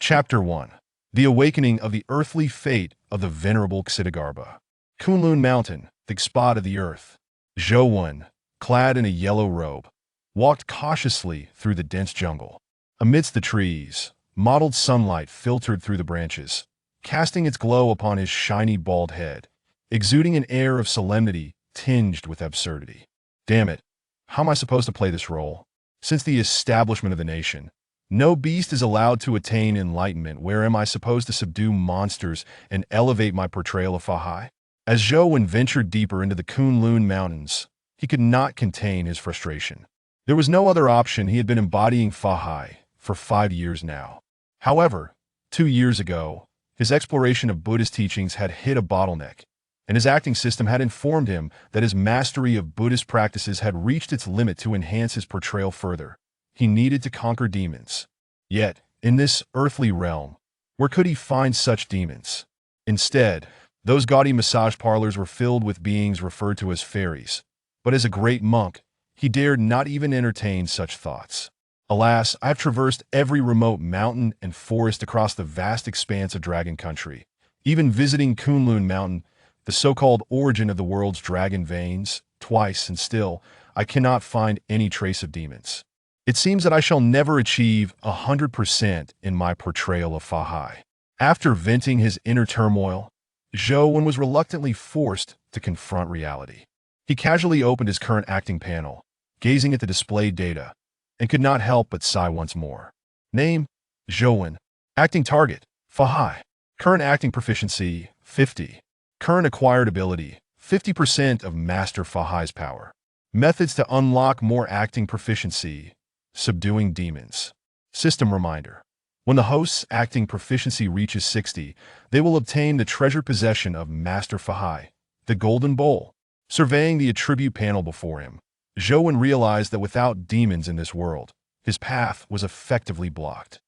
Chapter 1. The Awakening of the Earthly Fate of the Venerable Xidigarba. Kunlun Mountain, the spot of the earth. Zhou, clad in a yellow robe, walked cautiously through the dense jungle. Amidst the trees, mottled sunlight filtered through the branches, casting its glow upon his shiny bald head, exuding an air of solemnity tinged with absurdity. Damn it, how am I supposed to play this role? Since the establishment of the nation, no beast is allowed to attain enlightenment. Where am I supposed to subdue monsters and elevate my portrayal of Fahai? As Zhou ventured deeper into the Kunlun Mountains, he could not contain his frustration. There was no other option. He had been embodying Fahai for 5 years now. However, 2 years ago, his exploration of Buddhist teachings had hit a bottleneck, and his acting system had informed him that his mastery of Buddhist practices had reached its limit. To enhance his portrayal further, he needed to conquer demons. Yet, in this earthly realm, where could he find such demons? Instead, those gaudy massage parlors were filled with beings referred to as fairies. But as a great monk, he dared not even entertain such thoughts. Alas, I have traversed every remote mountain and forest across the vast expanse of Dragon Country, even visiting Kunlun Mountain, the so-called origin of the world's dragon veins, twice, and still, I cannot find any trace of demons. It seems that I shall never achieve 100% in my portrayal of Fahai. After venting his inner turmoil, Zhou was reluctantly forced to confront reality. He casually opened his current acting panel, gazing at the displayed data, and could not help but sigh once more. Name: Zhou. Acting target: Fahai. Current acting proficiency: 50. Current acquired ability: 50% of Master Fahai's power. Methods to unlock more acting proficiency: subduing demons. System reminder: when the host's acting proficiency reaches 60, they will obtain the treasured possession of Master Fahai, the Golden Bowl. Surveying the attribute panel before him, Zhou realized that without demons in this world, his path was effectively blocked.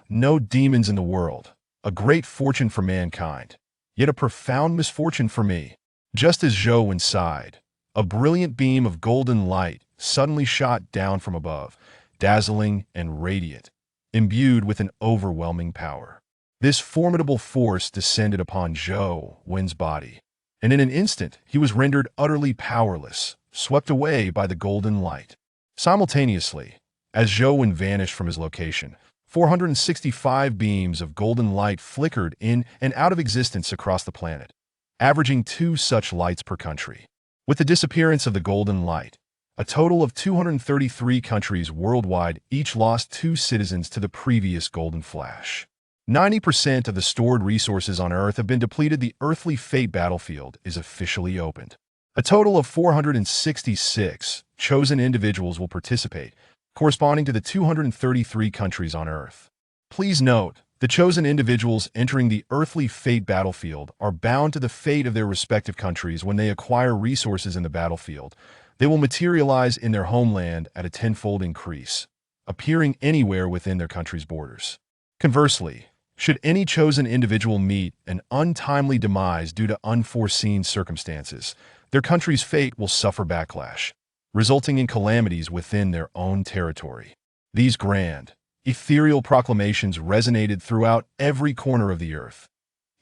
No demons in the world. A great fortune for mankind, yet a profound misfortune for me. Just as Zhou sighed, a brilliant beam of golden light suddenly shot down from above, dazzling and radiant, imbued with an overwhelming power. This formidable force descended upon Zhou's body, and in an instant he was rendered utterly powerless, swept away by the golden light. Simultaneously, as Zhou vanished from his location, 465 beams of golden light flickered in and out of existence across the planet, averaging 2 such lights per country. With the disappearance of the golden light, a total of 233 countries worldwide each lost 2 citizens to the previous golden flash. 90% of the stored resources on Earth have been depleted. The earthly fate battlefield is officially opened. A total of 466 chosen individuals will participate, corresponding to the 233 countries on Earth. Please note, the chosen individuals entering the earthly fate battlefield are bound to the fate of their respective countries. When they acquire resources in the battlefield, they will materialize in their homeland at a 10-fold increase, appearing anywhere within their country's borders. Conversely, should any chosen individual meet an untimely demise due to unforeseen circumstances, their country's fate will suffer backlash, resulting in calamities within their own territory. These grand, ethereal proclamations resonated throughout every corner of the earth,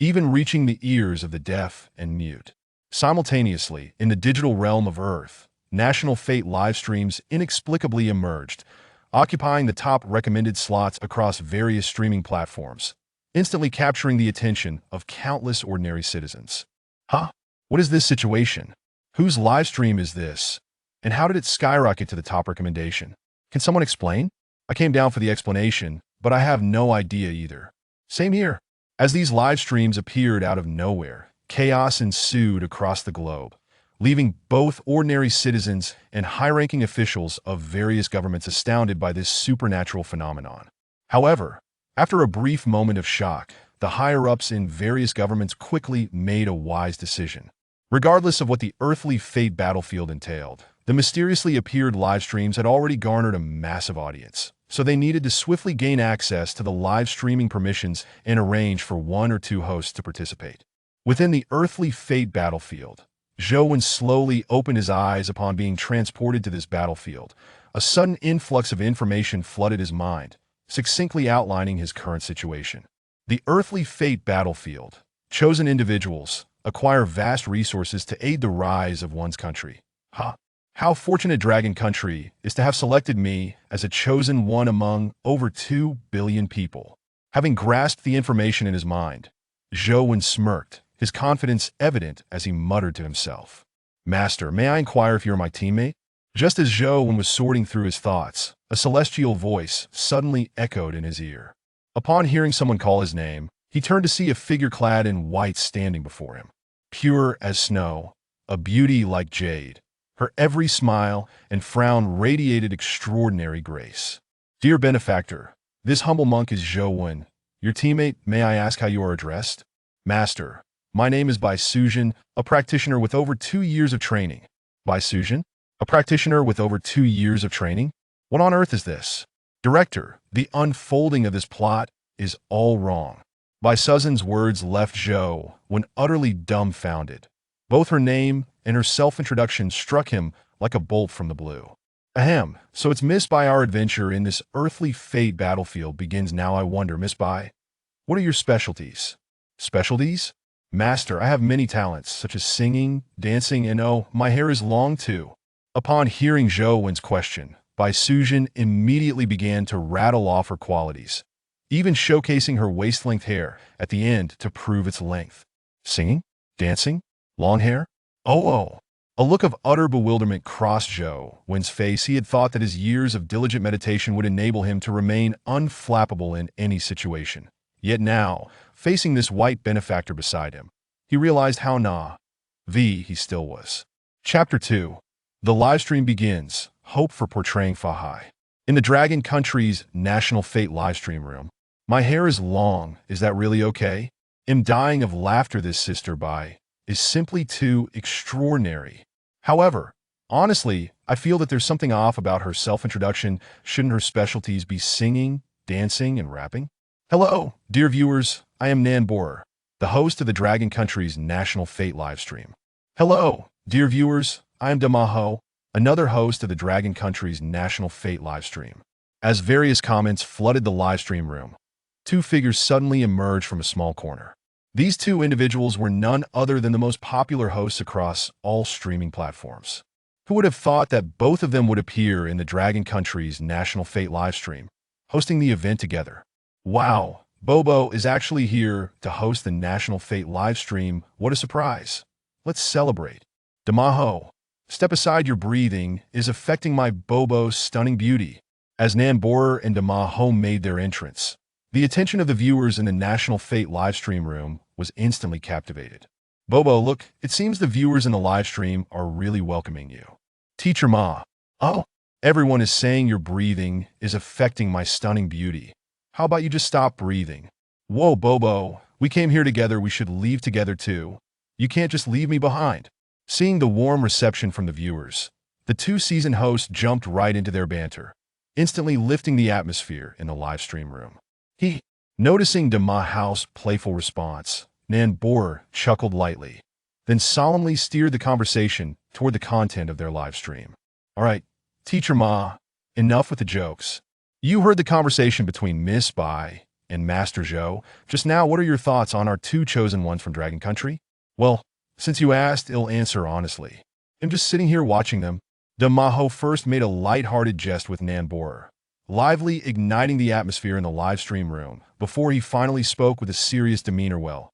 even reaching the ears of the deaf and mute. Simultaneously, in the digital realm of Earth, national fate live streams inexplicably emerged, occupying the top recommended slots across various streaming platforms, instantly capturing the attention of countless ordinary citizens. What is this situation? Whose live stream is this? And how did it skyrocket to the top recommendation? Can someone explain? I came down for the explanation, but I have no idea either. Same here. As these live streams appeared out of nowhere, chaos ensued across the globe, leaving both ordinary citizens and high-ranking officials of various governments astounded by this supernatural phenomenon. However, after a brief moment of shock, the higher-ups in various governments quickly made a wise decision. Regardless of what the earthly fate battlefield entailed, the mysteriously appeared live streams had already garnered a massive audience, so they needed to swiftly gain access to the live streaming permissions and arrange for 1 or 2 hosts to participate. Within the earthly fate battlefield, Zhou slowly opened his eyes upon being transported to this battlefield. A sudden influx of information flooded his mind, succinctly outlining his current situation. The earthly fate battlefield. Chosen individuals acquire vast resources to aid the rise of one's country. Ha! How fortunate Dragon Country is to have selected me as a chosen one among over 2 billion people. Having grasped the information in his mind, Zhou smirked, his confidence evident as he muttered to himself. Master, may I inquire if you're my teammate? Just as Zhou was sorting through his thoughts, a celestial voice suddenly echoed in his ear. Upon hearing someone call his name, he turned to see a figure clad in white standing before him. Pure as snow, a beauty like jade, her every smile and frown radiated extraordinary grace. Dear benefactor, this humble monk is Zhou. Your teammate, may I ask how you are addressed? Master, my name is Bai Suzhen, a practitioner with over 2 years of training. Bai Suzhen? A practitioner with over 2 years of training? What on earth is this? Director, the unfolding of this plot is all wrong. Bai Suzhen's words left Zhou utterly dumbfounded. Both her name and her self-introduction struck him like a bolt from the blue. Ahem, so it's Miss Bai. Our adventure in this earthly fate battlefield begins now. I wonder, Miss Bai, what are your specialties? Specialties? Master, I have many talents, such as singing, dancing, and oh, my hair is long too. Upon hearing Zhou question, Bai Suzhen immediately began to rattle off her qualities, even showcasing her waist-length hair at the end to prove its length. Singing? Dancing? Long hair? Oh. A look of utter bewilderment crossed Zhou's face. He had thought that his years of diligent meditation would enable him to remain unflappable in any situation. Yet now, facing this white benefactor beside him, he realized how naive he still was. Chapter 2. The livestream begins. Hope for portraying Fahai. In the Dragon Country's National Fate livestream room. My hair is long. Is that really okay? I'm dying of laughter. This sister Bai is simply too extraordinary. However, honestly, I feel that there's something off about her self-introduction. Shouldn't her specialties be singing, dancing, and rapping? Hello, dear viewers. I am Nan Borer, the host of the Dragon Country's National Fate livestream. Hello, dear viewers. I am Damaho, another host of the Dragon Country's National Fate livestream. As various comments flooded the livestream room, 2 figures suddenly emerged from a small corner. These 2 individuals were none other than the most popular hosts across all streaming platforms. Who would have thought that both of them would appear in the Dragon Country's National Fate livestream, hosting the event together? Wow, Bobo is actually here to host the National Fate livestream. What a surprise. Let's celebrate. Damaho, step aside. Your breathing is affecting my Bobo's stunning beauty. As Nan Borer and Damaho made their entrance, the attention of the viewers in the National Fate livestream room was instantly captivated. Bobo, look, it seems the viewers in the livestream are really welcoming you. Teacher Ma. Oh, everyone is saying your breathing is affecting my stunning beauty. How about you just stop breathing? Whoa, Bobo, we came here together. We should leave together too. You can't just leave me behind. Seeing the warm reception from the viewers, the 2 seasoned hosts jumped right into their banter, instantly lifting the atmosphere in the livestream room. Noticing Damaho's playful response, Nan Borer chuckled lightly, then solemnly steered the conversation toward the content of their live stream. All right, Teacher Ma, enough with the jokes. You heard the conversation between Miss Bai and Master Zhou. Just now, what are your thoughts on our 2 chosen ones from Dragon Country? Well, since you asked, I'll answer honestly. I'm just sitting here watching them. Damaho first made a light-hearted jest with Nan Borer, lively igniting the atmosphere in the live stream room, before he finally spoke with a serious demeanor. Well,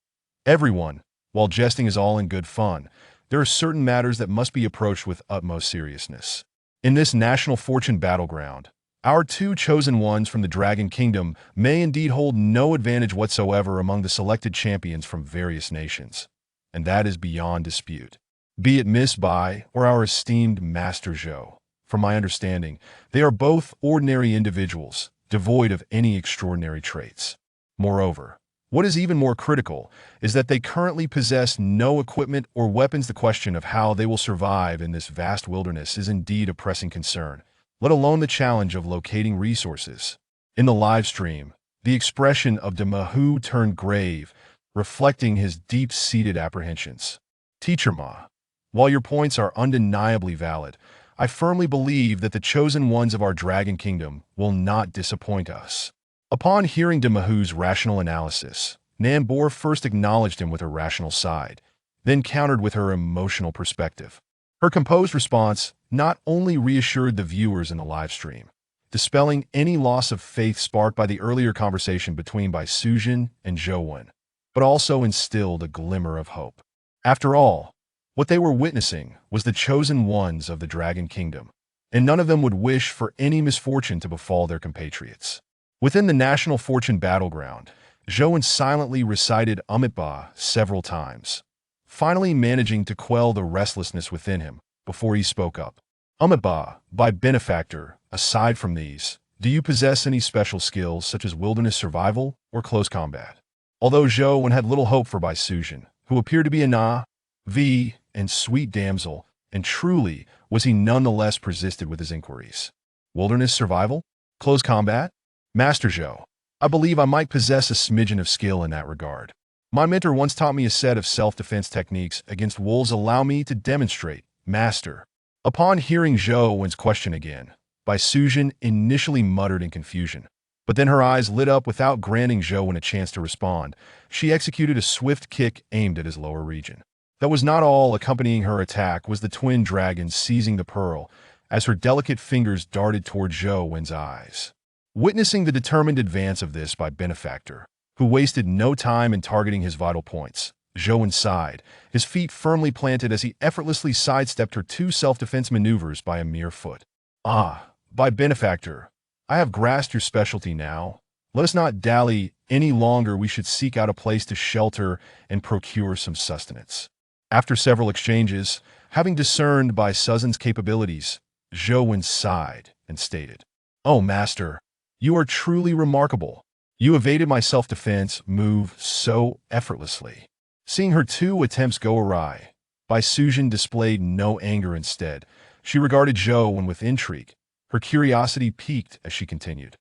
everyone, while jesting is all in good fun, there are certain matters that must be approached with utmost seriousness. In this national fortune battleground, our 2 chosen ones from the Dragon Kingdom may indeed hold no advantage whatsoever among the selected champions from various nations, and that is beyond dispute. Be it Miss Bai or our esteemed Master Zhou. From my understanding, they are both ordinary individuals, devoid of any extraordinary traits. Moreover, what is even more critical is that they currently possess no equipment or weapons. The question of how they will survive in this vast wilderness is indeed a pressing concern, let alone the challenge of locating resources. In the live stream, the expression of Damahu turned grave, reflecting his deep-seated apprehensions. Teacher Ma, while your points are undeniably valid, I firmly believe that the chosen ones of our Dragon Kingdom will not disappoint us. Upon hearing de Mahu's rational analysis, Nambor first acknowledged him with her rational side, then countered with her emotional perspective. Her composed response not only reassured the viewers in the live stream, dispelling any loss of faith sparked by the earlier conversation between Bai Sujin and Zhou Wen, but also instilled a glimmer of hope. After all, what they were witnessing was the chosen ones of the Dragon Kingdom, and none of them would wish for any misfortune to befall their compatriots. Within the National Fortune battleground, Zhou Wen silently recited Amitabha several times, finally managing to quell the restlessness within him before he spoke up. Amitabha, by benefactor, aside from these, do you possess any special skills such as wilderness survival or close combat? Although Zhou Wen had little hope for Bai Sujin, who appeared to be a and sweet damsel, and truly was he nonetheless persisted with his inquiries. Wilderness survival? Close combat? Master Zhou, I believe I might possess a smidgen of skill in that regard. My mentor once taught me a set of self-defense techniques against wolves. Allow me to demonstrate, Master. Upon hearing Zhou Wen's question again, Bai Sujin initially muttered in confusion, but then her eyes lit up. Without granting Zhou Wen a chance to respond, she executed a swift kick aimed at his lower region. That was not all. Accompanying her attack was the twin dragon seizing the pearl as her delicate fingers darted toward Zhou Wen's eyes. Witnessing the determined advance of this by benefactor, who wasted no time in targeting his vital points, Zhou Wen sighed, his feet firmly planted as he effortlessly sidestepped her two self-defense maneuvers by a mere foot. Ah, by benefactor, I have grasped your specialty now. Let us not dally any longer. We should seek out a place to shelter and procure some sustenance. After several exchanges, having discerned Bai Sujin's capabilities, Zhou Wen sighed and stated, "Oh, Master, you are truly remarkable. You evaded my self-defense move so effortlessly." Seeing her two attempts go awry, Bai Sujin displayed no anger. Instead, she regarded Zhou Wen with intrigue. Her curiosity piqued as she continued.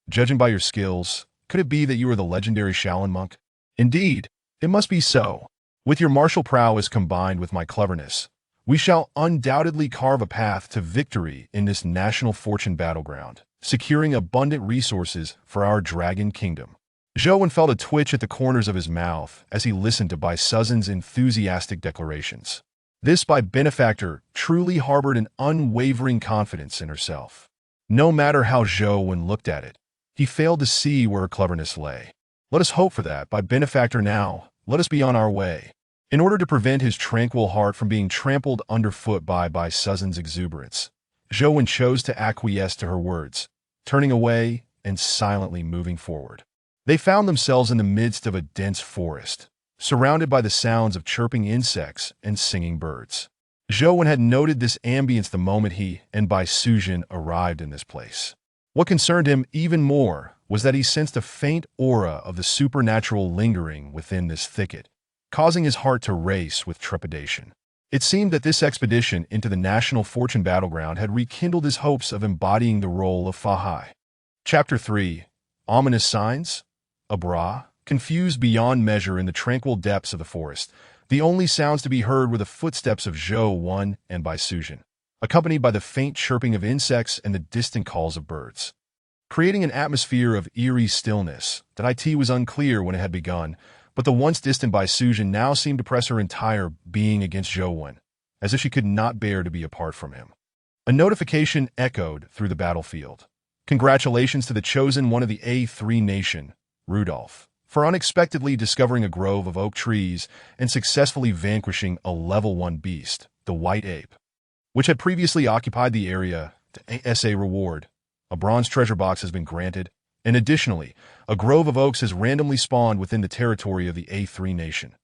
Judging by your skills, could it be that you are the legendary Shaolin monk? Indeed, it must be so. With your martial prowess combined with my cleverness, we shall undoubtedly carve a path to victory in this national fortune battleground, securing abundant resources for our Dragon Kingdom. Zhou Wen felt a twitch at the corners of his mouth as he listened to Bai Sujin's enthusiastic declarations. This Bai benefactor truly harbored an unwavering confidence in herself. No matter how Zhou Wen looked at it, he failed to see where her cleverness lay. Let us hope for that, Bai benefactor. Now, let us be on our way. In order to prevent his tranquil heart from being trampled underfoot by Bai Sujin's exuberance, Zhou Wen chose to acquiesce to her words, turning away and silently moving forward. They found themselves in the midst of a dense forest, surrounded by the sounds of chirping insects and singing birds. Zhou Wen had noted this ambience the moment he and Bai Sujin arrived in this place. What concerned him even more was that he sensed a faint aura of the supernatural lingering within this thicket, causing his heart to race with trepidation. It seemed that this expedition into the National Fortune battleground had rekindled his hopes of embodying the role of Fahai. Chapter 3. Ominous Signs? Abra, confused beyond measure in the tranquil depths of the forest, the only sounds to be heard were the footsteps of Zhou Wen and Bai Sujin, accompanied by the faint chirping of insects and the distant calls of birds. Creating an atmosphere of eerie stillness, that it was unclear when it had begun, but the once distant Bai Sujin now seemed to press her entire being against Zhou Wen, as if she could not bear to be apart from him. A notification echoed through the battlefield. Congratulations to the chosen one of the A3 nation, Rudolph, for unexpectedly discovering a grove of oak trees and successfully vanquishing a level 1 beast, the white ape, which had previously occupied the area. As a reward, a bronze treasure box has been granted, and additionally, a grove of oaks has randomly spawned within the territory of the A3 nation.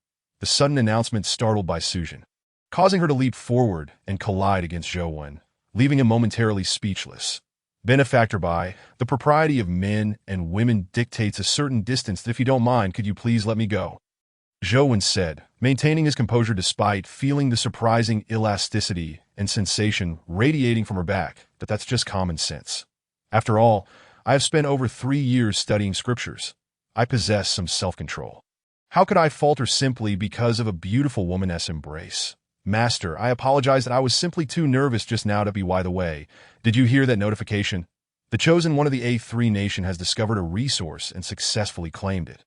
The sudden announcement startled Bai Sujin, causing her to leap forward and collide against Zhou Wen, leaving him momentarily speechless. Benefactor Bai, the propriety of men and women dictates a certain distance. If you don't mind, could you please let me go? Zhou Wen said, maintaining his composure despite feeling the surprising elasticity and sensation radiating from her back. But that's just common sense. After all, I have spent over 3 years studying scriptures. I possess some self-control. How could I falter simply because of a beautiful woman's embrace? Master, I apologize that I was simply too nervous just now to be. By the way, did you hear that notification? The chosen one of the A3 nation has discovered a resource and successfully claimed it.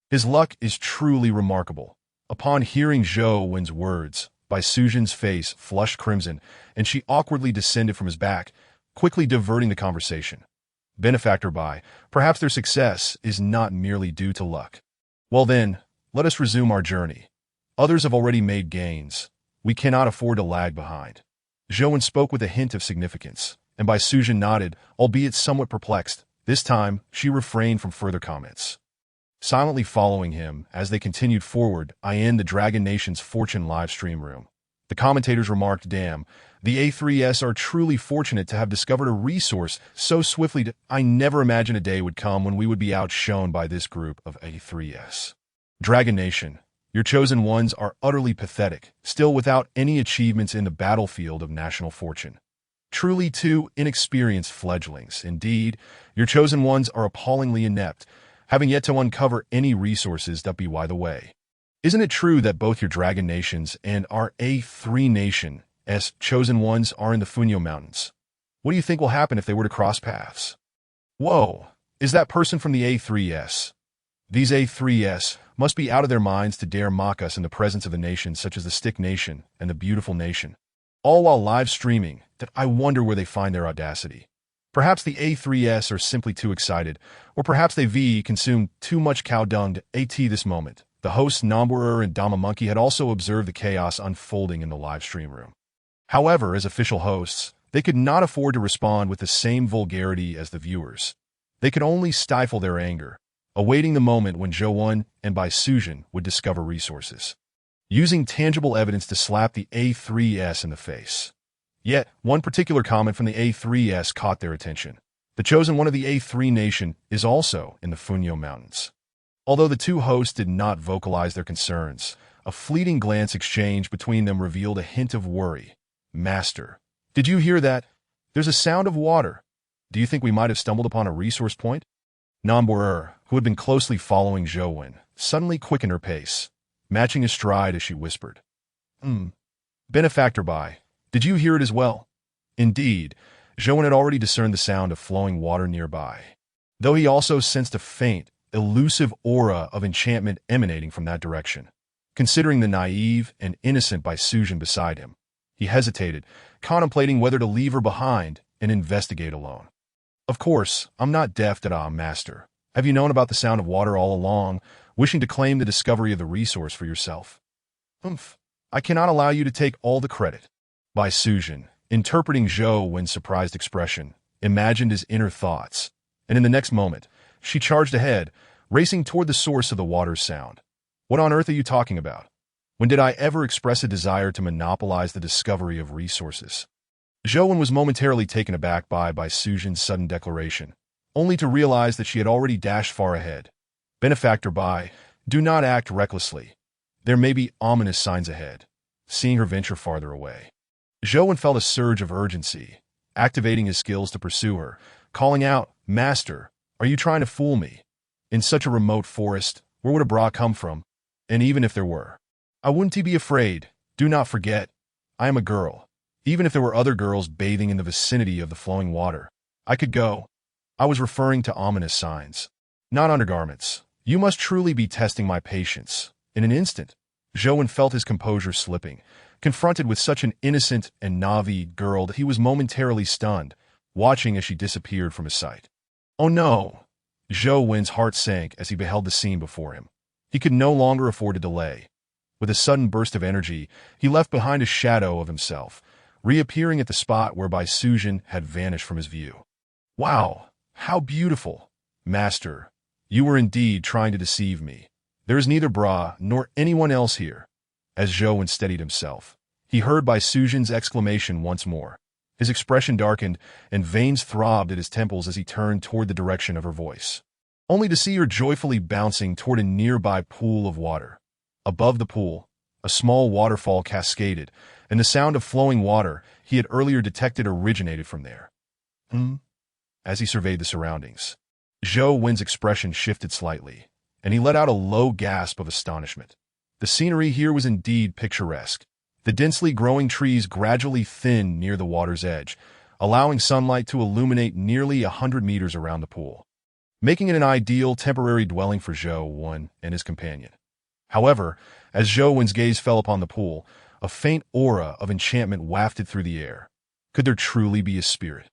His luck is truly remarkable. Upon hearing Zhou Wen's words, Bai Sujin's face flushed crimson, and she awkwardly descended from his back, quickly diverting the conversation. Benefactor Bai, perhaps their success is not merely due to luck. Well then, let us resume our journey. Others have already made gains. We cannot afford to lag behind. Zhou Wen spoke with a hint of significance, and Bai Sujin nodded, albeit somewhat perplexed. This time, she refrained from further comments. Silently following him, as they continued forward, I entered the Dragon Nation's Fortune live stream room. The commentators remarked, "Damn, the A3S are truly fortunate to have discovered a resource so swiftly. I never imagined a day would come when we would be outshone by this group of A3S. Dragon Nation, your chosen ones are utterly pathetic, still without any achievements in the battlefield of national fortune. Truly two inexperienced fledglings. Indeed, your chosen ones are appallingly inept, having yet to uncover any resources that be by the way. Isn't it true that both your Dragon Nations and our A3 Nation's chosen ones are in the Funyo Mountains? What do you think will happen if they were to cross paths? Whoa, is that person from the A3S? These A3S must be out of their minds to dare mock us in the presence of the nations such as the Stick Nation and the Beautiful Nation. All while live streaming, that I wonder where they find their audacity. Perhaps the A3S are simply too excited, or perhaps they consumed too much cow dung at this moment. The hosts Nomburer and Dama Monkey had also observed the chaos unfolding in the live stream room. However, as official hosts, they could not afford to respond with the same vulgarity as the viewers. They could only stifle their anger, awaiting the moment when Zhou Wen and Bai Sujin would discover resources, using tangible evidence to slap the A3S in the face. Yet, one particular comment from the A3S caught their attention. The chosen one of the A3 nation is also in the Funyo Mountains. Although the two hosts did not vocalize their concerns, a fleeting glance exchanged between them revealed a hint of worry. Master, did you hear that? There's a sound of water. Do you think we might have stumbled upon a resource point? Nomburer, who had been closely following Zhou Wen, suddenly quickened her pace, matching his stride as she whispered. Benefactor Bai, did you hear it as well? Indeed, Zhou Wen had already discerned the sound of flowing water nearby, though he also sensed a faint, elusive aura of enchantment emanating from that direction. Considering the naive and innocent Bai Sujin beside him, he hesitated, contemplating whether to leave her behind and investigate alone. Of course, I'm not deaf to master. Have you known about the sound of water all along, wishing to claim the discovery of the resource for yourself? I cannot allow you to take all the credit. Bai Sujin, interpreting Zhou Wen's surprised expression, imagined his inner thoughts, and in the next moment, she charged ahead, racing toward the source of the water's sound. What on earth are you talking about? When did I ever express a desire to monopolize the discovery of resources? Zhou Wen was momentarily taken aback by Bai Sujin's sudden declaration, only to realize that she had already dashed far ahead. Benefactor Bai, do not act recklessly. There may be ominous signs ahead. Seeing her venture farther away, Zhou Wen felt a surge of urgency, activating his skills to pursue her, calling out, "Master, are you trying to fool me? In such a remote forest, where would a bra come from? And even if there were, I wouldn't be afraid. Do not forget, I am a girl. Even if there were other girls bathing in the vicinity of the flowing water, I could go." I was referring to ominous signs, not undergarments. You must truly be testing my patience. In an instant, Zhou Wen felt his composure slipping, confronted with such an innocent and naive girl that he was momentarily stunned, watching as she disappeared from his sight. Oh no! Zhou Wen's heart sank as he beheld the scene before him. He could no longer afford to delay. With a sudden burst of energy, he left behind a shadow of himself, reappearing at the spot where Bai Sujin had vanished from his view. Wow, how beautiful! Master, you were indeed trying to deceive me. There is neither Bra nor anyone else here. As Zhou Wen steadied himself, he heard Bai Sujin's exclamation once more. His expression darkened, and veins throbbed at his temples as he turned toward the direction of her voice, only to see her joyfully bouncing toward a nearby pool of water. Above the pool, a small waterfall cascaded, and the sound of flowing water he had earlier detected originated from there. As he surveyed the surroundings, Zhou Wen's expression shifted slightly, and he let out a low gasp of astonishment. The scenery here was indeed picturesque. The densely growing trees gradually thinned near the water's edge, allowing sunlight to illuminate nearly 100 meters around the pool, making it an ideal temporary dwelling for Zhou Wen and his companion. However, as Zhou Wen's gaze fell upon the pool, a faint aura of enchantment wafted through the air. Could there truly be a spirit?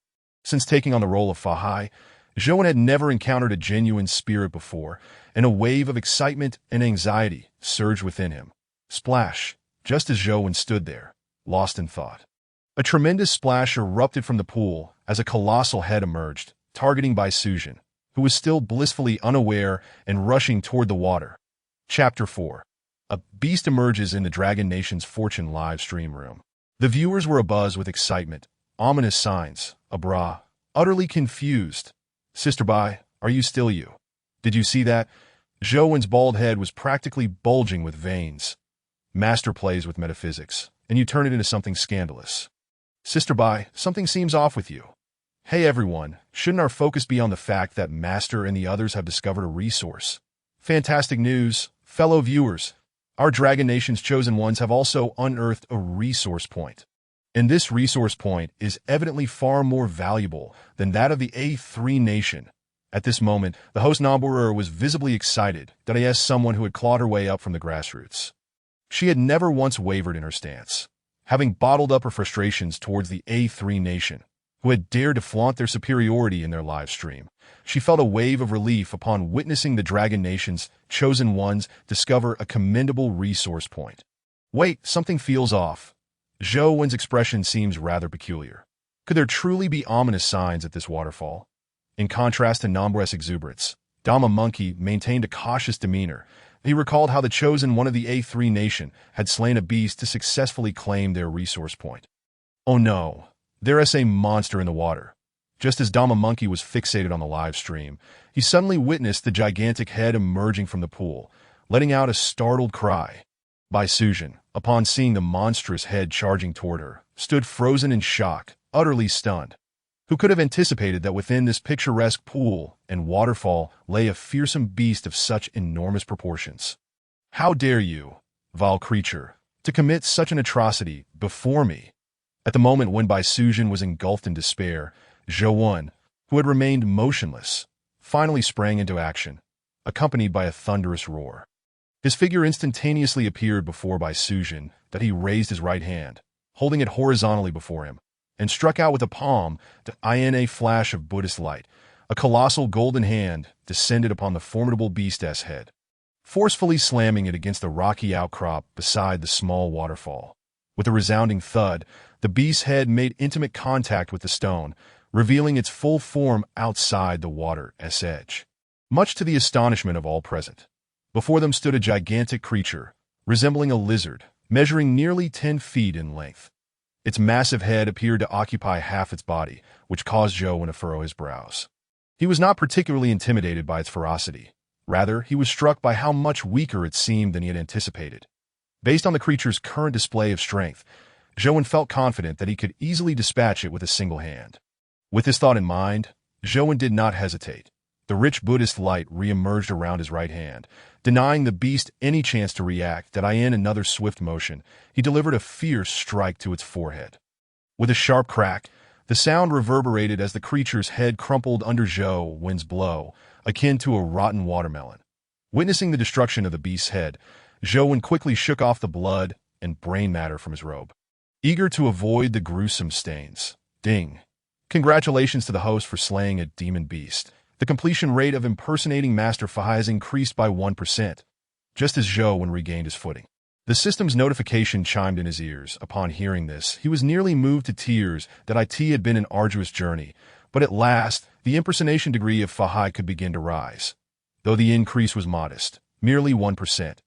Since taking on the role of Fahai, Zhou Wen had never encountered a genuine spirit before, and a wave of excitement and anxiety surged within him. Splash! Just as Zhou Wen stood there, lost in thought. A tremendous splash erupted from the pool as a colossal head emerged, targeting Bai Sujin, who was still blissfully unaware and rushing toward the water. Chapter 4. A beast emerges in the Dragon Nation's Fortune live stream room. The viewers were abuzz with excitement, ominous signs, utterly confused. Sister Bai, are you still you? Did you see that? Zhou Wen's bald head was practically bulging with veins. Master plays with metaphysics, and you turn it into something scandalous. Sister Bai, something seems off with you. Hey everyone, shouldn't our focus be on the fact that Master and the others have discovered a resource? Fantastic news, fellow viewers. Our Dragon Nation's chosen ones have also unearthed a resource point. And this resource point is evidently far more valuable than that of the A3 Nation. At this moment, the host Namburer was visibly excited that I asked someone who had clawed her way up from the grassroots. She had never once wavered in her stance, having bottled up her frustrations towards the A3 Nation, who had dared to flaunt their superiority in their live stream. She felt a wave of relief upon witnessing the Dragon Nation's chosen ones discover a commendable resource point. Wait, something feels off. Zhou Wen's expression seems rather peculiar. Could there truly be ominous signs at this waterfall? In contrast to Nambure's exuberance, Dama Monkey maintained a cautious demeanor. He recalled how the chosen one of the A3 Nation had slain a beast to successfully claim their resource point. Oh no, there is a monster in the water. Just as Dama Monkey was fixated on the live stream, he suddenly witnessed the gigantic head emerging from the pool, letting out a startled cry. Bai Sujin, upon seeing the monstrous head charging toward her, stood frozen in shock, utterly stunned. Who could have anticipated that within this picturesque pool and waterfall lay a fearsome beast of such enormous proportions? How dare you, vile creature, to commit such an atrocity before me? At the moment when Bai Sujin was engulfed in despair, Zhou Wen, who had remained motionless, finally sprang into action, accompanied by a thunderous roar. His figure instantaneously appeared before Bai Sujin that he raised his right hand, holding it horizontally before him, and struck out with a palm in a flash of Buddhist light. A colossal golden hand descended upon the formidable beast's head, forcefully slamming it against the rocky outcrop beside the small waterfall. With a resounding thud, the beast's head made intimate contact with the stone, revealing its full form outside the water's edge. Much to the astonishment of all present, before them stood a gigantic creature, resembling a lizard, measuring nearly 10 feet in length. Its massive head appeared to occupy half its body, which caused Zhou Wen to furrow his brows. He was not particularly intimidated by its ferocity. Rather, he was struck by how much weaker it seemed than he had anticipated. Based on the creature's current display of strength, Zhou Wen felt confident that he could easily dispatch it with a single hand. With this thought in mind, Zhou Wen did not hesitate. The rich Buddhist light re-emerged around his right hand. Denying the beast any chance to react, in another swift motion, he delivered a fierce strike to its forehead. With a sharp crack, the sound reverberated as the creature's head crumpled under Zhou Wen's blow, akin to a rotten watermelon. Witnessing the destruction of the beast's head, Zhou Wen quickly shook off the blood and brain matter from his robe, eager to avoid the gruesome stains. Ding! Congratulations to the host for slaying a demon beast. The completion rate of impersonating Master Fahai has increased by 1%, just as Zhou Wen regained his footing. The system's notification chimed in his ears. Upon hearing this, he was nearly moved to tears. That IT had been an arduous journey, but at last, the impersonation degree of Fahai could begin to rise. Though the increase was modest, merely 1%,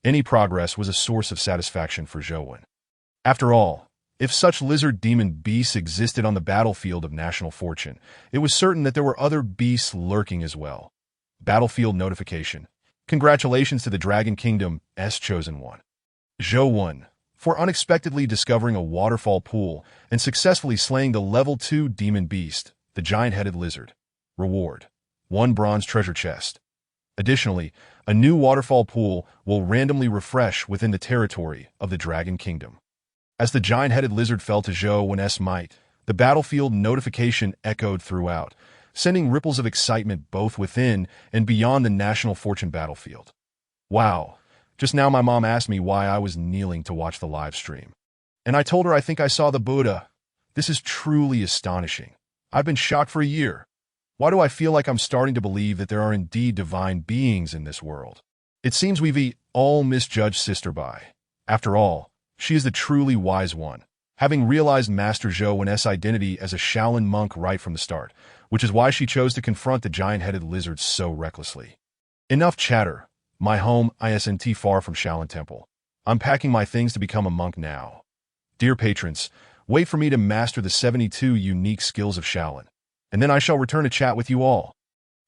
any progress was a source of satisfaction for Zhou Wen. After all, if such lizard demon beasts existed on the battlefield of national fortune, it was certain that there were other beasts lurking as well. Battlefield notification. Congratulations to the Dragon Kingdom's chosen one, Zhou Wen, for unexpectedly discovering a waterfall pool and successfully slaying the level 2 demon beast, the giant-headed lizard. Reward: 1 bronze treasure chest. Additionally, a new waterfall pool will randomly refresh within the territory of the Dragon Kingdom. As the giant-headed lizard fell to Zhou Wen's might, The battlefield notification echoed throughout, sending ripples of excitement both within and beyond the National Fortune battlefield. Wow, just now my mom asked me why I was kneeling to watch the live stream. And I told her I think I saw the Buddha. This is truly astonishing. I've been shocked for a year. Why do I feel like I'm starting to believe that there are indeed divine beings in this world? It seems we've all misjudged Sister Bai. After all, she is the truly wise one, having realized Master Zhou Wen's identity as a Shaolin monk right from the start, which is why she chose to confront the giant-headed lizard so recklessly. Enough chatter. My home isn't far from Shaolin Temple. I'm packing my things to become a monk now. Dear patrons, wait for me to master the 72 unique skills of Shaolin, and then I shall return to chat with you all.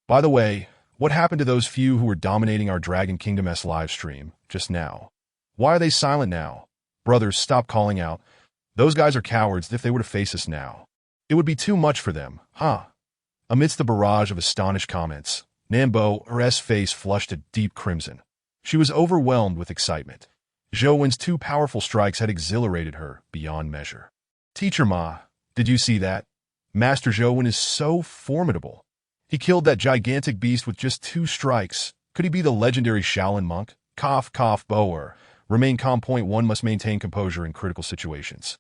By the way, what happened to those few who were dominating our Dragon Kingdom's live stream just now? Why are they silent now? Brothers, stop calling out. Those guys are cowards if they were to face us now. It would be too much for them, huh? Amidst the barrage of astonished comments, Nambo, her face flushed a deep crimson. She was overwhelmed with excitement. Zhou Wen's two powerful strikes had exhilarated her beyond measure. Teacher Ma, did you see that? Master Zhou Wen is so formidable. He killed that gigantic beast with just 2 strikes. Could he be the legendary Shaolin monk? Cough, cough, Boer. Remain calm. Point 1 must maintain composure in critical situations.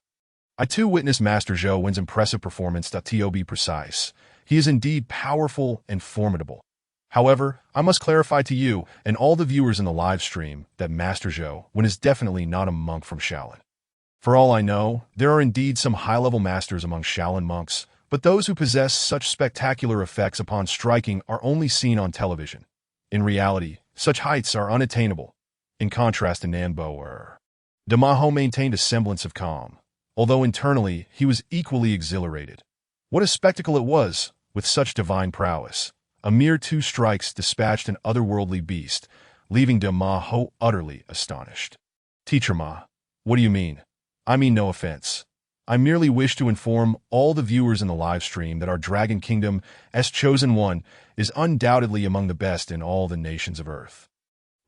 I too witnessed Master Zhou Wen's impressive performance. To be precise, he is indeed powerful and formidable. However, I must clarify to you and all the viewers in the live stream that Master Zhou Wen is definitely not a monk from Shaolin. For all I know, there are indeed some high-level masters among Shaolin monks, but those who possess such spectacular effects upon striking are only seen on television. In reality, such heights are unattainable. In contrast to Nanbo, Damaho maintained a semblance of calm, although internally he was equally exhilarated. What a spectacle it was, with such divine prowess. A mere 2 strikes dispatched an otherworldly beast, leaving Damaho utterly astonished. Teacher Ma, what do you mean? I mean no offense. I merely wish to inform all the viewers in the live stream that our Dragon Kingdom's chosen one is undoubtedly among the best in all the nations of Earth.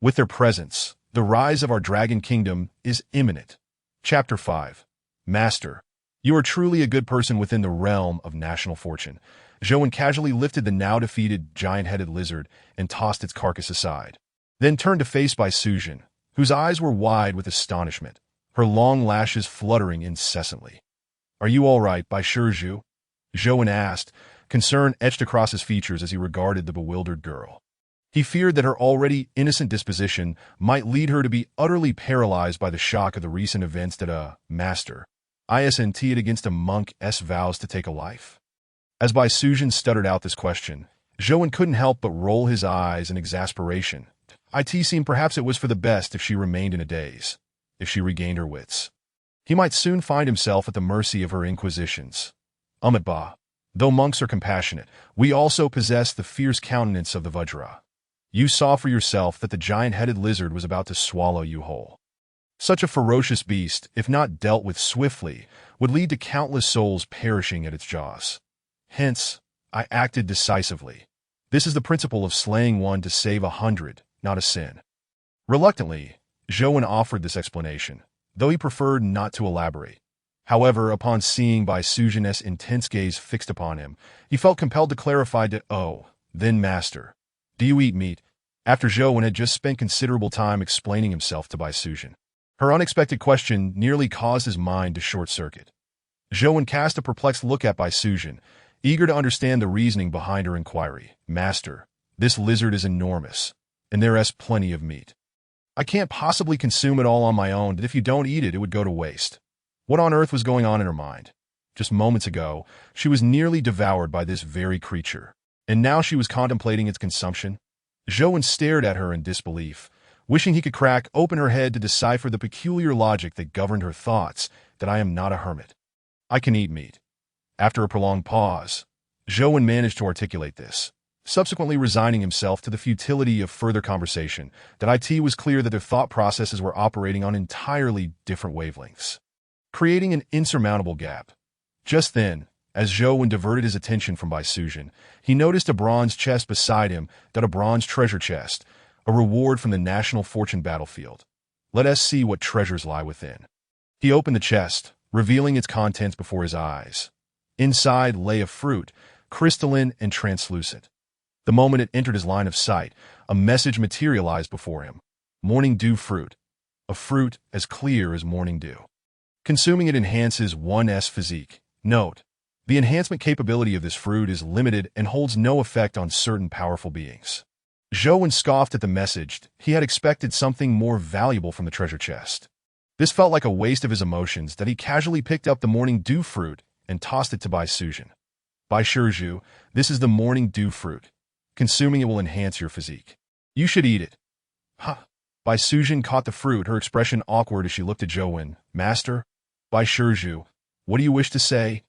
With their presence, the rise of our Dragon Kingdom is imminent. Chapter 5. Master, you are truly a good person within the realm of national fortune. Zhou Wen casually lifted the now-defeated giant-headed lizard and tossed its carcass aside. Then turned to face Bai Sujin, whose eyes were wide with astonishment, her long lashes fluttering incessantly. Are you all right, Bai Shizhu? Zhou Wen asked, concern etched across his features as he regarded the bewildered girl. He feared that her already innocent disposition might lead her to be utterly paralyzed by the shock of the recent events that master isn't it against a monk's vows to take a life. As Bai Sujin stuttered out this question, Zhou Wen couldn't help but roll his eyes in exasperation. It seemed perhaps it was for the best if she remained in a daze, if she regained her wits. He might soon find himself at the mercy of her inquisitions. Ba, though monks are compassionate, we also possess the fierce countenance of the Vajra. You saw for yourself that the giant-headed lizard was about to swallow you whole. Such a ferocious beast, if not dealt with swiftly, would lead to countless souls perishing at its jaws. Hence, I acted decisively. This is the principle of slaying one to save 100, not a sin. Reluctantly, Zhou Wen offered this explanation, though he preferred not to elaborate. However, upon seeing Bai Sujin's intense gaze fixed upon him, he felt compelled to clarify that, then master, do you eat meat? After Zhou Wen had just spent considerable time explaining himself to Bai Sujin, her unexpected question nearly caused his mind to short-circuit. Zhou Wen cast a perplexed look at Bai Sujin, eager to understand the reasoning behind her inquiry. Master, this lizard is enormous, and there is plenty of meat. I can't possibly consume it all on my own, and if you don't eat it, it would go to waste. What on earth was going on in her mind? Just moments ago, she was nearly devoured by this very creature, and now she was contemplating its consumption. Zhou Wen stared at her in disbelief, wishing he could crack open her head to decipher the peculiar logic that governed her thoughts, that I am not a hermit. I can eat meat. After a prolonged pause, Zhou Wen managed to articulate this, subsequently resigning himself to the futility of further conversation, that it was clear that their thought processes were operating on entirely different wavelengths, creating an insurmountable gap. Just then, as Zhou Wen diverted his attention from Bai Sujin, he noticed a bronze chest beside him, a bronze treasure chest, a reward from the National Fortune battlefield. Let us see what treasures lie within. He opened the chest, revealing its contents before his eyes. Inside lay a fruit, crystalline and translucent. The moment it entered his line of sight, a message materialized before him. Morning dew fruit. A fruit as clear as morning dew. Consuming it enhances one's physique. Note: the enhancement capability of this fruit is limited and holds no effect on certain powerful beings. Zhou scoffed at the message. He had expected something more valuable from the treasure chest. This felt like a waste of his emotions that he casually picked up the morning dew fruit and tossed it to Bai Suzhen. Bai Shizhu, this is the morning dew fruit. Consuming it will enhance your physique. You should eat it. Huh. Bai Suzhen caught the fruit, her expression awkward as she looked at Zhou. Master? Bai Shizhu, what do you wish to say?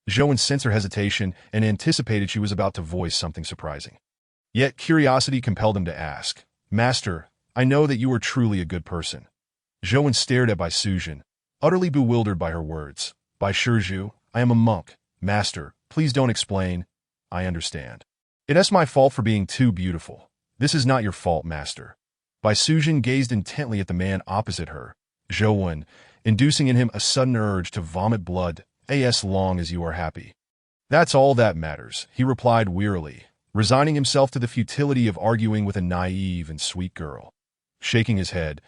Zhou sensed her hesitation and anticipated she was about to voice something surprising. Yet curiosity compelled him to ask, Master, I know that you are truly a good person. Zhou stared at Bai Suzhen, utterly bewildered by her words. Bai Shizhu, I am a monk. Master, please don't explain. I understand. It's my fault for being too beautiful. This is not your fault, Master. Bai Suzhen gazed intently at the man opposite her, Zhou, inducing in him a sudden urge to vomit blood, as long as you are happy. That's all that matters, he replied wearily, resigning himself to the futility of arguing with a naive and sweet girl. Shaking his head,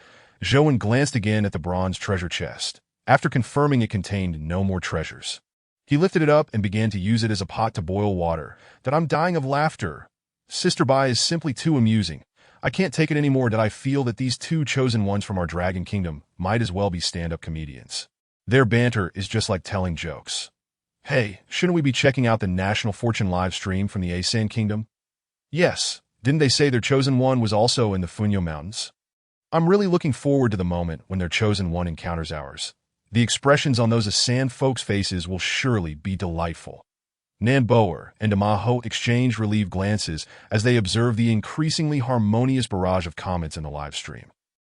Zhou glanced again at the bronze treasure chest, after confirming it contained no more treasures. He lifted it up and began to use it as a pot to boil water. That I'm dying of laughter. Sister Bai is simply too amusing. I can't take it anymore that I feel that these two chosen ones from our dragon kingdom might as well be stand-up comedians. Their banter is just like telling jokes. Hey, shouldn't we be checking out the National Fortune live stream from the Asan Kingdom? Yes, didn't they say their chosen one was also in the Funyo Mountains? I'm really looking forward to the moment when their chosen one encounters ours. The expressions on those Asan folks' faces will surely be delightful. Nan Boer and Damaho exchanged relieved glances as they observed the increasingly harmonious barrage of comments in the live stream.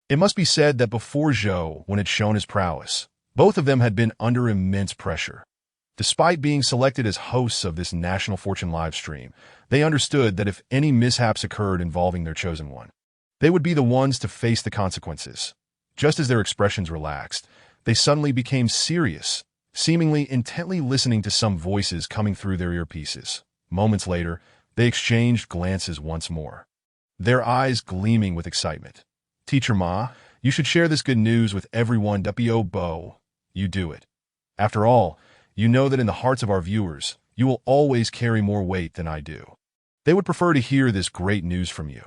It must be said that before Zhou, when it shown his prowess, both of them had been under immense pressure. Despite being selected as hosts of this National Fortune live stream, they understood that if any mishaps occurred involving their chosen one, they would be the ones to face the consequences. Just as their expressions relaxed, they suddenly became serious, seemingly intently listening to some voices coming through their earpieces. Moments later, they exchanged glances once more, their eyes gleaming with excitement. Teacher Ma, you should share this good news with everyone. Bo, you do it. After all, you know that in the hearts of our viewers, you will always carry more weight than I do. They would prefer to hear this great news from you.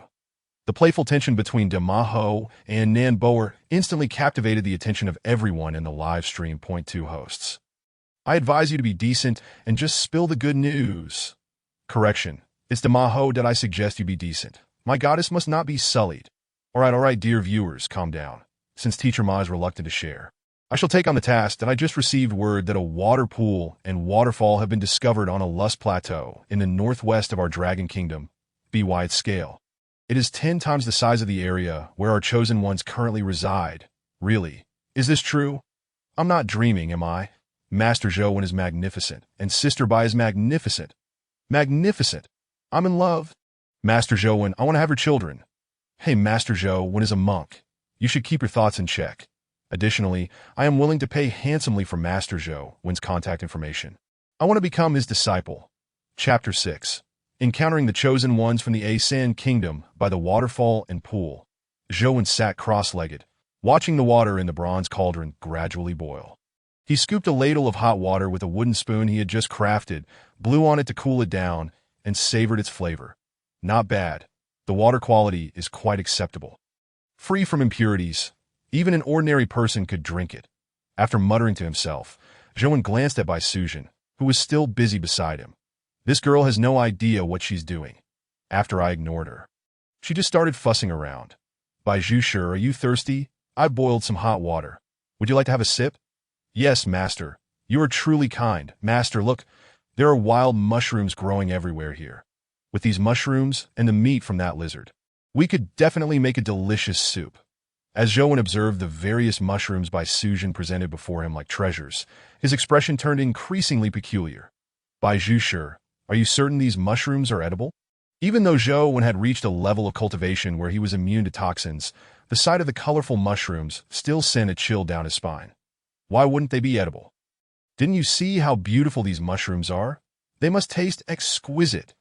The playful tension between Damaho and Nan Boer instantly captivated the attention of everyone in the live stream. Point 2 hosts. I advise you to be decent and just spill the good news. Correction, it's Damaho that I suggest you be decent. My goddess must not be sullied. All right, dear viewers, calm down, since Teacher Ma is reluctant to share. I shall take on the task that I just received word that a water pool and waterfall have been discovered on a lush plateau in the northwest of our dragon kingdom. Be wide scale. It is 10 times the size of the area where our chosen ones currently reside. Really? Is this true? I'm not dreaming, am I? Master Zhou is magnificent, and Sister Bai is magnificent. Magnificent. I'm in love. Master Zhou, I want to have her children. Hey, Master Zhou is a monk. You should keep your thoughts in check. Additionally, I am willing to pay handsomely for Master Zhou's contact information. I want to become his disciple. Chapter 6. Encountering the chosen ones from the Asan Kingdom by the waterfall and pool. Zhou sat cross-legged, watching the water in the bronze cauldron gradually boil. He scooped a ladle of hot water with a wooden spoon he had just crafted, blew on it to cool it down, and savored its flavor. Not bad. The water quality is quite acceptable. Free from impurities, even an ordinary person could drink it. After muttering to himself, Zhou glanced at Bai Suzhen, who was still busy beside him. This girl has no idea what she's doing. After I ignored her, she just started fussing around. Bai Zhu, are you thirsty? I boiled some hot water. Would you like to have a sip? Yes, Master. You are truly kind. Master, look, there are wild mushrooms growing everywhere here. With these mushrooms and the meat from that lizard, we could definitely make a delicious soup. As Zhou observed the various mushrooms Bai Suzhen presented before him like treasures, his expression turned increasingly peculiar. Bai Zhu, are you certain these mushrooms are edible? Even though Zhou had reached a level of cultivation where he was immune to toxins, the sight of the colorful mushrooms still sent a chill down his spine. Why wouldn't they be edible? Didn't you see how beautiful these mushrooms are? They must taste exquisite.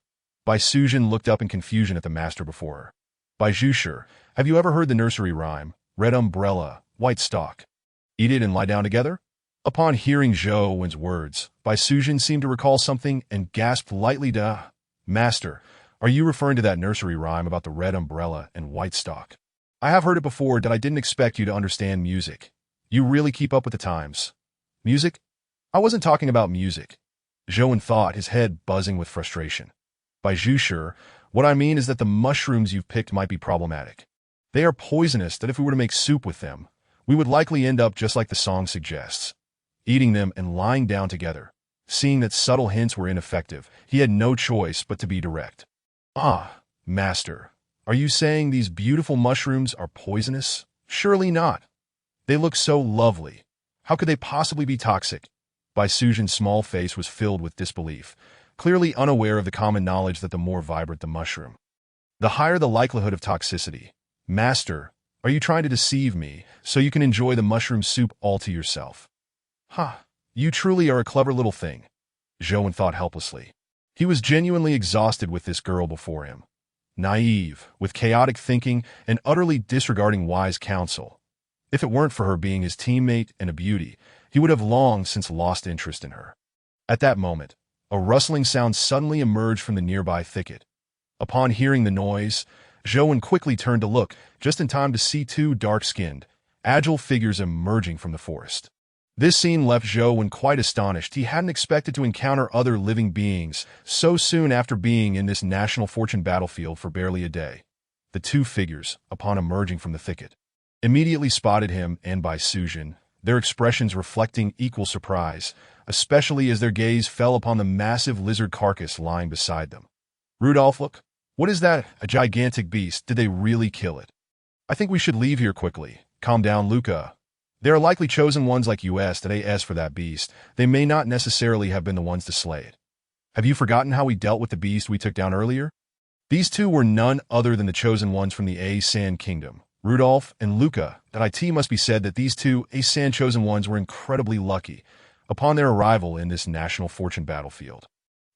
Bai Sujin looked up in confusion at the master before her. Bai Zhushi, have you ever heard the nursery rhyme, red umbrella, white stalk? Eat it and lie down together? Upon hearing Zhou Wen's words, Bai Sujin seemed to recall something and gasped lightly, Duh. Master, are you referring to that nursery rhyme about the red umbrella and white stalk? I have heard it before, but I didn't expect you to understand music. You really keep up with the times. Music? I wasn't talking about music. Zhou Wen thought, his head buzzing with frustration. Bai Zhushi, what I mean is that the mushrooms you've picked might be problematic. They are poisonous that if we were to make soup with them, we would likely end up just like the song suggests, eating them and lying down together. Seeing that subtle hints were ineffective, he had no choice but to be direct. Ah, master, are you saying these beautiful mushrooms are poisonous? Surely not. They look so lovely. How could they possibly be toxic? Bai Sujin's small face was filled with disbelief, clearly unaware of the common knowledge that the more vibrant the mushroom, the higher the likelihood of toxicity. Master, are you trying to deceive me so you can enjoy the mushroom soup all to yourself? Ha, you truly are a clever little thing, Zhou Wen thought helplessly. He was genuinely exhausted with this girl before him. Naive, with chaotic thinking and utterly disregarding wise counsel. If it weren't for her being his teammate and a beauty, he would have long since lost interest in her. At that moment, a rustling sound suddenly emerged from the nearby thicket. Upon hearing the noise, Zhou Wen quickly turned to look, just in time to see two dark-skinned, agile figures emerging from the forest. This scene left Zhou Wen quite astonished. He hadn't expected to encounter other living beings so soon after being in this national fortune battlefield for barely a day. The two figures, upon emerging from the thicket, immediately spotted him and Bai Sujin, their expressions reflecting equal surprise, especially as their gaze fell upon the massive lizard carcass lying beside them. Rudolph, look. What is that? A gigantic beast. Did they really kill it? I think we should leave here quickly. Calm down, Luca. There are likely chosen ones like us that AS for that beast. They may not necessarily have been the ones to slay it. Have you forgotten how we dealt with the beast we took down earlier? These two were none other than the chosen ones from the A-San Kingdom, Rudolph and Luca. That it must be said that these two A-San chosen ones were incredibly lucky upon their arrival in this national fortune battlefield.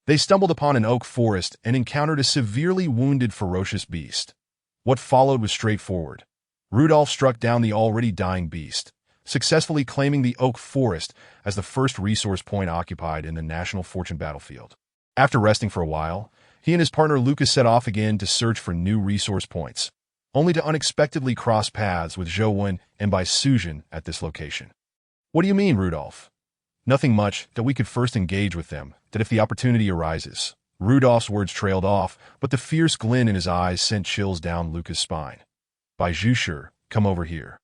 They stumbled upon an oak forest and encountered a severely wounded ferocious beast. What followed was straightforward. Rudolph struck down the already dying beast, successfully claiming the oak forest as the first resource point occupied in the national fortune battlefield. After resting for a while, he and his partner Lucas set off again to search for new resource points, only to unexpectedly cross paths with Zhou Wen and Bai Sujin at this location. What do you mean, Rudolph? Nothing much, that we could first engage with them, that if the opportunity arises. Rudolph's words trailed off, but the fierce glint in his eyes sent chills down Luca's spine. Bai Zhushi, come over here.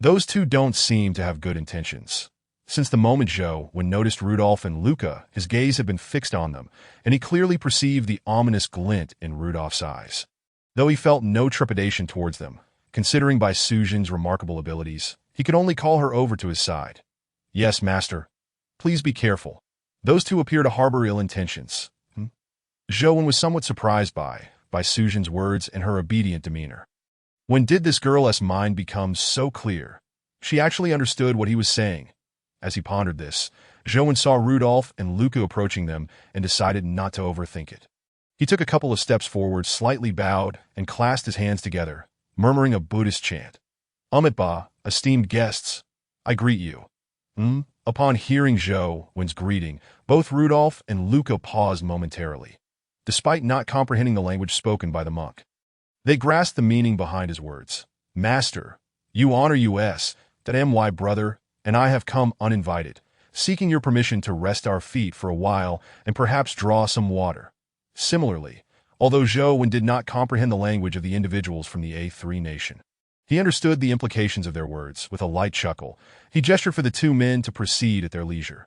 Those two don't seem to have good intentions. Since the moment Zhou Wen noticed Rudolph and Luca, his gaze had been fixed on them, and he clearly perceived the ominous glint in Rudolph's eyes. Though he felt no trepidation towards them, considering Bai Sujin's remarkable abilities, he could only call her over to his side. Yes, master. Please be careful. Those two appear to harbor ill intentions. Zhou Wen was somewhat surprised by Sujin's words and her obedient demeanor. When did this girl's mind become so clear? She actually understood what he was saying. As he pondered this, Zhou Wen saw Rudolph and Luca approaching them and decided not to overthink it. He took a couple of steps forward, slightly bowed, and clasped his hands together, murmuring a Buddhist chant. Ba, esteemed guests, I greet you. Upon hearing Zhou Wen's greeting, both Rudolph and Luca paused momentarily, despite not comprehending the language spoken by the monk. They grasped the meaning behind his words. Master, you honor us, that my brother, and I have come uninvited, seeking your permission to rest our feet for a while and perhaps draw some water. Similarly, although Zhou Wen did not comprehend the language of the individuals from the A3 nation, he understood the implications of their words. With a light chuckle, he gestured for the two men to proceed at their leisure.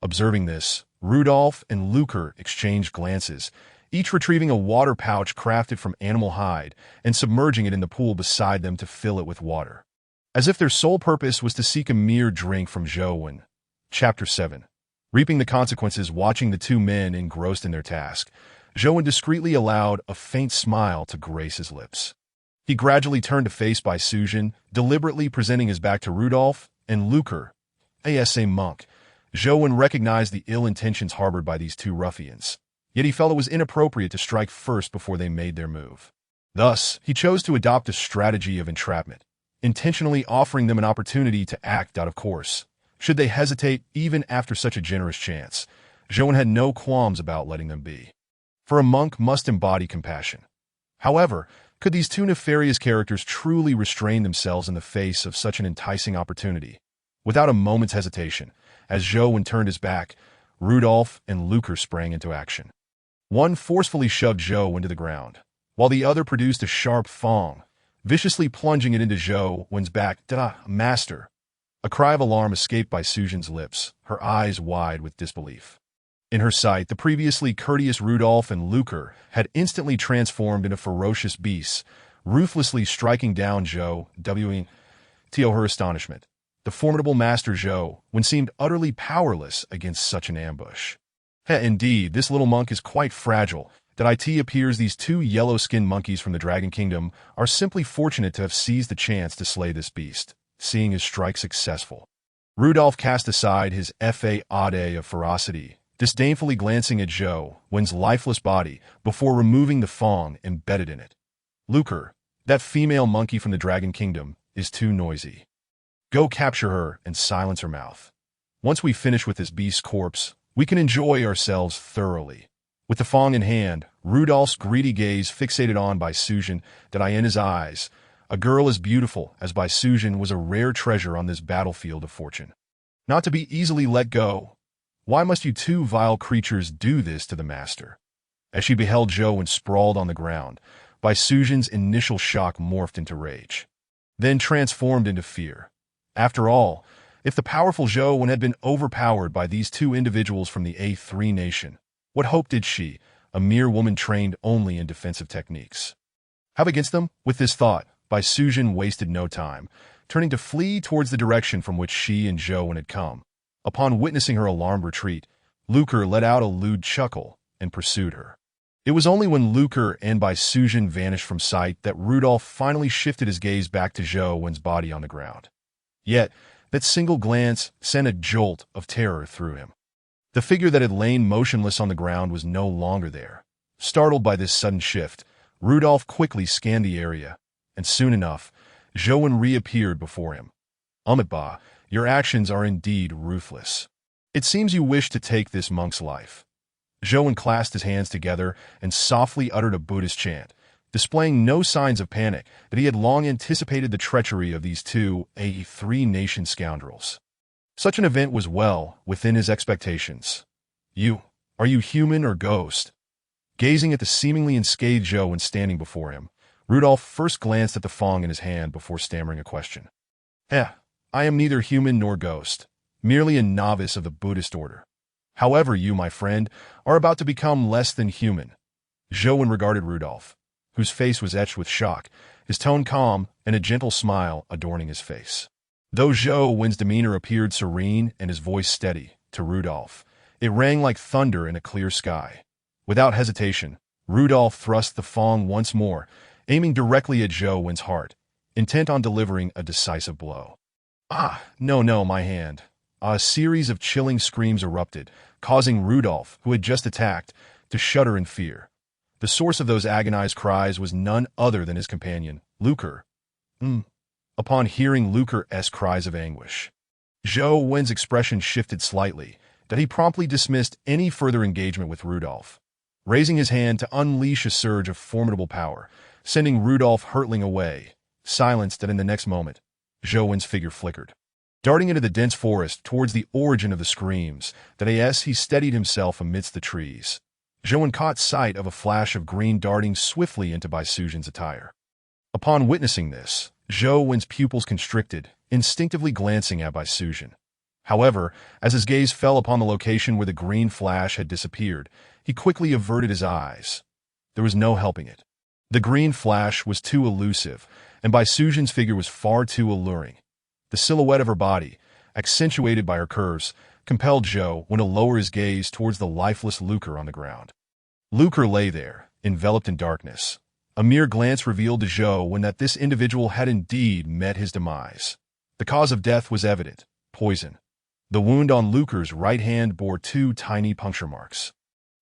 Observing this, Rudolph and Luca exchanged glances, each retrieving a water pouch crafted from animal hide and submerging it in the pool beside them to fill it with water, as if their sole purpose was to seek a mere drink from Zhou Wen. Chapter 7. Reaping the consequences. Watching the two men engrossed in their task, Zhou Wen discreetly allowed a faint smile to grace his lips. He gradually turned to face Bai Sujin, deliberately presenting his back to Rudolph and Luca, a monk, Zhou recognized the ill intentions harbored by these two ruffians, yet he felt it was inappropriate to strike first before they made their move. Thus, he chose to adopt a strategy of entrapment, intentionally offering them an opportunity to act out of course. Should they hesitate even after such a generous chance, Zhou had no qualms about letting them be. For a monk must embody compassion. However, could these two nefarious characters truly restrain themselves in the face of such an enticing opportunity? Without a moment's hesitation, as Zhou turned his back, Rudolph and Lucre sprang into action. One forcefully shoved Zhou into the ground, while the other produced a sharp thong, viciously plunging it into Zhou's back. Master! A cry of alarm escaped by Suzhen's lips, her eyes wide with disbelief. In her sight, the previously courteous Rudolph and Lucre had instantly transformed into ferocious beasts, ruthlessly striking down Zhou, to her astonishment. The formidable Master Zhou seemed utterly powerless against such an ambush. Indeed, this little monk is quite fragile. It appears these two yellow-skinned monkeys from the Dragon Kingdom are simply fortunate to have seized the chance to slay this beast, seeing his strike successful. Rudolph cast aside his fade of ferocity, disdainfully glancing at Zhou's lifeless body before removing the thong embedded in it. Lucre, that female monkey from the Dragon Kingdom, is too noisy. Go capture her and silence her mouth. Once we finish with this beast's corpse, we can enjoy ourselves thoroughly. With the thong in hand, Rudolph's greedy gaze fixated on Bai Suzhen, in his eyes. A girl as beautiful as Bai Suzhen was a rare treasure on this battlefield of fortune. Not to be easily let go. Why must you two vile creatures do this to the master? As she beheld Zhou sprawled on the ground, Bai Suzhen's initial shock morphed into rage, then transformed into fear. After all, if the powerful Zhou had been overpowered by these two individuals from the A3 nation, what hope did she, a mere woman trained only in defensive techniques, have against them? With this thought, Bai Suzhen wasted no time, turning to flee towards the direction from which she and Zhou had come. Upon witnessing her alarmed retreat, Lucre let out a lewd chuckle and pursued her. It was only when Lucre and Bai Suzhen vanished from sight that Rudolph finally shifted his gaze back to Zhou's body on the ground. Yet, that single glance sent a jolt of terror through him. The figure that had lain motionless on the ground was no longer there. Startled by this sudden shift, Rudolph quickly scanned the area, and soon enough, Zhou reappeared before him. Ba, your actions are indeed ruthless. It seems you wish to take this monk's life. Zhou clasped his hands together and softly uttered a Buddhist chant, displaying no signs of panic that he had long anticipated the treachery of these two A3 nation scoundrels. Such an event was well within his expectations. Are you human or ghost? Gazing at the seemingly unscathed Zhou standing before him, Rudolph first glanced at the thong in his hand before stammering a question. I am neither human nor ghost, merely a novice of the Buddhist order. However, you, my friend, are about to become less than human. Zhou regarded Rudolph, whose face was etched with shock, his tone calm and a gentle smile adorning his face. Though Zhou's demeanor appeared serene and his voice steady, to Rudolph, it rang like thunder in a clear sky. Without hesitation, Rudolph thrust the thong once more, aiming directly at Zhou's heart, intent on delivering a decisive blow. No, my hand. A series of chilling screams erupted, causing Rudolph, who had just attacked, to shudder in fear. The source of those agonized cries was none other than his companion, Lucre. Upon hearing Lucre's cries of anguish, Zhou's expression shifted slightly, that he promptly dismissed any further engagement with Rudolph, raising his hand to unleash a surge of formidable power, sending Rudolph hurtling away, silenced that in the next moment, Zhou's figure flickered. Darting into the dense forest towards the origin of the screams, he steadied himself amidst the trees. Zhou caught sight of a flash of green darting swiftly into Bai Suzhen's attire. Upon witnessing this, Zhou's pupils constricted, instinctively glancing at Bai Suzhen. However, as his gaze fell upon the location where the green flash had disappeared, he quickly averted his eyes. There was no helping it. The green flash was too elusive, and Bai Suzhen's figure was far too alluring. The silhouette of her body, accentuated by her curves, compelled Zhou to lower his gaze towards the lifeless Lucre on the ground. Lucre lay there, enveloped in darkness. A mere glance revealed to Zhou that this individual had indeed met his demise. The cause of death was evident: poison. The wound on Luker's right hand bore 2 tiny puncture marks,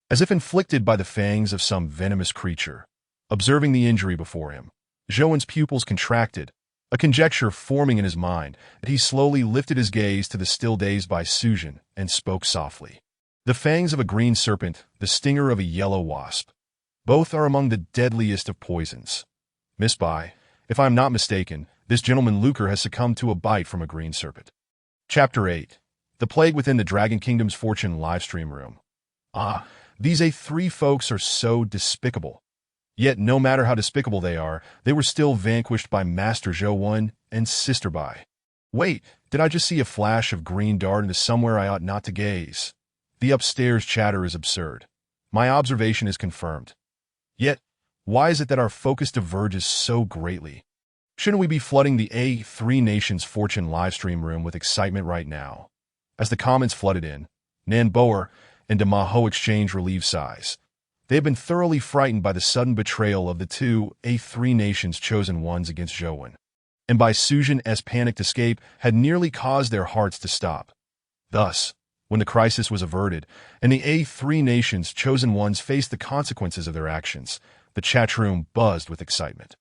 as if inflicted by the fangs of some venomous creature. Observing the injury before him, Zhouwen's pupils contracted, a conjecture forming in his mind. He slowly lifted his gaze to the still dazed Bai Sujin and spoke softly. The fangs of a green serpent, the stinger of a yellow wasp. Both are among the deadliest of poisons. Miss Bai, if I am not mistaken, this gentleman Luker has succumbed to a bite from a green serpent. Chapter 8. The Plague Within the Dragon Kingdom's Fortune Livestream Room. These A3 folks are so despicable. Yet no matter how despicable they are, they were still vanquished by Master Zhou and Sister Bai. Wait, did I just see a flash of green dart into somewhere I ought not to gaze? The upstairs chatter is absurd. My observation is confirmed. Yet, why is it that our focus diverges so greatly? Shouldn't we be flooding the A3 Nation's Fortune livestream room with excitement right now? As the comments flooded in, Nan Boer and Demaho exchanged relieved sighs. They had been thoroughly frightened by the sudden betrayal of the 2 A3 Nation's chosen ones against Zhouwen, and Bai Sujin's panicked escape had nearly caused their hearts to stop. Thus, when the crisis was averted, and the A3 Nation's chosen ones faced the consequences of their actions, the chat room buzzed with excitement.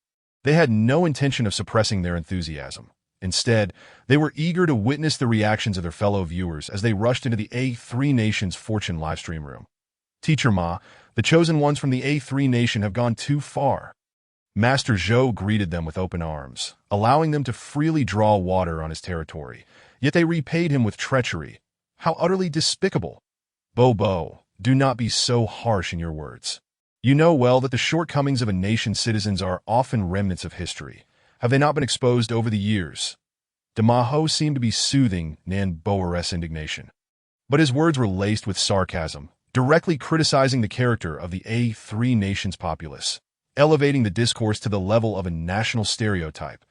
They had no intention of suppressing their enthusiasm. Instead, they were eager to witness the reactions of their fellow viewers as they rushed into the A3 Nation's Fortune livestream room. Teacher Ma, the chosen ones from the A3 Nation have gone too far. Master Zhou greeted them with open arms, allowing them to freely draw water on his territory. Yet they repaid him with treachery. How utterly despicable! Bo, do not be so harsh in your words. You know well that the shortcomings of a nation's citizens are often remnants of history. Have they not been exposed over the years? Demaho seemed to be soothing Nan Boer's indignation, but his words were laced with sarcasm, directly criticizing the character of the A3 Nation's populace, elevating the discourse to the level of a national stereotype.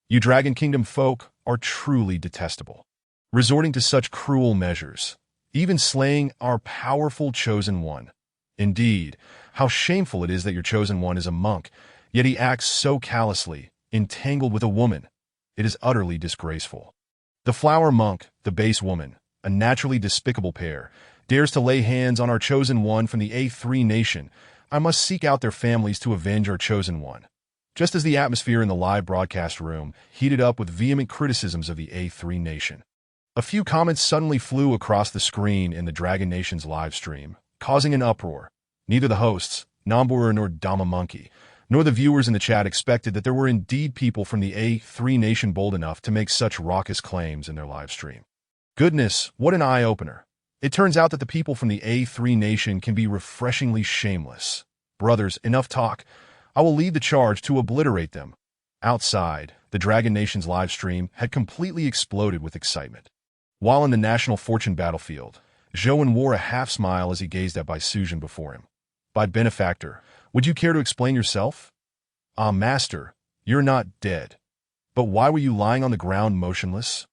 You Dragon Kingdom folk are truly detestable, resorting to such cruel measures, even slaying our powerful chosen one. Indeed, how shameful it is that your chosen one is a monk, yet he acts so callously, entangled with a woman. It is utterly disgraceful. The flower monk, the base woman, a naturally despicable pair, dares to lay hands on our chosen one from the A3 Nation. I must seek out their families to avenge our chosen one. Just as the atmosphere in the live broadcast room heated up with vehement criticisms of the A3 Nation, a few comments suddenly flew across the screen in the Dragon Nation's live stream, causing an uproar. Neither the hosts, Nambur nor Dama Monkey, nor the viewers in the chat expected that there were indeed people from the A3 Nation bold enough to make such raucous claims in their live stream. Goodness, what an eye-opener. It turns out that the people from the A3 Nation can be refreshingly shameless. Brothers, enough talk. I will lead the charge to obliterate them. Outside, the Dragon Nation's live stream had completely exploded with excitement. While in the National Fortune battlefield, Zhouwen wore a half-smile as he gazed at Bai Sujin before him. By benefactor, would you care to explain yourself? Master, you're not dead. But why were you lying on the ground motionless?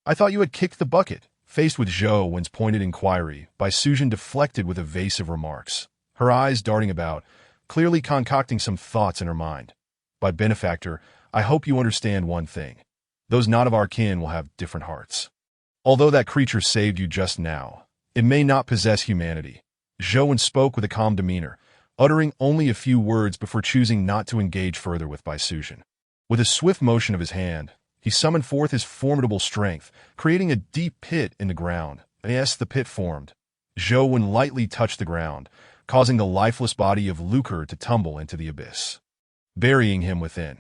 I thought you had kicked the bucket. Faced with Zhouwen's pointed inquiry, Bai Sujin deflected with evasive remarks, her eyes darting about, clearly concocting some thoughts in her mind. By benefactor, I hope you understand one thing. Those not of our kin will have different hearts. Although that creature saved you just now, it may not possess humanity. Zhouwen spoke with a calm demeanor, uttering only a few words before choosing not to engage further with Bai Sujin. With a swift motion of his hand, he summoned forth his formidable strength, creating a deep pit in the ground. Yes, the pit formed. Zhouwen lightly touched the ground, causing the lifeless body of Luker to tumble into the abyss, burying him within.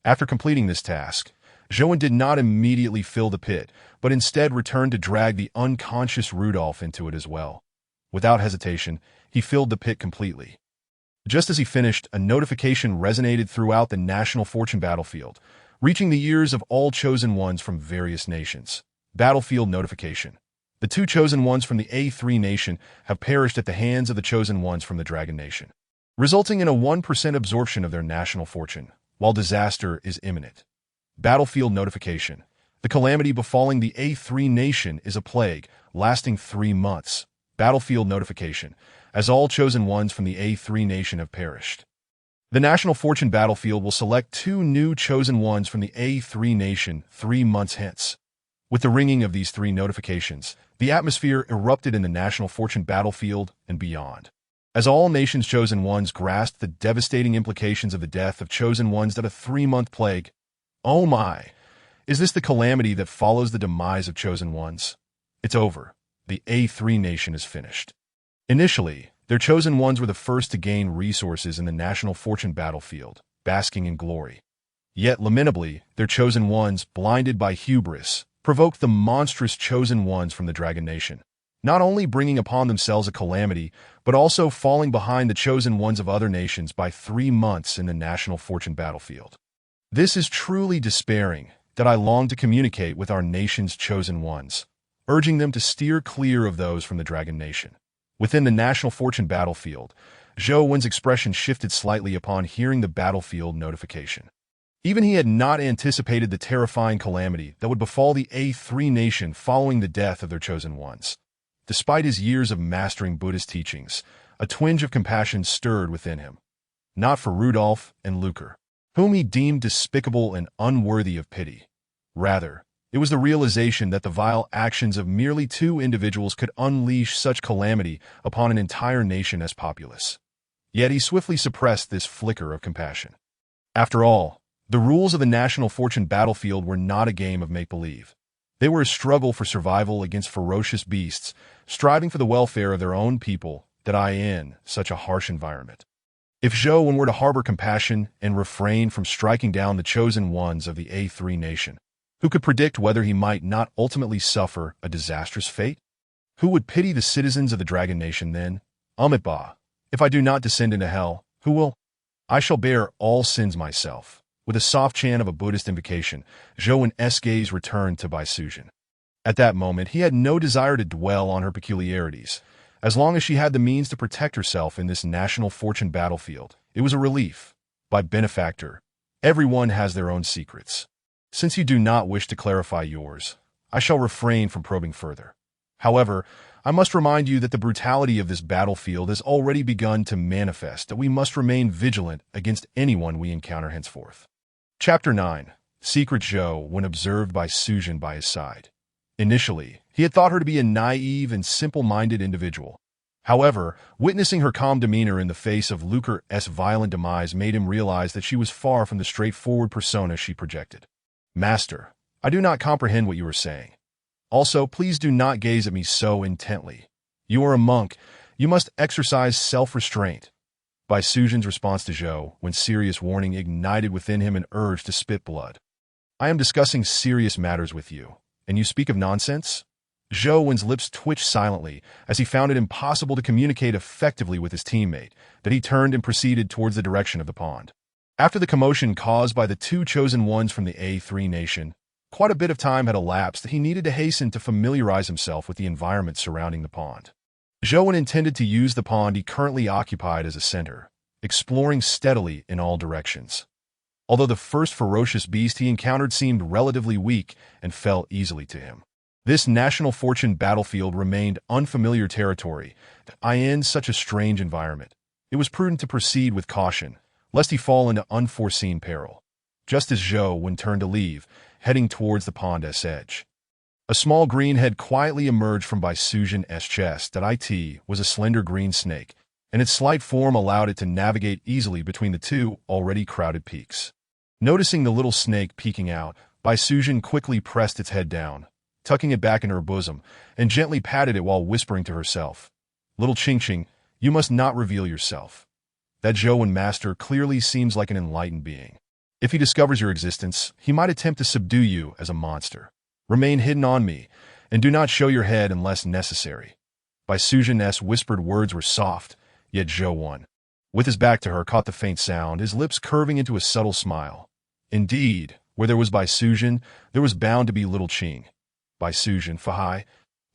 After completing this task, Zhouwen did not immediately fill the pit, but instead returned to drag the unconscious Rudolph into it as well. Without hesitation, he filled the pit completely. Just as he finished, a notification resonated throughout the National Fortune battlefield, reaching the ears of all chosen ones from various nations. Battlefield notification. The 2 chosen ones from the A3 Nation have perished at the hands of the chosen ones from the Dragon Nation, resulting in a 1% absorption of their national fortune, while disaster is imminent. Battlefield notification. The calamity befalling the A3 Nation is a plague, lasting 3 months. Battlefield notification, as all chosen ones from the A3 Nation have perished. The National Fortune battlefield will select 2 new chosen ones from the A3 Nation 3 months hence. With the ringing of these three notifications, the atmosphere erupted in the national fortune battlefield and beyond. As all nations' chosen ones grasped the devastating implications of the death of chosen ones that a 3-month plague. Oh my! Is this the calamity that follows the demise of chosen ones? It's over. The A3 nation is finished. Initially, their chosen ones were the first to gain resources in the national fortune battlefield, basking in glory. Yet, lamentably, their chosen ones, blinded by hubris, provoked the monstrous chosen ones from the Dragon Nation, not only bringing upon themselves a calamity, but also falling behind the chosen ones of other nations by 3 months in the national fortune battlefield. This is truly despairing that I long to communicate with our nation's chosen ones, urging them to steer clear of those from the Dragon Nation. Within the national fortune battlefield, Zhou Wen's expression shifted slightly upon hearing the battlefield notification. Even he had not anticipated the terrifying calamity that would befall the A3 nation following the death of their chosen ones. Despite his years of mastering Buddhist teachings, a twinge of compassion stirred within him. Not for Rudolph and Lucre, whom he deemed despicable and unworthy of pity. Rather, it was the realization that the vile actions of merely 2 individuals could unleash such calamity upon an entire nation as populace. Yet he swiftly suppressed this flicker of compassion. After all, the rules of the national fortune battlefield were not a game of make-believe. They were a struggle for survival against ferocious beasts, striving for the welfare of their own people that are in such a harsh environment. If Zhou Wen were to harbor compassion and refrain from striking down the chosen ones of the A3 nation, who could predict whether he might not ultimately suffer a disastrous fate? Who would pity the citizens of the Dragon Nation then? Amitabha, if I do not descend into hell, who will? I shall bear all sins myself. With a soft chant of a Buddhist invocation, Zhou Wen's gaze returned to Bai Sujin. At that moment, he had no desire to dwell on her peculiarities. As long as she had the means to protect herself in this national fortune battlefield, it was a relief. By benefactor, everyone has their own secrets. Since you do not wish to clarify yours, I shall refrain from probing further. However, I must remind you that the brutality of this battlefield has already begun to manifest, that we must remain vigilant against anyone we encounter henceforth. Chapter 9. Secret Zhou when observed by Sujin by his side. Initially, he had thought her to be a naive and simple-minded individual. However, witnessing her calm demeanor in the face of Lucre's violent demise made him realize that she was far from the straightforward persona she projected. Master, I do not comprehend what you are saying. Also, please do not gaze at me so intently. You are a monk. You must exercise self-restraint. Bai Sujin's response to Zhou Wen's serious warning ignited within him an urge to spit blood. I am discussing serious matters with you, and you speak of nonsense? Zhou Wen's lips twitched silently as he found it impossible to communicate effectively with his teammate, that he turned and proceeded towards the direction of the pond. After the commotion caused by the 2 chosen ones from the A3 nation, quite a bit of time had elapsed that he needed to hasten to familiarize himself with the environment surrounding the pond. Zhou Wen intended to use the pond he currently occupied as a center, exploring steadily in all directions. Although the first ferocious beast he encountered seemed relatively weak and fell easily to him, this national fortune battlefield remained unfamiliar territory. In such a strange environment, it was prudent to proceed with caution, lest he fall into unforeseen peril. Just as Zhou Wen turned to leave, heading towards the pond's edge, a small green head quietly emerged from Bai Sujin's chest. It was a slender green snake, and its slight form allowed it to navigate easily between the 2 already crowded peaks. Noticing the little snake peeking out, Bai Sujin quickly pressed its head down, tucking it back in her bosom, and gently patted it while whispering to herself, "Little Ching-Ching, you must not reveal yourself. That Zhou Wen master clearly seems like an enlightened being. If he discovers your existence, he might attempt to subdue you as a monster. Remain hidden on me, and do not show your head unless necessary." Bai Sujin's whispered words were soft, yet Zhou Wen, with his back to her, caught the faint sound, his lips curving into a subtle smile. Indeed, where there was Bai Sujin, there was bound to be little Qing. Bai Sujin, Fahai,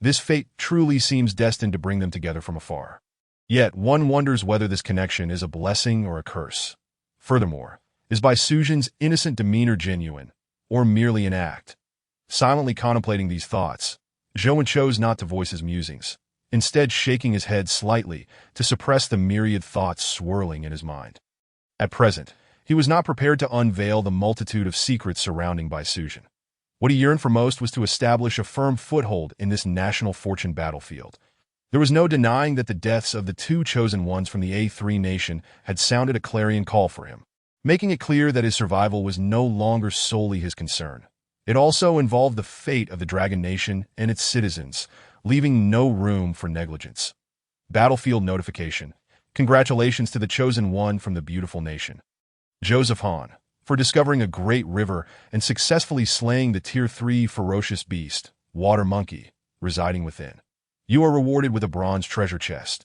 this fate truly seems destined to bring them together from afar. Yet one wonders whether this connection is a blessing or a curse. Furthermore, is Bai Sujin's innocent demeanor genuine, or merely an act? Silently contemplating these thoughts, Zhou Wen chose not to voice his musings, instead shaking his head slightly to suppress the myriad thoughts swirling in his mind. At present, he was not prepared to unveil the multitude of secrets surrounding Bai Sujin. What he yearned for most was to establish a firm foothold in this national fortune battlefield. There was no denying that the deaths of the two chosen ones from the A3 nation had sounded a clarion call for him, making it clear that his survival was no longer solely his concern. It also involved the fate of the Dragon Nation and its citizens, leaving no room for negligence. Battlefield notification. Congratulations to the chosen one from the beautiful nation. Joseph Hahn, for discovering a great river and successfully slaying the Tier 3 ferocious beast, water monkey, residing within. You are rewarded with a bronze treasure chest.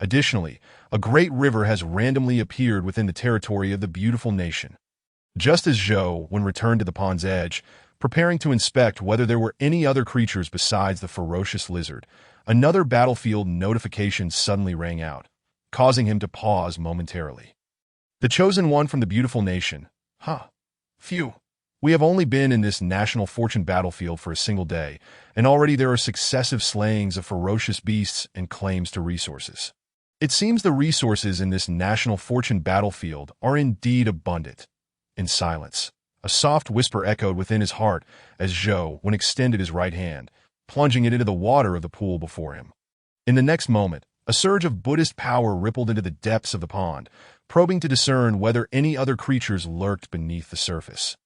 Additionally, a great river has randomly appeared within the territory of the beautiful nation. Just as Zhou, when returned to the pond's edge, preparing to inspect whether there were any other creatures besides the ferocious lizard, another battlefield notification suddenly rang out, causing him to pause momentarily. The chosen one from the beautiful nation. Phew. We have only been in this national fortune battlefield for a single day, and already there are successive slayings of ferocious beasts and claims to resources. It seems the resources in this national fortune battlefield are indeed abundant. In silence, a soft whisper echoed within his heart as Zhou, when extended his right hand, plunging it into the water of the pool before him. In the next moment, a surge of Buddhist power rippled into the depths of the pond, probing to discern whether any other creatures lurked beneath the surface.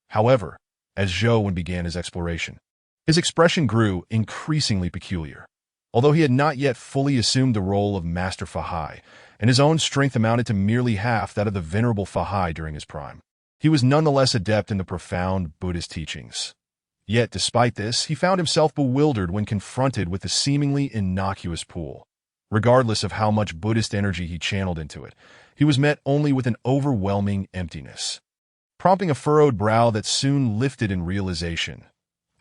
However, as Zhou began his exploration, his expression grew increasingly peculiar. Although he had not yet fully assumed the role of Master Fahai, and his own strength amounted to merely half that of the venerable Fahai during his prime, he was nonetheless adept in the profound Buddhist teachings. Yet, despite this, he found himself bewildered when confronted with the seemingly innocuous pool. Regardless of how much Buddhist energy he channeled into it, he was met only with an overwhelming emptiness, prompting a furrowed brow that soon lifted in realization.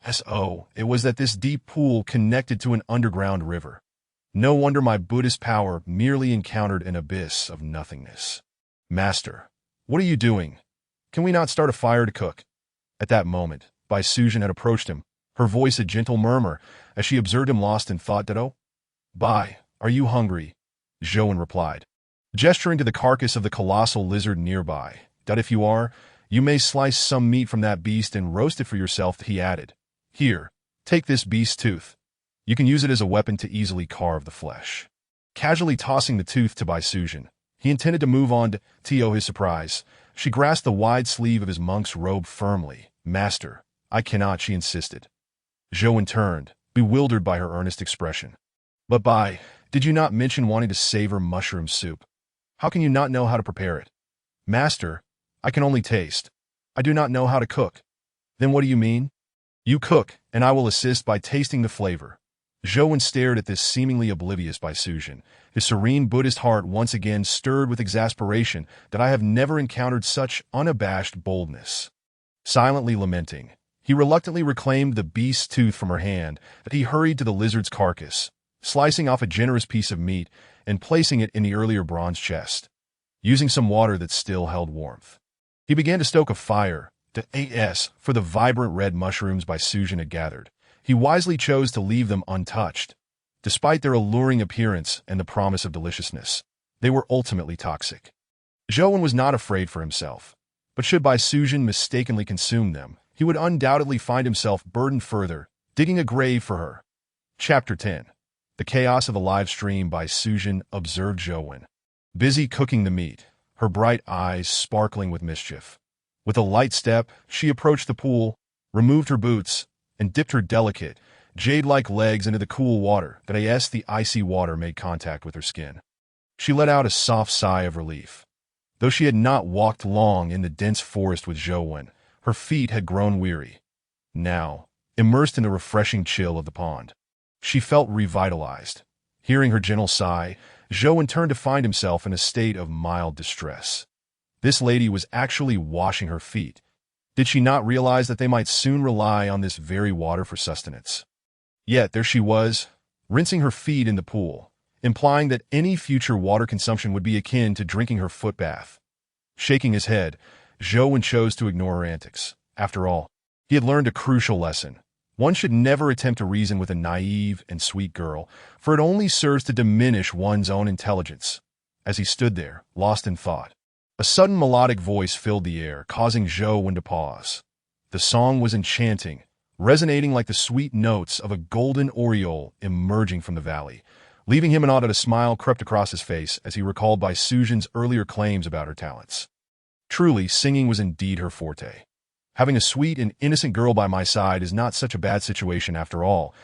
It was that this deep pool connected to an underground river. No wonder my Buddhist power merely encountered an abyss of nothingness. Master, what are you doing? Can we not start a fire to cook? At that moment, Bai Sujin had approached him, her voice a gentle murmur, as she observed him lost in thought. Bai, are you hungry? Zhou replied, gesturing to the carcass of the colossal lizard nearby. If you are, you may slice some meat from that beast and roast it for yourself, he added. Here, take this beast's tooth. You can use it as a weapon to easily carve the flesh. Casually tossing the tooth to Bai Sujin, he intended to move on. To his surprise, she grasped the wide sleeve of his monk's robe firmly. Master, I cannot, she insisted. Zhou turned, bewildered by her earnest expression. But Bai, did you not mention wanting to savor mushroom soup? How can you not know how to prepare it? Master, I can only taste. I do not know how to cook. Then what do you mean? You cook, and I will assist by tasting the flavor. Zhou stared at this seemingly oblivious Bai Sujin, his serene Buddhist heart once again stirred with exasperation that I have never encountered such unabashed boldness. Silently lamenting, he reluctantly reclaimed the beast's tooth from her hand, that he hurried to the lizard's carcass, slicing off a generous piece of meat and placing it in the earlier bronze chest. Using some water that still held warmth, he began to stoke a fire, for the vibrant red mushrooms Bai Sujin had gathered. He wisely chose to leave them untouched. Despite their alluring appearance and the promise of deliciousness, they were ultimately toxic. Zhou was not afraid for himself, but should Bai Sujin mistakenly consume them, he would undoubtedly find himself burdened further, digging a grave for her. Chapter 10. The chaos of the live stream. Bai Sujin observed Zhou, busy cooking the meat, her bright eyes sparkling with mischief. With a light step, she approached the pool, removed her boots, and dipped her delicate, jade-like legs into the cool water as the icy water made contact with her skin. She let out a soft sigh of relief. Though she had not walked long in the dense forest with Zhou, her feet had grown weary. Now, immersed in the refreshing chill of the pond, she felt revitalized. Hearing her gentle sigh, Zhou turned to find himself in a state of mild distress. This lady was actually washing her feet. Did she not realize that they might soon rely on this very water for sustenance? Yet there she was, rinsing her feet in the pool, implying that any future water consumption would be akin to drinking her foot bath. Shaking his head, Zhou chose to ignore her antics. After all, he had learned a crucial lesson. One should never attempt to reason with a naive and sweet girl, for it only serves to diminish one's own intelligence. As he stood there, lost in thought, a sudden melodic voice filled the air, causing Zhou to pause. The song was enchanting, resonating like the sweet notes of a golden oriole emerging from the valley. Leaving him in awe, that a smile crept across his face as he recalled Bai Sujin's earlier claims about her talents. Truly, singing was indeed her forte. Having a sweet and innocent girl by my side is not such a bad situation after all.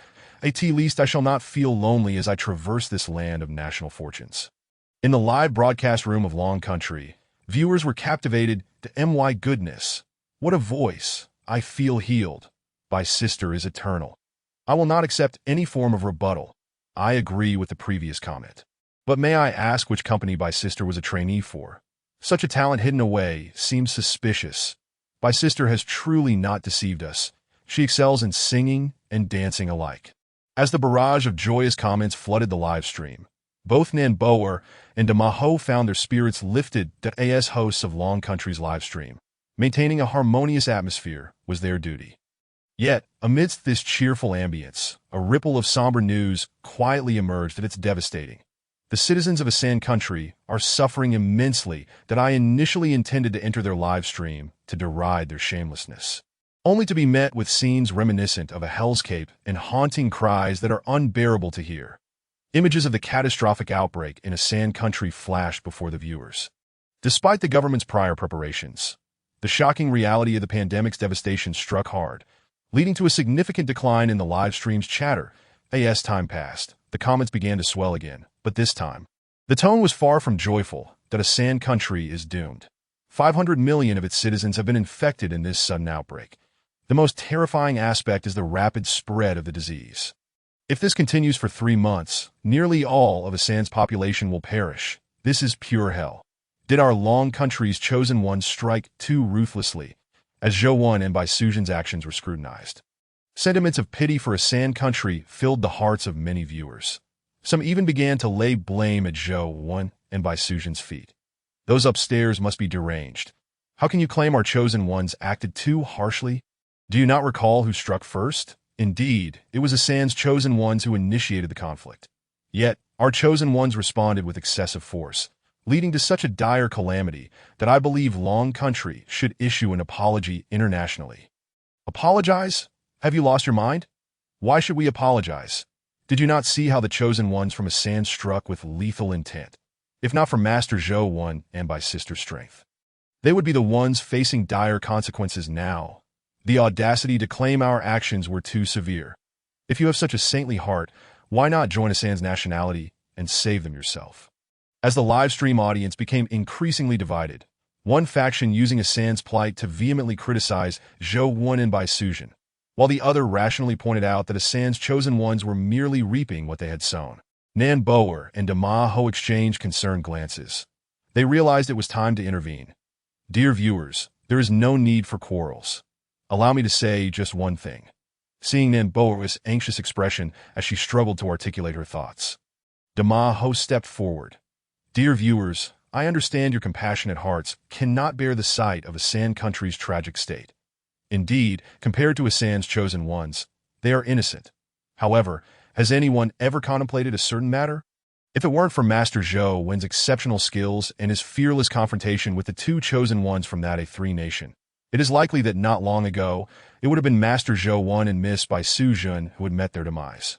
At least I shall not feel lonely as I traverse this land of national fortunes. In the live broadcast room of Long Country, viewers were captivated to my goodness. What a voice! I feel healed. Bai sister is eternal. I will not accept any form of rebuttal. I agree with the previous comment. But may I ask which company Bai sister was a trainee for? Such a talent hidden away seems suspicious. Bai sister has truly not deceived us. She excels in singing and dancing alike. As the barrage of joyous comments flooded the live stream, both Nan Boer and Damaho found their spirits lifted as hosts of Long Country's live stream. Maintaining a harmonious atmosphere was their duty. Yet, amidst this cheerful ambience, a ripple of somber news quietly emerged that it's devastating. The citizens of Asan Country are suffering immensely that I initially intended to enter their live stream to deride their shamelessness, only to be met with scenes reminiscent of a hellscape and haunting cries that are unbearable to hear. Images of the catastrophic outbreak in Asan Country flashed before the viewers. Despite the government's prior preparations, the shocking reality of the pandemic's devastation struck hard, leading to a significant decline in the live stream's chatter. As time passed, the comments began to swell again, but this time, the tone was far from joyful. That Asan Country is doomed. 500 million of its citizens have been infected in this sudden outbreak. The most terrifying aspect is the rapid spread of the disease. If this continues for 3 months, nearly all of Asan's population will perish. This is pure hell. Did our Long Country's chosen ones strike too ruthlessly? As Zhou Wan and Bai Sujin's actions were scrutinized, sentiments of pity for Asan Country filled the hearts of many viewers. Some even began to lay blame at Zhou Wan and Bai Sujin's feet. Those upstairs must be deranged. How can you claim our chosen ones acted too harshly? Do you not recall who struck first? Indeed, it was Asan's chosen ones who initiated the conflict. Yet, our chosen ones responded with excessive force, leading to such a dire calamity that I believe Long Country should issue an apology internationally. Apologize? Have you lost your mind? Why should we apologize? Did you not see how the chosen ones from Asan struck with lethal intent? If not for Master Zhou Wan and Bai sister's strength, they would be the ones facing dire consequences now. The audacity to claim our actions were too severe. If you have such a saintly heart, why not join Asan's nationality and save them yourself? As the live stream audience became increasingly divided, one faction using Asan's plight to vehemently criticize Zhou Wan and Bai Sujin, while the other rationally pointed out that Asan's chosen ones were merely reaping what they had sown. Nan Boer and Dama Ho exchanged concerned glances. They realized it was time to intervene. Dear viewers, there is no need for quarrels. Allow me to say just one thing. Seeing Nan Boer's anxious expression as she struggled to articulate her thoughts, Dama Ho stepped forward. Dear viewers, I understand your compassionate hearts cannot bear the sight of Asan Country's tragic state. Indeed, compared to Asan's chosen ones, they are innocent. However, has anyone ever contemplated a certain matter? If it weren't for Master Zhou Wan's exceptional skills and his fearless confrontation with the 2 chosen ones from that A3 nation, it is likely that not long ago, it would have been Master Zhou Wan and Miss Bai Sujin who had met their demise.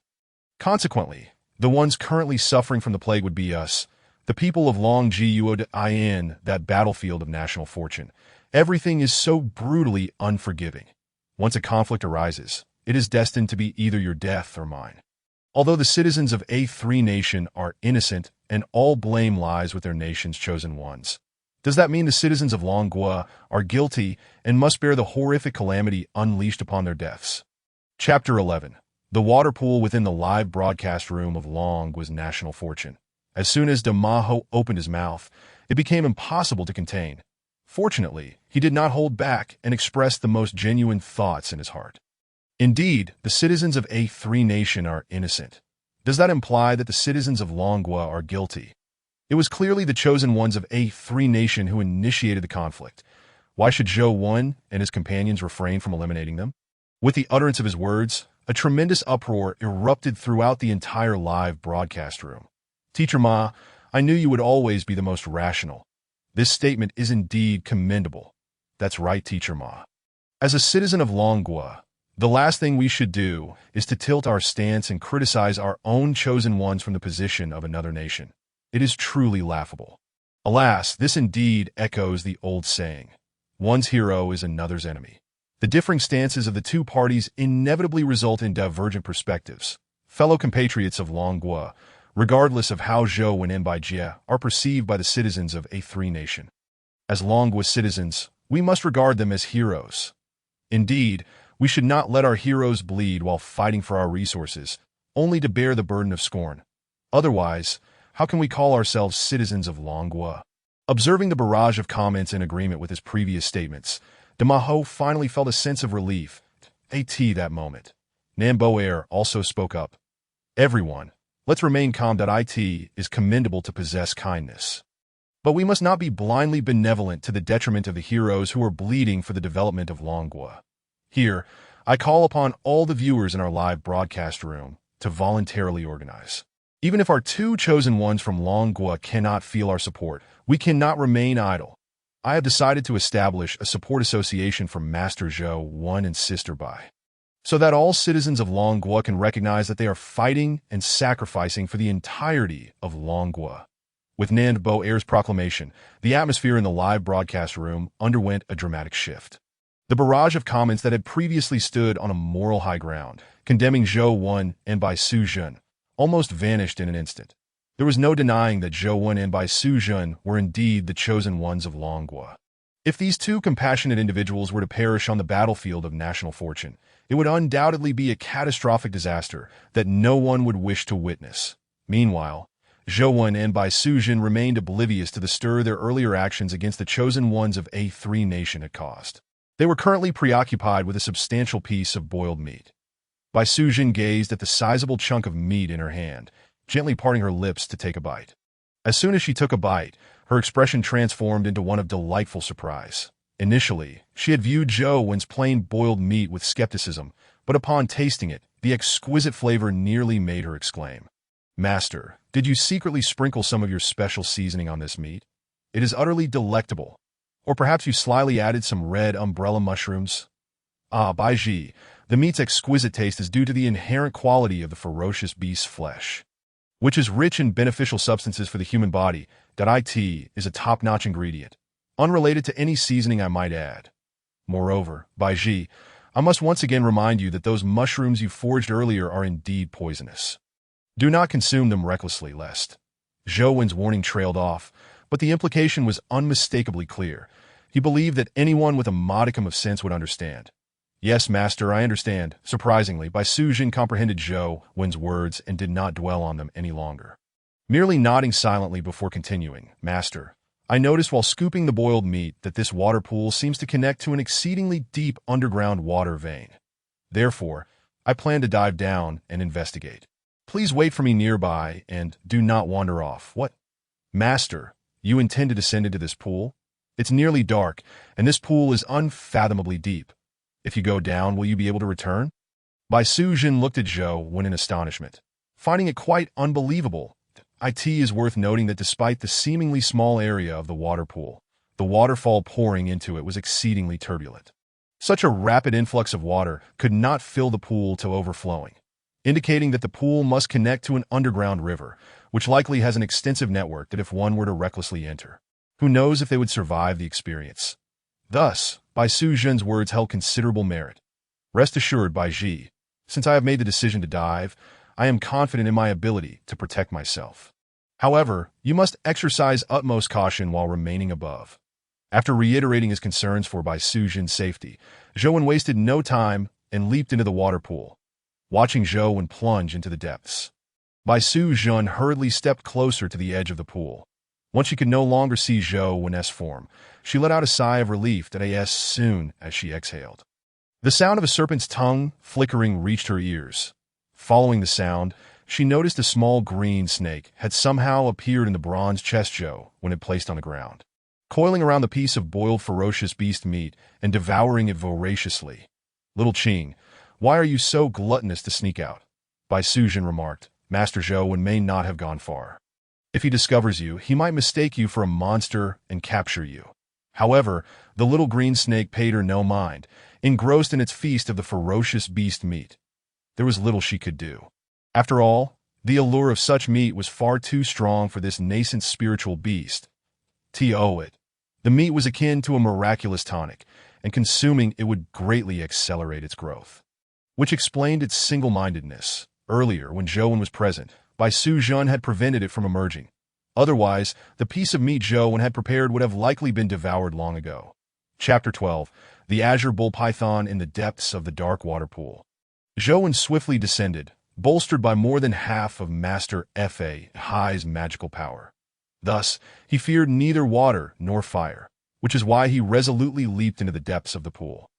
Consequently, the ones currently suffering from the plague would be us, the people of Long Guo, that battlefield of national fortune. Everything is so brutally unforgiving. Once a conflict arises, it is destined to be either your death or mine. Although the citizens of A3 nation are innocent and all blame lies with their nation's chosen ones, does that mean the citizens of Long Guo are guilty and must bear the horrific calamity unleashed upon their deaths? Chapter 11. The water pool within the live broadcast room of Long was national fortune. As soon as Damaho opened his mouth, it became impossible to contain. Fortunately, he did not hold back and expressed the most genuine thoughts in his heart. Indeed, the citizens of A3 nation are innocent. Does that imply that the citizens of Long Guo are guilty? It was clearly the chosen ones of A3 nation who initiated the conflict. Why should Zhou Wan and his companions refrain from eliminating them? With the utterance of his words, a tremendous uproar erupted throughout the entire live broadcast room. Teacher Ma, I knew you would always be the most rational. This statement is indeed commendable. That's right, Teacher Ma. As a citizen of Long Guo, The last thing we should do is to tilt our stance and criticize our own chosen ones from the position of another nation. It is truly laughable. Alas, this indeed echoes the old saying, one's hero is another's enemy. The differing stances of the two parties inevitably result in divergent perspectives. Fellow compatriots of Longhua, regardless of how Zhou and Jie are perceived by the citizens of A3 nation. As Longhua citizens, we must regard them as heroes. Indeed, we should not let our heroes bleed while fighting for our resources, only to bear the burden of scorn. Otherwise, how can we call ourselves citizens of Longhua? Observing the barrage of comments in agreement with his previous statements, Demaho finally felt a sense of relief. That moment. Namboer also spoke up. Everyone, let's remain calm. It is commendable to possess kindness. But we must not be blindly benevolent to the detriment of the heroes who are bleeding for the development of Longhua. Here, I call upon all the viewers in our live broadcast room to voluntarily organize. Even if our two chosen ones from Longhua cannot feel our support, we cannot remain idle. I have decided to establish a support association for Master Zhou 1 and Sister Bai, so that all citizens of Longhua can recognize that they are fighting and sacrificing for the entirety of Longhua. With Nand Bo Air's proclamation, the atmosphere in the live broadcast room underwent a dramatic shift. The barrage of comments that had previously stood on a moral high ground, condemning Zhou 1 and Bai Suzhen, almost vanished in an instant. There was no denying that Zhou 1 and Bai Suzhen were indeed the chosen ones of Longhua. If these two compassionate individuals were to perish on the battlefield of national fortune, it would undoubtedly be a catastrophic disaster that no one would wish to witness. Meanwhile, Zhou 1 and Bai Suzhen remained oblivious to the stir their earlier actions against the chosen ones of A3 nation had caused. They were currently preoccupied with a substantial piece of boiled meat. Bai Suzhen gazed at the sizable chunk of meat in her hand, gently parting her lips to take a bite. As soon as she took a bite, her expression transformed into one of delightful surprise. Initially, she had viewed Zhou 1's plain boiled meat with skepticism, but upon tasting it, the exquisite flavor nearly made her exclaim, "Master, did you secretly sprinkle some of your special seasoning on this meat? It is utterly delectable. Or perhaps you slyly added some red umbrella mushrooms?" Baiji, the meat's exquisite taste is due to the inherent quality of the ferocious beast's flesh, which is rich in beneficial substances for the human body. It is a top-notch ingredient, unrelated to any seasoning I might add. Moreover, Baiji, I must once again remind you that those mushrooms you forged earlier are indeed poisonous. Do not consume them recklessly, lest. Zhou 1's warning trailed off, but the implication was unmistakably clear. He believed that anyone with a modicum of sense would understand. "Yes, master, I understand." Surprisingly, Bai Suzhen comprehended Zhou 1's words and did not dwell on them any longer. Merely nodding silently before continuing, "Master, I noticed while scooping the boiled meat that this water pool seems to connect to an exceedingly deep underground water vein. Therefore, I plan to dive down and investigate. Please wait for me nearby and do not wander off." "What? Master, you intend to descend into this pool? It's nearly dark, and this pool is unfathomably deep. If you go down, will you be able to return?" Bai Suzhen looked at Zhou 1 in astonishment, finding it quite unbelievable. It is worth noting that despite the seemingly small area of the water pool, the waterfall pouring into it was exceedingly turbulent. Such a rapid influx of water could not fill the pool to overflowing, indicating that the pool must connect to an underground river, which likely has an extensive network that if one were to recklessly enter, who knows if they would survive the experience. Thus, Bai Suzhen's words held considerable merit. "Rest assured, Baiji, since I have made the decision to dive, I am confident in my ability to protect myself. However, you must exercise utmost caution while remaining above." After reiterating his concerns for Bai Suzhen's safety, Zhou 1 wasted no time and leaped into the water pool, watching Zhou 1 plunge into the depths. Bai Suzhen hurriedly stepped closer to the edge of the pool. Once she could no longer see Zhou 1's form, she let out a sigh of relief as soon as she exhaled. The sound of a serpent's tongue flickering reached her ears. Following the sound, she noticed a small green snake had somehow appeared in the bronze chest Zhou 1 had placed on the ground, coiling around the piece of boiled ferocious beast meat and devouring it voraciously. "Little Qing, why are you so gluttonous to sneak out?" Bai Suzhen remarked. "Master Zhou 1 may not have gone far. If he discovers you, he might mistake you for a monster and capture you." However, the little green snake paid her no mind, engrossed in its feast of the ferocious beast meat. There was little she could do. After all, the allure of such meat was far too strong for this nascent spiritual beast. The meat was akin to a miraculous tonic, and consuming it would greatly accelerate its growth. Which explained its single-mindedness. Earlier, when Zhou Wen was present, Bai Su Zhen had prevented it from emerging. Otherwise, the piece of meat Zhou Wen had prepared would have likely been devoured long ago. Chapter 12. The Azure Bull Python in the Depths of the Dark Water Pool. Zhou Wen swiftly descended, bolstered by more than half of Master Fahai's magical power. Thus, he feared neither water nor fire, which is why he resolutely leaped into the depths of the pool.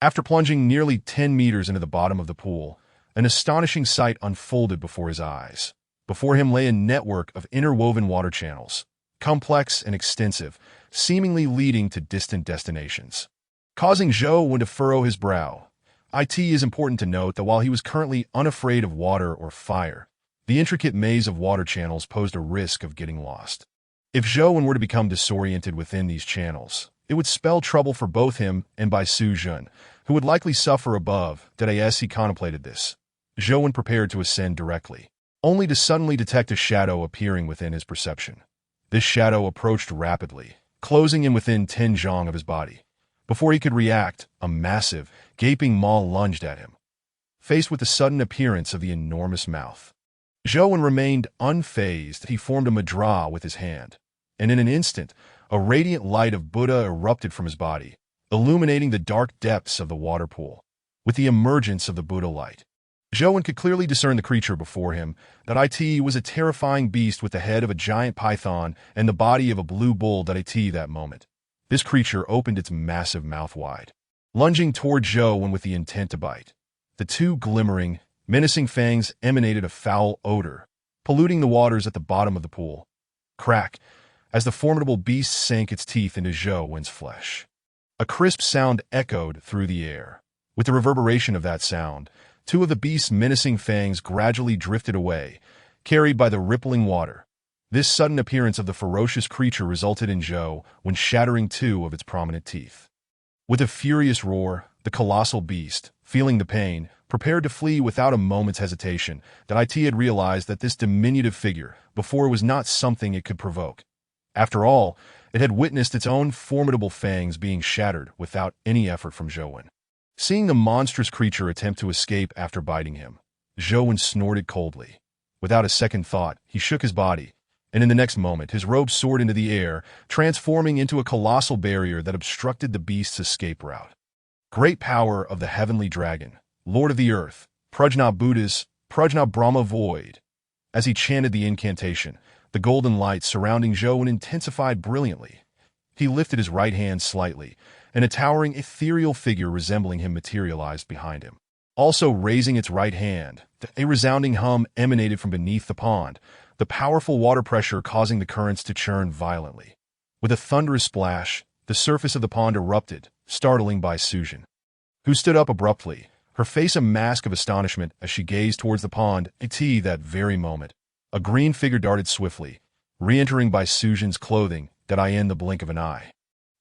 After plunging nearly 10 meters into the bottom of the pool, an astonishing sight unfolded before his eyes. Before him lay a network of interwoven water channels, complex and extensive, seemingly leading to distant destinations. Causing Zhou Wen to furrow his brow. It is important to note that while he was currently unafraid of water or fire, the intricate maze of water channels posed a risk of getting lost. If Zhou Wen were to become disoriented within these channels, it would spell trouble for both him and Bai Su Zhen, who would likely suffer above. As he contemplated this, Zhou Wen prepared to ascend directly, only to suddenly detect a shadow appearing within his perception. This shadow approached rapidly, closing in within 10 zhang of his body. Before he could react, a massive, gaping maw lunged at him. Faced with the sudden appearance of the enormous mouth, Zhou Wen remained unfazed. He formed a mudra with his hand, and in an instant, a radiant light of Buddha erupted from his body, illuminating the dark depths of the water pool. With the emergence of the Buddha light, Zhou Wen could clearly discern the creature before him. It was a terrifying beast with the head of a giant python and the body of a blue bull. That moment, this creature opened its massive mouth wide, lunging toward Zhou Wen with the intent to bite. The two glimmering, menacing fangs emanated a foul odor, polluting the waters at the bottom of the pool. Crack, as the formidable beast sank its teeth into Zhou Wen's flesh. A crisp sound echoed through the air. With the reverberation of that sound, two of the beast's menacing fangs gradually drifted away, carried by the rippling water. This sudden appearance of the ferocious creature resulted in Zhou Wen shattering two of its prominent teeth. With a furious roar, the colossal beast, feeling the pain, prepared to flee without a moment's hesitation. It had realized that this diminutive figure before was not something it could provoke. After all, it had witnessed its own formidable fangs being shattered without any effort from Zhou Wen. Seeing the monstrous creature attempt to escape after biting him, Zhou Wen snorted coldly. Without a second thought, he shook his body, and in the next moment his robe soared into the air, transforming into a colossal barrier that obstructed the beast's escape route. Great power of the heavenly dragon, Lord of the earth, Prajna Buddhas, Prajna Brahma void. As he chanted the incantation, the golden light surrounding Zhou Wen intensified brilliantly. He lifted his right hand slightly, and a towering ethereal figure resembling him materialized behind him. Also raising its right hand, a resounding hum emanated from beneath the pond, the powerful water pressure causing the currents to churn violently. With a thunderous splash, the surface of the pond erupted, startling Bai Su Zhen, who stood up abruptly, her face a mask of astonishment as she gazed towards the pond. That very moment, a green figure darted swiftly, re-entering Bai Su Zhen's clothing, in the blink of an eye.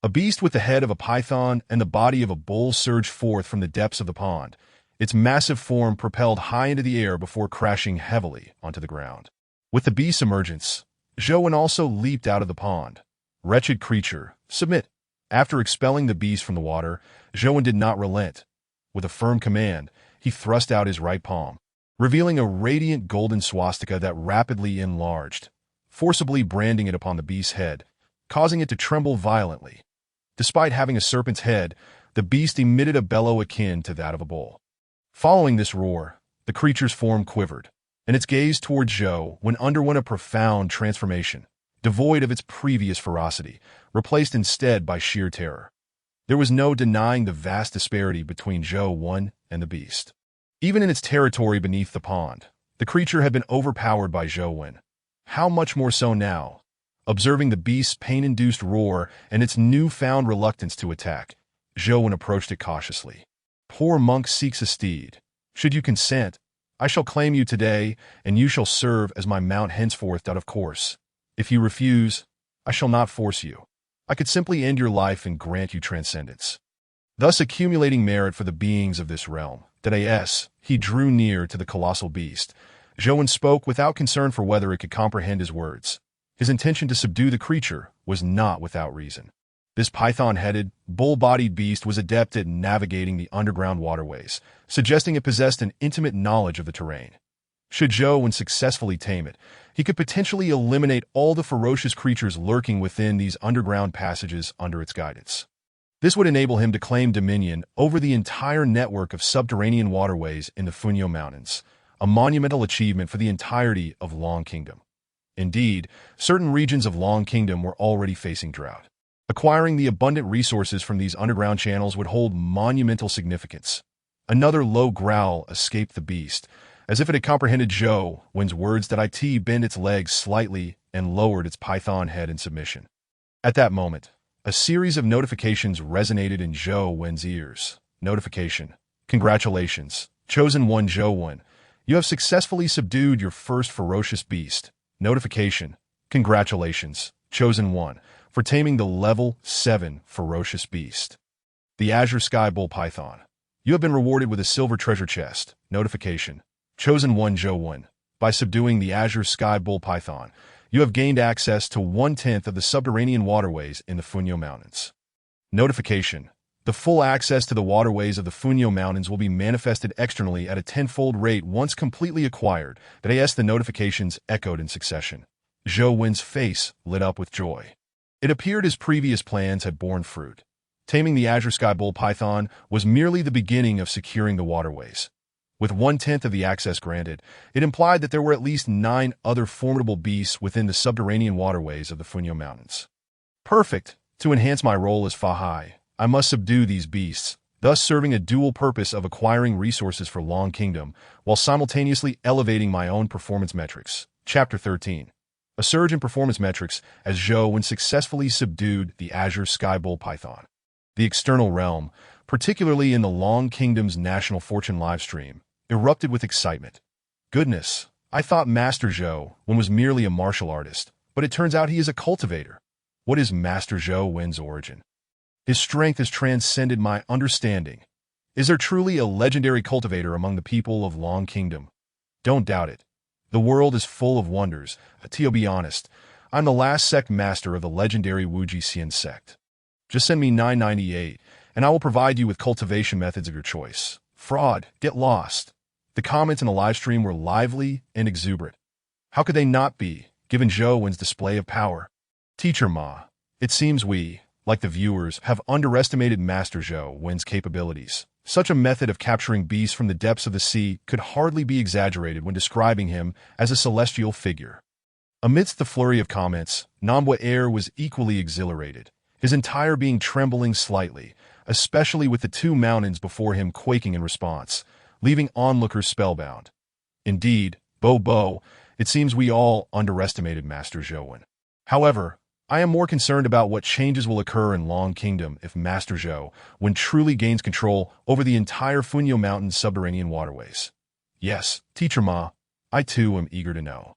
A beast with the head of a python and the body of a bull surged forth from the depths of the pond, its massive form propelled high into the air before crashing heavily onto the ground. With the beast's emergence, Zhou Wen also leaped out of the pond. Wretched creature, submit. After expelling the beast from the water, Zhou Wen did not relent. With a firm command, he thrust out his right palm, revealing a radiant golden swastika that rapidly enlarged, forcibly branding it upon the beast's head, causing it to tremble violently. Despite having a serpent's head, the beast emitted a bellow akin to that of a bull. Following this roar, the creature's form quivered, and its gaze toward Zhou Wen underwent a profound transformation, devoid of its previous ferocity, replaced instead by sheer terror. There was no denying the vast disparity between Zhou Wen and the beast. Even in its territory beneath the pond, the creature had been overpowered by Zhou Wen. How much more so now? Observing the beast's pain-induced roar and its newfound reluctance to attack, Zhou Wen approached it cautiously. Poor monk seeks a steed. Should you consent, I shall claim you today, and you shall serve as my mount henceforth. Of course, if you refuse, I shall not force you. I could simply end your life and grant you transcendence, thus accumulating merit for the beings of this realm. He drew near to the colossal beast. Zhou spoke without concern for whether it could comprehend his words. His intention to subdue the creature was not without reason. This python-headed, bull-bodied beast was adept at navigating the underground waterways, suggesting it possessed an intimate knowledge of the terrain. Should Zhou successfully tame it, he could potentially eliminate all the ferocious creatures lurking within these underground passages under its guidance. This would enable him to claim dominion over the entire network of subterranean waterways in the Funyo Mountains, a monumental achievement for the entirety of Long Kingdom. Indeed, certain regions of Long Kingdom were already facing drought. Acquiring the abundant resources from these underground channels would hold monumental significance. Another low growl escaped the beast, as if it had comprehended Zhou's words. It bent its legs slightly and lowered its python head in submission. At that moment, a series of notifications resonated in Zhou's ears. Notification. Congratulations, Chosen One Zhou. You have successfully subdued your first ferocious beast. Notification. Congratulations, Chosen One, for taming the level 7 ferocious beast, the Azure Sky Bull Python. You have been rewarded with a silver treasure chest. Notification. Chosen One Zhou. By subduing the Azure Sky Bull Python, you have gained access to 1/10 of the subterranean waterways in the Funyo Mountains. Notification. The full access to the waterways of the Funyo Mountains will be manifested externally at a 10-fold rate once completely acquired. The notifications echoed in succession. Zhou's face lit up with joy. It appeared his previous plans had borne fruit. Taming the Azure Sky Bull Python was merely the beginning of securing the waterways. With 1/10 of the access granted, it implied that there were at least 9 other formidable beasts within the subterranean waterways of the Funyo Mountains. Perfect. To enhance my role as Fahai, I must subdue these beasts, thus serving a dual purpose of acquiring resources for Long Kingdom, while simultaneously elevating my own performance metrics. Chapter 13. A surge in performance metrics as Zhou successfully subdued the Azure Sky Bull Python. The external realm, particularly in the Long Kingdom's National Fortune livestream, erupted with excitement. Goodness, I thought Master Zhou was merely a martial artist, but it turns out he is a cultivator. What is Master Zhou's origin? His strength has transcended my understanding. Is there truly a legendary cultivator among the people of Long Kingdom? Don't doubt it. The world is full of wonders. To be honest, I'm the last sect master of the legendary Wuji Xian sect. Just send me 998, and I will provide you with cultivation methods of your choice. Fraud, get lost. The comments in the livestream were lively and exuberant. How could they not be, given Zhou's display of power? Teacher Ma, it seems we, like the viewers, have underestimated Master Zhou's capabilities. Such a method of capturing beasts from the depths of the sea could hardly be exaggerated when describing him as a celestial figure. Amidst the flurry of comments, Nambwa Air was equally exhilarated, his entire being trembling slightly, especially with the 2 mountains before him quaking in response, leaving onlookers spellbound. Indeed, Bo, it seems we all underestimated Master Zhou. However, I am more concerned about what changes will occur in Long Kingdom if Master Zhou truly gains control over the entire Funyo Mountain's subterranean waterways. Yes, Teacher Ma, I too am eager to know.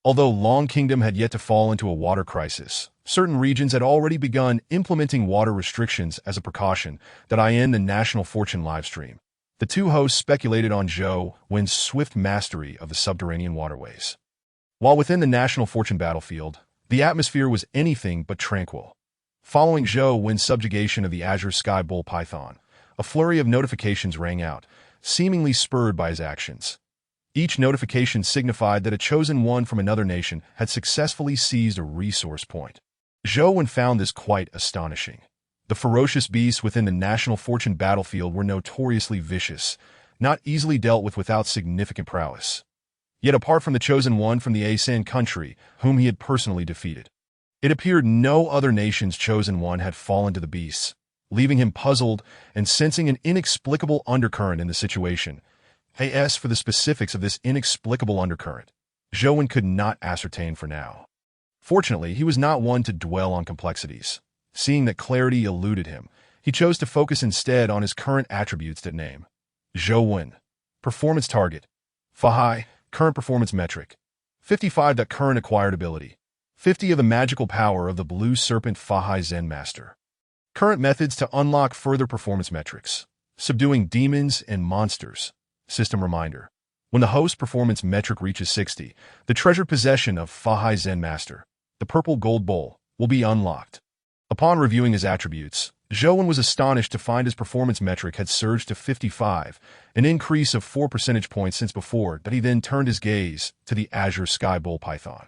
Although Long Kingdom had yet to fall into a water crisis, certain regions had already begun implementing water restrictions as a precaution. In the National Fortune livestream, the 2 hosts speculated on Zhou's swift mastery of the subterranean waterways. While within the National Fortune battlefield, the atmosphere was anything but tranquil. Following Zhou's subjugation of the Azure Sky Bull Python, a flurry of notifications rang out, seemingly spurred by his actions. Each notification signified that a chosen one from another nation had successfully seized a resource point. Zhou found this quite astonishing. The ferocious beasts within the National Fortune battlefield were notoriously vicious, not easily dealt with without significant prowess. Yet apart from the chosen one from the Asan country, whom he had personally defeated, it appeared no other nation's chosen one had fallen to the beasts, leaving him puzzled and sensing an inexplicable undercurrent in the situation. As for the specifics of this inexplicable undercurrent, Zhou could not ascertain for now. Fortunately, he was not one to dwell on complexities. Seeing that clarity eluded him, he chose to focus instead on his current attributes. Name: Zhou. Performance target: Fahai. Current performance metric: 55. Current acquired ability: 50 of the magical power of the Blue Serpent Fahai Zen Master. Current methods to unlock further performance metrics. Subduing demons and monsters. System reminder. When the host performance metric reaches 60, the treasured possession of Fahai Zen Master, the purple gold bowl, will be unlocked. Upon reviewing his attributes, Zhouwen was astonished to find his performance metric had surged to 55, an increase of 4 percentage points since before that he then turned his gaze to the azure sky bull python.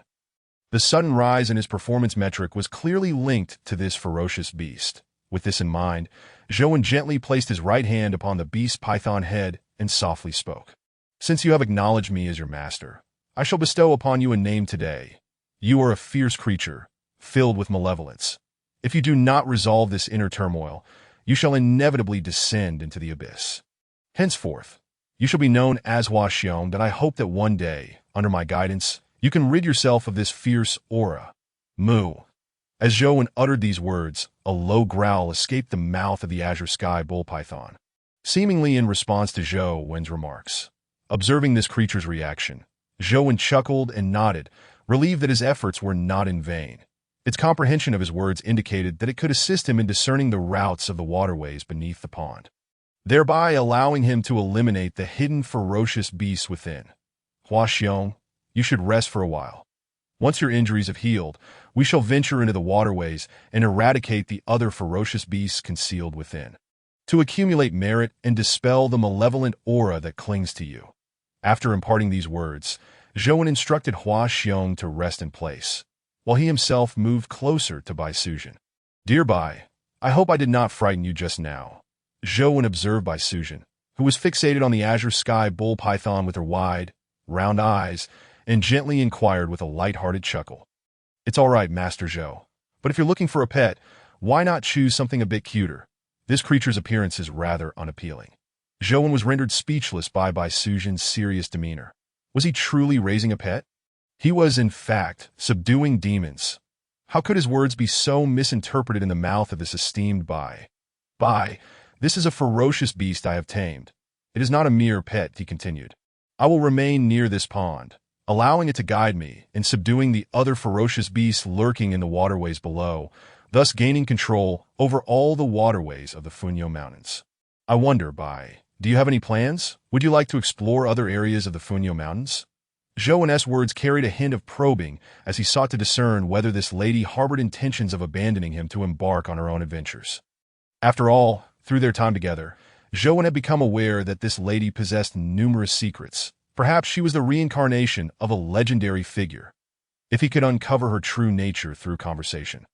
The sudden rise in his performance metric was clearly linked to this ferocious beast. With this in mind, Zhouwen gently placed his right hand upon the beast's python head and softly spoke. Since you have acknowledged me as your master, I shall bestow upon you a name today. You are a fierce creature, filled with malevolence. If you do not resolve this inner turmoil, you shall inevitably descend into the abyss. Henceforth, you shall be known as Hua Xiong, that I hope that one day, under my guidance, you can rid yourself of this fierce aura. Moo. As Zhouwen uttered these words, a low growl escaped the mouth of the azure sky bull python, seemingly in response to Zhouwen's remarks. Observing this creature's reaction, Zhouwen chuckled and nodded, relieved that his efforts were not in vain. Its comprehension of his words indicated that it could assist him in discerning the routes of the waterways beneath the pond, thereby allowing him to eliminate the hidden ferocious beasts within. Hua Xiong, you should rest for a while. Once your injuries have healed, we shall venture into the waterways and eradicate the other ferocious beasts concealed within, to accumulate merit and dispel the malevolent aura that clings to you. After imparting these words, Zhouwen instructed Hua Xiong to rest in place, while he himself moved closer to Bai Sujin. Dear Bai, I hope I did not frighten you just now, Zhouwen observed Bai Sujin, who was fixated on the azure sky bull python with her wide, round eyes, and gently inquired with a light-hearted chuckle. It's all right, Master Zhou, but if you're looking for a pet, why not choose something a bit cuter? This creature's appearance is rather unappealing. Zhouwen was rendered speechless by Bai Sujin's serious demeanor. Was he truly raising a pet? He was, in fact, subduing demons. How could his words be so misinterpreted in the mouth of this esteemed Bai? Bai, this is a ferocious beast I have tamed. It is not a mere pet, he continued. I will remain near this pond, allowing it to guide me in subduing the other ferocious beasts lurking in the waterways below, thus gaining control over all the waterways of the Funyo Mountains. I wonder, Bai, do you have any plans? Would you like to explore other areas of the Funyo Mountains? Zhouwen's words carried a hint of probing as he sought to discern whether this lady harbored intentions of abandoning him to embark on her own adventures. After all, through their time together, Zhouwen had become aware that this lady possessed numerous secrets. Perhaps she was the reincarnation of a legendary figure. If he could uncover her true nature through conversation,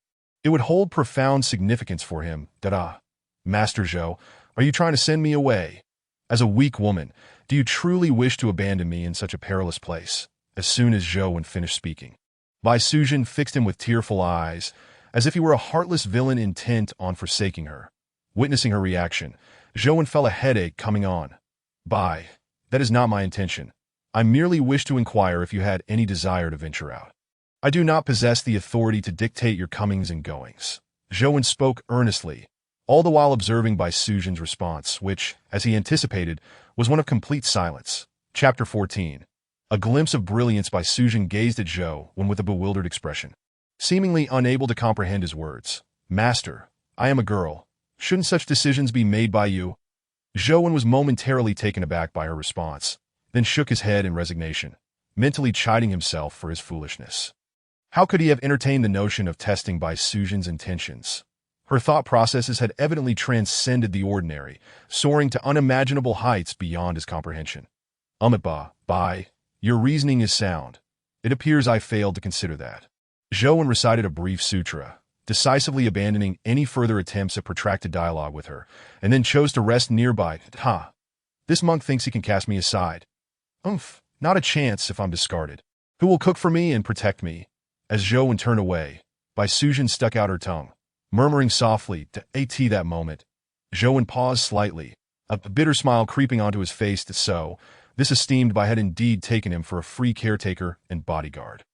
it would hold profound significance for him. Master Zhou, are you trying to send me away? As a weak woman, do you truly wish to abandon me in such a perilous place? As soon as Zhouwen finished speaking, Bai Sujin fixed him with tearful eyes, as if he were a heartless villain intent on forsaking her. Witnessing her reaction, Zhouwen felt a headache coming on. Bai, that is not my intention. I merely wish to inquire if you had any desire to venture out. I do not possess the authority to dictate your comings and goings. Zhouwen spoke earnestly, all the while observing Bai Sujin's response, which, as he anticipated, was one of complete silence. Chapter 14. A glimpse of brilliance. Bai Sujin gazed at Zhouwen with a bewildered expression, seemingly unable to comprehend his words. Master, I am a girl. Shouldn't such decisions be made by you? Zhouwen was momentarily taken aback by her response, then shook his head in resignation, mentally chiding himself for his foolishness. How could he have entertained the notion of testing Bai Sujin's intentions? Her thought processes had evidently transcended the ordinary, soaring to unimaginable heights beyond his comprehension. Bai, your reasoning is sound. It appears I failed to consider that. Zhouwen recited a brief sutra, decisively abandoning any further attempts at protracted dialogue with her, and then chose to rest nearby. This monk thinks he can cast me aside. Not a chance if I'm discarded. Who will cook for me and protect me? As Zhouwen turned away, Bai Sujin stuck out her tongue, murmuring softly to "At that moment." Zhouwen paused slightly, a bitter smile creeping onto his face. So, this esteemed Bai had indeed taken him for a free caretaker and bodyguard.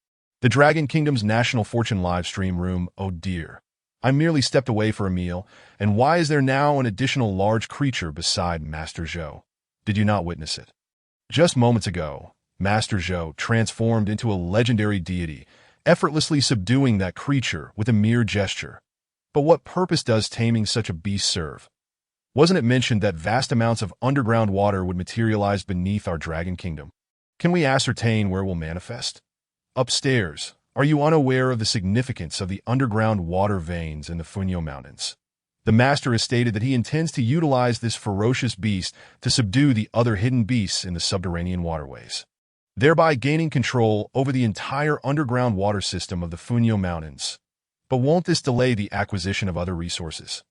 The Dragon Kingdom's National Fortune livestream room. Oh dear. I merely stepped away for a meal, and why is there now an additional large creature beside Master Zhou? Did you not witness it? Just moments ago, Master Zhou transformed into a legendary deity, effortlessly subduing that creature with a mere gesture. But what purpose does taming such a beast serve? Wasn't it mentioned that vast amounts of underground water would materialize beneath our dragon kingdom? Can we ascertain where it will manifest? Upstairs, are you unaware of the significance of the underground water veins in the Funyo Mountains? The master has stated that he intends to utilize this ferocious beast to subdue the other hidden beasts in the subterranean waterways, thereby gaining control over the entire underground water system of the Funyo Mountains. But won't this delay the acquisition of other resources?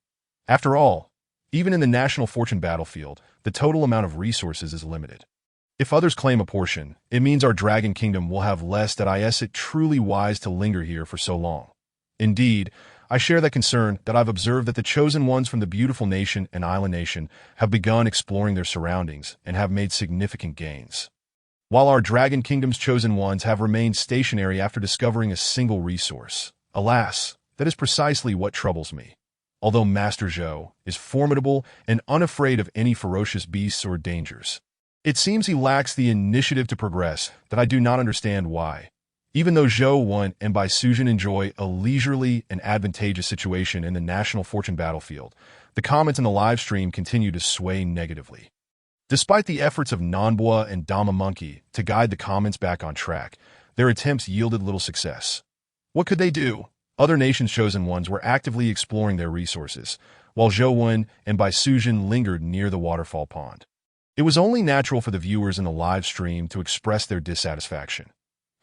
After all, even in the national fortune battlefield, the total amount of resources is limited. If others claim a portion, it means our dragon kingdom will have less. That is it truly wise to linger here for so long? Indeed, I share that concern. That I've observed that the chosen ones from the beautiful nation and island nation have begun exploring their surroundings and have made significant gains, while our dragon kingdom's chosen ones have remained stationary after discovering a single resource. Alas, that is precisely what troubles me. Although Master Zhou is formidable and unafraid of any ferocious beasts or dangers, it seems he lacks the initiative to progress. That I do not understand why. Even though Zhou Wen and Bai Sujin enjoy a leisurely and advantageous situation in the national fortune battlefield, the comments in the live stream continue to sway negatively. Despite the efforts of Nanbua and Dama Monkey to guide the comments back on track, their attempts yielded little success. What could they do? Other nations' chosen ones were actively exploring their resources, while Zhou Wen and Bai Sujin lingered near the waterfall pond. It was only natural for the viewers in the live stream to express their dissatisfaction.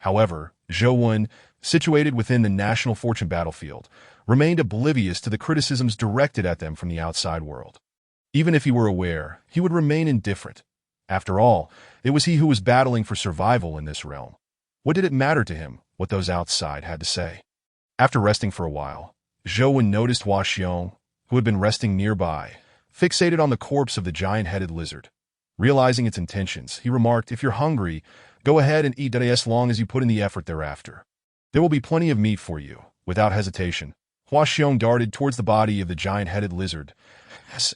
However, Zhou Wen, situated within the national fortune battlefield, remained oblivious to the criticisms directed at them from the outside world. Even if he were aware, he would remain indifferent. After all, it was he who was battling for survival in this realm. What did it matter to him what those outside had to say? After resting for a while, Zhou Wen noticed Hua Xiong, who had been resting nearby, fixated on the corpse of the giant-headed lizard. Realizing its intentions, he remarked, "If you're hungry, go ahead and eat as long as you put in the effort thereafter. There will be plenty of meat for you." Without hesitation, Hua Xiong darted towards the body of the giant-headed lizard,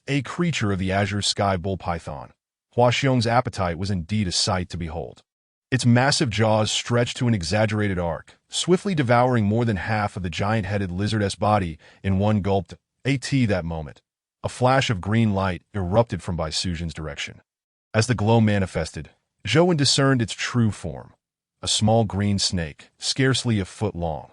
a creature of the azure sky bull python. Hua Xiong's appetite was indeed a sight to behold. Its massive jaws stretched to an exaggerated arc, swiftly devouring more than half of the giant-headed lizard's body in one gulp. That moment, a flash of green light erupted from Bai Sujin's direction. As the glow manifested, Zhou Wen discerned its true form, a small green snake, scarcely a foot long.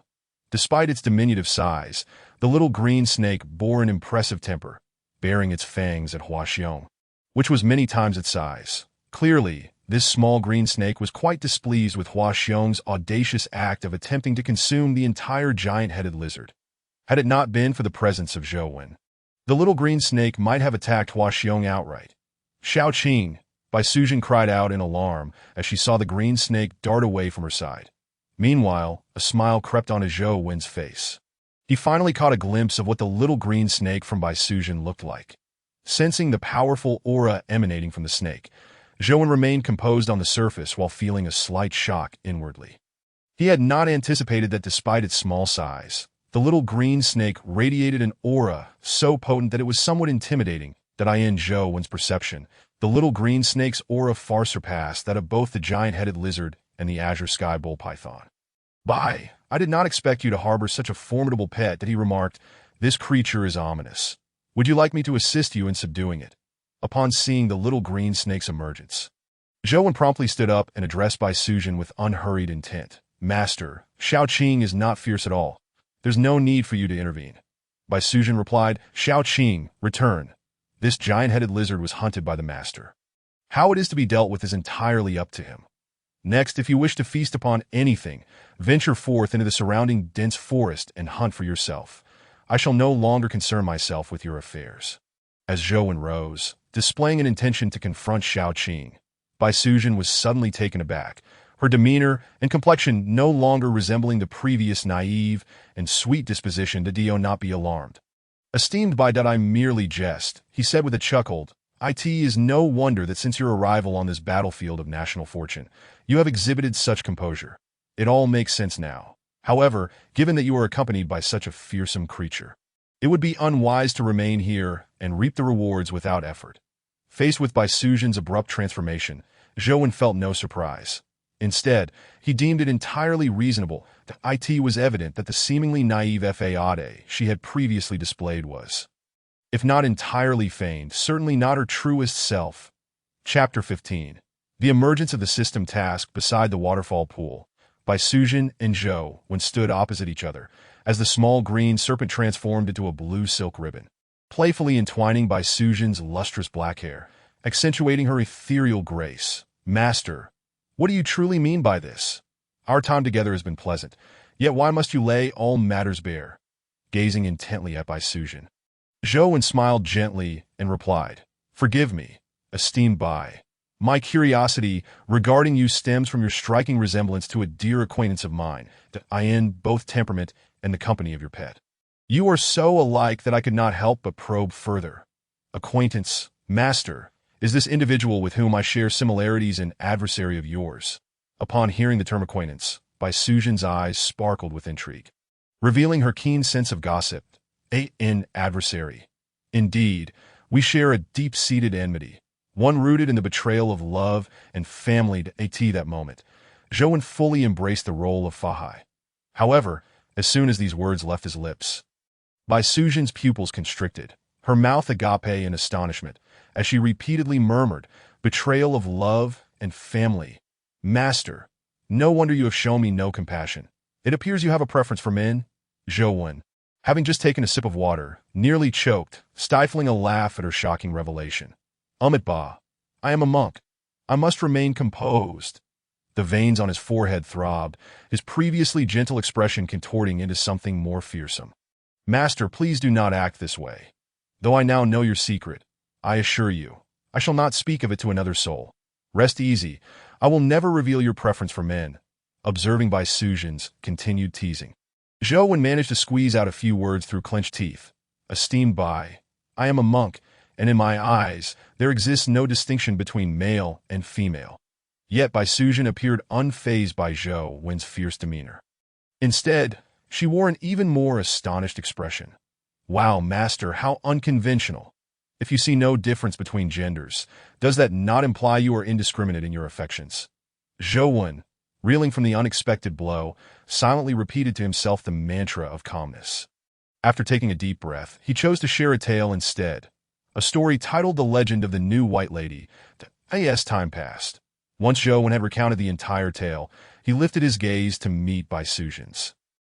Despite its diminutive size, the little green snake bore an impressive temper, baring its fangs at Hua Xiong, which was many times its size. Clearly, this small green snake was quite displeased with Hua Xiong's audacious act of attempting to consume the entire giant-headed lizard. Had it not been for the presence of Zhou Wen, the little green snake might have attacked Hua Xiong outright. "Xiao Qing!" Bai Sujin cried out in alarm as she saw the green snake dart away from her side. Meanwhile, a smile crept onto Zhou Wen's face. He finally caught a glimpse of what the little green snake from Bai Sujin looked like. Sensing the powerful aura emanating from the snake, Zhou Wen remained composed on the surface while feeling a slight shock inwardly. He had not anticipated that despite its small size, the little green snake radiated an aura so potent that it was somewhat intimidating. In Zhou Wen's perception, the little green snake's aura far surpassed that of both the giant-headed lizard and the azure sky bull python. "Bai, I did not expect you to harbor such a formidable pet," he remarked. "This creature is ominous. Would you like me to assist you in subduing it?" Upon seeing the little green snake's emergence, Zhou Wen promptly stood up and addressed Bai Sujin with unhurried intent. "Master, Xiao Qing is not fierce at all. There's no need for you to intervene." Bai Sujin replied, "Xiao Qing, return. This giant-headed lizard was hunted by the master. How it is to be dealt with is entirely up to him. Next, if you wish to feast upon anything, venture forth into the surrounding dense forest and hunt for yourself. I shall no longer concern myself with your affairs." As Zhou Wen rose, displaying an intention to confront Xiao Qing, Bai Sujin was suddenly taken aback, her demeanor and complexion no longer resembling the previous naive and sweet disposition. "Do not be alarmed. Esteemed Bai, I merely jest," he said with a chuckle. "It is no wonder that since your arrival on this battlefield of national fortune, you have exhibited such composure. It all makes sense now. However, given that you are accompanied by such a fearsome creature, it would be unwise to remain here and reap the rewards without effort." Faced with Bai Sujin's abrupt transformation, Zhou Wen felt no surprise. Instead, he deemed it entirely reasonable that it was evident that the seemingly naive Fahai she had previously displayed was, if not entirely feigned, certainly not her truest self. Chapter 15. The Emergence of the System Task Beside the Waterfall Pool, by Sujin and Zhou, when stood opposite each other, as the small green serpent transformed into a blue silk ribbon, playfully entwining by Sujin's lustrous black hair, accentuating her ethereal grace. Master, what do you truly mean by this? Our time together has been pleasant, yet why must you lay all matters bare? Gazing intently at Bai Sujin, Zhou smiled gently and replied, Forgive me, esteemed Bai. My curiosity regarding you stems from your striking resemblance to a dear acquaintance of mine, that I in both temperament and the company of your pet. You are so alike that I could not help but probe further. Acquaintance, master, is this individual with whom I share similarities an adversary of yours? Upon hearing the term acquaintance, Bai Sujin's eyes sparkled with intrigue, revealing her keen sense of gossip. An adversary. Indeed, we share a deep-seated enmity, one rooted in the betrayal of love and family at that moment. Zhou fully embraced the role of Fahai. However, as soon as these words left his lips, Bai Sujin's pupils constricted, her mouth agape in astonishment, as she repeatedly murmured, Betrayal of love and family. Master, no wonder you have shown me no compassion. It appears you have a preference for men. Zhou, having just taken a sip of water, nearly choked, stifling a laugh at her shocking revelation. Ba, I am a monk. I must remain composed. The veins on his forehead throbbed, his previously gentle expression contorting into something more fearsome. Master, please do not act this way. Though I now know your secret, I assure you, I shall not speak of it to another soul. Rest easy, I will never reveal your preference for men. Observing Bai Sujin's continued teasing, Zhou managed to squeeze out a few words through clenched teeth. Esteemed Bai, I am a monk, and in my eyes, there exists no distinction between male and female. Yet Bai Sujin appeared unfazed by Zhou's fierce demeanor. Instead, she wore an even more astonished expression. Wow, master, how unconventional. If you see no difference between genders, does that not imply you are indiscriminate in your affections? Zhou, reeling from the unexpected blow, silently repeated to himself the mantra of calmness. After taking a deep breath, he chose to share a tale instead. A story titled The Legend of the New White Lady. As time passed, once Zhou had recounted the entire tale, he lifted his gaze to meet Bai Sujin's.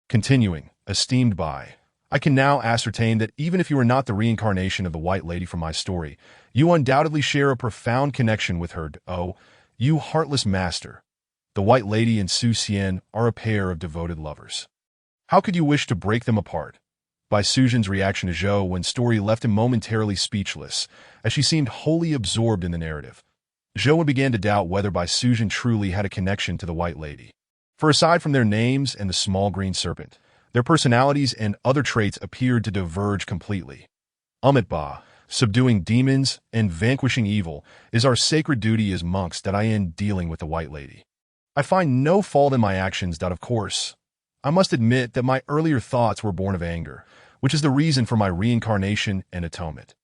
Continuing, Esteemed Bai, I can now ascertain that even if you are not the reincarnation of the White Lady from my story, you undoubtedly share a profound connection with her. Oh, you heartless master. The White Lady and Su Xian are a pair of devoted lovers. How could you wish to break them apart? Bai Sujin's reaction to Zhou's story left him momentarily speechless, as she seemed wholly absorbed in the narrative. Zhou began to doubt whether Bai Sujin truly had a connection to the White Lady. For aside from their names and the small green serpent, their personalities and other traits appeared to diverge completely. Ba, subduing demons and vanquishing evil is our sacred duty as monks that I am dealing with the White Lady. I find no fault in my actions. Of course, I must admit that my earlier thoughts were born of anger, which is the reason for my reincarnation and atonement.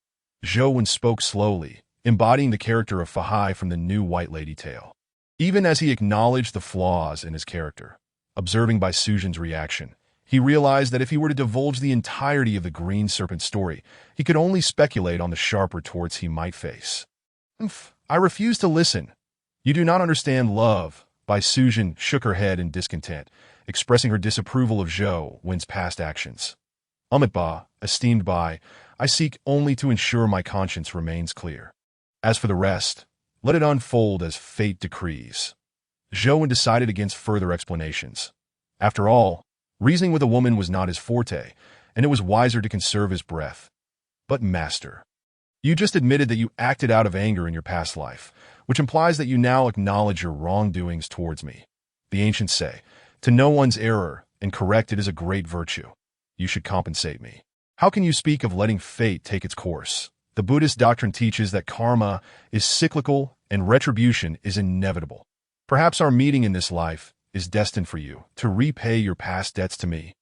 Zhou spoke slowly, embodying the character of Fahai from the new White Lady tale. Even as he acknowledged the flaws in his character, observing Bai Sujin's reaction, he realized that if he were to divulge the entirety of the Green Serpent story, he could only speculate on the sharp retorts he might face. I refuse to listen. You do not understand love. Bai Sujin shook her head in discontent, expressing her disapproval of Zhou's past actions. Ba, esteemed Bai, I seek only to ensure my conscience remains clear. As for the rest, let it unfold as fate decrees. Zhou decided against further explanations. After all, reasoning with a woman was not his forte, and it was wiser to conserve his breath. But master, you just admitted that you acted out of anger in your past life, which implies that you now acknowledge your wrongdoings towards me. The ancients say, to know one's error and correct it is a great virtue. You should compensate me. How can you speak of letting fate take its course? The Buddhist doctrine teaches that karma is cyclical and retribution is inevitable. Perhaps our meeting in this life is destined for you to repay your past debts to me.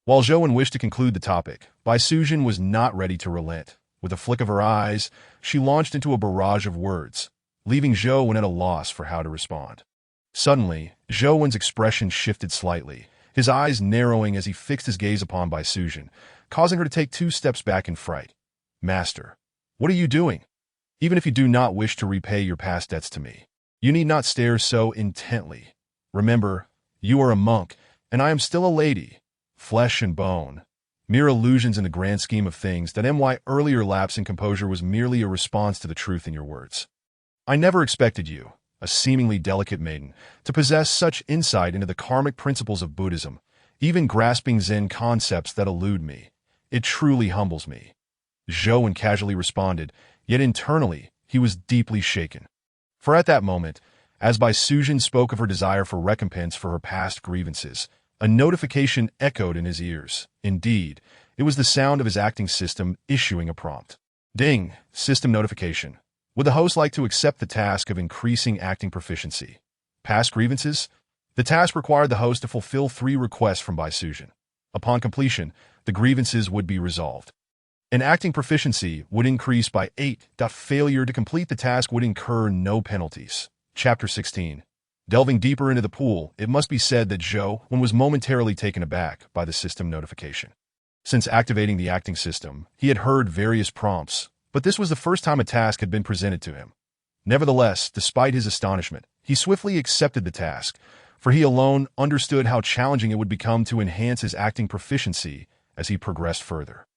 While Zhou wished to conclude the topic, Bai Sujin was not ready to relent. With a flick of her eyes, she launched into a barrage of words, leaving Zhou at a loss for how to respond. Suddenly, Zhou Wen's expression shifted slightly, his eyes narrowing as he fixed his gaze upon Bai Sujin, causing her to take 2 steps back in fright. Master, what are you doing? Even if you do not wish to repay your past debts to me, you need not stare so intently. Remember, you are a monk, and I am still a lady, flesh and bone. Mere illusions in the grand scheme of things that my earlier lapse in composure was merely a response to the truth in your words. I never expected you, a seemingly delicate maiden, to possess such insight into the karmic principles of Buddhism, even grasping Zen concepts that elude me. It truly humbles me. Zhou casually responded, yet internally he was deeply shaken. For at that moment, as Bai Sujin spoke of her desire for recompense for her past grievances, a notification echoed in his ears. Indeed, it was the sound of his acting system issuing a prompt. Ding! System notification. Would the host like to accept the task of increasing acting proficiency? Past grievances? The task required the host to fulfill 3 requests from Bai Sujin. Upon completion, the grievances would be resolved. An acting proficiency would increase by 8. Failure to complete the task would incur no penalties. Chapter 16. Delving deeper into the pool, it must be said that Zhou Wen was momentarily taken aback by the system notification. Since activating the acting system, he had heard various prompts, but this was the first time a task had been presented to him. Nevertheless, despite his astonishment, he swiftly accepted the task, for he alone understood how challenging it would become to enhance his acting proficiency as he progressed further.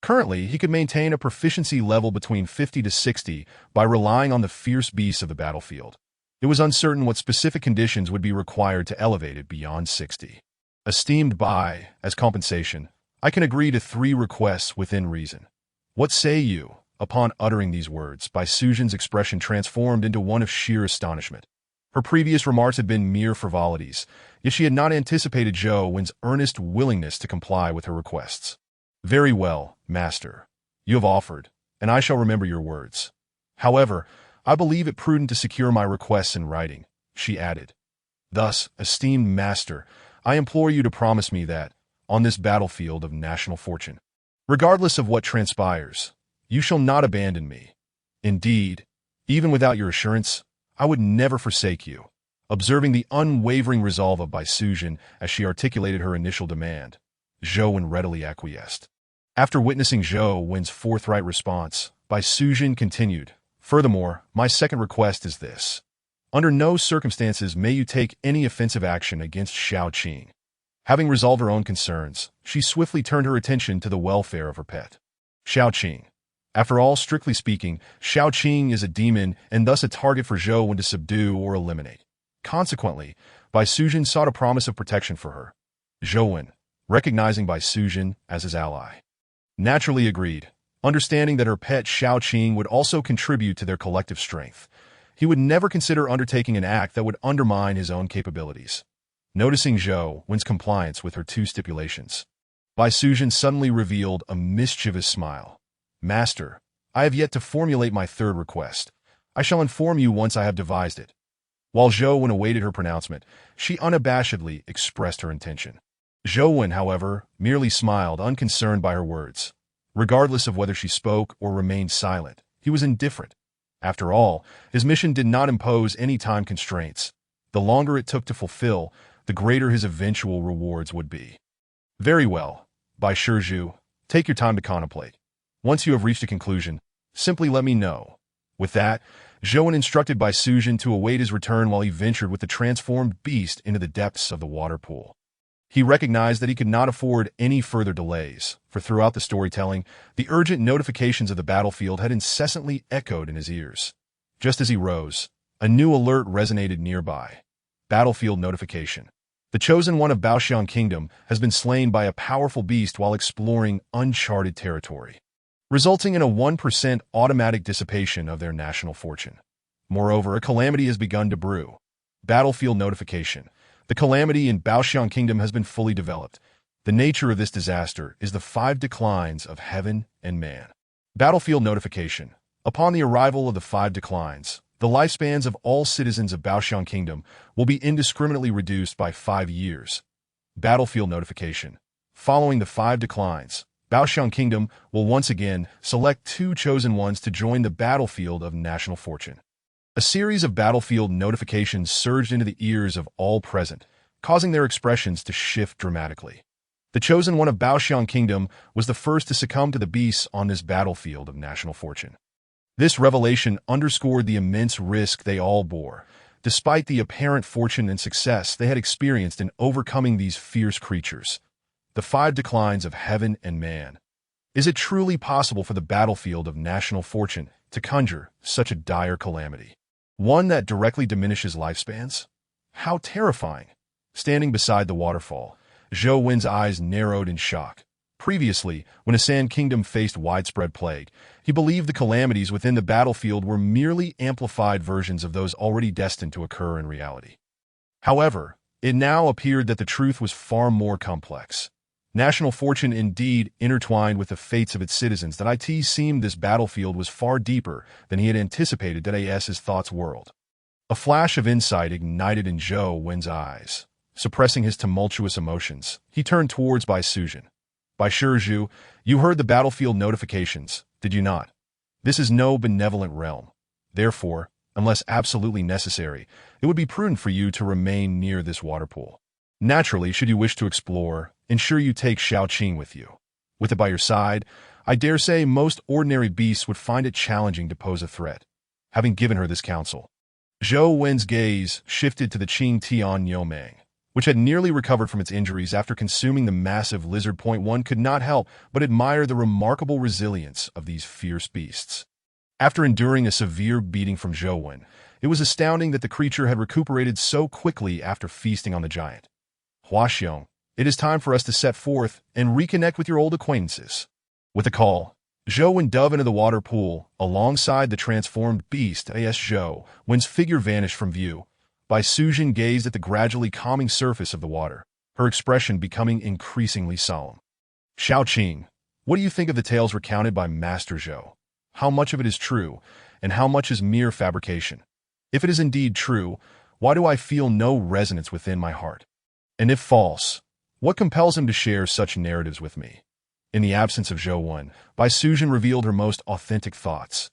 Currently, he could maintain a proficiency level between 50 to 60 by relying on the fierce beasts of the battlefield. It was uncertain what specific conditions would be required to elevate it beyond 60. Esteemed Bai, as compensation, I can agree to 3 requests within reason. What say you? Upon uttering these words, Bai Sujin's expression transformed into one of sheer astonishment. Her previous remarks had been mere frivolities, yet she had not anticipated Zhou Wen's earnest willingness to comply with her requests. Very well, master. You have offered, and I shall remember your words. However, I believe it prudent to secure my requests in writing, she added. Thus, esteemed master, I implore you to promise me that, on this battlefield of national fortune, regardless of what transpires, you shall not abandon me. Indeed, even without your assurance, I would never forsake you. Observing the unwavering resolve of Bai Sujin as she articulated her initial demand, Zhou Wen readily acquiesced. After witnessing Zhou Wen's forthright response, Bai Sujin continued, Furthermore, my second request is this. Under no circumstances may you take any offensive action against Xiao Qing. Having resolved her own concerns, she swiftly turned her attention to the welfare of her pet. Xiao Qing. After all, strictly speaking, Xiao Qing is a demon and thus a target for Zhou Wen to subdue or eliminate. Consequently, Bai Sujin sought a promise of protection for her. Zhou Wen, recognizing Bai Sujin as his ally, naturally agreed, understanding that her pet Xiao Qing would also contribute to their collective strength. He would never consider undertaking an act that would undermine his own capabilities. Noticing Zhou Wen's compliance with her 2 stipulations, Bai Sujin suddenly revealed a mischievous smile. Master, I have yet to formulate my 3rd request. I shall inform you once I have devised it. While Zhou Wen awaited her pronouncement, she unabashedly expressed her intention. Zhou Wen, however, merely smiled, unconcerned by her words. Regardless of whether she spoke or remained silent, he was indifferent. After all, his mission did not impose any time constraints. The longer it took to fulfill, the greater his eventual rewards would be. Very well, Bai Shizhu, take your time to contemplate. Once you have reached a conclusion, simply let me know. With that, Zhou Wen instructed Bai Sujin to await his return while he ventured with the transformed beast into the depths of the water pool. He recognized that he could not afford any further delays, for throughout the storytelling, the urgent notifications of the battlefield had incessantly echoed in his ears. Just as he rose, a new alert resonated nearby. Battlefield notification. The chosen one of Baoxiang Kingdom has been slain by a powerful beast while exploring uncharted territory, resulting in a 1% automatic dissipation of their national fortune. Moreover, a calamity has begun to brew. Battlefield notification. The calamity in Baoxiang Kingdom has been fully developed. The nature of this disaster is the 5 declines of heaven and man. Battlefield notification. Upon the arrival of the 5 declines, the lifespans of all citizens of Baoxiang Kingdom will be indiscriminately reduced by 5 years. Battlefield notification. Following the 5 declines, Baoxiang Kingdom will once again select 2 chosen ones to join the battlefield of national fortune. A series of battlefield notifications surged into the ears of all present, causing their expressions to shift dramatically. The chosen one of Baoxiang Kingdom was the first to succumb to the beasts on this battlefield of national fortune. This revelation underscored the immense risk they all bore, despite the apparent fortune and success they had experienced in overcoming these fierce creatures. The 5 declines of heaven and man. Is it truly possible for the battlefield of national fortune to conjure such a dire calamity? One that directly diminishes lifespans? How terrifying! Standing beside the waterfall, Zhou Wen's eyes narrowed in shock. Previously, when a Sand Kingdom faced widespread plague, he believed the calamities within the battlefield were merely amplified versions of those already destined to occur in reality. However, it now appeared that the truth was far more complex. National fortune indeed intertwined with the fates of its citizens. That it seemed this battlefield was far deeper than he had anticipated. That his thoughts whirled. A flash of insight ignited in Zhou Wen's eyes. Suppressing his tumultuous emotions, he turned towards Bai Suzhen. Bai Shizhu, you heard the battlefield notifications, did you not? This is no benevolent realm. Therefore, unless absolutely necessary, it would be prudent for you to remain near this waterpool. Naturally, should you wish to explore, ensure you take Xiaoqing with you. With it by your side, I dare say most ordinary beasts would find it challenging to pose a threat. Having given her this counsel, Zhou Wen's gaze shifted to the Qing Tian Yomang, which had nearly recovered from its injuries after consuming the massive lizard. One could not help but admire the remarkable resilience of these fierce beasts. After enduring a severe beating from Zhou Wen, it was astounding that the creature had recuperated so quickly after feasting on the giant. Huaxiong, it is time for us to set forth and reconnect with your old acquaintances. With a call, Zhou Wen dove into the water pool alongside the transformed beast. Zhou Wen's figure vanished from view. Bai Suzhen gazed at the gradually calming surface of the water, her expression becoming increasingly solemn. Xiaoqing, what do you think of the tales recounted by Master Zhou? How much of it is true, and how much is mere fabrication? If it is indeed true, why do I feel no resonance within my heart? And if false, what compels him to share such narratives with me? In the absence of Zhou Wen, Bai Suzhen revealed her most authentic thoughts.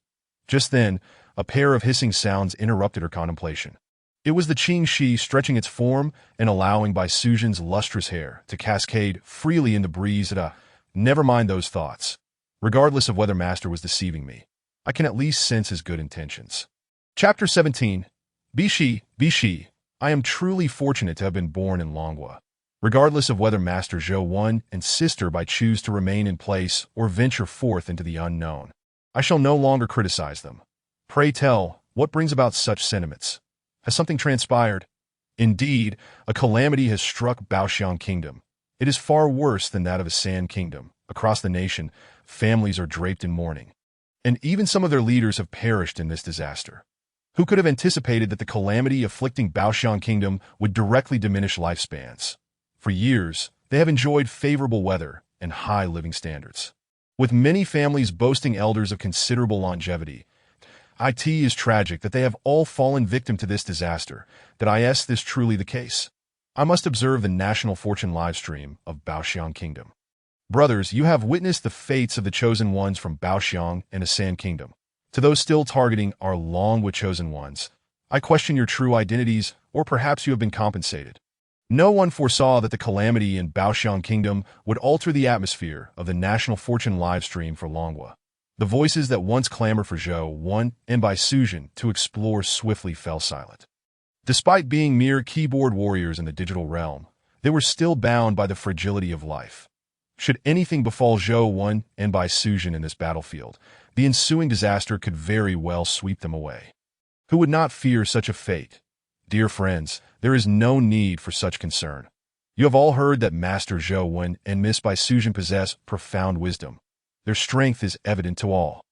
Just then, a pair of hissing sounds interrupted her contemplation. It was the Qing Shi stretching its form and allowing Bai Suzhen's lustrous hair to cascade freely in the breeze. Never mind those thoughts. Regardless of whether Master was deceiving me, I can at least sense his good intentions. Chapter 17. Bishi, I am truly fortunate to have been born in Longhua. Regardless of whether Master Zhou Wen and Sister Bai choose to remain in place or venture forth into the unknown, I shall no longer criticize them. Pray tell, what brings about such sentiments? Has something transpired? Indeed, a calamity has struck Baoxiang Kingdom. It is far worse than that of a Sand Kingdom. Across the nation, families are draped in mourning, and even some of their leaders have perished in this disaster. Who could have anticipated that the calamity afflicting Baoxiang Kingdom would directly diminish lifespans? For years, they have enjoyed favorable weather and high living standards. With many families boasting elders of considerable longevity, it is tragic that they have all fallen victim to this disaster. Is this truly the case? I must observe the National Fortune livestream of Baoxiang Kingdom. Brothers, you have witnessed the fates of the chosen ones from Baoxiang and the Sand Kingdom. To those still targeting our Longhua chosen ones, I question your true identities, or perhaps you have been compensated. No one foresaw that the calamity in Baoxiang Kingdom would alter the atmosphere of the National Fortune livestream for Longhua. The voices that once clamored for Zhou Wen and Bai Suzhen to explore swiftly fell silent. Despite being mere keyboard warriors in the digital realm, they were still bound by the fragility of life. Should anything befall Zhou Wen and Bai Suzhen in this battlefield, the ensuing disaster could very well sweep them away. Who would not fear such a fate? Dear friends, there is no need for such concern. You have all heard that Master Zhou Wen and Miss Bai Suzhen possess profound wisdom. Their strength is evident to all.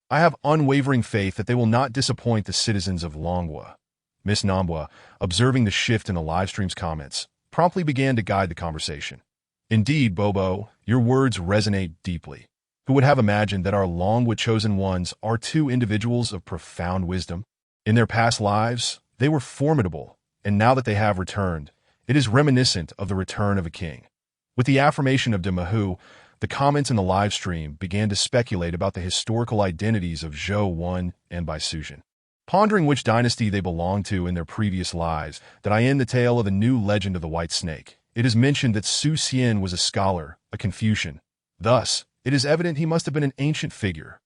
I have unwavering faith that they will not disappoint the citizens of Longhua. Miss Nambua, observing the shift in the livestream's comments, promptly began to guide the conversation. Indeed, Bobo, your words resonate deeply. Who would have imagined that our Longhua chosen ones are two individuals of profound wisdom? In their past lives, they were formidable, and now that they have returned, it is reminiscent of the return of a king. With the affirmation of Mahu, the comments in the live stream began to speculate about the historical identities of Zhou Wen and Bai Suzhen. pondering which dynasty they belonged to in their previous lives, that I end the tale of the new legend of the White Snake. It is mentioned that Su Xian was a scholar, a Confucian. Thus, it is evident he must have been an ancient figure.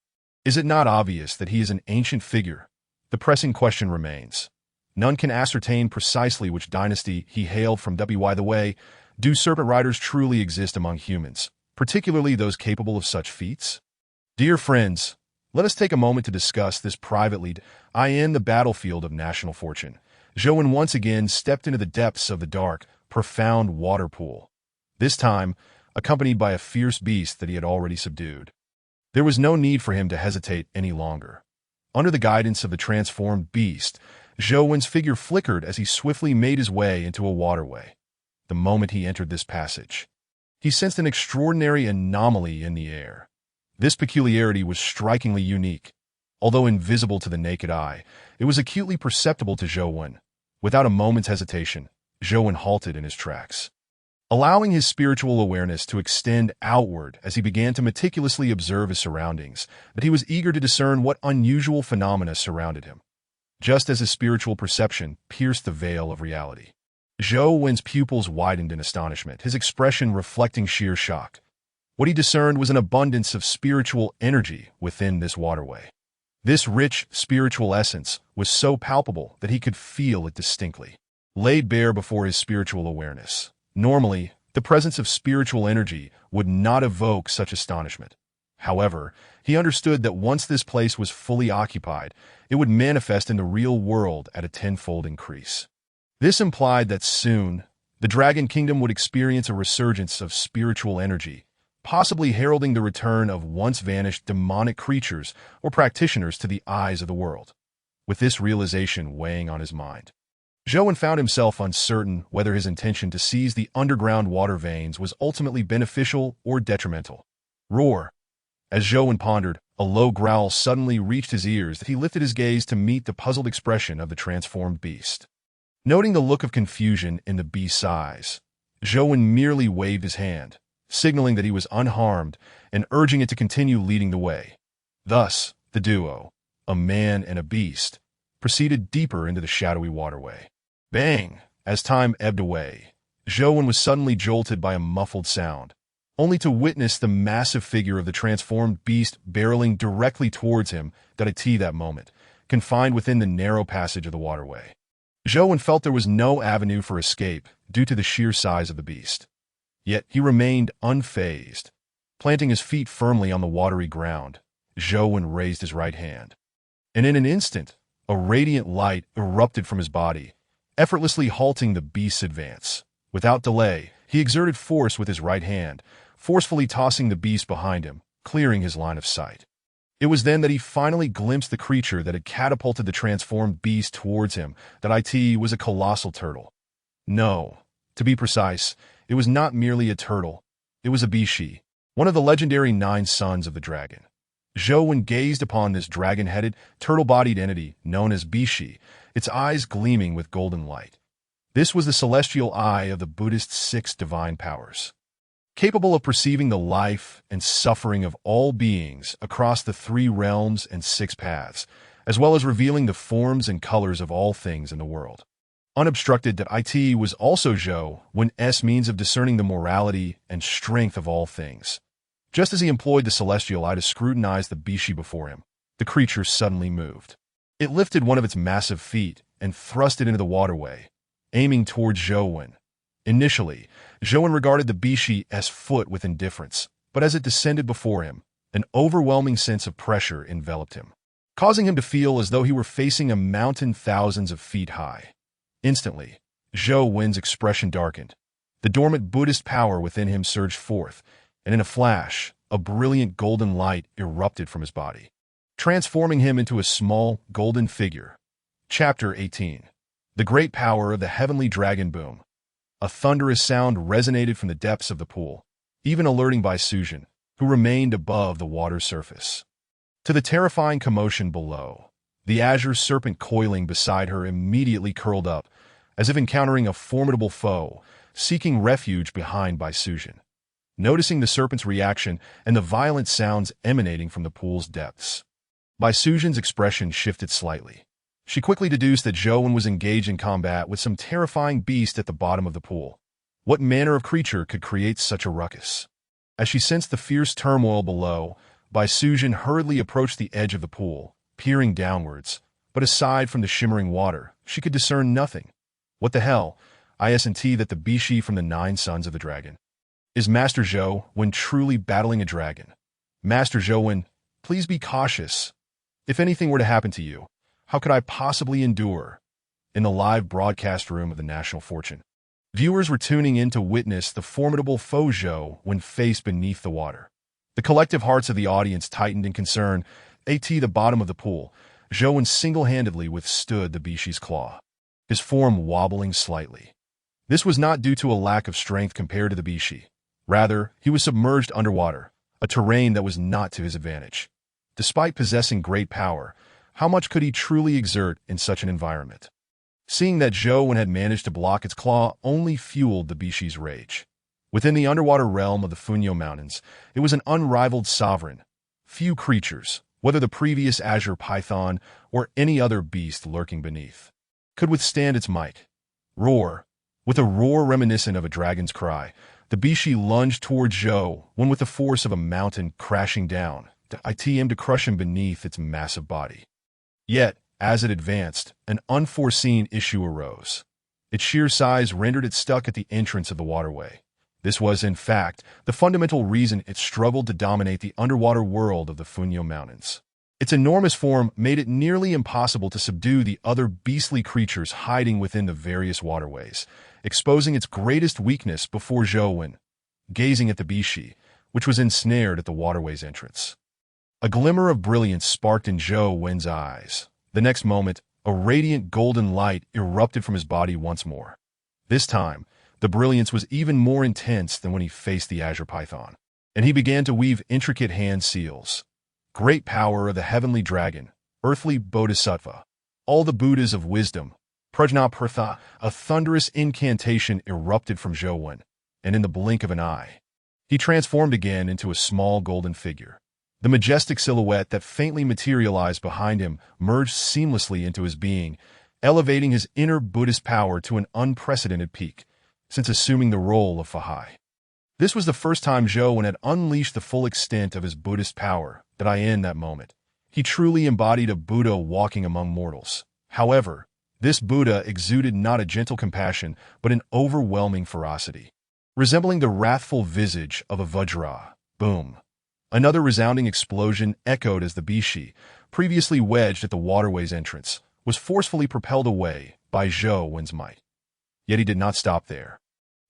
Is it not obvious that he is an ancient figure? The pressing question remains. None can ascertain precisely which dynasty he hailed from. By the way, do serpent riders truly exist among humans, particularly those capable of such feats? Dear friends, let us take a moment to discuss this privately. In the battlefield of national fortune, Zhou once again stepped into the depths of the dark, profound water pool, this time accompanied by a fierce beast that he had already subdued. There was no need for him to hesitate any longer. Under the guidance of the transformed beast, Zhou figure flickered as he swiftly made his way into a waterway. The moment he entered this passage, he sensed an extraordinary anomaly in the air. This peculiarity was strikingly unique. Although invisible to the naked eye, it was acutely perceptible to Zhou. Without a moment's hesitation, Zhou halted in his tracks. Allowing his spiritual awareness to extend outward as he began to meticulously observe his surroundings, but he was eager to discern what unusual phenomena surrounded him. Just as his spiritual perception pierced the veil of reality, Zhou's pupils widened in astonishment, his expression reflecting sheer shock. What he discerned was an abundance of spiritual energy within this waterway. This rich spiritual essence was so palpable that he could feel it distinctly, laid bare before his spiritual awareness. Normally, the presence of spiritual energy would not evoke such astonishment. However, he understood that once this place was fully occupied, it would manifest in the real world at a tenfold increase. This implied that soon, the Dragon Kingdom would experience a resurgence of spiritual energy, possibly heralding the return of once-vanished demonic creatures or practitioners to the eyes of the world. With this realization weighing on his mind, Zhou found himself uncertain whether his intention to seize the underground water veins was ultimately beneficial or detrimental. Roar! As Zhou pondered, a low growl suddenly reached his ears. He lifted his gaze to meet the puzzled expression of the transformed beast. Noting the look of confusion in the beast's eyes, Zhou merely waved his hand, signaling that he was unharmed and urging it to continue leading the way. Thus, the duo, a man and a beast, proceeded deeper into the shadowy waterway. Bang! As time ebbed away, Zhou was suddenly jolted by a muffled sound, only to witness the massive figure of the transformed beast barreling directly towards him. That moment, confined within the narrow passage of the waterway, Zhou felt there was no avenue for escape due to the sheer size of the beast. Yet he remained unfazed. Planting his feet firmly on the watery ground, Zhou raised his right hand. And in an instant, a radiant light erupted from his body, effortlessly halting the beast's advance. Without delay, he exerted force with his right hand, forcefully tossing the beast behind him, clearing his line of sight. It was then that he finally glimpsed the creature that had catapulted the transformed beast towards him. It was a colossal turtle. No, to be precise, it was not merely a turtle. It was a bishi, one of the legendary 9 sons of the dragon. Zhou gazed upon this dragon-headed, turtle-bodied entity known as bishi, its eyes gleaming with golden light. This was the celestial eye of the Buddhist 6 divine powers, capable of perceiving the life and suffering of all beings across the 3 realms and 6 paths, as well as revealing the forms and colors of all things in the world. Unobstructed, it was also Zhou's means of discerning the morality and strength of all things. Just as he employed the celestial eye to scrutinize the bishi before him, the creature suddenly moved. It lifted one of its massive feet and thrust it into the waterway, aiming towards Zhou. Initially, Zhou regarded the bishi's foot with indifference, but as it descended before him, an overwhelming sense of pressure enveloped him, causing him to feel as though he were facing a mountain thousands of feet high. Instantly, Zhou's expression darkened. The dormant Buddhist power within him surged forth, and in a flash, a brilliant golden light erupted from his body, transforming him into a small, golden figure. Chapter 18. The Great Power of the Heavenly Dragon Boom. A thunderous sound resonated from the depths of the pool, even alerting Bai Sujin, who remained above the water's surface. To the terrifying commotion below, the azure serpent coiling beside her immediately curled up, as if encountering a formidable foe, seeking refuge behind Bai Sujin. Noticing the serpent's reaction and the violent sounds emanating from the pool's depths, Bai Sujin's expression shifted slightly. She quickly deduced that Zhou was engaged in combat with some terrifying beast at the bottom of the pool. What manner of creature could create such a ruckus? As she sensed the fierce turmoil below, Bai Sujin hurriedly approached the edge of the pool, peering downwards, but aside from the shimmering water, she could discern nothing. What the hell? Isn't that the Bishi from the Nine Sons of the Dragon? Is Master Zhou when truly battling a dragon? Master Zhou, please be cautious. If anything were to happen to you, how could I possibly endure? In the live broadcast room of the National Fortune, viewers were tuning in to witness the formidable foe Zhou when faced beneath the water. The collective hearts of the audience tightened in concern. At the bottom of the pool, Zhou single-handedly withstood the Bishi's claw, his form wobbling slightly. This was not due to a lack of strength compared to the Bishi. Rather, he was submerged underwater, a terrain that was not to his advantage. Despite possessing great power, how much could he truly exert in such an environment? Seeing that Zhou had managed to block its claw only fueled the Bishi's rage. Within the underwater realm of the Funyo Mountains, it was an unrivaled sovereign. Few creatures, whether the previous azure python or any other beast lurking beneath, could withstand its might. Roar. With a roar reminiscent of a dragon's cry, the Bishi lunged toward Zhou, when with the force of a mountain crashing down, to crush him beneath its massive body. Yet, as it advanced, an unforeseen issue arose. Its sheer size rendered it stuck at the entrance of the waterway. This was, in fact, the fundamental reason it struggled to dominate the underwater world of the Funyo Mountains. Its enormous form made it nearly impossible to subdue the other beastly creatures hiding within the various waterways, exposing its greatest weakness before Zhou, gazing at the Bishi, which was ensnared at the waterway's entrance. A glimmer of brilliance sparked in Zhou's eyes. The next moment, a radiant golden light erupted from his body once more. This time, the brilliance was even more intense than when he faced the azure python, and he began to weave intricate hand seals. Great power of the heavenly dragon, earthly bodhisattva, all the Buddhas of wisdom, Prajnaprartha, a thunderous incantation erupted from Zhou, and in the blink of an eye, he transformed again into a small golden figure. The majestic silhouette that faintly materialized behind him merged seamlessly into his being, elevating his inner Buddhist power to an unprecedented peak, since assuming the role of Fahai. This was the first time Zhou had unleashed the full extent of his Buddhist power. In that moment, he truly embodied a Buddha walking among mortals. However, this Buddha exuded not a gentle compassion, but an overwhelming ferocity, resembling the wrathful visage of a Vajra. Boom. Another resounding explosion echoed as the Bishi, previously wedged at the waterway's entrance, was forcefully propelled away by Zhou's might. Yet he did not stop there.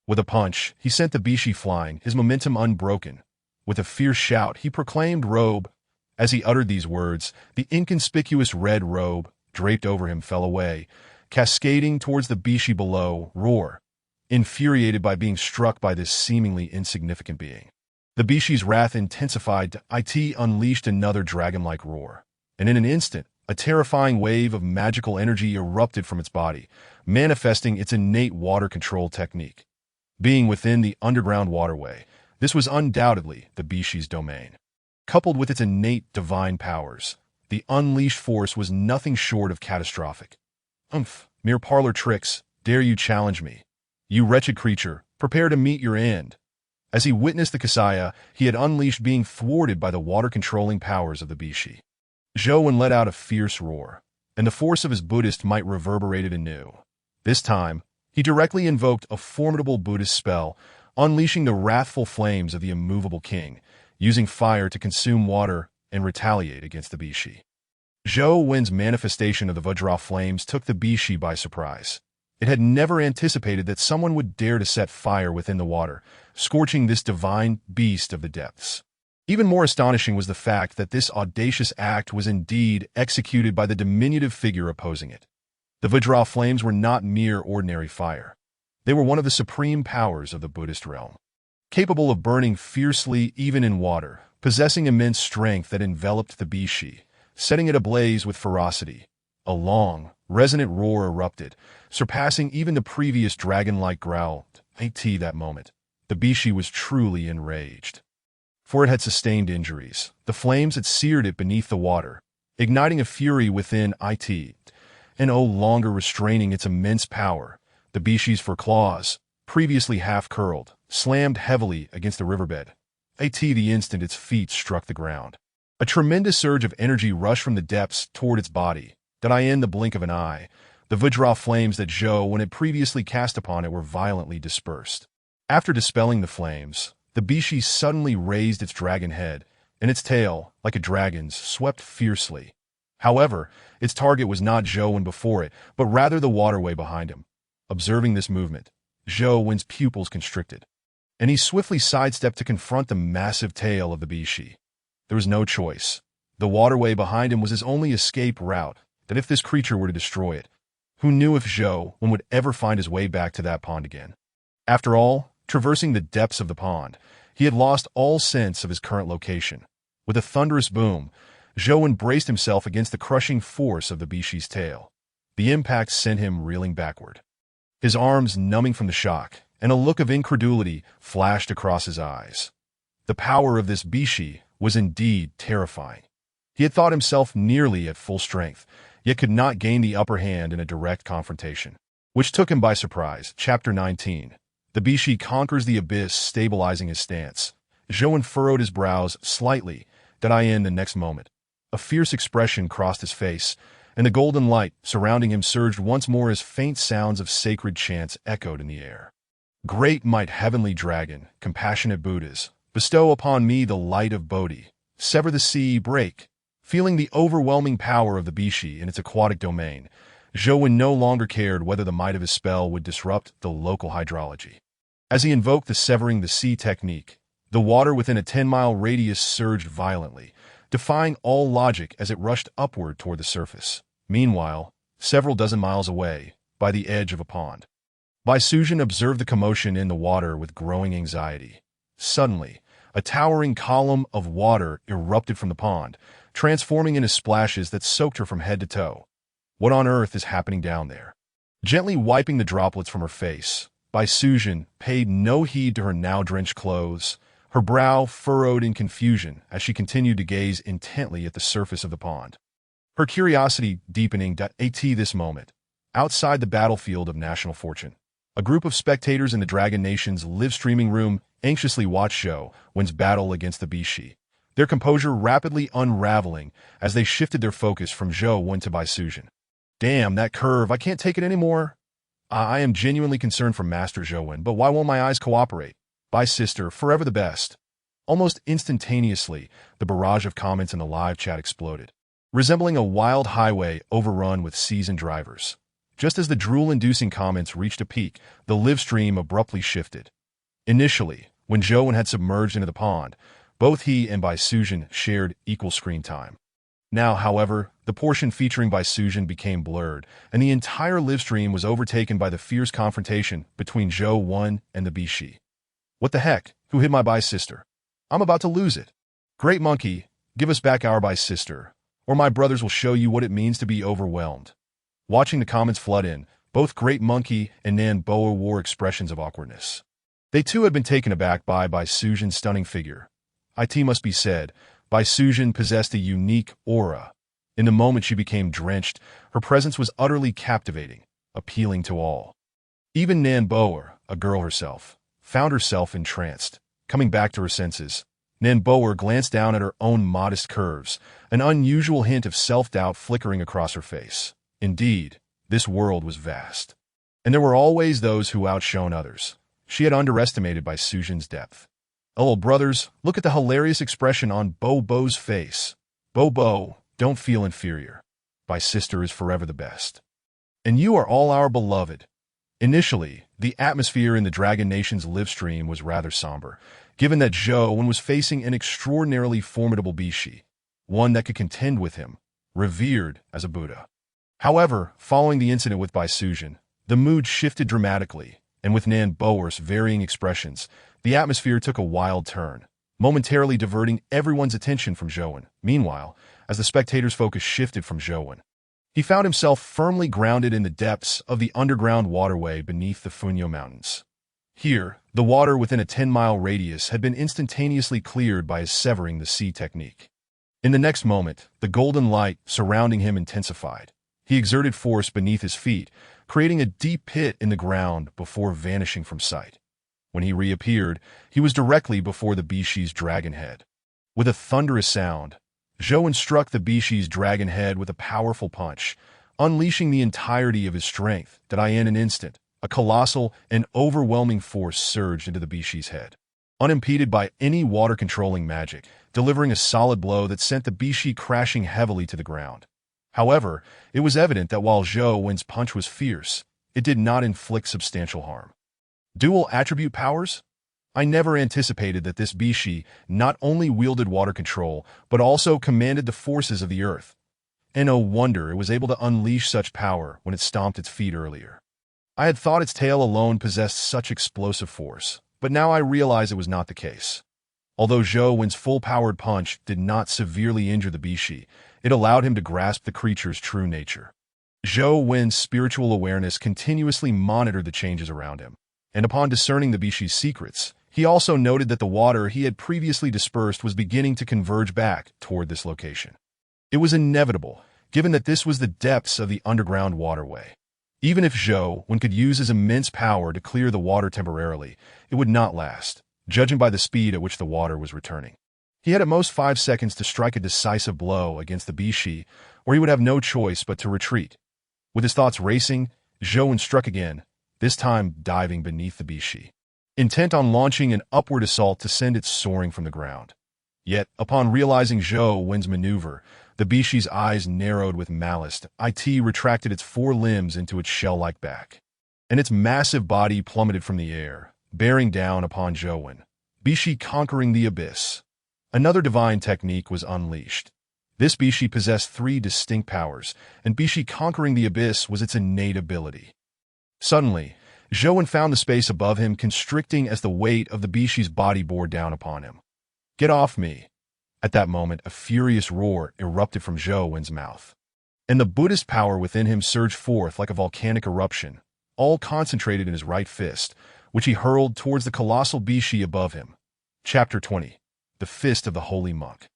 With a punch, he sent the Bishi flying, his momentum unbroken. With a fierce shout, he proclaimed robe. As he uttered these words, the inconspicuous red robe draped over him fell away, cascading towards the Bishi below. Roar. Infuriated by being struck by this seemingly insignificant being, the Bishi's wrath intensified. It unleashed another dragon-like roar, and in an instant, a terrifying wave of magical energy erupted from its body, manifesting its innate water control technique. Being within the underground waterway, this was undoubtedly the Bishi's domain. Coupled with its innate divine powers, the unleashed force was nothing short of catastrophic. Mere parlor tricks, dare you challenge me? You wretched creature, prepare to meet your end. As he witnessed the Kasaya he had unleashed being thwarted by the water-controlling powers of the Bishi, Zhou let out a fierce roar, and the force of his Buddhist might reverberated anew. This time, he directly invoked a formidable Buddhist spell, unleashing the wrathful flames of the immovable king, using fire to consume water and retaliate against the Bishi. Zhou's manifestation of the Vajra flames took the Bishi by surprise. It had never anticipated that someone would dare to set fire within the water, scorching this divine beast of the depths. Even more astonishing was the fact that this audacious act was indeed executed by the diminutive figure opposing it. The Vajra flames were not mere ordinary fire. They were one of the supreme powers of the Buddhist realm, capable of burning fiercely even in water, possessing immense strength that enveloped the Bishi, setting it ablaze with ferocity. A long, resonant roar erupted, surpassing even the previous dragon-like growl. At that moment, the Bishi was truly enraged. For it had sustained injuries. The flames had seared it beneath the water, igniting a fury within it. and no longer restraining its immense power. The Bishi's for claws, previously half-curled, slammed heavily against the riverbed. The instant its feet struck the ground. A tremendous surge of energy rushed from the depths toward its body. In the blink of an eye, the Vajra flames that Zhou when it previously cast upon it were violently dispersed. After dispelling the flames, the Bishi suddenly raised its dragon head, and its tail, like a dragon's, swept fiercely. However, its target was not Zhou before it, but rather the waterway behind him. Observing this movement, Zhou pupils constricted, and he swiftly sidestepped to confront the massive tail of the Bishi. There was no choice. The waterway behind him was his only escape route, that if this creature were to destroy it, who knew if Zhou would ever find his way back to that pond again? After all, traversing the depths of the pond, he had lost all sense of his current location. With a thunderous boom, Zhou braced himself against the crushing force of the Bishi's tail. The impact sent him reeling backward, his arms numbing from the shock, and a look of incredulity flashed across his eyes. The power of this Bishi was indeed terrifying. He had thought himself nearly at full strength, yet could not gain the upper hand in a direct confrontation, which took him by surprise. Chapter 19. The Bishi conquers the abyss, stabilizing his stance. Zhou furrowed his brows slightly, in the next moment. A fierce expression crossed his face, and the golden light surrounding him surged once more as faint sounds of sacred chants echoed in the air. Great might heavenly dragon, compassionate Buddhas, bestow upon me the light of Bodhi. Sever the sea, break. Feeling the overwhelming power of the Bishi in its aquatic domain, Zhou no longer cared whether the might of his spell would disrupt the local hydrology. As he invoked the severing the sea technique, the water within a 10-mile radius surged violently, defying all logic as it rushed upward toward the surface. Meanwhile, several dozen miles away, by the edge of a pond, Bai Suzhen observed the commotion in the water with growing anxiety. Suddenly, a towering column of water erupted from the pond, transforming into splashes that soaked her from head to toe. What on earth is happening down there? Gently wiping the droplets from her face, Bai Suzhen paid no heed to her now drenched clothes, her brow furrowed in confusion as she continued to gaze intently at the surface of the pond. Her curiosity deepening at this moment. Outside the battlefield of national fortune, a group of spectators in the Dragon Nation's live-streaming room anxiously watched Zhou's battle against the Bishi, their composure rapidly unraveling as they shifted their focus from Zhou to Bai Suzhen. Damn, that curve, I can't take it anymore. I am genuinely concerned for Master Zhou, but why won't my eyes cooperate? Bai sister, forever the best. Almost instantaneously, the barrage of comments in the live chat exploded, resembling a wild highway overrun with seasoned drivers. Just as the drool-inducing comments reached a peak, the live stream abruptly shifted. Initially, when Zhou had submerged into the pond, both he and Bai Suzhen shared equal screen time. Now, however, the portion featuring Bai Suzhen became blurred, and the entire live stream was overtaken by the fierce confrontation between Zhou and the Bishi. What the heck? Who hit my Bai sister? I'm about to lose it. Great monkey, give us back our Bai sister, or my brothers will show you what it means to be overwhelmed. Watching the comments flood in, both Great Monkey and Nan Boa wore expressions of awkwardness. They too had been taken aback by Bai Suzhen's stunning figure. It must be said, Bai Suzhen possessed a unique aura. In the moment she became drenched, her presence was utterly captivating, appealing to all. Even Nan Boa, a girl herself, found herself entranced. Coming back to her senses, Nan Boa glanced down at her own modest curves, an unusual hint of self-doubt flickering across her face. Indeed, this world was vast, and there were always those who outshone others. She had underestimated Bai Suzhen's depth. Oh, brothers, look at the hilarious expression on Bo's face. Bo, don't feel inferior. Bai sister is forever the best. And you are all our beloved. Initially, the atmosphere in the Dragon Nation's live stream was rather somber, given that Zhou was facing an extraordinarily formidable Bishi, one that could contend with him, revered as a Buddha. However, following the incident with Bai Suzhen, the mood shifted dramatically, and with Nan Boa's varying expressions, the atmosphere took a wild turn, momentarily diverting everyone's attention from Zhou. Meanwhile, as the spectators' focus shifted from Zhou, he found himself firmly grounded in the depths of the underground waterway beneath the Funyo Mountains. Here, the water within a 10-mile radius had been instantaneously cleared by his severing the sea technique. In the next moment, the golden light surrounding him intensified. He exerted force beneath his feet, creating a deep pit in the ground before vanishing from sight. When he reappeared, he was directly before the Bishi's dragon head. With a thunderous sound, Zhou struck the Bishi's dragon head with a powerful punch, unleashing the entirety of his strength that in an instant, a colossal and overwhelming force surged into the Bishi's head. Unimpeded by any water-controlling magic, delivering a solid blow that sent the Bishi crashing heavily to the ground. However, it was evident that while Zhou punch was fierce, it did not inflict substantial harm. Dual attribute powers? I never anticipated that this Bishi not only wielded water control, but also commanded the forces of the earth. And no wonder it was able to unleash such power when it stomped its feet earlier. I had thought its tail alone possessed such explosive force, but now I realize it was not the case. Although Zhou full-powered punch did not severely injure the Bishi, it allowed him to grasp the creature's true nature. Zhou spiritual awareness continuously monitored the changes around him, and upon discerning the Bishi's secrets, he also noted that the water he had previously dispersed was beginning to converge back toward this location. It was inevitable, given that this was the depths of the underground waterway. Even if Zhou could use his immense power to clear the water temporarily, it would not last, judging by the speed at which the water was returning. He had at most 5 seconds to strike a decisive blow against the Bishi, or he would have no choice but to retreat. With his thoughts racing, Zhou struck again, this time diving beneath the Bishi, intent on launching an upward assault to send it soaring from the ground. Yet, upon realizing Zhou's maneuver, the Bishi's eyes narrowed with malice. It retracted its 4 limbs into its shell-like back, and its massive body plummeted from the air, bearing down upon Zhou. Bishi conquering the abyss. Another divine technique was unleashed. This Bishi possessed 3 distinct powers, and Bishi conquering the abyss was its innate ability. Suddenly, Zhou found the space above him constricting as the weight of the Bishi's body bore down upon him. "Get off me!" At that moment, a furious roar erupted from Zhou's mouth, and the Buddhist power within him surged forth like a volcanic eruption, all concentrated in his right fist, which he hurled towards the colossal Bishi above him. Chapter 20. The Fist of the Holy Monk.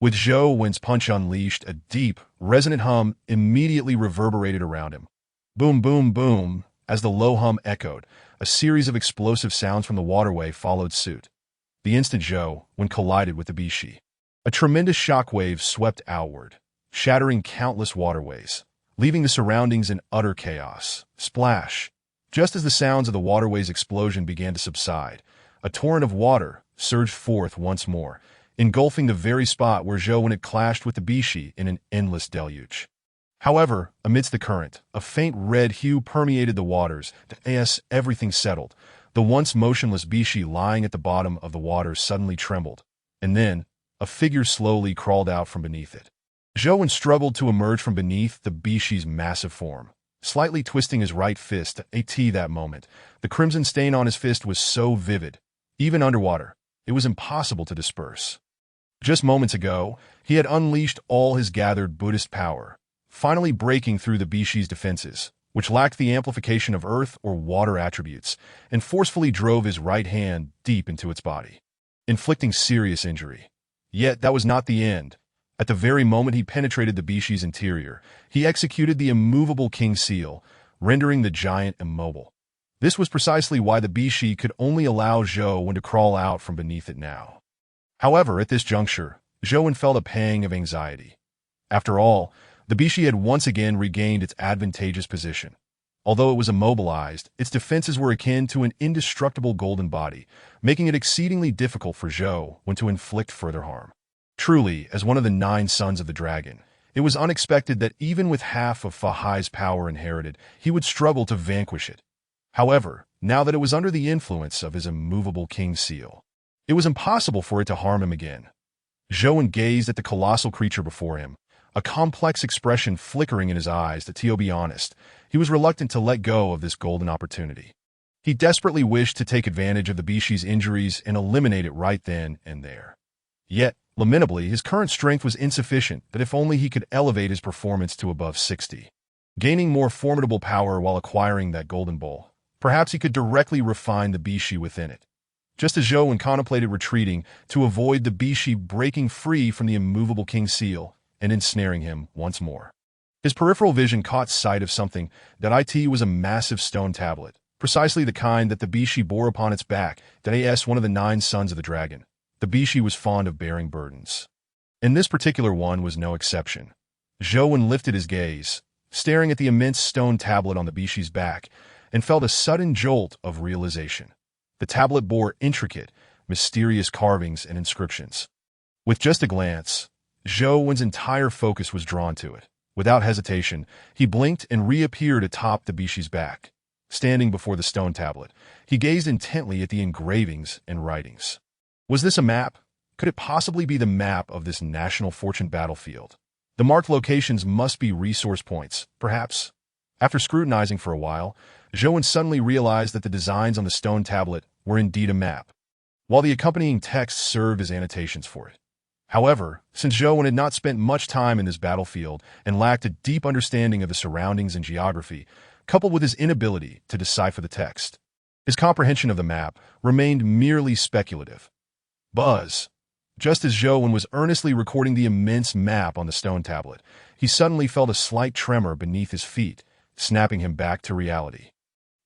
With Zhou's punch unleashed, a deep, resonant hum immediately reverberated around him. Boom, boom, boom. As the low hum echoed, a series of explosive sounds from the waterway followed suit. The instant Zhou collided with the Bishi, a tremendous shockwave swept outward, shattering countless waterways, leaving the surroundings in utter chaos. Splash! Just as the sounds of the waterway's explosion began to subside, a torrent of water surged forth once more, engulfing the very spot where Zhou had clashed with the Bishi in an endless deluge. However, amidst the current, a faint red hue permeated the waters. As everything settled, the once motionless Bishi lying at the bottom of the water suddenly trembled, and then a figure slowly crawled out from beneath it. Zhou struggled to emerge from beneath the Bishi's massive form, slightly twisting his right fist. At that moment, the crimson stain on his fist was so vivid, even underwater, it was impossible to disperse. Just moments ago, he had unleashed all his gathered Buddhist power, finally breaking through the Bishi's defenses, which lacked the amplification of earth or water attributes, and forcefully drove his right hand deep into its body, inflicting serious injury. Yet that was not the end. At the very moment he penetrated the Bishi's interior, he executed the immovable king seal, rendering the giant immobile. This was precisely why the Bishi could only allow Zhou to crawl out from beneath it now. However, at this juncture, Zhou felt a pang of anxiety. After all, the Bishi had once again regained its advantageous position. Although it was immobilized, its defenses were akin to an indestructible golden body, making it exceedingly difficult for Zhou to inflict further harm. Truly, as one of the 9 sons of the dragon, it was unexpected that even with half of Fahai's power inherited, he would struggle to vanquish it. However, now that it was under the influence of his immovable king seal, it was impossible for it to harm him again. Zhou gazed at the colossal creature before him, a complex expression flickering in his eyes that, to be honest, he was reluctant to let go of this golden opportunity. He desperately wished to take advantage of the Bishi's injuries and eliminate it right then and there. Yet, lamentably, his current strength was insufficient, that if only he could elevate his performance to above 60. Gaining more formidable power while acquiring that golden bowl, perhaps he could directly refine the Bishi within it. Just as Zhou contemplated retreating to avoid the Bishi breaking free from the immovable king seal and ensnaring him once more. His peripheral vision caught sight of something that was a massive stone tablet, precisely the kind that the Bishi bore upon its back, that one of the 9 sons of the dragon. The Bishi was fond of bearing burdens. And this particular one was no exception. Zhou lifted his gaze, staring at the immense stone tablet on the Bishi's back, and felt a sudden jolt of realization. The tablet bore intricate, mysterious carvings and inscriptions. With just a glance, Zhou's entire focus was drawn to it. Without hesitation, he blinked and reappeared atop the Bishi's back. Standing before the stone tablet, he gazed intently at the engravings and writings. Was this a map? Could it possibly be the map of this national fortune battlefield? The marked locations must be resource points, perhaps. After scrutinizing for a while, Zhou suddenly realized that the designs on the stone tablet were indeed a map, while the accompanying text served as annotations for it. However, since Zhou had not spent much time in this battlefield and lacked a deep understanding of the surroundings and geography, coupled with his inability to decipher the text, his comprehension of the map remained merely speculative. Buzz! Just as Zhou was earnestly recording the immense map on the stone tablet, he suddenly felt a slight tremor beneath his feet, snapping him back to reality.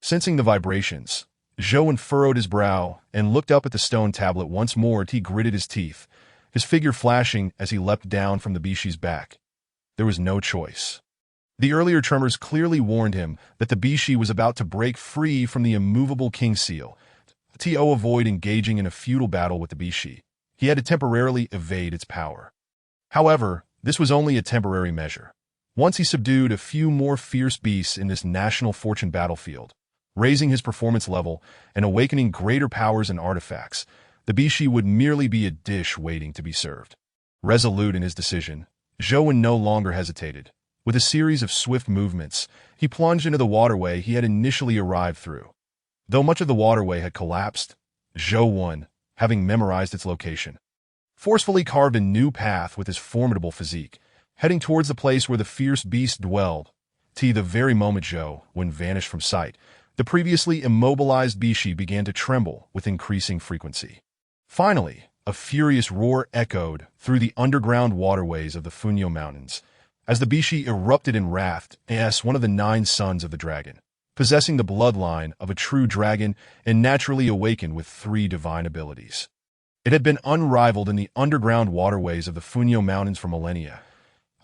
Sensing the vibrations, Zhou furrowed his brow and looked up at the stone tablet once more. He gritted his teeth, his figure flashing as he leapt down from the Bishi's back. There was no choice. The earlier tremors clearly warned him that the Bishi was about to break free from the immovable king seal. To avoid engaging in a futile battle with the Bishi, he had to temporarily evade its power. However, this was only a temporary measure. Once he subdued a few more fierce beasts in this national fortune battlefield, raising his performance level and awakening greater powers and artifacts, the Bishi would merely be a dish waiting to be served. Resolute in his decision, Zhou no longer hesitated. With a series of swift movements, he plunged into the waterway he had initially arrived through. Though much of the waterway had collapsed, Zhou, having memorized its location, forcefully carved a new path with his formidable physique, heading towards the place where the fierce beast dwelled. The very moment Zhou vanished from sight, the previously immobilized Bishi began to tremble with increasing frequency. Finally, a furious roar echoed through the underground waterways of the Funyo Mountains, as the Bishi erupted in wrath as one of the 9 sons of the dragon, possessing the bloodline of a true dragon and naturally awakened with 3 divine abilities. It had been unrivaled in the underground waterways of the Funyo Mountains for millennia.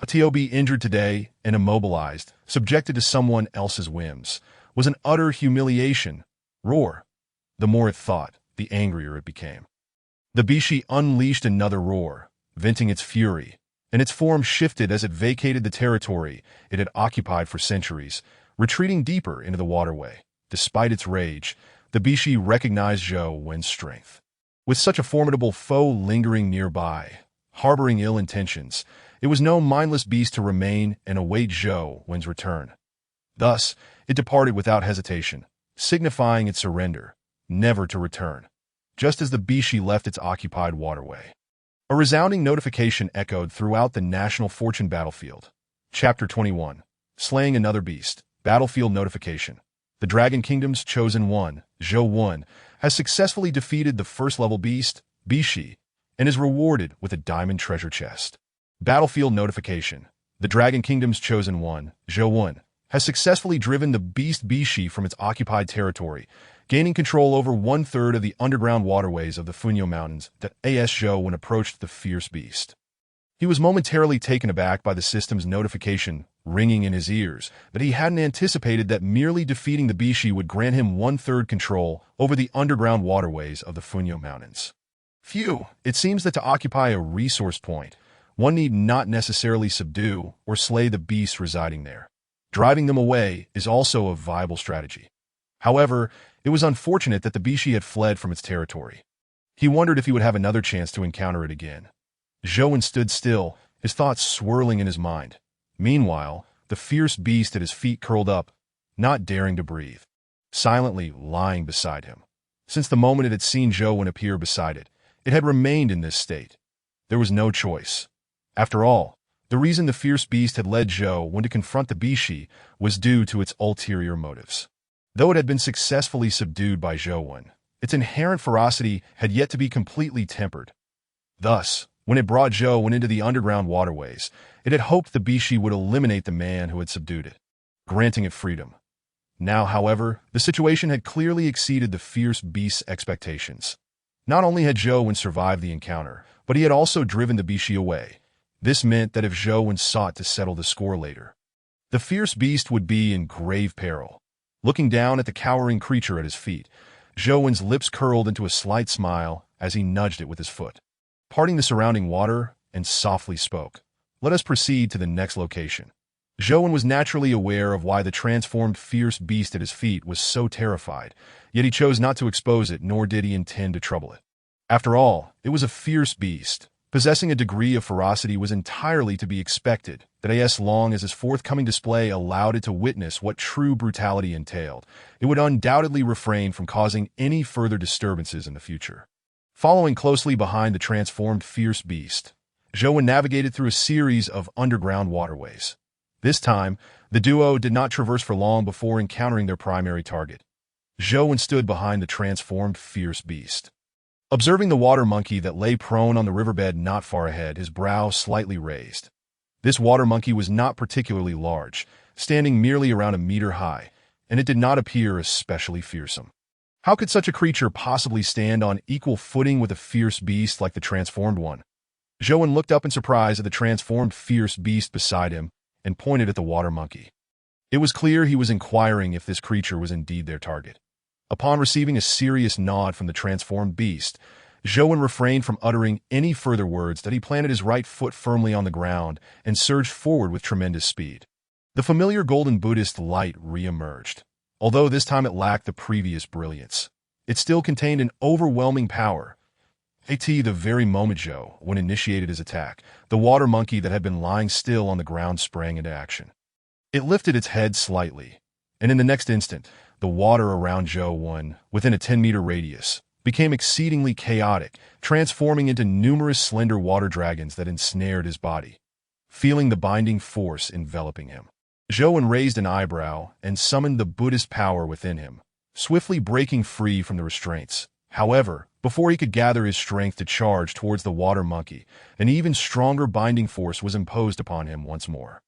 To be injured today and immobilized, subjected to someone else's whims, was an utter humiliation. Roar. The more it thought, the angrier it became. The Bishi unleashed another roar, venting its fury, and its form shifted as it vacated the territory it had occupied for centuries, retreating deeper into the waterway. Despite its rage, the Bishi recognized Zhou's strength. With such a formidable foe lingering nearby, harboring ill intentions, it was no mindless beast to remain and await Zhou's return. Thus, it departed without hesitation, signifying its surrender, never to return, just as the Bishi left its occupied waterway. A resounding notification echoed throughout the national fortune battlefield. Chapter 21. Slaying Another Beast. Battlefield Notification. The Dragon Kingdom's chosen one, Zhou, has successfully defeated the first-level beast, Bishi, and is rewarded with a diamond treasure chest. Battlefield Notification. The Dragon Kingdom's chosen one, Zhou, has successfully driven the beast Bishi from its occupied territory, gaining control over 1/3 of the underground waterways of the Funyo Mountains that Zhou approached the fierce beast. He was momentarily taken aback by the system's notification ringing in his ears, but he hadn't anticipated that merely defeating the Bishi would grant him 1/3 control over the underground waterways of the Funyo Mountains. Phew, it seems that to occupy a resource point, one need not necessarily subdue or slay the beasts residing there. Driving them away is also a viable strategy. However, it was unfortunate that the Bishi had fled from its territory. He wondered if he would have another chance to encounter it again. Zhou stood still, his thoughts swirling in his mind. Meanwhile, the fierce beast at his feet curled up, not daring to breathe, silently lying beside him. Since the moment it had seen Zhou appear beside it, it had remained in this state. There was no choice. After all, the reason the fierce beast had led Zhou to confront the Bishi was due to its ulterior motives. Though it had been successfully subdued by Zhou, its inherent ferocity had yet to be completely tempered. Thus, When it brought Zhou into the underground waterways, it had hoped the Bishi would eliminate the man who had subdued it, granting it freedom. Now, however, the situation had clearly exceeded the fierce beast's expectations. Not only had Zhou survived the encounter, but he had also driven the Bishi away. This meant that if Zhou sought to settle the score later, the fierce beast would be in grave peril. Looking down at the cowering creature at his feet, Zhou's lips curled into a slight smile as he nudged it with his foot, parting the surrounding water, and softly spoke, "Let us proceed to the next location." Zhou was naturally aware of why the transformed fierce beast at his feet was so terrified, yet he chose not to expose it, nor did he intend to trouble it. After all, it was a fierce beast. Possessing a degree of ferocity was entirely to be expected, that as long as his forthcoming display allowed it to witness what true brutality entailed, it would undoubtedly refrain from causing any further disturbances in the future. Following closely behind the transformed fierce beast, Zhou navigated through a series of underground waterways. This time, the duo did not traverse for long before encountering their primary target. Zhou stood behind the transformed fierce beast. Observing the water monkey that lay prone on the riverbed not far ahead, his brow slightly raised. This water monkey was not particularly large, standing merely around a meter high, and it did not appear especially fearsome. How could such a creature possibly stand on equal footing with a fierce beast like the transformed one? Zhou looked up in surprise at the transformed fierce beast beside him and pointed at the water monkey. It was clear he was inquiring if this creature was indeed their target. Upon receiving a serious nod from the transformed beast, Zhou refrained from uttering any further words that he planted his right foot firmly on the ground and surged forward with tremendous speed. The familiar golden Buddhist light re-emerged. Although this time it lacked the previous brilliance, it still contained an overwhelming power. At the very moment Zhou initiated his attack, the water monkey that had been lying still on the ground sprang into action. It lifted its head slightly, and in the next instant, the water around Zhou, within a 10-meter radius, became exceedingly chaotic, transforming into numerous slender water dragons that ensnared his body. Feeling the binding force enveloping him, Zhou raised an eyebrow and summoned the Buddhist power within him, swiftly breaking free from the restraints. However, before he could gather his strength to charge towards the water monkey, an even stronger binding force was imposed upon him once more.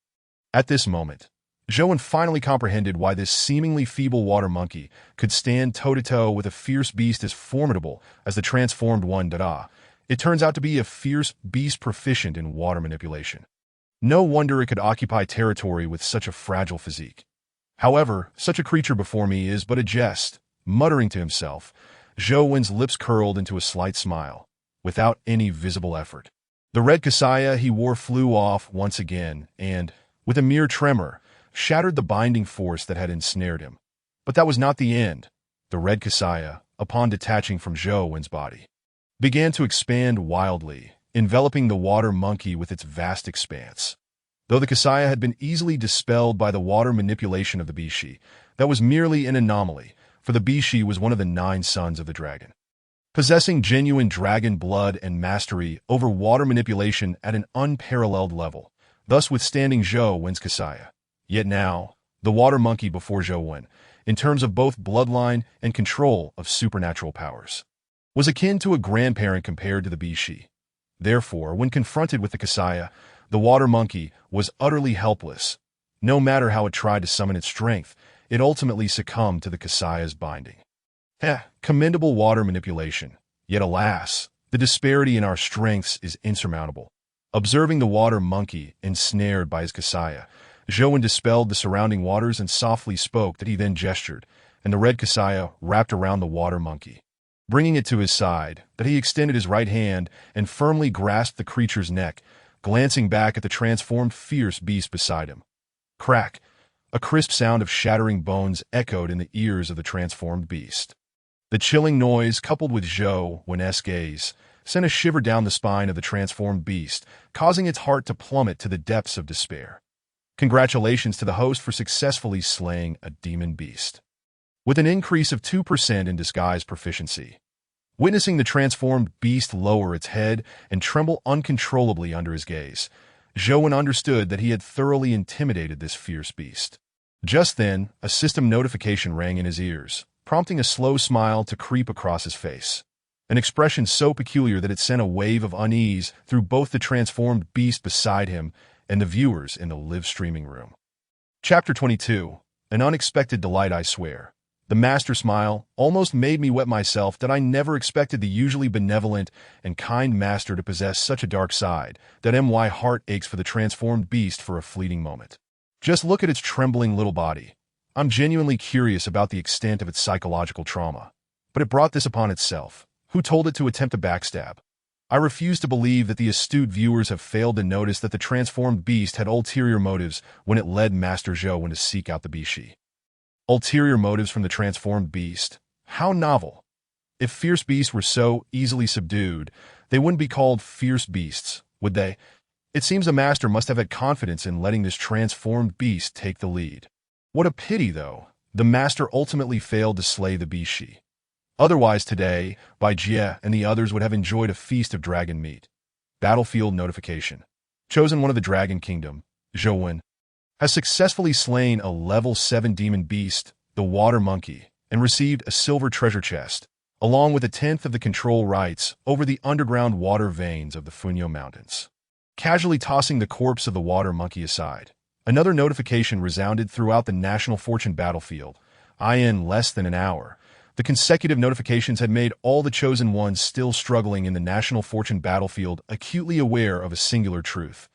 At this moment, Zhou finally comprehended why this seemingly feeble water monkey could stand toe-to-toe with a fierce beast as formidable as the transformed one. It turns out to be a fierce beast proficient in water manipulation. No wonder it could occupy territory with such a fragile physique. However, such a creature before me is but a jest. Muttering to himself, Zhou's lips curled into a slight smile, without any visible effort. The red kasaya he wore flew off once again and, with a mere tremor, shattered the binding force that had ensnared him. But that was not the end. The red kasaya, upon detaching from Zhou's body, began to expand wildly, enveloping the water monkey with its vast expanse. Though the kasaya had been easily dispelled by the water manipulation of the Bishi, that was merely an anomaly, for the Bishi was one of the 9 sons of the dragon, possessing genuine dragon blood and mastery over water manipulation at an unparalleled level, thus withstanding Zhou's kasaya. Yet now, the water monkey before Zhou, in terms of both bloodline and control of supernatural powers, was akin to a grandparent compared to the Bishi. Therefore, when confronted with the kasaya, the water monkey was utterly helpless. No matter how it tried to summon its strength, it ultimately succumbed to the kasaya's binding. Commendable water manipulation. Yet alas, the disparity in our strengths is insurmountable. Observing the water monkey ensnared by his kasaya, Zhou dispelled the surrounding waters and softly spoke that he then gestured, and the red kasaya wrapped around the water monkey. Bringing it to his side, that he extended his right hand and firmly grasped the creature's neck, glancing back at the transformed fierce beast beside him. Crack! A crisp sound of shattering bones echoed in the ears of the transformed beast. The chilling noise, coupled with Zhou's gaze, sent a shiver down the spine of the transformed beast, causing its heart to plummet to the depths of despair. Congratulations to the host for successfully slaying a demon beast, with an increase of 2% in disguise proficiency. Witnessing the transformed beast lower its head and tremble uncontrollably under his gaze, Zhou understood that he had thoroughly intimidated this fierce beast. Just then, a system notification rang in his ears, prompting a slow smile to creep across his face. an expression so peculiar that it sent a wave of unease through both the transformed beast beside him and the viewers in the live streaming room. Chapter 22. An unexpected delight, I swear. The master smile almost made me wet myself that I never expected the usually benevolent and kind master to possess such a dark side that my heart aches for the transformed beast for a fleeting moment. Just look at its trembling little body. I'm genuinely curious about the extent of its psychological trauma. But it brought this upon itself. Who told it to attempt a backstab? I refuse to believe that the astute viewers have failed to notice that the transformed beast had ulterior motives when it led Master Zhou in to seek out the Bishi. Ulterior motives from the transformed beast? How novel. If fierce beasts were so easily subdued, they wouldn't be called fierce beasts, would they? It seems the master must have had confidence in letting this transformed beast take the lead. What a pity, though. The master ultimately failed to slay the Bishi. Otherwise today, Bai Jie and the others would have enjoyed a feast of dragon meat. Battlefield notification. Chosen one of the Dragon Kingdom, Zhou has successfully slain a level 7 demon beast, the water monkey, and received a silver treasure chest, along with a tenth of the control rights over the underground water veins of the Funyo Mountains. Casually tossing the corpse of the water monkey aside, another notification resounded throughout the National Fortune battlefield. In less than an hour, the consecutive notifications had made all the chosen ones still struggling in the National Fortune battlefield acutely aware of a singular truth.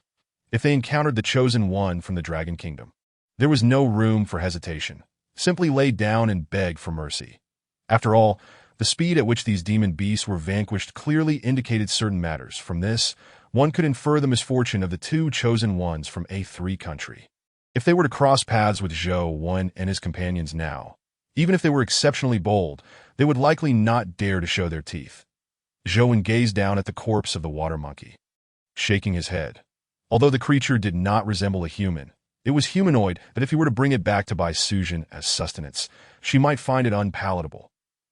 If they encountered the chosen one from the Dragon Kingdom, there was no room for hesitation. Simply lay down and beg for mercy. After all, the speed at which these demon beasts were vanquished clearly indicated certain matters. From this, one could infer the misfortune of the two chosen ones from A3 country. If they were to cross paths with Zhou and his companions now, even if they were exceptionally bold, they would likely not dare to show their teeth. Zhou gazed down at the corpse of the water monkey, shaking his head. Although the creature did not resemble a human, it was humanoid that if he were to bring it back to Bai Sujin as sustenance, she might find it unpalatable.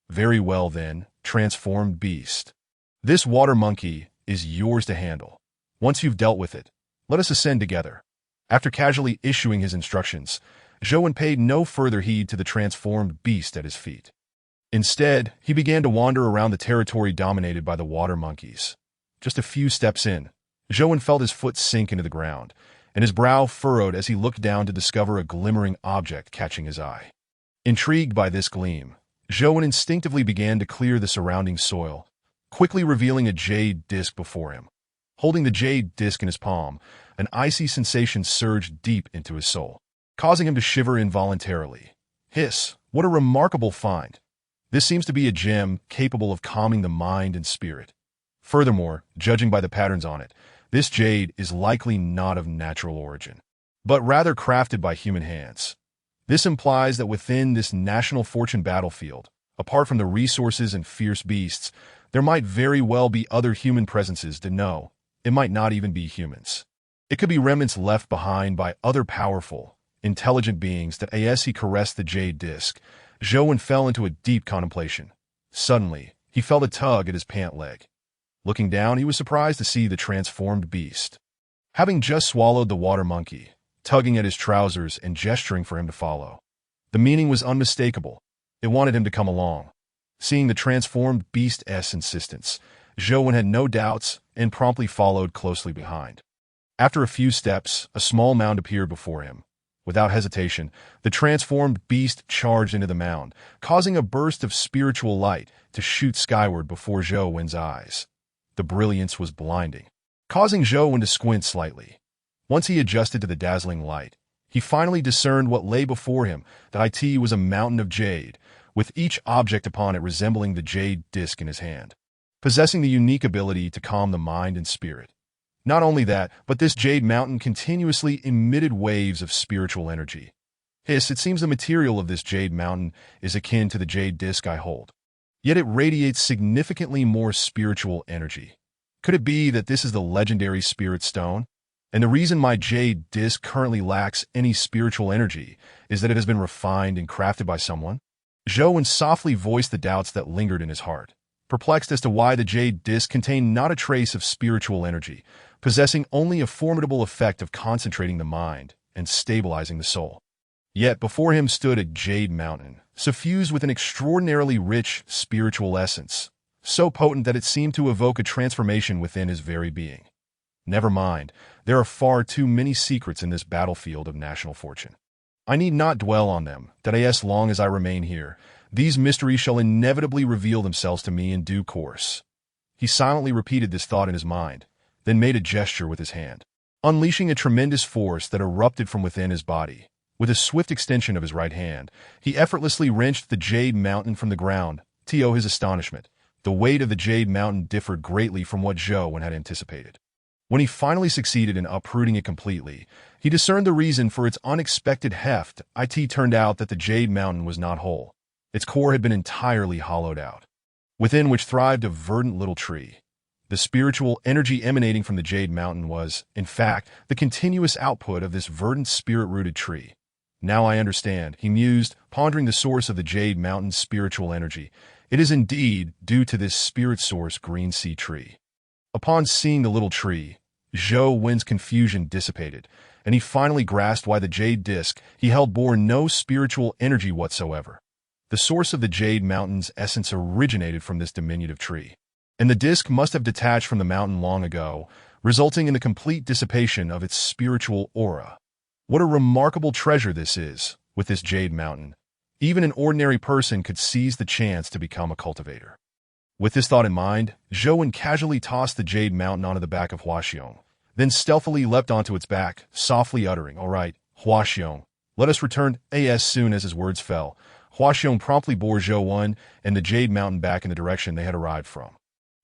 Very well then, transformed beast. This water monkey is yours to handle. Once you've dealt with it, let us ascend together. After casually issuing his instructions, Zhou paid no further heed to the transformed beast at his feet. Instead, he began to wander around the territory dominated by the water monkeys. Just a few steps in, Zhou felt his foot sink into the ground, and his brow furrowed as he looked down to discover a glimmering object catching his eye. Intrigued by this gleam, Zhou instinctively began to clear the surrounding soil, quickly revealing a jade disc before him. Holding the jade disc in his palm, an icy sensation surged deep into his soul, causing him to shiver involuntarily. Hiss, what a remarkable find. This seems to be a gem capable of calming the mind and spirit. Furthermore, judging by the patterns on it, this jade is likely not of natural origin, but rather crafted by human hands. This implies that within this National Fortune battlefield, apart from the resources and fierce beasts, there might very well be other human presences to know. It might not even be humans. It could be remnants left behind by other powerful, intelligent beings that as he caressed the jade disc, Zhou fell into a deep contemplation. Suddenly, he felt a tug at his pant leg. Looking down, he was surprised to see the transformed beast. Having just swallowed the water monkey, tugging at his trousers and gesturing for him to follow. The meaning was unmistakable. It wanted him to come along. Seeing the transformed beast's insistence, Zhou had no doubts and promptly followed closely behind. After a few steps, a small mound appeared before him. Without hesitation, the transformed beast charged into the mound, causing a burst of spiritual light to shoot skyward before Zhou's eyes. The brilliance was blinding, causing Zhou to squint slightly. Once he adjusted to the dazzling light, he finally discerned what lay before him, that it was a mountain of jade, with each object upon it resembling the jade disc in his hand, possessing the unique ability to calm the mind and spirit. Not only that, but this jade mountain continuously emitted waves of spiritual energy. It seems the material of this jade mountain is akin to the jade disc I hold. Yet it radiates significantly more spiritual energy. Could it be that this is the legendary spirit stone? And the reason my jade disc currently lacks any spiritual energy is that it has been refined and crafted by someone? Zhou softly voiced the doubts that lingered in his heart, perplexed as to why the jade disc contained not a trace of spiritual energy, possessing only a formidable effect of concentrating the mind and stabilizing the soul. Yet before him stood a jade mountain, suffused with an extraordinarily rich spiritual essence, so potent that it seemed to evoke a transformation within his very being. Never mind, there are far too many secrets in this battlefield of national fortune. I need not dwell on them, that as long as I remain here, these mysteries shall inevitably reveal themselves to me in due course. He silently repeated this thought in his mind, then made a gesture with his hand, unleashing a tremendous force that erupted from within his body. With a swift extension of his right hand, he effortlessly wrenched the Jade Mountain from the ground. To his astonishment, the weight of the Jade Mountain differed greatly from what Zhou had anticipated. When he finally succeeded in uprooting it completely, he discerned the reason for its unexpected heft. It turned out that the Jade Mountain was not whole. Its core had been entirely hollowed out, within which thrived a verdant little tree. The spiritual energy emanating from the Jade Mountain was, in fact, the continuous output of this verdant spirit-rooted tree. Now I understand, he mused, pondering the source of the Jade Mountain's spiritual energy. It is indeed due to this spirit source green sea tree. Upon seeing the little tree, Zhou Wen's confusion dissipated, and he finally grasped why the jade disc he held bore no spiritual energy whatsoever. The source of the Jade Mountain's essence originated from this diminutive tree, and the disc must have detached from the mountain long ago, resulting in the complete dissipation of its spiritual aura. What a remarkable treasure this is, with this Jade Mountain. Even an ordinary person could seize the chance to become a cultivator. With this thought in mind, Zhou casually tossed the Jade Mountain onto the back of Huaxiong, then stealthily leapt onto its back, softly uttering, "All right, Huaxiong, let us return." As soon as his words fell, Huaxiong promptly bore Zhou and the Jade Mountain back in the direction they had arrived from.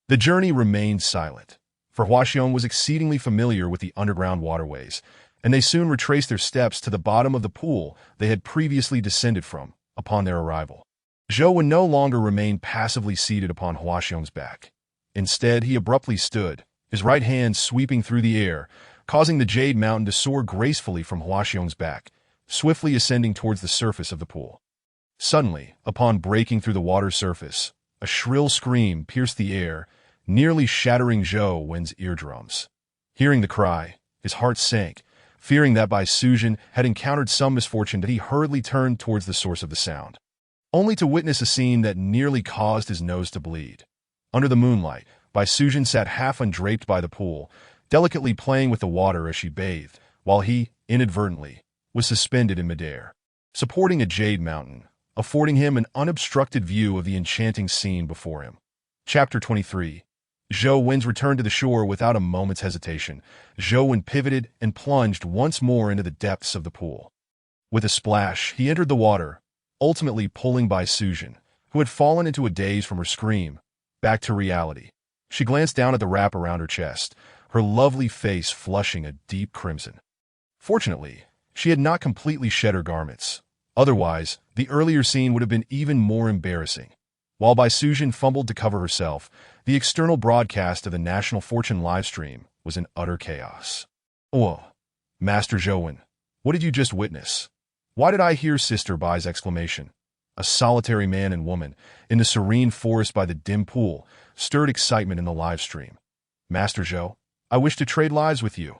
The journey remained silent, for Huaxiong was exceedingly familiar with the underground waterways, and they soon retraced their steps to the bottom of the pool they had previously descended from upon their arrival. Zhou no longer remained passively seated upon Huaxiong's back. Instead, he abruptly stood, his right hand sweeping through the air, causing the Jade Mountain to soar gracefully from Huaxiong's back, swiftly ascending towards the surface of the pool. Suddenly, upon breaking through the water's surface, a shrill scream pierced the air, nearly shattering Zhou Wen's eardrums. Hearing the cry, his heart sank, fearing that Bai Suzhen had encountered some misfortune that he hurriedly turned towards the source of the sound, only to witness a scene that nearly caused his nose to bleed. Under the moonlight, Bai Suzhen sat half undraped by the pool, delicately playing with the water as she bathed, while he, inadvertently, was suspended in midair, supporting a Jade Mountain, affording him an unobstructed view of the enchanting scene before him. Chapter 23. Zhou Wen's returned to the shore without a moment's hesitation. Zhou Wen pivoted and plunged once more into the depths of the pool. With a splash, he entered the water, ultimately pulling Bai Suzhen, who had fallen into a daze from her scream, back to reality. She glanced down at the wrap around her chest, her lovely face flushing a deep crimson. Fortunately, she had not completely shed her garments. Otherwise, the earlier scene would have been even more embarrassing. While Bai Suzhen fumbled to cover herself, the external broadcast of the National Fortune livestream was in utter chaos. "Oh, Master Zhou, what did you just witness? Why did I hear Sister Bai's exclamation?" A solitary man and woman, in the serene forest by the dim pool, stirred excitement in the livestream. "Master Zhou, I wish to trade lives with you.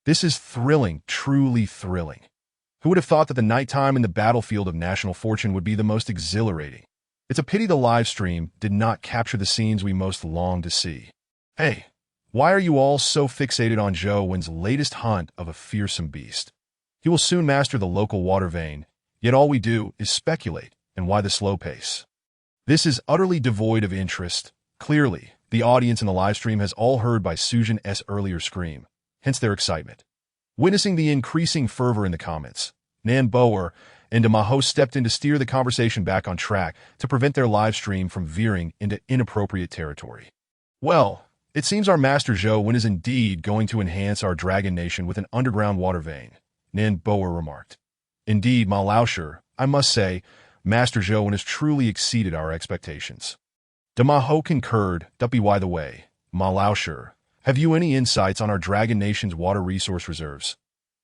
This is thrilling, truly thrilling. Who would have thought that the nighttime in the battlefield of national fortune would be the most exhilarating? It's a pity the live stream did not capture the scenes we most long to see. Hey, why are you all so fixated on Zhou Wen's latest hunt of a fearsome beast? He will soon master the local water vein, yet all we do is speculate, and why the slow pace? This is utterly devoid of interest. Clearly, the audience in the live stream has all heard Bai Suzhen's earlier scream, hence their excitement. Witnessing the increasing fervor in the comments, Nan Boer and Demaho stepped in to steer the conversation back on track to prevent their live stream from veering into inappropriate territory. "Well, it seems our Master Zhou Wen is indeed going to enhance our Dragon Nation with an underground water vein," Nan Boer remarked. "Indeed, Ma Laoshi, I must say, Master Zhou Wen has truly exceeded our expectations." Demaho concurred. By the way, Ma Laoshi, have you any insights on our Dragon Nation's water resource reserves?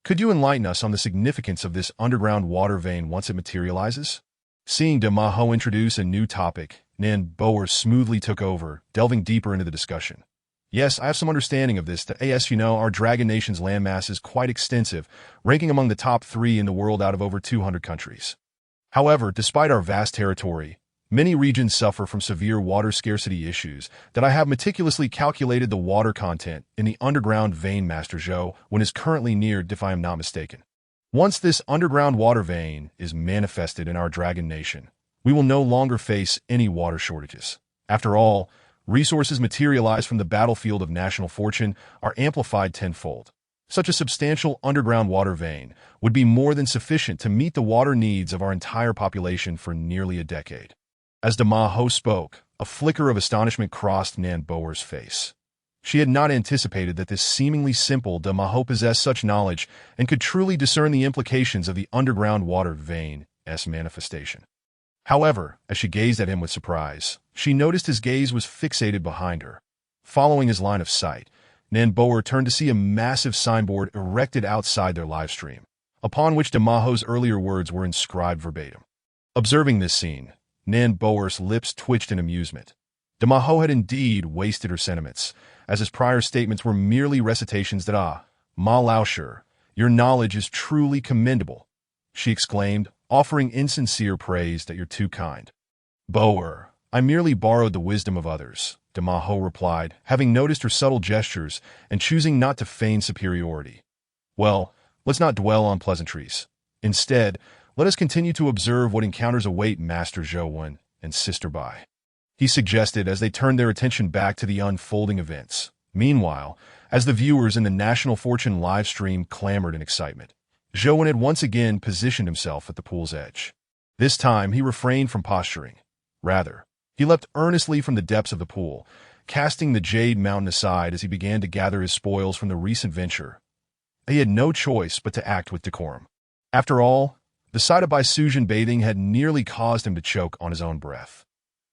Could you enlighten us on the significance of this underground water vein once it materializes? Seeing Demaho introduce a new topic, Nan Boer smoothly took over, delving deeper into the discussion. "Yes, I have some understanding of this. As you know, our Dragon Nation's landmass is quite extensive, ranking among the top 3 in the world out of over 200 countries. However, despite our vast territory, Many regions suffer from severe water scarcity issues that I have meticulously calculated the water content in the underground vein Master Zhou when is currently near if I am not mistaken. Once this underground water vein is manifested in our dragon nation, we will no longer face any water shortages. After all, resources materialized from the battlefield of national fortune are amplified tenfold. Such a substantial underground water vein would be more than sufficient to meet the water needs of our entire population for nearly a decade. As Dama Ho spoke, a flicker of astonishment crossed Nan Boer's face. She had not anticipated that this seemingly simple Dama Ho possessed such knowledge and could truly discern the implications of the underground water vein's manifestation. However, as she gazed at him with surprise, she noticed his gaze was fixated behind her. Following his line of sight, Nan Boer turned to see a massive signboard erected outside their live stream, upon which Dama Ho's earlier words were inscribed verbatim. Observing this scene, Nan Boer's lips twitched in amusement. Dama Ho had indeed wasted her sentiments, as his prior statements were merely recitations that, Ma Lao Shi, your knowledge is truly commendable, she exclaimed, offering insincere praise that you're too kind. Boer, I merely borrowed the wisdom of others, Dama Ho replied, having noticed her subtle gestures and choosing not to feign superiority. Well, let's not dwell on pleasantries. Instead, let us continue to observe what encounters await Master Zhou and Sister Bai, he suggested as they turned their attention back to the unfolding events. Meanwhile, as the viewers in the National Fortune live stream clamored in excitement, Zhou had once again positioned himself at the pool's edge. This time, he refrained from posturing. Rather, he leapt earnestly from the depths of the pool, casting the Jade Mountain aside as he began to gather his spoils from the recent venture. He had no choice but to act with decorum. After all, the sight of Bai Sujin bathing had nearly caused him to choke on his own breath.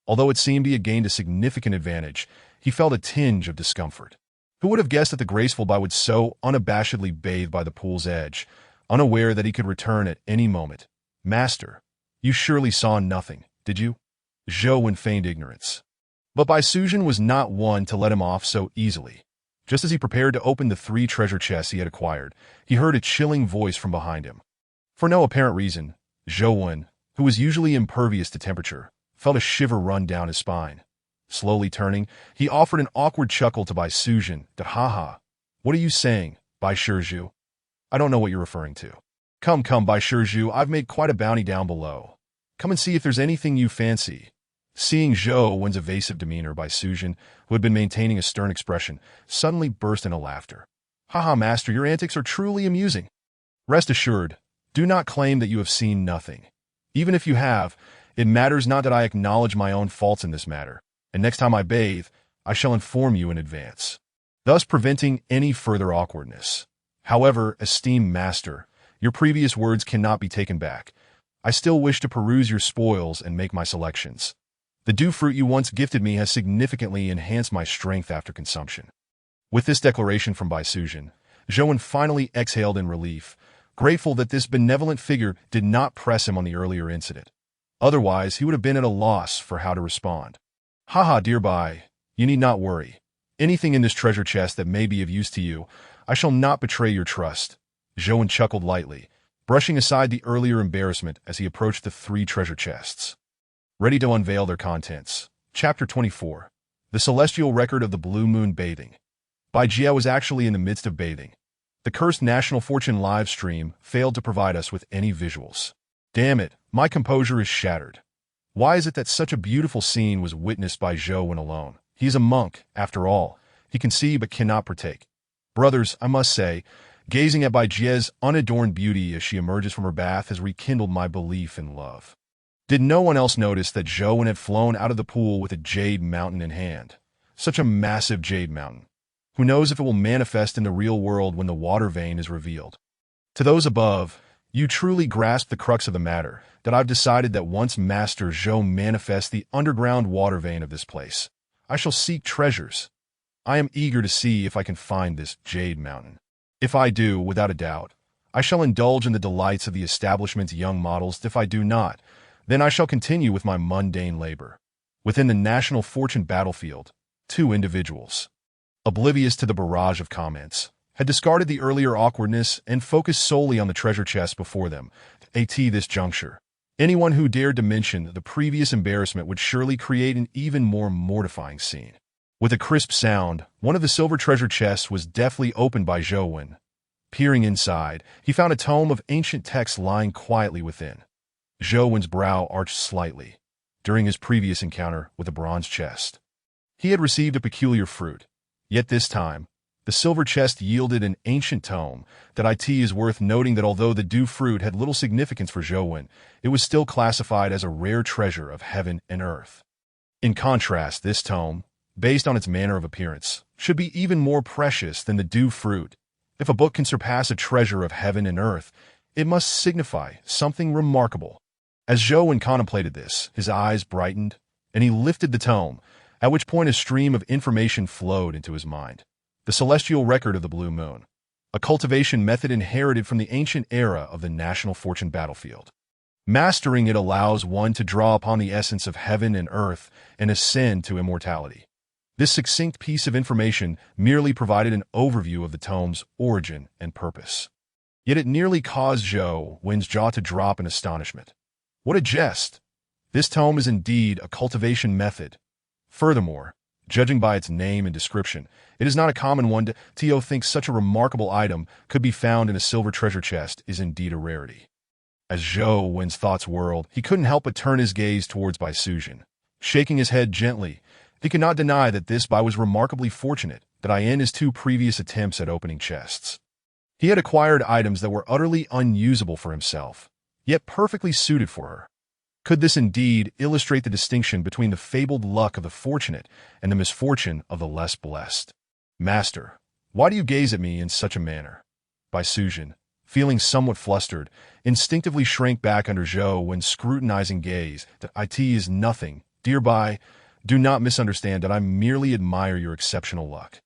Although it seemed he had gained a significant advantage, he felt a tinge of discomfort. Who would have guessed that the graceful Bai would so unabashedly bathe by the pool's edge, unaware that he could return at any moment? Master, you surely saw nothing, did you? Zhou feigned ignorance. But Bai Sujin was not one to let him off so easily. Just as he prepared to open the 3 treasure chests he had acquired, he heard a chilling voice from behind him. For no apparent reason, Zhou, who was usually impervious to temperature, felt a shiver run down his spine. Slowly turning, he offered an awkward chuckle to Bai Sujin. Ha. What are you saying, Bai Shizhu? I don't know what you're referring to. Come, Bai Shizhu, I've made quite a bounty down below. Come and see if there's anything you fancy. Seeing Zhou's evasive demeanor, Bai Sujin, who had been maintaining a stern expression, suddenly burst into laughter. Ha, master, your antics are truly amusing. Rest assured, do not claim that you have seen nothing. Even if you have, it matters not that I acknowledge my own faults in this matter, and next time I bathe, I shall inform you in advance, thus preventing any further awkwardness. However, esteemed master, your previous words cannot be taken back. I still wish to peruse your spoils and make my selections. The dew fruit you once gifted me has significantly enhanced my strength after consumption. With this declaration from Bai Sujin, Zhou finally exhaled in relief, grateful that this benevolent figure did not press him on the earlier incident. Otherwise, he would have been at a loss for how to respond. Dear Bai, you need not worry. Anything in this treasure chest that may be of use to you, I shall not betray your trust. Zhou chuckled lightly, brushing aside the earlier embarrassment as he approached the 3 treasure chests. Ready to unveil their contents. Chapter 24. The Celestial Record of the Blue Moon Bathing. Bai Jia was actually in the midst of bathing. The cursed National Fortune live stream failed to provide us with any visuals. Damn it, my composure is shattered. Why is it that such a beautiful scene was witnessed by Zhou when alone? He is a monk, after all. He can see but cannot partake. Brothers, I must say, gazing at Bai Jia's unadorned beauty as she emerges from her bath has rekindled my belief in love. Did no one else notice that Zhou had flown out of the pool with a jade mountain in hand? Such a massive jade mountain. Who knows if it will manifest in the real world when the water vein is revealed? To those above, you truly grasp the crux of the matter, that I've decided that once Master Zhou manifests the underground water vein of this place, I shall seek treasures. I am eager to see if I can find this jade mountain. If I do, without a doubt, I shall indulge in the delights of the establishment's young models. If I do not, then I shall continue with my mundane labor. Within the National Fortune battlefield, 2 individuals, oblivious to the barrage of comments, had discarded the earlier awkwardness and focused solely on the treasure chest before them. At this juncture, Anyone who dared to mention the previous embarrassment would surely create an even more mortifying scene. With a crisp sound, one of the silver treasure chests was deftly opened by Zhou Wen. Peering inside, he found a tome of ancient texts lying quietly within. Zhou Wen's brow arched slightly. During his previous encounter with the bronze chest, he had received a peculiar fruit. Yet this time, the silver chest yielded an ancient tome that it is worth noting that although the dew fruit had little significance for Zhou Wen, it was still classified as a rare treasure of heaven and earth. In contrast, this tome, based on its manner of appearance, should be even more precious than the dew fruit. If a book can surpass a treasure of heaven and earth, it must signify something remarkable. As Zhou Wen contemplated this, his eyes brightened, and he lifted the tome, at which point a stream of information flowed into his mind. The celestial record of the blue moon, a cultivation method inherited from the ancient era of the national fortune battlefield. Mastering it allows one to draw upon the essence of heaven and earth and ascend to immortality. This succinct piece of information merely provided an overview of the tome's origin and purpose. Yet it nearly caused Zhou Wen's jaw to drop in astonishment. What a jest! This tome is indeed a cultivation method. Furthermore, judging by its name and description, it is not a common one. Tio thinks such a remarkable item could be found in a silver treasure chest is indeed a rarity. As Zhou Wen's thoughts whirled, he couldn't help but turn his gaze towards Bai Sujin. Shaking his head gently, he could not deny that this Bai was remarkably fortunate that in his 2 previous attempts at opening chests, he had acquired items that were utterly unusable for himself, yet perfectly suited for her. Could this indeed illustrate the distinction between the fabled luck of the fortunate and the misfortune of the less blessed? Master, why do you gaze at me in such a manner? Bai Sujin, feeling somewhat flustered, instinctively shrank back under Zhou Wen's scrutinizing gaze. It is nothing, dear Bai. Do not misunderstand that I merely admire your exceptional luck,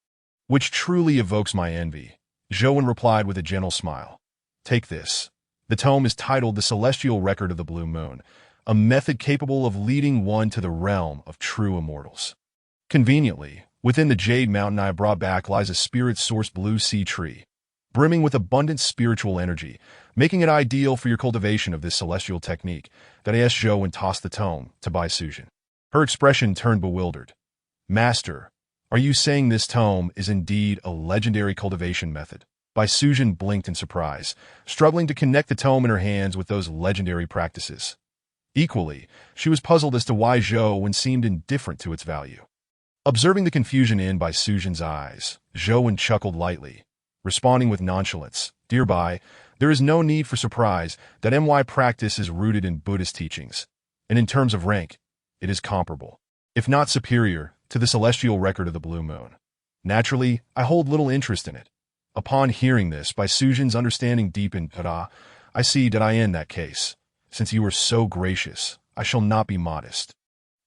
which truly evokes my envy. Zhou Wen replied with a gentle smile. Take this. The tome is titled The Celestial Record of the Blue Moon, a method capable of leading one to the realm of true immortals. Conveniently, within the Jade Mountain I brought back lies a spirit-sourced blue sea tree, brimming with abundant spiritual energy, making it ideal for your cultivation of this celestial technique. That asked Zhou Wen tossed the tome to Bai Sujin. Her expression turned bewildered. Master, are you saying this tome is indeed a legendary cultivation method? Bai Sujin blinked in surprise, struggling to connect the tome in her hands with those legendary practices. Equally, she was puzzled as to why Zhou Wen seemed indifferent to its value. Observing the confusion in Bai Sujin's eyes, Zhou Wen chuckled lightly, responding with nonchalance. Dear Bai, there is no need for surprise that my practice is rooted in Buddhist teachings, and in terms of rank, it is comparable, if not superior, to the celestial record of the blue moon. Naturally, I hold little interest in it. Upon hearing this, Bai Sujin's understanding deepened. I see that in that case, since you are so gracious, I shall not be modest.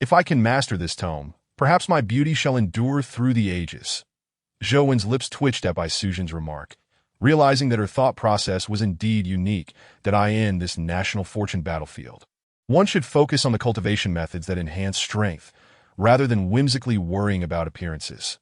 If I can master this tome, perhaps my beauty shall endure through the ages. Zhou Wen's lips twitched at Bai Sujin's remark, realizing that her thought process was indeed unique, that in this national fortune battlefield, one should focus on the cultivation methods that enhance strength, rather than whimsically worrying about appearances.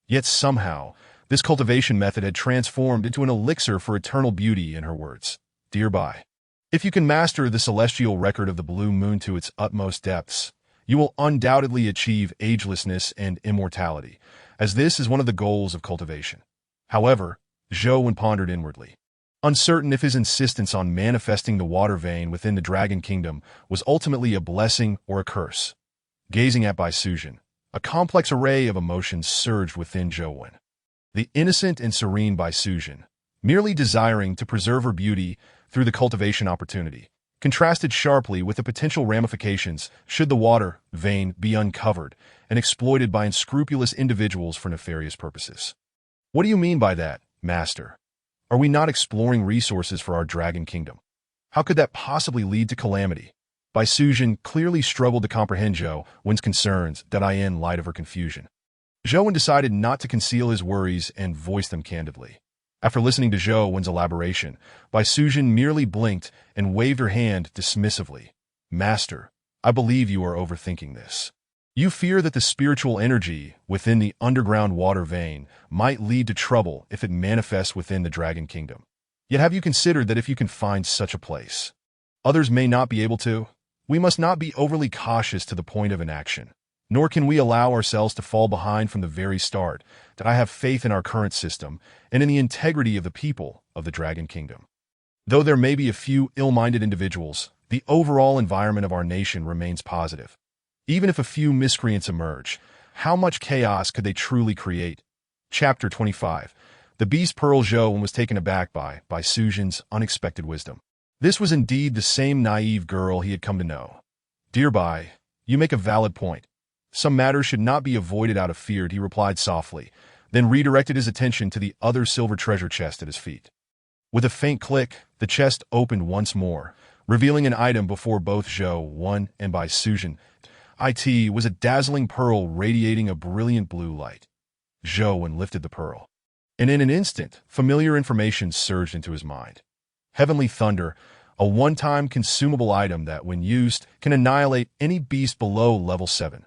Yet somehow, this cultivation method had transformed into an elixir for eternal beauty in her words. Dear Bai, if you can master the celestial record of the blue moon to its utmost depths, you will undoubtedly achieve agelessness and immortality, as this is one of the goals of cultivation. However, Zhou Wen pondered inwardly, uncertain if his insistence on manifesting the water vein within the Dragon Kingdom was ultimately a blessing or a curse. Gazing at Bai Sujin, a complex array of emotions surged within Zhou Wen. The innocent and serene Bai Sujin, merely desiring to preserve her beauty through the cultivation opportunity, contrasted sharply with the potential ramifications should the water vein be uncovered and exploited by unscrupulous individuals for nefarious purposes. What do you mean by that, Master? Are we not exploring resources for our Dragon Kingdom? How could that possibly lead to calamity? Bai Sujin clearly struggled to comprehend Zhou Wen's concerns in light of her confusion. Zhou Wen decided not to conceal his worries and voiced them candidly. After listening to Zhou Wen's elaboration, Bai Sujin merely blinked and waved her hand dismissively. Master, I believe you are overthinking this. You fear that the spiritual energy within the underground water vein might lead to trouble if it manifests within the Dragon Kingdom. Yet have you considered that if you can find such a place, Others may not be able to. We must not be overly cautious to the point of inaction. Nor can we allow ourselves to fall behind from the very start, that I have faith in our current system and in the integrity of the people of the Dragon Kingdom. Though there may be a few ill-minded individuals, the overall environment of our nation remains positive. Even if a few miscreants emerge, how much chaos could they truly create? Chapter 25. The Beast Pearl. Zhou was taken aback by Suzhen's unexpected wisdom. This was indeed the same naive girl he had come to know. Dear Bai, you make a valid point. Some matters should not be avoided out of fear, he replied softly, then redirected his attention to the other silver treasure chest at his feet. With a faint click, the chest opened once more, revealing an item before both Zhou and Bai Suzhen. It was a dazzling pearl radiating a brilliant blue light. Zhou lifted the pearl, and in an instant, familiar information surged into his mind. Heavenly Thunder, a one-time consumable item that, when used, can annihilate any beast below level 7.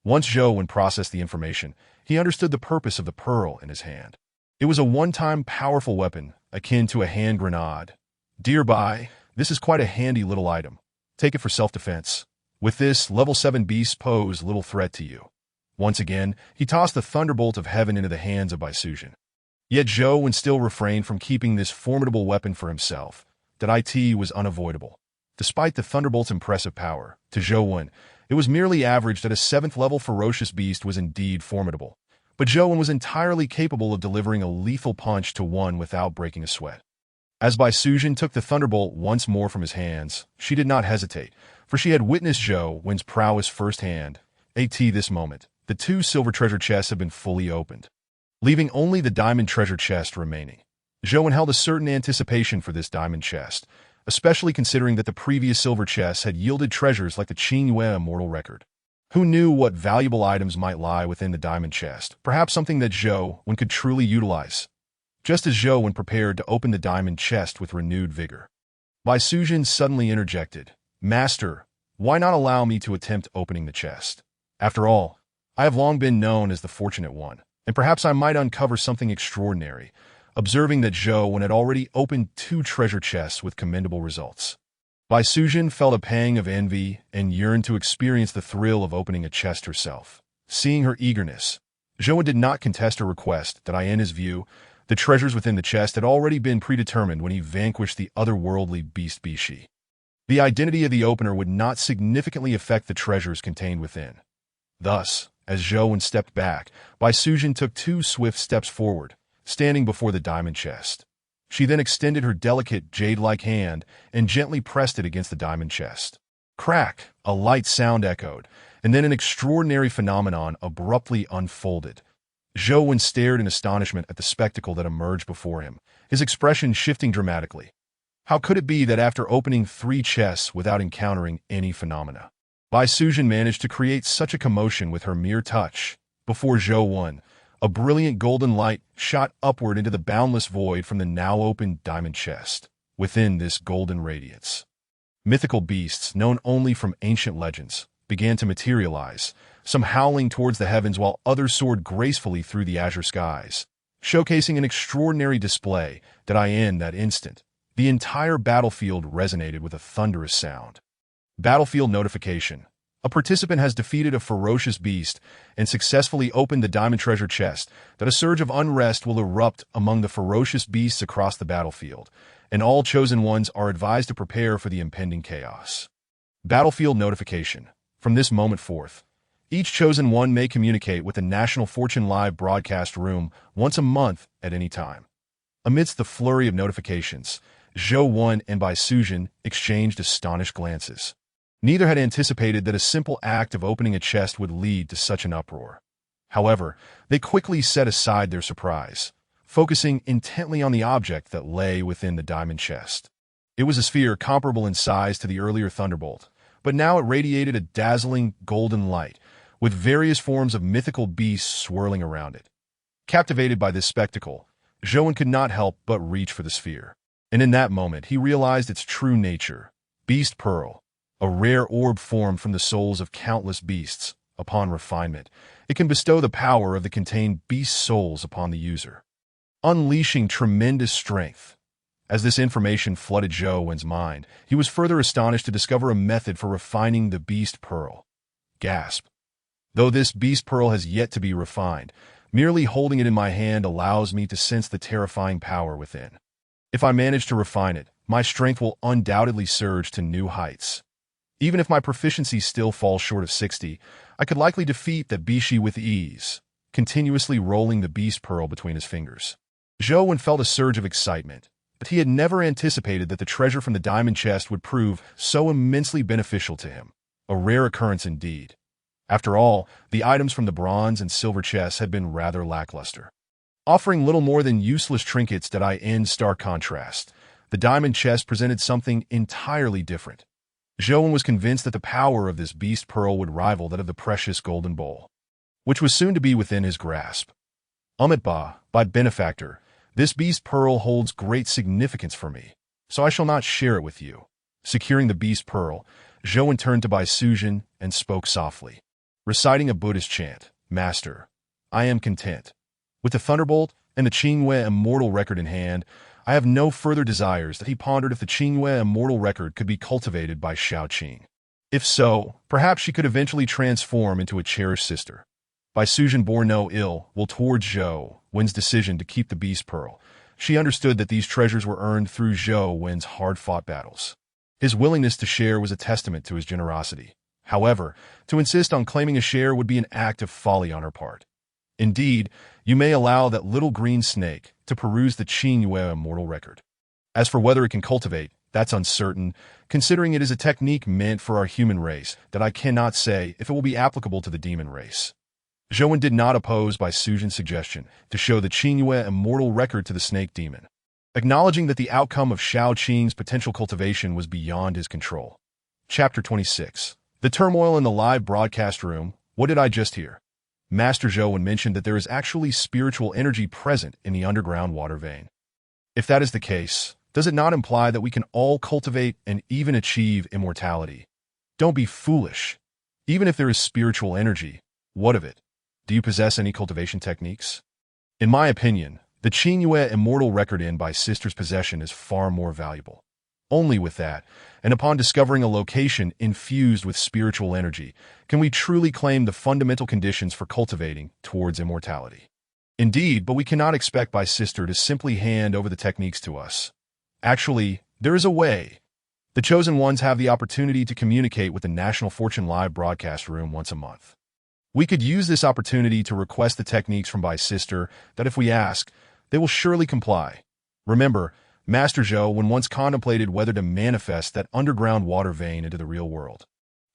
Once Zhou processed the information, he understood the purpose of the pearl in his hand. It was a one-time powerful weapon, akin to a hand grenade. Dear Bai, this is quite a handy little item. Take it for self-defense. With this, level 7 beasts pose little threat to you. Once again, he tossed the thunderbolt of heaven into the hands of Bai Suzhen. Yet Zhou still refrained from keeping this formidable weapon for himself. That it was unavoidable. Despite the thunderbolt's impressive power, to Zhou, it was merely average that a 7th-level ferocious beast was indeed formidable. But Zhou was entirely capable of delivering a lethal punch to one without breaking a sweat. As Bai Suzhen took the thunderbolt once more from his hands, she did not hesitate, for she had witnessed Zhou's prowess firsthand. At this moment, the 2 silver treasure chests had been fully opened, leaving only the diamond treasure chest remaining. Zhou held a certain anticipation for this diamond chest, especially considering that the previous silver chests had yielded treasures like the Qingyue Immortal Record. Who knew what valuable items might lie within the diamond chest, perhaps something that Zhou could truly utilize. Just as Zhou prepared to open the diamond chest with renewed vigor, Bai Suzhen suddenly interjected, Master, why not allow me to attempt opening the chest? After all, I have long been known as the fortunate one, and perhaps I might uncover something extraordinary. Observing that Zhou had already opened 2 treasure chests with commendable results, Bai Suzhen felt a pang of envy and yearned to experience the thrill of opening a chest herself. Seeing her eagerness, Zhou did not contest her request that in his view, the treasures within the chest had already been predetermined when he vanquished the otherworldly beast Bishi. The identity of the opener would not significantly affect the treasures contained within. Thus, as Zhou stepped back, Bai Suzhen took 2 swift steps forward, standing before the diamond chest. She then extended her delicate, jade-like hand and gently pressed it against the diamond chest. Crack! A light sound echoed, and then an extraordinary phenomenon abruptly unfolded. Zhou stared in astonishment at the spectacle that emerged before him, his expression shifting dramatically. How could it be that after opening 3 chests without encountering any phenomena, Bai Suzhen managed to create such a commotion with her mere touch? Before Zhou, a brilliant golden light shot upward into the boundless void from the now-opened diamond chest. Within this golden radiance, mythical beasts known only from ancient legends began to materialize, some howling towards the heavens while others soared gracefully through the azure skies, showcasing an extraordinary display that in that instant, the entire battlefield resonated with a thunderous sound. Battlefield notification. A participant has defeated a ferocious beast and successfully opened the diamond treasure chest. That a surge of unrest will erupt among the ferocious beasts across the battlefield, and all chosen ones are advised to prepare for the impending chaos. Battlefield notification. From this moment forth, each chosen one may communicate with the National Fortune Live broadcast room once a month at any time. Amidst the flurry of notifications, Zhou and Bai Suzhen exchanged astonished glances. Neither had anticipated that a simple act of opening a chest would lead to such an uproar. However, they quickly set aside their surprise, focusing intently on the object that lay within the diamond chest. It was a sphere comparable in size to the earlier thunderbolt, but now it radiated a dazzling golden light, with various forms of mythical beasts swirling around it. Captivated by this spectacle, Zhou could not help but reach for the sphere. And in that moment, he realized its true nature. Beast Pearl, a rare orb formed from the souls of countless beasts. Upon refinement, it can bestow the power of the contained beast souls upon the user, unleashing tremendous strength. As this information flooded Zhou Wen's mind, he was further astonished to discover a method for refining the beast pearl. Gasp. Though this beast pearl has yet to be refined, merely holding it in my hand allows me to sense the terrifying power within. If I manage to refine it, my strength will undoubtedly surge to new heights. Even if my proficiency still falls short of 60, I could likely defeat that Bishi with ease, continuously rolling the beast pearl between his fingers. Zhou Wen felt a surge of excitement, but he had never anticipated that the treasure from the diamond chest would prove so immensely beneficial to him. A rare occurrence indeed. After all, the items from the bronze and silver chests had been rather lackluster, offering little more than useless trinkets that I in stark contrast. The diamond chest presented something entirely different. Zhou Wen was convinced that the power of this beast pearl would rival that of the precious golden bowl, which was soon to be within his grasp. Umitba, by benefactor, this beast pearl holds great significance for me, so I shall not share it with you. Securing the beast pearl, Zhou Wen turned to Bai Sujin and spoke softly, reciting a Buddhist chant. Master, I am content. With the thunderbolt and the Qingyue immortal record in hand, I have no further desires. That he pondered if the Qingyue immortal record could be cultivated by Xiaoqing. If so, perhaps she could eventually transform into a cherished sister. Bai Sujin bore no ill will towards Zhou Wen's decision to keep the beast pearl. She understood that these treasures were earned through Zhou Wen's hard-fought battles. His willingness to share was a testament to his generosity. However, to insist on claiming a share would be an act of folly on her part. Indeed, you may allow that little green snake to peruse the Qingyue immortal record. As for whether it can cultivate, that's uncertain, considering it is a technique meant for our human race that I cannot say if it will be applicable to the demon race. Zhou Wen did not oppose Bai Sujin's suggestion to show the Qingyue immortal record to the snake demon, acknowledging that the outcome of Xiaoqing's potential cultivation was beyond his control. Chapter 26. The turmoil in the live broadcast room. What did I just hear? Master Zhou Wen mentioned that there is actually spiritual energy present in the underground water vein. If that is the case, does it not imply that we can all cultivate and even achieve immortality? Don't be foolish. Even if there is spiritual energy, what of it? Do you possess any cultivation techniques? In my opinion, the Qingyue immortal record in Bai Sister's possession is far more valuable. Only with that, and upon discovering a location infused with spiritual energy, can we truly claim the fundamental conditions for cultivating towards immortality. Indeed, but we cannot expect Bai Sister to simply hand over the techniques to us. Actually, there is a way. The chosen ones have the opportunity to communicate with the National Fortune live broadcast room once a month. We could use this opportunity to request the techniques from Bai Sister that if we ask, they will surely comply. Remember, Master Zhou Wen once contemplated whether to manifest that underground water vein into the real world,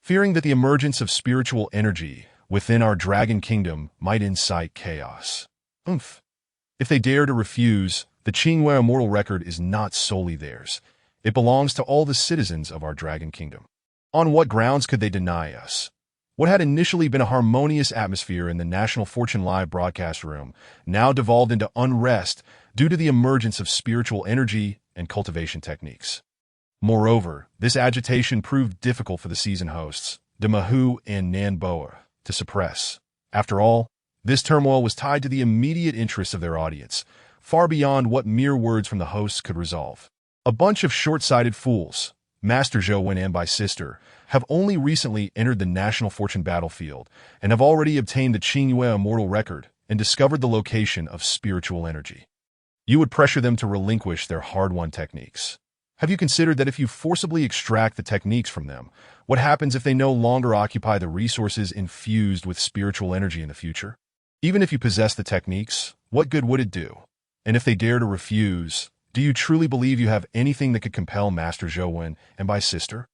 fearing that the emergence of spiritual energy within our dragon kingdom might incite chaos. If they dare to refuse, the Qingyue immortal record is not solely theirs. It belongs to all the citizens of our dragon kingdom. On what grounds could they deny us? What had initially been a harmonious atmosphere in the National Fortune live broadcast room now devolved into unrest due to the emergence of spiritual energy and cultivation techniques. Moreover, this agitation proved difficult for the season hosts, De Mahu and Nan Boa, to suppress. After all, this turmoil was tied to the immediate interests of their audience, far beyond what mere words from the hosts could resolve. A bunch of short-sighted fools, Master Zhou Wen and Bai Sister, have only recently entered the National Fortune battlefield and have already obtained the Qingyue immortal record and discovered the location of spiritual energy. You would pressure them to relinquish their hard-won techniques. Have you considered that if you forcibly extract the techniques from them, what happens if they no longer occupy the resources infused with spiritual energy in the future? Even if you possess the techniques, what good would it do? And if they dare to refuse, do you truly believe you have anything that could compel Master Zhou Wen and Bai Sister?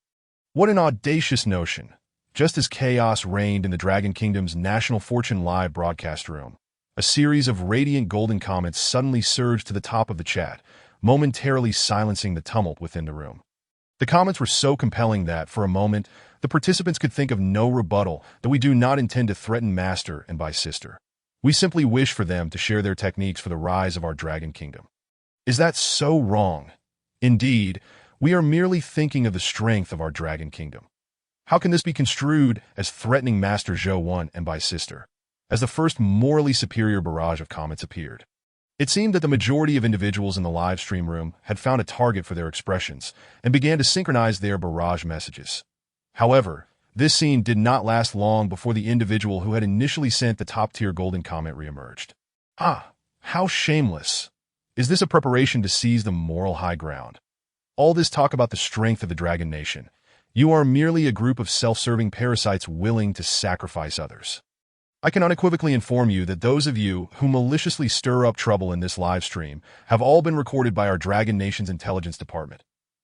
What an audacious notion! Just as chaos reigned in the Dragon Kingdom's National Fortune live broadcast room, a series of radiant golden comments suddenly surged to the top of the chat, momentarily silencing the tumult within the room. The comments were so compelling that, for a moment, the participants could think of no rebuttal that we do not intend to threaten Master and Bai Sister. We simply wish for them to share their techniques for the rise of our Dragon Kingdom. Is that so wrong? Indeed, we are merely thinking of the strength of our Dragon Kingdom. How can this be construed as threatening Master Zhou Wen and Bai Sister? As the first morally superior barrage of comments appeared, It seemed that the majority of individuals in the live stream room had found a target for their expressions and began to synchronize their barrage messages. However, this scene did not last long before the individual who had initially sent the top-tier golden comment reemerged. Ah, how shameless. Is this a preparation to seize the moral high ground? All this talk about the strength of the Dragon Nation. You are merely a group of self-serving parasites willing to sacrifice others. I can unequivocally inform you that those of you who maliciously stir up trouble in this live stream have all been recorded by our Dragon Nation's intelligence department.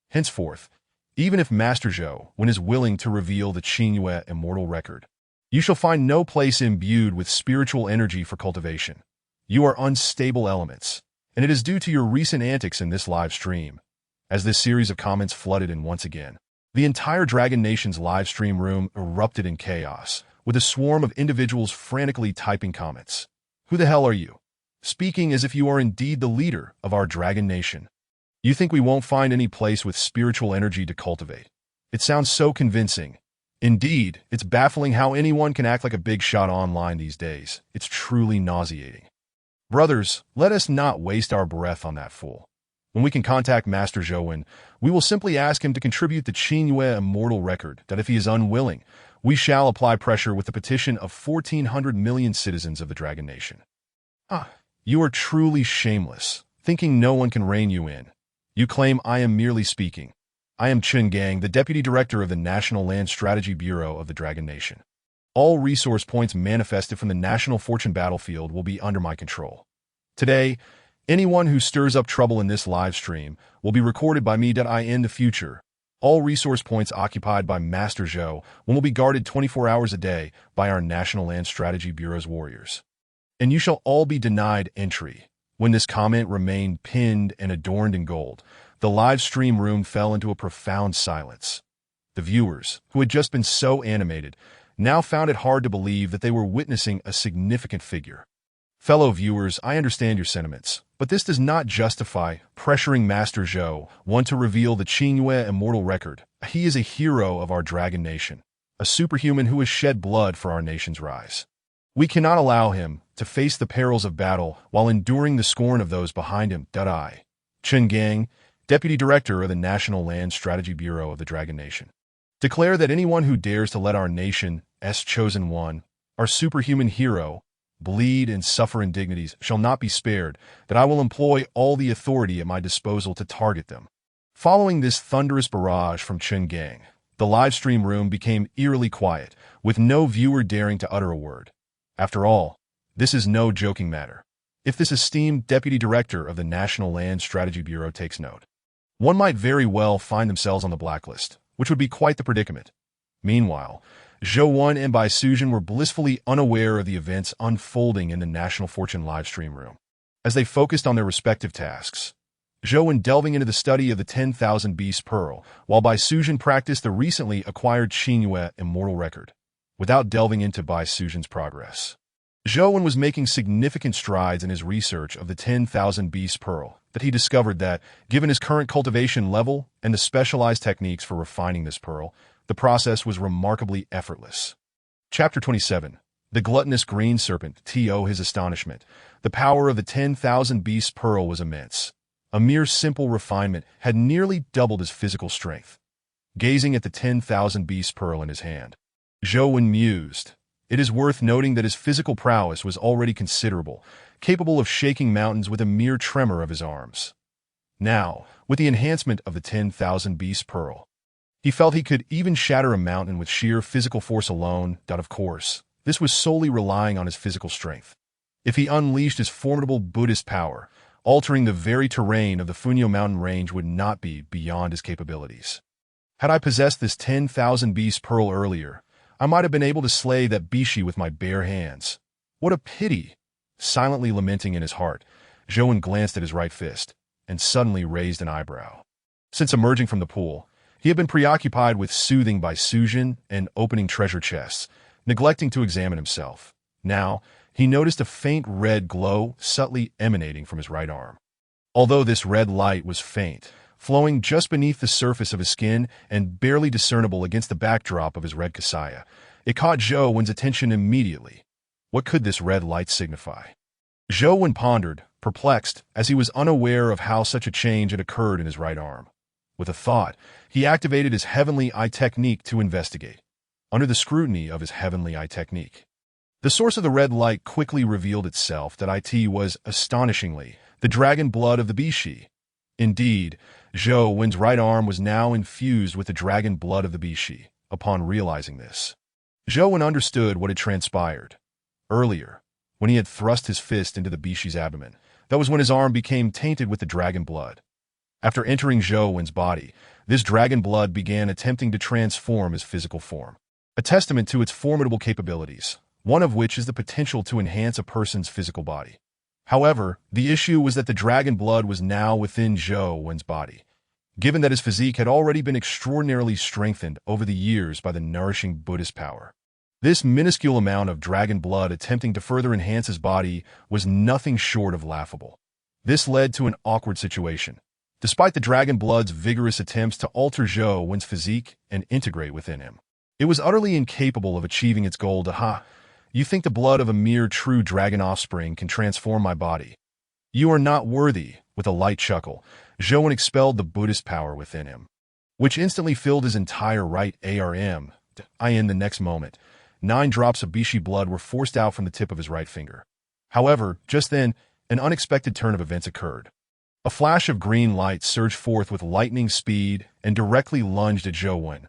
Henceforth, even if Master Zhou, when is willing to reveal the Qingyue immortal record, you shall find no place imbued with spiritual energy for cultivation. You are unstable elements, and it is due to your recent antics in this live stream. As this series of comments flooded in once again, the entire Dragon Nation's live stream room erupted in chaos, with a swarm of individuals frantically typing comments. Who the hell are you? Speaking as if you are indeed the leader of our Dragon Nation. You think we won't find any place with spiritual energy to cultivate? It sounds so convincing. Indeed, it's baffling how anyone can act like a big shot online these days. It's truly nauseating. Brothers, let us not waste our breath on that fool. When we can contact Master Zhou, we will simply ask him to contribute the Qingyue immortal record that if he is unwilling, we shall apply pressure with the petition of 1,400 million citizens of the Dragon Nation. Ah, you are truly shameless, thinking no one can rein you in. You claim I am merely speaking. I am Chen Gang, the Deputy Director of the National Land Strategy Bureau of the Dragon Nation. All resource points manifested from the National Fortune battlefield will be under my control. Today, anyone who stirs up trouble in this live stream will be recorded by me. In the future, all resource points occupied by Master Zhou will be guarded 24 hours a day by our National Land Strategy Bureau's warriors. And you shall all be denied entry. When this comment remained pinned and adorned in gold, the live stream room fell into a profound silence. The viewers, who had just been so animated, now found it hard to believe that they were witnessing a significant figure. Fellow viewers, I understand your sentiments, but this does not justify pressuring Master Zhou to reveal the Qingyue immortal record. He is a hero of our Dragon Nation, a superhuman who has shed blood for our nation's rise. We cannot allow him to face the perils of battle while enduring the scorn of those behind him. I, Chen Gang, Deputy Director of the National Land Strategy Bureau of the Dragon Nation, declare that anyone who dares to let our nation's chosen one, our superhuman hero, bleed and suffer indignities shall not be spared, that I will employ all the authority at my disposal to target them. Following this thunderous barrage from Chen Gang, the live stream room became eerily quiet, with no viewer daring to utter a word. After all, this is no joking matter. If this esteemed Deputy Director of the National Land Strategy Bureau takes note, one might very well find themselves on the blacklist, which would be quite the predicament. Meanwhile, Zhou and Bai Sujin were blissfully unaware of the events unfolding in the National Fortune live stream room. As they focused on their respective tasks, Zhou delving into the study of the 10,000 Beast Pearl, while Bai Sujin practiced the recently acquired Qingyue immortal record. Without delving into Bai Sujin's progress, Zhou was making significant strides in his research of the 10,000 Beast Pearl, that he discovered that, given his current cultivation level and the specialized techniques for refining this pearl, the process was remarkably effortless. Chapter 27. The gluttonous green serpent. To his astonishment, the power of the 10,000 Beast Pearl was immense. A mere simple refinement had nearly doubled his physical strength. Gazing at the 10,000 Beast Pearl in his hand, Zhou mused. It is worth noting that his physical prowess was already considerable, capable of shaking mountains with a mere tremor of his arms. Now, with the enhancement of the 10,000 Beast Pearl, he felt he could even shatter a mountain with sheer physical force alone. Of course, this was solely relying on his physical strength. If he unleashed his formidable Buddhist power, altering the very terrain of the Funyo mountain range would not be beyond his capabilities. Had I possessed this 10,000 Beast Pearl earlier, I might have been able to slay that Bishi with my bare hands. What a pity! Silently lamenting in his heart, Zhou glanced at his right fist, and suddenly raised an eyebrow. Since emerging from the pool, he had been preoccupied with soothing Bai Sujin and opening treasure chests, neglecting to examine himself. Now, he noticed a faint red glow subtly emanating from his right arm. Although this red light was faint, flowing just beneath the surface of his skin and barely discernible against the backdrop of his red kasaya, it caught Zhou's attention immediately. What could this red light signify? Zhou pondered, perplexed, as he was unaware of how such a change had occurred in his right arm. With a thought, he activated his heavenly eye technique to investigate. Under the scrutiny of his heavenly eye technique, the source of the red light quickly revealed itself that it was, astonishingly, the dragon blood of the Bishi. Indeed, Zhou Wen's right arm was now infused with the dragon blood of the Bishi. Upon realizing this, Zhou Wen understood what had transpired. Earlier, when he had thrust his fist into the Bishi's abdomen, that was when his arm became tainted with the dragon blood. After entering Zhou Wen's body, this dragon blood began attempting to transform his physical form, a testament to its formidable capabilities, one of which is the potential to enhance a person's physical body. However, the issue was that the dragon blood was now within Zhou Wen's body, given that his physique had already been extraordinarily strengthened over the years by the nourishing Buddhist power. This minuscule amount of dragon blood attempting to further enhance his body was nothing short of laughable. This led to an awkward situation. Despite the dragon blood's vigorous attempts to alter Zhou Wen's physique and integrate within him, it was utterly incapable of achieving its goal to, you think the blood of a mere true dragon offspring can transform my body? You are not worthy. With a light chuckle, Zhou Wen expelled the Buddhist power within him, which instantly filled his entire right arm. In the next moment, 9 drops of Bishi blood were forced out from the tip of his right finger. However, just then, an unexpected turn of events occurred. A flash of green light surged forth with lightning speed and directly lunged at Zhou Wen,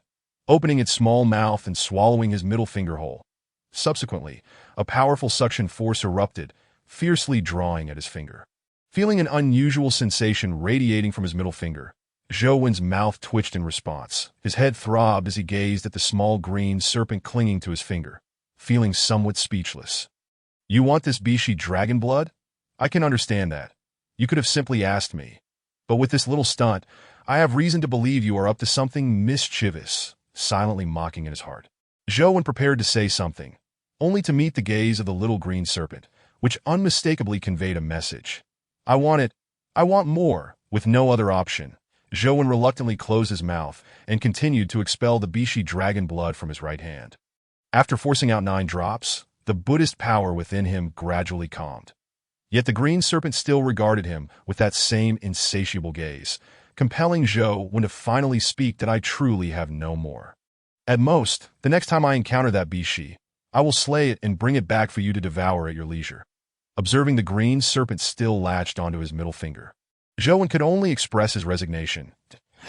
opening its small mouth and swallowing his middle finger whole. Subsequently, a powerful suction force erupted, fiercely drawing at his finger. Feeling an unusual sensation radiating from his middle finger, Zhou Wen's mouth twitched in response. His head throbbed as he gazed at the small green serpent clinging to his finger, feeling somewhat speechless. You want this Bishi dragon blood? I can understand that. You could have simply asked me. But with this little stunt, I have reason to believe you are up to something mischievous, silently mocking in his heart. Zhou Wen prepared to say something, only to meet the gaze of the little green serpent, which unmistakably conveyed a message. I want it. I want more. With no other option, Zhou Wen reluctantly closed his mouth and continued to expel the Bishi dragon blood from his right hand. After forcing out 9 drops, the Buddhist power within him gradually calmed. Yet the green serpent still regarded him with that same insatiable gaze, compelling Zhou Wen to finally speak that I truly have no more. At most, the next time I encounter that Bishi, I will slay it and bring it back for you to devour at your leisure. Observing the green serpent still latched onto his middle finger, Zhou Wen could only express his resignation.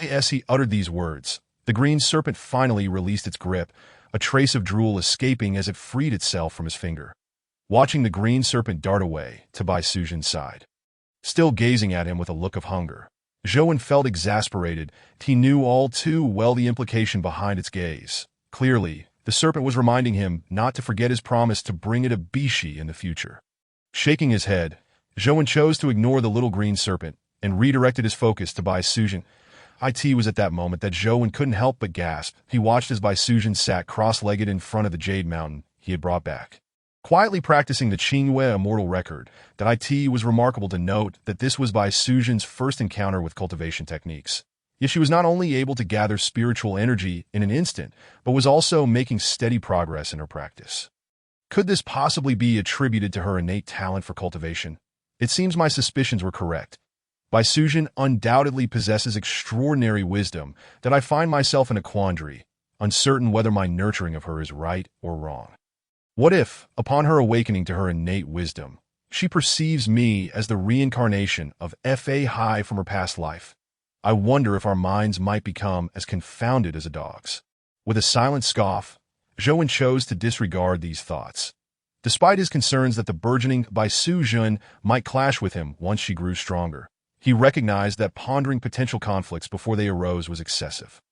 As he uttered these words, the green serpent finally released its grip, a trace of drool escaping as it freed itself from his finger. Watching the green serpent dart away to Bai Sujin's side, still gazing at him with a look of hunger, Zhou Wen felt exasperated. He knew all too well the implication behind its gaze. Clearly, the serpent was reminding him not to forget his promise to bring it a Bishi in the future. Shaking his head, Zhou Wen chose to ignore the little green serpent and redirected his focus to Bai Sujin. It was at that moment that Zhou Wen couldn't help but gasp. He watched as Bai Sujin sat cross-legged in front of the jade mountain he had brought back, quietly practicing the Qingyue immortal record. It was remarkable to note that this was Bai Sujin's first encounter with cultivation techniques. Yet she was not only able to gather spiritual energy in an instant, but was also making steady progress in her practice. Could this possibly be attributed to her innate talent for cultivation? It seems my suspicions were correct. Bai Sujin undoubtedly possesses extraordinary wisdom that I find myself in a quandary, uncertain whether my nurturing of her is right or wrong. What if, upon her awakening to her innate wisdom, she perceives me as the reincarnation of Fahai from her past life? I wonder if our minds might become as confounded as a dog's. With a silent scoff, Zhou Wen chose to disregard these thoughts. Despite his concerns that the burgeoning Bai Sujin might clash with him once she grew stronger, he recognized that pondering potential conflicts before they arose was excessive.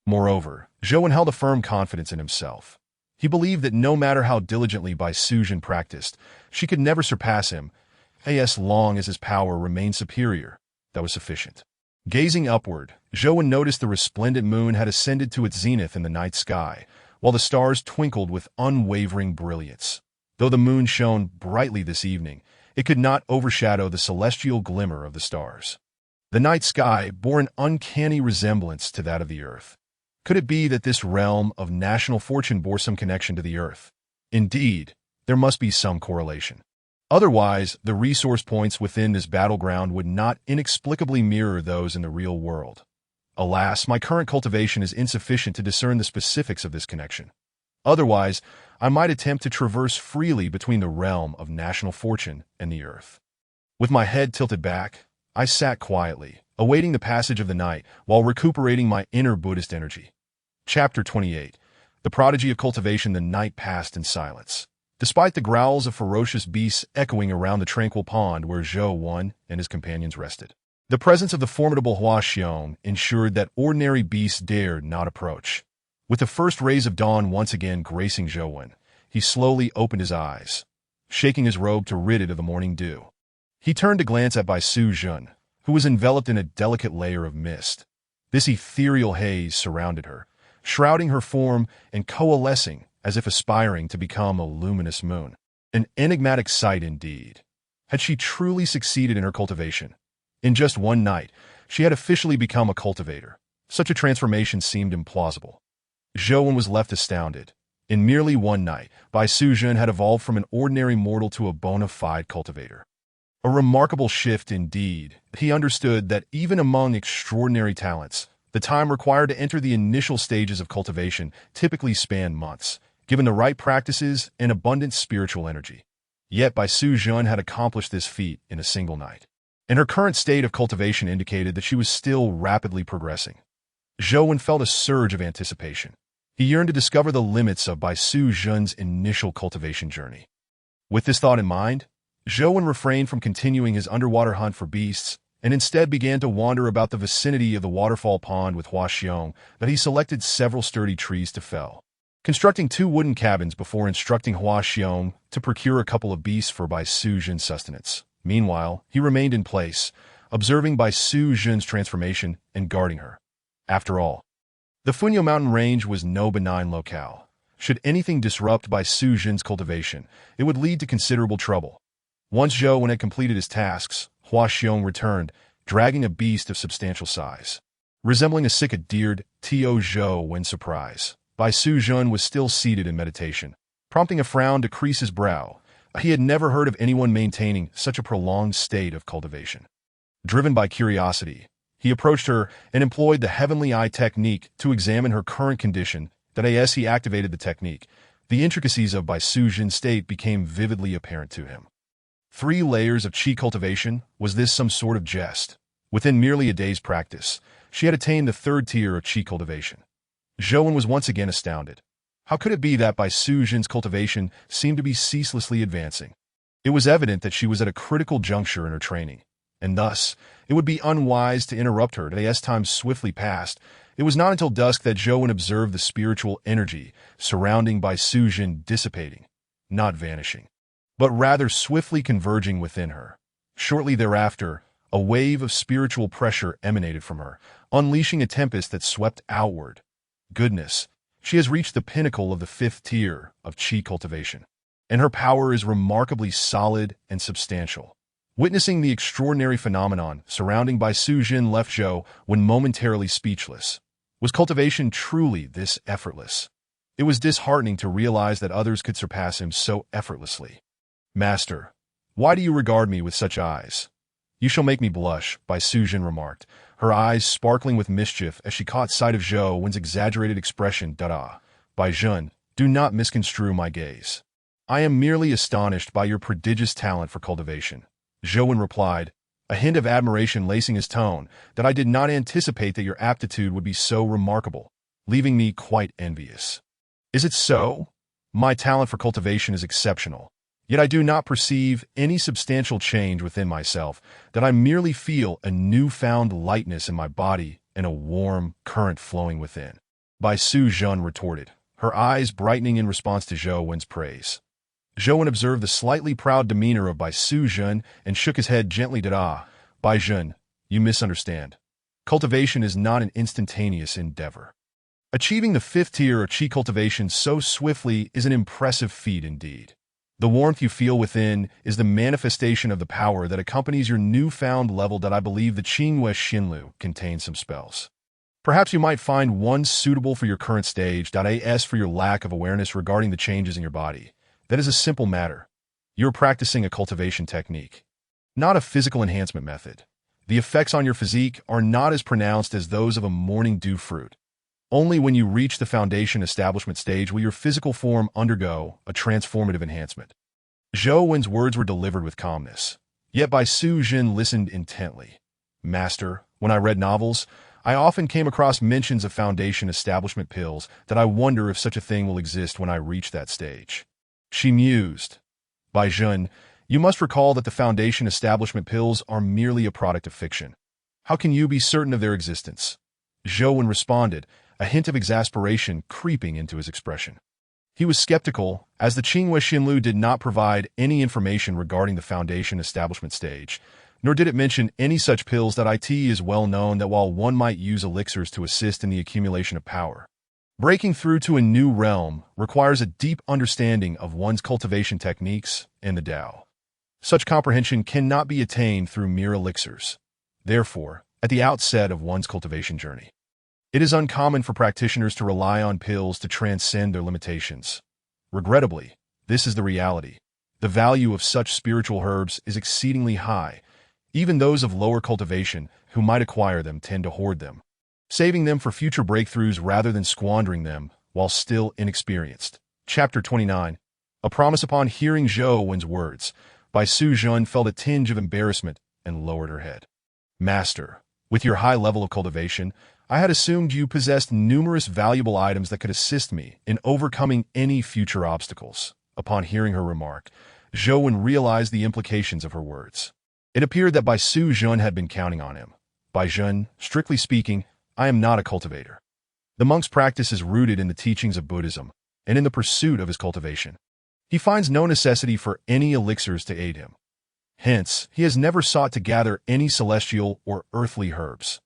Moreover, Zhou Wen held a firm confidence in himself. He believed that no matter how diligently Bai Sujin practiced, she could never surpass him, as long as his power remained superior. That was sufficient. Gazing upward, Zhou Wen noticed the resplendent moon had ascended to its zenith in the night sky, while the stars twinkled with unwavering brilliance. Though the moon shone brightly this evening, it could not overshadow the celestial glimmer of the stars. The night sky bore an uncanny resemblance to that of the earth. Could it be that this realm of national fortune bore some connection to the earth? Indeed, there must be some correlation. Otherwise, the resource points within this battleground would not inexplicably mirror those in the real world. Alas, my current cultivation is insufficient to discern the specifics of this connection. Otherwise, I might attempt to traverse freely between the realm of national fortune and the earth. With my head tilted back, I sat quietly, awaiting the passage of the night while recuperating my inner Buddhist energy. Chapter 28. The Prodigy of Cultivation. The night passed in silence. Despite the growls of ferocious beasts echoing around the tranquil pond where Zhou Wen and his companions rested, the presence of the formidable Hua Xiong ensured that ordinary beasts dared not approach. With the first rays of dawn once again gracing Zhou Wen, he slowly opened his eyes, shaking his robe to rid it of the morning dew. He turned to glance at Bai Su Jun, who was enveloped in a delicate layer of mist. This ethereal haze surrounded her, shrouding her form and coalescing as if aspiring to become a luminous moon. An enigmatic sight indeed. Had she truly succeeded in her cultivation? In just one night, she had officially become a cultivator. Such a transformation seemed implausible. Zhou Wen was left astounded. In merely one night, Bai Su Jun had evolved from an ordinary mortal to a bona fide cultivator. A remarkable shift indeed. He understood that even among extraordinary talents, the time required to enter the initial stages of cultivation typically spanned months, given the right practices and abundant spiritual energy. Yet Bai Su Jun had accomplished this feat in a single night. And her current state of cultivation indicated that she was still rapidly progressing. Zhou Wen felt a surge of anticipation. He yearned to discover the limits of Bai Su Jun's initial cultivation journey. With this thought in mind, Zhou Wen refrained from continuing his underwater hunt for beasts and instead began to wander about the vicinity of the waterfall pond with Hua Xiong that he selected several sturdy trees to fell. Constructing 2 wooden cabins before instructing Hua Xiong to procure a couple of beasts for Bai Su Jun's sustenance. Meanwhile, he remained in place, observing Bai Su Jun's transformation and guarding her. After all, the Funyo mountain range was no benign locale. Should anything disrupt Bai Su Jun's cultivation, it would lead to considerable trouble. Once Zhou Wen had completed his tasks, Hua Xiong returned, dragging a beast of substantial size. Resembling a sick-a-deered Tio Zhou Wen's surprise, Bai Su Jun was still seated in meditation, prompting a frown to crease his brow. He had never heard of anyone maintaining such a prolonged state of cultivation. Driven by curiosity, he approached her and employed the Heavenly Eye technique to examine her current condition. That as he activated the technique, the intricacies of Bai Su Jun's state became vividly apparent to him. 3 layers of qi cultivation? Was this some sort of jest? Within merely a day's practice, she had attained the 3rd tier of qi cultivation. Zhou Wen was once again astounded. How could it be that Bai Su Jun's cultivation seemed to be ceaselessly advancing? It was evident that she was at a critical juncture in her training, and thus, it would be unwise to interrupt her as time swiftly passed. It was not until dusk that Zhou Wen observed the spiritual energy surrounding Bai Su Jun dissipating, not vanishing, but rather swiftly converging within her. Shortly thereafter, a wave of spiritual pressure emanated from her, unleashing a tempest that swept outward. Goodness, she has reached the pinnacle of the 5th tier of qi cultivation, and her power is remarkably solid and substantial. Witnessing the extraordinary phenomenon surrounding Bai Su Jun left Zhou Wen momentarily speechless. Was cultivation truly this effortless? It was disheartening to realize that others could surpass him so effortlessly. Master, why do you regard me with such eyes? You shall make me blush, Bai Su Jun remarked, her eyes sparkling with mischief as she caught sight of Zhou Wen's exaggerated expression. Bai Jun, do not misconstrue my gaze. I am merely astonished by your prodigious talent for cultivation. Zhou Wen replied, a hint of admiration lacing his tone, that I did not anticipate that your aptitude would be so remarkable, leaving me quite envious. Is it so? My talent for cultivation is exceptional, yet I do not perceive any substantial change within myself, that I merely feel a newfound lightness in my body and a warm current flowing within. Bai Su Jun retorted, her eyes brightening in response to Zhou Wen's praise. Zhou Wen observed the slightly proud demeanor of Bai Su Jun and shook his head gently. Bai Jun, you misunderstand. Cultivation is not an instantaneous endeavor. Achieving the 5th tier of qi cultivation so swiftly is an impressive feat indeed. The warmth you feel within is the manifestation of the power that accompanies your newfound level. I believe the Qingyue Xinlu contains some spells. Perhaps you might find one suitable for your current stage. As for your lack of awareness regarding the changes in your body, that is a simple matter. You're practicing a cultivation technique, not a physical enhancement method. The effects on your physique are not as pronounced as those of a morning dew fruit. Only when you reach the foundation establishment stage will your physical form undergo a transformative enhancement. Zhou Wen's words were delivered with calmness, yet Bai Su Jin listened intently. Master, when I read novels, I often came across mentions of foundation establishment pills that I wonder if such a thing will exist when I reach that stage. She mused. Bai Jun, you must recall that the foundation establishment pills are merely a product of fiction. How can you be certain of their existence? Zhou Wen responded, a hint of exasperation creeping into his expression. He was skeptical, as the Qinghua Xinlu did not provide any information regarding the foundation establishment stage, nor did it mention any such pills that it is well known that while one might use elixirs to assist in the accumulation of power, breaking through to a new realm requires a deep understanding of one's cultivation techniques and the Tao. Such comprehension cannot be attained through mere elixirs. Therefore, at the outset of one's cultivation journey, it is uncommon for practitioners to rely on pills to transcend their limitations. Regrettably, this is the reality. The value of such spiritual herbs is exceedingly high. Even those of lower cultivation who might acquire them tend to hoard them, saving them for future breakthroughs rather than squandering them while still inexperienced. Chapter 29. A promise. Upon hearing Zhou Wen's words, Bai Su Jun felt a tinge of embarrassment and lowered her head. Master, with your high level of cultivation, I had assumed you possessed numerous valuable items that could assist me in overcoming any future obstacles. Upon hearing her remark, Zhou Wen realized the implications of her words. It appeared that Bai Su Jun had been counting on him. Bai Jun, strictly speaking, I am not a cultivator. The monk's practice is rooted in the teachings of Buddhism and in the pursuit of his cultivation. He finds no necessity for any elixirs to aid him. Hence, he has never sought to gather any celestial or earthly herbs.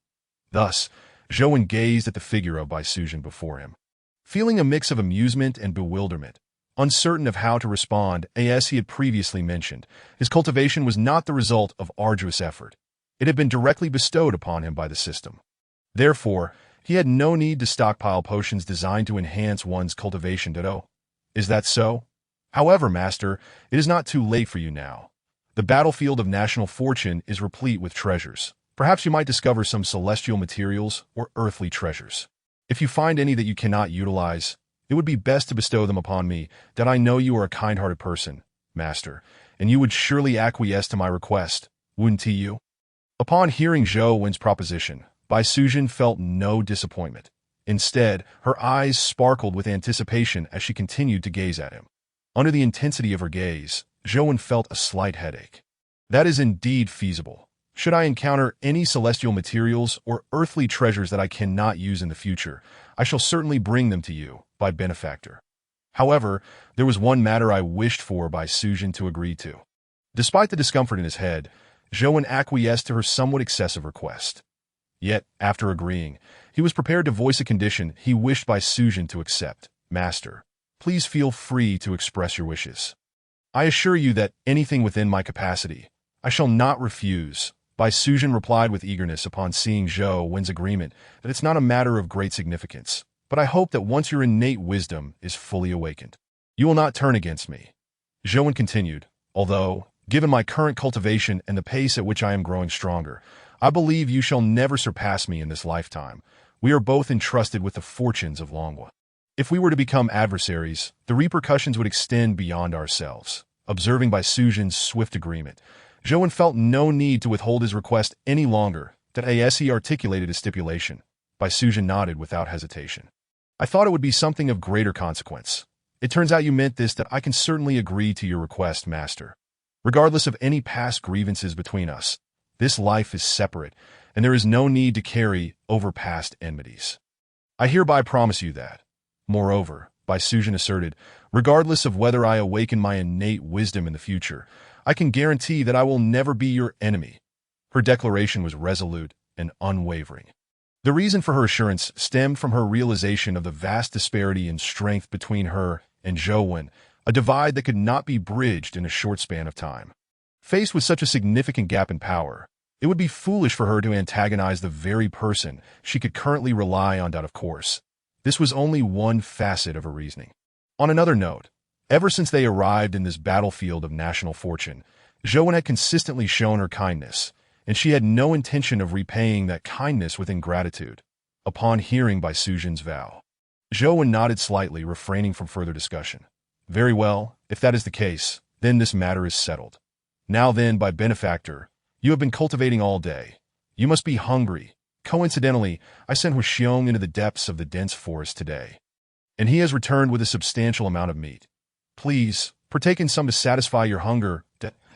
Thus, Zhou Wen gazed at the figure of Bai Su Jun before him, feeling a mix of amusement and bewilderment. Uncertain of how to respond, as he had previously mentioned, his cultivation was not the result of arduous effort. It had been directly bestowed upon him by the system. Therefore, he had no need to stockpile potions designed to enhance one's cultivation. Is that so? However, Master, it is not too late for you now. The battlefield of national fortune is replete with treasures. Perhaps you might discover some celestial materials or earthly treasures. If you find any that you cannot utilize, it would be best to bestow them upon me, that I know you are a kind-hearted person, Master, and you would surely acquiesce to my request, wouldn't you? Upon hearing Zhou Wen's proposition, Bai Su Jun felt no disappointment. Instead, her eyes sparkled with anticipation as she continued to gaze at him. Under the intensity of her gaze, Zhou Wen felt a slight headache. That is indeed feasible. Should I encounter any celestial materials or earthly treasures that I cannot use in the future, I shall certainly bring them to you, by benefactor. However, there was one matter I wished for Bai Su Jun to agree to. Despite the discomfort in his head, Zhou Wen acquiesced to her somewhat excessive request. Yet, after agreeing, he was prepared to voice a condition he wished Bai Su Jun to accept. Master, please feel free to express your wishes. I assure you that anything within my capacity, I shall not refuse. Bai Su Jun replied with eagerness upon seeing Zhou Wen's agreement that it's not a matter of great significance, but I hope that once your innate wisdom is fully awakened, you will not turn against me. Zhou Wen continued, although, given my current cultivation and the pace at which I am growing stronger, I believe you shall never surpass me in this lifetime. We are both entrusted with the fortunes of Longwa. If we were to become adversaries, the repercussions would extend beyond ourselves. Observing Bai Su Jun's swift agreement, Zhou Wen felt no need to withhold his request any longer. That as he articulated a stipulation, Bai Su Jun nodded without hesitation. I thought it would be something of greater consequence. It turns out you meant this, that I can certainly agree to your request, Master. Regardless of any past grievances between us, this life is separate, and there is no need to carry over past enmities. I hereby promise you that. Moreover, Bai Su Jun asserted, regardless of whether I awaken my innate wisdom in the future, I can guarantee that I will never be your enemy. Her declaration was resolute and unwavering. The reason for her assurance stemmed from her realization of the vast disparity in strength between her and Zhou Wen, a divide that could not be bridged in a short span of time. Faced with such a significant gap in power, it would be foolish for her to antagonize the very person she could currently rely on. Of course, this was only one facet of her reasoning. On another note, Ever since they arrived in this battlefield of national fortune, Zhou had consistently shown her kindness, and she had no intention of repaying that kindness with ingratitude. Upon hearing Bai Sujin's vow, Zhou nodded slightly, refraining from further discussion. Very well, if that is the case, then this matter is settled. Now then, Bai benefactor, you have been cultivating all day. You must be hungry. Coincidentally, I sent Hu Xiong into the depths of the dense forest today, and he has returned with a substantial amount of meat. Please, partake in some to satisfy your hunger.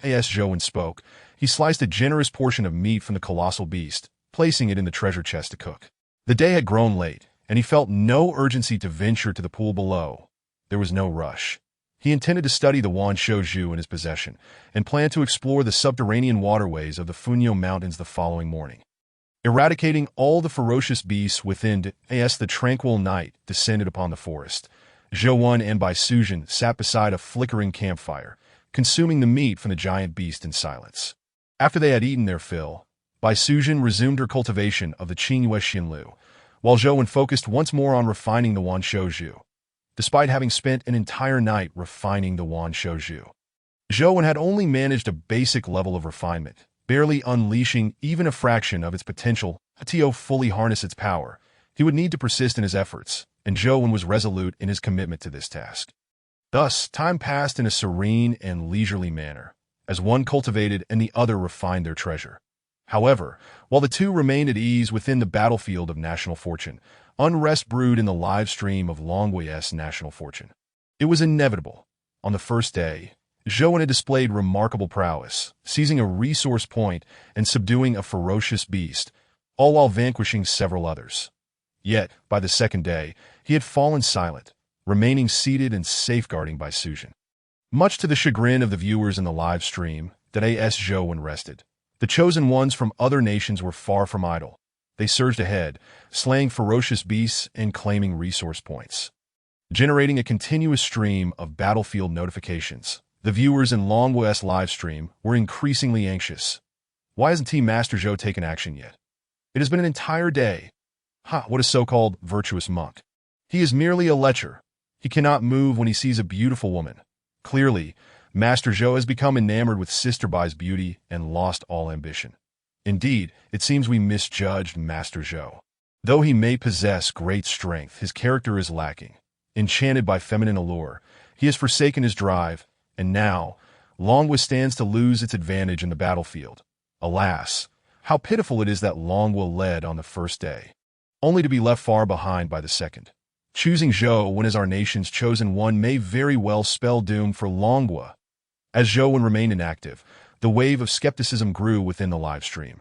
As Zhou spoke, he sliced a generous portion of meat from the colossal beast, placing it in the treasure chest to cook. The day had grown late, and he felt no urgency to venture to the pool below. There was no rush. He intended to study the Wan Shouju in his possession, and planned to explore the subterranean waterways of the Funyo Mountains the following morning. Eradicating all the ferocious beasts within, as the tranquil night descended upon the forest, Zhou and Bai Sujin sat beside a flickering campfire, consuming the meat from the giant beast in silence. After they had eaten their fill, Bai Sujin resumed her cultivation of the Qingyue Xinlu, while Zhou focused once more on refining the Wan Shouju. Despite having spent an entire night refining the Wan Shouju, Zhou had only managed a basic level of refinement, barely unleashing even a fraction of its potential. To fully harness its power, he would need to persist in his efforts, and Zhou was resolute in his commitment to this task. Thus, time passed in a serene and leisurely manner, as one cultivated and the other refined their treasure. However, while the two remained at ease within the battlefield of national fortune, unrest brewed in the live stream of Longwei's national fortune. It was inevitable. On the first day, Zhou had displayed remarkable prowess, seizing a resource point and subduing a ferocious beast, all while vanquishing several others. Yet, by the second day, he had fallen silent, remaining seated and safeguarding Bai Sujin. Much to the chagrin of the viewers in the live stream, as Zhou rested, the chosen ones from other nations were far from idle. They surged ahead, slaying ferocious beasts and claiming resource points. Generating a continuous stream of battlefield notifications, the viewers in Longwei's live stream were increasingly anxious. Why hasn't Team Master Zhou taken action yet? It has been an entire day. What a so-called virtuous monk. He is merely a lecher. He cannot move when he sees a beautiful woman. Clearly, Master Zhou has become enamored with Sister Bai's beauty and lost all ambition. Indeed, it seems we misjudged Master Zhou. Though he may possess great strength, his character is lacking. Enchanted by feminine allure, he has forsaken his drive, and now, Longwei stands to lose its advantage in the battlefield. Alas, how pitiful it is that Longwei led on the first day, only to be left far behind by the second. Choosing Zhou as our nation's chosen one may very well spell doom for Longwei. As Zhou remained inactive, the wave of skepticism grew within the live stream.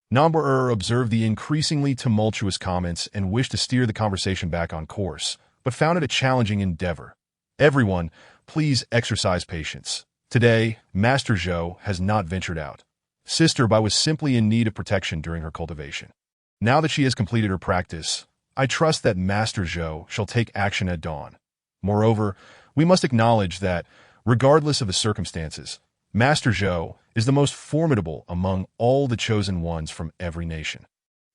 Nombre observed the increasingly tumultuous comments and wished to steer the conversation back on course, but found it a challenging endeavor. Everyone, please exercise patience. Today, Master Zhou has not ventured out. Sister Bai was simply in need of protection during her cultivation. Now that she has completed her practice, I trust that Master Zhou shall take action at dawn. Moreover, we must acknowledge that, regardless of the circumstances, Master Zhou is the most formidable among all the chosen ones from every nation.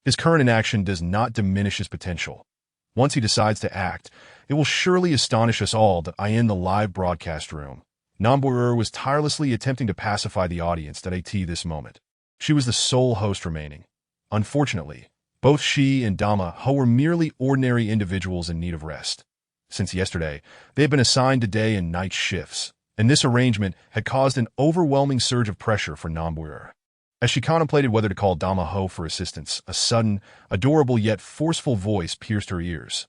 His current inaction does not diminish his potential. Once he decides to act, it will surely astonish us all that in the live broadcast room, Nombre was tirelessly attempting to pacify the audience at this moment. She was the sole host remaining. Unfortunately, both she and Dama Ho were merely ordinary individuals in need of rest. Since yesterday, they had been assigned to day and night shifts, and this arrangement had caused an overwhelming surge of pressure for Nombre. As she contemplated whether to call Dama Ho for assistance, a sudden, adorable yet forceful voice pierced her ears.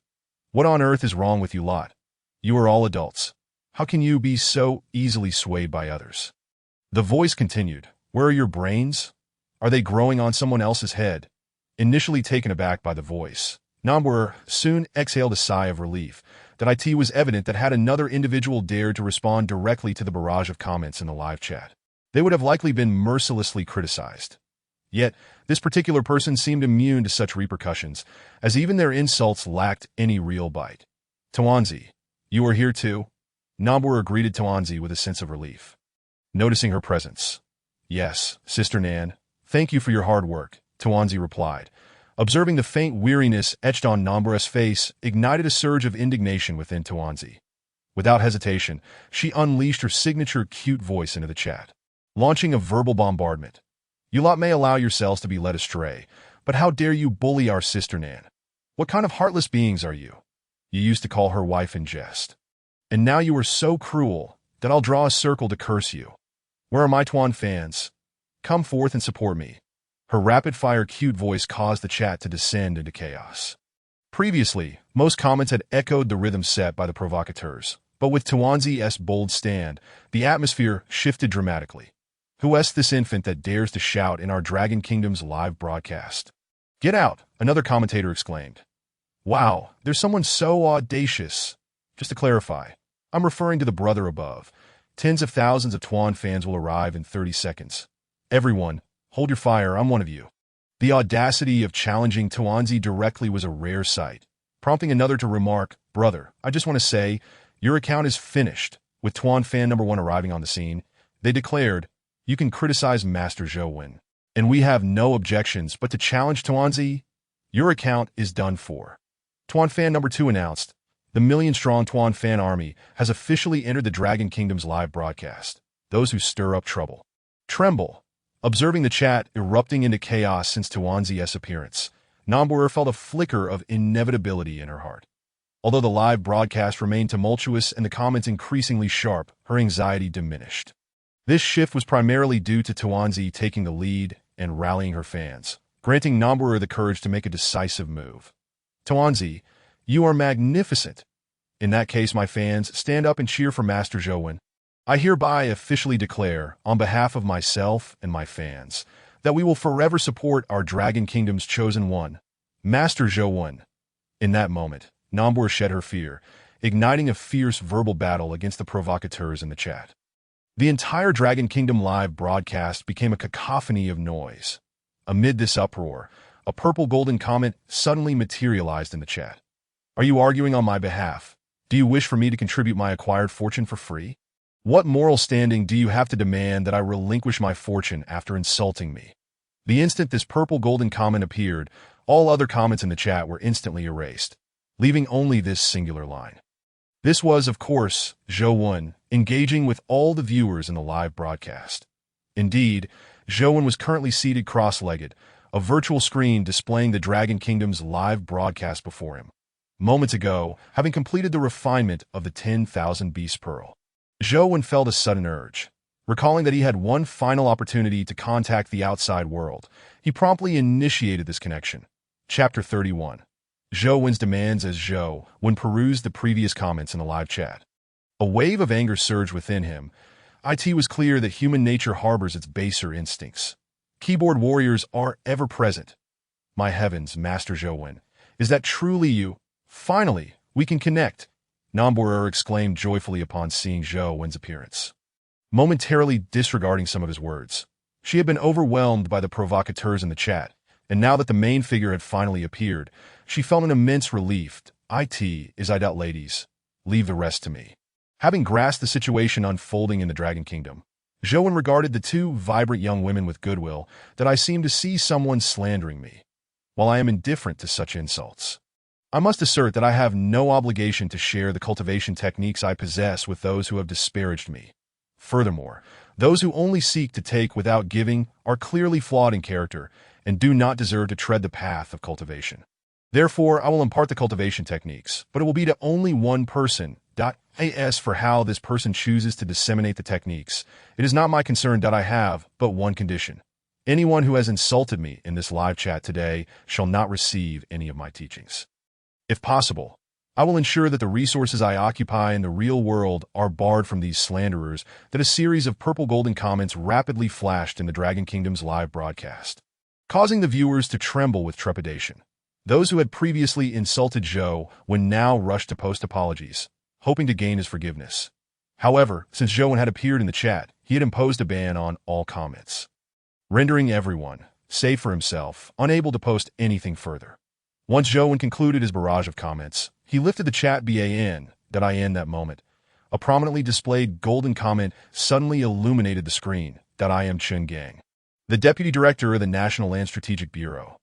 What on earth is wrong with you lot? You are all adults. How can you be so easily swayed by others? The voice continued, where are your brains? Are they growing on someone else's head? Initially taken aback by the voice, Nombre soon exhaled a sigh of relief. That it was evident that had another individual dared to respond directly to the barrage of comments in the live chat, they would have likely been mercilessly criticized. Yet, this particular person seemed immune to such repercussions, as even their insults lacked any real bite. Tuanzi, you are here too? Nombre greeted Tuanzi with a sense of relief, noticing her presence. Yes, Sister Nan, thank you for your hard work, Tuanzi replied. Observing the faint weariness etched on Nombre's face ignited a surge of indignation within Tuanzi. Without hesitation, she unleashed her signature cute voice into the chat, launching a verbal bombardment. You lot may allow yourselves to be led astray, but how dare you bully our sister Nan? What kind of heartless beings are you? You used to call her wife in jest. And now you are so cruel that I'll draw a circle to curse you. Where are my Tuan fans? Come forth and support me. Her rapid-fire cute voice caused the chat to descend into chaos. Previously, most comments had echoed the rhythm set by the provocateurs, but with Tuanzi's bold stand, the atmosphere shifted dramatically. Who is this infant that dares to shout in our Dragon Kingdom's live broadcast? Get out, another commentator exclaimed. Wow, there's someone so audacious. Just to clarify, I'm referring to the brother above. Tens of thousands of Tuan fans will arrive in 30 seconds. Everyone, hold your fire, I'm one of you. The audacity of challenging Tuanzi directly was a rare sight, prompting another to remark, Brother, I just want to say, your account is finished. With Tuan fan number 1 arriving on the scene, they declared, you can criticize Master Zhou Wen, and we have no objections, but to challenge Tuanzi, your account is done for. Tuan fan number 2 announced, the million-strong Tuan fan army has officially entered the Dragon Kingdom's live broadcast. Those who stir up trouble tremble. Observing the chat erupting into chaos since Tuanzi's appearance, Nambuer felt a flicker of inevitability in her heart. Although the live broadcast remained tumultuous and the comments increasingly sharp, her anxiety diminished. This shift was primarily due to Tuanzi taking the lead and rallying her fans, granting Nambuer the courage to make a decisive move. Tuanzi, you are magnificent. In that case, my fans, stand up and cheer for Master Zhou Wen. I hereby officially declare, on behalf of myself and my fans, that we will forever support our Dragon Kingdom's chosen one, Master Zhou Wen. In that moment, Nambuer shed her fear, igniting a fierce verbal battle against the provocateurs in the chat. The entire Dragon Kingdom live broadcast became a cacophony of noise. Amid this uproar, a purple golden comment suddenly materialized in the chat. Are you arguing on my behalf? Do you wish for me to contribute my acquired fortune for free? What moral standing do you have to demand that I relinquish my fortune after insulting me? The instant this purple golden comment appeared, all other comments in the chat were instantly erased, leaving only this singular line. This was, of course, Zhou Wen, engaging with all the viewers in the live broadcast. Indeed, Zhou Wen was currently seated cross-legged, a virtual screen displaying the Dragon Kingdom's live broadcast before him. Moments ago, having completed the refinement of the 10,000 Beast Pearl, Zhou Wen felt a sudden urge. Recalling that he had one final opportunity to contact the outside world, he promptly initiated this connection. Chapter 31. Zhou Wen's demands as Zhou Wen perused the previous comments in the live chat. A wave of anger surged within him. It was clear that human nature harbors its baser instincts. Keyboard warriors are ever present. My heavens, Master Zhou Wen, is that truly you? Finally, we can connect, Nambuer exclaimed joyfully upon seeing Zhou Wen's appearance. Momentarily disregarding some of his words, she had been overwhelmed by the provocateurs in the chat, and now that the main figure had finally appeared, she felt an immense relief. I doubt ladies. Leave the rest to me. Having grasped the situation unfolding in the Dragon Kingdom, Zhou Wen regarded the two vibrant young women with goodwill that I seem to see someone slandering me. While I am indifferent to such insults, I must assert that I have no obligation to share the cultivation techniques I possess with those who have disparaged me. Furthermore, those who only seek to take without giving are clearly flawed in character and do not deserve to tread the path of cultivation. Therefore, I will impart the cultivation techniques, but it will be to only one person. As for how this person chooses to disseminate the techniques, it is not my concern. I have but one condition. Anyone who has insulted me in this live chat today shall not receive any of my teachings. If possible, I will ensure that the resources I occupy in the real world are barred from these slanderers. That a series of purple golden comments rapidly flashed in the Dragon Kingdom's live broadcast, causing the viewers to tremble with trepidation. Those who had previously insulted Zhou Wen now rushed to post apologies, hoping to gain his forgiveness. However, since Zhou Wen had appeared in the chat, he had imposed a ban on all comments, rendering everyone, save for himself, unable to post anything further. Once Zhou Wen concluded his barrage of comments, he lifted the chat ban. That moment, a prominently displayed golden comment suddenly illuminated the screen. I am Chen Gang, the Deputy Director of the National Land Strategic Bureau.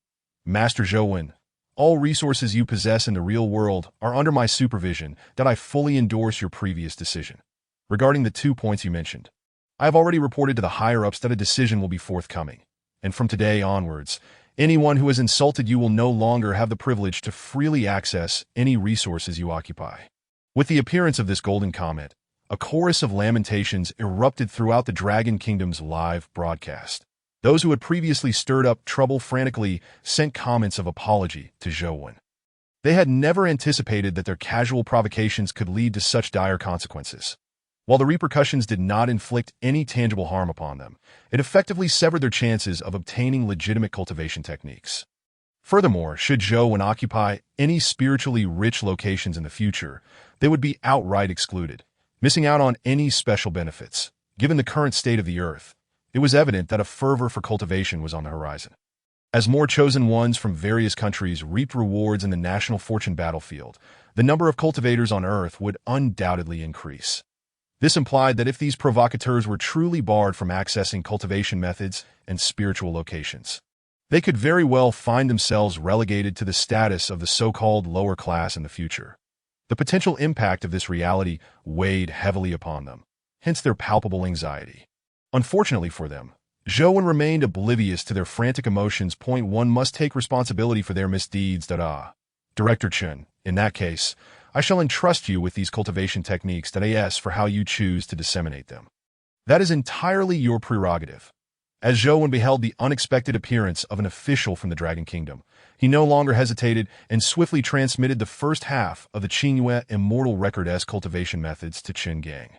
Master Zhou Wen, All resources you possess in the real world are under my supervision, that I fully endorse your previous decision. Regarding the 2 points you mentioned, I have already reported to the higher-ups that a decision will be forthcoming, and from today onwards, anyone who has insulted you will no longer have the privilege to freely access any resources you occupy. With the appearance of this golden comet, a chorus of lamentations erupted throughout the Dragon Kingdom's live broadcast. Those who had previously stirred up trouble frantically sent comments of apology to Zhou. They had never anticipated that their casual provocations could lead to such dire consequences. While the repercussions did not inflict any tangible harm upon them, it effectively severed their chances of obtaining legitimate cultivation techniques. Furthermore, should Zhou occupy any spiritually rich locations in the future, they would be outright excluded, missing out on any special benefits. Given the current state of the earth, it was evident that a fervor for cultivation was on the horizon. As more chosen ones from various countries reaped rewards in the national fortune battlefield, the number of cultivators on Earth would undoubtedly increase. This implied that if these provocateurs were truly barred from accessing cultivation methods and spiritual locations, they could very well find themselves relegated to the status of the so-called lower class in the future. The potential impact of this reality weighed heavily upon them, hence their palpable anxiety. Unfortunately for them, Zhou remained oblivious to their frantic emotions. One must take responsibility for their misdeeds. Director Chen, in that case, I shall entrust you with these cultivation techniques for how you choose to disseminate them. That is entirely your prerogative. As Zhou beheld the unexpected appearance of an official from the Dragon Kingdom, he no longer hesitated and swiftly transmitted the first half of the Qingyue Immortal Record-S cultivation methods to Qin Gang.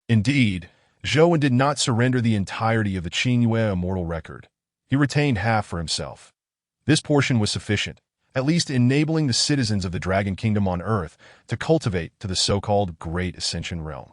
Indeed, Zhou did not surrender the entirety of the Qingyue Immortal Record. He retained half for himself. This portion was sufficient, at least enabling the citizens of the Dragon Kingdom on Earth to cultivate to the so-called Great Ascension Realm.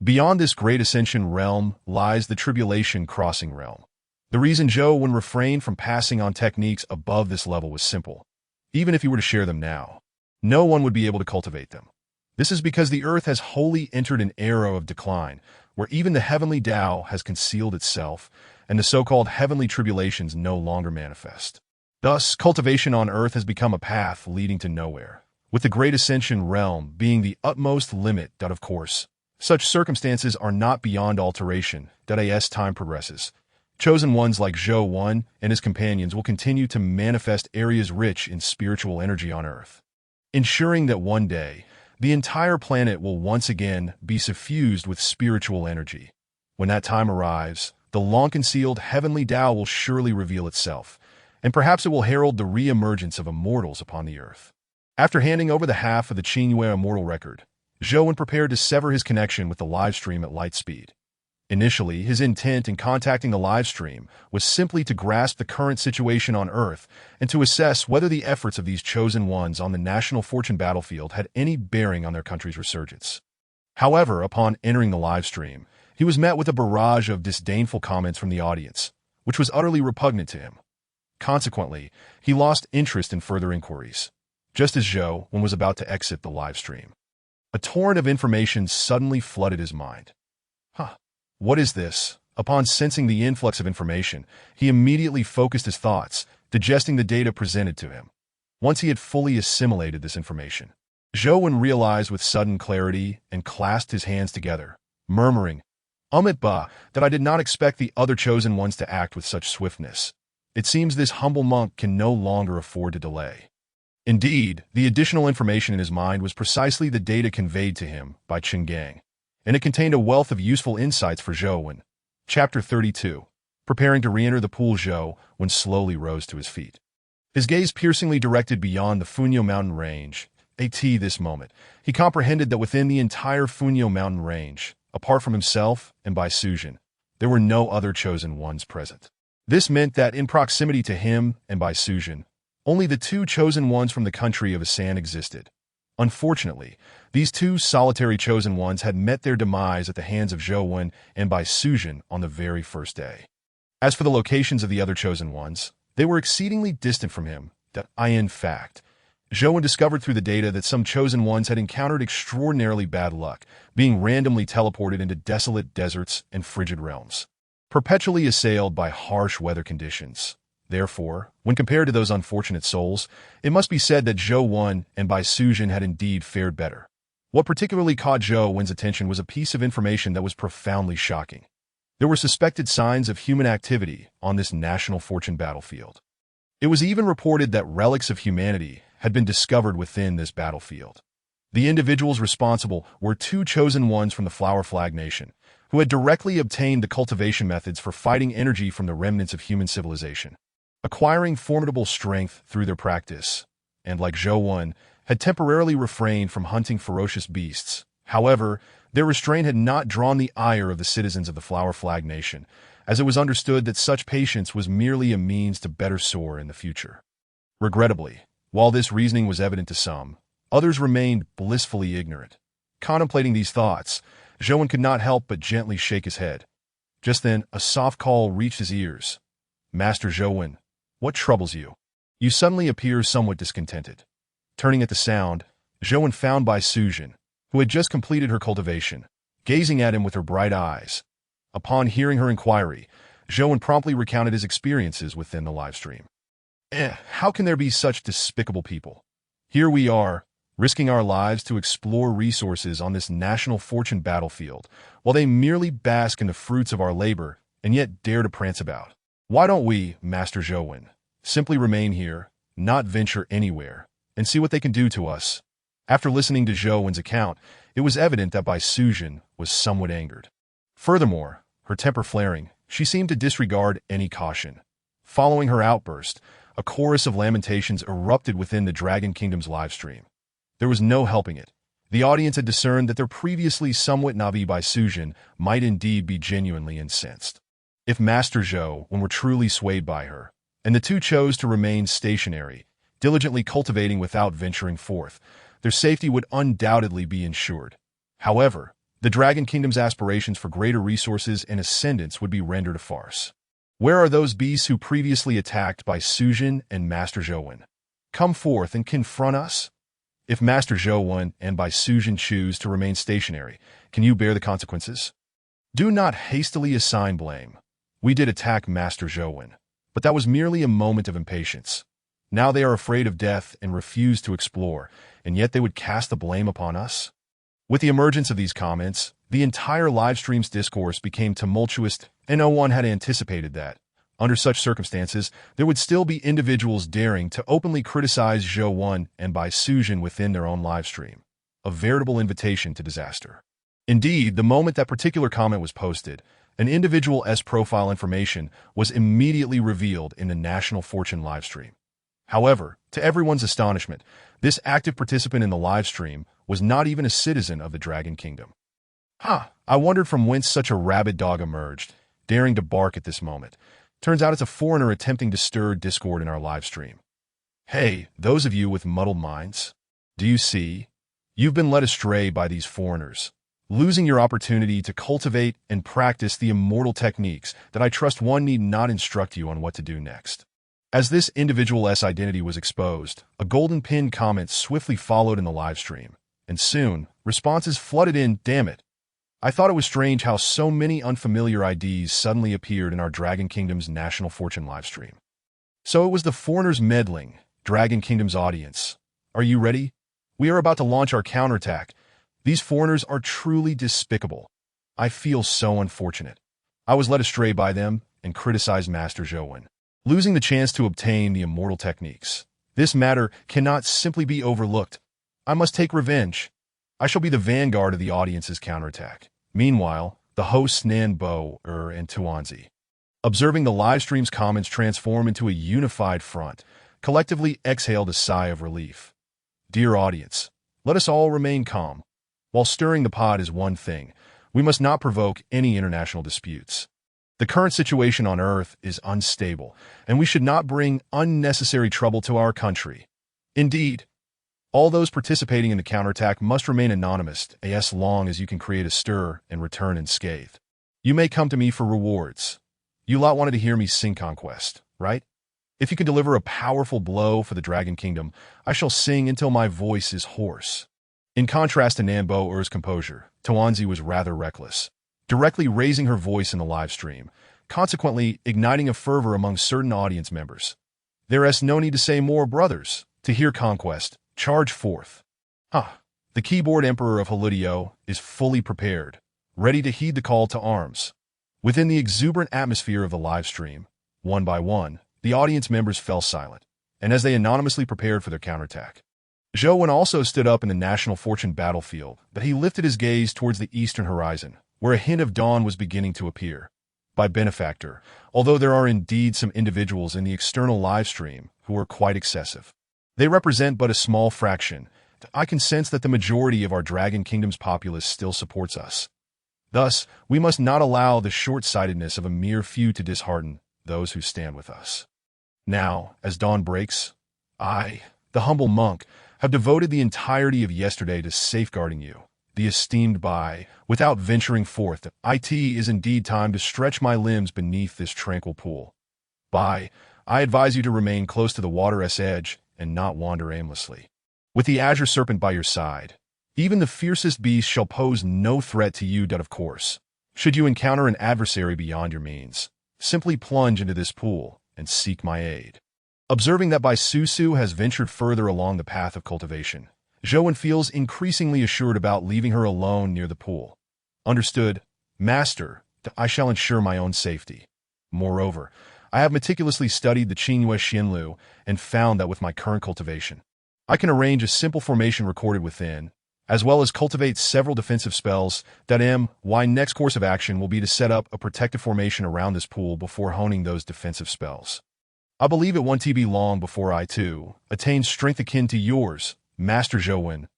Beyond this Great Ascension Realm lies the Tribulation Crossing Realm. The reason Zhou refrained from passing on techniques above this level was simple. Even if he were to share them now, no one would be able to cultivate them. This is because the Earth has wholly entered an era of decline, where even the heavenly Tao has concealed itself, and the so-called heavenly tribulations no longer manifest. Thus, cultivation on Earth has become a path leading to nowhere, with the Great Ascension Realm being the utmost limit. Of course, such circumstances are not beyond alteration. As time progresses, chosen ones like Zhou and his companions will continue to manifest areas rich in spiritual energy on Earth, ensuring that one day, the entire planet will once again be suffused with spiritual energy. When that time arrives, the long-concealed heavenly Tao will surely reveal itself, and perhaps it will herald the re-emergence of immortals upon the Earth. After handing over the half of the Qingyue Immortal Record, Zhou prepared to sever his connection with the livestream at light speed. Initially, his intent in contacting the livestream was simply to grasp the current situation on Earth and to assess whether the efforts of these chosen ones on the national fortune battlefield had any bearing on their country's resurgence. However, upon entering the livestream, he was met with a barrage of disdainful comments from the audience, which was utterly repugnant to him. Consequently, he lost interest in further inquiries, just as Zhou was about to exit the livestream. A torrent of information suddenly flooded his mind. What is this? Upon sensing the influx of information, he immediately focused his thoughts, digesting the data presented to him. Once he had fully assimilated this information, Zhou realized with sudden clarity and clasped his hands together, murmuring, that I did not expect the other chosen ones to act with such swiftness. It seems this humble monk can no longer afford to delay. Indeed, the additional information in his mind was precisely the data conveyed to him by Qin Gang, and it contained a wealth of useful insights for Zhou. Chapter 32. Preparing to re-enter the pool, Zhou slowly rose to his feet. His gaze piercingly directed beyond the Funyo mountain range. This moment, he comprehended that within the entire Funyo mountain range, apart from himself and Bai Sujin, there were no other chosen ones present. This meant that in proximity to him and Bai Sujin, only the two chosen ones from the country of Asan existed. Unfortunately, these two solitary chosen ones had met their demise at the hands of Zhou and Bai Sujin on the very first day. As for the locations of the other chosen ones, they were exceedingly distant from him. In fact, Zhou discovered through the data that some chosen ones had encountered extraordinarily bad luck, being randomly teleported into desolate deserts and frigid realms, perpetually assailed by harsh weather conditions. Therefore, when compared to those unfortunate souls, it must be said that Zhou Wen and Bai Sujin had indeed fared better. What particularly caught Zhou Wen's attention was a piece of information that was profoundly shocking. There were suspected signs of human activity on this national fortune battlefield. It was even reported that relics of humanity had been discovered within this battlefield. The individuals responsible were two chosen ones from the Flower Flag Nation, who had directly obtained the cultivation methods for fighting energy from the remnants of human civilization, acquiring formidable strength through their practice, and like Zhou Wen, had temporarily refrained from hunting ferocious beasts. However, their restraint had not drawn the ire of the citizens of the Flower Flag Nation, as it was understood that such patience was merely a means to better soar in the future. Regrettably, while this reasoning was evident to some, others remained blissfully ignorant. Contemplating these thoughts, Zhou Wen could not help but gently shake his head. Just then, a soft call reached his ears. "Master Zhou Wen, what troubles you? You suddenly appear somewhat discontented." Turning at the sound, Zhou Wen found Bai Sujin, who had just completed her cultivation, gazing at him with her bright eyes. Upon hearing her inquiry, Zhou Wen promptly recounted his experiences within the livestream. How can there be such despicable people? Here we are, risking our lives to explore resources on this national fortune battlefield, while they merely bask in the fruits of our labor and yet dare to prance about. Why don't we, Master Zhou Wen, simply remain here, not venture anywhere, and see what they can do to us? After listening to Zhou Wen's account, it was evident that Bai Sujin was somewhat angered. Furthermore, her temper flaring, she seemed to disregard any caution. Following her outburst, a chorus of lamentations erupted within the Dragon Kingdom's livestream. There was no helping it. The audience had discerned that their previously somewhat naive Bai Sujin might indeed be genuinely incensed. If Master Zhou Wen were truly swayed by her, and the two chose to remain stationary, diligently cultivating without venturing forth, their safety would undoubtedly be ensured. However, the Dragon Kingdom's aspirations for greater resources and ascendance would be rendered a farce. Where are those beasts who previously attacked Bai Sujin and Master Zhou Wen? Come forth and confront us? If Master Zhou Wen and Bai Sujin choose to remain stationary, can you bear the consequences? Do not hastily assign blame. We did attack Master Zhou Wen, but that was merely a moment of impatience. Now they are afraid of death and refuse to explore, and yet they would cast the blame upon us? With the emergence of these comments, the entire livestream's discourse became tumultuous, and no one had anticipated that, under such circumstances, there would still be individuals daring to openly criticize Zhou Wen and Bai Sujin within their own livestream. A veritable invitation to disaster. Indeed, the moment that particular comment was posted, an individual's profile information was immediately revealed in the National Fortune livestream. However, to everyone's astonishment, this active participant in the livestream was not even a citizen of the Dragon Kingdom. I wondered from whence such a rabid dog emerged, daring to bark at this moment. Turns out it's a foreigner attempting to stir discord in our livestream. Hey, those of you with muddled minds, do you see? You've been led astray by these foreigners, losing your opportunity to cultivate and practice the immortal techniques that I trust one need not instruct you on what to do next. As this individual's identity was exposed, a golden pinned comment swiftly followed in the livestream, and soon, responses flooded in. Damn it. I thought it was strange how so many unfamiliar IDs suddenly appeared in our Dragon Kingdom's National Fortune livestream. So it was the foreigners meddling, Dragon Kingdom's audience. Are you ready? We are about to launch our counterattack. These foreigners are truly despicable. I feel so unfortunate. I was led astray by them and criticized Master Zhou Wen, losing the chance to obtain the immortal techniques. This matter cannot simply be overlooked. I must take revenge. I shall be the vanguard of the audience's counterattack. Meanwhile, the hosts Nan Bo, and Tuanzi, observing the livestream's comments transform into a unified front, collectively exhaled a sigh of relief. Dear audience, let us all remain calm. While stirring the pot is one thing, we must not provoke any international disputes. The current situation on Earth is unstable, and we should not bring unnecessary trouble to our country. Indeed, all those participating in the counterattack must remain anonymous as long as you can create a stir and return unscathed. You may come to me for rewards. You lot wanted to hear me sing Conquest, right? If you can deliver a powerful blow for the Dragon Kingdom, I shall sing until my voice is hoarse. In contrast to Nanbo-Er's composure, Tuanzi was rather reckless, directly raising her voice in the live stream, consequently igniting a fervor among certain audience members. There's no need to say more, brothers. To hear conquest, charge forth. The keyboard emperor of Holidio is fully prepared, ready to heed the call to arms. Within the exuberant atmosphere of the live stream, one by one, the audience members fell silent, and as they anonymously prepared for their counterattack, Zhou also stood up in the national fortune battlefield, but he lifted his gaze towards the eastern horizon, where a hint of dawn was beginning to appear. By benefactor, although there are indeed some individuals in the external live stream who are quite excessive, they represent but a small fraction. I can sense that the majority of our Dragon Kingdom's populace still supports us. Thus, we must not allow the short-sightedness of a mere few to dishearten those who stand with us. Now, as dawn breaks, I, the humble monk, have devoted the entirety of yesterday to safeguarding you, the esteemed Bai. Without venturing forth, it is indeed time to stretch my limbs beneath this tranquil pool. Bai, I advise you to remain close to the water's edge and not wander aimlessly. With the azure serpent by your side, even the fiercest beast shall pose no threat to you. Of course, should you encounter an adversary beyond your means, simply plunge into this pool and seek my aid. Observing that Bai Susu has ventured further along the path of cultivation, Zhou feels increasingly assured about leaving her alone near the pool. Understood, Master, I shall ensure my own safety. Moreover, I have meticulously studied the Qingyue Xianlu and found that with my current cultivation, I can arrange a simple formation recorded within, as well as cultivate several defensive spells. My next course of action will be to set up a protective formation around this pool before honing those defensive spells. I believe it won't be long before I, too, attain strength akin to yours, Master Zhou.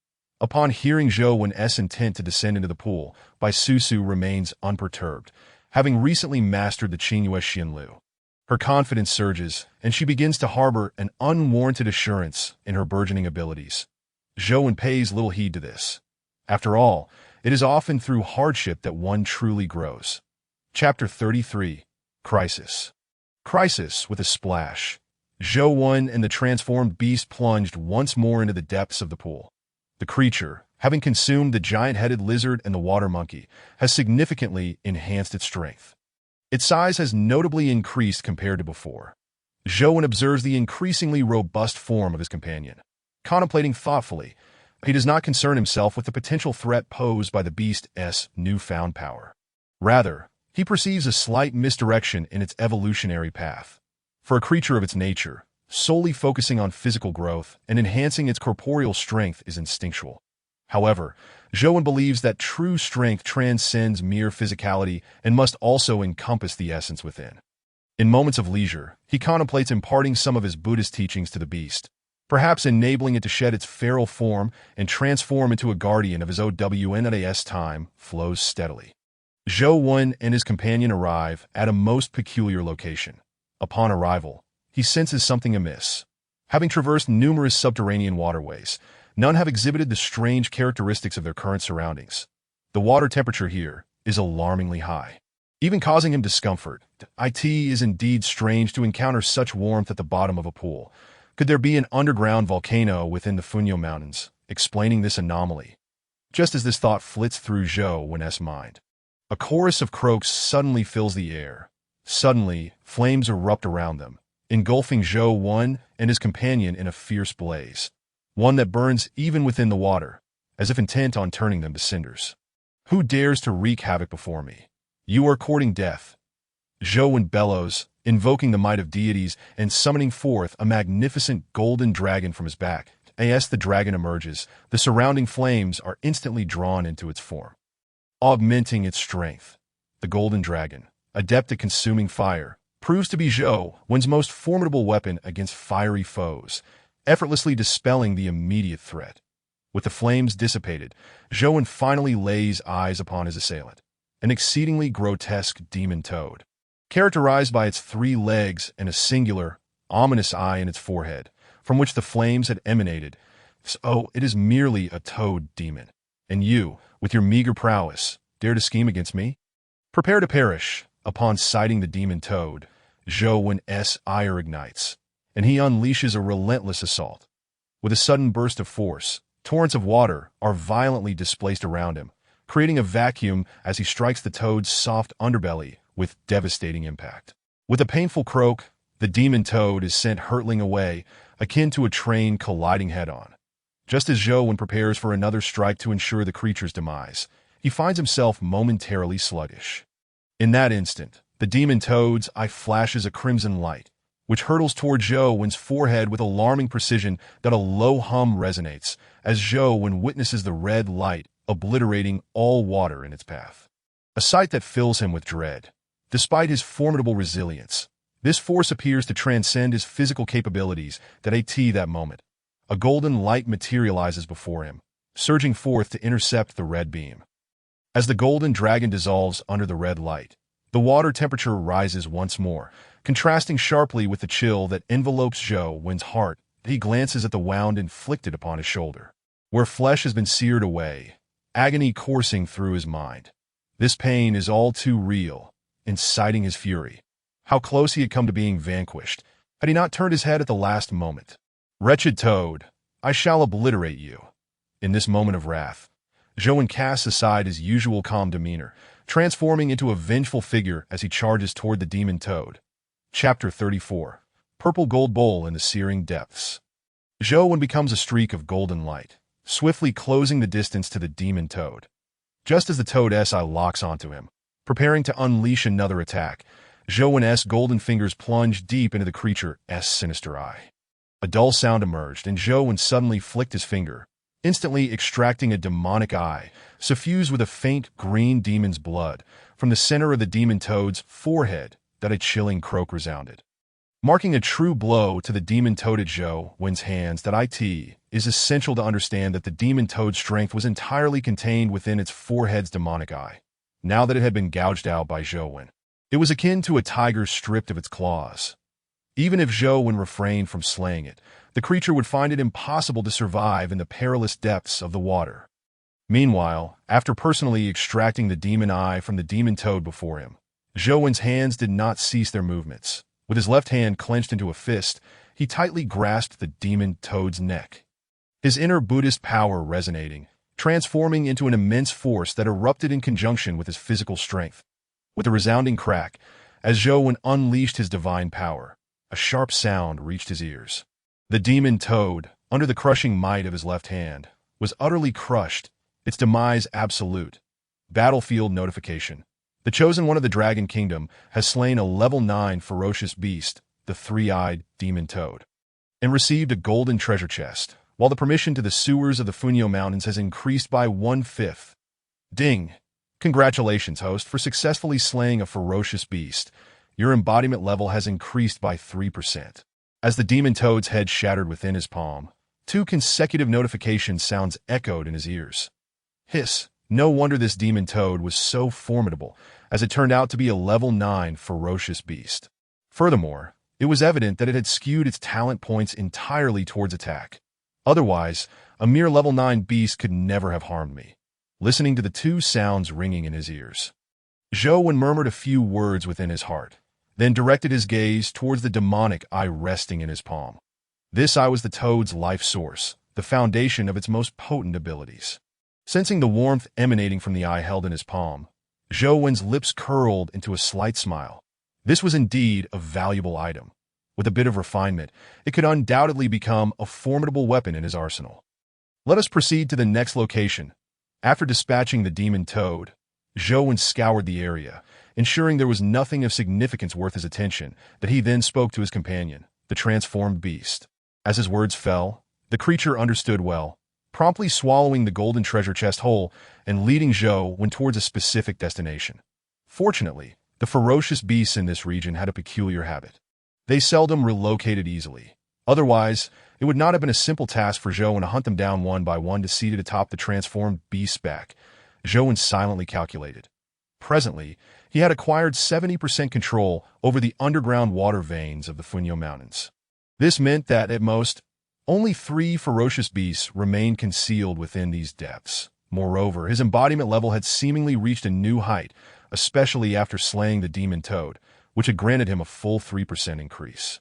Upon hearing Zhou's intent to descend into the pool, Bai Susu remains unperturbed, having recently mastered the Qingyue Xianlu. Her confidence surges, and she begins to harbor an unwarranted assurance in her burgeoning abilities. Zhou pays little heed to this. After all, it is often through hardship that one truly grows. Chapter 33, Crisis. Crisis with a splash. Zhou and the transformed beast plunged once more into the depths of the pool. The creature, having consumed the giant-headed lizard and the water monkey, has significantly enhanced its strength. Its size has notably increased compared to before. Zhou observes the increasingly robust form of his companion. Contemplating thoughtfully, he does not concern himself with the potential threat posed by the beast's newfound power. Rather, he perceives a slight misdirection in its evolutionary path. For a creature of its nature, solely focusing on physical growth and enhancing its corporeal strength is instinctual. However, Zhou believes that true strength transcends mere physicality and must also encompass the essence within. In moments of leisure, he contemplates imparting some of his Buddhist teachings to the beast, perhaps enabling it to shed its feral form and transform into a guardian of his own. As time flows steadily, Zhou and his companion arrive at a most peculiar location. Upon arrival, he senses something amiss. Having traversed numerous subterranean waterways, none have exhibited the strange characteristics of their current surroundings. The water temperature here is alarmingly high, even causing him discomfort. It is indeed strange to encounter such warmth at the bottom of a pool. Could there be an underground volcano within the Funyo Mountains, explaining this anomaly? Just as this thought flits through Zhou's mind, a chorus of croaks suddenly fills the air. Suddenly, flames erupt around them, engulfing Zhou and his companion in a fierce blaze, one that burns even within the water, as if intent on turning them to cinders. Who dares to wreak havoc before me? You are courting death. Zhou bellows, invoking the might of deities and summoning forth a magnificent golden dragon from his back. As the dragon emerges, the surrounding flames are instantly drawn into its form, augmenting its strength. The golden dragon, adept at consuming fire, proves to be Zhou's most formidable weapon against fiery foes, effortlessly dispelling the immediate threat. With the flames dissipated, Zhou finally lays eyes upon his assailant, an exceedingly grotesque demon toad, characterized by its 3 legs and a singular, ominous eye in its forehead, from which the flames had emanated. So it is merely a toad demon. And you, with your meager prowess, dare to scheme against me? Prepare to perish. Upon sighting the demon toad, Zhou's ire ignites, and he unleashes a relentless assault. With a sudden burst of force, torrents of water are violently displaced around him, creating a vacuum as he strikes the toad's soft underbelly with devastating impact. With a painful croak, the demon toad is sent hurtling away, akin to a train colliding head-on. Just as Zhou prepares for another strike to ensure the creature's demise, he finds himself momentarily sluggish. In that instant, the demon toad's eye flashes a crimson light, which hurtles toward Zhou's forehead with alarming precision that a low hum resonates as Zhou witnesses the red light obliterating all water in its path. A sight that fills him with dread. Despite his formidable resilience, this force appears to transcend his physical capabilities that moment. A golden light materializes before him, surging forth to intercept the red beam. As the golden dragon dissolves under the red light, the water temperature rises once more, contrasting sharply with the chill that envelopes Zhou's heart. He glances at the wound inflicted upon his shoulder, where flesh has been seared away, agony coursing through his mind. This pain is all too real, inciting his fury. How close he had come to being vanquished, had he not turned his head at the last moment. Wretched toad, I shall obliterate you. In this moment of wrath, Zhou casts aside his usual calm demeanor, transforming into a vengeful figure as he charges toward the demon toad. Chapter 34. Purple Gold Bowl in the Searing Depths. Zhou becomes a streak of golden light, swiftly closing the distance to the demon toad. Just as the toad's eye locks onto him, preparing to unleash another attack, Zhou's golden fingers plunge deep into the creature's sinister eye. A dull sound emerged, and Zhou suddenly flicked his finger, instantly extracting a demonic eye, suffused with a faint green demon's blood, from the center of the demon toad's forehead. That a chilling croak resounded, marking a true blow to the demon toad at Zhou's hands. It is essential to understand that the demon toad's strength was entirely contained within its forehead's demonic eye. Now that it had been gouged out by Zhou, it was akin to a tiger stripped of its claws. Even if Zhou refrained from slaying it, the creature would find it impossible to survive in the perilous depths of the water. Meanwhile, after personally extracting the demon eye from the demon toad before him, Zhou's hands did not cease their movements. With his left hand clenched into a fist, he tightly grasped the demon toad's neck. His inner Buddhist power resonating, transforming into an immense force that erupted in conjunction with his physical strength. With a resounding crack, as Zhou unleashed his divine power, a sharp sound reached his ears. The demon toad, under the crushing might of his left hand, was utterly crushed, its demise absolute. Battlefield notification. The Chosen One of the Dragon Kingdom has slain a level 9 ferocious beast, the three-eyed demon toad, and received a golden treasure chest, while the permission to the sewers of the Funyo Mountains has increased by 1/5. Ding! Congratulations, host, for successfully slaying a ferocious beast. Your embodiment level has increased by 3%. As the demon toad's head shattered within his palm, 2 consecutive notification sounds echoed in his ears. Hiss! No wonder this demon toad was so formidable, as it turned out to be a level 9 ferocious beast. Furthermore, it was evident that it had skewed its talent points entirely towards attack. Otherwise, a mere level 9 beast could never have harmed me. Listening to the 2 sounds ringing in his ears, Zhou murmured a few words within his heart, then directed his gaze towards the demonic eye resting in his palm. This eye was the toad's life source, the foundation of its most potent abilities. Sensing the warmth emanating from the eye held in his palm, Zhou's lips curled into a slight smile. This was indeed a valuable item. With a bit of refinement, it could undoubtedly become a formidable weapon in his arsenal. Let us proceed to the next location. After dispatching the demon toad, Zhou scoured the area, ensuring there was nothing of significance worth his attention, that he then spoke to his companion, the transformed beast. As his words fell, the creature understood well, promptly swallowing the golden treasure chest whole and leading Zhou towards a specific destination. Fortunately, the ferocious beasts in this region had a peculiar habit. They seldom relocated easily. Otherwise, it would not have been a simple task for Zhou to hunt them down one by one to seated atop the transformed beast's back. Zhou silently calculated. Presently, he had acquired 70% control over the underground water veins of the Funyo Mountains. This meant that, at most, only 3 ferocious beasts remained concealed within these depths. Moreover, his embodiment level had seemingly reached a new height, especially after slaying the demon toad, which had granted him a full 3% increase.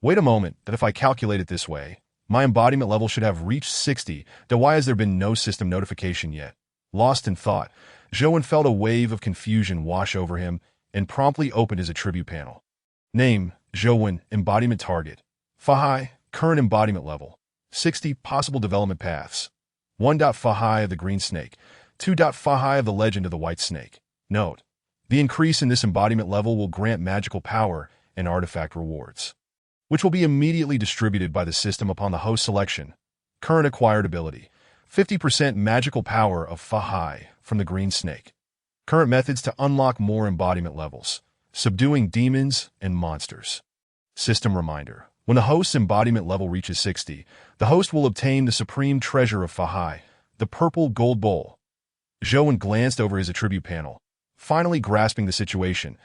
Wait a moment, that if I calculate it this way, my embodiment level should have reached 60, then why has there been no system notification yet? Lost in thought, Zhou felt a wave of confusion wash over him and promptly opened his attribute panel. Name, Zhou, embodiment target. Fahai, current embodiment level. 60 possible development paths. 1. Fahai of the Green Snake. 2. Fahai of the Legend of the White Snake. Note: the increase in this embodiment level will grant magical power and artifact rewards, which will be immediately distributed by the system upon the host selection. Current acquired ability: 50% magical power of Fahai from the Green Snake. Current methods to unlock more embodiment levels: subduing demons and monsters. System reminder: when the host's embodiment level reaches 60, the host will obtain the supreme treasure of Fahai, the purple gold bowl. Zhou glanced over his attribute panel, finally grasping the situation.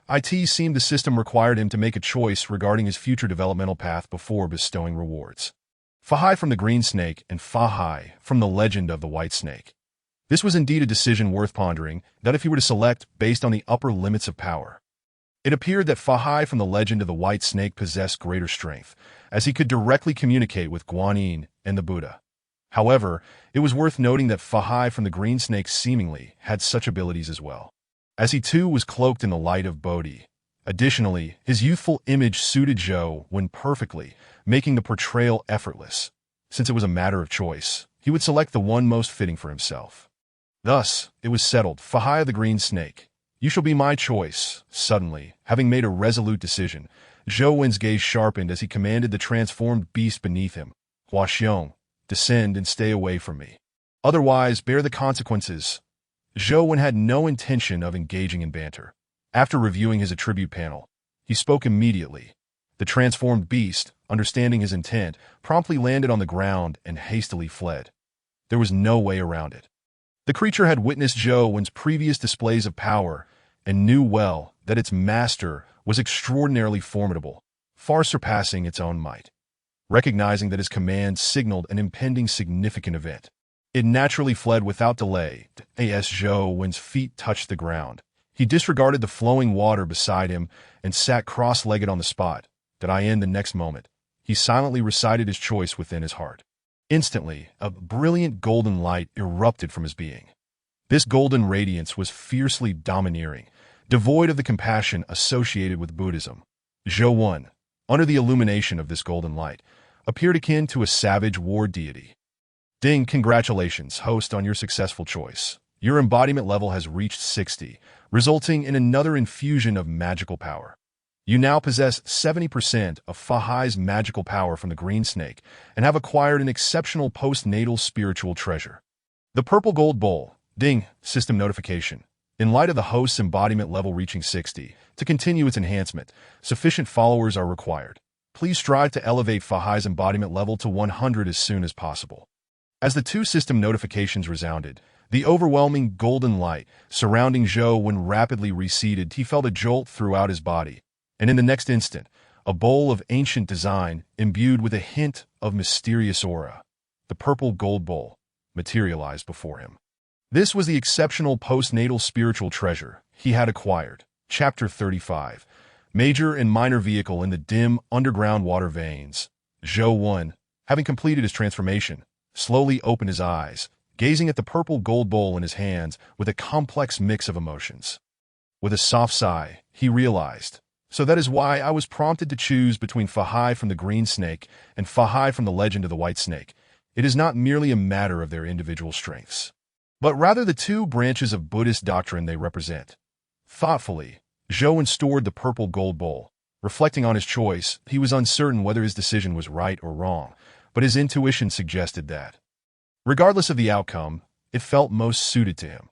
It seemed the system required him to make a choice regarding his future developmental path before bestowing rewards. Fahai from the Green Snake and Fahai from the Legend of the White Snake. This was indeed a decision worth pondering, that if he were to select based on the upper limits of power. It appeared that Fahai from the Legend of the White Snake possessed greater strength, as he could directly communicate with Guanyin and the Buddha. However, it was worth noting that Fahai from the Green Snake seemingly had such abilities as well, as he too was cloaked in the light of Bodhi. Additionally, his youthful image suited Zhou perfectly, making the portrayal effortless. Since it was a matter of choice, he would select the one most fitting for himself. Thus, it was settled. Fahai of the Green Snake, you shall be my choice. Suddenly, having made a resolute decision, Zhou gaze sharpened as he commanded the transformed beast beneath him. Huaxiong, descend and stay away from me. Otherwise, bear the consequences. Zhou had no intention of engaging in banter. After reviewing his attribute panel, he spoke immediately. The transformed beast, understanding his intent, promptly landed on the ground and hastily fled. There was no way around it. The creature had witnessed Zhou's previous displays of power and knew well that its master was extraordinarily formidable, far surpassing its own might. Recognizing that his command signaled an impending significant event, it naturally fled without delay. As Zhou's feet touched the ground, he disregarded the flowing water beside him and sat cross-legged on the spot. The next moment, he silently recited his choice within his heart. Instantly, a brilliant golden light erupted from his being. This golden radiance was fiercely domineering, devoid of the compassion associated with Buddhism. Zhou, under the illumination of this golden light, appeared akin to a savage war deity. Ding, congratulations, host, on your successful choice. Your embodiment level has reached 60, resulting in another infusion of magical power. You now possess 70% of Fahai's magical power from the Green Snake and have acquired an exceptional postnatal spiritual treasure. The Purple Gold Bowl. Ding, system notification. In light of the host's embodiment level reaching 60, to continue its enhancement, sufficient followers are required. Please strive to elevate Fahai's embodiment level to 100 as soon as possible. As the two system notifications resounded, the overwhelming golden light surrounding Zhou rapidly receded. He felt a jolt throughout his body, and in the next instant, a bowl of ancient design, imbued with a hint of mysterious aura, the Purple Gold Bowl, materialized before him. This was the exceptional postnatal spiritual treasure he had acquired. Chapter 35. Major and Minor Vehicle in the Dim Underground Water Veins. Zhou, having completed his transformation, slowly opened his eyes, gazing at the purple gold bowl in his hands with a complex mix of emotions. With a soft sigh, he realized, so that is why I was prompted to choose between Fahai from the Green Snake and Fahai from the Legend of the White Snake. It is not merely a matter of their individual strengths, but rather the two branches of Buddhist doctrine they represent. Thoughtfully, Zhou stored the purple gold bowl. Reflecting on his choice, he was uncertain whether his decision was right or wrong, but his intuition suggested that, regardless of the outcome, it felt most suited to him.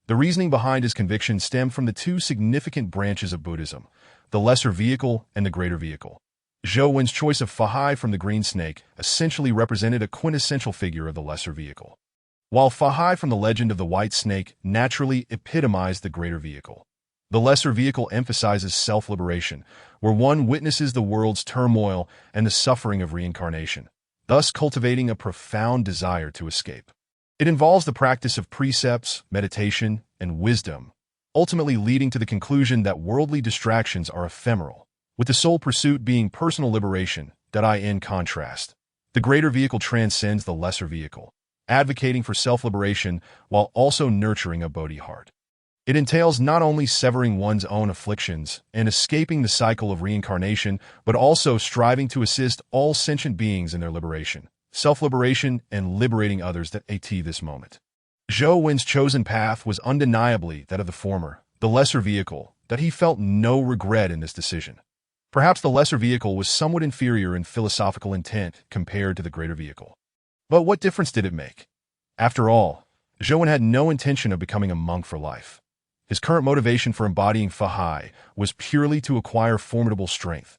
The reasoning behind his conviction stemmed from the two significant branches of Buddhism, the lesser vehicle and the greater vehicle. Zhou's choice of Fahai from the Green Snake essentially represented a quintessential figure of the lesser vehicle, while Fahai from the Legend of the White Snake naturally epitomized the greater vehicle. The lesser vehicle emphasizes self-liberation, where one witnesses the world's turmoil and the suffering of reincarnation, thus cultivating a profound desire to escape. It involves the practice of precepts, meditation, and wisdom, ultimately leading to the conclusion that worldly distractions are ephemeral, with the sole pursuit being personal liberation. In contrast, the greater vehicle transcends the lesser vehicle, advocating for self-liberation while also nurturing a Bodhi heart. It entails not only severing one's own afflictions and escaping the cycle of reincarnation, but also striving to assist all sentient beings in their liberation, self-liberation, and liberating others at this moment. Zhou Wen's chosen path was undeniably that of the former, the lesser vehicle, that he felt no regret in this decision. Perhaps the lesser vehicle was somewhat inferior in philosophical intent compared to the greater vehicle. But what difference did it make? After all, Zhou Wen had no intention of becoming a monk for life. His current motivation for embodying Fahai was purely to acquire formidable strength.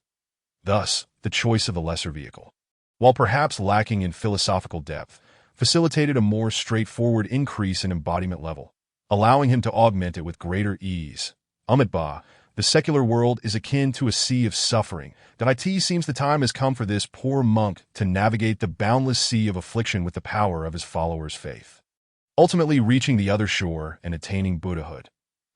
Thus, the choice of the lesser vehicle, while perhaps lacking in philosophical depth, facilitated a more straightforward increase in embodiment level, allowing him to augment it with greater ease. Amitabha, the secular world is akin to a sea of suffering. That seems the time has come for this poor monk to navigate the boundless sea of affliction with the power of his followers' faith, ultimately reaching the other shore and attaining Buddhahood.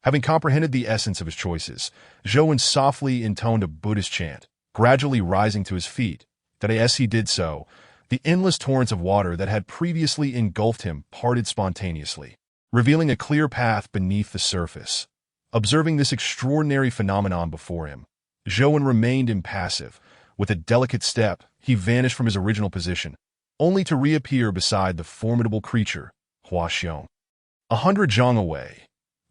Having comprehended the essence of his choices, Zhou Wen softly intoned a Buddhist chant, gradually rising to his feet. That as he did so, the endless torrents of water that had previously engulfed him parted spontaneously, revealing a clear path beneath the surface. Observing this extraordinary phenomenon before him, Zhou Wen remained impassive. With a delicate step, he vanished from his original position, only to reappear beside the formidable creature, Hua Xiong. 100 zhang away.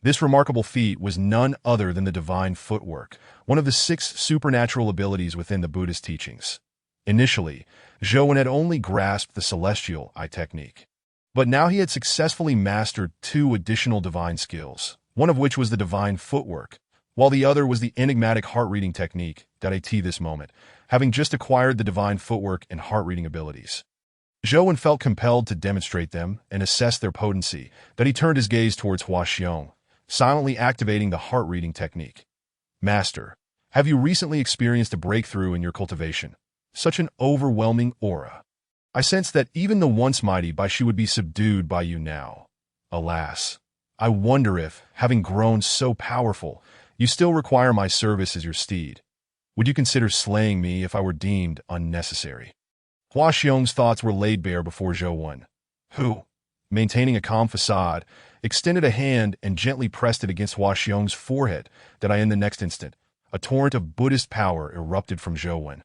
This remarkable feat was none other than the divine footwork, one of the 6 supernatural abilities within the Buddhist teachings. Initially, Zhou Wen had only grasped the celestial eye technique, but now he had successfully mastered 2 additional divine skills, one of which was the divine footwork, while the other was the enigmatic heart-reading technique. This moment, having just acquired the divine footwork and heart-reading abilities, Zhou Wen felt compelled to demonstrate them and assess their potency. He turned his gaze towards Hua Xiong, silently activating the heart-reading technique. Master, have you recently experienced a breakthrough in your cultivation? Such an overwhelming aura. I sense that even the once mighty Bai Shi would be subdued by you now. Alas, I wonder if, having grown so powerful, you still require my service as your steed. Would you consider slaying me if I were deemed unnecessary? Hua Xiong's thoughts were laid bare before Zhou Wen, who, maintaining a calm facade, extended a hand and gently pressed it against Hua Xiong's forehead. In the next instant, a torrent of Buddhist power erupted from Zhou Wen,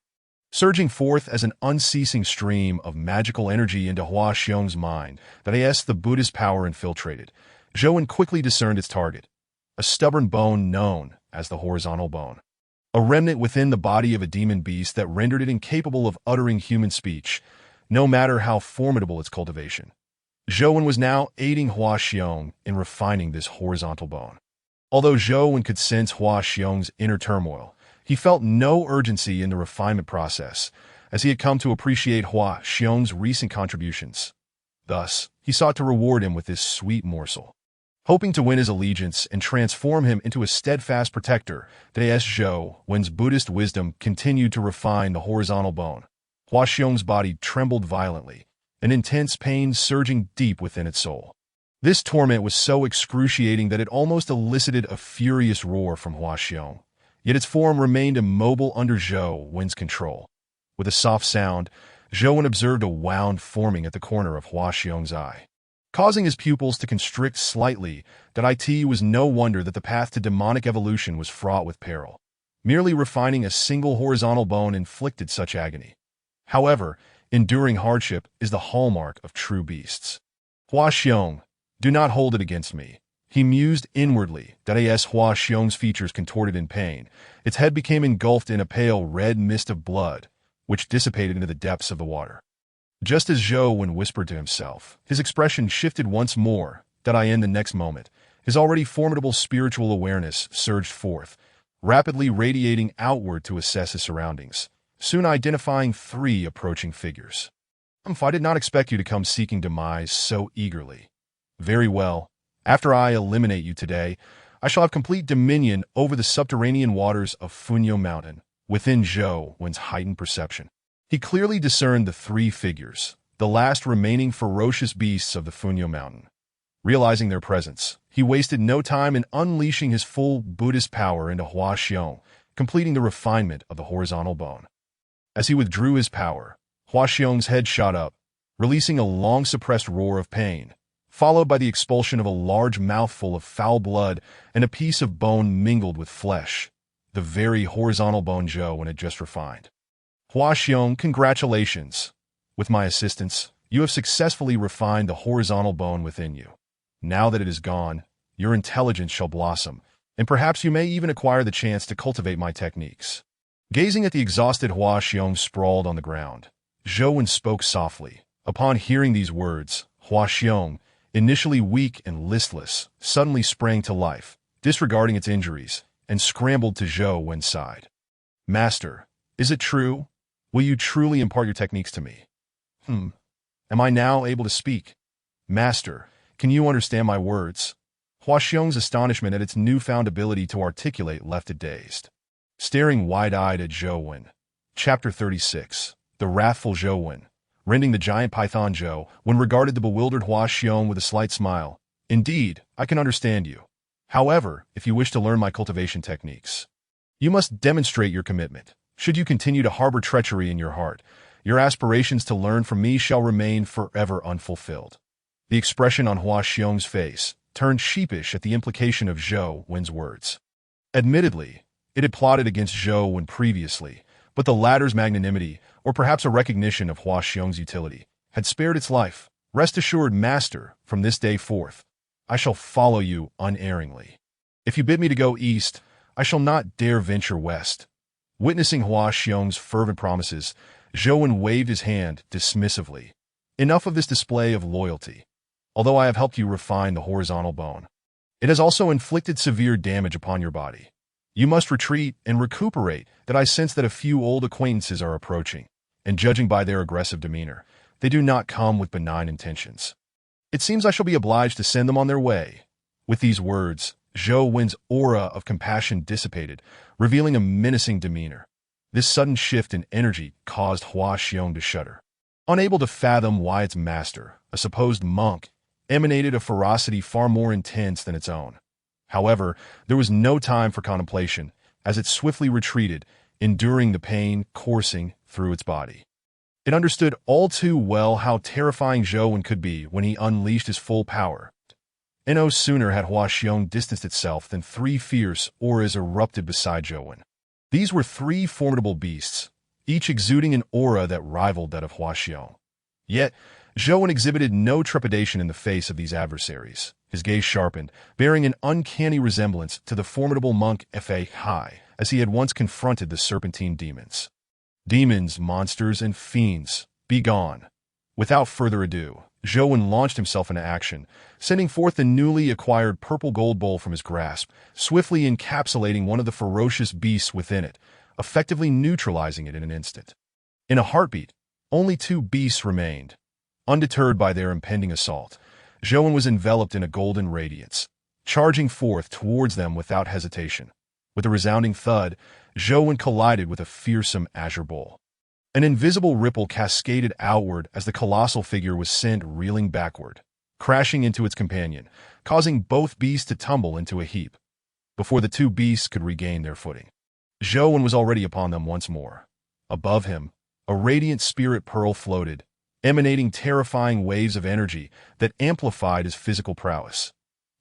surging forth as an unceasing stream of magical energy into Hua Xiong's mind. The Buddhist power infiltrated. Zhou Wen quickly discerned its target, a stubborn bone known as the horizontal bone, a remnant within the body of a demon beast that rendered it incapable of uttering human speech, no matter how formidable its cultivation. Zhou Wen was now aiding Hua Xiong in refining this horizontal bone. Although Zhou Wen could sense Hua Xiong's inner turmoil, he felt no urgency in the refinement process, as he had come to appreciate Hua Xiong's recent contributions. Thus, he sought to reward him with this sweet morsel, hoping to win his allegiance and transform him into a steadfast protector. Zhou Wen's Buddhist wisdom continued to refine the horizontal bone. Hua Xiong's body trembled violently, an intense pain surging deep within its soul. This torment was so excruciating that it almost elicited a furious roar from Hua Xiong. Yet its form remained immobile under Zhou Wen's control. With a soft sound, Zhou Wen observed a wound forming at the corner of Hua Xiong's eye, causing his pupils to constrict slightly. It was no wonder that the path to demonic evolution was fraught with peril. Merely refining a single horizontal bone inflicted such agony. However, enduring hardship is the hallmark of true beasts. Hua Xiong, do not hold it against me, he mused inwardly. Hua Xiong's features contorted in pain. Its head became engulfed in a pale red mist of blood, which dissipated into the depths of the water. Just as Zhou Wen whispered to himself, his expression shifted once more. In the next moment, his already formidable spiritual awareness surged forth, rapidly radiating outward to assess his surroundings, soon identifying 3 approaching figures. I did not expect you to come seeking demise so eagerly. Very well. After I eliminate you today, I shall have complete dominion over the subterranean waters of Funyo Mountain. Within Zhou Wen's heightened perception, he clearly discerned the 3 figures, the last remaining ferocious beasts of the Funyo Mountain. Realizing their presence, he wasted no time in unleashing his full Buddhist power into Hua Xiong, completing the refinement of the horizontal bone. As he withdrew his power, Hua Xiong's head shot up, releasing a long-suppressed roar of pain, followed by the expulsion of a large mouthful of foul blood and a piece of bone mingled with flesh, the very horizontal bone Zhou had just refined. Hua Xiong, congratulations. With my assistance, you have successfully refined the horizontal bone within you. Now that it is gone, your intelligence shall blossom, and perhaps you may even acquire the chance to cultivate my techniques. Gazing at the exhausted Hua Xiong sprawled on the ground, Zhou spoke softly. Upon hearing these words, Hua Xiong, initially weak and listless, suddenly sprang to life, disregarding its injuries, and scrambled to Zhou side. Master, is it true? Will you truly impart your techniques to me? Am I now able to speak? Master, can you understand my words? Hua Xiong's astonishment at its newfound ability to articulate left it dazed. Staring wide-eyed at Zhou. Chapter 36. The Wrathful Zhou. Rending the giant python Zhou regarded the bewildered Hua Xiong with a slight smile. Indeed, I can understand you. However, if you wish to learn my cultivation techniques, you must demonstrate your commitment. Should you continue to harbor treachery in your heart, your aspirations to learn from me shall remain forever unfulfilled. The expression on Hua Xiong's face turned sheepish at the implication of Zhou's words. Admittedly, it had plotted against Zhou previously, but the latter's magnanimity, or perhaps a recognition of Hua Xiong's utility, had spared its life. Rest assured, master, from this day forth, I shall follow you unerringly. If you bid me to go east, I shall not dare venture west. Witnessing Hua Xiong's fervent promises, Zhou waved his hand dismissively. Enough of this display of loyalty. Although I have helped you refine the horizontal bone, it has also inflicted severe damage upon your body. You must retreat and recuperate. That I sense that a few old acquaintances are approaching, and judging by their aggressive demeanor, they do not come with benign intentions. It seems I shall be obliged to send them on their way. With these words, Zhou's aura of compassion dissipated, revealing a menacing demeanor. This sudden shift in energy caused Hua Xiong to shudder. Unable to fathom why its master, a supposed monk, emanated a ferocity far more intense than its own. However, there was no time for contemplation, as it swiftly retreated, enduring the pain coursing through its body. It understood all too well how terrifying Zhou could be when he unleashed his full power. And no sooner had Hua Xiong distanced itself than three fierce auras erupted beside Zhou. These were three formidable beasts, each exuding an aura that rivaled that of Hua Xiong. Yet, Zhou exhibited no trepidation in the face of these adversaries. His gaze sharpened, bearing an uncanny resemblance to the formidable monk Fahai, as he had once confronted the serpentine demons. Demons, monsters, and fiends, be gone. Without further ado, Zhou launched himself into action, sending forth the newly acquired purple gold bowl from his grasp, swiftly encapsulating one of the ferocious beasts within it, effectively neutralizing it in an instant. In a heartbeat, only two beasts remained. Undeterred by their impending assault, Zhou was enveloped in a golden radiance, charging forth towards them without hesitation. With a resounding thud, Zhou collided with a fearsome azure bowl. An invisible ripple cascaded outward as the colossal figure was sent reeling backward, crashing into its companion, causing both beasts to tumble into a heap. Before the two beasts could regain their footing, Zhou was already upon them once more. Above him, a radiant spirit pearl floated, emanating terrifying waves of energy that amplified his physical prowess.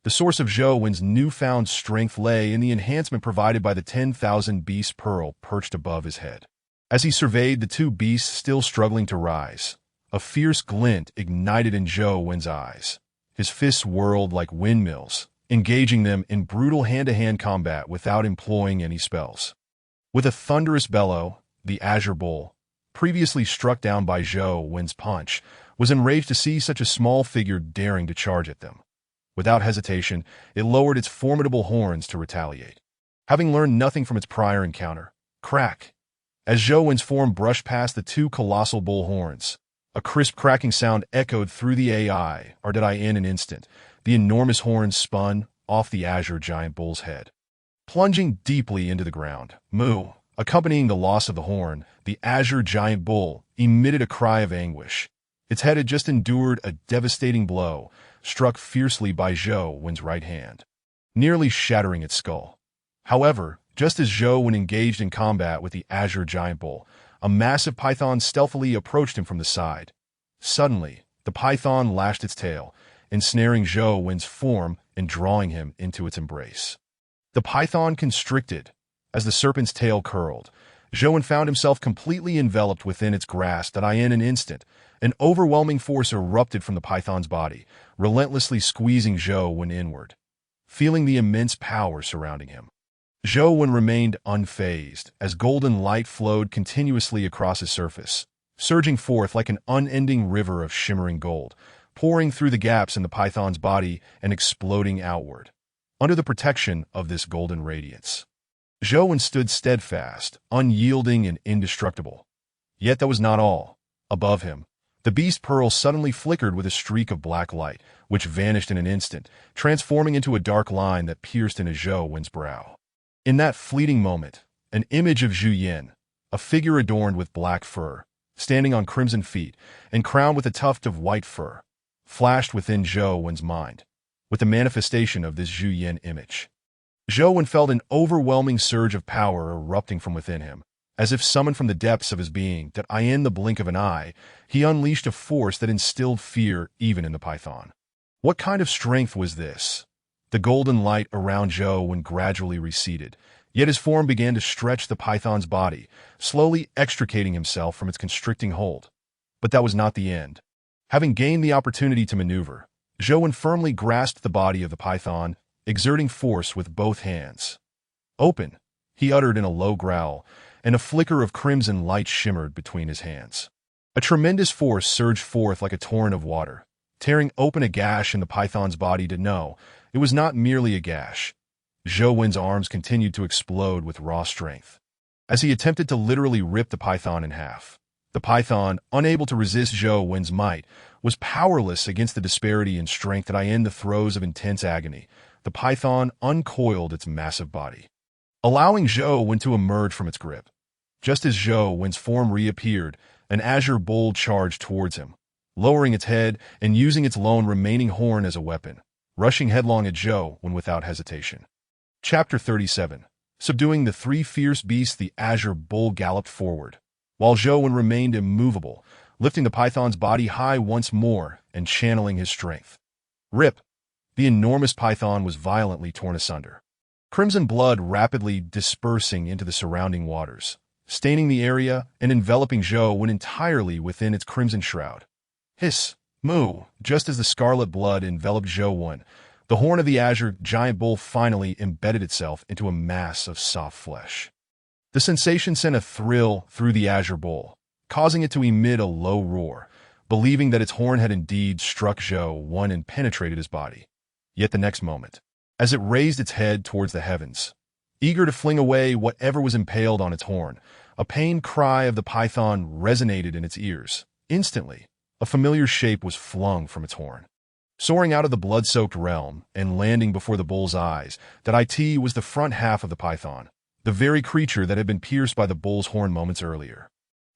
The source of Zhou's newfound strength lay in the enhancement provided by the 10,000 beast pearl perched above his head. As he surveyed the two beasts still struggling to rise, a fierce glint ignited in Zhou's eyes. His fists whirled like windmills, engaging them in brutal hand-to-hand combat without employing any spells. With a thunderous bellow, the azure bull, previously struck down by Zhou's punch, was enraged to see such a small figure daring to charge at them. Without hesitation, it lowered its formidable horns to retaliate. Having learned nothing from its prior encounter, crack! As Zhou's form brushed past the two colossal bull horns, a crisp cracking sound echoed through the AI, or did I in an instant, the enormous horns spun off the azure giant bull's head. Plunging deeply into the ground, moo! Accompanying the loss of the horn, the azure giant bull emitted a cry of anguish. Its head had just endured a devastating blow, struck fiercely by Zhou's right hand, nearly shattering its skull. However, just as Zhou engaged in combat with the azure giant bull, a massive python stealthily approached him from the side. Suddenly, the python lashed its tail, ensnaring Zhou Wen's form and drawing him into its embrace. The python constricted as the serpent's tail curled. Zhou Wen found himself completely enveloped within its grasp that in an instant, an overwhelming force erupted from the python's body, relentlessly squeezing Zhou Wen inward. Feeling the immense power surrounding him, Zhou Wen remained unfazed as golden light flowed continuously across his surface, surging forth like an unending river of shimmering gold, pouring through the gaps in the python's body and exploding outward. Under the protection of this golden radiance, Zhou Wen stood steadfast, unyielding and indestructible. Yet that was not all. Above him, the beast pearl suddenly flickered with a streak of black light, which vanished in an instant, transforming into a dark line that pierced into Zhou Wen's brow. In that fleeting moment, an image of Zhu Yin, a figure adorned with black fur, standing on crimson feet and crowned with a tuft of white fur, flashed within Zhou Wen's mind. With the manifestation of this Zhu Yin image, Zhou Wen felt an overwhelming surge of power erupting from within him. As if summoned from the depths of his being, that in the blink of an eye, he unleashed a force that instilled fear even in the python. What kind of strength was this? The golden light around Zhou Wen gradually receded, yet his form began to stretch the python's body, slowly extricating himself from its constricting hold. But that was not the end. Having gained the opportunity to maneuver, Zhou Wen firmly grasped the body of the python, exerting force with both hands. "Open," he uttered in a low growl, and a flicker of crimson light shimmered between his hands. A tremendous force surged forth like a torrent of water, tearing open a gash in the python's body. To know, it was not merely a gash. Zhou Wen's arms continued to explode with raw strength. As he attempted to literally rip the python in half, the python, unable to resist Zhou Wen's might, was powerless against the disparity in strength that in the throes of intense agony, the python uncoiled its massive body, allowing Zhou Wen to emerge from its grip. Just as Zhou Wen's form reappeared, an azure bull charged towards him, lowering its head and using its lone remaining horn as a weapon, rushing headlong at Zhou Wen without hesitation. Chapter 37. Subduing the three fierce beasts, the azure bull galloped forward, while Zhou Wen remained immovable, lifting the python's body high once more and channeling his strength. Rip! The enormous python was violently torn asunder, crimson blood rapidly dispersing into the surrounding waters, staining the area and enveloping Zhou Wen entirely within its crimson shroud. Hiss! Moo! Just as the scarlet blood enveloped Zhou Wen, the horn of the azure giant bull finally embedded itself into a mass of soft flesh. The sensation sent a thrill through the azure bull, causing it to emit a low roar, believing that its horn had indeed struck Zhou Wen and penetrated his body. Yet the next moment, as it raised its head towards the heavens, eager to fling away whatever was impaled on its horn, a pained cry of the python resonated in its ears. Instantly, a familiar shape was flung from its horn, soaring out of the blood-soaked realm and landing before the bull's eyes. That was the front half of the python, the very creature that had been pierced by the bull's horn moments earlier.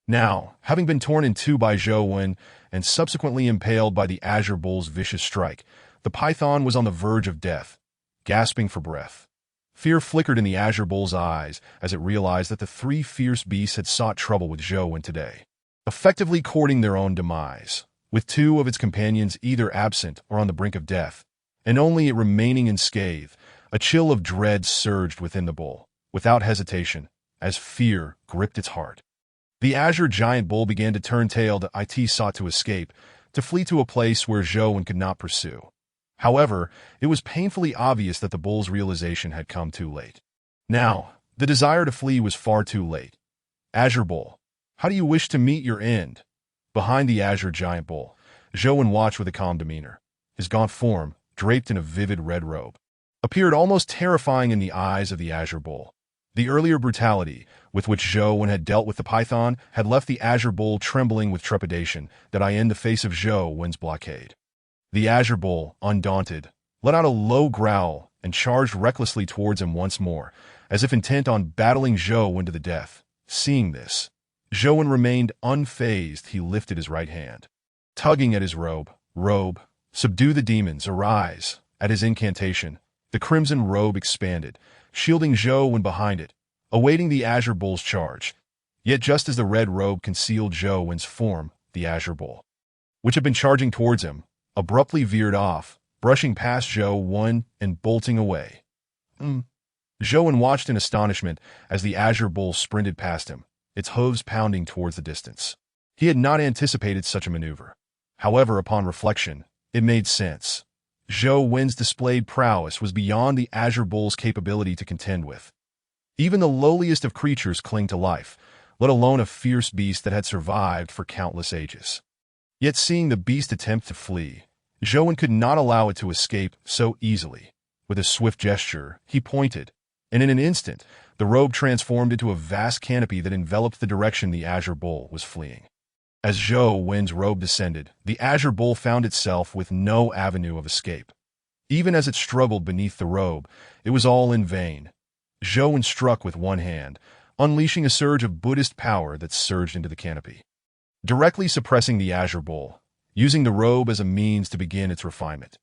Now, having been torn in two by Zhou Wen and subsequently impaled by the azure bull's vicious strike, the python was on the verge of death, gasping for breath. Fear flickered in the azure bull's eyes as it realized that the three fierce beasts had sought trouble with Zhou Wen today, effectively courting their own demise, with two of its companions either absent or on the brink of death, and only it remaining unscathed. A chill of dread surged within the bull, without hesitation, as fear gripped its heart. The azure giant bull began to turn tail. It sought to escape, to flee to a place where Zhou Wen could not pursue. However, it was painfully obvious that the bull's realization had come too late. Now, the desire to flee was far too late. Azure bull, how do you wish to meet your end? Behind the azure giant bull, Zhou Wen watched with a calm demeanor. His gaunt form, draped in a vivid red robe, appeared almost terrifying in the eyes of the azure bull. The earlier brutality with which Zhou Wen had dealt with the python had left the azure bull trembling with trepidation in the face of Zhou Wen's blockade. The azure bull, undaunted, let out a low growl and charged recklessly towards him once more, as if intent on battling Zhou Wen to the death. Seeing this, Zhou Wen remained unfazed. He lifted his right hand, tugging at his robe. Subdue the demons, arise. At his incantation, the crimson robe expanded, shielding Zhou Wen behind it, awaiting the azure bull's charge. Yet just as the red robe concealed Zhou Wen's form, the azure bull which had been charging towards him, abruptly veered off, brushing past Zhou and bolting away. Zhou watched in astonishment as the azure bull sprinted past him, its hooves pounding towards the distance. He had not anticipated such a maneuver. However, upon reflection, it made sense. Zhou displayed prowess was beyond the azure bull's capability to contend with. Even the lowliest of creatures cling to life, let alone a fierce beast that had survived for countless ages. Yet seeing the beast attempt to flee, Zhou could not allow it to escape so easily. With a swift gesture, he pointed, and in an instant, the robe transformed into a vast canopy that enveloped the direction the azure bull was fleeing. As Zhou's robe descended, the azure bull found itself with no avenue of escape. Even as it struggled beneath the robe, it was all in vain. Zhou struck with one hand, unleashing a surge of Buddhist power that surged into the canopy, directly suppressing the azure bull, using the robe as a means to begin its refinement.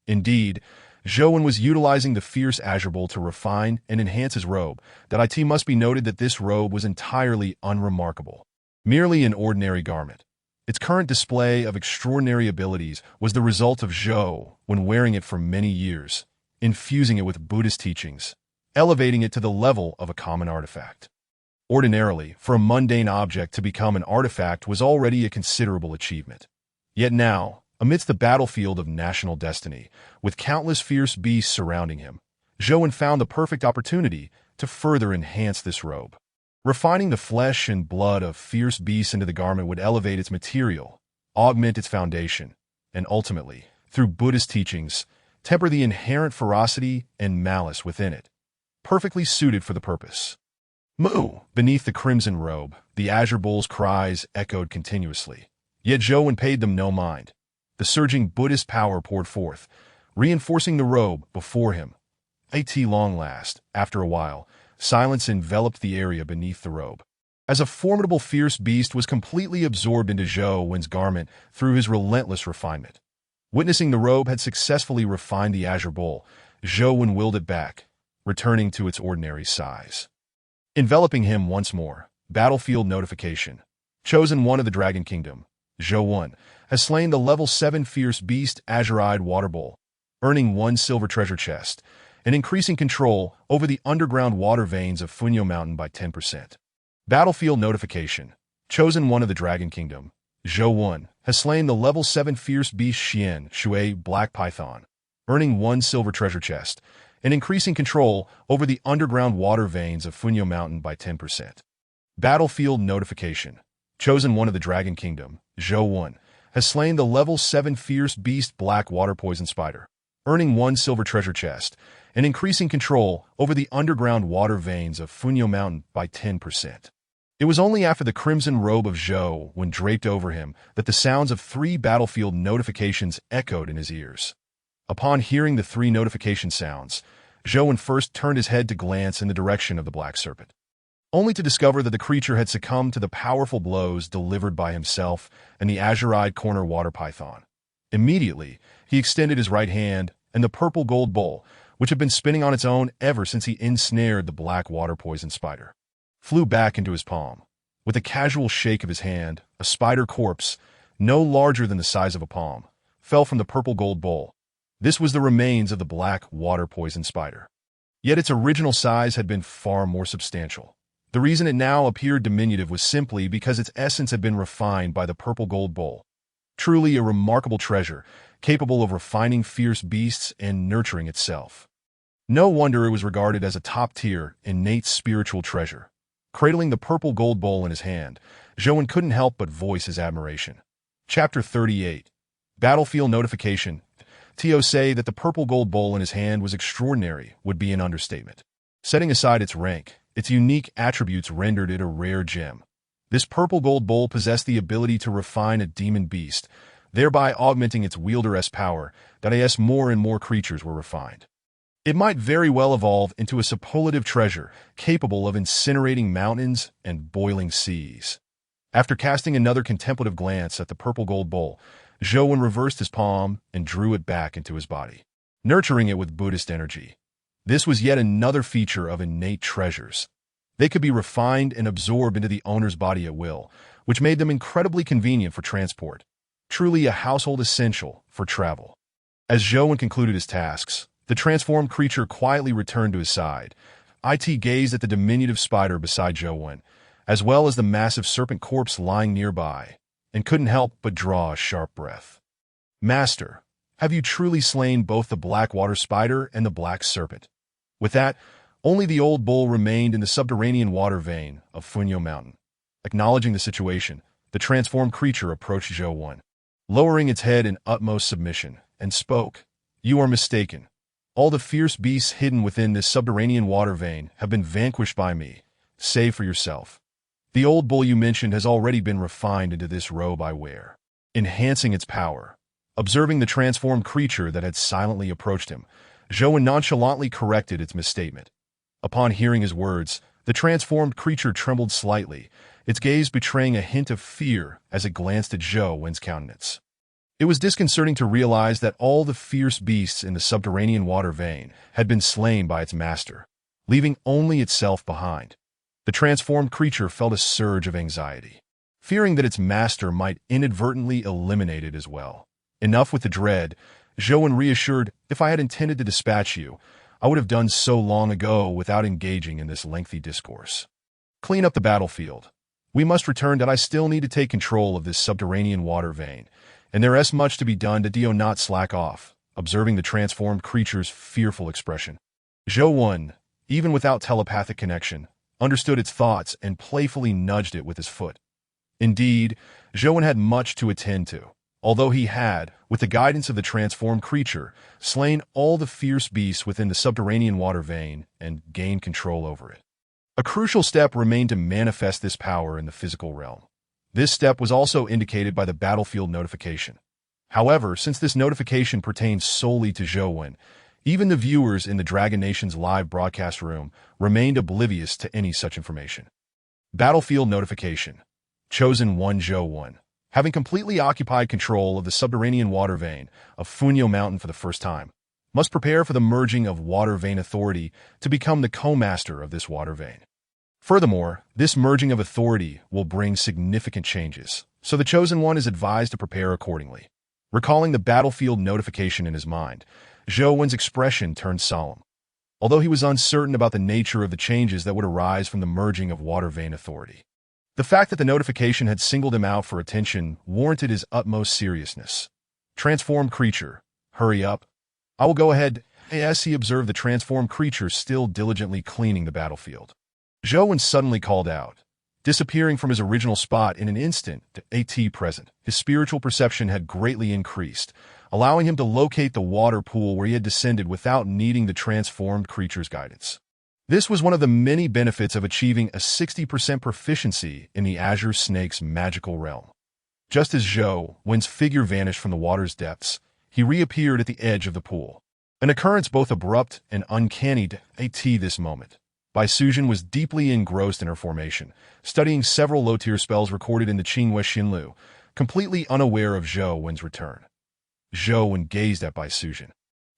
Indeed, Zhou was utilizing the fierce azure bull to refine and enhance his robe. That it must be noted that this robe was entirely unremarkable, merely an ordinary garment. Its current display of extraordinary abilities was the result of Zhou when wearing it for many years, infusing it with Buddhist teachings, elevating it to the level of a common artifact. Ordinarily, for a mundane object to become an artifact was already a considerable achievement. Yet now, amidst the battlefield of national destiny, with countless fierce beasts surrounding him, Zhou found the perfect opportunity to further enhance this robe. Refining the flesh and blood of fierce beasts into the garment would elevate its material, augment its foundation, and ultimately, through Buddhist teachings, temper the inherent ferocity and malice within it, perfectly suited for the purpose. Moo! Beneath the crimson robe, the azure bull's cries echoed continuously. Yet Zhou paid them no mind. The surging Buddhist power poured forth, reinforcing the robe before him. At long last, after a while, silence enveloped the area beneath the robe, as a formidable fierce beast was completely absorbed into Zhou's garment through his relentless refinement. Witnessing the robe had successfully refined the azure bull, Zhou willed it back, returning to its ordinary size. Enveloping him once more, battlefield notification. Chosen one of the Dragon Kingdom, Zhou has slain the level 7 fierce beast azure-eyed water bull, earning 1 silver treasure chest, and increasing control over the underground water veins of Funyo Mountain by 10%. Battlefield notification. Chosen one of the Dragon Kingdom, Zhou has slain the level 7 fierce beast Xian Shui Black Python, earning 1 silver treasure chest, and increasing control over the underground water veins of Funyo Mountain by 10%. Battlefield notification. Chosen one of the Dragon Kingdom, Zhou has slain the level 7 fierce beast Black Water Poison Spider, earning 1 silver treasure chest, and increasing control over the underground water veins of Funyo Mountain by 10%. It was only after the crimson robe of Zhou draped over him that the sounds of 3 battlefield notifications echoed in his ears. Upon hearing the 3 notification sounds, Zhou first turned his head to glance in the direction of the black serpent, only to discover that the creature had succumbed to the powerful blows delivered by himself and the azure-eyed corner water python. Immediately, he extended his right hand, and the purple gold bowl, which had been spinning on its own ever since he ensnared the black water poison spider, flew back into his palm. With a casual shake of his hand, a spider corpse, no larger than the size of a palm, fell from the purple gold bowl. This was the remains of the black water poison spider. Yet its original size had been far more substantial. The reason it now appeared diminutive was simply because its essence had been refined by the purple gold bowl. Truly a remarkable treasure, capable of refining fierce beasts and nurturing itself. No wonder it was regarded as a top-tier, innate spiritual treasure. Cradling the purple gold bowl in his hand, Zhou couldn't help but voice his admiration. Chapter 38. Battlefield notification. To say that the purple gold bowl in his hand was extraordinary would be an understatement. Setting aside its rank, its unique attributes rendered it a rare gem. This purple gold bowl possessed the ability to refine a demon beast, thereby augmenting its wielder's power, that as more and more creatures were refined. It might very well evolve into a superlative treasure capable of incinerating mountains and boiling seas. After casting another contemplative glance at the purple gold bowl, Zhou reversed his palm and drew it back into his body, nurturing it with Buddhist energy. This was yet another feature of innate treasures. They could be refined and absorbed into the owner's body at will, which made them incredibly convenient for transport. truly a household essential for travel. As Zhou concluded his tasks, the transformed creature quietly returned to his side. It gazed at the diminutive spider beside Zhou, as well as the massive serpent corpse lying nearby, and couldn't help but draw a sharp breath. Master, have you truly slain both the black water spider and the black serpent? With that, only the old bull remained in the subterranean water vein of Funyo Mountain. Acknowledging the situation, the transformed creature approached Zhou, lowering its head in utmost submission, and spoke. You are mistaken. All the fierce beasts hidden within this subterranean water vein have been vanquished by me, save for yourself. The old bull you mentioned has already been refined into this robe I wear, enhancing its power. Observing the transformed creature that had silently approached him, Zhou nonchalantly corrected its misstatement. Upon hearing his words, the transformed creature trembled slightly, its gaze betraying a hint of fear as it glanced at Zhou's countenance. It was disconcerting to realize that all the fierce beasts in the subterranean water vein had been slain by its master, leaving only itself behind. The transformed creature felt a surge of anxiety, fearing that its master might inadvertently eliminate it as well. Enough with the dread, Zhou reassured, if I had intended to dispatch you, I would have done so long ago without engaging in this lengthy discourse. Clean up the battlefield. We must return that I still need to take control of this subterranean water vein, and there is much to be done to do not slack off. Observing the transformed creature's fearful expression, Zhou, even without telepathic connection, understood its thoughts and playfully nudged it with his foot. Indeed, Zhou had much to attend to, although he had, with the guidance of the transformed creature, slain all the fierce beasts within the subterranean water vein and gained control over it. A crucial step remained to manifest this power in the physical realm. This step was also indicated by the battlefield notification. However, since this notification pertained solely to Zhou, even the viewers in the Dragon Nation's live broadcast room remained oblivious to any such information. Battlefield notification. Chosen 1 Zhou, having completely occupied control of the subterranean water vein of Funyo Mountain for the first time, must prepare for the merging of Water Vein Authority to become the co-master of this water vein. Furthermore, this merging of authority will bring significant changes, so the Chosen One is advised to prepare accordingly. Recalling the battlefield notification in his mind, Zhou's expression turned solemn. Although he was uncertain about the nature of the changes that would arise from the merging of Water Vein Authority, the fact that the notification had singled him out for attention warranted his utmost seriousness. Transformed creature, hurry up. I will go ahead. As he observed the transformed creature still diligently cleaning the battlefield, Zhou suddenly called out, disappearing from his original spot in an instant. At present, his spiritual perception had greatly increased, allowing him to locate the water pool where he had descended without needing the transformed creature's guidance. This was one of the many benefits of achieving a 60% proficiency in the Azure Snake's magical realm. Just as Zhou's figure vanished from the water's depths, he reappeared at the edge of the pool. An occurrence both abrupt and uncanny at this moment. Bai Suzhen was deeply engrossed in her formation, studying several low-tier spells recorded in the Qinghua Xinlu, completely unaware of Zhou's return. Zhou gazed at Bai Suzhen,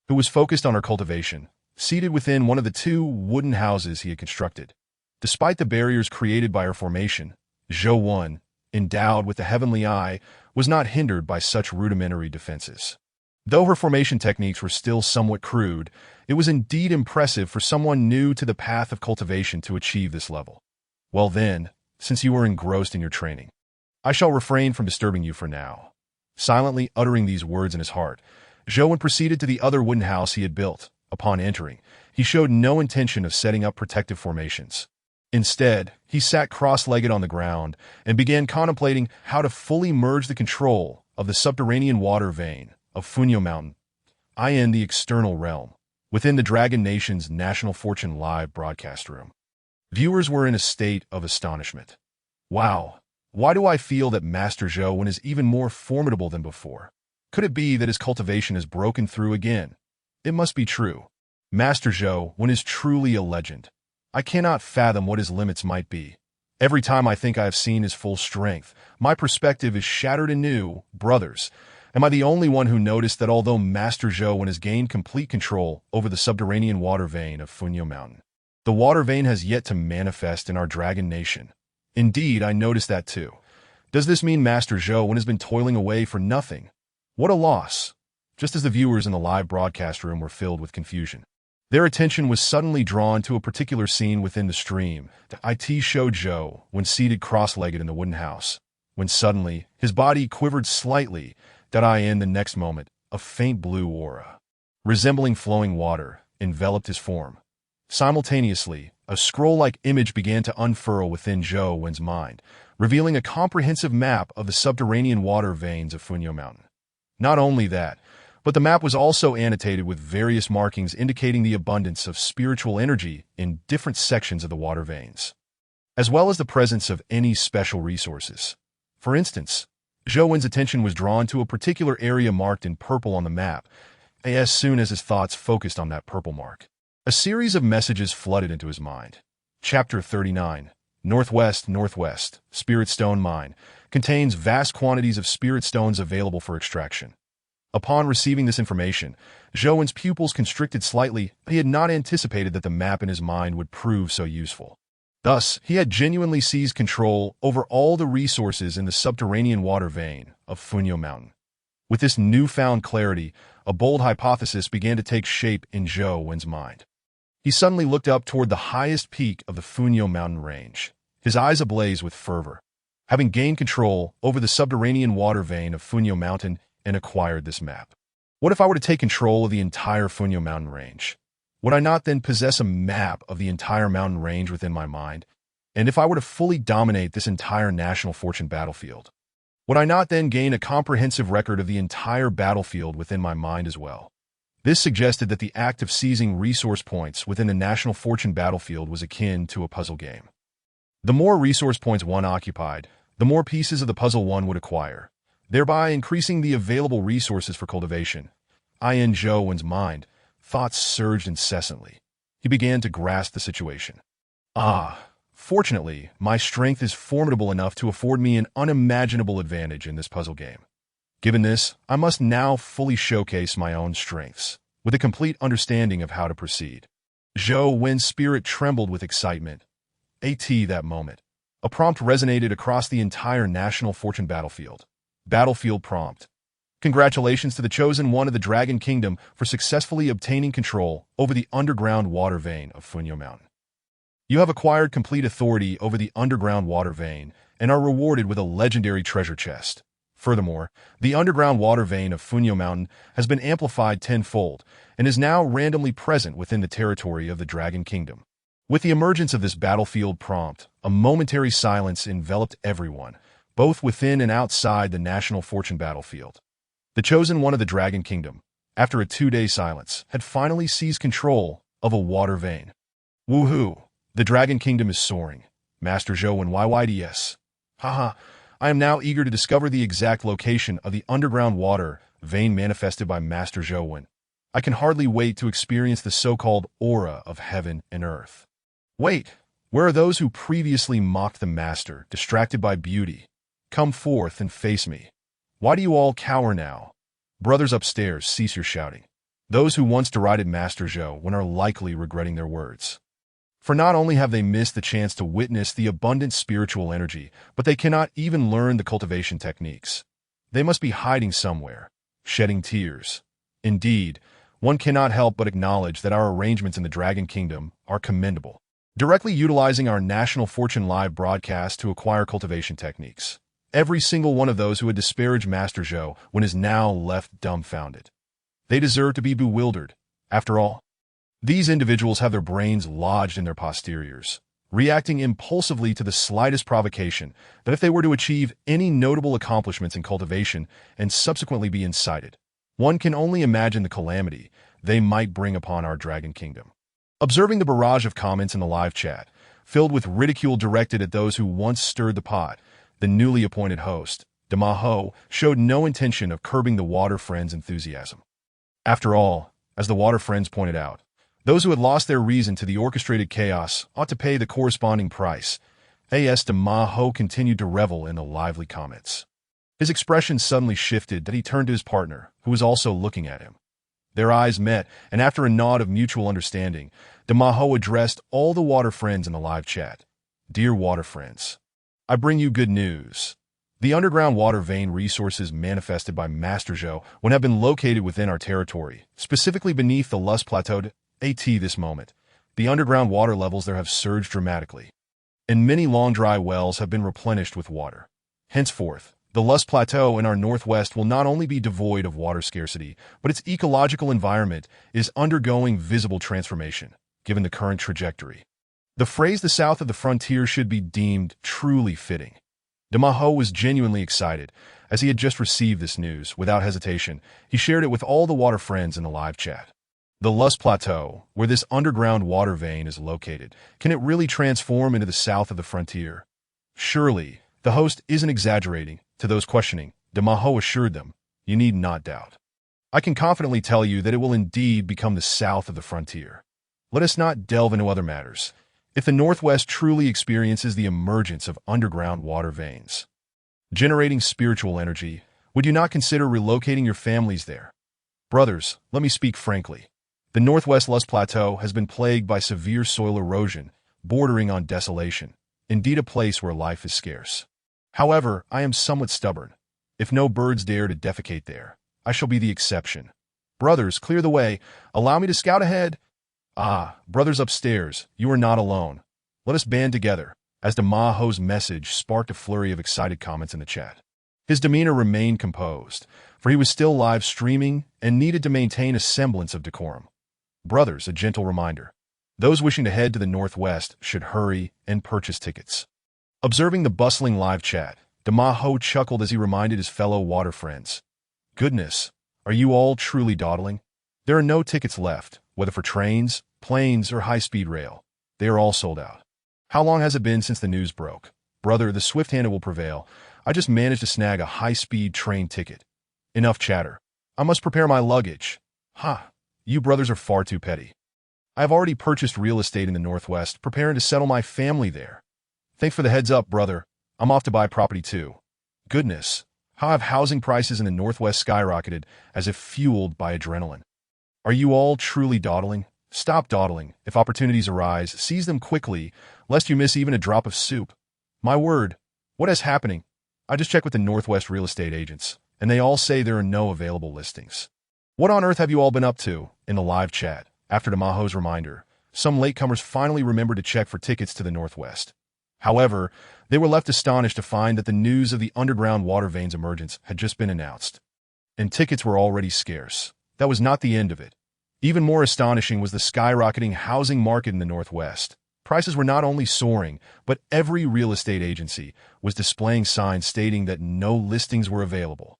who was focused on her cultivation, seated within one of the 2 wooden houses he had constructed. Despite the barriers created by her formation, Zhou, endowed with the heavenly eye, was not hindered by such rudimentary defenses. Though her formation techniques were still somewhat crude, it was indeed impressive for someone new to the path of cultivation to achieve this level. Well then, since you are engrossed in your training, I shall refrain from disturbing you for now. Silently uttering these words in his heart, Zhou proceeded to the other wooden house he had built. Upon entering, he showed no intention of setting up protective formations. Instead, he sat cross-legged on the ground and began contemplating how to fully merge the control of the subterranean water vein of Funyo Mountain in the external realm, within the Dragon Nation's National Fortune live broadcast room. Viewers were in a state of astonishment. Wow, why do I feel that Master Zhou is even more formidable than before? Could it be that his cultivation has broken through again? It must be true. Master Zhou is truly a legend. I cannot fathom what his limits might be. Every time I think I have seen his full strength, my perspective is shattered anew. Brothers, am I the only one who noticed that although Master Zhou has gained complete control over the subterranean water vein of Funyo Mountain, the water vein has yet to manifest in our Dragon Nation? Indeed, I noticed that too. Does this mean Master Zhou has been toiling away for nothing? What a loss! Just as the viewers in the live broadcast room were filled with confusion. Their attention was suddenly drawn to a particular scene within the stream. It showed Zhou when seated cross-legged in the wooden house, when suddenly his body quivered slightly. In the next moment, a faint blue aura, resembling flowing water, enveloped his form. Simultaneously, a scroll-like image began to unfurl within Zhou mind, revealing a comprehensive map of the subterranean water veins of Funyo Mountain. Not only that, but the map was also annotated with various markings indicating the abundance of spiritual energy in different sections of the water veins, as well as the presence of any special resources. For instance, Zhou's attention was drawn to a particular area marked in purple on the map. As soon as his thoughts focused on that purple mark, a series of messages flooded into his mind. Chapter 39, Northwest, Spirit Stone Mine, contains vast quantities of spirit stones available for extraction. Upon receiving this information, Zhou's pupils constricted slightly. He had not anticipated that the map in his mind would prove so useful. Thus, he had genuinely seized control over all the resources in the subterranean water vein of Funyo Mountain. With this newfound clarity, a bold hypothesis began to take shape in Zhou's mind. He suddenly looked up toward the highest peak of the Funyo Mountain range, his eyes ablaze with fervor. Having gained control over the subterranean water vein of Funyo Mountain and acquired this map, what if I were to take control of the entire Funyo Mountain range? Would I not then possess a map of the entire mountain range within my mind? And if I were to fully dominate this entire national fortune battlefield, would I not then gain a comprehensive record of the entire battlefield within my mind as well? This suggested that the act of seizing resource points within the national fortune battlefield was akin to a puzzle game. The more resource points one occupied, the more pieces of the puzzle one would acquire, thereby increasing the available resources for cultivation. In Zhou's mind, thoughts surged incessantly. He began to grasp the situation. Fortunately, my strength is formidable enough to afford me an unimaginable advantage in this puzzle game. Given this, I must now fully showcase my own strengths, with a complete understanding of how to proceed. Zhou's spirit trembled with excitement. That moment, a prompt resonated across the entire national fortune battlefield. Battlefield prompt. Congratulations to the chosen one of the Dragon Kingdom for successfully obtaining control over the underground water vein of Funyo Mountain. You have acquired complete authority over the underground water vein and are rewarded with a legendary treasure chest. Furthermore, the underground water vein of Funyo Mountain has been amplified tenfold and is now randomly present within the territory of the Dragon Kingdom. With the emergence of this battlefield prompt, a momentary silence enveloped everyone, both within and outside the national fortune battlefield. The chosen one of the Dragon Kingdom, after a 2-day silence, had finally seized control of a water vein. Woohoo! The Dragon Kingdom is soaring. Master Zhou and YYDS. I am now eager to discover the exact location of the underground water vein manifested by Master Zhou. I can hardly wait to experience the so-called aura of heaven and earth. Wait, where are those who previously mocked the Master, distracted by beauty? Come forth and face me. Why do you all cower now? Brothers upstairs, cease your shouting. Those who once derided Master Zhou are likely regretting their words. For not only have they missed the chance to witness the abundant spiritual energy, but they cannot even learn the cultivation techniques. They must be hiding somewhere, shedding tears. Indeed, one cannot help but acknowledge that our arrangements in the Dragon Kingdom are commendable, directly utilizing our National Fortune Live broadcast to acquire cultivation techniques. Every single one of those who had disparaged Master Zhou is now left dumbfounded. They deserve to be bewildered. After all, these individuals have their brains lodged in their posteriors, reacting impulsively to the slightest provocation that if they were to achieve any notable accomplishments in cultivation and subsequently be incited, one can only imagine the calamity they might bring upon our Dragon Kingdom. Observing the barrage of comments in the live chat, filled with ridicule directed at those who once stirred the pot, the newly appointed host, Damaho, showed no intention of curbing the Water Friends' enthusiasm. After all, as the Water Friends pointed out, those who had lost their reason to the orchestrated chaos ought to pay the corresponding price. Damaho continued to revel in the lively comments. His expression suddenly shifted that he turned to his partner, who was also looking at him. Their eyes met, and after a nod of mutual understanding, Damaho addressed all the Water Friends in the live chat. Dear Water Friends, I bring you good news. The underground water vein resources manifested by Master Zhou would have been located within our territory, specifically beneath the Lust Plateau. At this moment, the underground water levels there have surged dramatically, and many long dry wells have been replenished with water. Henceforth, the Lust Plateau in our northwest will not only be devoid of water scarcity, but its ecological environment is undergoing visible transformation, given the current trajectory. The phrase "the south of the frontier" should be deemed truly fitting. Demaho was genuinely excited, as he had just received this news. Without hesitation, he shared it with all the water friends in the live chat. The Lust Plateau, where this underground water vein is located, can it really transform into the south of the frontier? Surely, the host isn't exaggerating. To those questioning, Demaho assured them, "You need not doubt. I can confidently tell you that it will indeed become the south of the frontier. Let us not delve into other matters. If the Northwest truly experiences the emergence of underground water veins, generating spiritual energy, would you not consider relocating your families there? Brothers, let me speak frankly. The Northwest Lust Plateau has been plagued by severe soil erosion, bordering on desolation, indeed a place where life is scarce. However, I am somewhat stubborn. If no birds dare to defecate there, I shall be the exception. Brothers, clear the way. Allow me to scout ahead." "Ah, brothers upstairs, you are not alone. Let us band together," as Demaho's message sparked a flurry of excited comments in the chat. His demeanor remained composed, for he was still live streaming and needed to maintain a semblance of decorum. Brothers, a gentle reminder. Those wishing to head to the northwest should hurry and purchase tickets. Observing the bustling live chat, Demaho chuckled as he reminded his fellow water friends. "Goodness, are you all truly dawdling? There are no tickets left, whether for trains, planes, or high-speed rail. They are all sold out. How long has it been since the news broke? Brother, the swift-handed will prevail. I just managed to snag a high-speed train ticket. Enough chatter. I must prepare my luggage. Ha, you brothers are far too petty. I have already purchased real estate in the Northwest, preparing to settle my family there. Thanks for the heads up, brother. I'm off to buy property too. Goodness, how have housing prices in the Northwest skyrocketed as if fueled by adrenaline? Are you all truly dawdling? Stop dawdling. If opportunities arise, seize them quickly, lest you miss even a drop of soup. My word, what is happening? I just checked with the Northwest real estate agents, and they all say there are no available listings. What on earth have you all been up to?" In the live chat, after Demaho's reminder, some latecomers finally remembered to check for tickets to the Northwest. However, they were left astonished to find that the news of the underground water veins emergence had just been announced, and tickets were already scarce. That was not the end of it. Even more astonishing was the skyrocketing housing market in the Northwest. Prices were not only soaring, but every real estate agency was displaying signs stating that no listings were available.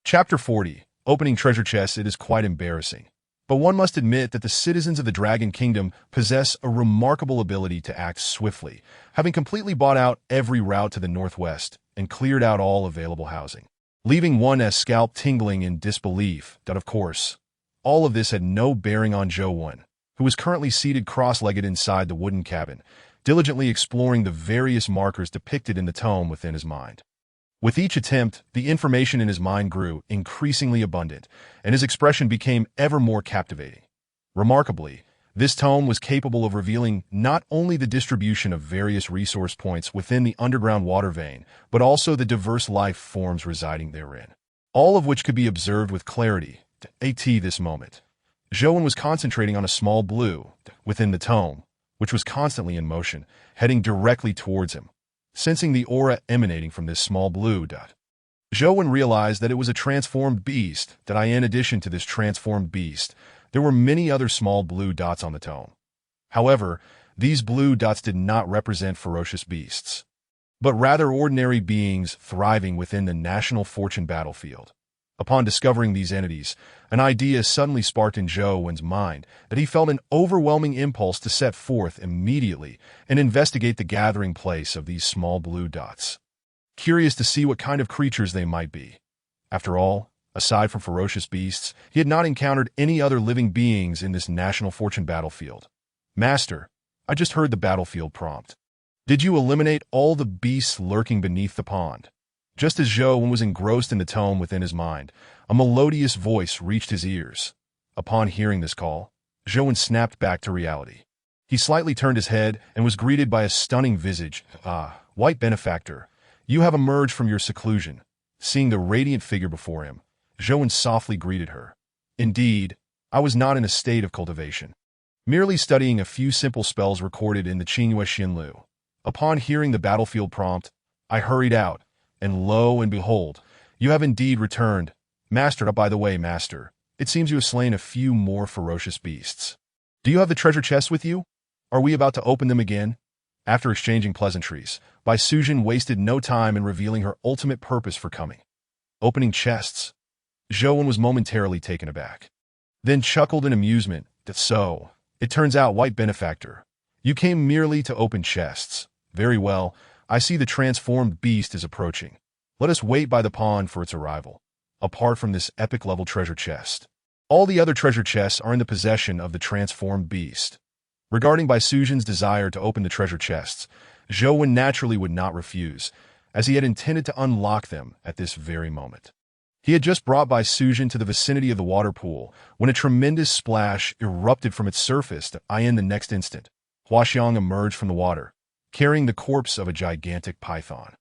Chapter 40. Opening treasure chests. It is quite embarrassing, but one must admit that the citizens of the Dragon Kingdom possess a remarkable ability to act swiftly, having completely bought out every route to the Northwest and cleared out all available housing, leaving one's scalp tingling in disbelief that, of course, all of this had no bearing on Zhou, who was currently seated cross-legged inside the wooden cabin, diligently exploring the various markers depicted in the tome within his mind. With each attempt, the information in his mind grew increasingly abundant, and his expression became ever more captivating. Remarkably, this tome was capable of revealing not only the distribution of various resource points within the underground water vein, but also the diverse life forms residing therein, all of which could be observed with clarity. At this moment, Zhou was concentrating on a small blue within the tome, which was constantly in motion, heading directly towards him. Sensing the aura emanating from this small blue dot, Zhou realized that it was a transformed beast, in addition to this transformed beast, there were many other small blue dots on the tome. However, these blue dots did not represent ferocious beasts, but rather ordinary beings thriving within the national fortune battlefield. Upon discovering these entities, an idea suddenly sparked in Zhou's mind that he felt an overwhelming impulse to set forth immediately and investigate the gathering place of these small blue dots, curious to see what kind of creatures they might be. After all, aside from ferocious beasts, he had not encountered any other living beings in this national fortune battlefield. "Master, I just heard the battlefield prompt. Did you eliminate all the beasts lurking beneath the pond?" Just as Zhou was engrossed in the tome within his mind, a melodious voice reached his ears. Upon hearing this call, Zhou snapped back to reality. He slightly turned his head and was greeted by a stunning visage. "Ah, white benefactor, You have emerged from your seclusion. Seeing the radiant figure before him, Zhou softly greeted her. Indeed, I was not in a state of cultivation, merely studying a few simple spells recorded in the Qingyue Xinlu. Upon hearing the battlefield prompt, I hurried out, and lo and behold, you have indeed returned. Master, by the way, Master, it seems you have slain a few more ferocious beasts. Do you have the treasure chests with you? Are we about to open them again? After exchanging pleasantries, Bai Sujin wasted no time in revealing her ultimate purpose for coming. Opening chests. Zhou was momentarily taken aback, then chuckled in amusement. So, it turns out, white benefactor, you came merely to open chests. Very well, I see the transformed beast is approaching. Let us wait by the pond for its arrival. Apart from this epic-level treasure chest, all the other treasure chests are in the possession of the transformed beast. Regarding Bai Sujin's desire to open the treasure chests, Zhou naturally would not refuse, as he had intended to unlock them at this very moment. He had just brought Bai Sujin to the vicinity of the water pool when a tremendous splash erupted from its surface, and the next instant, Huaxiang emerged from the water, carrying the corpse of a gigantic python.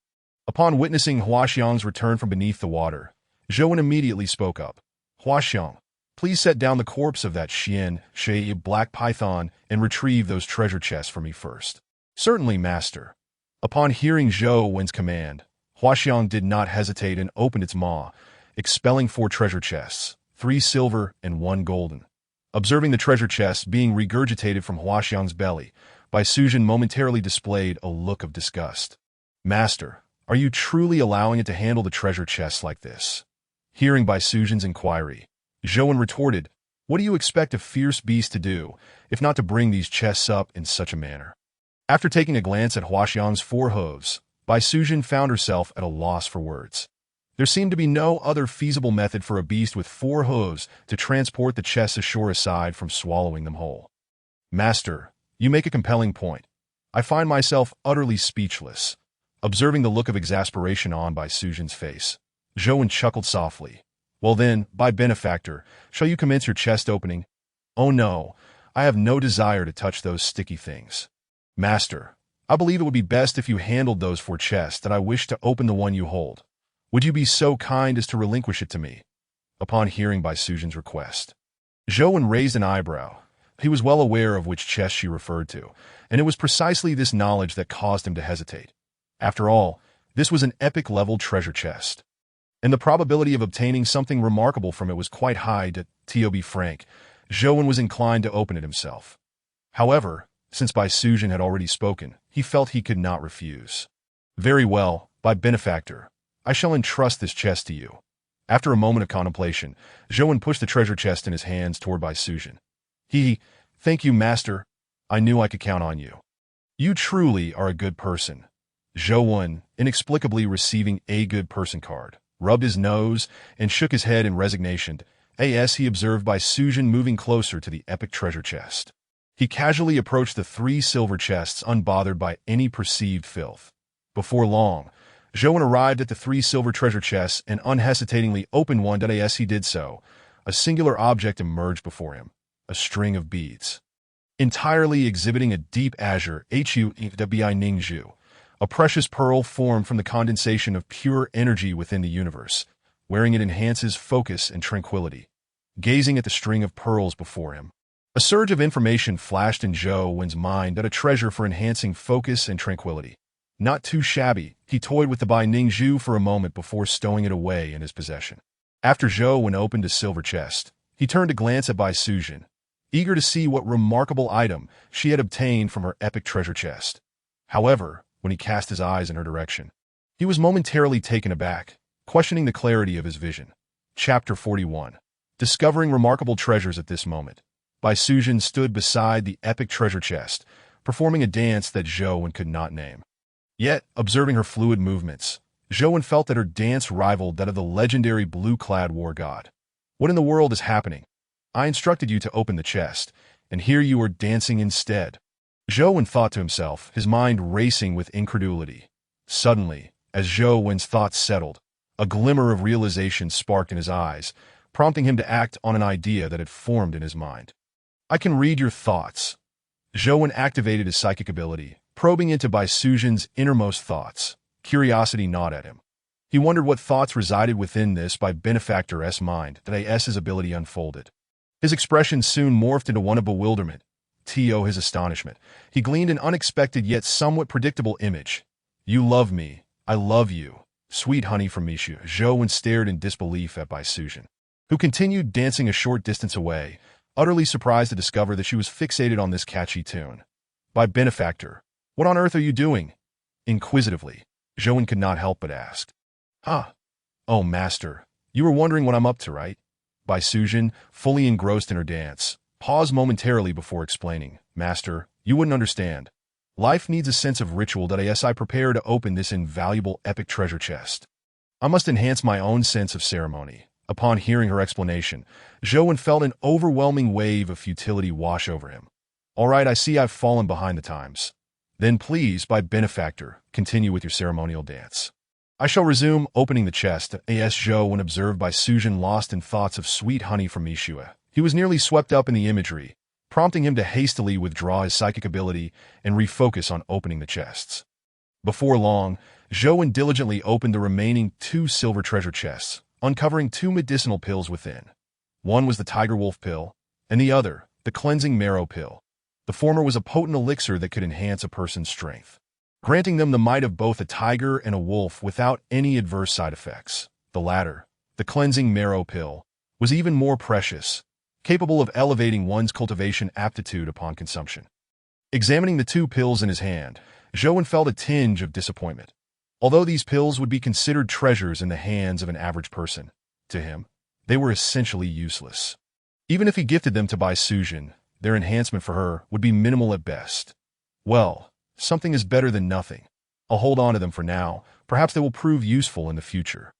Upon witnessing Huaxiang's return from beneath the water, Zhou immediately spoke up. Huaxiang, please set down the corpse of that Shui black python and retrieve those treasure chests for me first. Certainly, Master. Upon hearing Zhou's command, Huaxiang did not hesitate and opened its maw, expelling 4 treasure chests, 3 silver and 1 golden. Observing the treasure chests being regurgitated from Huaxiang's belly, Bai Sujin momentarily displayed a look of disgust. Master, are you truly allowing it to handle the treasure chests like this? Hearing Bai Sujin's inquiry, Zhou retorted, what do you expect a fierce beast to do, if not to bring these chests up in such a manner? After taking a glance at Huaxiang's 4 hooves, Bai Sujin found herself at a loss for words. There seemed to be no other feasible method for a beast with 4 hooves to transport the chests ashore aside from swallowing them whole. Master, you make a compelling point. I find myself utterly speechless. Observing the look of exasperation on Bai Sujin's face, Zhou chuckled softly. Well then, Bai benefactor, shall you commence your chest opening? Oh no, I have no desire to touch those sticky things. Master, I believe it would be best if you handled those 4 chests that I wish to open the one you hold. Would you be so kind as to relinquish it to me? Upon hearing Bai Sujin's request, Zhou raised an eyebrow. He was well aware of which chest she referred to, and it was precisely this knowledge that caused him to hesitate. After all, this was an epic-level treasure chest, and the probability of obtaining something remarkable from it was quite high. To be frank, Zhou was inclined to open it himself. However, since Bai Sujin had already spoken, he felt he could not refuse. Very well, Bai benefactor, I shall entrust this chest to you. After a moment of contemplation, Zhou pushed the treasure chest in his hands toward Bai Sujin. Thank you, Master. I knew I could count on you. You truly are a good person. Zhou, inexplicably receiving a good person card, rubbed his nose and shook his head in resignation as he observed Bai Sujin moving closer to the epic treasure chest. He casually approached the 3 silver chests unbothered by any perceived filth. Before long, Zhou arrived at the 3 silver treasure chests and unhesitatingly opened one. As he did so, a singular object emerged before him, a string of beads, entirely exhibiting a deep azure Ningzhu, a precious pearl formed from the condensation of pure energy within the universe. Wearing it enhances focus and tranquility. Gazing at the string of pearls before him, a surge of information flashed in Zhou's mind that a treasure for enhancing focus and tranquility. Not too shabby, he toyed with the Bai Ningzhu for a moment before stowing it away in his possession. After Zhou opened his silver chest, he turned to glance at Bai Sujin, eager to see what remarkable item she had obtained from her epic treasure chest. However, when he cast his eyes in her direction, he was momentarily taken aback, questioning the clarity of his vision. Chapter 41. Discovering remarkable treasures. At this moment, Bai Sujin stood beside the epic treasure chest, performing a dance that Zhou could not name. Yet, observing her fluid movements, Zhou felt that her dance rivaled that of the legendary blue-clad war god. What in the world is happening? I instructed you to open the chest, and here you are dancing instead. Zhou thought to himself, his mind racing with incredulity. Suddenly, as Zhou's thoughts settled, a glimmer of realization sparked in his eyes, prompting him to act on an idea that had formed in his mind. I can read your thoughts. Zhou activated his psychic ability, probing into Bai Sujin's innermost thoughts. Curiosity gnawed at him. He wondered what thoughts resided within this by benefactor's mind that A.S.'s ability unfolded. His expression soon morphed into one of bewilderment. To his astonishment, he gleaned an unexpected yet somewhat predictable image. "You love me. I love you. Sweet honey from Mishu." Zhou stared in disbelief at Bai Sujin, who continued dancing a short distance away, utterly surprised to discover that she was fixated on this catchy tune. "By benefactor, what on earth are you doing?" Inquisitively, Zhou could not help but ask. "Huh? Oh, master, you were wondering what I'm up to, right?" Bai Sujin, fully engrossed in her dance, paused momentarily before explaining. "Master, you wouldn't understand. Life needs a sense of ritual that I prepare to open this invaluable epic treasure chest. I must enhance my own sense of ceremony." Upon hearing her explanation, Zhou felt an overwhelming wave of futility wash over him. "All right, I see I've fallen behind the times. Then please, by benefactor, continue with your ceremonial dance." "I shall resume opening the chest." A.S. Zhou, when observed by Sujin, lost in thoughts of sweet honey from Mishua. He was nearly swept up in the imagery, prompting him to hastily withdraw his psychic ability and refocus on opening the chests. Before long, Zhou diligently opened the remaining 2 silver treasure chests, uncovering 2 medicinal pills within. One was the tiger wolf pill, and the other, the cleansing marrow pill. The former was a potent elixir that could enhance a person's strength, granting them the might of both a tiger and a wolf without any adverse side effects. The latter, the cleansing marrow pill, was even more precious, capable of elevating one's cultivation aptitude upon consumption. Examining the 2 pills in his hand, Zhou felt a tinge of disappointment. Although these pills would be considered treasures in the hands of an average person, to him, they were essentially useless. Even if he gifted them to Bai Sujin, their enhancement for her would be minimal at best. Well, something is better than nothing. I'll hold on to them for now. Perhaps they will prove useful in the future.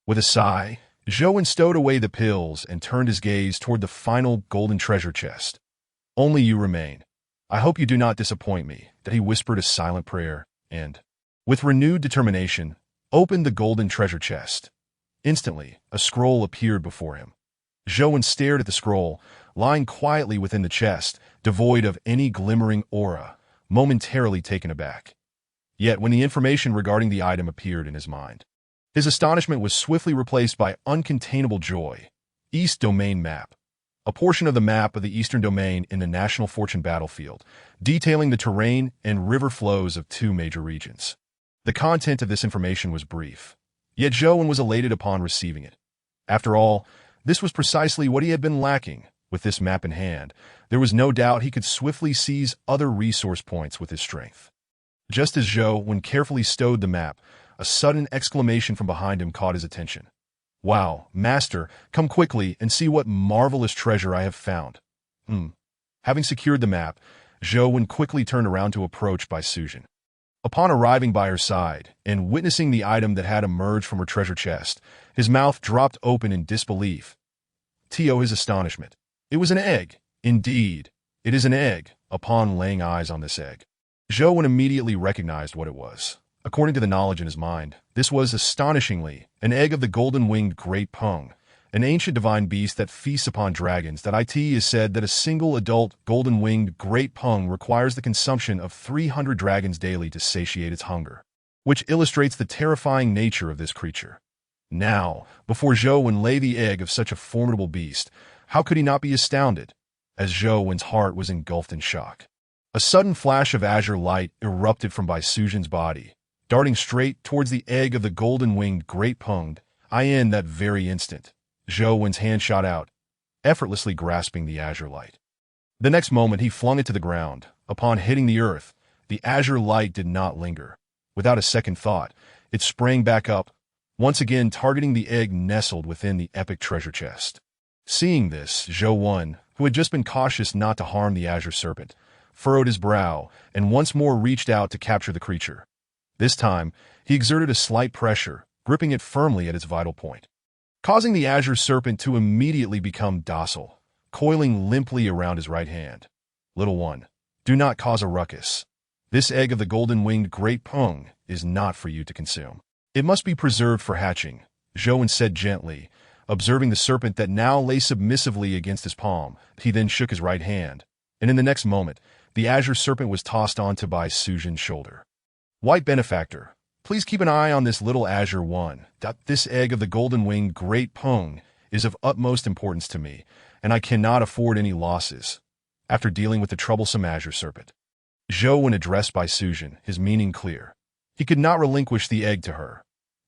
With a sigh, Zhou stowed away the pills and turned his gaze toward the final golden treasure chest. "Only you remain. I hope you do not disappoint me," that he whispered a silent prayer, and, with renewed determination, opened the golden treasure chest. Instantly, a scroll appeared before him. Zhou stared at the scroll, lying quietly within the chest, devoid of any glimmering aura, momentarily taken aback. Yet when the information regarding the item appeared in his mind, his astonishment was swiftly replaced by uncontainable joy. East Domain Map. A portion of the map of the Eastern Domain in the National Fortune battlefield, detailing the terrain and river flows of 2 major regions. The content of this information was brief, yet Zhou was elated upon receiving it. After all, this was precisely what he had been lacking. With this map in hand, there was no doubt he could swiftly seize other resource points with his strength. Just as Zhou carefully stowed the map, a sudden exclamation from behind him caught his attention. "Wow, master, come quickly and see what marvelous treasure I have found." Having secured the map, Zhou quickly turned around to approach Bai Sujin. Upon arriving by her side and witnessing the item that had emerged from her treasure chest, his mouth dropped open in disbelief. To his astonishment, it was an egg. Indeed, it is an egg. Upon laying eyes on this egg, Zhou immediately recognized what it was. According to the knowledge in his mind, this was, astonishingly, an egg of the golden-winged great pung, an ancient divine beast that feasts upon dragons. That it is said that a single adult golden-winged great pung requires the consumption of 300 dragons daily to satiate its hunger, which illustrates the terrifying nature of this creature. Now, before Zhou lay the egg of such a formidable beast, how could he not be astounded? As Zhou's heart was engulfed in shock, a sudden flash of azure light erupted from Bai Sujin's body, darting straight towards the egg of the golden-winged great pung. In that very instant, Zhou's hand shot out, effortlessly grasping the azure light. The next moment he flung it to the ground. Upon hitting the earth, the azure light did not linger. Without a second thought, it sprang back up, once again targeting the egg nestled within the epic treasure chest. Seeing this, Zhou, who had just been cautious not to harm the azure serpent, furrowed his brow and once more reached out to capture the creature. This time, he exerted a slight pressure, gripping it firmly at its vital point, causing the azure serpent to immediately become docile, coiling limply around his right hand. "Little one, do not cause a ruckus. This egg of the golden-winged great pung is not for you to consume. It must be preserved for hatching," Zhou said gently. Observing the serpent that now lay submissively against his palm, he then shook his right hand, and in the next moment, the azure serpent was tossed onto Bai Sujin's shoulder. "White benefactor, Please keep an eye on this little azure one. This egg of the golden-winged great pung is of utmost importance to me, and I cannot afford any losses. After dealing with the troublesome azure serpent, Zhou, when addressed by Suzhen, his meaning clear. He could not relinquish the egg to her.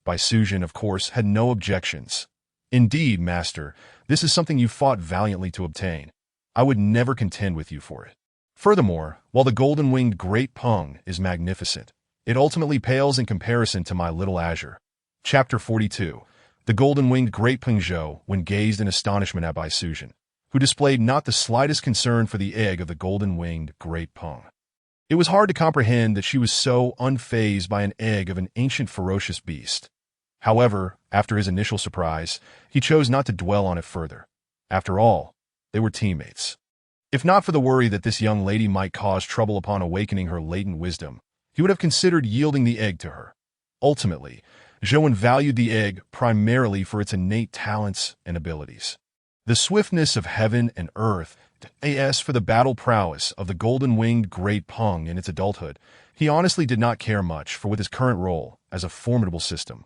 By Suzhen, of course, had no objections. Indeed, master, this is something you fought valiantly to obtain. I would never contend with you for it. Furthermore, while the golden-winged great pung is magnificent, it ultimately pales in comparison to my little azure. Chapter 42. The golden-winged great pung. Zhou, when gazed in astonishment at Bai Suzhen, who displayed not the slightest concern for the egg of the golden-winged great pung. It was hard to comprehend that she was so unfazed by an egg of an ancient ferocious beast. However, after his initial surprise, he chose not to dwell on it further. After all, they were teammates. If not for the worry that this young lady might cause trouble upon awakening her latent wisdom, he would have considered yielding the egg to her. Ultimately, Zhou valued the egg primarily for its innate talents and abilities. The swiftness of heaven and earth, as for the battle prowess of the golden-winged great pung in its adulthood, he honestly did not care much for with his current role as a formidable system.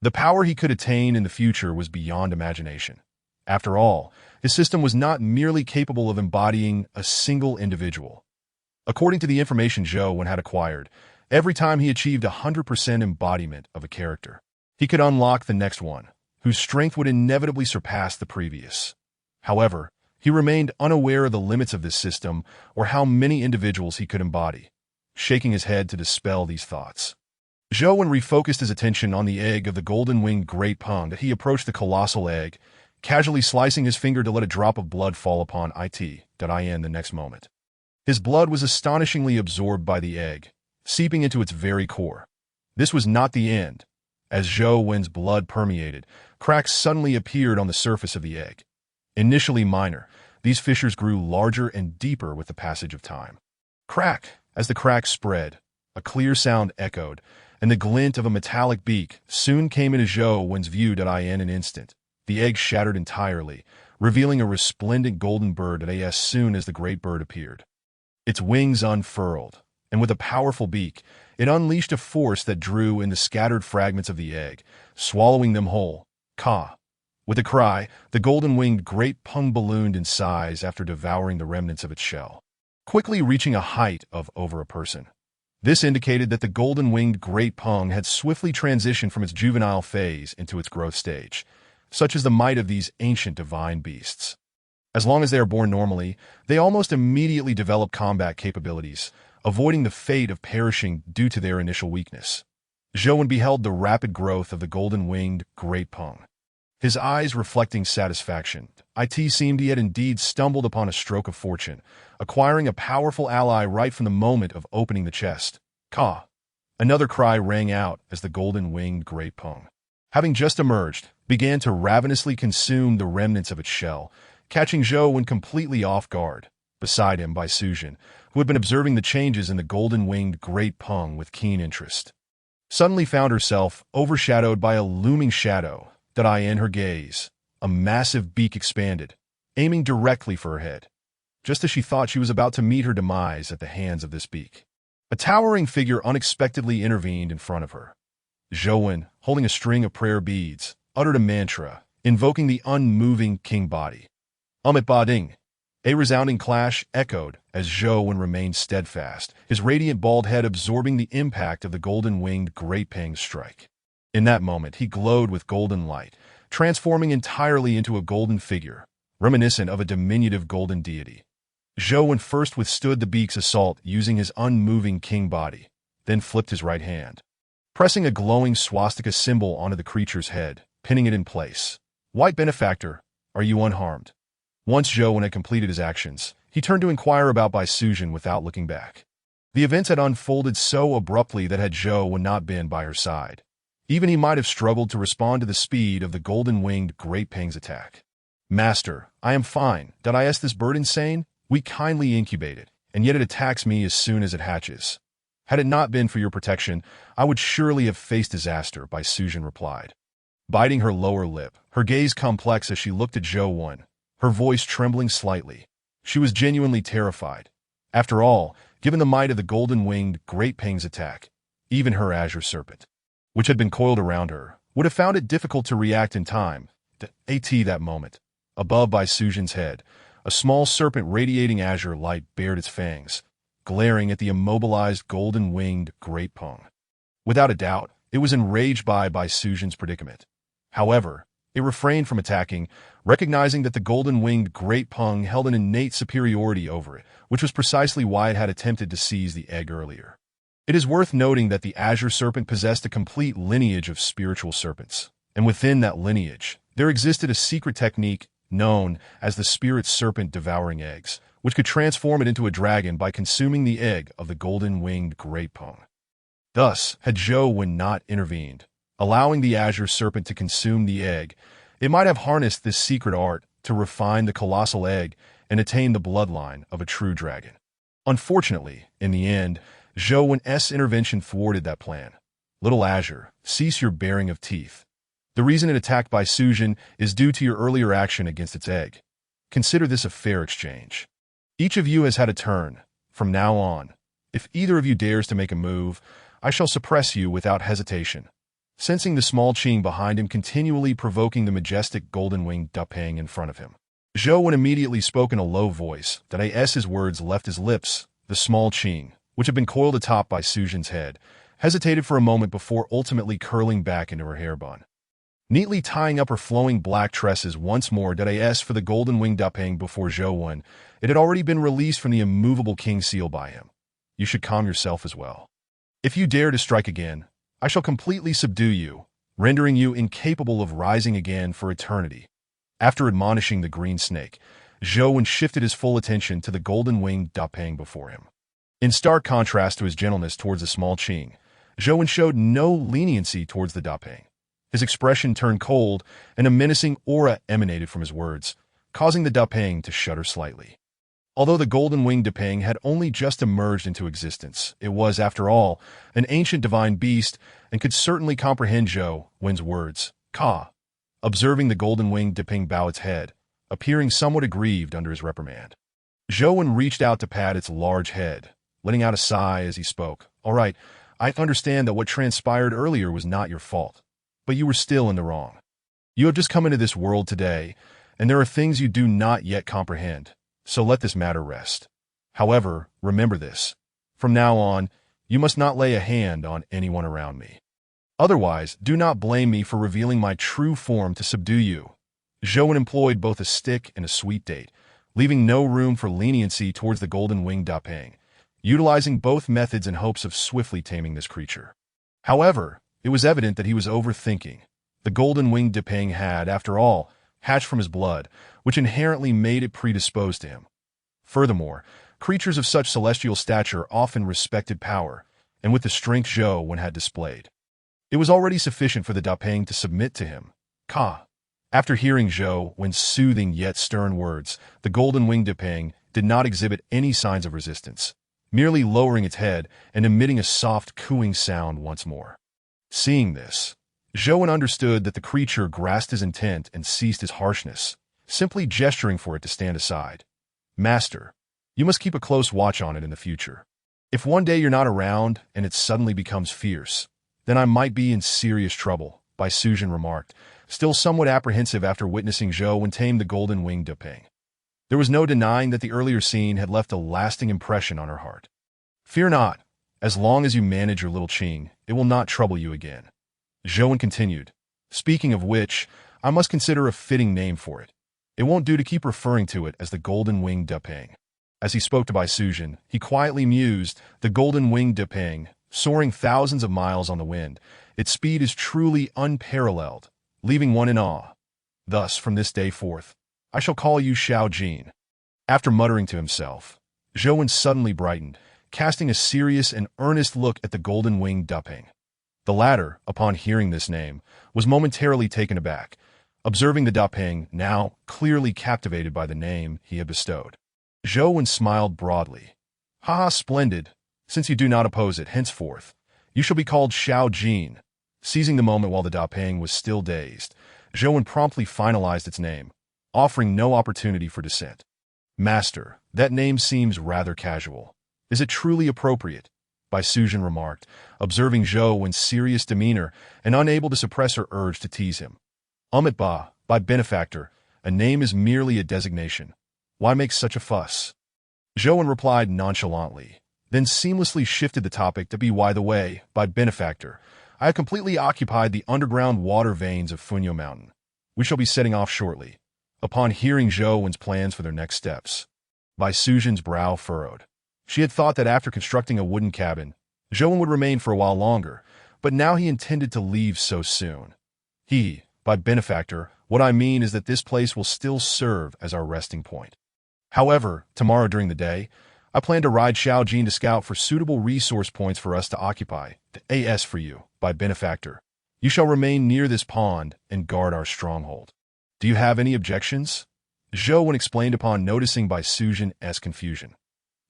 The power he could attain in the future was beyond imagination. After all, his system was not merely capable of embodying a single individual. According to the information Zhou had acquired, every time he achieved 100% embodiment of a character, he could unlock the next one, whose strength would inevitably surpass the previous. However, he remained unaware of the limits of this system or how many individuals he could embody, shaking his head to dispel these thoughts. Zhou refocused his attention on the egg of the golden-winged great pung that he approached the colossal egg, casually slicing his finger to let a drop of blood fall upon it.in the next moment. His blood was astonishingly absorbed by the egg, seeping into its very core. This was not the end. As Zhou's blood permeated, cracks suddenly appeared on the surface of the egg. Initially minor, these fissures grew larger and deeper with the passage of time. Crack! As the cracks spread, a clear sound echoed, and the glint of a metallic beak soon came into Zhou's view.in an instant. The egg shattered entirely, revealing a resplendent golden bird as soon as the great bird appeared. Its wings unfurled, and with a powerful beak, it unleashed a force that drew in the scattered fragments of the egg, swallowing them whole. Ka! With a cry, the golden-winged great pung ballooned in size after devouring the remnants of its shell, quickly reaching a height of over a person. This indicated that the golden-winged great pung had swiftly transitioned from its juvenile phase into its growth stage. Such is the might of these ancient divine beasts. As long as they are born normally, they almost immediately develop combat capabilities, avoiding the fate of perishing due to their initial weakness. Zhou beheld the rapid growth of the golden-winged great pung, his eyes reflecting satisfaction. It seemed he had indeed stumbled upon a stroke of fortune, acquiring a powerful ally right from the moment of opening the chest. Ka! Another cry rang out as the golden-winged great pung, having just emerged, began to ravenously consume the remnants of its shell, catching Zhou completely off guard. Beside him, Bai Suzhen, who had been observing the changes in the golden-winged great pung with keen interest, suddenly found herself overshadowed by a looming shadow.in her gaze. A massive beak expanded, aiming directly for her head. Just as she thought she was about to meet her demise at the hands of this beak, a towering figure unexpectedly intervened in front of her. Zhou, holding a string of prayer beads, uttered a mantra, invoking the unmoving king body. Amit Ba-ding! A resounding clash echoed as Zhou remained steadfast, his radiant bald head absorbing the impact of the golden-winged great pang's strike. In that moment, he glowed with golden light, transforming entirely into a golden figure, reminiscent of a diminutive golden deity. Zhou first withstood the beak's assault using his unmoving king body, then flipped his right hand, pressing a glowing swastika symbol onto the creature's head, pinning it in place. White benefactor, are you unharmed? Once Zhou had completed his actions, he turned to inquire about Bai Suzhen without looking back. The events had unfolded so abruptly that had Zhou not been by her side, even he might have struggled to respond to the speed of the golden-winged great pang's attack. Master, I am fine. Is this bird insane? We kindly incubate it, and yet it attacks me as soon as it hatches. Had it not been for your protection, I would surely have faced disaster, Bai Suzhen replied, biting her lower lip, her gaze complex as she looked at Zhou, her voice trembling slightly. She was genuinely terrified. After all, given the might of the golden-winged great pang's attack, even her azure serpent which had been coiled around her, would have found it difficult to react in time. That moment. Above by Sujin's head, a small serpent radiating azure light bared its fangs, glaring at the immobilized golden-winged great pung. Without a doubt, it was enraged by Sujin's predicament. However, it refrained from attacking, recognizing that the golden-winged great pung held an innate superiority over it, which was precisely why it had attempted to seize the egg earlier. It is worth noting that the azure serpent possessed a complete lineage of spiritual serpents, and within that lineage, there existed a secret technique known as the spirit serpent devouring eggs, which could transform it into a dragon by consuming the egg of the golden-winged great pung. Thus, had Zhou Wen not intervened, allowing the azure serpent to consume the egg, it might have harnessed this secret art to refine the colossal egg and attain the bloodline of a true dragon. Unfortunately, in the end, Zhou Wen's intervention thwarted that plan. Little Azure, cease your baring of teeth. The reason it attacked by Sujin is due to your earlier action against its egg. Consider this a fair exchange. Each of you has had a turn. From now on, if either of you dares to make a move, I shall suppress you without hesitation. Sensing the small Qing behind him continually provoking the majestic golden-winged Dupang in front of him, Zhou Wen immediately spoke in a low voice. As his words left his lips, the small Qing, which had been coiled atop by Sujin's head, hesitated for a moment before ultimately curling back into her hair bun. Neatly tying up her flowing black tresses once more, for the golden-winged Dupang before Zhou Wen, it had already been released from the immovable king seal by him. You should calm yourself as well. If you dare to strike again, I shall completely subdue you, rendering you incapable of rising again for eternity. After admonishing the green snake, Zhou Wen shifted his full attention to the golden-winged Dupang before him. In stark contrast to his gentleness towards the small Qing, Zhou Wen showed no leniency towards the Dupang. His expression turned cold, and a menacing aura emanated from his words, causing the Dupang to shudder slightly. Although the golden-winged Dupang had only just emerged into existence, it was, after all, an ancient divine beast and could certainly comprehend Zhou Wen's words. Ka. Observing the golden-winged Dupang bow its head, appearing somewhat aggrieved under his reprimand. Zhou Wen reached out to pat its large head, letting out a sigh as he spoke. All right, I understand that what transpired earlier was not your fault, but you were still in the wrong. You have just come into this world today, and there are things you do not yet comprehend, so let this matter rest. However, remember this. From now on, you must not lay a hand on anyone around me. Otherwise, do not blame me for revealing my true form to subdue you. Zhou Wen employed both a stick and a sweet date, leaving no room for leniency towards the golden-winged Dupang, utilizing both methods in hopes of swiftly taming this creature. However, it was evident that he was overthinking. The golden-winged Dupang had, after all, hatched from his blood, which inherently made it predisposed to him. Furthermore, creatures of such celestial stature often respected power, and with the strength Zhou Wen had displayed, it was already sufficient for the Dupang to submit to him. Ka. After hearing Zhou Wen's soothing yet stern words, the golden-winged Dupang did not exhibit any signs of resistance, merely lowering its head and emitting a soft cooing sound once more. Seeing this, Zhou Wen understood that the creature grasped his intent and ceased his harshness, simply gesturing for it to stand aside. Master, you must keep a close watch on it in the future. If one day you're not around and it suddenly becomes fierce, then I might be in serious trouble, Bai Sujin remarked, still somewhat apprehensive after witnessing Zhou Wen tame the golden-winged Dupang. There was no denying that the earlier scene had left a lasting impression on her heart. Fear not. As long as you manage your little Qing, it will not trouble you again. Zhou Wen continued. Speaking of which, I must consider a fitting name for it. It won't do to keep referring to it as the golden-winged Dupang. As he spoke to Bai Sujin, he quietly mused, the golden-winged Dupang, soaring thousands of miles on the wind, its speed is truly unparalleled, leaving one in awe. Thus, from this day forth, I shall call you Xiao Jin. After muttering to himself, Zhou Wen suddenly brightened, casting a serious and earnest look at the golden-winged Dupang. The latter, upon hearing this name, was momentarily taken aback, observing the Dupang now clearly captivated by the name he had bestowed. Zhou Wen smiled broadly. Ha, splendid. Since you do not oppose it, henceforth, you shall be called Xiao Jin. Seizing the moment while the Dupang was still dazed, Zhou Wen promptly finalized its name, offering no opportunity for dissent. Master, that name seems rather casual. Is it truly appropriate? Bai Sujin remarked, observing Zhou Wen's serious demeanor and unable to suppress her urge to tease him. By benefactor, a name is merely a designation. Why make such a fuss? Zhou Wen replied nonchalantly, then seamlessly shifted the topic to be by the way, by benefactor. I have completely occupied the underground water veins of Funyo Mountain. We shall be setting off shortly. Upon hearing Zhou Wen's plans for their next steps, Bai Sujin's brow furrowed. She had thought that after constructing a wooden cabin, Zhou Wen would remain for a while longer, but now he intended to leave so soon. By benefactor, what I mean is that this place will still serve as our resting point. However, tomorrow during the day, I plan to ride Xiaojin to scout for suitable resource points for us to occupy. The AS for you, by benefactor. You shall remain near this pond and guard our stronghold. Do you have any objections? Zhou Wen explained upon noticing Bai Sujin's confusion.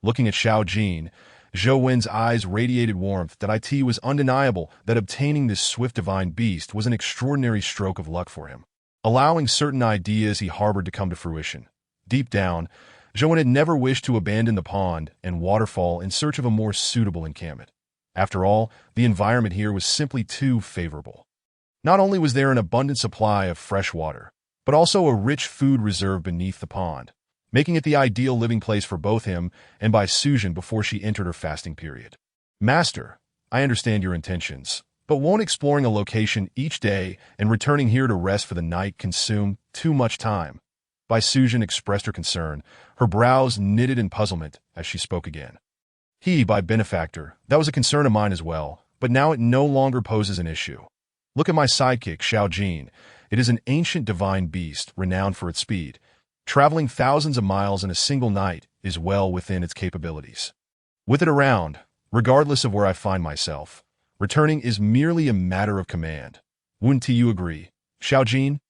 Looking at Xiaojin, Zhou Wen's eyes radiated warmth that it was undeniable that obtaining this swift divine beast was an extraordinary stroke of luck for him, allowing certain ideas he harbored to come to fruition. Deep down, Zhou Wen had never wished to abandon the pond and waterfall in search of a more suitable encampment. After all, the environment here was simply too favorable. Not only was there an abundant supply of fresh water, but also a rich food reserve beneath the pond, making it the ideal living place for both him and Bai Sujin before she entered her fasting period. Master, I understand your intentions, but won't exploring a location each day and returning here to rest for the night consume too much time? Bai Sujin expressed her concern, her brows knitted in puzzlement as she spoke again. By benefactor, that was a concern of mine as well, but now it no longer poses an issue. Look at my sidekick, Xiaojin. It is an ancient divine beast renowned for its speed. Traveling thousands of miles in a single night is well within its capabilities. With it around, regardless of where I find myself, returning is merely a matter of command. Wouldn't you agree, Xiaojin?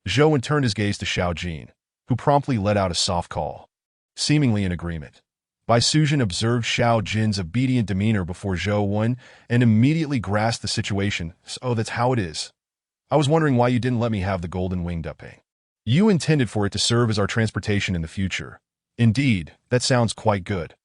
Zhou Wen turned his gaze to Xiaojin, who promptly let out a soft call. Seemingly in agreement, Bai Sujin observed Xiaojin's obedient demeanor before Zhou Wen and immediately grasped the situation. So that's how it is. I was wondering why you didn't let me have the golden winged dupping. You intended for it to serve as our transportation in the future. Indeed, that sounds quite good.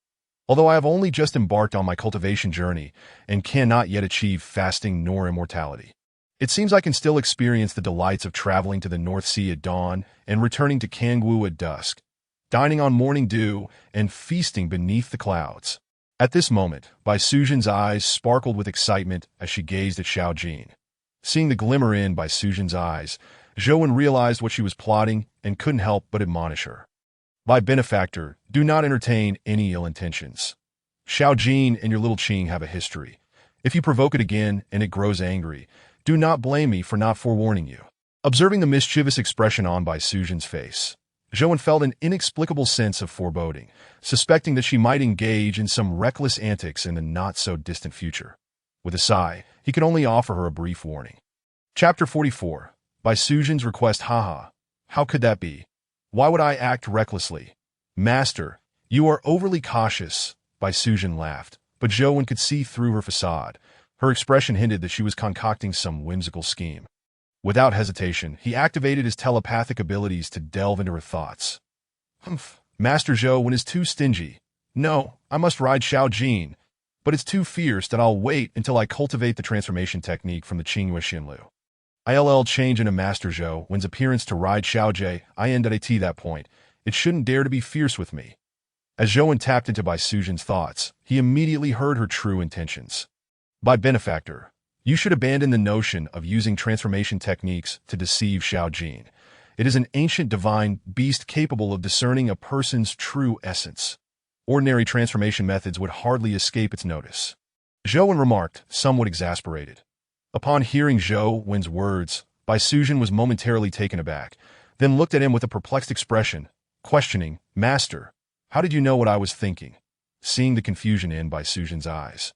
Although I have only just embarked on my cultivation journey and cannot yet achieve fasting nor immortality, it seems I can still experience the delights of traveling to the North Sea at dawn and returning to Kangwu at dusk, dining on morning dew and feasting beneath the clouds. At this moment, Bai Sujin's eyes sparkled with excitement as she gazed at Xiaojin. Seeing the glimmer in Bai Sujin's eyes, Zhou Wen realized what she was plotting and couldn't help but admonish her. By benefactor, do not entertain any ill intentions. Xiaojin and your little Qing have a history. If you provoke it again and it grows angry, do not blame me for not forewarning you. Observing the mischievous expression on Bai Sujin's face, Zhou Wen felt an inexplicable sense of foreboding, suspecting that she might engage in some reckless antics in the not-so-distant future. With a sigh, he could only offer her a brief warning. Chapter 44. Bai Sujin's request. Haha. How could that be? Why would I act recklessly? Master, you are overly cautious, Bai Sujin laughed, but Zhou Wen could see through her facade. Her expression hinted that she was concocting some whimsical scheme. Without hesitation, he activated his telepathic abilities to delve into her thoughts. Master Zhou Wen is too stingy. No, I must ride Xiaojin, but it's too fierce that I'll wait until I cultivate the transformation technique from the Qingyue Xinlu. ILL change into Master Zhou Wen's appearance to ride Xiaojie. I end at that point. It shouldn't dare to be fierce with me. As Zhou Wen tapped into Bai Sujin's thoughts, he immediately heard her true intentions. By benefactor, you should abandon the notion of using transformation techniques to deceive Xiaojin. It is an ancient divine beast capable of discerning a person's true essence. Ordinary transformation methods would hardly escape its notice. Zhou Wen remarked, somewhat exasperated. Upon hearing Zhou Wen's words, Bai Sujin was momentarily taken aback, then looked at him with a perplexed expression, questioning, Master, how did you know what I was thinking? Seeing the confusion in Bai Sujin's eyes,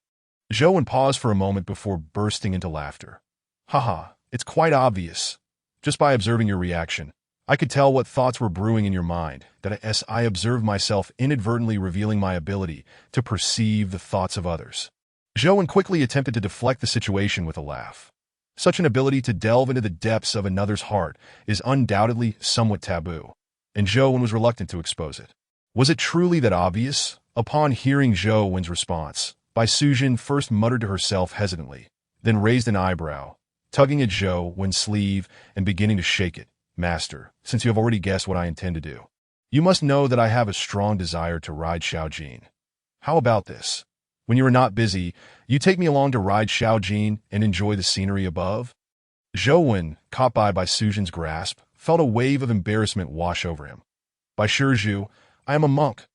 Zhou Wen paused for a moment before bursting into laughter. Haha, it's quite obvious. Just by observing your reaction, I could tell what thoughts were brewing in your mind, that as I observed myself inadvertently revealing my ability to perceive the thoughts of others. Zhou Wen quickly attempted to deflect the situation with a laugh. Such an ability to delve into the depths of another's heart is undoubtedly somewhat taboo, and Zhou Wen was reluctant to expose it. Was it truly that obvious? Upon hearing Zhou Wen's response, Bai Sujin first muttered to herself hesitantly, then raised an eyebrow, tugging at Zhou Wen's sleeve and beginning to shake it. Master, since you have already guessed what I intend to do, you must know that I have a strong desire to ride Xiaojin. How about this? When you are not busy, you take me along to ride Xiaojin and enjoy the scenery above? Zhou Wen, caught by Sujin's grasp, felt a wave of embarrassment wash over him. Bai Shizhu, I am a monk.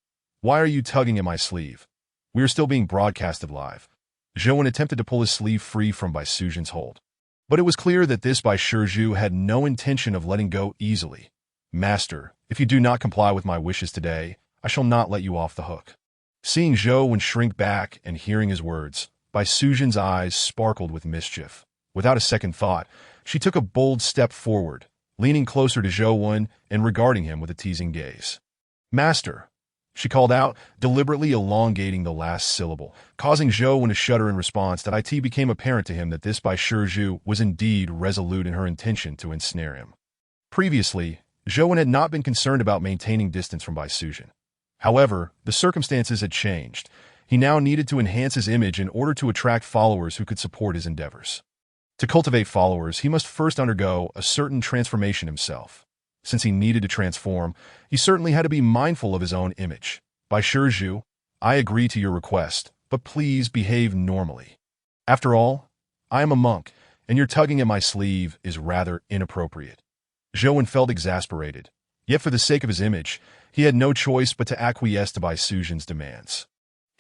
Why are you tugging at my sleeve? We are still being broadcasted live. Zhou Wen attempted to pull his sleeve free from Bai Sujin's hold. But it was clear that this Bai Shizhu had no intention of letting go easily. Master, if you do not comply with my wishes today, I shall not let you off the hook. Seeing Zhou Wen shrink back and hearing his words, Bai Sujin's eyes sparkled with mischief. Without a second thought, she took a bold step forward, leaning closer to Zhou Wen and regarding him with a teasing gaze. Master, she called out, deliberately elongating the last syllable, causing Zhou Wen to shudder in response. That it became apparent to him that this Bai Shizhu was indeed resolute in her intention to ensnare him. Previously, Zhou Wen had not been concerned about maintaining distance from Bai Sujin. However, the circumstances had changed. He now needed to enhance his image in order to attract followers who could support his endeavors. To cultivate followers, he must first undergo a certain transformation himself. Since he needed to transform, he certainly had to be mindful of his own image. Bai Shizhu, I agree to your request, but please behave normally. After all, I am a monk, and your tugging at my sleeve is rather inappropriate. Zhou Wen felt exasperated, yet for the sake of his image, he had no choice but to acquiesce to Bai Sujin's demands.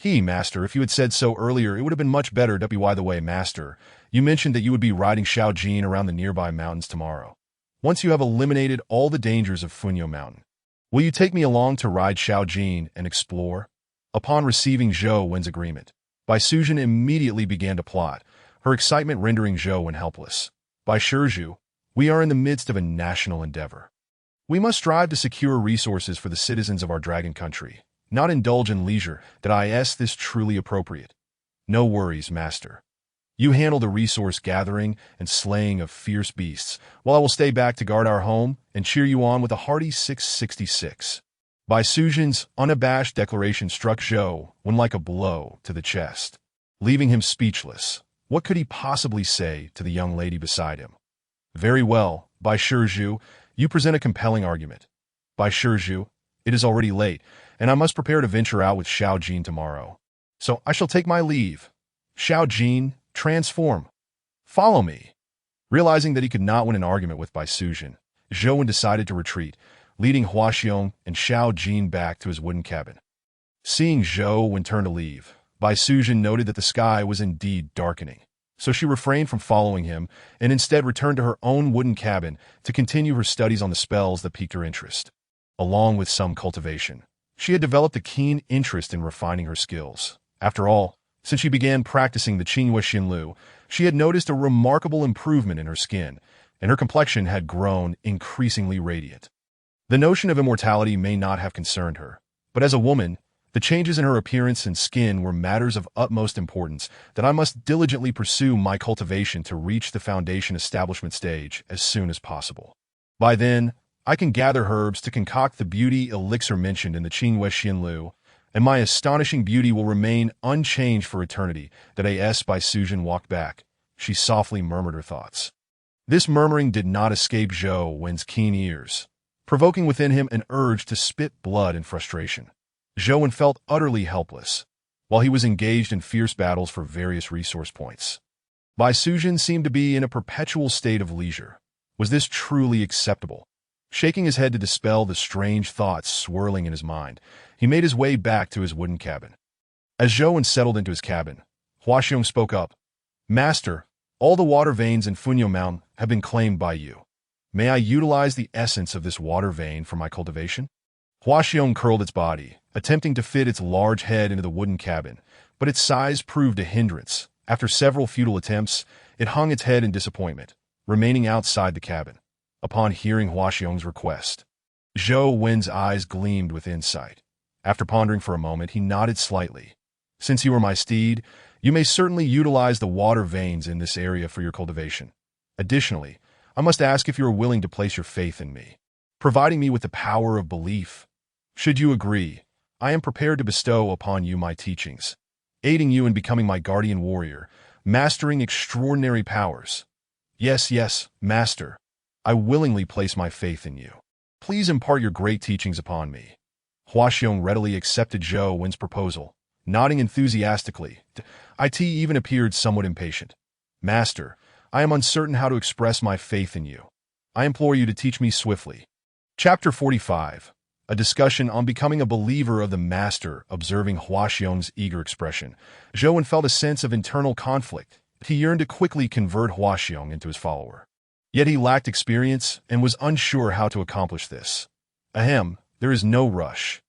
Master, if you had said so earlier, it would have been much better. By the way, Master, you mentioned that you would be riding Xiaojin around the nearby mountains tomorrow. Once you have eliminated all the dangers of Funyo Mountain, will you take me along to ride Xiaojin and explore? Upon receiving Zhou Wen's agreement, Bai Sujin immediately began to plot, her excitement rendering Zhou Wen helpless. Bai Shizhu, we are in the midst of a national endeavor. We must strive to secure resources for the citizens of our dragon country, not indulge in leisure. Is this truly appropriate? No worries, Master. You handle the resource gathering and slaying of fierce beasts, while I will stay back to guard our home and cheer you on with a hearty 666. Bai Sujin's unabashed declaration struck Zhou Wen like a blow to the chest, leaving him speechless. What could he possibly say to the young lady beside him? Very well, Bai Shizhu, you present a compelling argument. Bai Shizhu, it is already late, and I must prepare to venture out with Xiaojin tomorrow. So I shall take my leave. Xiaojin, transform. Follow me. Realizing that he could not win an argument with Bai Sujin, Zhou Wen decided to retreat, leading Huaxiong and Xiaojin back to his wooden cabin. Seeing Zhou Wen turn to leave, Bai Sujin noted that the sky was indeed darkening, so she refrained from following him and instead returned to her own wooden cabin to continue her studies on the spells that piqued her interest. Along with some cultivation, she had developed a keen interest in refining her skills. After all, since she began practicing the Qingyue Xinlu, she had noticed a remarkable improvement in her skin, and her complexion had grown increasingly radiant. The notion of immortality may not have concerned her, but as a woman, the changes in her appearance and skin were matters of utmost importance. That I must diligently pursue my cultivation to reach the foundation establishment stage as soon as possible. By then, I can gather herbs to concoct the beauty elixir mentioned in the Qingyue Xinlu, and my astonishing beauty will remain unchanged for eternity. Bai Sujin walked back. She softly murmured her thoughts. This murmuring did not escape Zhou Wen's keen ears, provoking within him an urge to spit blood in frustration. Zhou Wen felt utterly helpless, while he was engaged in fierce battles for various resource points. Bai Sujin seemed to be in a perpetual state of leisure. Was this truly acceptable? Shaking his head to dispel the strange thoughts swirling in his mind, he made his way back to his wooden cabin. As Zhou Wen settled into his cabin, Huaxiong spoke up. Master, all the water veins in Funyo Mountain have been claimed by you. May I utilize the essence of this water vein for my cultivation? Huaxiong curled its body, attempting to fit its large head into the wooden cabin, but its size proved a hindrance. After several futile attempts, it hung its head in disappointment, remaining outside the cabin. Upon hearing Huaxiong's request, Zhou Wen's eyes gleamed with insight. After pondering for a moment, he nodded slightly. Since you are my steed, you may certainly utilize the water veins in this area for your cultivation. Additionally, I must ask if you are willing to place your faith in me, providing me with the power of belief. Should you agree, I am prepared to bestow upon you my teachings, aiding you in becoming my guardian warrior, mastering extraordinary powers. Yes, yes, Master. I willingly place my faith in you. Please impart your great teachings upon me. Huaxiong readily accepted Zhou Wen's proposal, nodding enthusiastically. It even appeared somewhat impatient. Master, I am uncertain how to express my faith in you. I implore you to teach me swiftly. Chapter 45. A discussion on becoming a believer of the Master. Observing Huaxiong's eager expression, Zhou Wen felt a sense of internal conflict. He yearned to quickly convert Huaxiong into his follower. Yet he lacked experience and was unsure how to accomplish this. Ahem, there is no rush.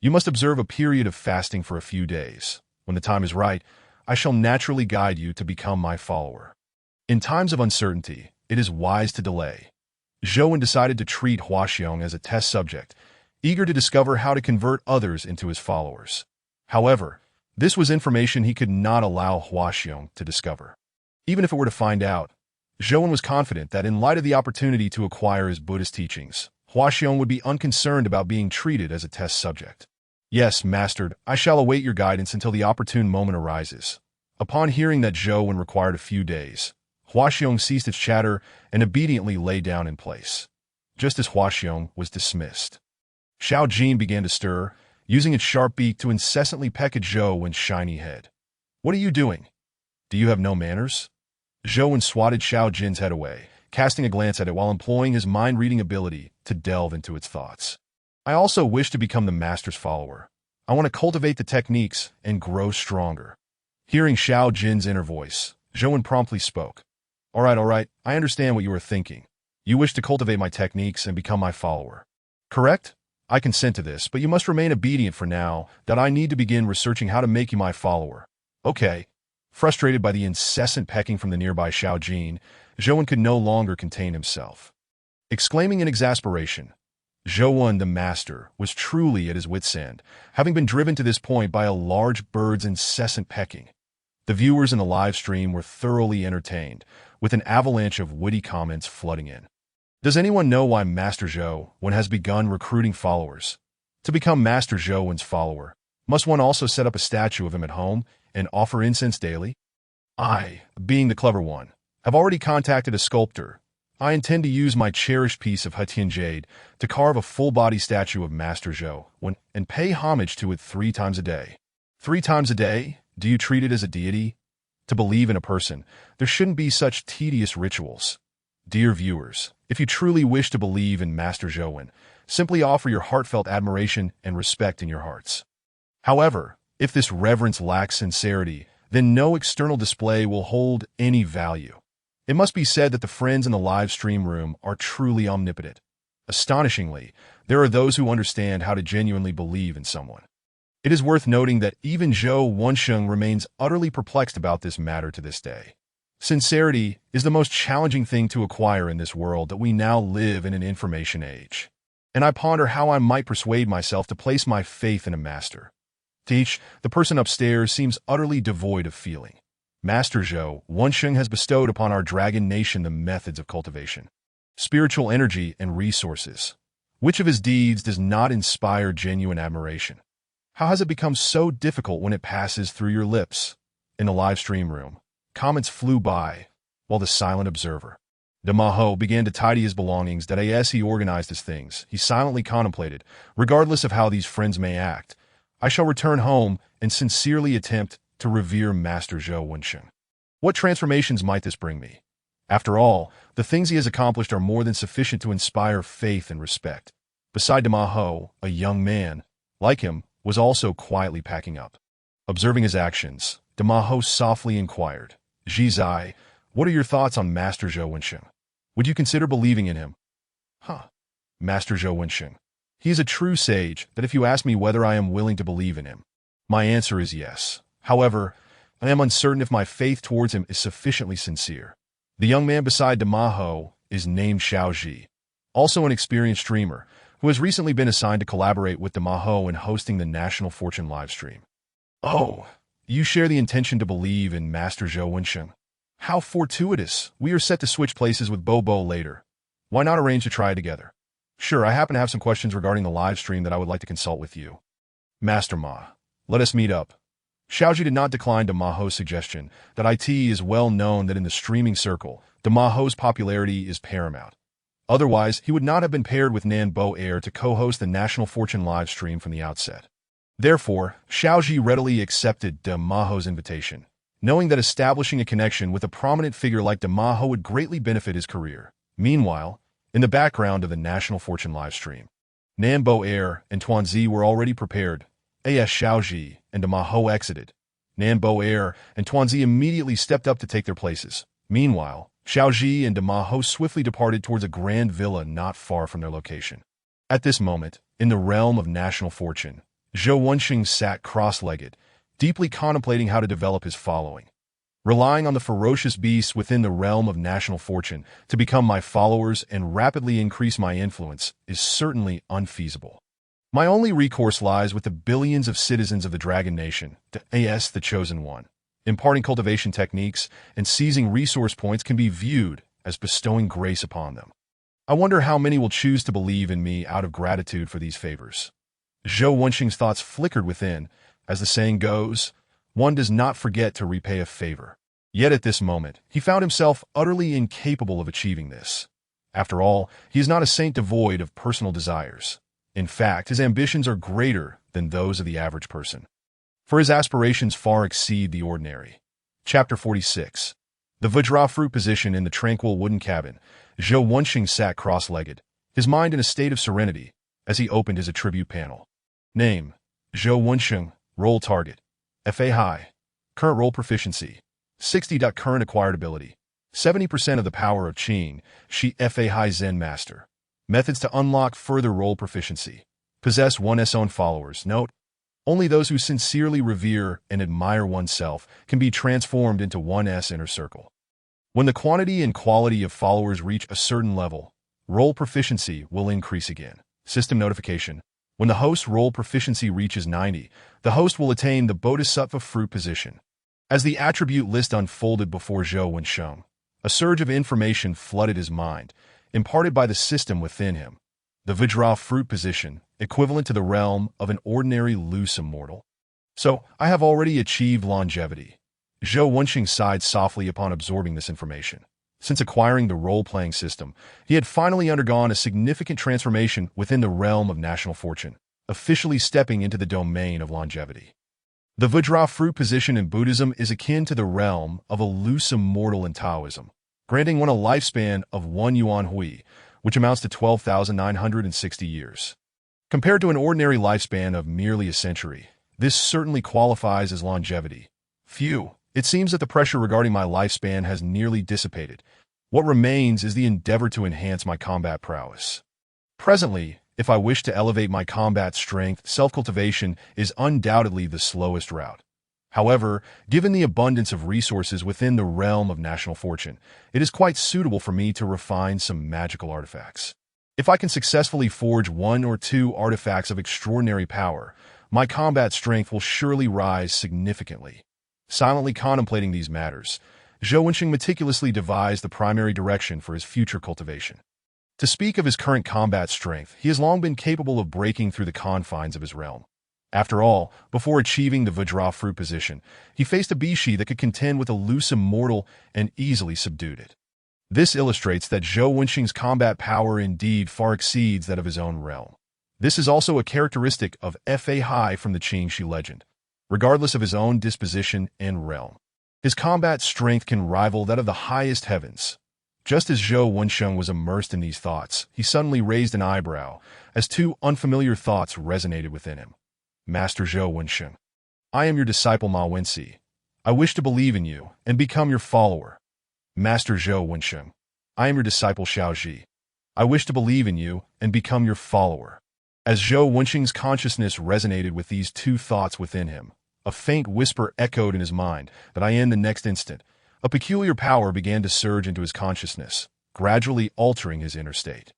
You must observe a period of fasting for a few days. When the time is right, I shall naturally guide you to become my follower. In times of uncertainty, it is wise to delay. Zhou Wen decided to treat Huaxiong as a test subject, eager to discover how to convert others into his followers. However, this was information he could not allow Huaxiong to discover. Even if it were to find out, Zhou Wen was confident that in light of the opportunity to acquire his Buddhist teachings, Huaxiong would be unconcerned about being treated as a test subject. Yes, Master, I shall await your guidance until the opportune moment arises. Upon hearing that Zhou Wen required a few days, Huaxiong ceased its chatter and obediently lay down in place. Just as Huaxiong was dismissed, Xiao Jin began to stir, using its sharp beak to incessantly peck at Zhou Wen's shiny head. What are you doing? Do you have no manners? Zhou Wen swatted Xiao Jin's head away, casting a glance at it while employing his mind-reading ability to delve into its thoughts. I also wish to become the Master's follower. I want to cultivate the techniques and grow stronger. Hearing Xiao Jin's inner voice, Zhou Wen promptly spoke. All right, I understand what you are thinking. You wish to cultivate my techniques and become my follower. Correct? I consent to this, but you must remain obedient for now, that I need to begin researching how to make you my follower. Okay. Frustrated by the incessant pecking from the nearby Xiao Jin, Zhou Wen could no longer contain himself. Exclaiming in exasperation, Zhou Wen the Master was truly at his wit's end, having been driven to this point by a large bird's incessant pecking. The viewers in the live stream were thoroughly entertained, with an avalanche of witty comments flooding in. Does anyone know why Master Zhou Wen has begun recruiting followers? To become Master Zhou Wen's follower, must one also set up a statue of him at home and offer incense daily? I, being the clever one, have already contacted a sculptor. I intend to use my cherished piece of Hetian jade to carve a full-body statue of Master Zhou Wen and pay homage to it 3 times a day. 3 times a day? Do you treat it as a deity? To believe in a person, there shouldn't be such tedious rituals. Dear viewers, if you truly wish to believe in Master Zhou Wen, simply offer your heartfelt admiration and respect in your hearts. However, if this reverence lacks sincerity, then no external display will hold any value. It must be said that the friends in the live stream room are truly omnipotent. Astonishingly, there are those who understand how to genuinely believe in someone. It is worth noting that even Zhou Wensheng remains utterly perplexed about this matter to this day. Sincerity is the most challenging thing to acquire in this world that we now live in an information age. And I ponder how I might persuade myself to place my faith in a master. Teach, the person upstairs seems utterly devoid of feeling. Master Zhou Wensheng has bestowed upon our dragon nation the methods of cultivation, spiritual energy, and resources. Which of his deeds does not inspire genuine admiration? How has it become so difficult when it passes through your lips? In the live stream room, comments flew by, while the silent observer, Damaho, began to tidy his belongings. That as he organized his things, he silently contemplated, regardless of how these friends may act, I shall return home and sincerely attempt to revere Master Zhou Wensheng. What transformations might this bring me? After all, the things he has accomplished are more than sufficient to inspire faith and respect. Beside Damaho, a young man, like him, was also quietly packing up. Observing his actions, Damaho softly inquired, Zhizai, what are your thoughts on Master Zhou Wensheng? Would you consider believing in him? Master Zhou Wensheng. He is a true sage that if you ask me whether I am willing to believe in him, my answer is yes. However, I am uncertain if my faith towards him is sufficiently sincere. The young man beside Damaho is named Xiaoji, also an experienced streamer, who has recently been assigned to collaborate with Damaho in hosting the National Fortune livestream. Oh, you share the intention to believe in Master Zhou Wensheng. How fortuitous. We are set to switch places with Bobo later. Why not arrange to try together? Sure, I happen to have some questions regarding the live stream that I would like to consult with you. Master Ma, let us meet up. Xiaoji did not decline Damaho's suggestion that it is well known that in the streaming circle, Damaho's popularity is paramount. Otherwise, he would not have been paired with Nan Bo Air to co-host the National Fortune live stream from the outset. Therefore, Xiaoji readily accepted Damaho's invitation, knowing that establishing a connection with a prominent figure like Damaho would greatly benefit his career. Meanwhile, in the background of the National Fortune live stream, Nan Bo Air and Tuanzi were already prepared. As Xiaoji and Damaho exited, Nan Bo Air and Tuanzi immediately stepped up to take their places. Meanwhile, Xiaoji and Damaho swiftly departed towards a grand villa not far from their location. At this moment, in the realm of National Fortune, Zhou Wenxing sat cross-legged, deeply contemplating how to develop his following. Relying on the ferocious beasts within the realm of National Fortune to become my followers and rapidly increase my influence is certainly unfeasible. My only recourse lies with the billions of citizens of the Dragon Nation, the Chosen One. Imparting cultivation techniques and seizing resource points can be viewed as bestowing grace upon them. I wonder how many will choose to believe in me out of gratitude for these favors. Zhou Wenxing's thoughts flickered within. As the saying goes, one does not forget to repay a favor. Yet at this moment, he found himself utterly incapable of achieving this. After all, he is not a saint devoid of personal desires. In fact, his ambitions are greater than those of the average person, for his aspirations far exceed the ordinary. Chapter 46. The Vajra fruit position in the tranquil wooden cabin. Zhou Wenxing sat cross-legged, his mind in a state of serenity, as he opened his attribute panel. Name: Zhou Wenxing. Role target: Fahai. Current role proficiency: 60. Current acquired ability: 70% of the power of Qing, Shi Fahai Zen Master. Methods to unlock further role proficiency: possess one's own followers. Note: only those who sincerely revere and admire oneself can be transformed into one's inner circle. When the quantity and quality of followers reach a certain level, role proficiency will increase again. System notification: when the host's role proficiency reaches 90, the host will attain the Bodhisattva fruit position. As the attribute list unfolded before Zhou Wenxing, a surge of information flooded his mind, imparted by the system within him. The Vajra fruit position, equivalent to the realm of an ordinary loose immortal. So, I have already achieved longevity. Zhou Wenxing sighed softly upon absorbing this information. Since acquiring the role-playing system, he had finally undergone a significant transformation within the realm of National Fortune, officially stepping into the domain of longevity. The Vajra fruit position in Buddhism is akin to the realm of a loose immortal in Taoism, granting one a lifespan of 1 yuan hui, which amounts to 12,960 years. Compared to an ordinary lifespan of merely a century, this certainly qualifies as longevity. Phew, it seems that the pressure regarding my lifespan has nearly dissipated. What remains is the endeavor to enhance my combat prowess. Presently, if I wish to elevate my combat strength, self-cultivation is undoubtedly the slowest route. However, given the abundance of resources within the realm of National Fortune, it is quite suitable for me to refine some magical artifacts. If I can successfully forge 1 or 2 artifacts of extraordinary power, my combat strength will surely rise significantly. Silently contemplating these matters, Zhou Wenxing meticulously devised the primary direction for his future cultivation. To speak of his current combat strength, he has long been capable of breaking through the confines of his realm. After all, before achieving the Vajra fruit position, he faced a Bishi that could contend with a loose immortal and easily subdued it. This illustrates that Zhou Wenxing's combat power indeed far exceeds that of his own realm. This is also a characteristic of Fahai from the Qingxi legend. Regardless of his own disposition and realm, his combat strength can rival that of the highest heavens. Just as Zhou Wenxing was immersed in these thoughts, he suddenly raised an eyebrow as 2 unfamiliar thoughts resonated within him. Master Zhou Wenxing, I am your disciple Ma Wenxi. I wish to believe in you and become your follower. Master Zhou Wenxing, I am your disciple Xiaoji. I wish to believe in you and become your follower. As Zhou Wenxing's consciousness resonated with these 2 thoughts within him, a faint whisper echoed in his mind that in the next instant, a peculiar power began to surge into his consciousness, gradually altering his inner state.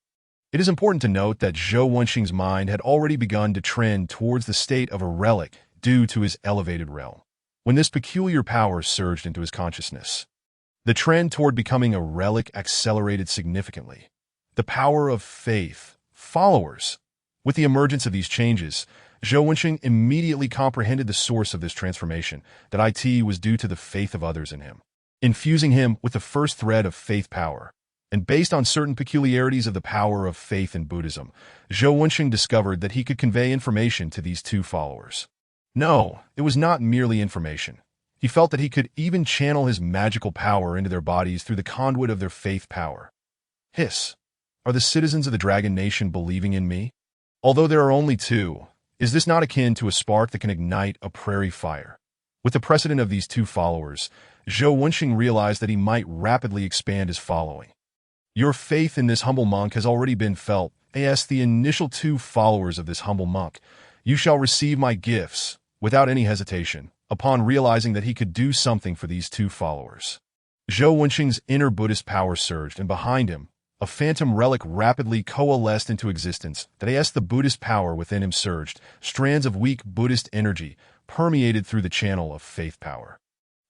It is important to note that Zhou Wenxing's mind had already begun to trend towards the state of a relic due to his elevated realm, when this peculiar power surged into his consciousness. The trend toward becoming a relic accelerated significantly. The power of faith, followers. With the emergence of these changes, Zhou Wenxing immediately comprehended the source of this transformation, that it was due to the faith of others in him, infusing him with the first thread of faith power. And based on certain peculiarities of the power of faith in Buddhism, Zhou Wenxing discovered that he could convey information to these two followers. No, it was not merely information. He felt that he could even channel his magical power into their bodies through the conduit of their faith power. Hiss. Are the citizens of the Dragon Nation believing in me? Although there are only two, is this not akin to a spark that can ignite a prairie fire? With the precedent of these two followers, Zhou Wenxing realized that he might rapidly expand his following. Your faith in this humble monk has already been felt. As the initial two followers of this humble monk, you shall receive my gifts, without any hesitation, upon realizing that he could do something for these two followers. Zhou Wenxing's inner Buddhist power surged, and behind him, a phantom relic rapidly coalesced into existence. The Buddhist power within him surged. Strands of weak Buddhist energy permeated through the channel of faith power.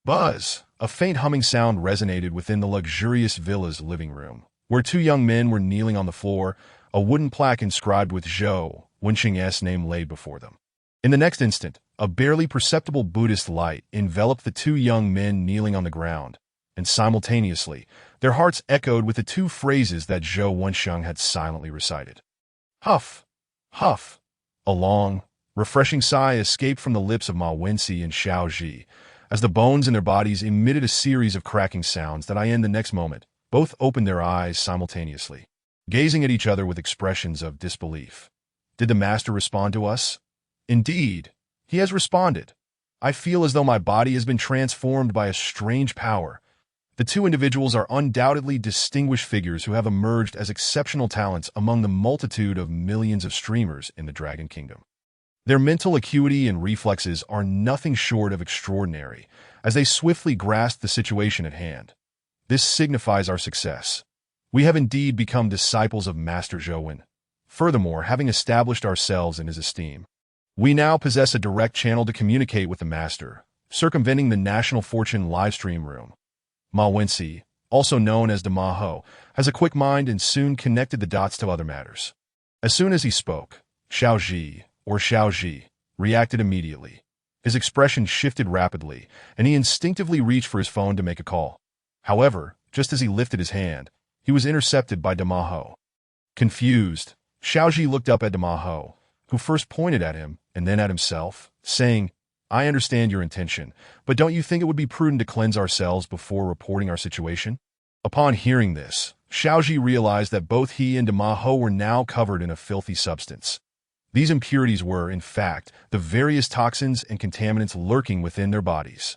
Buzz! A faint humming sound resonated within the luxurious villa's living room, where two young men were kneeling on the floor, a wooden plaque inscribed with Zhou Wenxing's name laid before them. In the next instant, a barely perceptible Buddhist light enveloped the two young men kneeling on the ground, and simultaneously, their hearts echoed with the two phrases that Zhou Wenxing had silently recited. Huff! Huff! A long, refreshing sigh escaped from the lips of Ma Wenxi and Xiao Zhi, as the bones in their bodies emitted a series of cracking sounds that in the next moment, both opened their eyes simultaneously, gazing at each other with expressions of disbelief. Did the master respond to us? Indeed, he has responded. I feel as though my body has been transformed by a strange power. The two individuals are undoubtedly distinguished figures who have emerged as exceptional talents among the multitude of millions of streamers in the Dragon Kingdom. Their mental acuity and reflexes are nothing short of extraordinary, as they swiftly grasp the situation at hand. This signifies our success. We have indeed become disciples of Master Zhou. Furthermore, having established ourselves in his esteem, we now possess a direct channel to communicate with the Master, circumventing the National Fortune livestream room. Ma Wenxi, also known as Ma Ho, has a quick mind and soon connected the dots to other matters. As soon as he spoke, Xiao Zhi, reacted immediately. His expression shifted rapidly, and he instinctively reached for his phone to make a call. However, just as he lifted his hand, he was intercepted by Ma Ho. Confused, Xiao Zhi looked up at Ma Ho, who first pointed at him and then at himself, saying, I understand your intention, but don't you think it would be prudent to cleanse ourselves before reporting our situation? Upon hearing this, Xiao Zhi realized that both he and Ma Ho were now covered in a filthy substance. These impurities were, in fact, the various toxins and contaminants lurking within their bodies.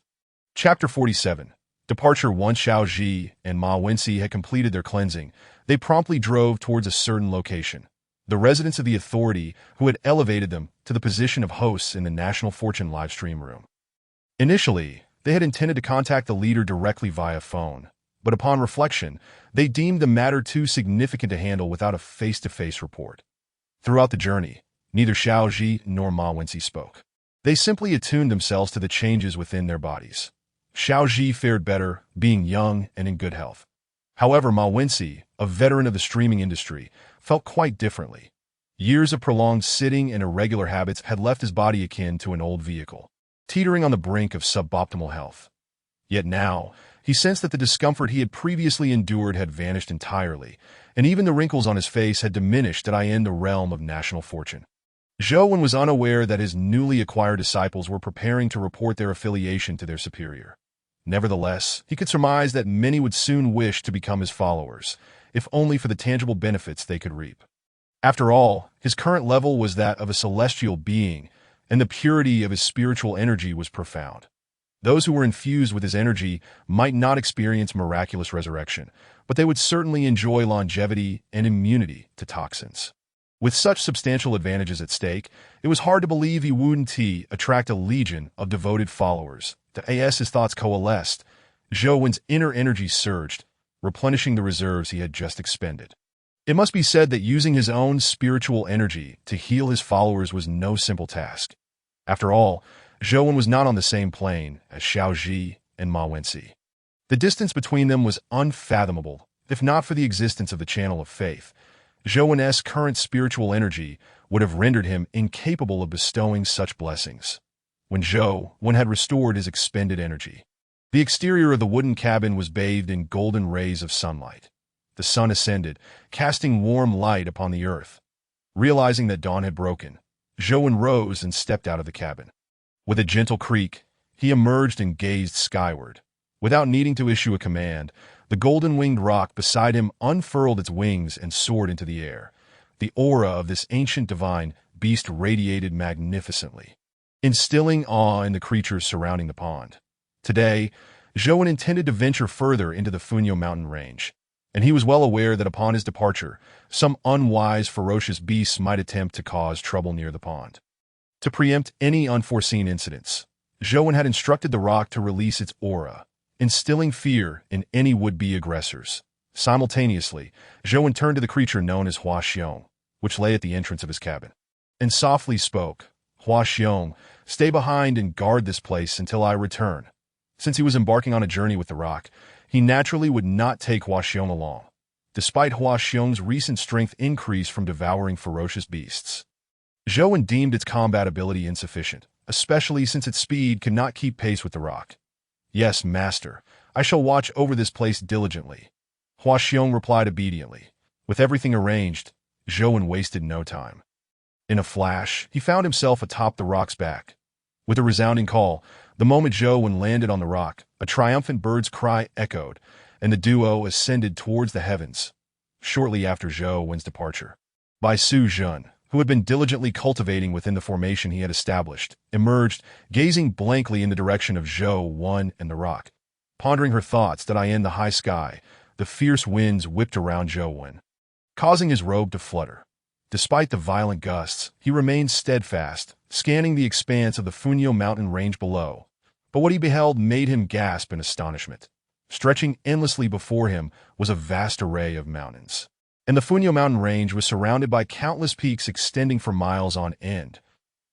Chapter 47. Departure. Once Xiao Zhi and Ma Wenxi had completed their cleansing, they promptly drove towards a certain location, the residence of the authority who had elevated them to the position of hosts in the National Fortune livestream room. Initially, they had intended to contact the leader directly via phone, but upon reflection, they deemed the matter too significant to handle without a face-to-face report. Throughout the journey, neither Xiao Zhi nor Ma Wenxi spoke. They simply attuned themselves to the changes within their bodies. Xiao Zhi fared better, being young and in good health. However, Ma Wenxi, a veteran of the streaming industry, felt quite differently. Years of prolonged sitting and irregular habits had left his body akin to an old vehicle, teetering on the brink of suboptimal health. Yet now, he sensed that the discomfort he had previously endured had vanished entirely, and even the wrinkles on his face had diminished in the realm of national fortune. Zhou was unaware that his newly acquired disciples were preparing to report their affiliation to their superior. Nevertheless, he could surmise that many would soon wish to become his followers, if only for the tangible benefits they could reap. After all, his current level was that of a celestial being, and the purity of his spiritual energy was profound. Those who were infused with his energy might not experience miraculous resurrection, but they would certainly enjoy longevity and immunity to toxins. With such substantial advantages at stake, it was hard to believe he wouldn't attract a legion of devoted followers. As his thoughts coalesced, Zhou's inner energy surged, replenishing the reserves he had just expended. It must be said that using his own spiritual energy to heal his followers was no simple task. After all, Zhou was not on the same plane as Xiao Zhi and Ma Wenxi. The distance between them was unfathomable, if not for the existence of the channel of faith. Zhou's current spiritual energy would have rendered him incapable of bestowing such blessings. When Zhou Wen had restored his expended energy, the exterior of the wooden cabin was bathed in golden rays of sunlight. The sun ascended, casting warm light upon the earth. Realizing that dawn had broken, Zhou Wen rose and stepped out of the cabin. With a gentle creak, he emerged and gazed skyward. Without needing to issue a command, the golden-winged rock beside him unfurled its wings and soared into the air. The aura of this ancient divine beast radiated magnificently, instilling awe in the creatures surrounding the pond. Today, Zhou Wen intended to venture further into the Funyo mountain range, and he was well aware that upon his departure, some unwise, ferocious beasts might attempt to cause trouble near the pond. To preempt any unforeseen incidents, Zhou Wen had instructed the rock to release its aura, instilling fear in any would-be aggressors. Simultaneously, Zhou Wen turned to the creature known as Hua Xiong, which lay at the entrance of his cabin, and softly spoke, "Hua Xiong, stay behind and guard this place until I return." Since he was embarking on a journey with the rock, he naturally would not take Hua Xiong along, despite Hua Xiong's recent strength increase from devouring ferocious beasts. Zhou Wen deemed its combat ability insufficient, especially since its speed could not keep pace with the rock. "Yes, master, I shall watch over this place diligently," Hua Xiong replied obediently. With everything arranged, Zhou Wen wasted no time. In a flash, he found himself atop the rock's back. With a resounding call, the moment Zhou Wen landed on the rock, a triumphant bird's cry echoed, and the duo ascended towards the heavens. Shortly after Zhou Wen's departure, Bai Su Zhen, who had been diligently cultivating within the formation he had established, emerged, gazing blankly in the direction of Zhou Wen and the rock. Pondering her thoughts that in the high sky, the fierce winds whipped around Zhou Wen, causing his robe to flutter. Despite the violent gusts, he remained steadfast, scanning the expanse of the Funyo mountain range below. But what he beheld made him gasp in astonishment. Stretching endlessly before him was a vast array of mountains, and the Funyo mountain range was surrounded by countless peaks extending for miles on end.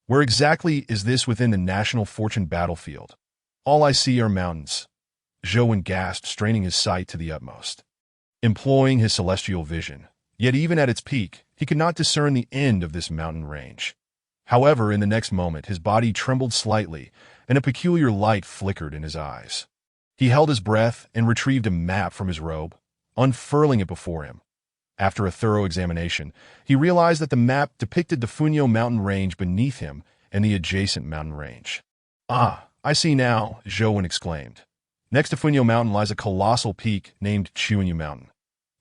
Where exactly is this within the national fortune battlefield? All I see are mountains, Zhou Wen gasped, straining his sight to the utmost. Employing his celestial vision, yet even at its peak, he could not discern the end of this mountain range. However, in the next moment, his body trembled slightly, and a peculiar light flickered in his eyes. He held his breath and retrieved a map from his robe, unfurling it before him. After a thorough examination, he realized that the map depicted the Funyo mountain range beneath him and the adjacent mountain range. "Ah, I see now," Zhou Wen exclaimed. Next to Funyo mountain lies a colossal peak named Chuanyu mountain.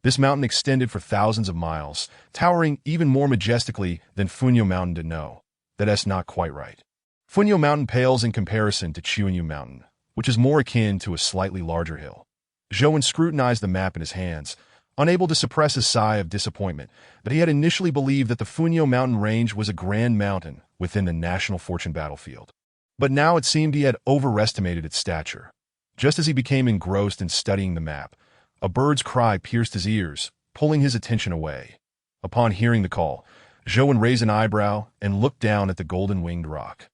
This mountain extended for thousands of miles, towering even more majestically than Funyo mountain did know. That's not quite right. Funyo mountain pales in comparison to Chuanyu mountain, which is more akin to a slightly larger hill. Zhou Wen scrutinized the map in his hands, unable to suppress a sigh of disappointment that he had initially believed that the Funyo mountain range was a grand mountain within the national fortune battlefield. But now it seemed he had overestimated its stature. Just as he became engrossed in studying the map, a bird's cry pierced his ears, pulling his attention away. Upon hearing the call, Zhou Wen raised an eyebrow and looked down at the golden-winged rock.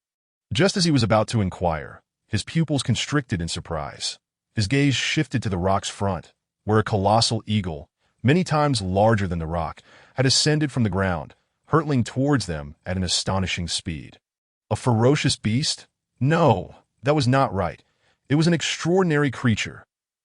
Just as he was about to inquire, his pupils constricted in surprise. His gaze shifted to the rock's front, where a colossal eagle, many times larger than the rock, had ascended from the ground, hurtling towards them at an astonishing speed. A ferocious beast? No, that was not right. It was an extraordinary creature.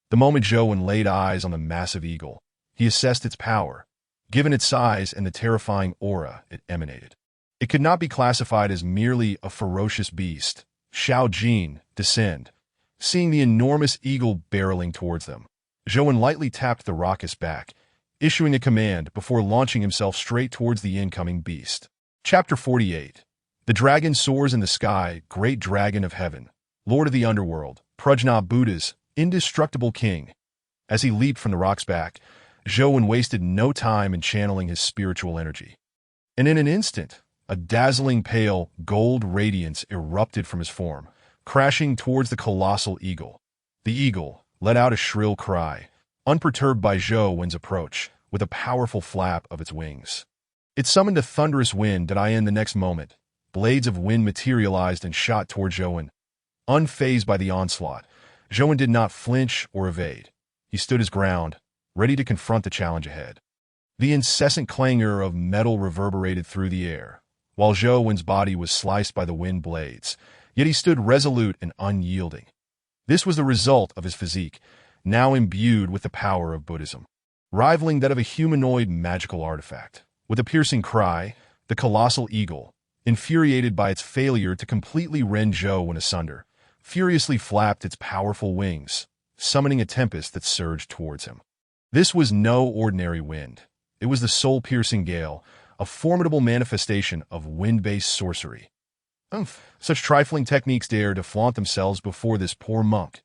The moment Zhou Wen laid eyes on the massive eagle, he assessed its power, given its size and the terrifying aura it emanated. It could not be classified as merely a ferocious beast. Xiao Jin, descend. Seeing the enormous eagle barreling towards them, Zhou Wen lightly tapped the rocket's back, issuing a command before launching himself straight towards the incoming beast. Chapter 48. The dragon soars in the sky, great dragon of heaven, lord of the underworld, Prajna Buddha's indestructible king. As he leaped from the rock's back, Zhou Wen wasted no time in channeling his spiritual energy. And in an instant, a dazzling pale gold radiance erupted from his form, crashing towards the colossal eagle. The eagle let out a shrill cry, unperturbed by Zhou Wen's approach, with a powerful flap of its wings. It summoned a thunderous wind that in the next moment, blades of wind materialized and shot toward Zhou Wen. Unfazed by the onslaught, Zhou Wen did not flinch or evade. He stood his ground, ready to confront the challenge ahead. The incessant clangor of metal reverberated through the air, while Zhou Wen's body was sliced by the wind blades, yet he stood resolute and unyielding. This was the result of his physique, now imbued with the power of Buddhism, rivaling that of a humanoid magical artifact. With a piercing cry, the colossal eagle, infuriated by its failure to completely rend Zhou Wen asunder, furiously flapped its powerful wings, summoning a tempest that surged towards him. This was no ordinary wind. It was the soul-piercing gale, a formidable manifestation of wind-based sorcery. Such trifling techniques dare to flaunt themselves before this poor monk.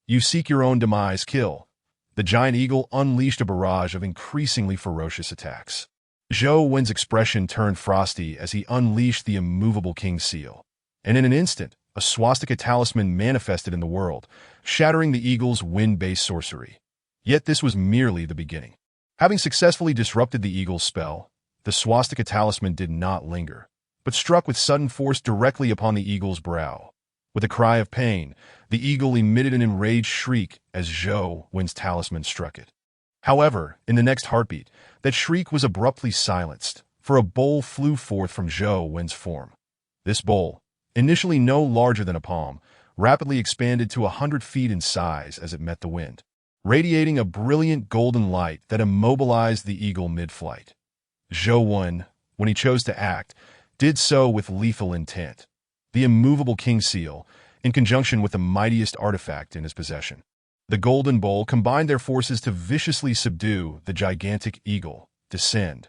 You seek your own demise, kill. The giant eagle unleashed a barrage of increasingly ferocious attacks. Zhou Wen's expression turned frosty as he unleashed the immovable king's seal. And in an instant, a swastika talisman manifested in the world, shattering the eagle's wind-based sorcery. Yet this was merely the beginning. Having successfully disrupted the eagle's spell, the swastika talisman did not linger, but struck with sudden force directly upon the eagle's brow. With a cry of pain, the eagle emitted an enraged shriek as Zhou Wen's talisman struck it. However, in the next heartbeat, that shriek was abruptly silenced, for a bowl flew forth from Zhou Wen's form. This bowl, initially no larger than a palm, rapidly expanded to 100 feet in size as it met the wind, radiating a brilliant golden light that immobilized the eagle mid-flight. Zhou Wen, when he chose to act, did so with lethal intent. The immovable king seal, in conjunction with the mightiest artifact in his possession, the golden bowl, combined their forces to viciously subdue the gigantic eagle, descend.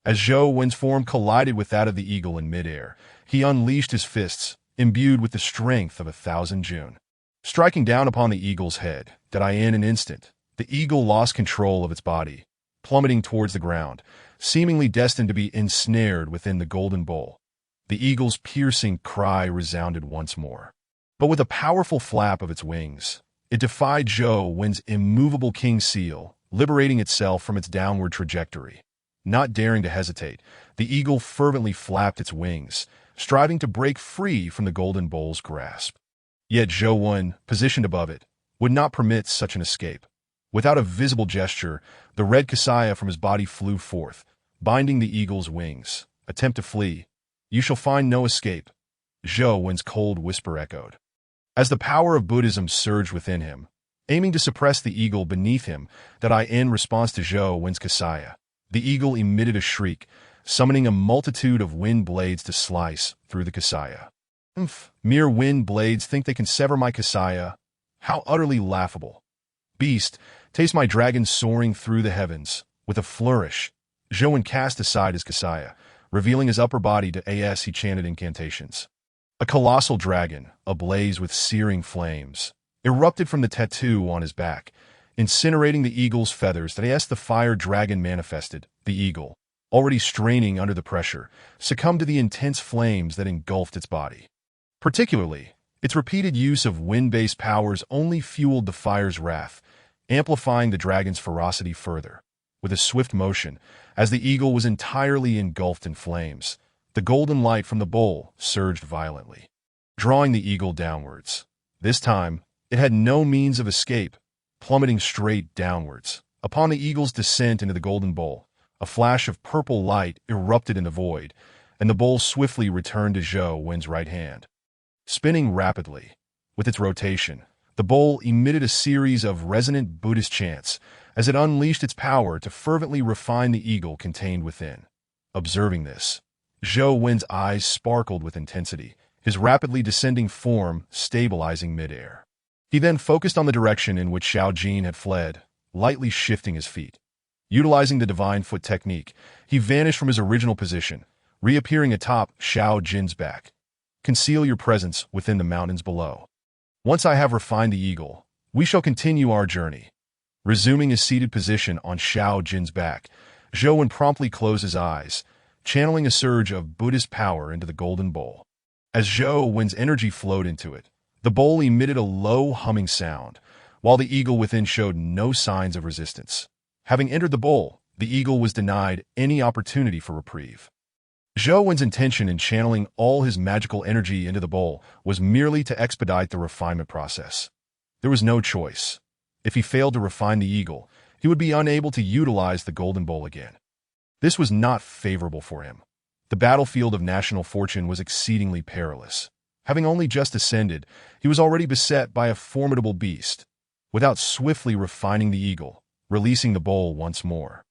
As Zhou Wen's form collided with that of the eagle in midair, he unleashed his fists, imbued with the strength of 1,000 Jun. Striking down upon the eagle's head, in an instant, the eagle lost control of its body, plummeting towards the ground, seemingly destined to be ensnared within the golden bowl. The eagle's piercing cry resounded once more. But with a powerful flap of its wings, it defied Zhou Wen's immovable king seal, liberating itself from its downward trajectory. Not daring to hesitate, the eagle fervently flapped its wings, striving to break free from the golden bowl's grasp. Yet Zhou Wen, positioned above it, would not permit such an escape. Without a visible gesture, the red kasaya from his body flew forth, binding the eagle's wings. Attempt to flee. You shall find no escape. Zhou Wen's cold whisper echoed. As the power of Buddhism surged within him, aiming to suppress the eagle beneath him, in response to Zhou Wen's kasaya, the eagle emitted a shriek, summoning a multitude of wind blades to slice through the kasaya. Mere wind blades think they can sever my kasaya? How utterly laughable. Beast, taste my dragon soaring through the heavens. With a flourish, Zhou Wen cast aside his kasaya, revealing his upper body as he chanted incantations. A colossal dragon, ablaze with searing flames, erupted from the tattoo on his back, incinerating the eagle's feathers. As the fire dragon manifested, the eagle, already straining under the pressure, succumbed to the intense flames that engulfed its body. Particularly, its repeated use of wind-based powers only fueled the fire's wrath, amplifying the dragon's ferocity further. With a swift motion, as the eagle was entirely engulfed in flames, the golden light from the bowl surged violently, drawing the eagle downwards. This time, it had no means of escape, plummeting straight downwards. Upon the eagle's descent into the golden bowl, a flash of purple light erupted in the void, and the bowl swiftly returned to Zhou Wen's right hand. Spinning rapidly, with its rotation, the bowl emitted a series of resonant Buddhist chants as it unleashed its power to fervently refine the eagle contained within. Observing this, Zhou Wen's eyes sparkled with intensity, his rapidly descending form stabilizing midair. He then focused on the direction in which Xiao Jin had fled, lightly shifting his feet. Utilizing the divine foot technique, he vanished from his original position, reappearing atop Xiao Jin's back. Conceal your presence within the mountains below. Once I have refined the eagle, we shall continue our journey. Resuming his seated position on Xiao Jin's back, Zhou Wen promptly closed his eyes, channeling a surge of Buddhist power into the golden bowl. As Zhou Wen's energy flowed into it, the bowl emitted a low humming sound, while the eagle within showed no signs of resistance. Having entered the bowl, the eagle was denied any opportunity for reprieve. Zhou Wen's intention in channeling all his magical energy into the bowl was merely to expedite the refinement process. There was no choice. If he failed to refine the eagle, he would be unable to utilize the golden bowl again. This was not favorable for him. The battlefield of national fortune was exceedingly perilous. Having only just ascended, he was already beset by a formidable beast. Without swiftly refining the eagle, releasing the bowl once more,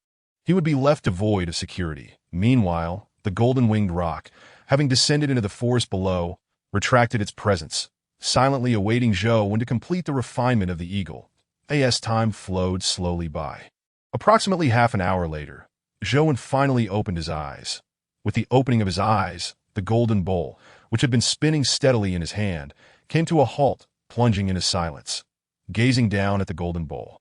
he would be left devoid of security. Meanwhile, the golden-winged roc, having descended into the forest below, retracted its presence, silently awaiting Zhou when to complete the refinement of the eagle. As time flowed slowly by. Approximately half an hour later, Zhou finally opened his eyes. With the opening of his eyes, the golden bowl, which had been spinning steadily in his hand, came to a halt, plunging into silence. Gazing down at the golden bowl,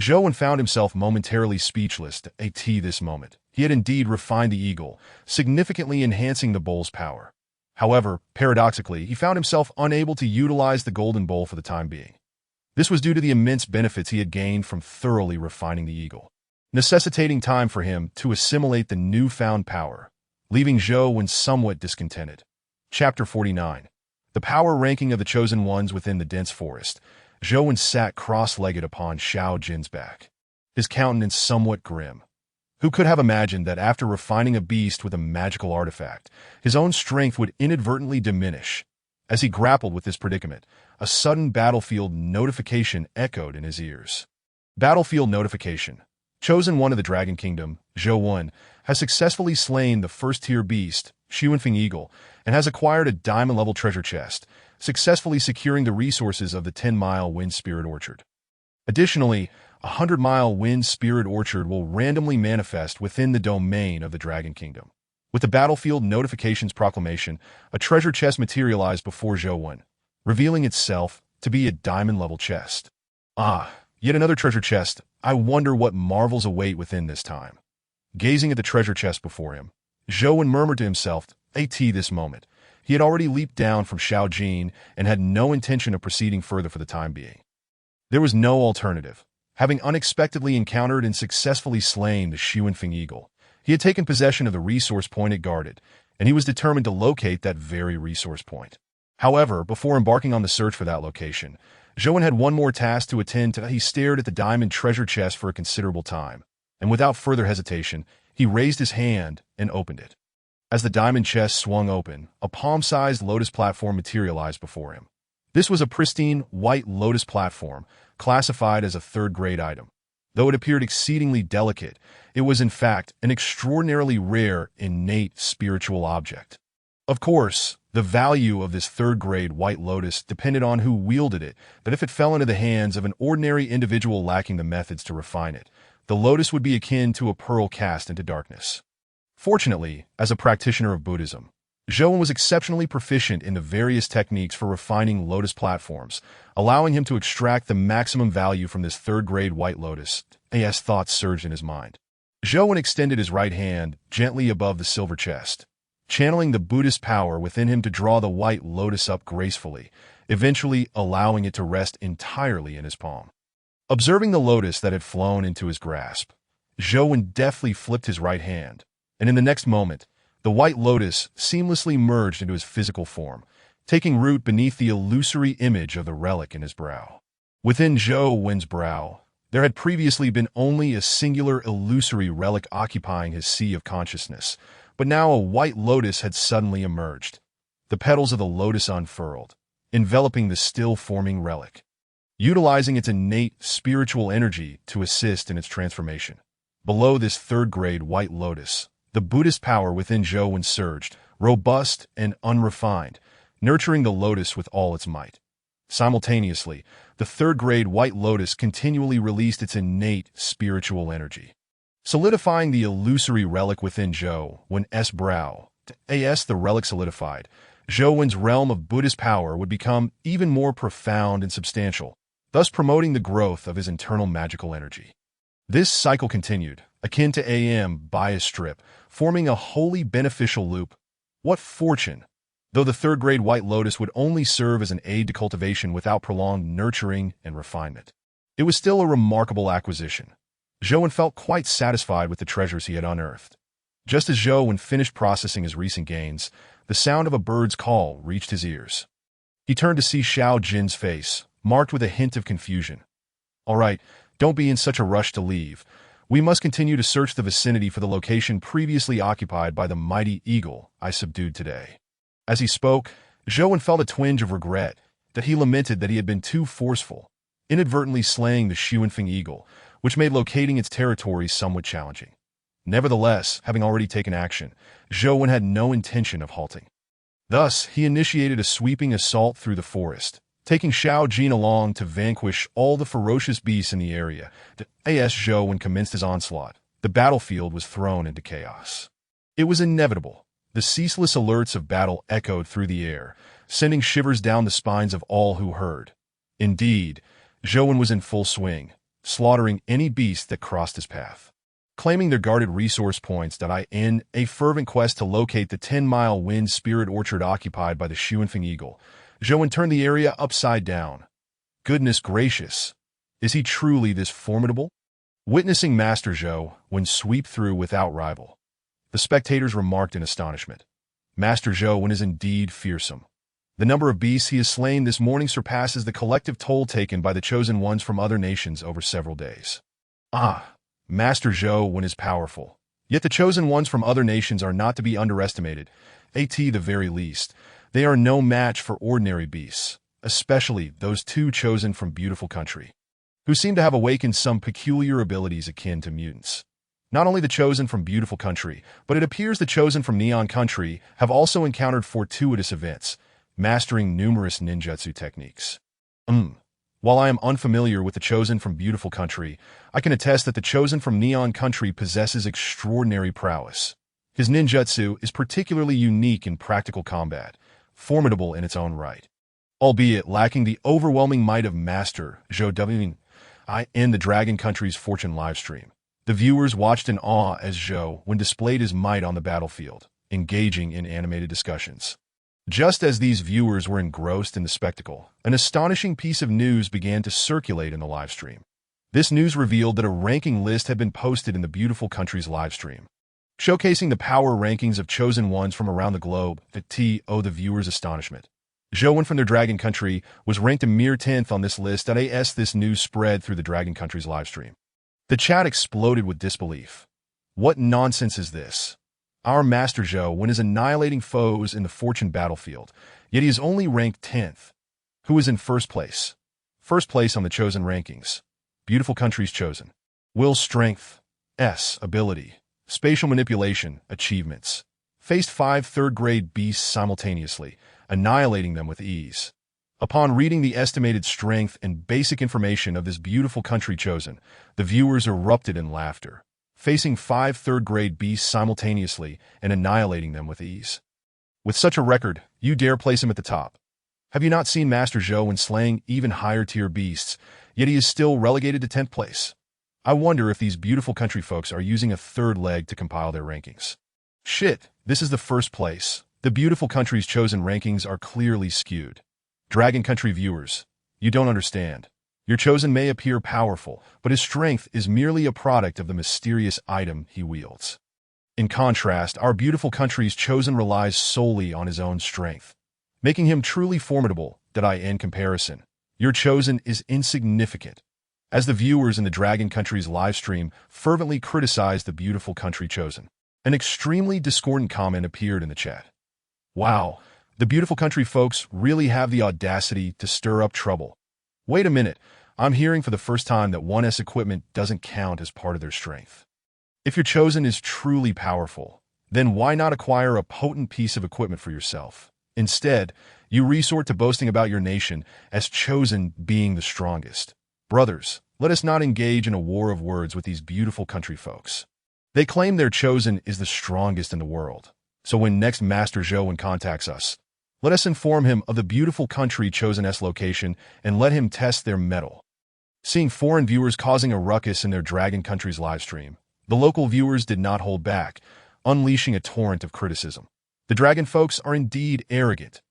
Zhou found himself momentarily speechless at this moment. He had indeed refined the eagle, significantly enhancing the bowl's power. However, paradoxically, he found himself unable to utilize the golden bowl for the time being. This was due to the immense benefits he had gained from thoroughly refining the eagle, necessitating time for him to assimilate the newfound power, leaving Zhou somewhat discontented. Chapter 49. The power ranking of the chosen ones within the dense forest. Zhou sat cross-legged upon Xiao Jin's back, his countenance somewhat grim. Who could have imagined that after refining a beast with a magical artifact, his own strength would inadvertently diminish? As he grappled with this predicament, a sudden battlefield notification echoed in his ears. Battlefield notification. Chosen one of the Dragon Kingdom, Zhou has successfully slain the first-tier beast, Xuanfeng Eagle, and has acquired a diamond-level treasure chest, successfully securing the resources of the 10-mile Wind Spirit Orchard. Additionally, a 100-mile Wind Spirit Orchard will randomly manifest within the domain of the Dragon Kingdom. With the battlefield notifications proclamation, a treasure chest materialized before Zhou, revealing itself to be a diamond-level chest. Ah, yet another treasure chest. I wonder what marvels await within this time. Gazing at the treasure chest before him, Zhou murmured to himself, this moment. He had already leaped down from Xiao Jin and had no intention of proceeding further for the time being. There was no alternative. Having unexpectedly encountered and successfully slain the Xuanfeng Eagle, he had taken possession of the resource point it guarded, and he was determined to locate that very resource point. However, before embarking on the search for that location, Zhou had one more task to attend to. He stared at the diamond treasure chest for a considerable time, and without further hesitation, he raised his hand and opened it. As the diamond chest swung open, a palm-sized lotus platform materialized before him. This was a pristine, white lotus platform, classified as a third-grade item. Though it appeared exceedingly delicate, it was in fact an extraordinarily rare, innate spiritual object. Of course, the value of this third-grade white lotus depended on who wielded it, but if it fell into the hands of an ordinary individual lacking the methods to refine it, the lotus would be akin to a pearl cast into darkness. Fortunately, as a practitioner of Buddhism, Zhou was exceptionally proficient in the various techniques for refining lotus platforms, allowing him to extract the maximum value from this third-grade white lotus. As thoughts surged in his mind, Zhou extended his right hand gently above the silver chest, channeling the Buddhist power within him to draw the white lotus up gracefully, eventually allowing it to rest entirely in his palm. Observing the lotus that had flown into his grasp, Zhou deftly flipped his right hand, and in the next moment, the white lotus seamlessly merged into his physical form, taking root beneath the illusory image of the relic in his brow. Within Zhou's brow, there had previously been only a singular illusory relic occupying his sea of consciousness, but now a white lotus had suddenly emerged. The petals of the lotus unfurled, enveloping the still-forming relic, utilizing its innate spiritual energy to assist in its transformation. Below this third-grade white lotus, the Buddhist power within Zhou surged, robust and unrefined, nurturing the lotus with all its might. Simultaneously, the third-grade white lotus continually released its innate spiritual energy, solidifying the illusory relic within Zhou's brow. As the relic solidified, Zhou's realm of Buddhist power would become even more profound and substantial, thus promoting the growth of his internal magical energy. This cycle continued, akin to bias strip, forming a wholly beneficial loop. What fortune! Though the third-grade white lotus would only serve as an aid to cultivation without prolonged nurturing and refinement, it was still a remarkable acquisition. Zhou felt quite satisfied with the treasures he had unearthed. Just as Zhou finished processing his recent gains, the sound of a bird's call reached his ears. He turned to see Xiao Jin's face, marked with a hint of confusion. "All right, don't be in such a rush to leave. We must continue to search the vicinity for the location previously occupied by the mighty eagle I subdued today. As he spoke, Zhou felt a twinge of regret that he lamented that he had been too forceful, inadvertently slaying the Xuanfeng eagle, which made locating its territory somewhat challenging. Nevertheless, having already taken action, Zhou had no intention of halting. Thus, he initiated a sweeping assault through the forest, taking Xiao Jin along to vanquish all the ferocious beasts in the area. As Zhou commenced his onslaught, the battlefield was thrown into chaos. It was inevitable. The ceaseless alerts of battle echoed through the air, sending shivers down the spines of all who heard. Indeed, Zhou was in full swing, slaughtering any beast that crossed his path. Claiming their guarded resource points in a fervent quest to locate the 10-mile wind spirit orchard occupied by the Xuanfeng eagle, Zhou turned the area upside down. Goodness gracious! Is he truly this formidable? Witnessing Master Zhou sweep through without rival, the spectators remarked in astonishment. Master Zhou is indeed fearsome. The number of beasts he has slain this morning surpasses the collective toll taken by the chosen ones from other nations over several days. Master Zhou is powerful. Yet the chosen ones from other nations are not to be underestimated. At the very least, they are no match for ordinary beasts, especially those two chosen from beautiful country, who seem to have awakened some peculiar abilities akin to mutants. Not only the chosen from beautiful country, but it appears the chosen from neon country have also encountered fortuitous events, mastering numerous ninjutsu techniques. While I am unfamiliar with the chosen from beautiful country, I can attest that the chosen from neon country possesses extraordinary prowess. His ninjutsu is particularly unique in practical combat, formidable in its own right. Albeit lacking the overwhelming might of Master Zhou in the Dragon Country's Fortune livestream, the viewers watched in awe as Zhou displayed his might on the battlefield, engaging in animated discussions. Just as these viewers were engrossed in the spectacle, an astonishing piece of news began to circulate in the livestream. This news revealed that a ranking list had been posted in the beautiful country's livestream, showcasing the power rankings of chosen ones from around the globe. The viewers' astonishment. Zhou from their Dragon Country was ranked a mere 10th on this list. As this news spread through the Dragon Country's livestream, the chat exploded with disbelief. What nonsense is this? Our Master Zhou is annihilating foes in the Fortune battlefield, yet he is only ranked 10th. Who is in first place? First place on the chosen rankings. Beautiful countries chosen. Will strength, ability, spatial manipulation, achievements. Faced 5 third-grade beasts simultaneously, annihilating them with ease. Upon reading the estimated strength and basic information of this beautiful country chosen, the viewers erupted in laughter. Facing 5 third-grade beasts simultaneously and annihilating them with ease. With such a record, you dare place him at the top. Have you not seen Master Zhou slaying even higher-tier beasts, yet he is still relegated to 10th place? I wonder if these beautiful country folks are using a third leg to compile their rankings. Shit, this is the first place. The beautiful country's chosen rankings are clearly skewed. Dragon Country viewers, you don't understand. Your chosen may appear powerful, but his strength is merely a product of the mysterious item he wields. In contrast, our beautiful country's chosen relies solely on his own strength, making him truly formidable. In comparison, your chosen is insignificant. As the viewers in the Dragon Country's livestream fervently criticized the beautiful country chosen, an extremely discordant comment appeared in the chat. Wow, the beautiful country folks really have the audacity to stir up trouble. Wait a minute, I'm hearing for the first time that 1S equipment doesn't count as part of their strength. If your chosen is truly powerful, then why not acquire a potent piece of equipment for yourself? Instead, you resort to boasting about your nation as chosen being the strongest. Brothers, let us not engage in a war of words with these beautiful country folks. They claim their chosen is the strongest in the world. So when next Master Zhou contacts us, let us inform him of the beautiful country chosen's location and let him test their mettle. Seeing foreign viewers causing a ruckus in their Dragon Country's livestream, the local viewers did not hold back, unleashing a torrent of criticism. The dragon folks are indeed arrogant.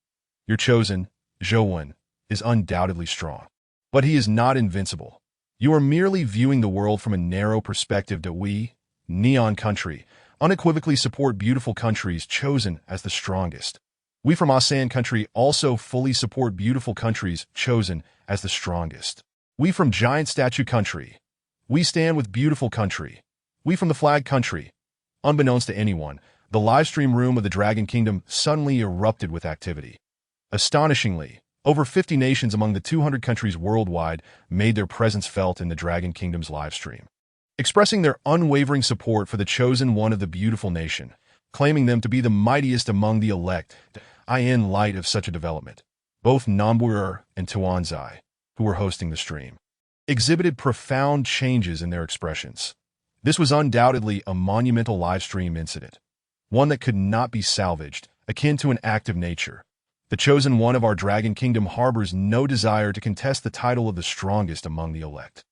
Your chosen, Zhou, is undoubtedly strong. But he is not invincible. You are merely viewing the world from a narrow perspective. We, Neon Country, unequivocally support beautiful countries chosen as the strongest. We from Asan Country also fully support beautiful countries chosen as the strongest. We from Giant Statue Country, we stand with beautiful country, We from the flag country. Unbeknownst to anyone, the livestream room of the Dragon Kingdom suddenly erupted with activity. Astonishingly, over 50 nations among the 200 countries worldwide made their presence felt in the Dragon Kingdom's livestream, expressing their unwavering support for the chosen one of the beautiful nation, claiming them to be the mightiest among the elect. In light of such a development, both Nambuur and Tuanzai, who were hosting the stream, exhibited profound changes in their expressions. This was undoubtedly a monumental livestream incident, one that could not be salvaged, akin to an act of nature. The chosen one of our Dragon Kingdom harbors no desire to contest the title of the strongest among the elect.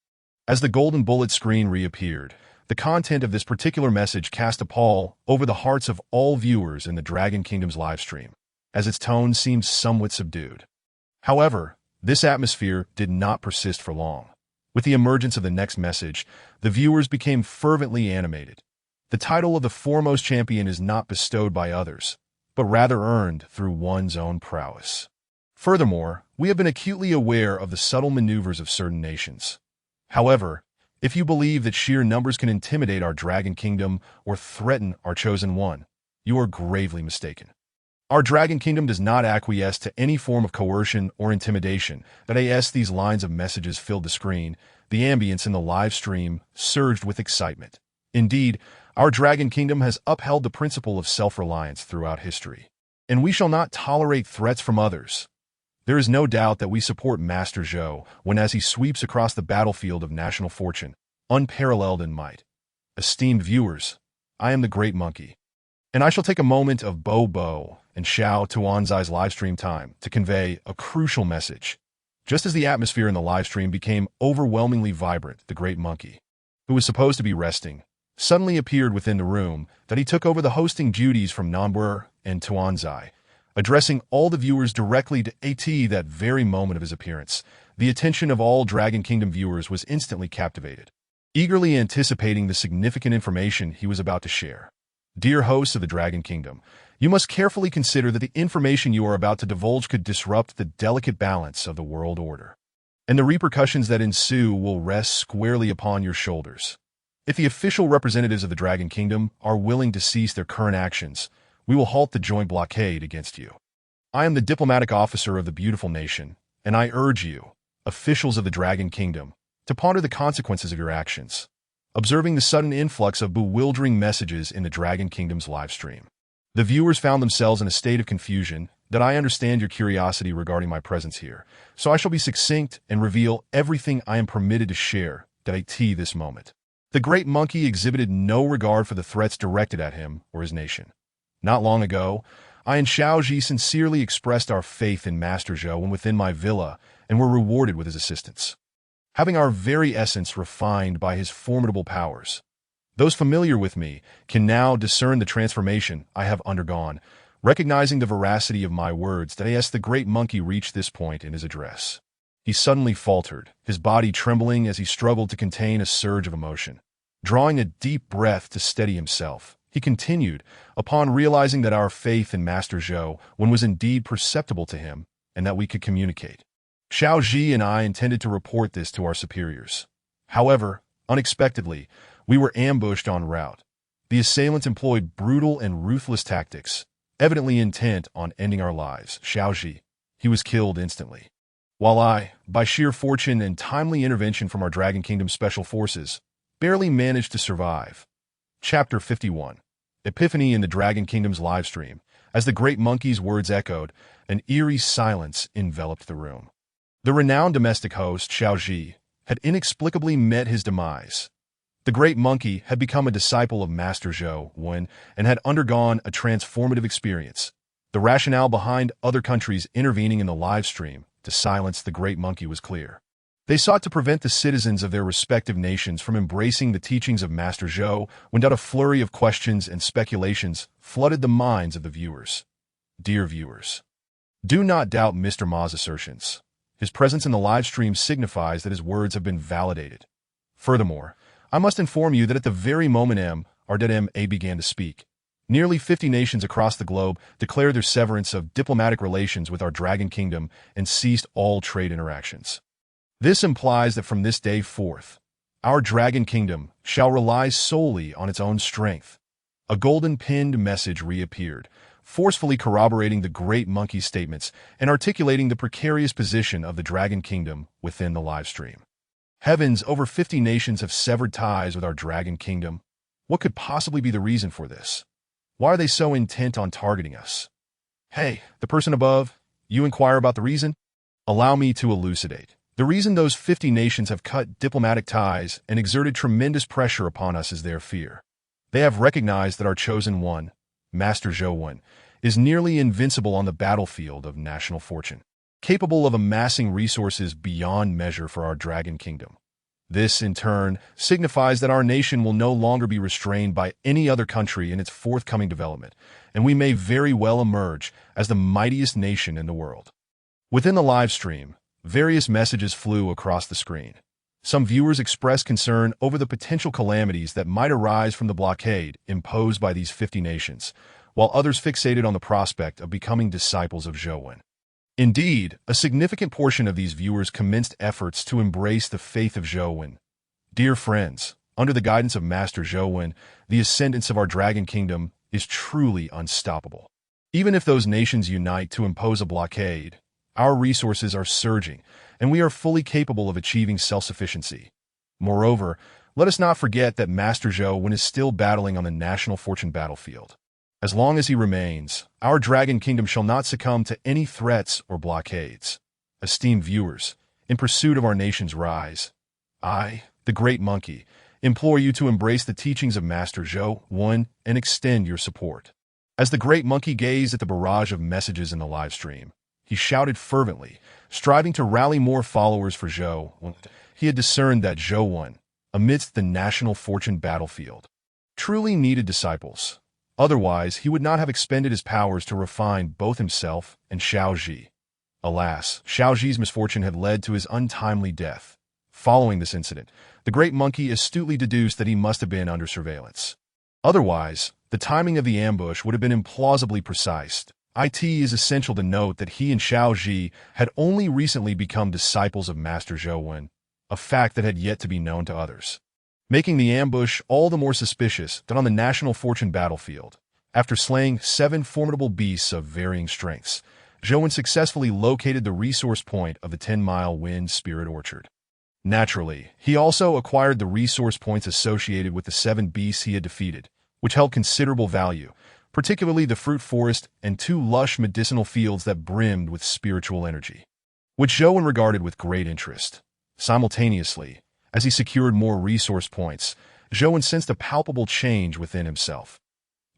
As the golden bullet screen reappeared, the content of this particular message cast a pall over the hearts of all viewers in the Dragon Kingdom's livestream, as its tone seemed somewhat subdued. However, this atmosphere did not persist for long. With the emergence of the next message, the viewers became fervently animated. The title of the foremost champion is not bestowed by others, but rather earned through one's own prowess. Furthermore, we have been acutely aware of the subtle maneuvers of certain nations. However, if you believe that sheer numbers can intimidate our Dragon Kingdom or threaten our chosen one, you are gravely mistaken. Our Dragon Kingdom does not acquiesce to any form of coercion or intimidation. As these lines of messages filled the screen, the ambience in the live stream surged with excitement. Indeed, our Dragon Kingdom has upheld the principle of self-reliance throughout history, and we shall not tolerate threats from others. There is no doubt that we support Master Zhou when as he sweeps across the battlefield of national fortune, unparalleled in might. Esteemed viewers, I am the Great Monkey, and I shall take a moment of Bo and Xiao Tuanzai's livestream time to convey a crucial message. Just as the atmosphere in the livestream became overwhelmingly vibrant, the Great Monkey, who was supposed to be resting, suddenly appeared within the room that he took over the hosting duties from Nambuur and Tuanzai, addressing all the viewers directly to that very moment of his appearance. The attention of all Dragon Kingdom viewers was instantly captivated, eagerly anticipating the significant information he was about to share. Dear hosts of the Dragon Kingdom, you must carefully consider that the information you are about to divulge could disrupt the delicate balance of the world order, and the repercussions that ensue will rest squarely upon your shoulders. If the official representatives of the Dragon Kingdom are willing to cease their current actions, we will halt the joint blockade against you. I am the diplomatic officer of the beautiful nation, and I urge you, officials of the Dragon Kingdom, to ponder the consequences of your actions. Observing the sudden influx of bewildering messages in the Dragon Kingdom's livestream, the viewers found themselves in a state of confusion. That I understand your curiosity regarding my presence here, so I shall be succinct and reveal everything I am permitted to share this moment. The Great Monkey exhibited no regard for the threats directed at him or his nation. Not long ago, I and Xiaoji sincerely expressed our faith in Master Zhou when within my villa and were rewarded with his assistance, having our very essence refined by his formidable powers. Those familiar with me can now discern the transformation I have undergone, recognizing the veracity of my words. The Great Monkey reached this point in his address. He suddenly faltered, his body trembling as he struggled to contain a surge of emotion. Drawing a deep breath to steady himself, he continued, upon realizing that our faith in Master Zhou was indeed perceptible to him and that we could communicate. Xiao Ji and I intended to report this to our superiors. However, unexpectedly, we were ambushed en route. The assailants employed brutal and ruthless tactics, evidently intent on ending our lives. Xiao Ji, he was killed instantly, while I, by sheer fortune and timely intervention from our Dragon Kingdom Special Forces, barely managed to survive. Chapter 51. Epiphany in the Dragon Kingdom's livestream. As the Great Monkey's words echoed, an eerie silence enveloped the room. The renowned domestic host, Xiao Ji, had inexplicably met his demise. The Great Monkey had become a disciple of Master Zhou and had undergone a transformative experience. The rationale behind other countries intervening in the live stream to silence the Great Monkey was clear. They sought to prevent the citizens of their respective nations from embracing the teachings of Master Zhou when a flurry of questions and speculations flooded the minds of the viewers. Dear viewers, do not doubt Mr. Ma's assertions. His presence in the live stream signifies that his words have been validated. Furthermore, I must inform you that at the very moment A began to speak, nearly 50 nations across the globe declared their severance of diplomatic relations with our Dragon Kingdom and ceased all trade interactions. This implies that from this day forth, Our dragon kingdom shall rely solely on its own strength. A golden pinned message reappeared, forcefully corroborating the great monkey's statements and articulating the precarious position of the dragon kingdom within the livestream. Heavens, over 50 nations have severed ties with our dragon kingdom. What could possibly be the reason for this? Why are they so intent on targeting us? Hey, the person above, you inquire about the reason? Allow me to elucidate. The reason those 50 nations have cut diplomatic ties and exerted tremendous pressure upon us is their fear. They have recognized that our chosen one, Master Zhou Wen, is nearly invincible on the battlefield of national fortune, capable of amassing resources beyond measure for our dragon kingdom. This, in turn, signifies that our nation will no longer be restrained by any other country in its forthcoming development, and we may very well emerge as the mightiest nation in the world. Within the live stream, various messages flew across the screen. Some viewers expressed concern over the potential calamities that might arise from the blockade imposed by these 50 nations, while others fixated on the prospect of becoming disciples of Zhou Wen. Indeed, a significant portion of these viewers commenced efforts to embrace the faith of Zhou Wen. Dear friends, under the guidance of Master Zhou Wen, the ascendance of our dragon kingdom is truly unstoppable. Even if those nations unite to impose a blockade, our resources are surging, and we are fully capable of achieving self-sufficiency. Moreover, let us not forget that Master Zhou Wen is still battling on the national fortune battlefield. As long as he remains, our dragon kingdom shall not succumb to any threats or blockades. Esteemed viewers, in pursuit of our nation's rise, I, the great monkey, implore you to embrace the teachings of Master Zhou Wen and extend your support. As the great monkey gazed at the barrage of messages in the live stream, he shouted fervently, striving to rally more followers for Zhou Wen. He had discerned that Zhou Wen, amidst the national fortune battlefield, truly needed disciples. Otherwise, he would not have expended his powers to refine both himself and Xiao Zhi. Alas, Xiao Zhi's misfortune had led to his untimely death. Following this incident, the great monkey astutely deduced that he must have been under surveillance. Otherwise, the timing of the ambush would have been implausibly precise. It is essential to note that he and Xiao Zhi had only recently become disciples of Master Zhou Wen, a fact that had yet to be known to others, making the ambush all the more suspicious that on the national fortune battlefield, after slaying 7 formidable beasts of varying strengths, Zhou Wen successfully located the resource point of the 10-mile Wind Spirit Orchard. Naturally, he also acquired the resource points associated with the 7 beasts he had defeated, which held considerable value, particularly the fruit forest and 2 lush medicinal fields that brimmed with spiritual energy, which Zhou Wen regarded with great interest. Simultaneously, as he secured more resource points, Zhou Wen sensed a palpable change within himself.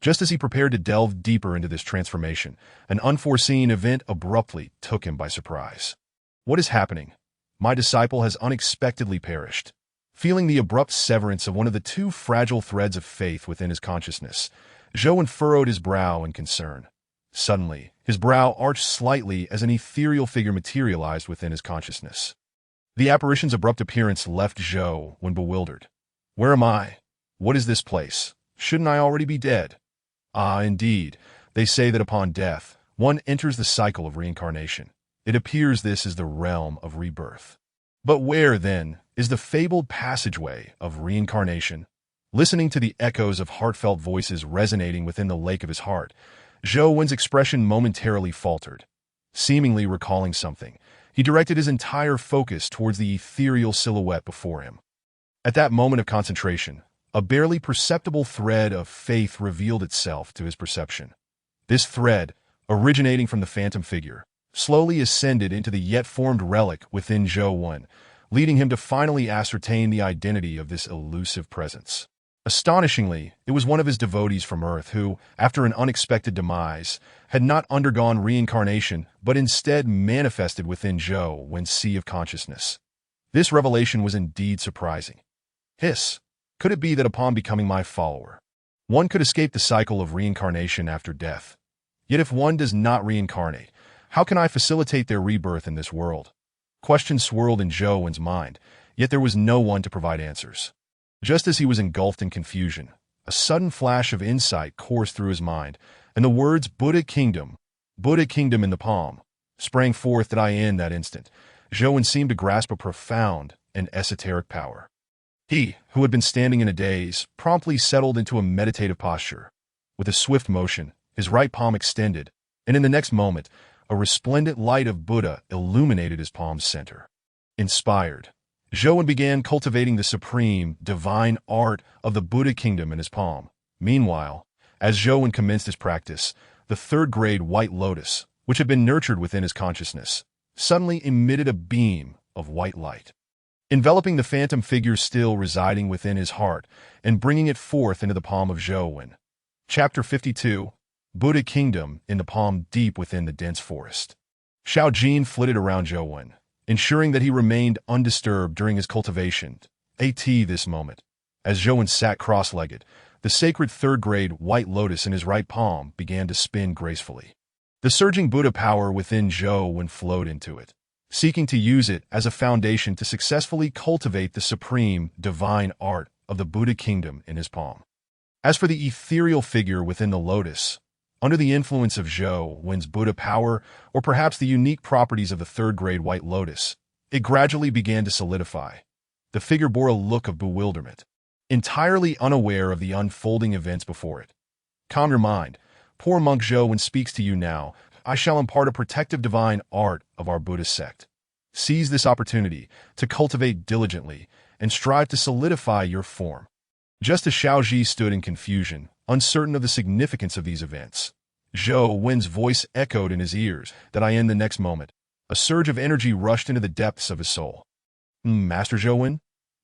Just as he prepared to delve deeper into this transformation, an unforeseen event abruptly took him by surprise. What is happening? My disciple has unexpectedly perished. Feeling the abrupt severance of one of the 2 fragile threads of faith within his consciousness, Zhou Wen furrowed his brow in concern. Suddenly, his brow arched slightly as an ethereal figure materialized within his consciousness. The apparition's abrupt appearance left Zhou Wen bewildered. Where am I? What is this place? Shouldn't I already be dead? Ah, indeed, they say that upon death, one enters the cycle of reincarnation. It appears this is the realm of rebirth. But where, then, is the fabled passageway of reincarnation? Listening to the echoes of heartfelt voices resonating within the lake of his heart, Zhou Wen's expression momentarily faltered. Seemingly recalling something, he directed his entire focus towards the ethereal silhouette before him. At that moment of concentration, a barely perceptible thread of faith revealed itself to his perception. This thread, originating from the phantom figure, slowly ascended into the yet-formed relic within Zhou Wen, leading him to finally ascertain the identity of this elusive presence. Astonishingly, it was one of his devotees from Earth who, after an unexpected demise, had not undergone reincarnation but instead manifested within Zhou Wen's sea of consciousness. This revelation was indeed surprising. Hiss, could it be that upon becoming my follower, one could escape the cycle of reincarnation after death? Yet if one does not reincarnate, how can I facilitate their rebirth in this world? Questions swirled in Zhou Wen's mind, yet there was no one to provide answers. Just as he was engulfed in confusion, a sudden flash of insight coursed through his mind, and the words Buddha Kingdom in the palm, sprang forth that in that instant. Zhou Wen seemed to grasp a profound and esoteric power. He, who had been standing in a daze, promptly settled into a meditative posture. With a swift motion, his right palm extended, and in the next moment, a resplendent light of Buddha illuminated his palm's center. Inspired, Zhou began cultivating the supreme, divine art of the Buddha kingdom in his palm. Meanwhile, as Zhou commenced his practice, the third-grade white lotus, which had been nurtured within his consciousness, suddenly emitted a beam of white light, enveloping the phantom figure still residing within his heart and bringing it forth into the palm of Zhou. Chapter 52, Buddha Kingdom in the palm deep within the dense forest. Xiao Jin flitted around Zhou, ensuring that he remained undisturbed during his cultivation. This moment, as Zhou sat cross-legged, the sacred third-grade white lotus in his right palm began to spin gracefully. The surging Buddha power within Zhou flowed into it, seeking to use it as a foundation to successfully cultivate the supreme, divine art of the Buddha kingdom in his palm. As for the ethereal figure within the lotus, under the influence of Zhou's Buddha power, or perhaps the unique properties of the third-grade white lotus, it gradually began to solidify. The figure bore a look of bewilderment, entirely unaware of the unfolding events before it. Calm your mind. Poor monk Zhou speaks to you now. I shall impart a protective divine art of our Buddhist sect. Seize this opportunity to cultivate diligently and strive to solidify your form. Just as Xiaoji stood in confusion, uncertain of the significance of these events, Zhou's voice echoed in his ears. In the next moment, a surge of energy rushed into the depths of his soul. Master Zhou?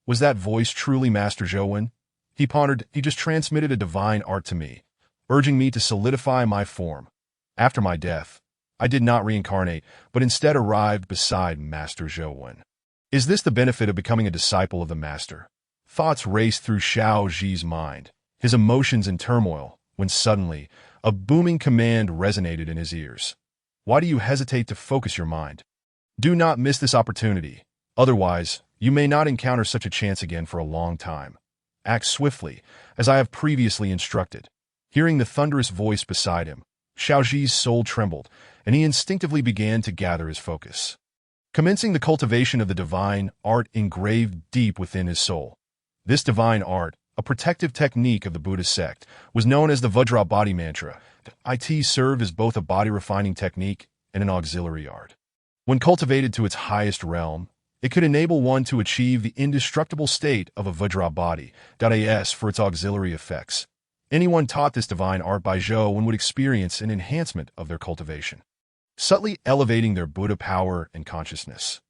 Was that voice truly Master Zhou? He pondered. He just transmitted a divine art to me, urging me to solidify my form. After my death, I did not reincarnate, but instead arrived beside Master Zhou. Is this the benefit of becoming a disciple of the Master? Thoughts raced through Xiao Zhi's mind, his emotions in turmoil, when suddenly, a booming command resonated in his ears. Why do you hesitate to focus your mind? Do not miss this opportunity. Otherwise, you may not encounter such a chance again for a long time. Act swiftly, as I have previously instructed. Hearing the thunderous voice beside him, Xiao Zhi's soul trembled, and he instinctively began to gather his focus, commencing the cultivation of the divine art engraved deep within his soul. This divine art, a protective technique of the Buddhist sect, was known as the Vajra body mantra. It served as both a body-refining technique and an auxiliary art. When cultivated to its highest realm, it could enable one to achieve the indestructible state of a Vajra body. As for its auxiliary effects, anyone taught this divine art by Zhou would experience an enhancement of their cultivation, subtly elevating their Buddha power and consciousness.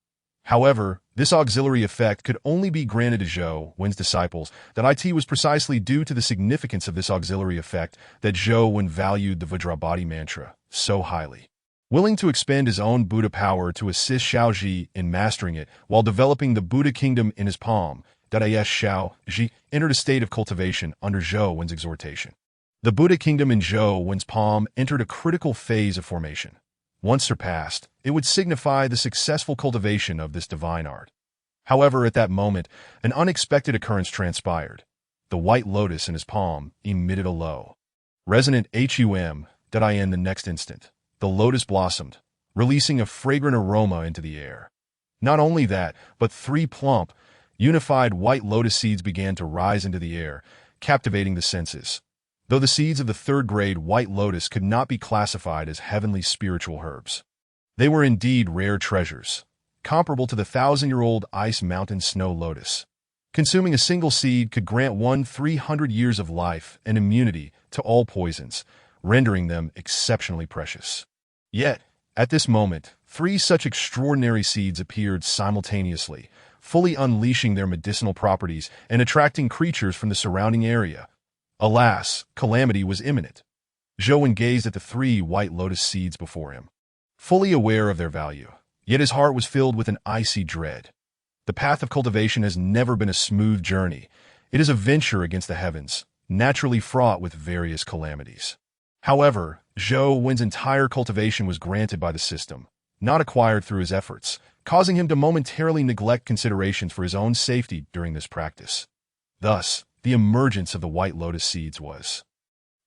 However, this auxiliary effect could only be granted to Zhou's disciples. It was precisely due to the significance of this auxiliary effect that Zhou valued the Vajra body mantra so highly, willing to expend his own Buddha power to assist Xiaoji in mastering it while developing the Buddha kingdom in his palm. Xiaoji entered a state of cultivation under Zhou's exhortation. The Buddha kingdom in Zhou's palm entered a critical phase of formation. Once surpassed, it would signify the successful cultivation of this divine art. However, at that moment, an unexpected occurrence transpired. The white lotus in his palm emitted a low, resonant hum. In the next instant, the lotus blossomed, releasing a fragrant aroma into the air. Not only that, but 3 plump, unified white lotus seeds began to rise into the air, captivating the senses. Though the seeds of the third-grade white lotus could not be classified as heavenly spiritual herbs, they were indeed rare treasures, comparable to the 1,000-year-old ice mountain snow lotus. Consuming a single seed could grant one 300 years of life and immunity to all poisons, rendering them exceptionally precious. Yet, at this moment, 3 such extraordinary seeds appeared simultaneously, fully unleashing their medicinal properties and attracting creatures from the surrounding area. Alas, calamity was imminent. Zhou gazed at the 3 white lotus seeds before him, fully aware of their value, yet his heart was filled with an icy dread. The path of cultivation has never been a smooth journey. It is a venture against the heavens, naturally fraught with various calamities. However, Zhou's entire cultivation was granted by the system, not acquired through his efforts, causing him to momentarily neglect considerations for his own safety during this practice. Thus, the emergence of the white lotus seeds was,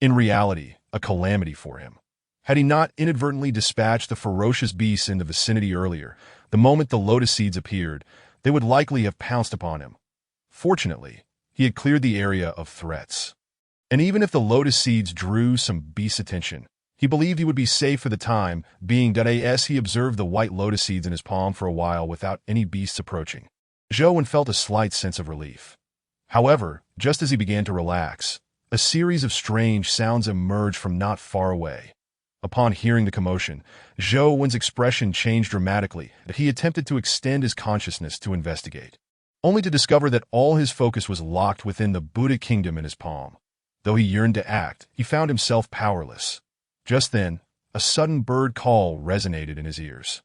in reality, a calamity for him. Had he not inadvertently dispatched the ferocious beasts in the vicinity earlier, the moment the lotus seeds appeared, they would likely have pounced upon him. Fortunately, he had cleared the area of threats. And even if the lotus seeds drew some beast's attention, he believed he would be safe for the time being. As he observed the white lotus seeds in his palm for a while without any beasts approaching, Zhou felt a slight sense of relief. However, just as he began to relax, a series of strange sounds emerged from not far away. Upon hearing the commotion, Zhou expression changed dramatically. He attempted to extend his consciousness to investigate, only to discover that all his focus was locked within the Buddha kingdom in his palm. Though he yearned to act, he found himself powerless. Just then, a sudden bird call resonated in his ears.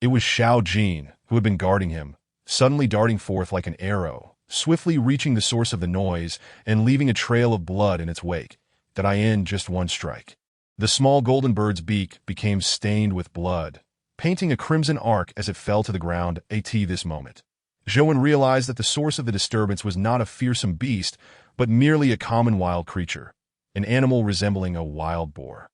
It was Xiao Jin, who had been guarding him, suddenly darting forth like an arrow, swiftly reaching the source of the noise and leaving a trail of blood in its wake. Did I end just one strike? The small golden bird's beak became stained with blood, painting a crimson arc as it fell to the ground. This moment, Zhou realized that the source of the disturbance was not a fearsome beast, but merely a common wild creature, an animal resembling a wild boar.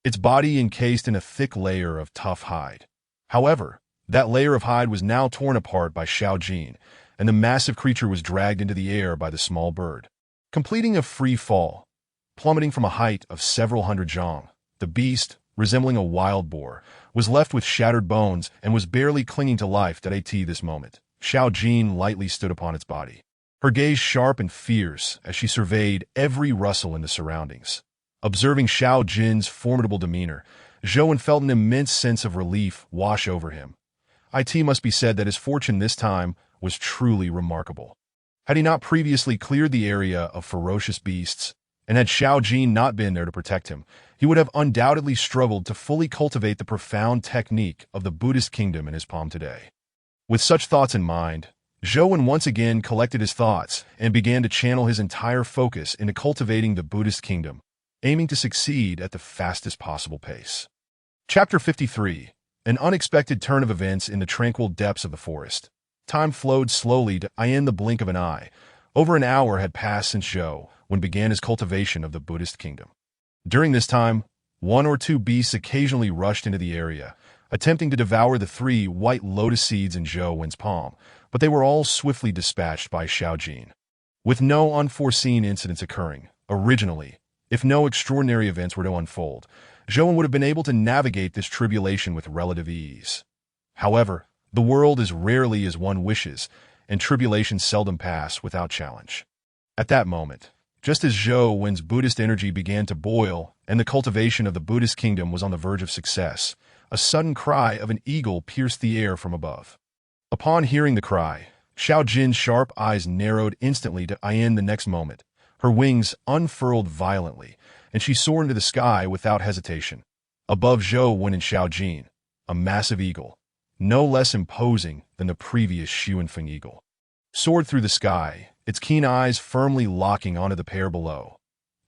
Its body encased in a thick layer of tough hide. However, that layer of hide was now torn apart by Xiao Jin, and the massive creature was dragged into the air by the small bird, completing a free fall. Plummeting from a height of several hundred zhang, the beast, resembling a wild boar, was left with shattered bones and was barely clinging to life. This moment, Xiao Jin lightly stood upon its body, her gaze sharp and fierce as she surveyed every rustle in the surroundings. Observing Xiao Jin's formidable demeanor, Zhou felt an immense sense of relief wash over him. It must be said that his fortune this time was truly remarkable. Had he not previously cleared the area of ferocious beasts, and had Xiao Jin not been there to protect him, he would have undoubtedly struggled to fully cultivate the profound technique of the Buddhist kingdom in his palm today. With such thoughts in mind, Zhou once again collected his thoughts and began to channel his entire focus into cultivating the Buddhist kingdom, aiming to succeed at the fastest possible pace. Chapter 53. An unexpected turn of events in the tranquil depths of the forest. Time flowed slowly in the blink of an eye. Over an hour had passed since Zhou began his cultivation of the Buddhist kingdom. During this time, one or two beasts occasionally rushed into the area, attempting to devour the 3 white lotus seeds in Zhou's palm, but they were all swiftly dispatched by Xiao Jin. With no unforeseen incidents occurring, originally, if no extraordinary events were to unfold, Zhou would have been able to navigate this tribulation with relative ease. However, the world is rarely as one wishes, and tribulations seldom pass without challenge. At that moment, just as Zhou's Buddhist energy began to boil and the cultivation of the Buddhist kingdom was on the verge of success, a sudden cry of an eagle pierced the air from above. Upon hearing the cry, Xiao Jin's sharp eyes narrowed instantly to the next moment. Her wings unfurled violently, and she soared into the sky without hesitation. Above Zhou and Xiao Jin, a massive eagle, no less imposing than the previous Xuanfeng eagle, soared through the sky, its keen eyes firmly locking onto the pair below.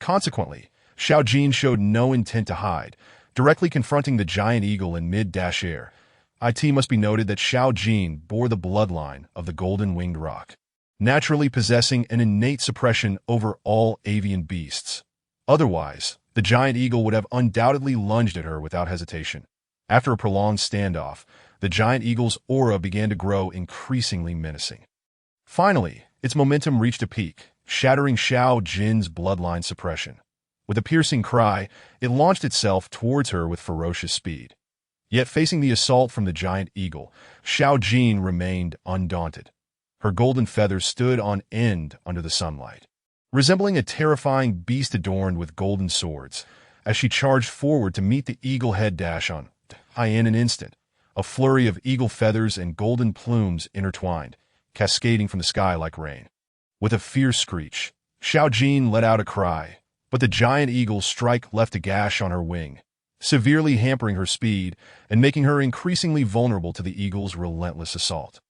Consequently, Xiao Jin showed no intent to hide, directly confronting the giant eagle in mid-air. It must be noted that Xiao Jin bore the bloodline of the golden-winged roc, naturally possessing an innate suppression over all avian beasts. Otherwise, the giant eagle would have undoubtedly lunged at her without hesitation. After a prolonged standoff, the giant eagle's aura began to grow increasingly menacing. Finally, its momentum reached a peak, shattering Xiao Jin's bloodline suppression. With a piercing cry, it launched itself towards her with ferocious speed. Yet facing the assault from the giant eagle, Xiao Jin remained undaunted. Her golden feathers stood on end under the sunlight, resembling a terrifying beast adorned with golden swords. As she charged forward to meet the eagle head dash on, in an instant, a flurry of eagle feathers and golden plumes intertwined, cascading from the sky like rain. With a fierce screech, Xiao Jin let out a cry, but the giant eagle's strike left a gash on her wing, severely hampering her speed and making her increasingly vulnerable to the eagle's relentless assault.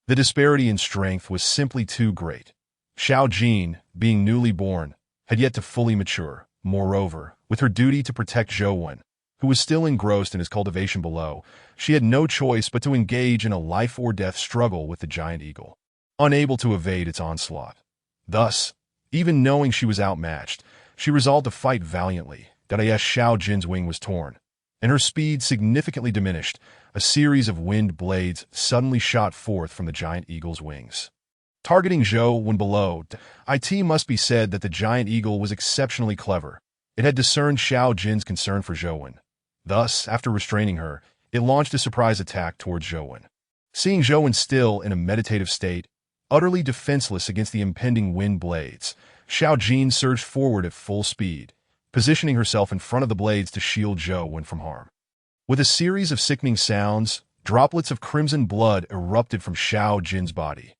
The disparity in strength was simply too great. Xiao Jin, being newly born, had yet to fully mature. Moreover, with her duty to protect Zhou, who was still engrossed in his cultivation below, she had no choice but to engage in a life-or-death struggle with the giant eagle, unable to evade its onslaught. Thus, even knowing she was outmatched, she resolved to fight valiantly. Xiao Jin's wing was torn, and her speed significantly diminished. A series of wind blades suddenly shot forth from the giant eagle's wings. targeting Zhou when below. It must be said that the giant eagle was exceptionally clever. It had discerned Xiao Jin's concern for Zhou. Thus, after restraining her, it launched a surprise attack towards Zhou. Seeing Zhou still in a meditative state, utterly defenseless against the impending wind blades, Xiao Jin surged forward at full speed, positioning herself in front of the blades to shield Zhou from harm. With a series of sickening sounds, droplets of crimson blood erupted from Xiao Jin's body.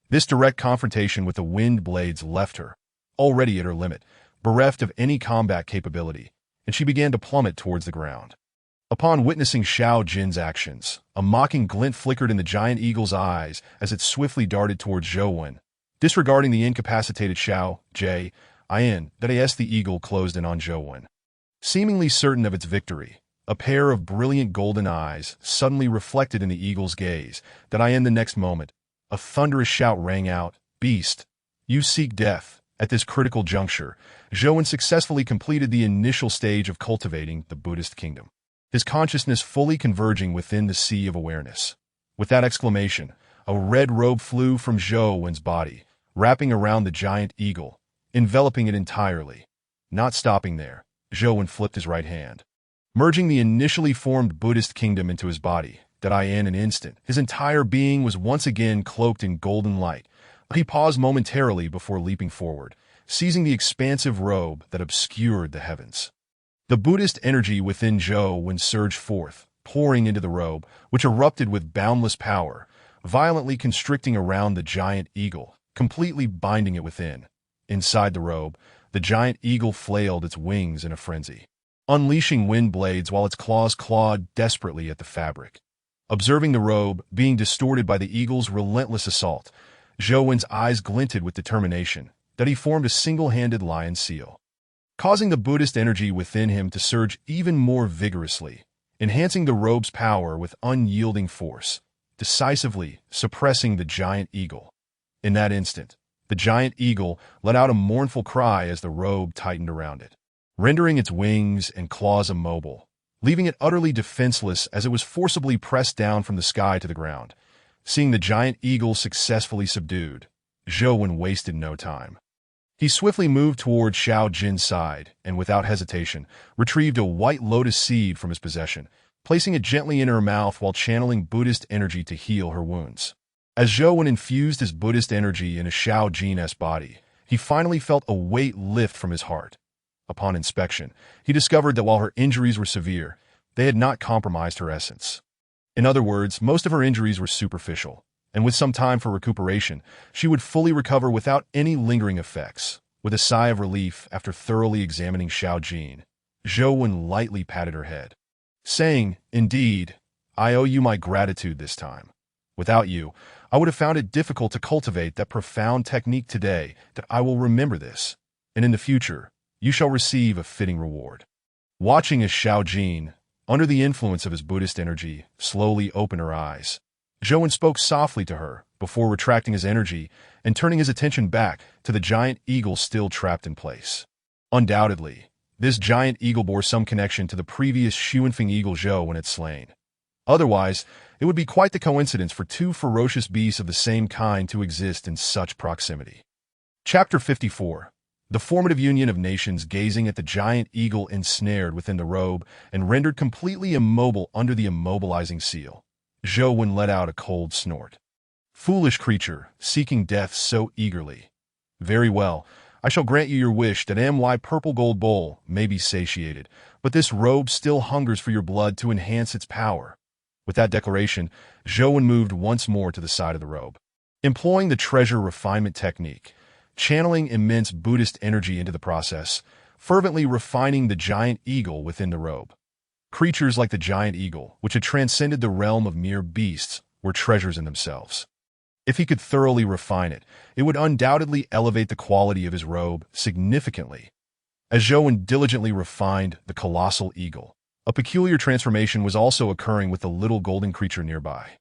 This direct confrontation with the wind blades left her, already at her limit, bereft of any combat capability, and she began to plummet towards the ground. Upon witnessing Xiao Jin's actions, a mocking glint flickered in the giant eagle's eyes as it swiftly darted towards Zhou. Disregarding the incapacitated Xiao Jin, the eagle closed in on Zhou. Seemingly certain of its victory, a pair of brilliant golden eyes suddenly reflected in the eagle's gaze. The next moment, a thunderous shout rang out, "Beast, you seek death." At this critical juncture, Zhou successfully completed the initial stage of cultivating the Buddhist kingdom, his consciousness fully converging within the sea of awareness. With that exclamation, a red robe flew from Zhou's body, wrapping around the giant eagle, enveloping it entirely. Not stopping there, Zhou flipped his right hand, merging the initially formed Buddhist kingdom into his body. In an instant, his entire being was once again cloaked in golden light. He paused momentarily before leaping forward, seizing the expansive robe that obscured the heavens. The Buddhist energy within Zhou surged forth, pouring into the robe, which erupted with boundless power, violently constricting around the giant eagle, completely binding it within. Inside the robe, the giant eagle flailed its wings in a frenzy, unleashing wind blades while its claws clawed desperately at the fabric. Observing the robe being distorted by the eagle's relentless assault, Zhou's eyes glinted with determination. He formed a single-handed lion seal, causing the Buddhist energy within him to surge even more vigorously, enhancing the robe's power with unyielding force, decisively suppressing the giant eagle. In that instant, the giant eagle let out a mournful cry as the robe tightened around it, rendering its wings and claws immobile, leaving it utterly defenseless as it was forcibly pressed down from the sky to the ground. Seeing the giant eagle successfully subdued, Zhou wasted no time. He swiftly moved toward Xiao Jin's side and, without hesitation, retrieved a white lotus seed from his possession, placing it gently in her mouth while channeling Buddhist energy to heal her wounds. As Zhou infused his Buddhist energy into Xiao Jin's body, he finally felt a weight lift from his heart. Upon inspection, he discovered that while her injuries were severe, they had not compromised her essence. In other words, most of her injuries were superficial, and with some time for recuperation, she would fully recover without any lingering effects. With a sigh of relief after thoroughly examining Xiao Jin, Zhou lightly patted her head, saying, "Indeed, I owe you my gratitude this time. Without you, I would have found it difficult to cultivate that profound technique today. That I will remember this, and in the future, you shall receive a fitting reward." Watching as Xiao Jin, under the influence of his Buddhist energy, slowly opened her eyes, Zhou spoke softly to her before retracting his energy and turning his attention back to the giant eagle still trapped in place. Undoubtedly, this giant eagle bore some connection to the previous Xuanfeng eagle Zhou had slain. Otherwise, it would be quite the coincidence for two ferocious beasts of the same kind to exist in such proximity. Chapter 54. The formative union of nations gazing at the giant eagle ensnared within the robe and rendered completely immobile under the immobilizing seal. Zhou let out a cold snort. "Foolish creature, seeking death so eagerly. Very well, I shall grant you your wish that my purple gold bowl may be satiated, but this robe still hungers for your blood to enhance its power." With that declaration, Zhou moved once more to the side of the robe, employing the treasure refinement technique, channeling immense Buddhist energy into the process, fervently refining the giant eagle within the robe. Creatures like the giant eagle, which had transcended the realm of mere beasts, were treasures in themselves. If he could thoroughly refine it, it would undoubtedly elevate the quality of his robe significantly. As Zhou diligently refined the colossal eagle, a peculiar transformation was also occurring with the little golden creature nearby.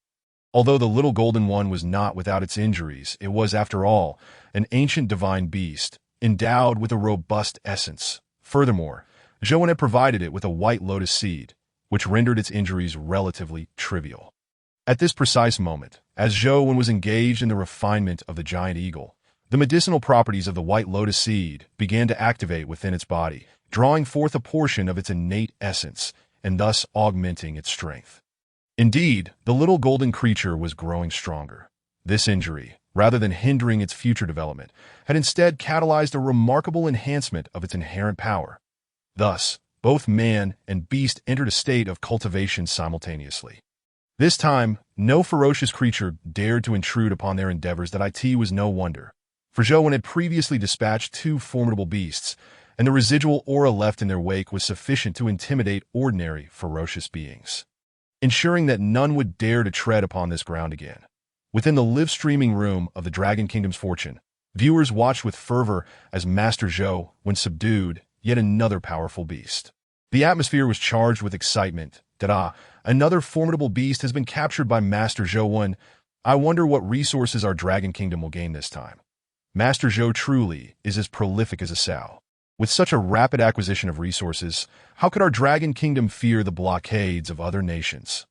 Although the little golden one was not without its injuries, it was, after all, an ancient divine beast, endowed with a robust essence. Furthermore, Zhou had provided it with a white lotus seed, which rendered its injuries relatively trivial. At this precise moment, as Zhou Wen was engaged in the refinement of the giant eagle, the medicinal properties of the white lotus seed began to activate within its body, drawing forth a portion of its innate essence and thus augmenting its strength. Indeed, the little golden creature was growing stronger. This injury, rather than hindering its future development, had instead catalyzed a remarkable enhancement of its inherent power. Thus, both man and beast entered a state of cultivation simultaneously. This time, no ferocious creature dared to intrude upon their endeavors. That it was no wonder, for Zhou Wen had previously dispatched two formidable beasts, and the residual aura left in their wake was sufficient to intimidate ordinary, ferocious beings, ensuring that none would dare to tread upon this ground again. Within the live-streaming room of the Dragon Kingdom's fortune, viewers watched with fervor as Master Zhou, when subdued, yet another powerful beast. The atmosphere was charged with excitement. Another formidable beast has been captured by Master Zhou Wen. I wonder what resources our Dragon Kingdom will gain this time. Master Zhou truly is as prolific as a sow. With such a rapid acquisition of resources, how could our Dragon Kingdom fear the blockades of other nations?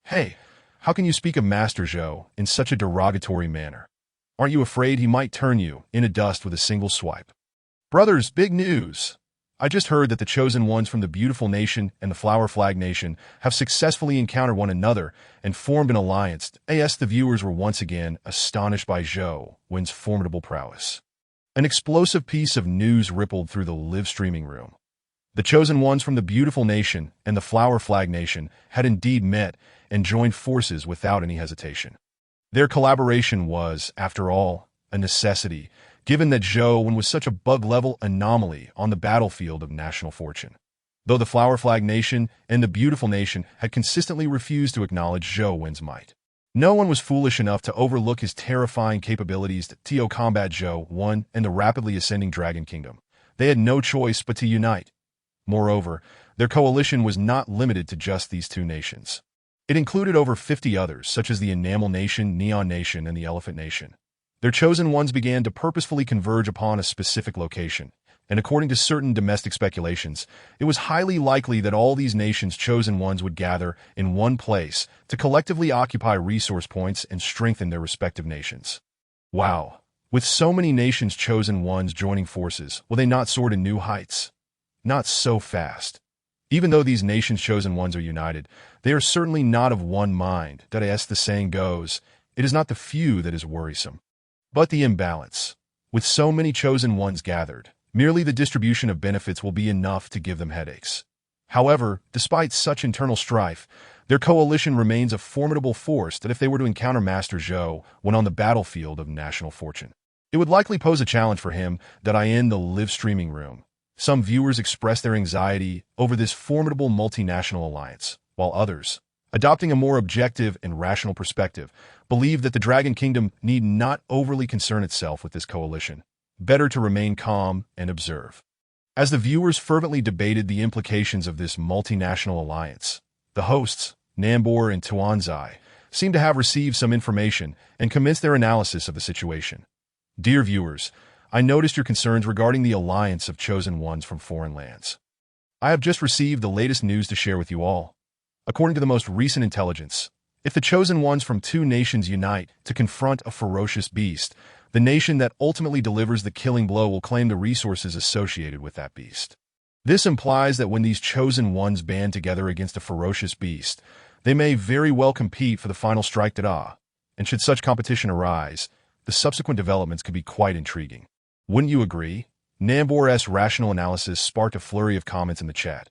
Hey, how can you speak of Master Zhou in such a derogatory manner? Aren't you afraid he might turn you into dust with a single swipe? Brothers, big news! I just heard that the chosen ones from the beautiful nation and the flower flag nation have successfully encountered one another and formed an alliance. The viewers were once again astonished by Zhou Wen's formidable prowess. An explosive piece of news rippled through the live-streaming room. The chosen ones from the beautiful nation and the flower flag nation had indeed met and joined forces without any hesitation. Their collaboration was, after all, a necessity, given that Zhou Wen was such a bug-level anomaly on the battlefield of national fortune. Though the Flower Flag Nation and the Beautiful Nation had consistently refused to acknowledge Zhou Wen's might, no one was foolish enough to overlook his terrifying capabilities to combat Zhou Wen and the rapidly ascending Dragon Kingdom. They had no choice but to unite. Moreover, their coalition was not limited to just these two nations. It included over 50 others, such as the Enamel Nation, Neon Nation, and the Elephant Nation. Their chosen ones began to purposefully converge upon a specific location, and according to certain domestic speculations, it was highly likely that all these nations' chosen ones would gather in one place to collectively occupy resource points and strengthen their respective nations. Wow! With so many nations' chosen ones joining forces, will they not soar to new heights? Not so fast. Even though these nations' chosen ones are united, they are certainly not of one mind. As the saying goes, it is not the few that is worrisome, but the imbalance. With so many chosen ones gathered, merely the distribution of benefits will be enough to give them headaches. However, despite such internal strife, their coalition remains a formidable force that if they were to encounter Master Zhou when on the battlefield of national fortune, it would likely pose a challenge for him. In the live-streaming room, some viewers expressed their anxiety over this formidable multinational alliance, while others, adopting a more objective and rational perspective, believe that the Dragon Kingdom need not overly concern itself with this coalition. Better to remain calm and observe. As the viewers fervently debated the implications of this multinational alliance, the hosts, Nambor and Tuanzai, seemed to have received some information and commenced their analysis of the situation. Dear viewers, I noticed your concerns regarding the alliance of chosen ones from foreign lands. I have just received the latest news to share with you all. According to the most recent intelligence, if the chosen ones from two nations unite to confront a ferocious beast, the nation that ultimately delivers the killing blow will claim the resources associated with that beast. This implies that when these chosen ones band together against a ferocious beast, they may very well compete for the final strike. And should such competition arise, the subsequent developments could be quite intriguing. Wouldn't you agree? Nambor's rational analysis sparked a flurry of comments in the chat.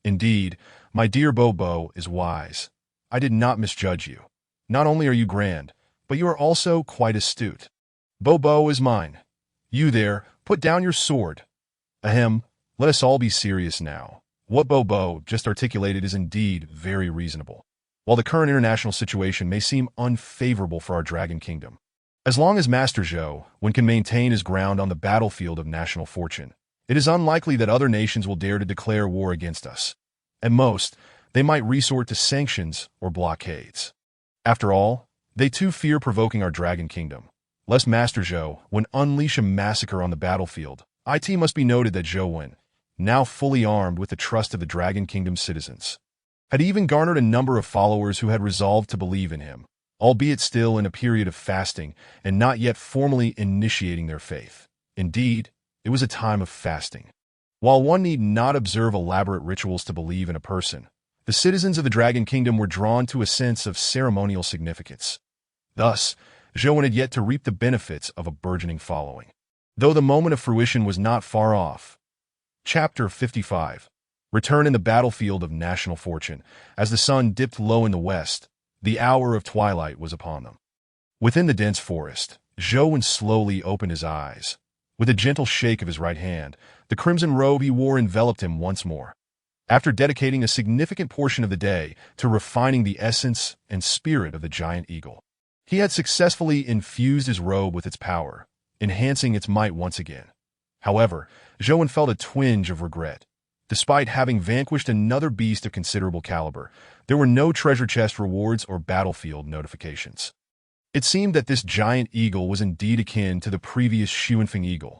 Indeed, my dear Bobo is wise. I did not misjudge you. Not only are you grand, but you are also quite astute. Bobo is mine. You there, put down your sword. Ahem, let us all be serious now. What Bobo just articulated is indeed very reasonable. While the current international situation may seem unfavorable for our Dragon Kingdom, as long as Master Zhou Wen can maintain his ground on the battlefield of national fortune, it is unlikely that other nations will dare to declare war against us. At most, they might resort to sanctions or blockades. After all, they too fear provoking our Dragon Kingdom. Lest Master Zhou Wen unleash a massacre on the battlefield, it must be noted that Zhou Wen, now fully armed with the trust of the Dragon Kingdom's citizens, had even garnered a number of followers who had resolved to believe in him, albeit still in a period of fasting and not yet formally initiating their faith. Indeed, it was a time of fasting. While one need not observe elaborate rituals to believe in a person, the citizens of the Dragon Kingdom were drawn to a sense of ceremonial significance. Thus, Zhou had yet to reap the benefits of a burgeoning following, though the moment of fruition was not far off. Chapter 55. Return in the battlefield of national fortune. As the sun dipped low in the west, the hour of twilight was upon them. Within the dense forest, Zhou slowly opened his eyes. With a gentle shake of his right hand, the crimson robe he wore enveloped him once more. After dedicating a significant portion of the day to refining the essence and spirit of the giant eagle, he had successfully infused his robe with its power, enhancing its might once again. However, Zhou felt a twinge of regret. Despite having vanquished another beast of considerable caliber, there were no treasure chest rewards or battlefield notifications. It seemed that this giant eagle was indeed akin to the previous Xuanfeng eagle.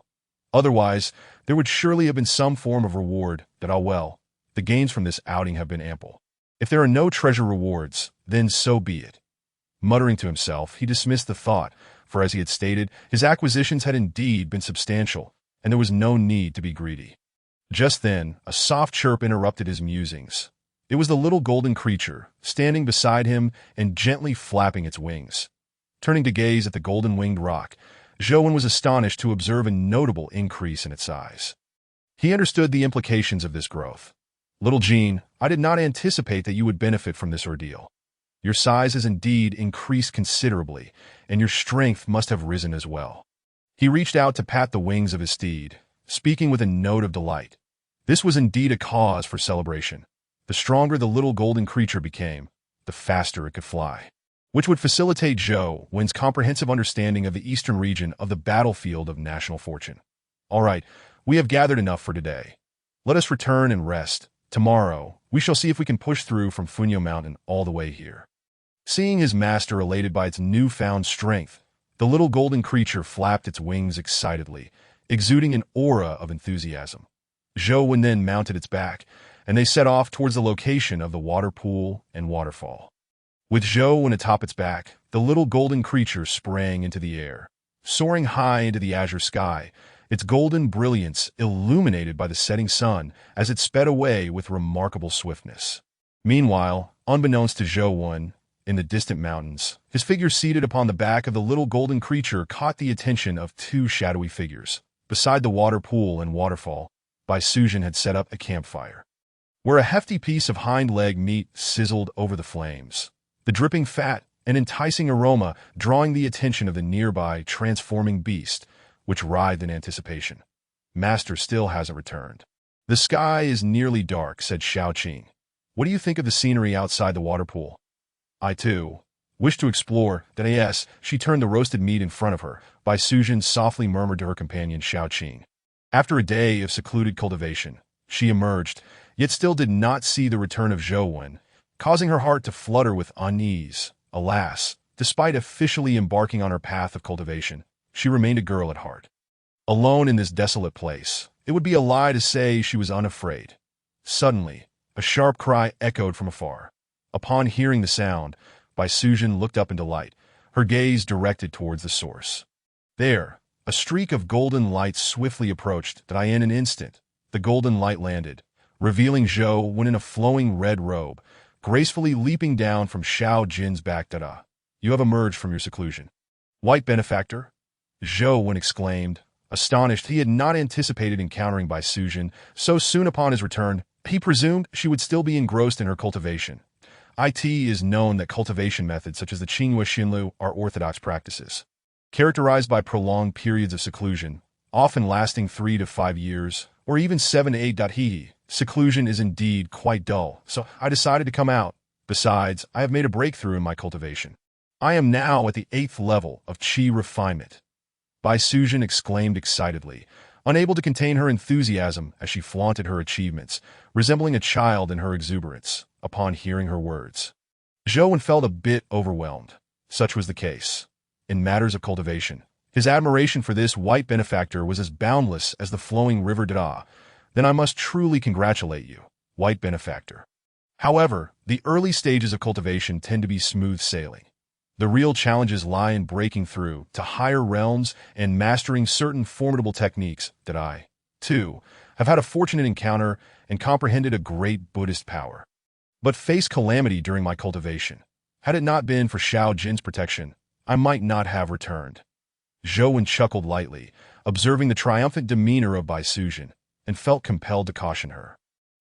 Otherwise, there would surely have been some form of reward that, the gains from this outing have been ample. If there are no treasure rewards, then so be it. Muttering to himself, he dismissed the thought, for as he had stated, his acquisitions had indeed been substantial, and there was no need to be greedy. Just then, a soft chirp interrupted his musings. It was the little golden creature, standing beside him and gently flapping its wings. Turning to gaze at the golden-winged rock, Zhou was astonished to observe a notable increase in its size. He understood the implications of this growth. "Little Jean, I did not anticipate that you would benefit from this ordeal. Your size has indeed increased considerably, and your strength must have risen as well." He reached out to pat the wings of his steed, speaking with a note of delight. This was indeed a cause for celebration. The stronger the little golden creature became, the faster it could fly, which would facilitate Zhou Wen's comprehensive understanding of the eastern region of the battlefield of national fortune. "All right, we have gathered enough for today. Let us return and rest. Tomorrow, we shall see if we can push through from Funyo Mountain all the way here." Seeing his master elated by its newfound strength, the little golden creature flapped its wings excitedly, exuding an aura of enthusiasm. Zhou Wen then mounted its back, and they set off towards the location of the water pool and waterfall. With Zhou Wen atop its back, the little golden creature sprang into the air, soaring high into the azure sky, its golden brilliance illuminated by the setting sun as it sped away with remarkable swiftness. Meanwhile, unbeknownst to Zhou Wen, in the distant mountains, his figure seated upon the back of the little golden creature caught the attention of two shadowy figures. Beside the water pool and waterfall, Bai Sujin had set up a campfire, where a hefty piece of hind leg meat sizzled over the flames, the dripping fat and enticing aroma drawing the attention of the nearby transforming beast, which writhed in anticipation. "Master still hasn't returned." "The sky is nearly dark," said Xiao Qing. "What do you think of the scenery outside the water pool?" "I, too, wish to explore that." "Yes." She turned the roasted meat in front of her. Bai Sujin softly murmured to her companion Xiao Qing. After a day of secluded cultivation, she emerged, yet still did not see the return of Zhou Wen, causing her heart to flutter with unease. Alas, despite officially embarking on her path of cultivation, she remained a girl at heart. Alone in this desolate place, it would be a lie to say she was unafraid. Suddenly, a sharp cry echoed from afar. Upon hearing the sound, Bai Sujin looked up in delight, her gaze directed towards the source. There, a streak of golden light swiftly approached that in an instant, the golden light landed, revealing Zhou Wen in a flowing red robe, gracefully leaping down from Xiao Jin's back. "Dada, you have emerged from your seclusion." "White benefactor?" Zhou Wen exclaimed, astonished. He had not anticipated encountering Bai Sujin so soon upon his return. He presumed she would still be engrossed in her cultivation. It is known that cultivation methods such as the Qinghua Xinlu are orthodox practices, characterized by prolonged periods of seclusion, often lasting 3 to 5 years, or even 7 to 8. Seclusion is indeed quite dull, so I decided to come out. Besides, I have made a breakthrough in my cultivation. I am now at the 8th level of Qi refinement." Bai Sujin exclaimed excitedly, unable to contain her enthusiasm as she flaunted her achievements, resembling a child in her exuberance, upon hearing her words. Zhou Wen felt a bit overwhelmed. Such was the case. In matters of cultivation, his admiration for this white benefactor was as boundless as the flowing river Dada. "Then I must truly congratulate you, white benefactor." However, the early stages of cultivation tend to be smooth sailing. The real challenges lie in breaking through to higher realms and mastering certain formidable techniques that I, too, have had a fortunate encounter and comprehended a great Buddhist power. But faced calamity during my cultivation. Had it not been for Xiao Jin's protection, I might not have returned. Zhou chuckled lightly, observing the triumphant demeanor of Bai Sujin, and felt compelled to caution her.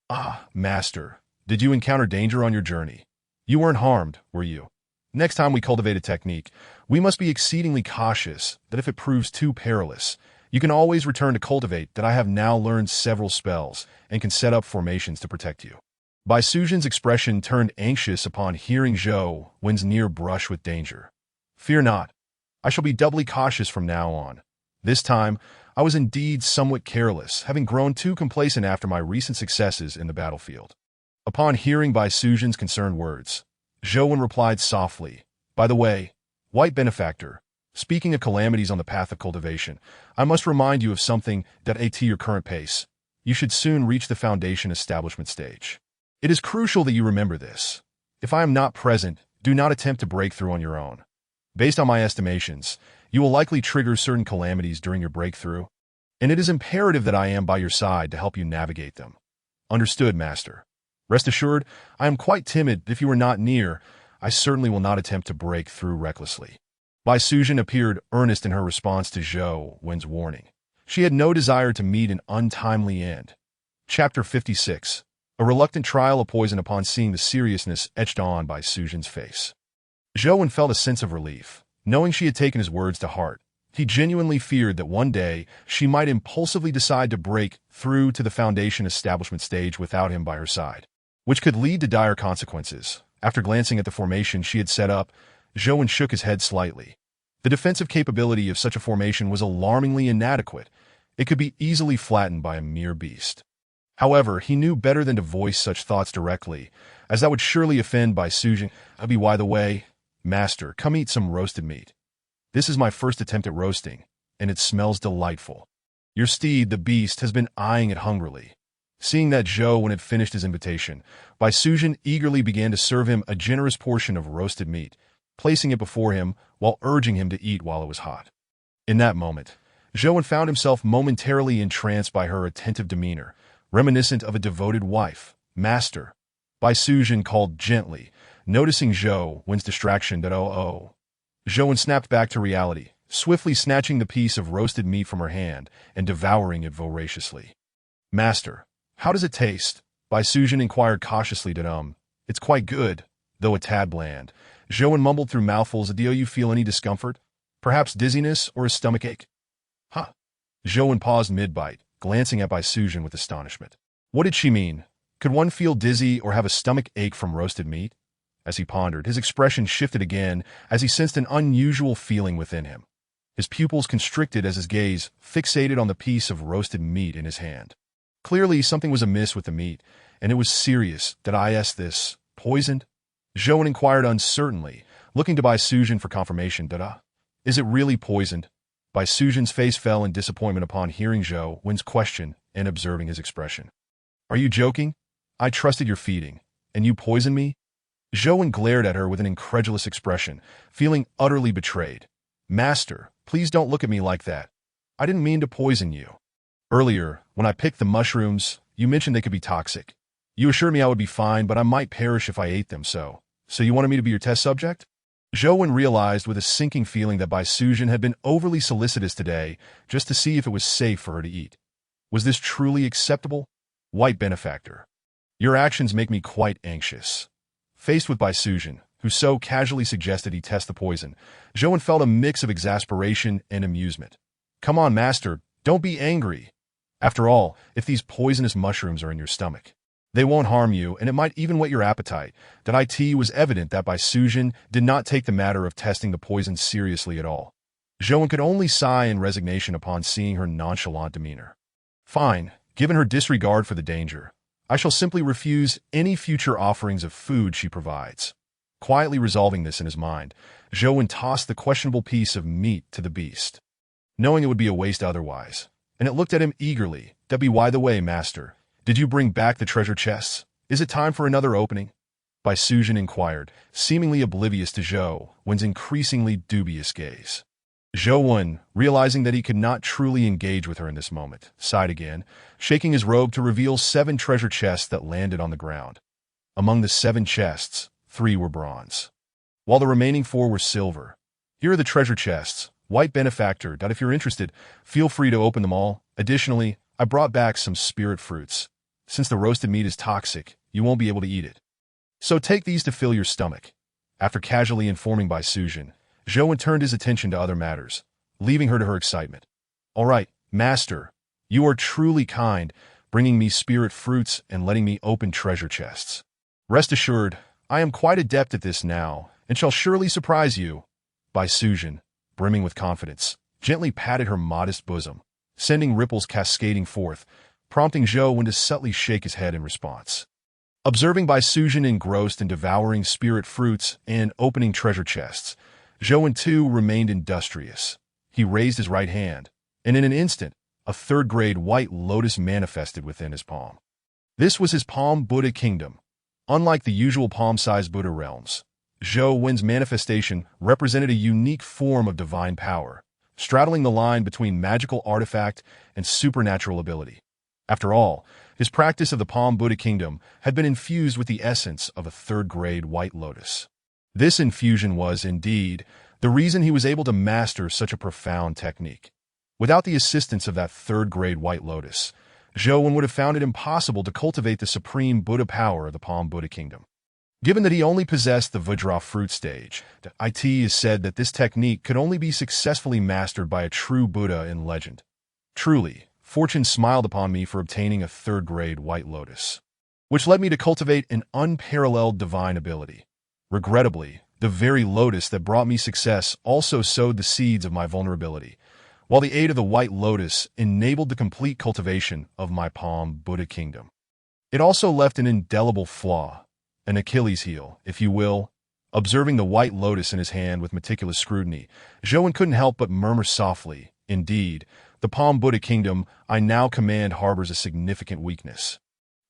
Ah, master, did you encounter danger on your journey? You weren't harmed, were you? Next time we cultivate a technique, we must be exceedingly cautious that if it proves too perilous, you can always return to cultivate that I have now learned several spells and can set up formations to protect you. Bai Sujin's expression turned anxious upon hearing Zhou Wen's near brush with danger. Fear not. I shall be doubly cautious from now on. This time, I was indeed somewhat careless, having grown too complacent after my recent successes in the battlefield. Upon hearing Bai Sujin's concerned words, Zhou Wen replied softly, By the way, White Benefactor, speaking of calamities on the path of cultivation, I must remind you of something that at your current pace, you should soon reach the foundation establishment stage. It is crucial that you remember this. If I am not present, do not attempt to break through on your own. Based on my estimations, you will likely trigger certain calamities during your breakthrough, and it is imperative that I am by your side to help you navigate them. Understood, Master. Rest assured, I am quite timid. If you are not near, I certainly will not attempt to break through recklessly. Bai Sujin appeared earnest in her response to Zhou Wen's warning. She had no desire to meet an untimely end. Chapter 56. A reluctant trial of poison upon seeing the seriousness etched on Bai Sujin's face. Zhou Wen felt a sense of relief, knowing she had taken his words to heart. He genuinely feared that one day she might impulsively decide to break through to the foundation establishment stage without him by her side, which could lead to dire consequences. After glancing at the formation she had set up, Zhou Wen shook his head slightly. The defensive capability of such a formation was alarmingly inadequate. It could be easily flattened by a mere beast. However, he knew better than to voice such thoughts directly, as that would surely offend Bai Sujin. By the way, Master, come eat some roasted meat. This is my first attempt at roasting, and it smells delightful. Your steed, the beast, has been eyeing it hungrily. Seeing that Zhou Wen had finished his invitation, Bai Sujin eagerly began to serve him a generous portion of roasted meat, placing it before him while urging him to eat while it was hot. In that moment, Zhou Wen found himself momentarily entranced by her attentive demeanor, reminiscent of a devoted wife. Master, Bai Sujin called gently, noticing Zhou Wen's distraction. Zhou Wen snapped back to reality, swiftly snatching the piece of roasted meat from her hand and devouring it voraciously. Master, how does it taste? Bai Sujin inquired cautiously. It's quite good, though a tad bland. Zhou Wen mumbled through mouthfuls. Do you feel any discomfort? Perhaps dizziness or a stomachache? Huh. Zhou Wen paused mid-bite, glancing at Bai Sujin with astonishment. What did she mean? Could one feel dizzy or have a stomach ache from roasted meat? As he pondered, his expression shifted again as he sensed an unusual feeling within him. His pupils constricted as his gaze fixated on the piece of roasted meat in his hand. Clearly, something was amiss with the meat, and it was serious. This poisoned? Zhou Wen inquired uncertainly, looking to Bai Sujin for confirmation. Is it really poisoned? Bai Sujin's face fell in disappointment upon hearing Zhou Wen's question and observing his expression. Are you joking? I trusted your feeding, and you poisoned me? Zhou Wen glared at her with an incredulous expression, feeling utterly betrayed. Master, please don't look at me like that. I didn't mean to poison you. Earlier, when I picked the mushrooms, you mentioned they could be toxic. You assured me I would be fine, but I might perish if I ate them, so you wanted me to be your test subject? Zhou Wen realized with a sinking feeling that Bai Sujin had been overly solicitous today just to see if it was safe for her to eat. Was this truly acceptable? White Benefactor, your actions make me quite anxious. Faced with Bai Sujin, who so casually suggested he test the poison, Zhou Wen felt a mix of exasperation and amusement. Come on, Master, don't be angry. After all, if these poisonous mushrooms are in your stomach, they won't harm you, and it might even whet your appetite. It was evident that Bai Sujin did not take the matter of testing the poison seriously at all. Zhou Wen could only sigh in resignation upon seeing her nonchalant demeanor. Fine, given her disregard for the danger, I shall simply refuse any future offerings of food she provides. Quietly resolving this in his mind, Zhou Wen tossed the questionable piece of meat to the beast, knowing it would be a waste otherwise, and it looked at him eagerly. By the way, Master, did you bring back the treasure chests? Is it time for another opening? Bai Sujin inquired, seemingly oblivious to Zhou Wen's increasingly dubious gaze. Zhou Wen, realizing that he could not truly engage with her in this moment, sighed again, shaking his robe to reveal 7 treasure chests that landed on the ground. Among the 7 chests, 3 were bronze, while the remaining 4 were silver. Here are the treasure chests, White Benefactor. If you're interested, feel free to open them all. Additionally, I brought back some spirit fruits. Since the roasted meat is toxic, you won't be able to eat it. So take these to fill your stomach. After casually informing Bai Sujin, Zhou Wen turned his attention to other matters, leaving her to her excitement. All right, Master, you are truly kind, bringing me spirit fruits and letting me open treasure chests. Rest assured, I am quite adept at this now, and shall surely surprise you. Bai Sujin, brimming with confidence, gently patted her modest bosom, sending ripples cascading forth, prompting Zhou Wen to subtly shake his head in response. Observing Bai Sujin engrossed in devouring spirit fruits and opening treasure chests, Zhou Wen too remained industrious. He raised his right hand, and in an instant, a third-grade white lotus manifested within his palm. This was his palm Buddha kingdom. Unlike the usual palm-sized Buddha realms, Zhou Wen's manifestation represented a unique form of divine power, straddling the line between magical artifact and supernatural ability. After all, his practice of the palm Buddha kingdom had been infused with the essence of a third-grade white lotus. This infusion was, indeed, the reason he was able to master such a profound technique. Without the assistance of that third-grade white lotus, Zhou Wen would have found it impossible to cultivate the supreme Buddha power of the palm Buddha kingdom. Given that he only possessed the Vajra fruit stage, it is said that this technique could only be successfully mastered by a true Buddha in legend. Truly, fortune smiled upon me for obtaining a third-grade white lotus, which led me to cultivate an unparalleled divine ability. Regrettably, the very lotus that brought me success also sowed the seeds of my vulnerability, while the aid of the white lotus enabled the complete cultivation of my palm Buddha kingdom. It also left an indelible flaw, an Achilles heel, if you will. Observing the white lotus in his hand with meticulous scrutiny, Zhou Wen couldn't help but murmur softly, indeed, the palm Buddha kingdom I now command harbors a significant weakness,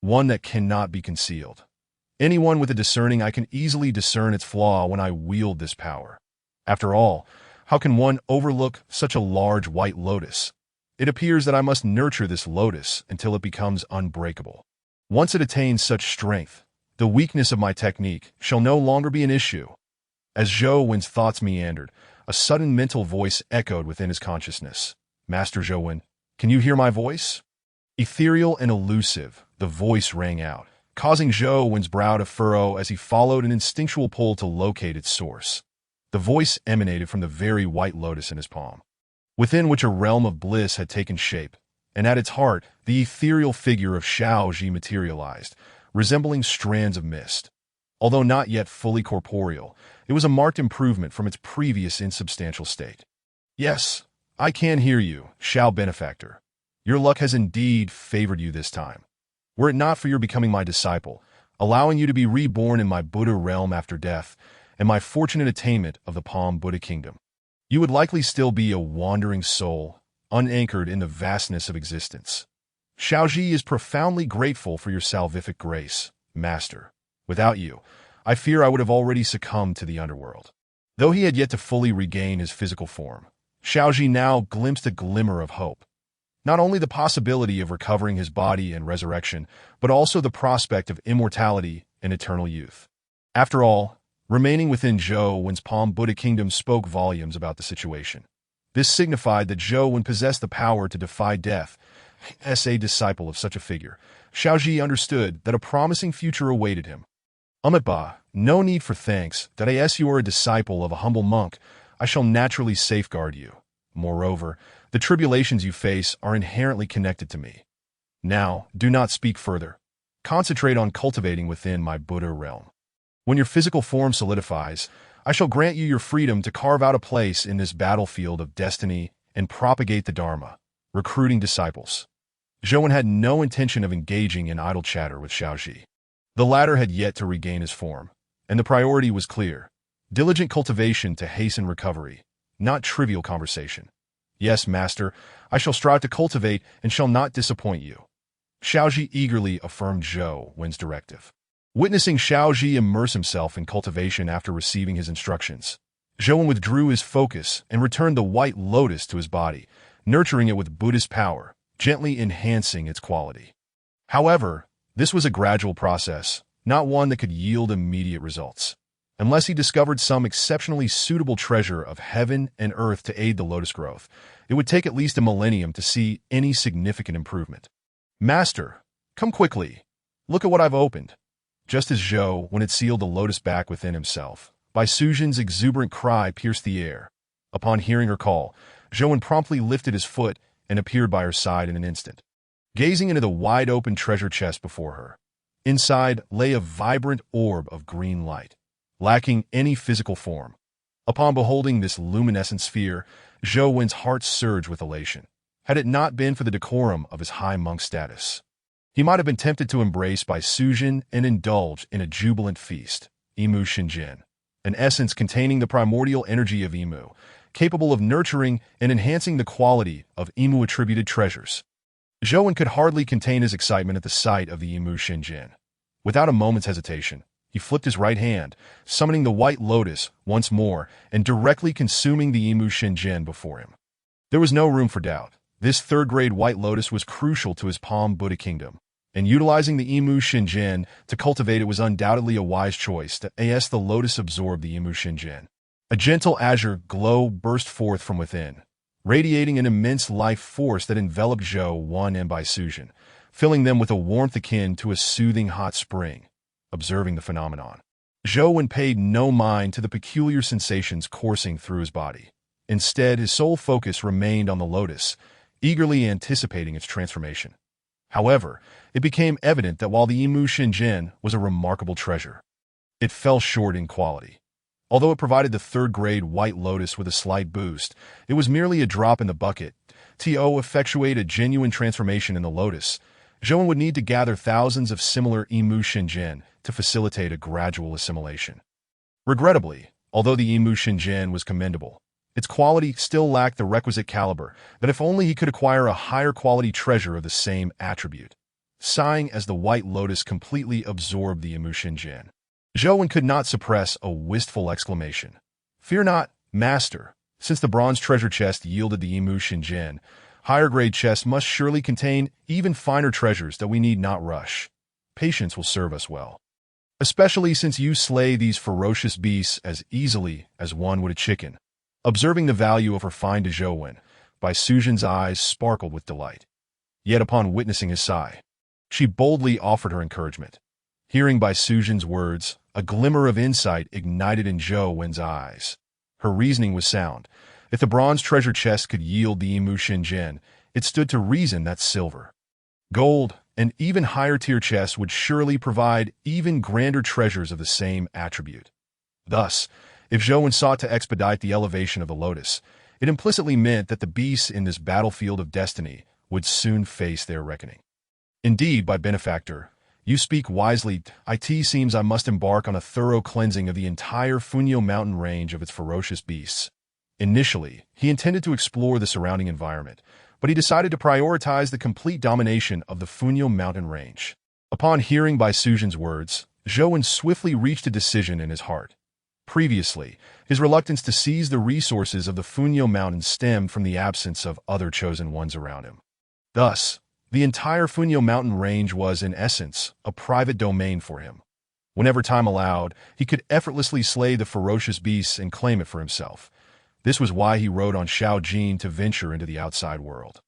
one that cannot be concealed. Anyone with a discerning eye can easily discern its flaw when I wield this power. After all, how can one overlook such a large white lotus? It appears that I must nurture this lotus until it becomes unbreakable. Once it attains such strength, the weakness of my technique shall no longer be an issue. As Zhou Wen's thoughts meandered, a sudden mental voice echoed within his consciousness. Master Zhou Wen, can you hear my voice? Ethereal and elusive, the voice rang out, causing Zhou Wen's brow to furrow as he followed an instinctual pull to locate its source. The voice emanated from the very white lotus in his palm, within which a realm of bliss had taken shape, and at its heart, the ethereal figure of Xiaozhi materialized, resembling strands of mist. Although not yet fully corporeal, it was a marked improvement from its previous insubstantial state. Yes, I can hear you, Xiao Benefactor. Your luck has indeed favored you this time. Were it not for your becoming my disciple, allowing you to be reborn in my Buddha realm after death, and my fortunate attainment of the palm Buddha kingdom, you would likely still be a wandering soul, unanchored in the vastness of existence. Xiaozhi is profoundly grateful for your salvific grace, Master. Without you, I fear I would have already succumbed to the underworld. Though he had yet to fully regain his physical form, Xiaozhi now glimpsed a glimmer of hope. Not only the possibility of recovering his body and resurrection, but also the prospect of immortality and eternal youth. After all, remaining within Zhou Wen's palm Buddha kingdom spoke volumes about the situation. This signified that Zhou Wen possessed the power to defy death. As a disciple of such a figure, Xiaozhi understood that a promising future awaited him. Ba, no need for thanks. As you are a disciple of a humble monk, I shall naturally safeguard you. Moreover, the tribulations you face are inherently connected to me. Now, do not speak further. Concentrate on cultivating within my Buddha realm. When your physical form solidifies, I shall grant you your freedom to carve out a place in this battlefield of destiny and propagate the Dharma, recruiting disciples. Zhou Wen had no intention of engaging in idle chatter with Xiaozhi. The latter had yet to regain his form, and the priority was clear: diligent cultivation to hasten recovery, not trivial conversation. Yes, Master, I shall strive to cultivate and shall not disappoint you. Xiaoji eagerly affirmed Zhou Wen's directive. Witnessing Xiaoji immerse himself in cultivation after receiving his instructions, Zhou Wen withdrew his focus and returned the white lotus to his body, nurturing it with Buddhist power, gently enhancing its quality. However, this was a gradual process, not one that could yield immediate results. Unless he discovered some exceptionally suitable treasure of heaven and earth to aid the lotus growth, it would take at least a millennium to see any significant improvement. Master, come quickly. Look at what I've opened. Just as Zhou, when it sealed the lotus back within himself, Bai Suzhen's exuberant cry pierced the air. Upon hearing her call, Zhou promptly lifted his foot and appeared by her side in an instant. Gazing into the wide-open treasure chest before her, inside lay a vibrant orb of green light, lacking any physical form. Upon beholding this luminescent sphere, Zhou Wen's heart surged with elation. Had it not been for the decorum of his high monk status, he might have been tempted to embrace Bai Suzhen and indulge in a jubilant feast. Imu Shinjin, an essence containing the primordial energy of Imu, capable of nurturing and enhancing the quality of Imu-attributed treasures. Zhou Wen could hardly contain his excitement at the sight of the Imu Shinjin. Without a moment's hesitation, he flipped his right hand, summoning the white lotus once more and directly consuming the Imu Shinjin before him. There was no room for doubt. This third-grade white lotus was crucial to his Palm Buddha kingdom, and utilizing the Imu Shinjin to cultivate it was undoubtedly a wise choice. As the lotus absorbed the Imu Shinjin, a gentle azure glow burst forth from within, radiating an immense life force that enveloped Zhou Wen and Bai Suzhen, filling them with a warmth akin to a soothing hot spring. Observing the phenomenon, Zhou Wen paid no mind to the peculiar sensations coursing through his body. Instead, his sole focus remained on the lotus, eagerly anticipating its transformation. However, it became evident that while the Imu Shinjin was a remarkable treasure, it fell short in quality. Although it provided the third-grade white lotus with a slight boost, it was merely a drop in the bucket. To effectuate a genuine transformation in the lotus, Zhou Wen would need to gather thousands of similar Imu Shinjin to facilitate a gradual assimilation. Regrettably, although the Imu Shinjin was commendable, its quality still lacked the requisite caliber that if only he could acquire a higher quality treasure of the same attribute. Sighing as the white lotus completely absorbed the Imu Shinjin, Zhou Wen could not suppress a wistful exclamation. "Fear not, master. Since the bronze treasure chest yielded the Imu Shinjin, higher-grade chests must surely contain even finer treasures that we need not rush. Patience will serve us well. Especially since you slay these ferocious beasts as easily as one would a chicken." Observing the value of her find to Zhou Wen, Bai Suzhen's eyes sparkled with delight. Yet upon witnessing his sigh, she boldly offered her encouragement. Hearing Bai Suzhen's words, a glimmer of insight ignited in Zhou Wen's eyes. Her reasoning was sound. If the bronze treasure chest could yield the Imu Shinjin, it stood to reason that silver, gold, and even higher-tier chests would surely provide even grander treasures of the same attribute. Thus, if Zhou Wen sought to expedite the elevation of the lotus, it implicitly meant that the beasts in this battlefield of destiny would soon face their reckoning. Indeed, by benefactor, you speak wisely. It seems I must embark on a thorough cleansing of the entire Funyo mountain range of its ferocious beasts. Initially, he intended to explore the surrounding environment, but he decided to prioritize the complete domination of the Funyo mountain range. Upon hearing Bai Suzhen's words, Zhou Wen swiftly reached a decision in his heart. Previously, his reluctance to seize the resources of the Funyo Mountains stemmed from the absence of other chosen ones around him. Thus, the entire Funyo Mountain range was, in essence, a private domain for him. Whenever time allowed, he could effortlessly slay the ferocious beasts and claim it for himself. This was why he rode on Xiao Jin to venture into the outside world.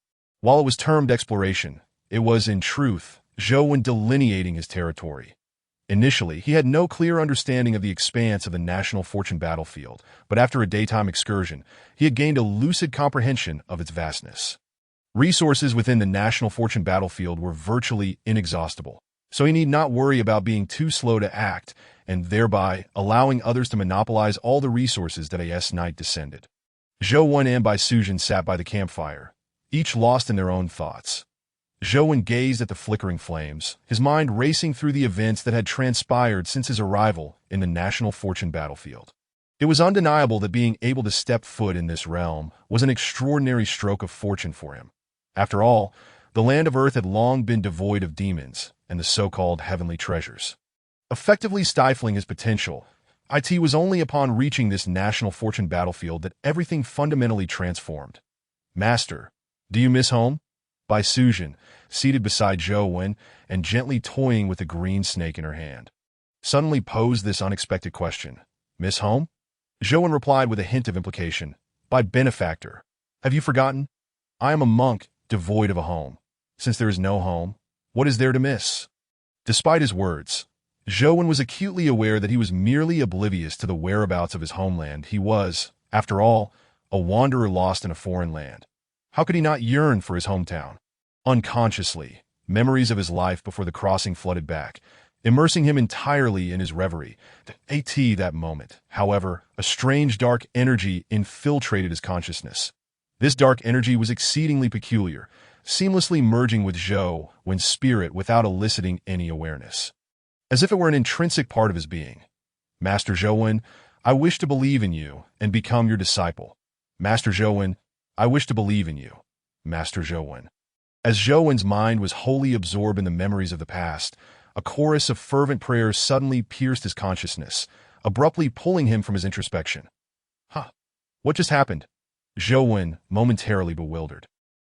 While it was termed exploration, it was, in truth, Zhou Wen delineating his territory. Initially, he had no clear understanding of the expanse of the National Fortune battlefield, but after a daytime excursion, he had gained a lucid comprehension of its vastness. Resources within the National Fortune battlefield were virtually inexhaustible, so he need not worry about being too slow to act and thereby allowing others to monopolize all the resources that as night descended. Zhou Wen and Bai Suzhen sat by the campfire, each lost in their own thoughts. Zhou Wen gazed at the flickering flames, his mind racing through the events that had transpired since his arrival in the National Fortune battlefield. It was undeniable that being able to step foot in this realm was an extraordinary stroke of fortune for him. After all, The land of Earth had long been devoid of demons and the so-called heavenly treasures, effectively stifling his potential. It was only upon reaching this national fortune battlefield that everything fundamentally transformed. Master, do you miss home? By Sujin, seated beside Zhou Wen and gently toying with a green snake in her hand, suddenly posed this unexpected question. Miss home? Zhou Wen replied with a hint of implication. By benefactor. Have you forgotten? I am a monk devoid of a home. Since there is no home, what is there to miss? Despite his words, Zhou Wen was acutely aware that he was merely oblivious to the whereabouts of his homeland. He was, after all, a wanderer lost in a foreign land. How could he not yearn for his hometown? Unconsciously, memories of his life before the crossing flooded back, immersing him entirely in his reverie. That moment, however, a strange dark energy infiltrated his consciousness. This dark energy was exceedingly peculiar, seamlessly merging with Zhou Wen's spirit without eliciting any awareness, as if it were an intrinsic part of his being. Master Zhou Wen, I wish to believe in you and become your disciple. Master Zhou Wen, I wish to believe in you. Master Zhou Wen. As Zhou Wen's mind was wholly absorbed in the memories of the past, a chorus of fervent prayers suddenly pierced his consciousness, abruptly pulling him from his introspection. What just happened? Zhou Wen, momentarily bewildered,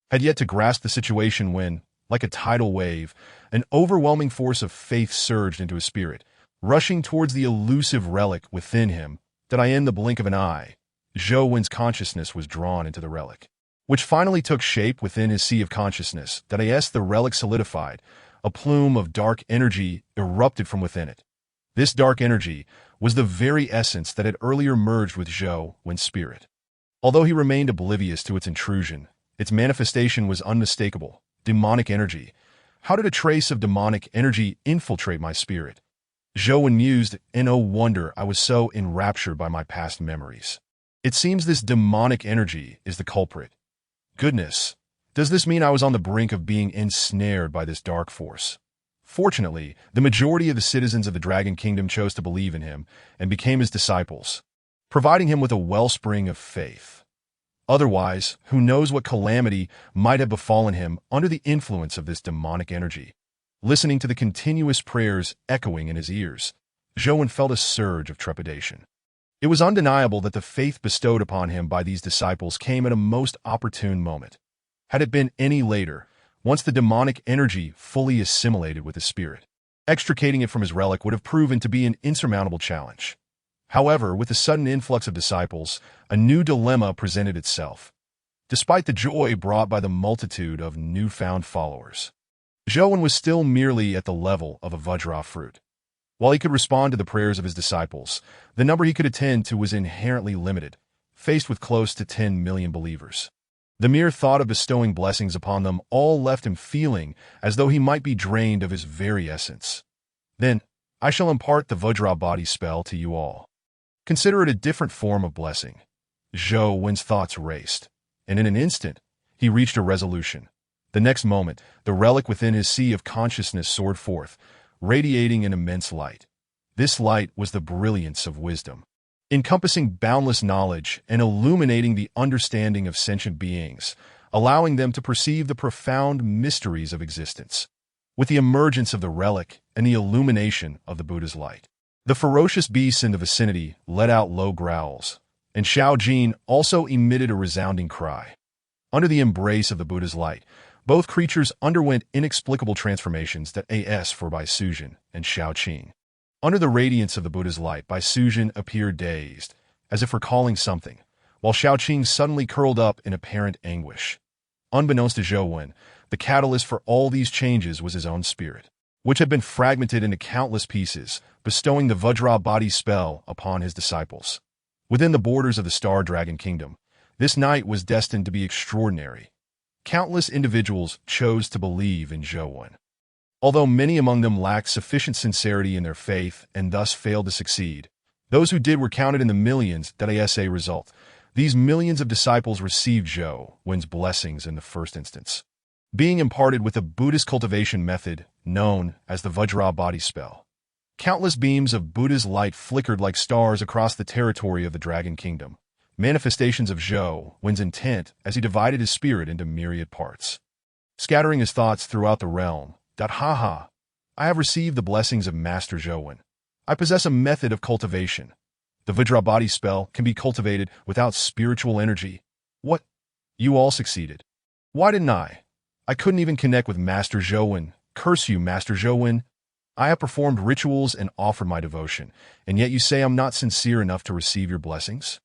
had yet to grasp the situation when, like a tidal wave, an overwhelming force of faith surged into his spirit, rushing towards the elusive relic within him. In the blink of an eye, Zhou Wen's consciousness was drawn into the relic, which finally took shape within his sea of consciousness. The relic solidified. A plume of dark energy erupted from within it. This dark energy was the very essence that had earlier merged with Zhou Wen's spirit. Although he remained oblivious to its intrusion, its manifestation was unmistakable. Demonic energy. How did a trace of demonic energy infiltrate my spirit? Zhou Wen mused, and no wonder I was so enraptured by my past memories. It seems this demonic energy is the culprit. Goodness, does this mean I was on the brink of being ensnared by this dark force? Fortunately, the majority of the citizens of the Dragon Kingdom chose to believe in him and became his disciples, providing him with a wellspring of faith. Otherwise, who knows what calamity might have befallen him under the influence of this demonic energy. Listening to the continuous prayers echoing in his ears, Zhou Wen felt a surge of trepidation. It was undeniable that the faith bestowed upon him by these disciples came at a most opportune moment. Had it been any later, once the demonic energy fully assimilated with his spirit, extricating it from his relic would have proven to be an insurmountable challenge. However, with the sudden influx of disciples, a new dilemma presented itself. Despite the joy brought by the multitude of newfound followers, Zhou Wen was still merely at the level of a Vajra fruit. While he could respond to the prayers of his disciples, the number he could attend to was inherently limited, faced with close to 10 million believers. The mere thought of bestowing blessings upon them all left him feeling as though he might be drained of his very essence. Then, I shall impart the Vajra body spell to you all. Consider it a different form of blessing. Zhou Wen's thoughts raced, and in an instant, he reached a resolution. The next moment, the relic within his sea of consciousness soared forth, radiating an immense light. This light was the brilliance of wisdom, encompassing boundless knowledge and illuminating the understanding of sentient beings, allowing them to perceive the profound mysteries of existence. With the emergence of the relic and the illumination of the Buddha's light, the ferocious beasts in the vicinity let out low growls, and Xiao Jin also emitted a resounding cry. Under the embrace of the Buddha's light, both creatures underwent inexplicable transformations. As for Bai Sujin and Xiao Qing. Under the radiance of the Buddha's light, Bai Sujin appeared dazed, as if recalling something, while Xiao Qing suddenly curled up in apparent anguish. Unbeknownst to Zhou Wen, the catalyst for all these changes was his own spirit, which had been fragmented into countless pieces, bestowing the Vajra body spell upon his disciples. Within the borders of the Star Dragon Kingdom, this night was destined to be extraordinary. Countless individuals chose to believe in Zhou Wen, although many among them lacked sufficient sincerity in their faith and thus failed to succeed. Those who did were counted in the millions. As a result, these millions of disciples received Zhou Wen's blessings in the first instance, being imparted with a Buddhist cultivation method known as the Vajra body spell. Countless beams of Buddha's light flickered like stars across the territory of the Dragon Kingdom, manifestations of Zhou Wen's intent as he divided his spirit into myriad parts. scattering his thoughts throughout the realm. Haha, I have received the blessings of Master Zhou. I possess a method of cultivation. The Vajra body spell can be cultivated without spiritual energy. What? You all succeeded. Why didn't I? I couldn't even connect with Master Zhou. Curse you, Master Zhou. I have performed rituals and offered my devotion, and yet you say I'm not sincere enough to receive your blessings?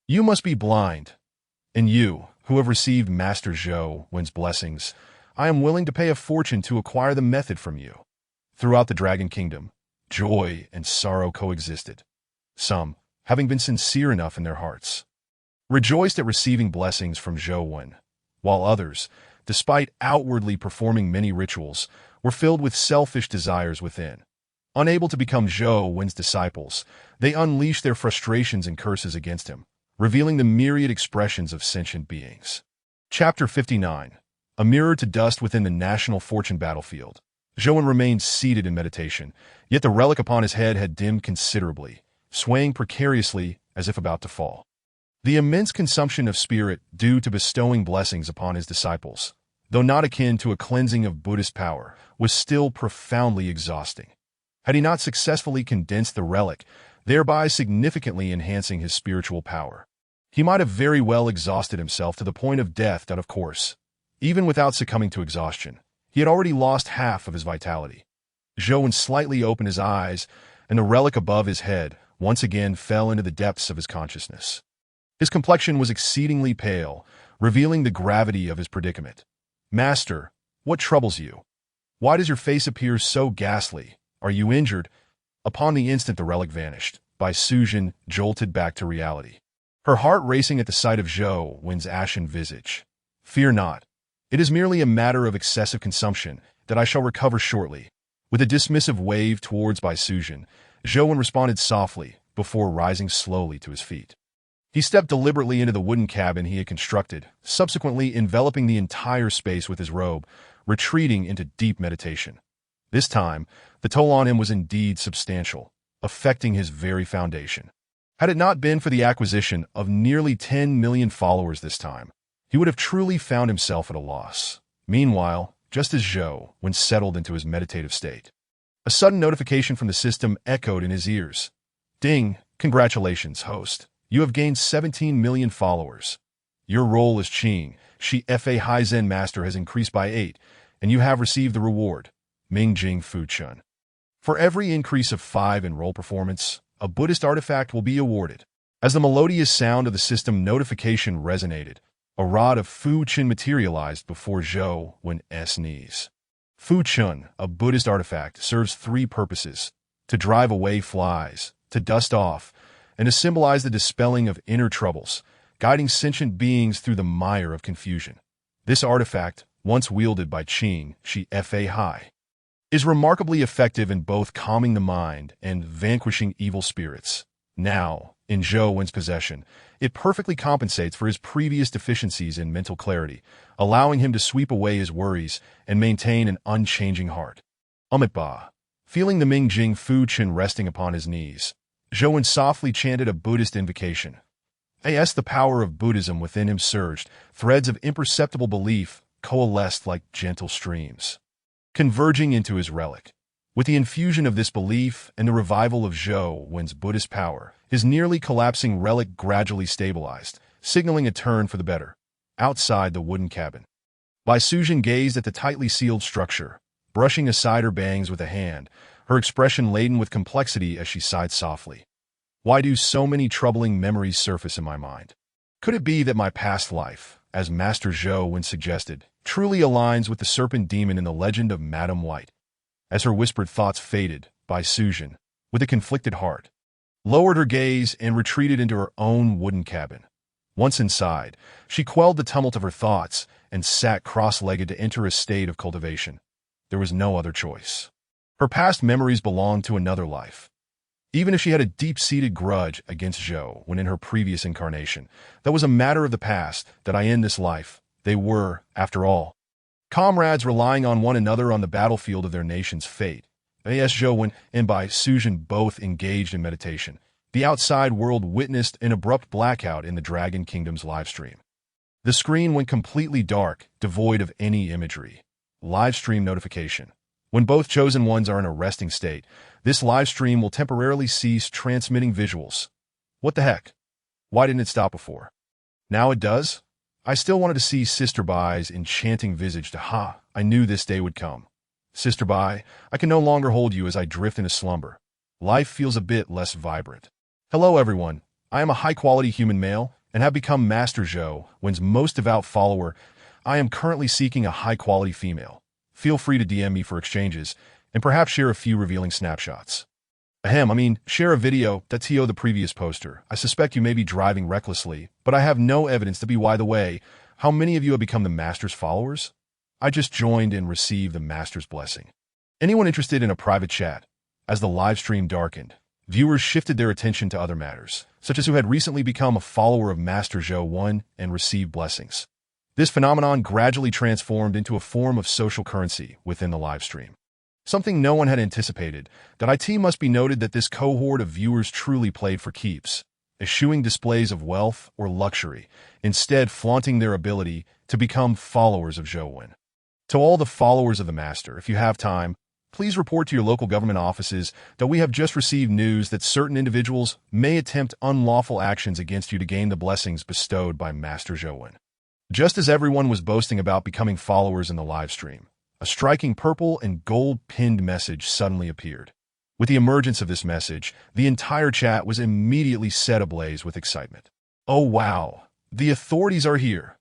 You must be blind. And you, who have received Master Zhou's blessings, I am willing to pay a fortune to acquire the method from you. Throughout the Dragon Kingdom, joy and sorrow coexisted. Some, having been sincere enough in their hearts, rejoiced at receiving blessings from Zhou, while others, despite outwardly performing many rituals, were filled with selfish desires within. Unable to become Zhou's disciples, they unleashed their frustrations and curses against him, revealing the myriad expressions of sentient beings. Chapter 59. A mirror to dust within the national fortune battlefield. Zhou remained seated in meditation, yet the relic upon his head had dimmed considerably, swaying precariously as if about to fall. The immense consumption of spirit due to bestowing blessings upon his disciples, though not akin to a cleansing of Buddhist power, was still profoundly exhausting. Had he not successfully condensed the relic, thereby significantly enhancing his spiritual power, he might have very well exhausted himself to the point of death. Of course, even without succumbing to exhaustion, he had already lost half of his vitality. Zhou slightly opened his eyes, and the relic above his head once again fell into the depths of his consciousness. His complexion was exceedingly pale, revealing the gravity of his predicament. Master, what troubles you? Why does your face appear so ghastly? Are you injured? Upon the instant the relic vanished, Bai Sujin jolted back to reality, her heart racing at the sight of Zhou's ashen visage. Fear not. It is merely a matter of excessive consumption that I shall recover shortly. With a dismissive wave towards Bai Sujin, Zhou responded softly before rising slowly to his feet. He stepped deliberately into the wooden cabin he had constructed, subsequently enveloping the entire space with his robe, retreating into deep meditation. This time, the toll on him was indeed substantial, affecting his very foundation. Had it not been for the acquisition of nearly 10 million followers this time, he would have truly found himself at a loss. Meanwhile, just as Zhou, when settled into his meditative state, a sudden notification from the system echoed in his ears. Ding! Congratulations, host. You have gained 17 million followers. Your role as Qing, Fahai Zen Master has increased by 8, and you have received the reward, Ming Jing Fu Chun. For every increase of 5 in role performance, a Buddhist artifact will be awarded. As the melodious sound of the system notification resonated, a rod of Fu Chun materialized before Zhou's knees. Fu Chun, a Buddhist artifact, serves 3 purposes: to drive away flies, to dust off, and to symbolize the dispelling of inner troubles, guiding sentient beings through the mire of confusion. This artifact, once wielded by Qing, Fahai, is remarkably effective in both calming the mind and vanquishing evil spirits. Now, in Zhou's possession, it perfectly compensates for his previous deficiencies in mental clarity, allowing him to sweep away his worries and maintain an unchanging heart. Amitabha. Feeling the Ming Jing Fu Chun resting upon his knees, Zhou softly chanted a Buddhist invocation. As the power of Buddhism within him surged, threads of imperceptible belief coalesced like gentle streams, converging into his relic. With the infusion of this belief and the revival of Zhou's Buddhist power, his nearly collapsing relic gradually stabilized, signaling a turn for the better. Outside the wooden cabin, Bai Sujin gazed at the tightly sealed structure, brushing aside her bangs with a hand, her expression laden with complexity as she sighed softly. Why do so many troubling memories surface in my mind? Could it be that my past life, as Master Zhou suggested, truly aligns with the serpent demon in the legend of Madame White? As her whispered thoughts faded, Bai Sujin, with a conflicted heart, lowered her gaze and retreated into her own wooden cabin. Once inside, she quelled the tumult of her thoughts and sat cross-legged to enter a state of cultivation. There was no other choice. Her past memories belonged to another life. Even if she had a deep-seated grudge against Zhou when in her previous incarnation, that was a matter of the past that I end this life. They were, after all, comrades relying on one another on the battlefield of their nation's fate. As Zhou and Bai Sujin both engaged in meditation, the outside world witnessed an abrupt blackout in the Dragon Kingdom's livestream. The screen went completely dark, devoid of any imagery. Live stream notification. When both chosen ones are in a resting state, this live stream will temporarily cease transmitting visuals. What the heck? Why didn't it stop before? Now it does? I still wanted to see Sister Bai's enchanting visage. I knew this day would come. Sister Bai, I can no longer hold you as I drift into slumber. Life feels a bit less vibrant. Hello everyone, I am a high-quality human male and have become Master Zhou, Wen's most devout follower. I am currently seeking a high-quality female. Feel free to DM me for exchanges, and perhaps share a few revealing snapshots. Share a video, that's the previous poster. I suspect you may be driving recklessly, but I have no evidence to be why the way. How many of you have become the Master's followers? I just joined and received the Master's blessing. Anyone interested in a private chat? As the live stream darkened, viewers shifted their attention to other matters, such as who had recently become a follower of Master Zhou Wen and received blessings. This phenomenon gradually transformed into a form of social currency within the live stream. Something no one had anticipated, that it must be noted that this cohort of viewers truly played for keeps, eschewing displays of wealth or luxury, instead flaunting their ability to become followers of Zhou Wen. To all the followers of the Master, if you have time, please report to your local government offices that we have just received news that certain individuals may attempt unlawful actions against you to gain the blessings bestowed by Master Zhou Wen. Just as everyone was boasting about becoming followers in the live stream, a striking purple and gold pinned message suddenly appeared. With the emergence of this message, the entire chat was immediately set ablaze with excitement. Oh wow, the authorities are here.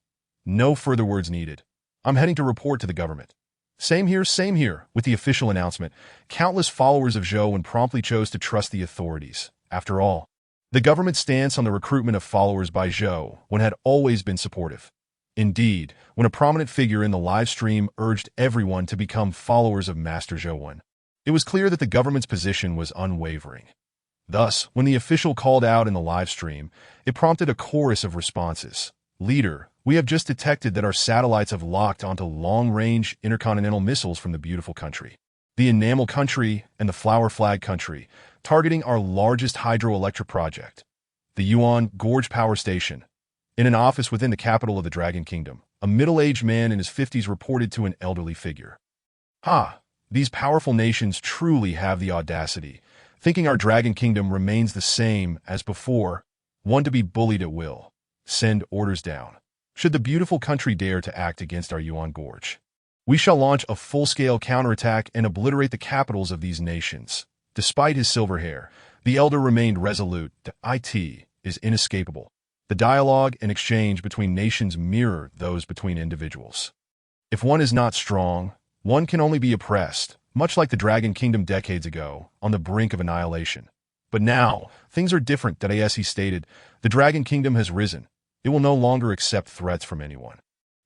No further words needed. I'm heading to report to the government. Same here. With the official announcement, countless followers of Zhou Wen promptly chose to trust the authorities. After all, the government's stance on the recruitment of followers by Zhou Wen had always been supportive. Indeed, when a prominent figure in the live stream urged everyone to become followers of Master Zhou Wen, it was clear that the government's position was unwavering. Thus, when the official called out in the live stream, it prompted a chorus of responses. Leader, we have just detected that our satellites have locked onto long-range intercontinental missiles from the beautiful country, the Enamel country and the Flower Flag country, targeting our largest hydroelectric project, the Yuan Gorge Power Station. In an office within the capital of the Dragon Kingdom, a middle-aged man in his 50s reported to an elderly figure. These powerful nations truly have the audacity, thinking our Dragon Kingdom remains the same as before, one to be bullied at will. Send orders down. Should the beautiful country dare to act against our Yuan Gorge, we shall launch a full-scale counterattack and obliterate the capitals of these nations. Despite his silver hair, the elder remained resolute. It is inescapable. The dialogue and exchange between nations mirror those between individuals. If one is not strong, one can only be oppressed, much like the Dragon Kingdom decades ago, on the brink of annihilation. But now, things are different. As he stated, the Dragon Kingdom has risen. It will no longer accept threats from anyone.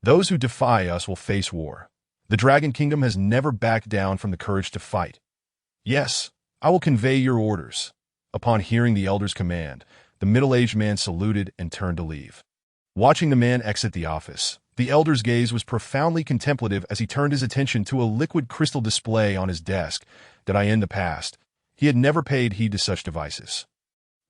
Those who defy us will face war. The Dragon Kingdom has never backed down from the courage to fight. Yes, I will convey your orders. Upon hearing the elder's command, the middle-aged man saluted and turned to leave. Watching the man exit the office, the elder's gaze was profoundly contemplative as he turned his attention to a liquid crystal display on his desk. In the past, he had never paid heed to such devices.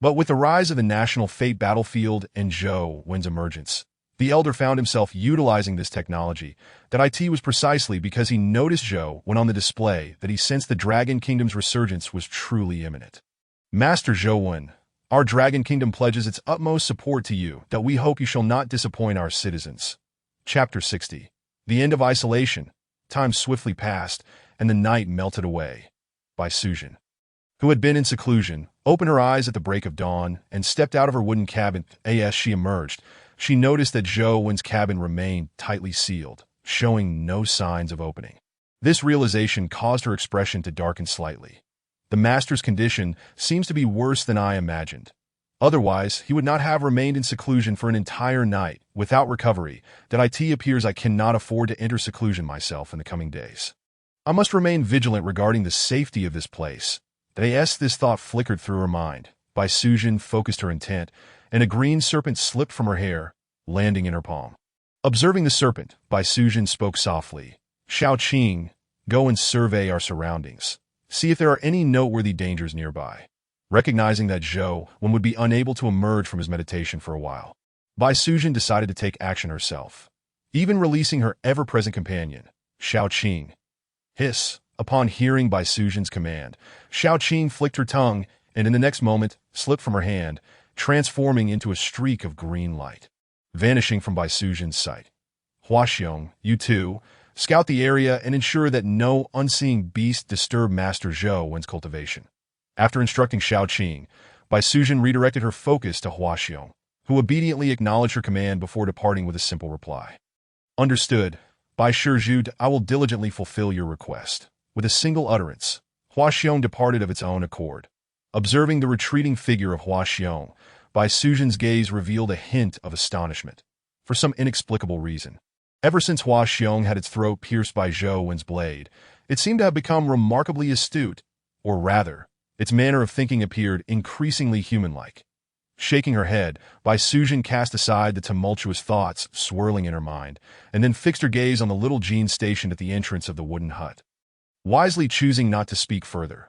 But with the rise of the National Fate battlefield and Zhou Wen's emergence, the elder found himself utilizing this technology. It was precisely because he noticed Zhou Wen on the display that he sensed the Dragon Kingdom's resurgence was truly imminent. Master Zhou Wen, our Dragon Kingdom pledges its utmost support to you. We hope you shall not disappoint our citizens. Chapter 60. The End of Isolation. Time swiftly passed, and the night melted away. By Sujin, who had been in seclusion, opened her eyes at the break of dawn and stepped out of her wooden cabin. As she emerged, she noticed that Zhou Wen's cabin remained tightly sealed, showing no signs of opening. This realization caused her expression to darken slightly. The Master's condition seems to be worse than I imagined. Otherwise, he would not have remained in seclusion for an entire night without recovery. It appears I cannot afford to enter seclusion myself in the coming days. I must remain vigilant regarding the safety of this place. This thought flickered through her mind. Bai Sujin focused her intent, and a green serpent slipped from her hair, landing in her palm. Observing the serpent, Bai Sujin spoke softly. Shao Qing, go and survey our surroundings. See if there are any noteworthy dangers nearby. Recognizing that Zhou Wen would be unable to emerge from his meditation for a while, Bai Sujin decided to take action herself, even releasing her ever-present companion, Xiao Qing. Hiss! Upon hearing Bai Sujin's command, Xiao Qing flicked her tongue and in the next moment slipped from her hand, transforming into a streak of green light, vanishing from Bai Sujin's sight. Huaxiong, you too, scout the area and ensure that no unseeing beast disturb Master Zhou Wen's cultivation. After instructing Xiao Qing, Bai Sujin redirected her focus to Huaxiong, who obediently acknowledged her command before departing with a simple reply. Understood. Bai Shizhu, I will diligently fulfill your request. With a single utterance, Huaxiong departed of its own accord. Observing the retreating figure of Huaxiong, Bai Sujin's gaze revealed a hint of astonishment. For some inexplicable reason, ever since Huaxiong had its throat pierced by Zhou Wen's blade, it seemed to have become remarkably astute, or rather, its manner of thinking appeared increasingly human-like. Shaking her head, Bai Sujin cast aside the tumultuous thoughts swirling in her mind, and then fixed her gaze on the little Jean stationed at the entrance of the wooden hut. Wisely choosing not to speak further,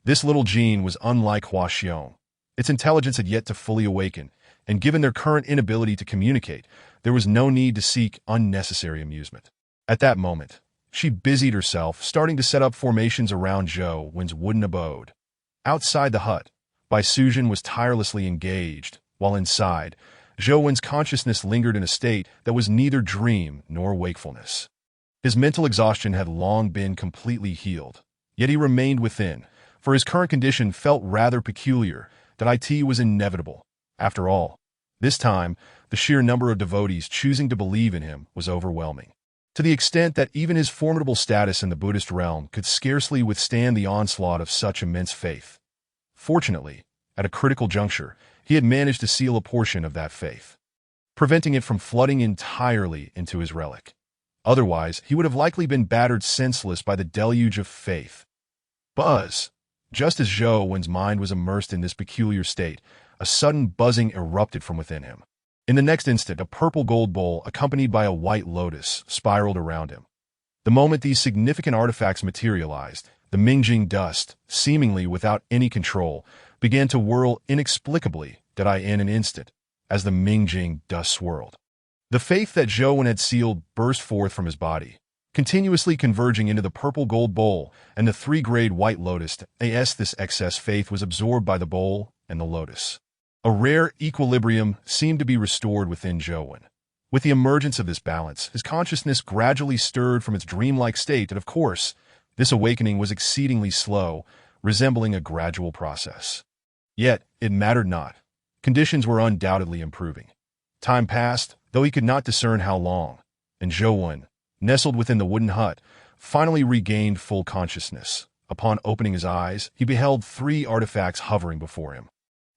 this little Jean was unlike Huaxiong. Its intelligence had yet to fully awaken, and given their current inability to communicate, there was no need to seek unnecessary amusement. At that moment, she busied herself, starting to set up formations around Zhou Wen's wooden abode. Outside the hut, Bai Sujin was tirelessly engaged, while inside, Zhou Wen's consciousness lingered in a state that was neither dream nor wakefulness. His mental exhaustion had long been completely healed, yet he remained within, for his current condition felt rather peculiar, that it was inevitable. After all, this time, the sheer number of devotees choosing to believe in him was overwhelming, to the extent that even his formidable status in the Buddhist realm could scarcely withstand the onslaught of such immense faith. Fortunately, at a critical juncture, he had managed to seal a portion of that faith, preventing it from flooding entirely into his relic. Otherwise, he would have likely been battered senseless by the deluge of faith. Buzz! Just as Zhou Wen's mind was immersed in this peculiar state, a sudden buzzing erupted from within him. In the next instant, a purple gold bowl, accompanied by a white lotus, spiraled around him. The moment these significant artifacts materialized, the Mingjing dust, seemingly without any control, began to whirl inexplicably in an instant, as the Mingjing dust swirled. The faith that Zhou Wen had sealed burst forth from his body, continuously converging into the purple gold bowl and the three-grade white lotus. This excess faith was absorbed by the bowl and the lotus. A rare equilibrium seemed to be restored within Zhou Wen. With the emergence of this balance, his consciousness gradually stirred from its dreamlike state, and of course, this awakening was exceedingly slow, resembling a gradual process. Yet, it mattered not. Conditions were undoubtedly improving. Time passed, though he could not discern how long, and Zhou Wen, nestled within the wooden hut, finally regained full consciousness. Upon opening his eyes, he beheld three artifacts hovering before him.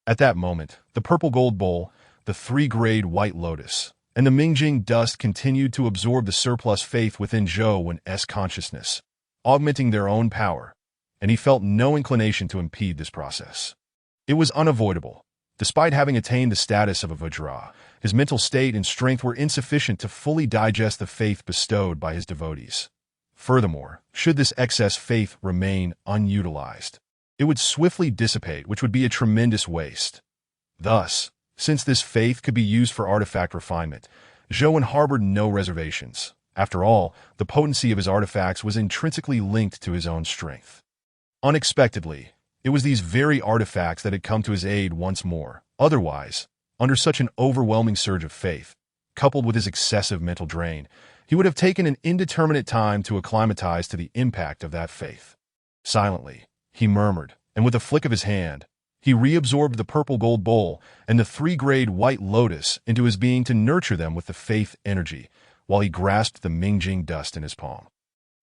At that moment, the purple gold bowl, the three-grade white lotus, and the Mingjing dust continued to absorb the surplus faith within Zhou Wen's consciousness, augmenting their own power, and he felt no inclination to impede this process. It was unavoidable. Despite having attained the status of a Vajra, his mental state and strength were insufficient to fully digest the faith bestowed by his devotees. Furthermore, should this excess faith remain unutilized, it would swiftly dissipate, which would be a tremendous waste. Thus, since this faith could be used for artifact refinement, Zhou Wen harbored no reservations. After all, the potency of his artifacts was intrinsically linked to his own strength. Unexpectedly, it was these very artifacts that had come to his aid once more. Otherwise, under such an overwhelming surge of faith, coupled with his excessive mental drain, he would have taken an indeterminate time to acclimatize to the impact of that faith. Silently, he murmured, and with a flick of his hand, he reabsorbed the purple gold bowl and the three-grade white lotus into his being to nurture them with the faith energy, while he grasped the Mingjing dust in his palm.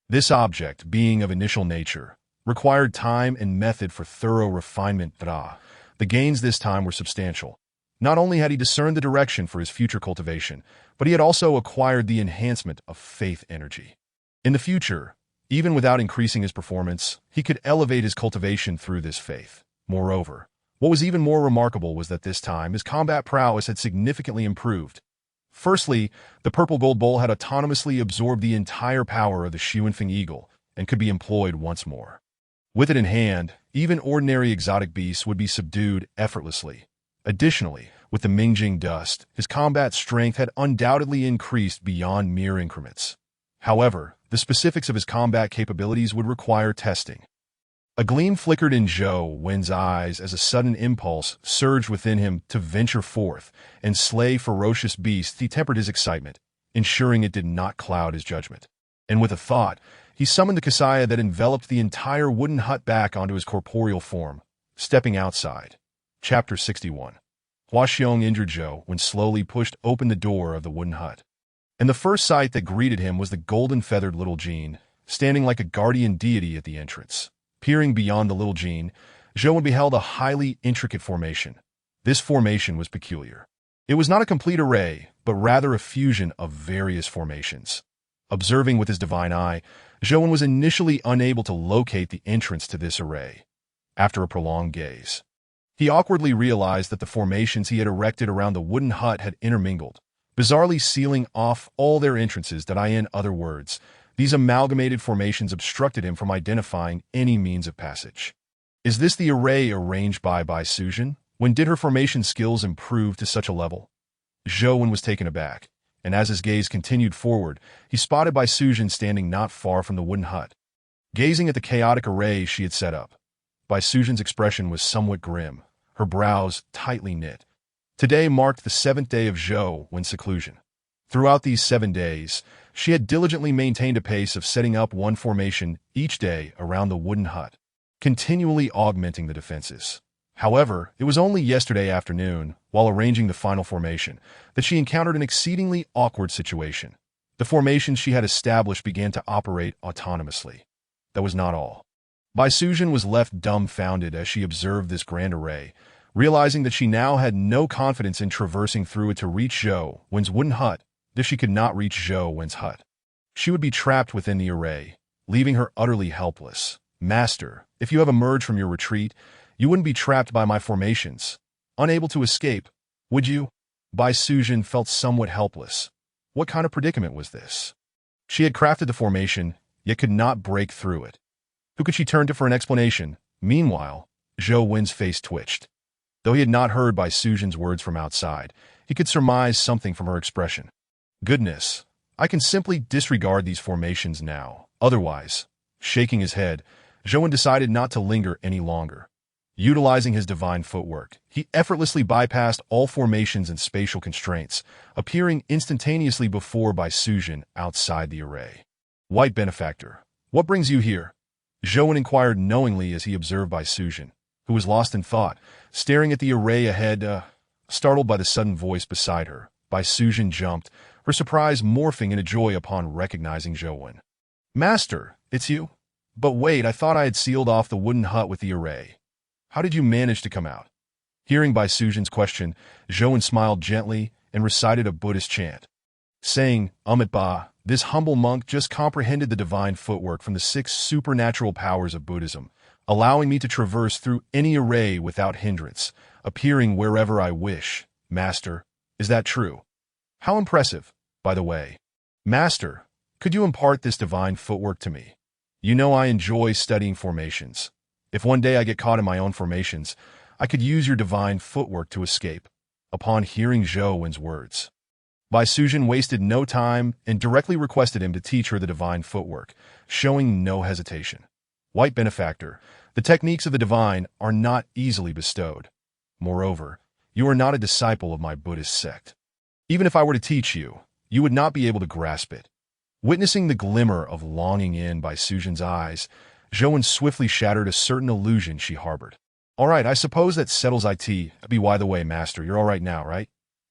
This object, being of initial nature, required time and method for thorough refinement. The gains this time were substantial. Not only had he discerned the direction for his future cultivation, but he had also acquired the enhancement of faith energy. In the future, even without increasing his performance, he could elevate his cultivation through this faith. Moreover, what was even more remarkable was that this time his combat prowess had significantly improved. Firstly, the purple gold bowl had autonomously absorbed the entire power of the Xuanfeng eagle and could be employed once more. With it in hand, even ordinary exotic beasts would be subdued effortlessly. Additionally, With the Mingjing dust, his combat strength had undoubtedly increased beyond mere increments. However, the specifics of his combat capabilities would require testing. A gleam flickered in Zhou Wen's eyes as a sudden impulse surged within him to venture forth and slay ferocious beasts. He tempered his excitement, ensuring it did not cloud his judgment. And with a thought, he summoned the Kasaya that enveloped the entire wooden hut back onto his corporeal form, stepping outside. Chapter 61. Hua Xiong injured Zhou Wen slowly pushed open the door of the wooden hut. And the first sight that greeted him was the golden-feathered little Jean, standing like a guardian deity at the entrance. Peering beyond the little Jean, Zhou Wen beheld a highly intricate formation. This formation was peculiar. It was not a complete array, but rather a fusion of various formations. Observing with his divine eye, Zhou Wen was initially unable to locate the entrance to this array. After a prolonged gaze, he awkwardly realized that the formations he had erected around the wooden hut had intermingled, bizarrely sealing off all their entrances. In other words, these amalgamated formations obstructed him from identifying any means of passage. Is this the array arranged by Suzhen? When did her formation skills improve to such a level? Zhou Wen was taken aback, and as his gaze continued forward, he spotted Suzhen standing not far from the wooden hut, gazing at the chaotic array she had set up. Suzhen's expression was somewhat grim, her brows tightly knit. Today marked the 7th day of Zhou Wen's seclusion. Throughout these 7 days, she had diligently maintained a pace of setting up one formation each day around the wooden hut, continually augmenting the defenses. However, it was only yesterday afternoon, while arranging the final formation, that she encountered an exceedingly awkward situation. The formations she had established began to operate autonomously. That was not all. Suzhen was left dumbfounded as she observed this grand array, realizing that she now had no confidence in traversing through it to reach Zhou Wen's wooden hut. If she could not reach Zhou Wen's hut, she would be trapped within the array, leaving her utterly helpless. Master, if you have emerged from your retreat, you wouldn't be trapped by my formations. Unable to escape, would you? Suzhen felt somewhat helpless. What kind of predicament was this? She had crafted the formation, yet could not break through it. Who could she turn to for an explanation? Meanwhile, Zhou Wen's face twitched. Though he had not heard Suzhen's words from outside, he could surmise something from her expression. Goodness, I can simply disregard these formations now. Otherwise, shaking his head, Zhou Wen decided not to linger any longer. Utilizing his divine footwork, he effortlessly bypassed all formations and spatial constraints, appearing instantaneously before Suzhen outside the array. White benefactor, what brings you here? Zhou Wen inquired knowingly as he observed Suzhen, who was lost in thought, staring at the array ahead. Startled by the sudden voice beside her, Suzhen jumped, her surprise morphing into joy upon recognizing Zhou Wen. Master, it's you? But wait, I thought I had sealed off the wooden hut with the array. How did you manage to come out? Hearing Suzhen's question, Zhou Wen smiled gently and recited a Buddhist chant, saying, Ba, this humble monk just comprehended the divine footwork from the 6 supernatural powers of Buddhism, allowing me to traverse through any array without hindrance, appearing wherever I wish. Master, is that true? How impressive, by the way. Master, could you impart this divine footwork to me? You know I enjoy studying formations. If one day I get caught in my own formations, I could use your divine footwork to escape. Upon hearing Zhou Wen's words, Suzhen wasted no time and directly requested him to teach her the divine footwork, showing no hesitation. White benefactor, the techniques of the divine are not easily bestowed. Moreover, you are not a disciple of my Buddhist sect. Even if I were to teach you, you would not be able to grasp it. Witnessing the glimmer of longing in Suzhen's eyes, Zhou Wen swiftly shattered a certain illusion she harbored. All right, I suppose that settles it. By the way, Master, you're all right now, right?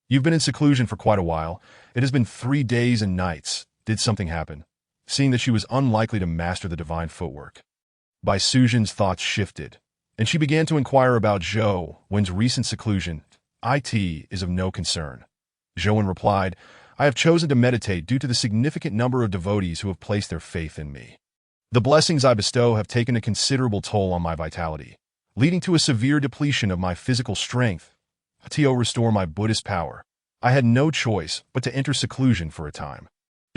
You've been in seclusion for quite a while. It has been 3 days and nights. Did something happen? Seeing that she was unlikely to master the divine footwork, Suzhen's thoughts shifted, and she began to inquire about Zhou Wen's recent seclusion. It is of no concern. Zhou Wen replied, I have chosen to meditate due to the significant number of devotees who have placed their faith in me. The blessings I bestow have taken a considerable toll on my vitality, leading to a severe depletion of my physical strength. To restore my Buddhist power, I had no choice but to enter seclusion for a time.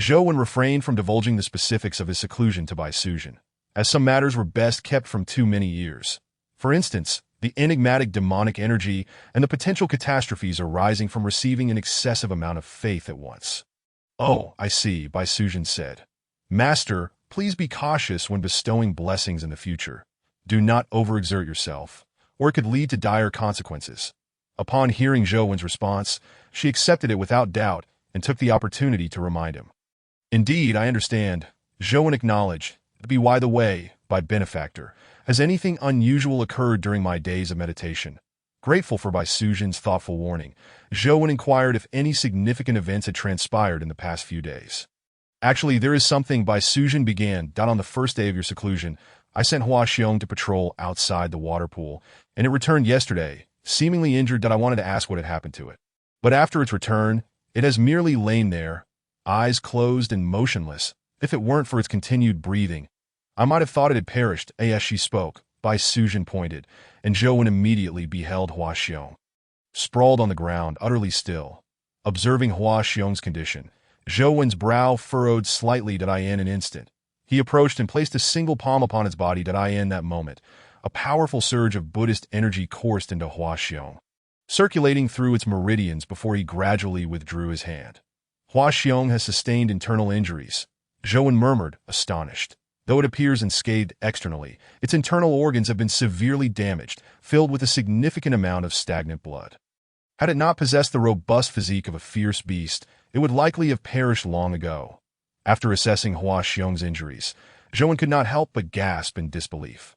Zhou Wen refrained from divulging the specifics of his seclusion to Suzhen, as some matters were best kept from too many ears. For instance, The enigmatic demonic energy and the potential catastrophes arising from receiving an excessive amount of faith at once. "Oh, I see," Bai Sujin said. "Master, please be cautious when bestowing blessings in the future. Do not overexert yourself, or it could lead to dire consequences." Upon hearing Zhou Wen's response, she accepted it without doubt and took the opportunity to remind him. "Indeed, I understand," Zhou Wen acknowledged. "By the way, by benefactor, has anything unusual occurred during my days of meditation?" Grateful for Bai Sujin's thoughtful warning, Zhou Wen inquired if any significant events had transpired in the past few days. "Actually, there is something," Bai Sujin began. "On the first day of your seclusion, I sent Hua Xiong to patrol outside the water pool, and it returned yesterday, seemingly injured. I wanted to ask what had happened to it. But after its return, it has merely lain there, eyes closed and motionless. If it weren't for its continued breathing, I might have thought it had perished." As she spoke, Bai Sujin pointed, and Zhou Wen immediately beheld Hua Xiong, sprawled on the ground, utterly still. Observing Hua Xiong's condition, Zhou Wen's brow furrowed slightly. In an instant, he approached and placed a single palm upon its body. In that moment, a powerful surge of Buddhist energy coursed into Hua Xiong, circulating through its meridians before he gradually withdrew his hand. "Hua Xiong has sustained internal injuries," Zhou Wen murmured, astonished. "Though it appears unscathed externally, its internal organs have been severely damaged, filled with a significant amount of stagnant blood. Had it not possessed the robust physique of a fierce beast, it would likely have perished long ago." After assessing Hua Xiong's injuries, Zhou Wen could not help but gasp in disbelief.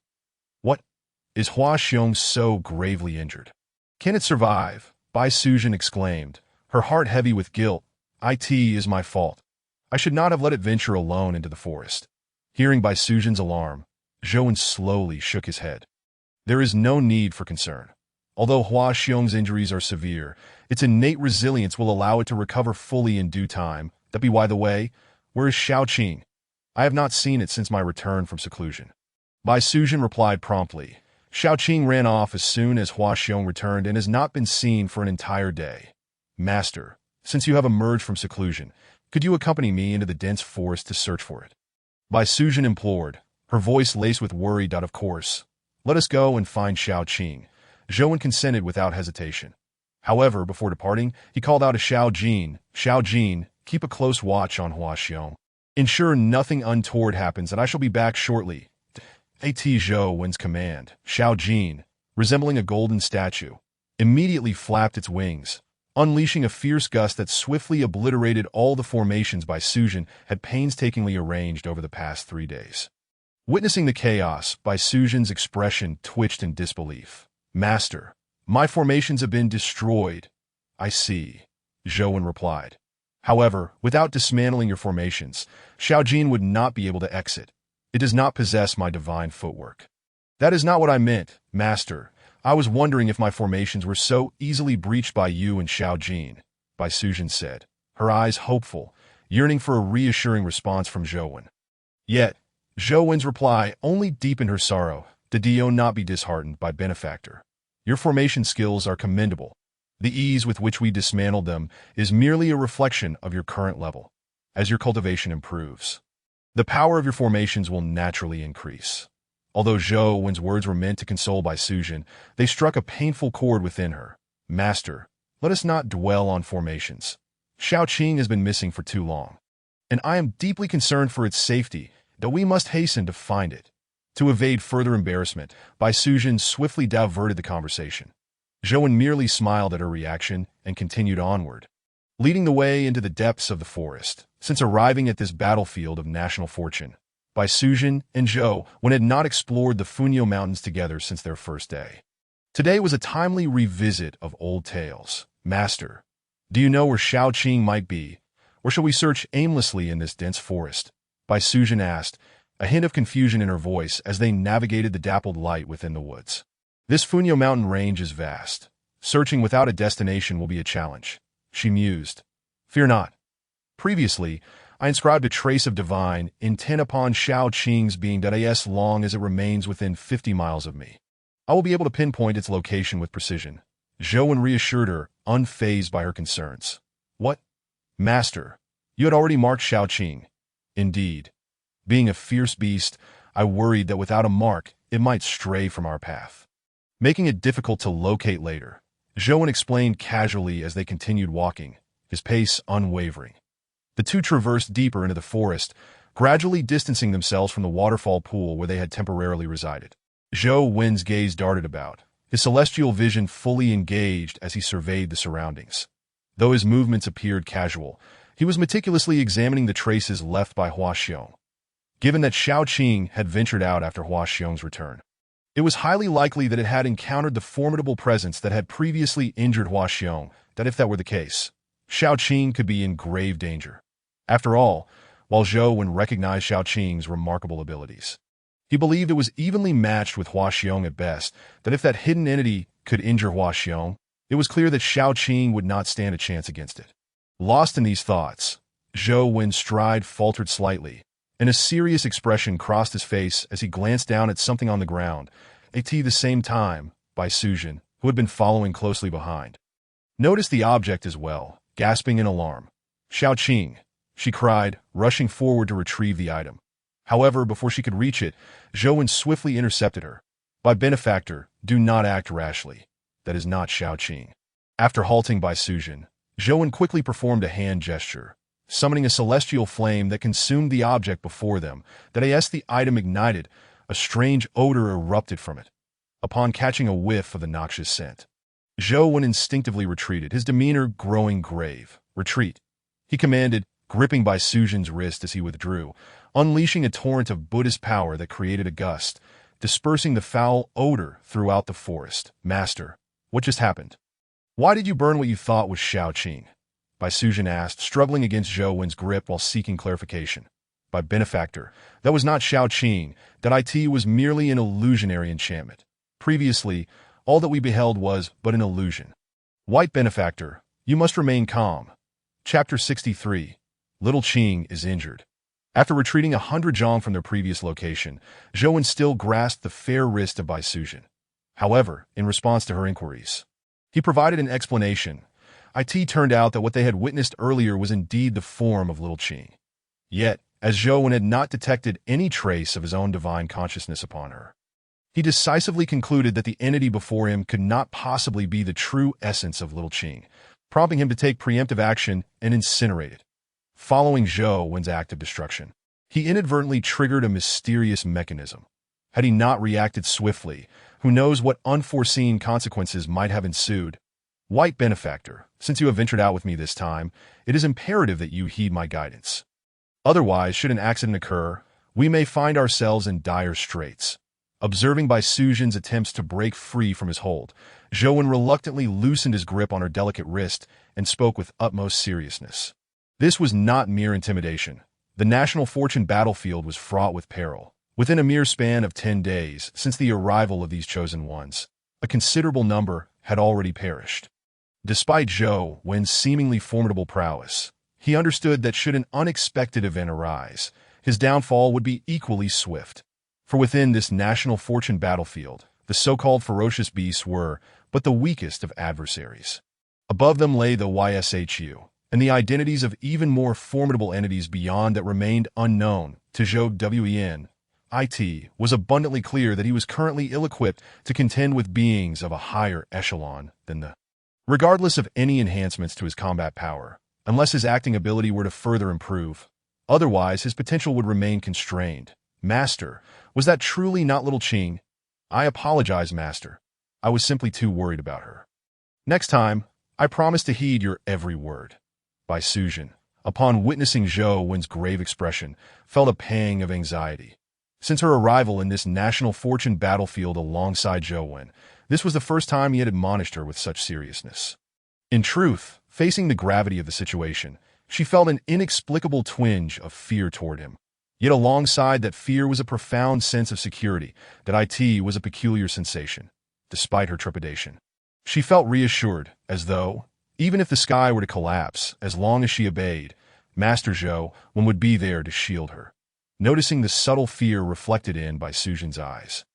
"What? Is Hua Xiong so gravely injured? Can it survive?" Bai Sujin exclaimed, her heart heavy with guilt. "It is my fault. I should not have let it venture alone into the forest." Hearing Bai Sujin's alarm, Zhou Wen slowly shook his head. "There is no need for concern. Although Hua Xiong's injuries are severe, its innate resilience will allow it to recover fully in due time. By the way, where is Xiaoqing? I have not seen it since my return from seclusion." Bai Sujin replied promptly. "Xiaoqing ran off as soon as Hua Xiong returned and has not been seen for an entire day. Master, since you have emerged from seclusion, could you accompany me into the dense forest to search for it?" Bai Sujin implored, her voice laced with worry. "Of course. Let us go and find Xiaoqing." Zhou Wen consented without hesitation. However, before departing, he called out to Xiaojin, "Xiaojin, keep a close watch on Hua Xiong. Ensure nothing untoward happens, and I shall be back shortly." At Zhou Wen's command, Xiaojin, resembling a golden statue, immediately flapped its wings, unleashing a fierce gust that swiftly obliterated all the formations Bai Sujin had painstakingly arranged over the past 3 days. Witnessing the chaos, Bai Sujin's expression twitched in disbelief. "Master, my formations have been destroyed." "I see," Zhou Wen replied. "However, without dismantling your formations, Xiaojin would not be able to exit. It does not possess my divine footwork." "That is not what I meant, Master. I was wondering if my formations were so easily breached by you and Xiaojin," Bai Sujin said, her eyes hopeful, yearning for a reassuring response from Zhou Wen. Yet, Zhou Wen's reply only deepened her sorrow. "Do not be disheartened, by benefactor. Your formation skills are commendable. The ease with which we dismantled them is merely a reflection of your current level. As your cultivation improves, the power of your formations will naturally increase." Although Zhou Wen's words were meant to console Bai Sujin, they struck a painful chord within her. "Master, let us not dwell on formations. Xiaoqing has been missing for too long, and I am deeply concerned for its safety, though we must hasten to find it." To evade further embarrassment, Bai Sujin swiftly diverted the conversation. Zhou Wen merely smiled at her reaction and continued onward, leading the way into the depths of the forest. Since arriving at this battlefield of national fortune, Bai Sujin and Zhou Wen had not explored the Funyo Mountains together since their first day. Today was a timely revisit of old tales. "Master, do you know where Xiaoqing might be, or shall we search aimlessly in this dense forest?" Bai Sujin asked, a hint of confusion in her voice as they navigated the dappled light within the woods. "This Funyo mountain range is vast. Searching without a destination will be a challenge," she mused. "Fear not. Previously, I inscribed a trace of divine intent upon Xiaoqing's being as long as it remains within 50 miles of me. I will be able to pinpoint its location with precision." Zhou Wen reassured her, unfazed by her concerns. "What? Master, you had already marked Xiaoqing?" "Indeed. Being a fierce beast, I worried that without a mark, it might stray from our path." making it difficult to locate later. Zhou explained casually as they continued walking, his pace unwavering. The two traversed deeper into the forest, gradually distancing themselves from the waterfall pool where they had temporarily resided. Zhou Wen's gaze darted about, his celestial vision fully engaged as he surveyed the surroundings. Though his movements appeared casual, he was meticulously examining the traces left by Hua Xiong. Given that Xiao Qing had ventured out after Hua Xiong's return, it was highly likely that it had encountered the formidable presence that had previously injured Hua Xiong, that if that were the case, Xiao Qing could be in grave danger. After all, while Zhou Wen recognized Xiao Qing's remarkable abilities, he believed it was evenly matched with Hua Xiong at best, that if that hidden entity could injure Hua Xiong, it was clear that Xiao Qing would not stand a chance against it. Lost in these thoughts, Zhou Wen's stride faltered slightly, and a serious expression crossed his face as he glanced down at something on the ground, at the same time, by Sujin, who had been following closely behind. Noticed the object as well, gasping in alarm. Xiao Qing, she cried, rushing forward to retrieve the item. However, before she could reach it, Zhou Wen swiftly intercepted her. By benefactor, do not act rashly. That is not Xiao Qing. After halting by Sujin, Zhou Wen quickly performed a hand gesture, summoning a celestial flame that consumed the object before them. That as the item ignited, a strange odor erupted from it. Upon catching a whiff of the noxious scent, Zhou Wen instinctively retreated, his demeanor growing grave. Retreat, he commanded, gripping by Sujin's wrist as he withdrew, unleashing a torrent of Buddhist power that created a gust, dispersing the foul odor throughout the forest. Master, what just happened? Why did you burn what you thought was Xiao Qing? By Sujin asked, struggling against Zhou Wen's grip while seeking clarification. By benefactor, that was not Xiao Qing, that it was merely an illusionary enchantment. Previously, all that we beheld was but an illusion. White benefactor, you must remain calm. Chapter 63. Little Qing is injured. After retreating 100 zhang from their previous location, Zhou Wen still grasped the fair wrist of Bai Sujin. However, in response to her inquiries, he provided an explanation. It turned out that what they had witnessed earlier was indeed the form of Little Qing. Yet, as Zhou Wen had not detected any trace of his own divine consciousness upon her, he decisively concluded that the entity before him could not possibly be the true essence of Little Qing, prompting him to take preemptive action and incinerate it. Following Zhou Wen's act of destruction, he inadvertently triggered a mysterious mechanism. Had he not reacted swiftly, who knows what unforeseen consequences might have ensued. White benefactor, since you have ventured out with me this time, it is imperative that you heed my guidance. Otherwise, should an accident occur, we may find ourselves in dire straits. Observing Bai Sujin's attempts to break free from his hold, Zhou Wen reluctantly loosened his grip on her delicate wrist and spoke with utmost seriousness. This was not mere intimidation. The national fortune battlefield was fraught with peril. Within a mere span of 10 days since the arrival of these chosen ones, a considerable number had already perished. Despite Zhou Wen's seemingly formidable prowess, he understood that should an unexpected event arise, his downfall would be equally swift. For within this national fortune battlefield, the so-called ferocious beasts were but the weakest of adversaries. Above them lay the YSHU, and the identities of even more formidable entities beyond that remained unknown to Zhou Wen. It was abundantly clear that he was currently ill-equipped to contend with beings of a higher echelon than the. Regardless of any enhancements to his combat power, unless his acting ability were to further improve, otherwise his potential would remain constrained. Master, was that truly not Little Qing? I apologize, Master. I was simply too worried about her. Next time, I promise to heed your every word. Bai Sujin, upon witnessing Zhou Wen's grave expression, felt a pang of anxiety. Since her arrival in this national fortune battlefield alongside Zhou Wen, this was the first time he had admonished her with such seriousness. In truth, facing the gravity of the situation, she felt an inexplicable twinge of fear toward him. Yet alongside that fear was a profound sense of security, that it was a peculiar sensation. Despite her trepidation, she felt reassured, as though, even if the sky were to collapse, as long as she obeyed, Master Zhou Wen would be there to shield her. Noticing the subtle fear reflected in Bai Sujin's eyes,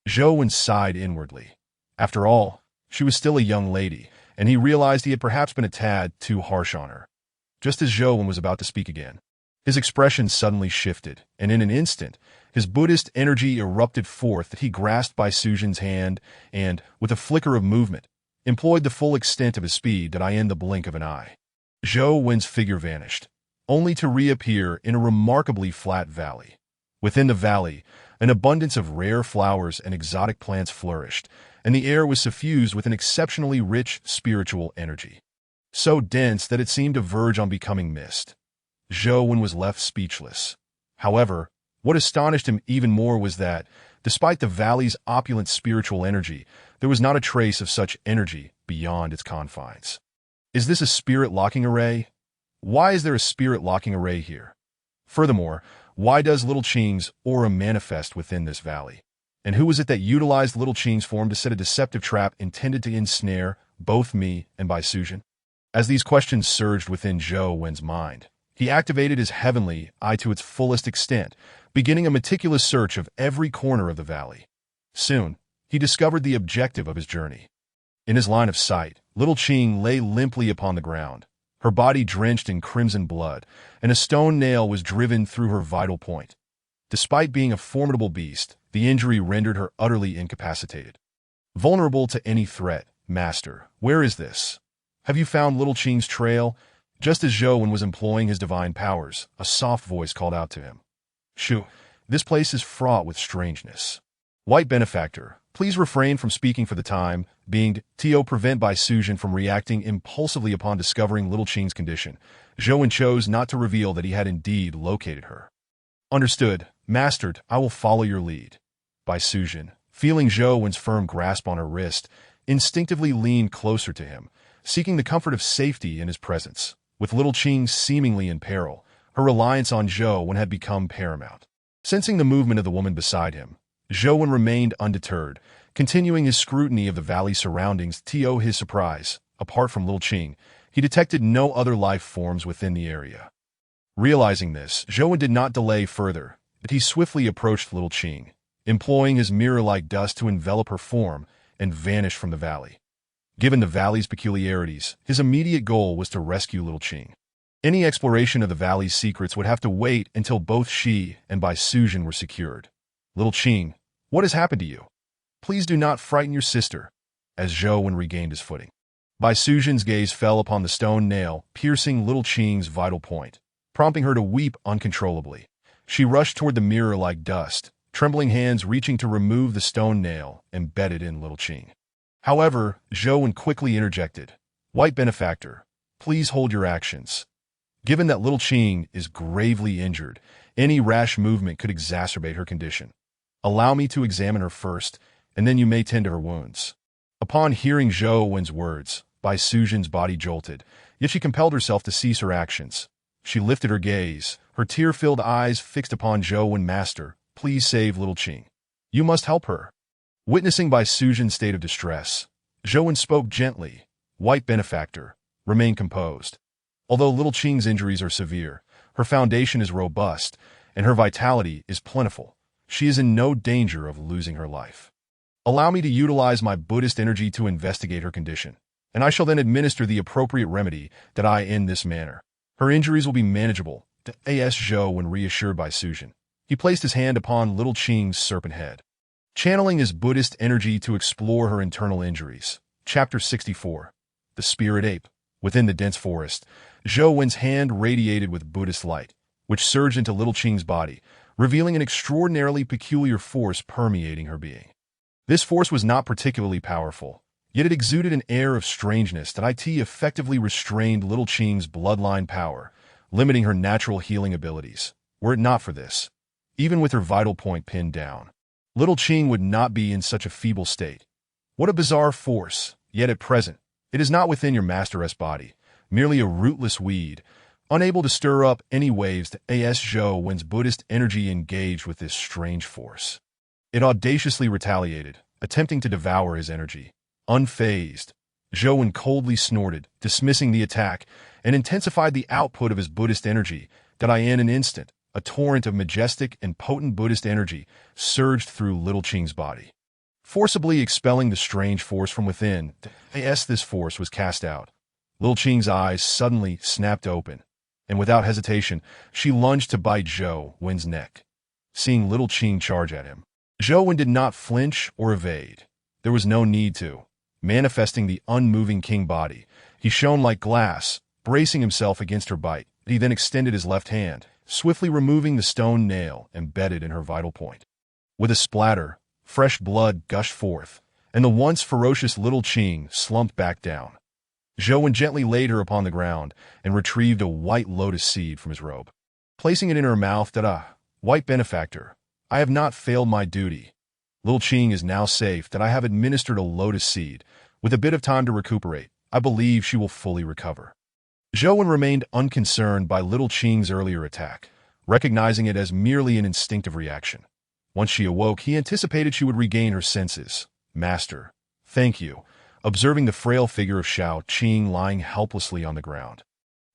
Zhou Wen sighed inwardly. After all, she was still a young lady, and he realized he had perhaps been a tad too harsh on her. Just as Zhou Wen was about to speak again, His expression suddenly shifted, and in an instant, his Buddhist energy erupted forth that he grasped Bai Sujin's hand and, with a flicker of movement, employed the full extent of his speed that I in the blink of an eye. Zhou Wen's figure vanished, only to reappear in a remarkably flat valley. Within the valley, an abundance of rare flowers and exotic plants flourished, and the air was suffused with an exceptionally rich spiritual energy, so dense that it seemed to verge on becoming mist. Zhou Wen was left speechless. However, what astonished him even more was that, despite the valley's opulent spiritual energy, there was not a trace of such energy beyond its confines. Is this a spirit locking array? Why is there a spirit locking array here? Furthermore, why does Little Qing's aura manifest within this valley? And who was it that utilized Little Qing's form to set a deceptive trap intended to ensnare both me and Bai Sujin? As these questions surged within Zhou Wen's mind, he activated his heavenly eye to its fullest extent, beginning a meticulous search of every corner of the valley. Soon, he discovered the objective of his journey. In his line of sight, Little Qing lay limply upon the ground, her body drenched in crimson blood, and a stone nail was driven through her vital point. Despite being a formidable beast, the injury rendered her utterly incapacitated. Vulnerable to any threat, Master, where is this? Have you found Little Qing's trail? Just as Zhou Wen was employing his divine powers, a soft voice called out to him. Shoo, this place is fraught with strangeness. White benefactor, please refrain from speaking for the time being to prevent Bai Sujin from reacting impulsively upon discovering Little Qing's condition. Zhou Wen chose not to reveal that he had indeed located her. Understood, Master, I will follow your lead. Bai Sujin, feeling Zhou Wen's firm grasp on her wrist, instinctively leaned closer to him, seeking the comfort of safety in his presence. With Little Qing seemingly in peril, her reliance on Zhou Wen had become paramount. Sensing the movement of the woman beside him, Zhou Wen remained undeterred, continuing his scrutiny of the valley's surroundings. To his surprise, apart from Little Qing, he detected no other life forms within the area. Realizing this, Zhou Wen did not delay further, but he swiftly approached Little Qing, employing his mirror-like dust to envelop her form and vanish from the valley. Given the valley's peculiarities, his immediate goal was to rescue Little Qing. Any exploration of the valley's secrets would have to wait until both she and Bai Sujin were secured. Little Qing, what has happened to you? Please do not frighten your sister. As Zhou Wen regained his footing, Bai Sujin's gaze fell upon the stone nail, piercing Little Qing's vital point, prompting her to weep uncontrollably. She rushed toward the mirror like dust, trembling hands reaching to remove the stone nail embedded in Little Qing. However, Zhou Wen quickly interjected. White benefactor, please hold your actions. Given that Little Qing is gravely injured, any rash movement could exacerbate her condition. Allow me to examine her first, and then you may tend to her wounds. Upon hearing Zhou Wen's words, Bai Sujin's body jolted, yet she compelled herself to cease her actions. She lifted her gaze, her tear-filled eyes fixed upon Zhou Wen. Master, please save Little Qing. You must help her. Witnessing Bai Sujin's state of distress, Zhou Wen spoke gently. White benefactor, remain composed. Although Little Qing's injuries are severe, her foundation is robust, and her vitality is plentiful. She is in no danger of losing her life. Allow me to utilize my Buddhist energy to investigate her condition, and I shall then administer the appropriate remedy that I in this manner. Her injuries will be manageable. Zhou Wen reassured Bai Sujin. He placed his hand upon Little Qing's serpent head, channeling his Buddhist energy to explore her internal injuries. Chapter 64. The Spirit Ape. Within the dense forest, Zhou Wen's hand radiated with Buddhist light, which surged into Little Qing's body, revealing an extraordinarily peculiar force permeating her being. This force was not particularly powerful, yet it exuded an air of strangeness that effectively restrained Little Qing's bloodline power, limiting her natural healing abilities. Were it not for this, even with her vital point pinned down, Little Qing would not be in such a feeble state. What a bizarre force, yet at present, it is not within your master's body, merely a rootless weed, unable to stir up any waves. Zhou Wen's Buddhist energy engaged with this strange force. It audaciously retaliated, attempting to devour his energy. Unfazed, Zhou Wen coldly snorted, dismissing the attack, and intensified the output of his Buddhist energy, that in an instant, a torrent of majestic and potent Buddhist energy surged through Little Qing's body, forcibly expelling the strange force from within. As this force was cast out, Little Qing's eyes suddenly snapped open, and without hesitation, she lunged to bite Zhou Wen's neck. Seeing little Qing charge at him, Zhou Wen did not flinch or evade. There was no need to. Manifesting the unmoving king body, he shone like glass, bracing himself against her bite. He then extended his left hand, swiftly removing the stone nail embedded in her vital point. With a splatter, fresh blood gushed forth, and the once ferocious little Qing slumped back down. Zhou Wen gently laid her upon the ground and retrieved a white lotus seed from his robe. Placing it in her mouth, "White benefactor, I have not failed my duty. Little Qing is now safe that I have administered a lotus seed. With a bit of time to recuperate, I believe she will fully recover." Zhou Wen remained unconcerned by little Qing's earlier attack, recognizing it as merely an instinctive reaction. Once she awoke, he anticipated she would regain her senses. "Master, thank you," observing the frail figure of Shao Qing lying helplessly on the ground.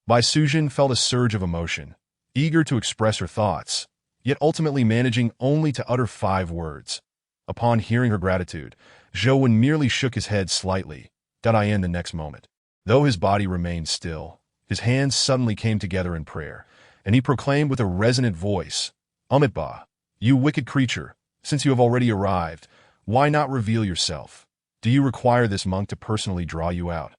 Bai Sujin felt a surge of emotion, eager to express her thoughts, yet ultimately managing only to utter 5 words. Upon hearing her gratitude, Zhou Wen merely shook his head slightly. The next moment, though his body remained still, his hands suddenly came together in prayer, and he proclaimed with a resonant voice, "Amitabha, you wicked creature, since you have already arrived, why not reveal yourself? Do you require this monk to personally draw you out?"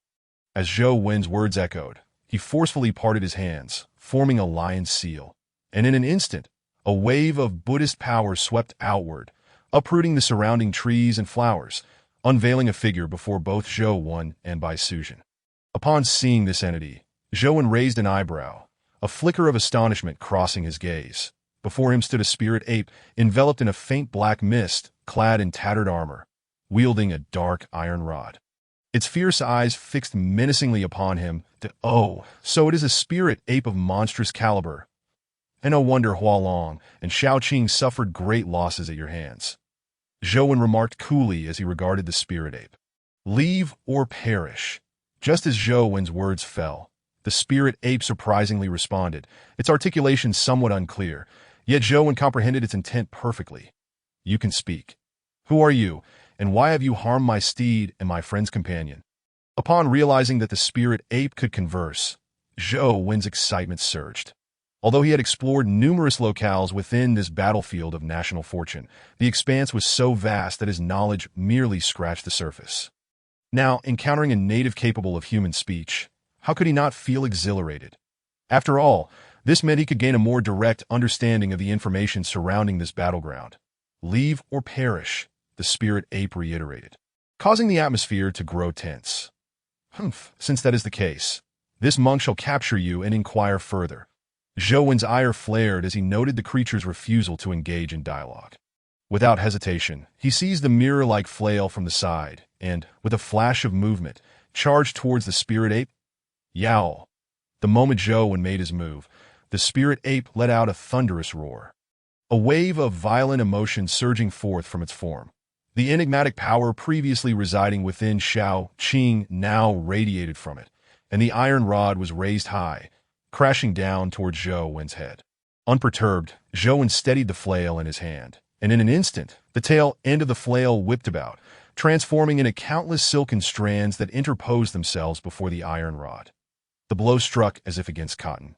As Zhou Wen's words echoed, he forcefully parted his hands, forming a lion's seal, and in an instant, a wave of Buddhist power swept outward, uprooting the surrounding trees and flowers, unveiling a figure before both Zhou Wen and Bai Sujin. Upon seeing this entity, Zhou Wen raised an eyebrow, a flicker of astonishment crossing his gaze. Before him stood a spirit ape, enveloped in a faint black mist, clad in tattered armor, wielding a dark iron rod. Its fierce eyes fixed menacingly upon him. "Oh, so it is a spirit ape of monstrous caliber. And no wonder Hualong and Shao Qing suffered great losses at your hands," Zhou Wen remarked coolly as he regarded the spirit ape. "Leave or perish." Just as Zhou Wen's words fell, the spirit ape surprisingly responded, its articulation somewhat unclear, yet Zhou Wen comprehended its intent perfectly. "You can speak. Who are you, and why have you harmed my steed and my friend's companion?" Upon realizing that the spirit ape could converse, Zhou Wen's excitement surged. Although he had explored numerous locales within this battlefield of national fortune, the expanse was so vast that his knowledge merely scratched the surface. Now, encountering a native capable of human speech, how could he not feel exhilarated? After all, this meant he could gain a more direct understanding of the information surrounding this battleground. "Leave or perish," the spirit ape reiterated, causing the atmosphere to grow tense. Since that is the case, this monk shall capture you and inquire further." Zhou Wen's ire flared as he noted the creature's refusal to engage in dialogue. Without hesitation, he seized the mirror-like flail from the side and, with a flash of movement, charged towards the spirit ape. Yowl! The moment Zhou Wen made his move, the spirit ape let out a thunderous roar. A wave of violent emotion surging forth from its form. The enigmatic power previously residing within Shao Qing now radiated from it, and the iron rod was raised high, crashing down towards Zhou Wen's head. Unperturbed, Zhou Wen steadied the flail in his hand, and in an instant, the tail end of the flail whipped about, transforming into countless silken strands that interposed themselves before the iron rod. The blow struck as if against cotton,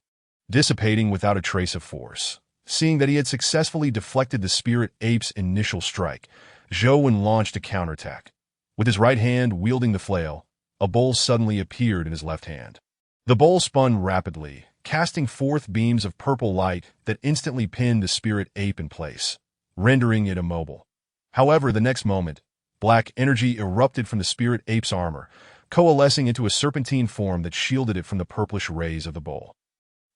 dissipating without a trace of force. Seeing that he had successfully deflected the spirit ape's initial strike, Zhou Wen launched a counterattack. With his right hand wielding the flail, a bowl suddenly appeared in his left hand. The bowl spun rapidly, casting forth beams of purple light that instantly pinned the spirit ape in place, rendering it immobile. However, the next moment, black energy erupted from the spirit ape's armor, coalescing into a serpentine form that shielded it from the purplish rays of the bowl.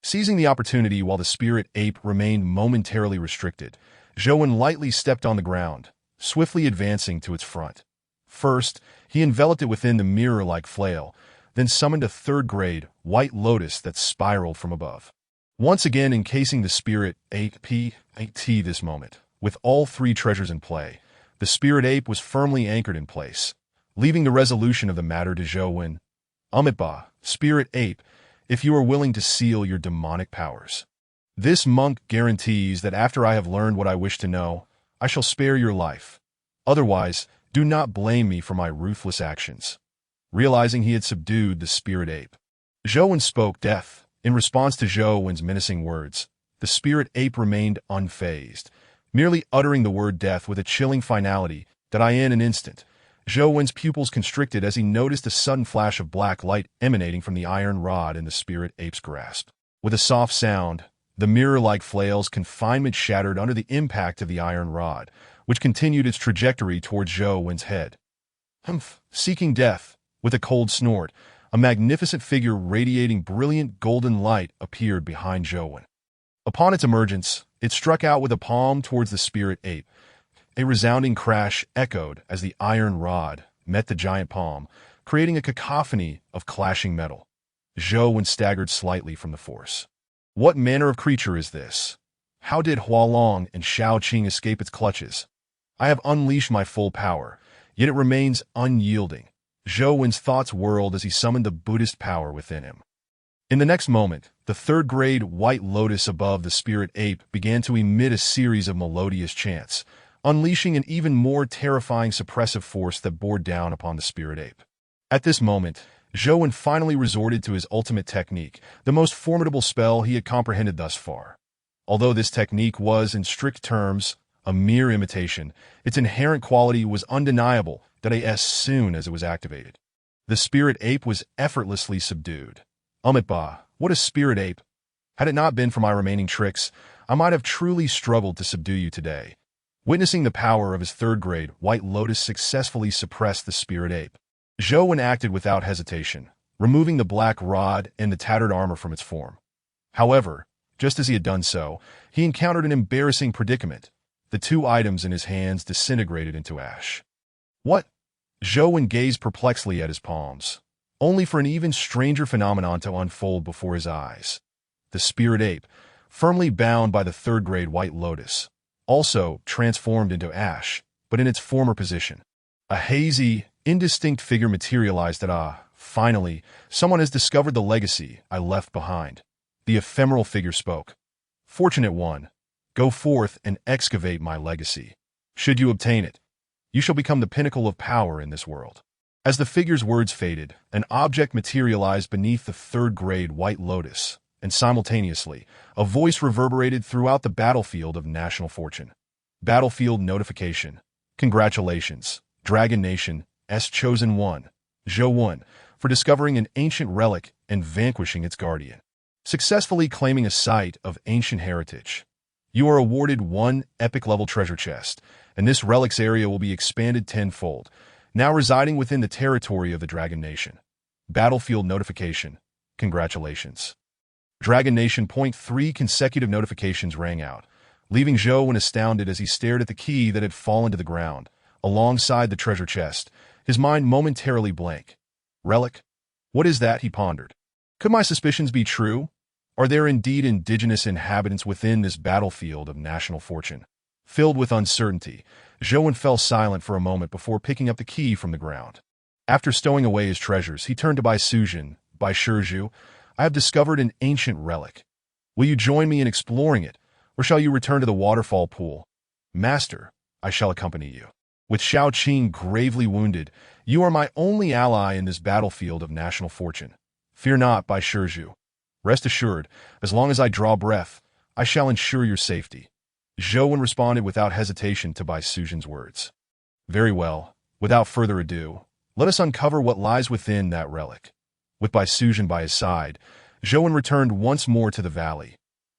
Seizing the opportunity while the spirit ape remained momentarily restricted, Zhou Wen lightly stepped on the ground, swiftly advancing to its front. First, he enveloped it within the mirror-like flail, then summoned a third-grade white lotus that spiraled from above. Once again encasing the spirit ape this moment, with all 3 treasures in play, the spirit ape was firmly anchored in place, leaving the resolution of the matter to Zhou Wen. "Amitabha, spirit ape, if you are willing to seal your demonic powers. This monk guarantees that after I have learned what I wish to know, I shall spare your life. Otherwise, do not blame me for my ruthless actions." Realizing he had subdued the spirit ape, Zhou Wen spoke death, In response to Zhou Wen's menacing words, the spirit ape remained unfazed, merely uttering the word death with a chilling finality that in an instant. Zhou Wen's pupils constricted as he noticed a sudden flash of black light emanating from the iron rod in the spirit ape's grasp. With a soft sound, the mirror-like flail's confinement shattered under the impact of the iron rod, which continued its trajectory towards Zhou Wen's head. Humph! Seeking death, with a cold snort, a magnificent figure radiating brilliant golden light appeared behind Zhou Wen. Upon its emergence, it struck out with a palm towards the spirit ape. A resounding crash echoed as the iron rod met the giant palm, creating a cacophony of clashing metal. Zhou Wen staggered slightly from the force. What manner of creature is this? How did Hualong and Shao Qing escape its clutches? I have unleashed my full power, yet it remains unyielding. Zhou Wen's thoughts whirled as he summoned the Buddhist power within him. In the next moment, the third-grade white lotus above the spirit ape began to emit a series of melodious chants, unleashing an even more terrifying suppressive force that bore down upon the spirit ape. At this moment, Zhou Wen finally resorted to his ultimate technique, the most formidable spell he had comprehended thus far. Although this technique was, in strict terms, a mere imitation, its inherent quality was undeniable as soon as it was activated. The spirit ape was effortlessly subdued. Ba, what a spirit ape! Had it not been for my remaining tricks, I might have truly struggled to subdue you today. Witnessing the power of his third-grade, White Lotus successfully suppressed the spirit ape. Zhou Wen acted without hesitation, removing the black rod and the tattered armor from its form. However, just as he had done so, he encountered an embarrassing predicament. The two items in his hands disintegrated into ash. What? Zhou Wen gazed perplexedly at his palms, only for an even stranger phenomenon to unfold before his eyes. The spirit ape, firmly bound by the third-grade White Lotus, also transformed into ash, but in its former position. A hazy, indistinct figure materialized finally, someone has discovered the legacy I left behind. The ephemeral figure spoke. Fortunate one, go forth and excavate my legacy. Should you obtain it, you shall become the pinnacle of power in this world. As the figure's words faded, an object materialized beneath the third-grade White Lotus, and simultaneously, a voice reverberated throughout the battlefield of national fortune. Battlefield notification. Congratulations, Dragon Nation's chosen one, Zhou Wen, for discovering an ancient relic and vanquishing its guardian. Successfully claiming a site of ancient heritage. You are awarded one epic-level treasure chest, and this relic's area will be expanded tenfold, now residing within the territory of the Dragon Nation. Battlefield notification. Congratulations. Dragon Nation. 3 consecutive notifications rang out, leaving Zhou Wen astounded as he stared at the key that had fallen to the ground, alongside the treasure chest, his mind momentarily blank. Relic? What is that, he pondered. Could my suspicions be true? Are there indeed indigenous inhabitants within this battlefield of national fortune? Filled with uncertainty, Zhou Wen fell silent for a moment before picking up the key from the ground. After stowing away his treasures, he turned to Bai Suzhen. Bai Shizhu, I have discovered an ancient relic. Will you join me in exploring it, or shall you return to the waterfall pool? Master, I shall accompany you. With Shao Qing gravely wounded, you are my only ally in this battlefield of national fortune. Fear not, Bai Shizhu. Rest assured, as long as I draw breath, I shall ensure your safety. Zhou Wen responded without hesitation to Bai Suzhen's words. Very well, without further ado, let us uncover what lies within that relic. With Bai Suzhen by his side, Zhou Wen returned once more to the valley.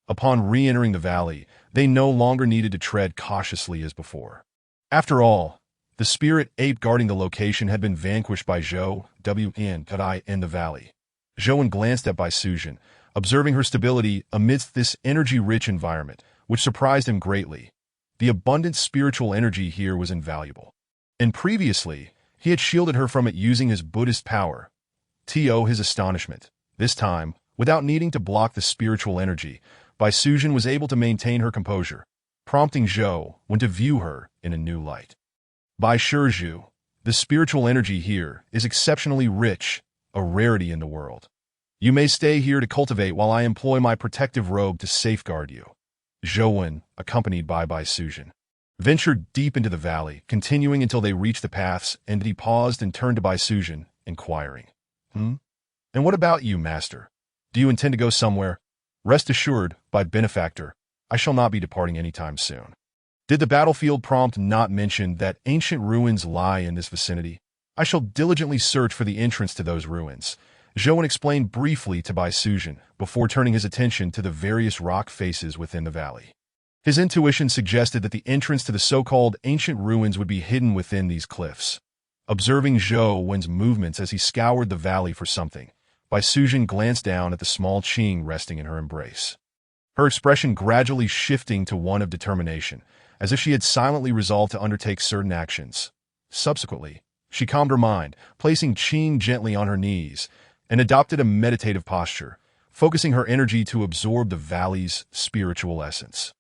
Upon re-entering the valley, they no longer needed to tread cautiously as before. After all, the spirit ape guarding the location had been vanquished by Zhou Wen in the valley. Zhou Wen glanced at Bai Suzhen, observing her stability amidst this energy-rich environment, which surprised him greatly. The abundant spiritual energy here was invaluable. And previously, he had shielded her from it using his Buddhist power. To his astonishment, this time, without needing to block the spiritual energy, Bai Suzhen was able to maintain her composure, prompting Zhou Wen to view her in a new light. Bai Shizhu, the spiritual energy here is exceptionally rich, a rarity in the world. You may stay here to cultivate while I employ my protective robe to safeguard you. Zhou Wen, accompanied by Bai Suzhen, ventured deep into the valley, continuing until they reached the paths, and he paused and turned to Bai Suzhen, inquiring, And what about you, master? Do you intend to go somewhere? Rest assured, by benefactor, I shall not be departing any time soon. Did the battlefield prompt not mention that ancient ruins lie in this vicinity? I shall diligently search for the entrance to those ruins. Zhou explained briefly to Bai Sujin before turning his attention to the various rock faces within the valley. His intuition suggested that the entrance to the so-called ancient ruins would be hidden within these cliffs. Observing Zhou Wen's movements as he scoured the valley for something, Bai Sujin glanced down at the small Qing resting in her embrace. Her expression gradually shifting to one of determination, as if she had silently resolved to undertake certain actions. Subsequently, she calmed her mind, placing Qing gently on her knees, and adopted a meditative posture, focusing her energy to absorb the valley's spiritual essence.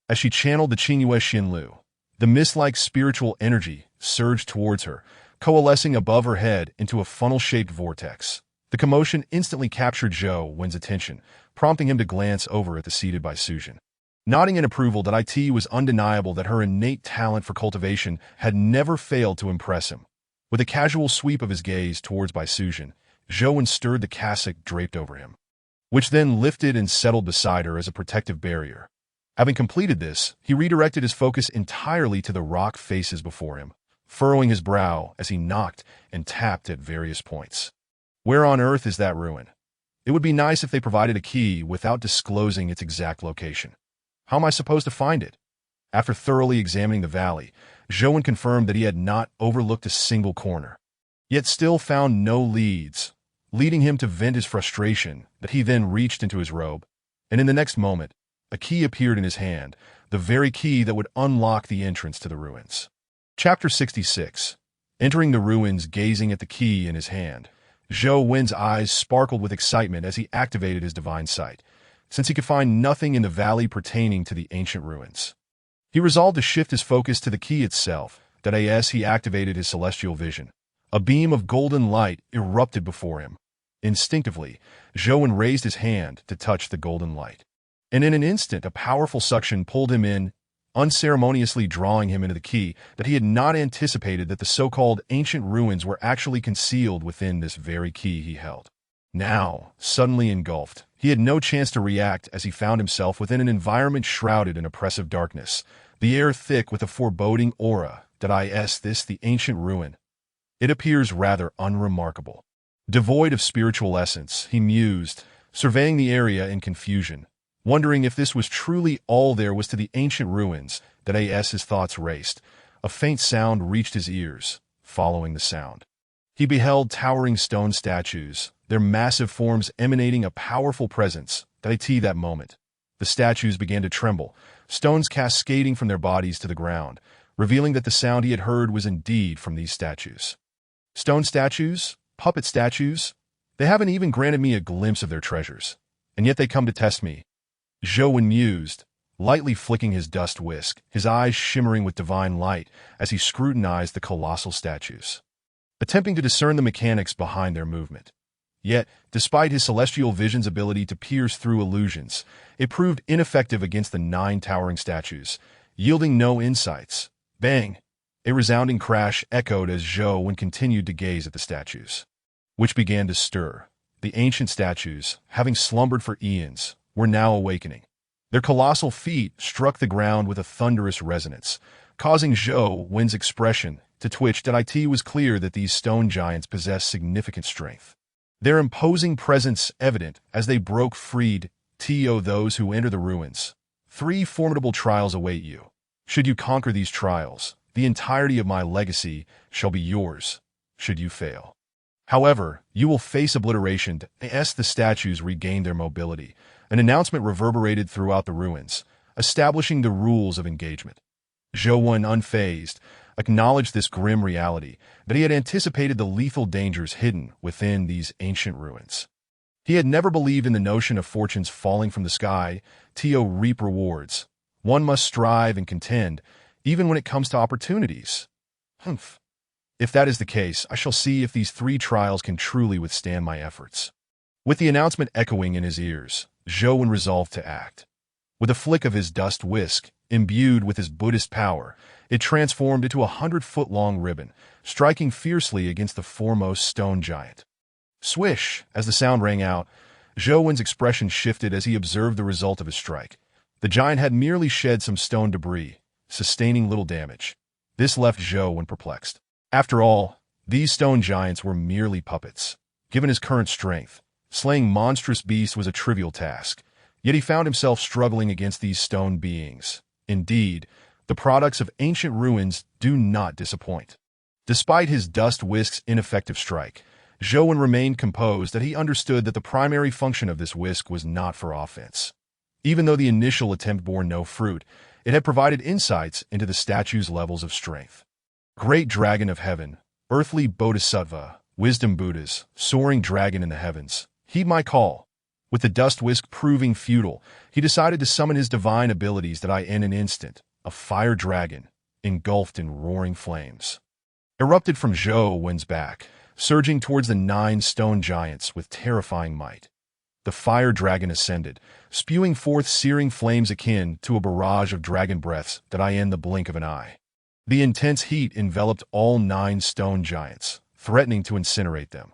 As she channeled the Qingyue Xinlu, the mist-like spiritual energy surged towards her, coalescing above her head into a funnel-shaped vortex. The commotion instantly captured Zhou Wen's attention, prompting him to glance over at the seated Bai Sujin. Nodding in approval that it was undeniable that her innate talent for cultivation had never failed to impress him. With a casual sweep of his gaze towards Bai Sujin, Zhou Wen stirred the cassock draped over him, which then lifted and settled beside her as a protective barrier. Having completed this, he redirected his focus entirely to the rock faces before him, furrowing his brow as he knocked and tapped at various points. Where on earth is that ruin? It would be nice if they provided a key without disclosing its exact location. How am I supposed to find it? After thoroughly examining the valley, Zhou Wen confirmed that he had not overlooked a single corner, yet still found no leads, leading him to vent his frustration that he then reached into his robe, and in the next moment, a key appeared in his hand, the very key that would unlock the entrance to the ruins. Chapter 66. Entering the ruins, gazing at the key in his hand, Zhou Wen's eyes sparkled with excitement as he activated his divine sight, since he could find nothing in the valley pertaining to the ancient ruins. He resolved to shift his focus to the key itself, he activated his celestial vision. A beam of golden light erupted before him. Instinctively, Zhou Wen raised his hand to touch the golden light, and in an instant a powerful suction pulled him in, unceremoniously drawing him into the key that he had not anticipated that the so-called ancient ruins were actually concealed within this very key he held. Now, suddenly engulfed, he had no chance to react as he found himself within an environment shrouded in oppressive darkness, the air thick with a foreboding aura. The ancient ruin? It appears rather unremarkable. Devoid of spiritual essence, he mused, surveying the area in confusion, wondering if this was truly all there was to the ancient ruins. His thoughts raced. A faint sound reached his ears. Following the sound, he beheld towering stone statues, their massive forms emanating a powerful presence. That moment, the statues began to tremble, stones cascading from their bodies to the ground, revealing that the sound he had heard was indeed from these statues. Stone statues? Puppet statues? They haven't even granted me a glimpse of their treasures, and yet they come to test me. Zhou Wen mused, lightly flicking his dust whisk, his eyes shimmering with divine light as he scrutinized the colossal statues, attempting to discern the mechanics behind their movement. Yet, despite his celestial vision's ability to pierce through illusions, it proved ineffective against the 9 towering statues, yielding no insights. Bang! A resounding crash echoed as Zhou Wen continued to gaze at the statues, which began to stir. The ancient statues, having slumbered for eons, were now awakening. Their colossal feet struck the ground with a thunderous resonance, causing Zhou Wen's expression to twitch. It was clear that these stone giants possessed significant strength, their imposing presence evident as they broke freed. Those who enter the ruins. 3 formidable trials await you. Should you conquer these trials, the entirety of my legacy shall be yours. Should you fail, however, you will face obliteration. As the statues regained their mobility, an announcement reverberated throughout the ruins, establishing the rules of engagement. Zhou Wen, unfazed, acknowledged this grim reality, that he had anticipated the lethal dangers hidden within these ancient ruins. He had never believed in the notion of fortunes falling from the sky to reap rewards. One must strive and contend, even when it comes to opportunities. Humph. If that is the case, I shall see if these 3 trials can truly withstand my efforts. With the announcement echoing in his ears, Zhou Wen resolved to act. With a flick of his dust whisk, imbued with his Buddhist power, it transformed into a 100-foot-long ribbon, striking fiercely against the foremost stone giant. Swish! As the sound rang out, Zhou Wen's expression shifted as he observed the result of his strike. The giant had merely shed some stone debris, sustaining little damage. This left Zhou Wen perplexed. After all, these stone giants were merely puppets. Given his current strength, slaying monstrous beasts was a trivial task, yet he found himself struggling against these stone beings. Indeed, the products of ancient ruins do not disappoint. Despite his dust-whisk's ineffective strike, Zhou Wen remained composed that he understood that the primary function of this whisk was not for offense. Even though the initial attempt bore no fruit, it had provided insights into the statue's levels of strength. Great Dragon of Heaven, Earthly Bodhisattva, Wisdom Buddhas, Soaring Dragon in the Heavens, heed my call. With the dust whisk proving futile, he decided to summon his divine abilities that in an instant, a fire dragon, engulfed in roaring flames, erupted from Zhou Wen's back, surging towards the 9 stone giants with terrifying might. The fire dragon ascended, spewing forth searing flames akin to a barrage of dragon breaths that in the blink of an eye. The intense heat enveloped all 9 stone giants, threatening to incinerate them.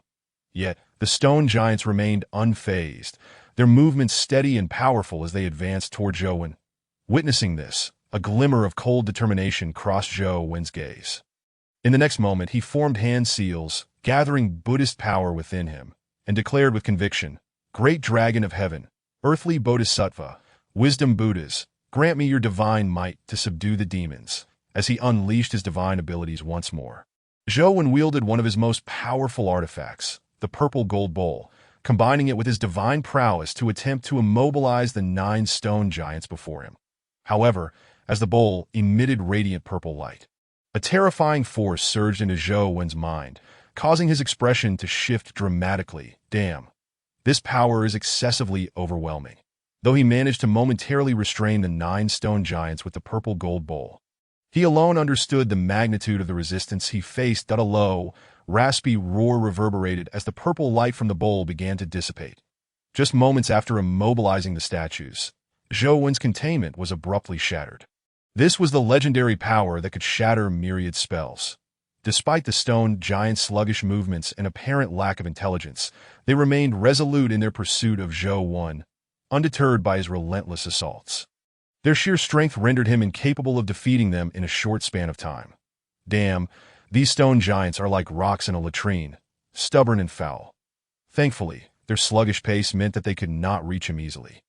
Yet, the stone giants remained unfazed, their movements steady and powerful as they advanced toward Zhou Wen. Witnessing this, a glimmer of cold determination crossed Zhou Wen's gaze. In the next moment, he formed hand seals, gathering Buddhist power within him, and declared with conviction, Great Dragon of Heaven, Earthly Bodhisattva, Wisdom Buddhas, grant me your divine might to subdue the demons, as he unleashed his divine abilities once more. Zhou Wen wielded one of his most powerful artifacts, the purple gold bowl, combining it with his divine prowess to attempt to immobilize the 9 stone giants before him. However, as the bowl emitted radiant purple light, a terrifying force surged into Zhou Wen's mind, causing his expression to shift dramatically. Damn, this power is excessively overwhelming. Though he managed to momentarily restrain the 9 stone giants with the purple gold bowl, he alone understood the magnitude of the resistance he faced. A low, raspy roar reverberated as the purple light from the bowl began to dissipate. Just moments after immobilizing the statues, Zhou Wen's containment was abruptly shattered. This was the legendary power that could shatter myriad spells. Despite the stone giant's sluggish movements and apparent lack of intelligence, they remained resolute in their pursuit of Zhou Wen, undeterred by his relentless assaults. Their sheer strength rendered him incapable of defeating them in a short span of time. Damn, these stone giants are like rocks in a latrine, stubborn and foul. Thankfully, their sluggish pace meant that they could not reach him easily.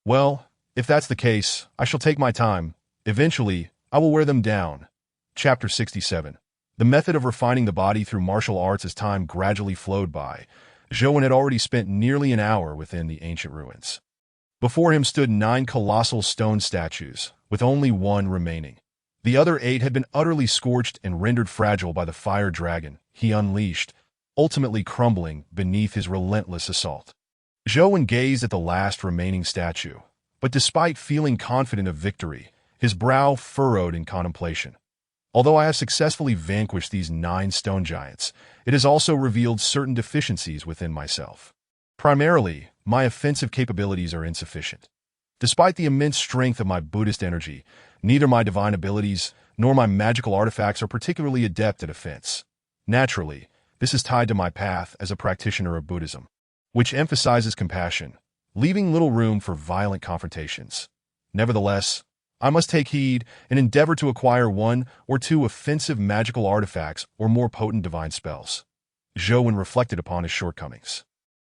Well, if that's the case, I shall take my time. Eventually, I will wear them down. Chapter 67. The method of refining the body through martial arts as time gradually flowed by. Zhou Wen had already spent nearly an hour within the ancient ruins. Before him stood 9 colossal stone statues, with only one remaining. The other 8 had been utterly scorched and rendered fragile by the fire dragon he unleashed, ultimately crumbling beneath his relentless assault. Zhou Wen gazed at the last remaining statue, but despite feeling confident of victory, his brow furrowed in contemplation. Although I have successfully vanquished these 9 stone giants, it has also revealed certain deficiencies within myself. Primarily, my offensive capabilities are insufficient. Despite the immense strength of my Buddhist energy, neither my divine abilities nor my magical artifacts are particularly adept at offense. Naturally, this is tied to my path as a practitioner of Buddhism, which emphasizes compassion, leaving little room for violent confrontations. Nevertheless, I must take heed and endeavor to acquire 1 or 2 offensive magical artifacts or more potent divine spells. Zhou Wen reflected upon his shortcomings,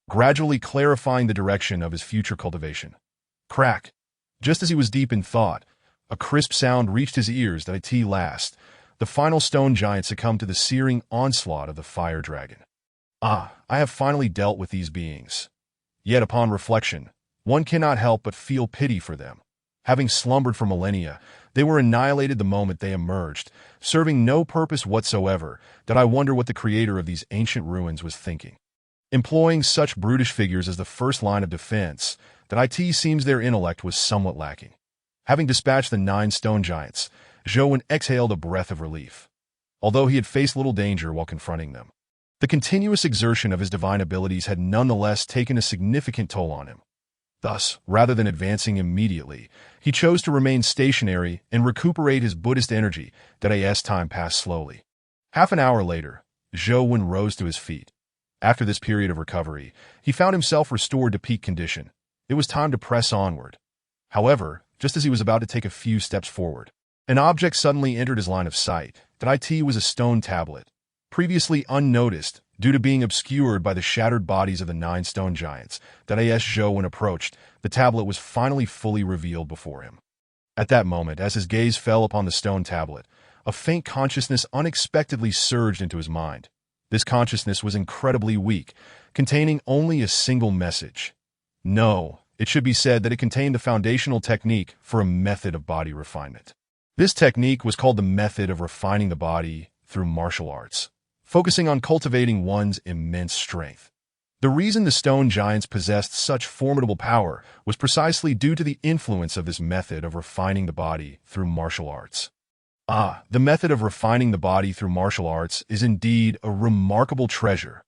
gradually clarifying the direction of his future cultivation. Crack! Just as he was deep in thought, a crisp sound reached his ears that at last, the final stone giant succumbed to the searing onslaught of the fire dragon. I have finally dealt with these beings. Yet upon reflection, one cannot help but feel pity for them. Having slumbered for millennia, they were annihilated the moment they emerged, serving no purpose whatsoever. That I wonder what the creator of these ancient ruins was thinking. Employing such brutish figures as the first line of defense, that it seems their intellect was somewhat lacking. Having dispatched the 9 stone giants, Zhou Wen exhaled a breath of relief. Although he had faced little danger while confronting them, the continuous exertion of his divine abilities had nonetheless taken a significant toll on him. Thus, rather than advancing immediately, he chose to remain stationary and recuperate his Buddhist energy. That as time passed slowly. Half an hour later, Zhou Wen rose to his feet. After this period of recovery, he found himself restored to peak condition. It was time to press onward. However, just as he was about to take a few steps forward, an object suddenly entered his line of sight. It was a stone tablet, previously unnoticed due to being obscured by the shattered bodies of the 9 stone giants. As Zhou approached, the tablet was finally fully revealed before him. At that moment, as his gaze fell upon the stone tablet, a faint consciousness unexpectedly surged into his mind. This consciousness was incredibly weak, containing only a single message. No, it should be said that it contained the foundational technique for a method of body refinement. This technique was called the method of refining the body through martial arts, focusing on cultivating one's immense strength. The reason the stone giants possessed such formidable power was precisely due to the influence of this method of refining the body through martial arts. The method of refining the body through martial arts is indeed a remarkable treasure.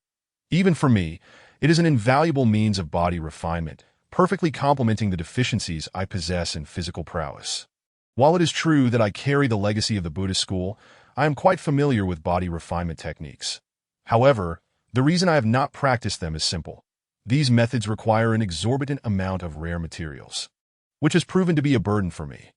Even for me, it is an invaluable means of body refinement, perfectly complementing the deficiencies I possess in physical prowess. While it is true that I carry the legacy of the Buddhist school, I am quite familiar with body refinement techniques. However, the reason I have not practiced them is simple. These methods require an exorbitant amount of rare materials, which has proven to be a burden for me.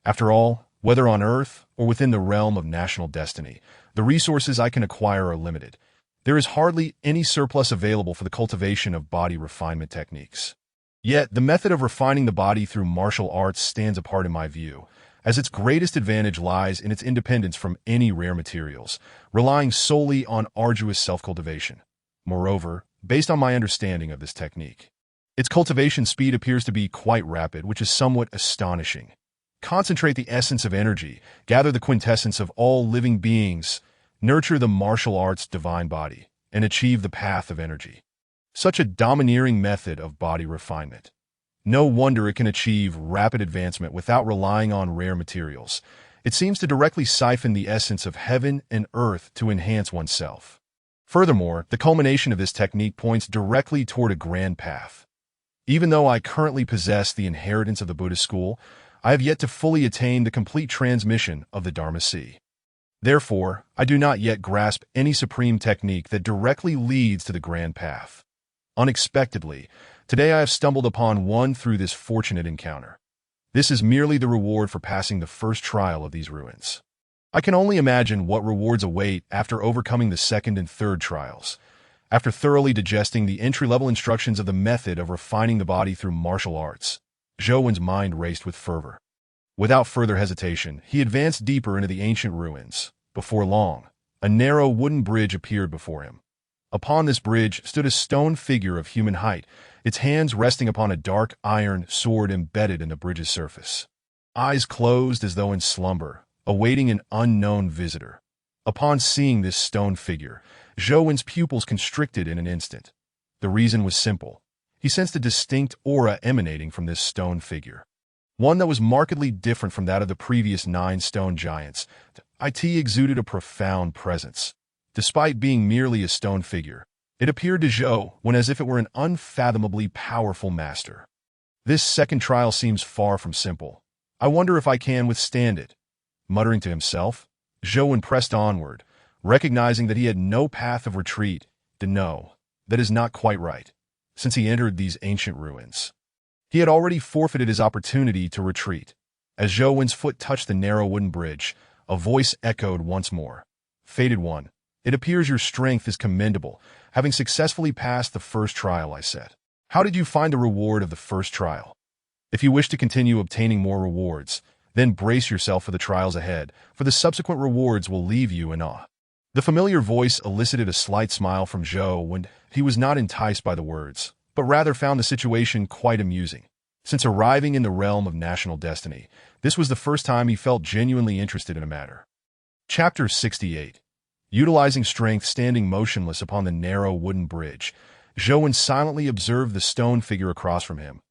After all, whether on Earth or within the realm of national destiny, the resources I can acquire are limited. There is hardly any surplus available for the cultivation of body refinement techniques. Yet, the method of refining the body through martial arts stands apart in my view, as its greatest advantage lies in its independence from any rare materials, relying solely on arduous self-cultivation. Moreover, based on my understanding of this technique, its cultivation speed appears to be quite rapid, which is somewhat astonishing. Concentrate the essence of energy, gather the quintessence of all living beings, nurture the martial arts' divine body, and achieve the path of energy. Such a domineering method of body refinement. No wonder it can achieve rapid advancement without relying on rare materials. It seems to directly siphon the essence of heaven and earth to enhance oneself. Furthermore, the culmination of this technique points directly toward a grand path. Even though I currently possess the inheritance of the Buddhist school, I have yet to fully attain the complete transmission of the Dharma Sea. Therefore, I do not yet grasp any supreme technique that directly leads to the grand path. Unexpectedly, today I have stumbled upon one through this fortunate encounter. This is merely the reward for passing the first trial of these ruins. I can only imagine what rewards await after overcoming the second and third trials. After thoroughly digesting the entry-level instructions of the method of refining the body through martial arts, Zhouwen's mind raced with fervor. Without further hesitation, he advanced deeper into the ancient ruins. Before long, a narrow wooden bridge appeared before him. Upon this bridge stood a stone figure of human height, its hands resting upon a dark iron sword embedded in the bridge's surface. Eyes closed as though in slumber, awaiting an unknown visitor. Upon seeing this stone figure, Zhouwen's pupils constricted in an instant. The reason was simple. He sensed a distinct aura emanating from this stone figure. One that was markedly different from that of the previous 9 stone giants. It exuded a profound presence. Despite being merely a stone figure, it appeared to Zhou as if it were an unfathomably powerful master. This second trial seems far from simple. I wonder if I can withstand it. Muttering to himself, Zhou pressed onward, recognizing that he had no path of retreat. No, that is not quite right. Since he entered these ancient ruins, he had already forfeited his opportunity to retreat. As Zhouwen's foot touched the narrow wooden bridge, a voice echoed once more. Fated one, it appears your strength is commendable, having successfully passed the first trial I set. How did you find the reward of the first trial? If you wish to continue obtaining more rewards, then brace yourself for the trials ahead, for the subsequent rewards will leave you in awe. The familiar voice elicited a slight smile from Zhou when he was not enticed by the words, but rather found the situation quite amusing. Since arriving in the realm of national destiny, this was the first time he felt genuinely interested in a matter. Chapter 68. Utilizing strength standing motionless upon the narrow wooden bridge, Zhou silently observed the stone figure across from him.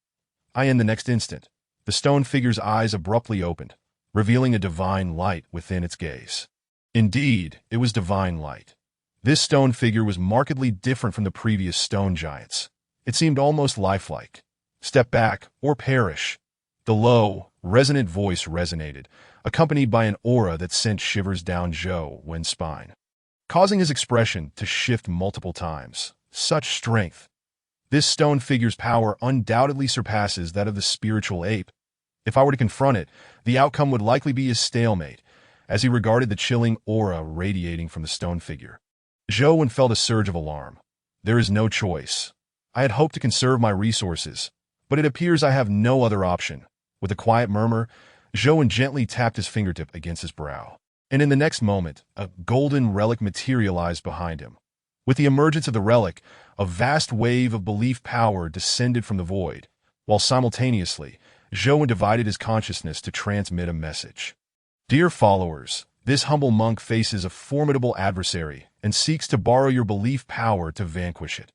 In the next instant, the stone figure's eyes abruptly opened, revealing a divine light within its gaze. Indeed, it was divine light. This stone figure was markedly different from the previous stone giants. It seemed almost lifelike. Step back, or perish. The low, resonant voice resonated, accompanied by an aura that sent shivers down Zhouwen's spine, causing his expression to shift multiple times. Such strength! This stone figure's power undoubtedly surpasses that of the spiritual ape. If I were to confront it, the outcome would likely be a stalemate, as he regarded the chilling aura radiating from the stone figure. Zhou felt a surge of alarm. There is no choice. I had hoped to conserve my resources, but it appears I have no other option. With a quiet murmur, Zhou gently tapped his fingertip against his brow. And in the next moment, a golden relic materialized behind him. With the emergence of the relic, a vast wave of belief power descended from the void, while simultaneously, Zhou divided his consciousness to transmit a message. Dear followers, this humble monk faces a formidable adversary and seeks to borrow your belief power to vanquish it.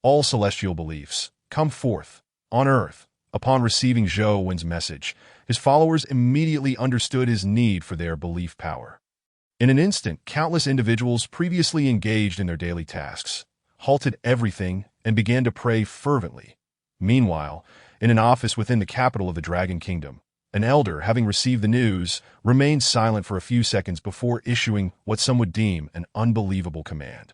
All celestial beliefs, come forth. On earth. Upon receiving Zhou message, his followers immediately understood his need for their belief power. In an instant, countless individuals previously engaged in their daily tasks halted everything and began to pray fervently. Meanwhile, in an office within the capital of the Dragon Kingdom, an elder, having received the news, remained silent for a few seconds before issuing what some would deem an unbelievable command.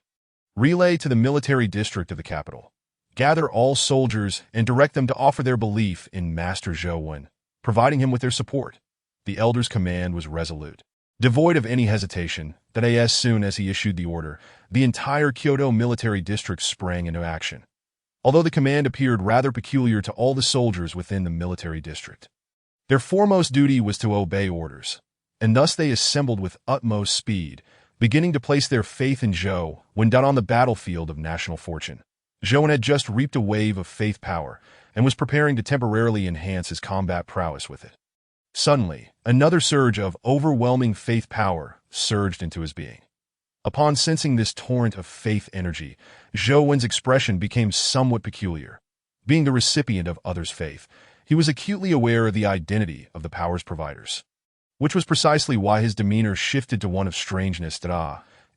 Relay to the military district of the capital. Gather all soldiers and direct them to offer their belief in Master Zhou, providing him with their support. The elder's command was resolute. Devoid of any hesitation, that as soon as he issued the order, the entire Kyoto military district sprang into action. Although the command appeared rather peculiar to all the soldiers within the military district, their foremost duty was to obey orders, and thus they assembled with utmost speed, beginning to place their faith in Zhou when down on the battlefield of national fortune. Zhou had just reaped a wave of faith power and was preparing to temporarily enhance his combat prowess with it. Suddenly, another surge of overwhelming faith power surged into his being. Upon sensing this torrent of faith energy, Zhou's expression became somewhat peculiar. Being the recipient of others' faith, he was acutely aware of the identity of the power's providers, which was precisely why his demeanor shifted to one of strangeness.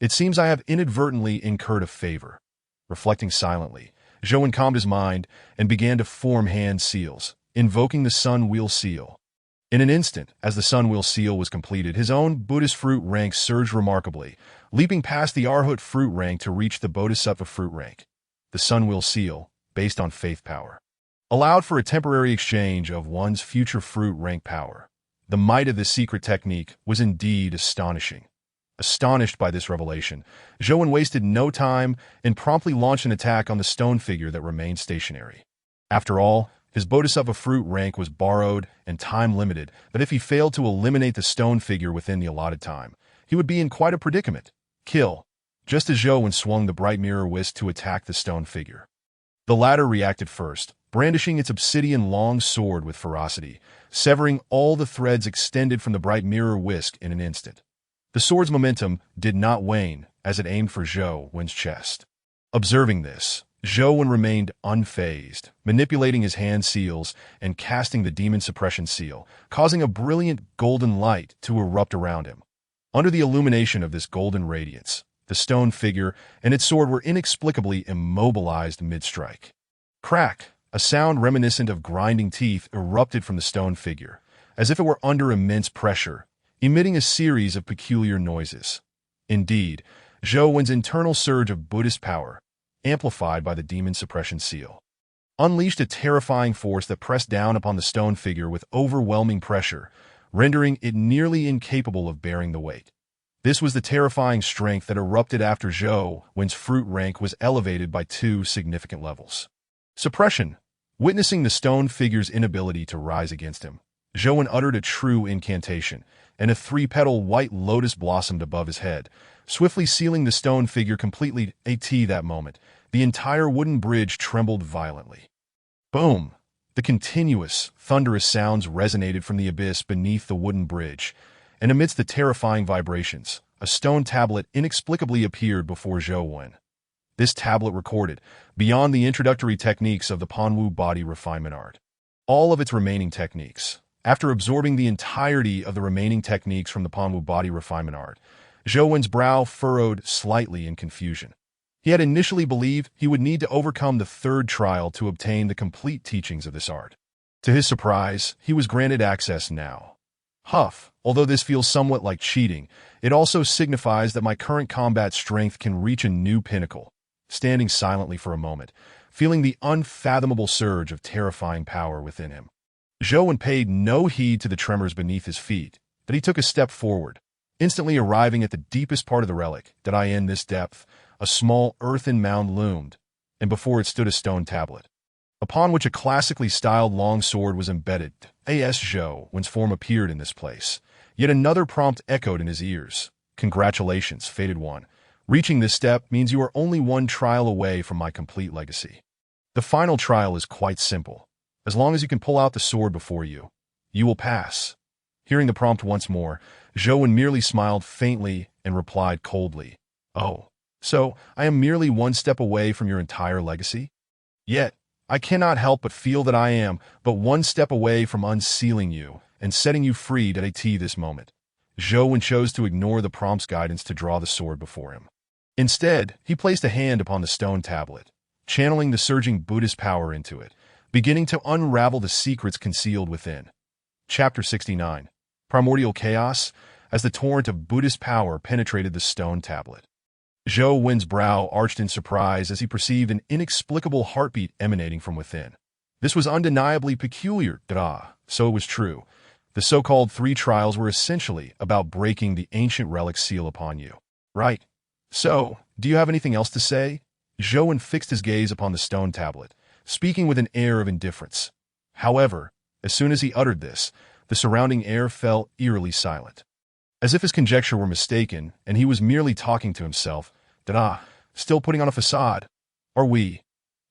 It seems I have inadvertently incurred a favor. Reflecting silently, Zhou calmed his mind and began to form hand seals, invoking the Sun Wheel Seal. In an instant, as the Sun Wheel Seal was completed, his own Buddhist fruit rank surged remarkably, leaping past the Arhat fruit rank to reach the Bodhisattva fruit rank. The Sun Wheel Seal, based on faith power, allowed for a temporary exchange of one's future fruit rank power. The might of this secret technique was indeed astonishing. Astonished by this revelation, Zhou wasted no time and promptly launched an attack on the stone figure that remained stationary. After all, his Bodhisattva fruit rank was borrowed and time-limited, but if he failed to eliminate the stone figure within the allotted time, he would be in quite a predicament. Kill. Just as Zhou swung the bright mirror whisk to attack the stone figure. The latter reacted first, brandishing its obsidian long sword with ferocity, severing all the threads extended from the bright mirror whisk in an instant. The sword's momentum did not wane as it aimed for Zhou's chest. Observing this, Zhou remained unfazed, manipulating his hand seals and casting the demon suppression seal, causing a brilliant golden light to erupt around him. Under the illumination of this golden radiance, the stone figure and its sword were inexplicably immobilized mid-strike. Crack! A sound reminiscent of grinding teeth erupted from the stone figure, as if it were under immense pressure, emitting a series of peculiar noises. Indeed, Zhou's internal surge of Buddhist power, amplified by the demon suppression seal, unleashed a terrifying force that pressed down upon the stone figure with overwhelming pressure, rendering it nearly incapable of bearing the weight. This was the terrifying strength that erupted after Zhou's fruit rank was elevated by 2 significant levels. Suppression. Witnessing the stone figure's inability to rise against him, Zhou uttered a true incantation, and a 3-petal white lotus blossomed above his head, swiftly sealing the stone figure completely. That moment, the entire wooden bridge trembled violently. Boom! The continuous, thunderous sounds resonated from the abyss beneath the wooden bridge, and amidst the terrifying vibrations, a stone tablet inexplicably appeared before Zhou. This tablet recorded, beyond the introductory techniques of the Panwu body refinement art, all of its remaining techniques. After absorbing the entirety of the remaining techniques from the Panwu body refinement art, Zhou's brow furrowed slightly in confusion. He had initially believed he would need to overcome the 3rd trial to obtain the complete teachings of this art. To his surprise, he was granted access now. Huff, although this feels somewhat like cheating, it also signifies that my current combat strength can reach a new pinnacle. standing silently for a moment, feeling the unfathomable surge of terrifying power within him. Zhou paid no heed to the tremors beneath his feet, but he took a step forward, instantly arriving at the deepest part of the relic. In this depth, a small earthen mound loomed, and before it stood a stone tablet, upon which a classically styled long sword was embedded. Zhou's form appeared in this place. Yet another prompt echoed in his ears. Congratulations, fated one. Reaching this step means you are only one trial away from my complete legacy. The final trial is quite simple. As long as you can pull out the sword before you, you will pass. Hearing the prompt once more, Zhou merely smiled faintly and replied coldly, "Oh, so I am merely one step away from your entire legacy? Yet, I cannot help but feel that I am but one step away from unsealing you and setting you free at this moment." Zhou chose to ignore the prompt's guidance to draw the sword before him. Instead, he placed a hand upon the stone tablet, channeling the surging Buddhist power into it, beginning to unravel the secrets concealed within. Chapter 69. Primordial Chaos. As the torrent of Buddhist power penetrated the stone tablet, Zhou's brow arched in surprise as he perceived an inexplicable heartbeat emanating from within. This was undeniably peculiar, so it was true. The so-called 3 trials were essentially about breaking the ancient relic seal upon you. Right. So, do you have anything else to say? Zhou fixed his gaze upon the stone tablet, speaking with an air of indifference. However, as soon as he uttered this, the surrounding air fell eerily silent. As if his conjecture were mistaken, and he was merely talking to himself. Still putting on a facade? Are we?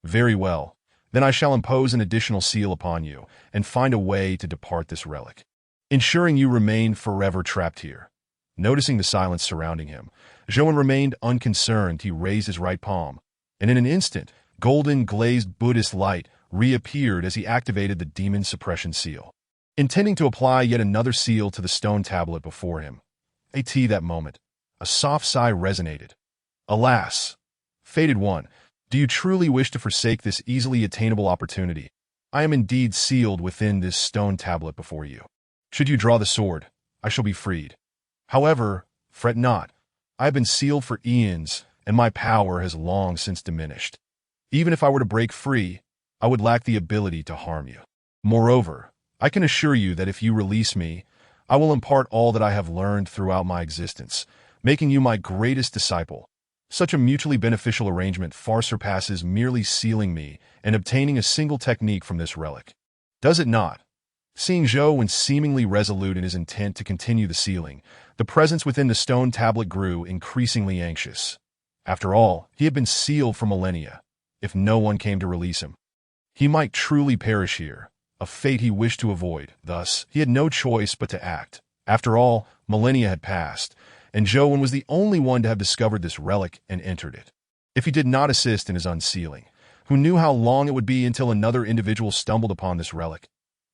Very well. Then I shall impose an additional seal upon you, and find a way to depart this relic, ensuring you remain forever trapped here. Noticing the silence surrounding him, Zhou remained unconcerned. He raised his right palm, and in an instant, golden glazed Buddhist light reappeared as he activated the demon suppression seal, intending to apply yet another seal to the stone tablet before him. At that moment, a soft sigh resonated. Alas, fated one, do you truly wish to forsake this easily attainable opportunity? I am indeed sealed within this stone tablet before you. Should you draw the sword, I shall be freed. However, fret not. I have been sealed for eons, and my power has long since diminished. Even if I were to break free, I would lack the ability to harm you. Moreover, I can assure you that if you release me, I will impart all that I have learned throughout my existence, making you my greatest disciple. Such a mutually beneficial arrangement far surpasses merely sealing me and obtaining a single technique from this relic. Does it not? Seeing Zhou seemingly resolute in his intent to continue the sealing, the presence within the stone tablet grew increasingly anxious. After all, he had been sealed for millennia. If no one came to release him, he might truly perish here, a fate he wished to avoid. Thus, he had no choice but to act. After all, millennia had passed, and Zhou was the only one to have discovered this relic and entered it. If he did not assist in his unsealing, who knew how long it would be until another individual stumbled upon this relic?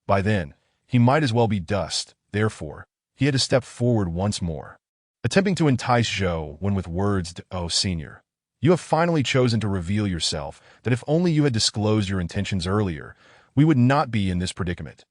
By then, he might as well be dust. Therefore, he had to step forward once more, attempting to entice Zhou with words, "Oh, senior, you have finally chosen to reveal yourself, that if only you had disclosed your intentions earlier, we would not be in this predicament."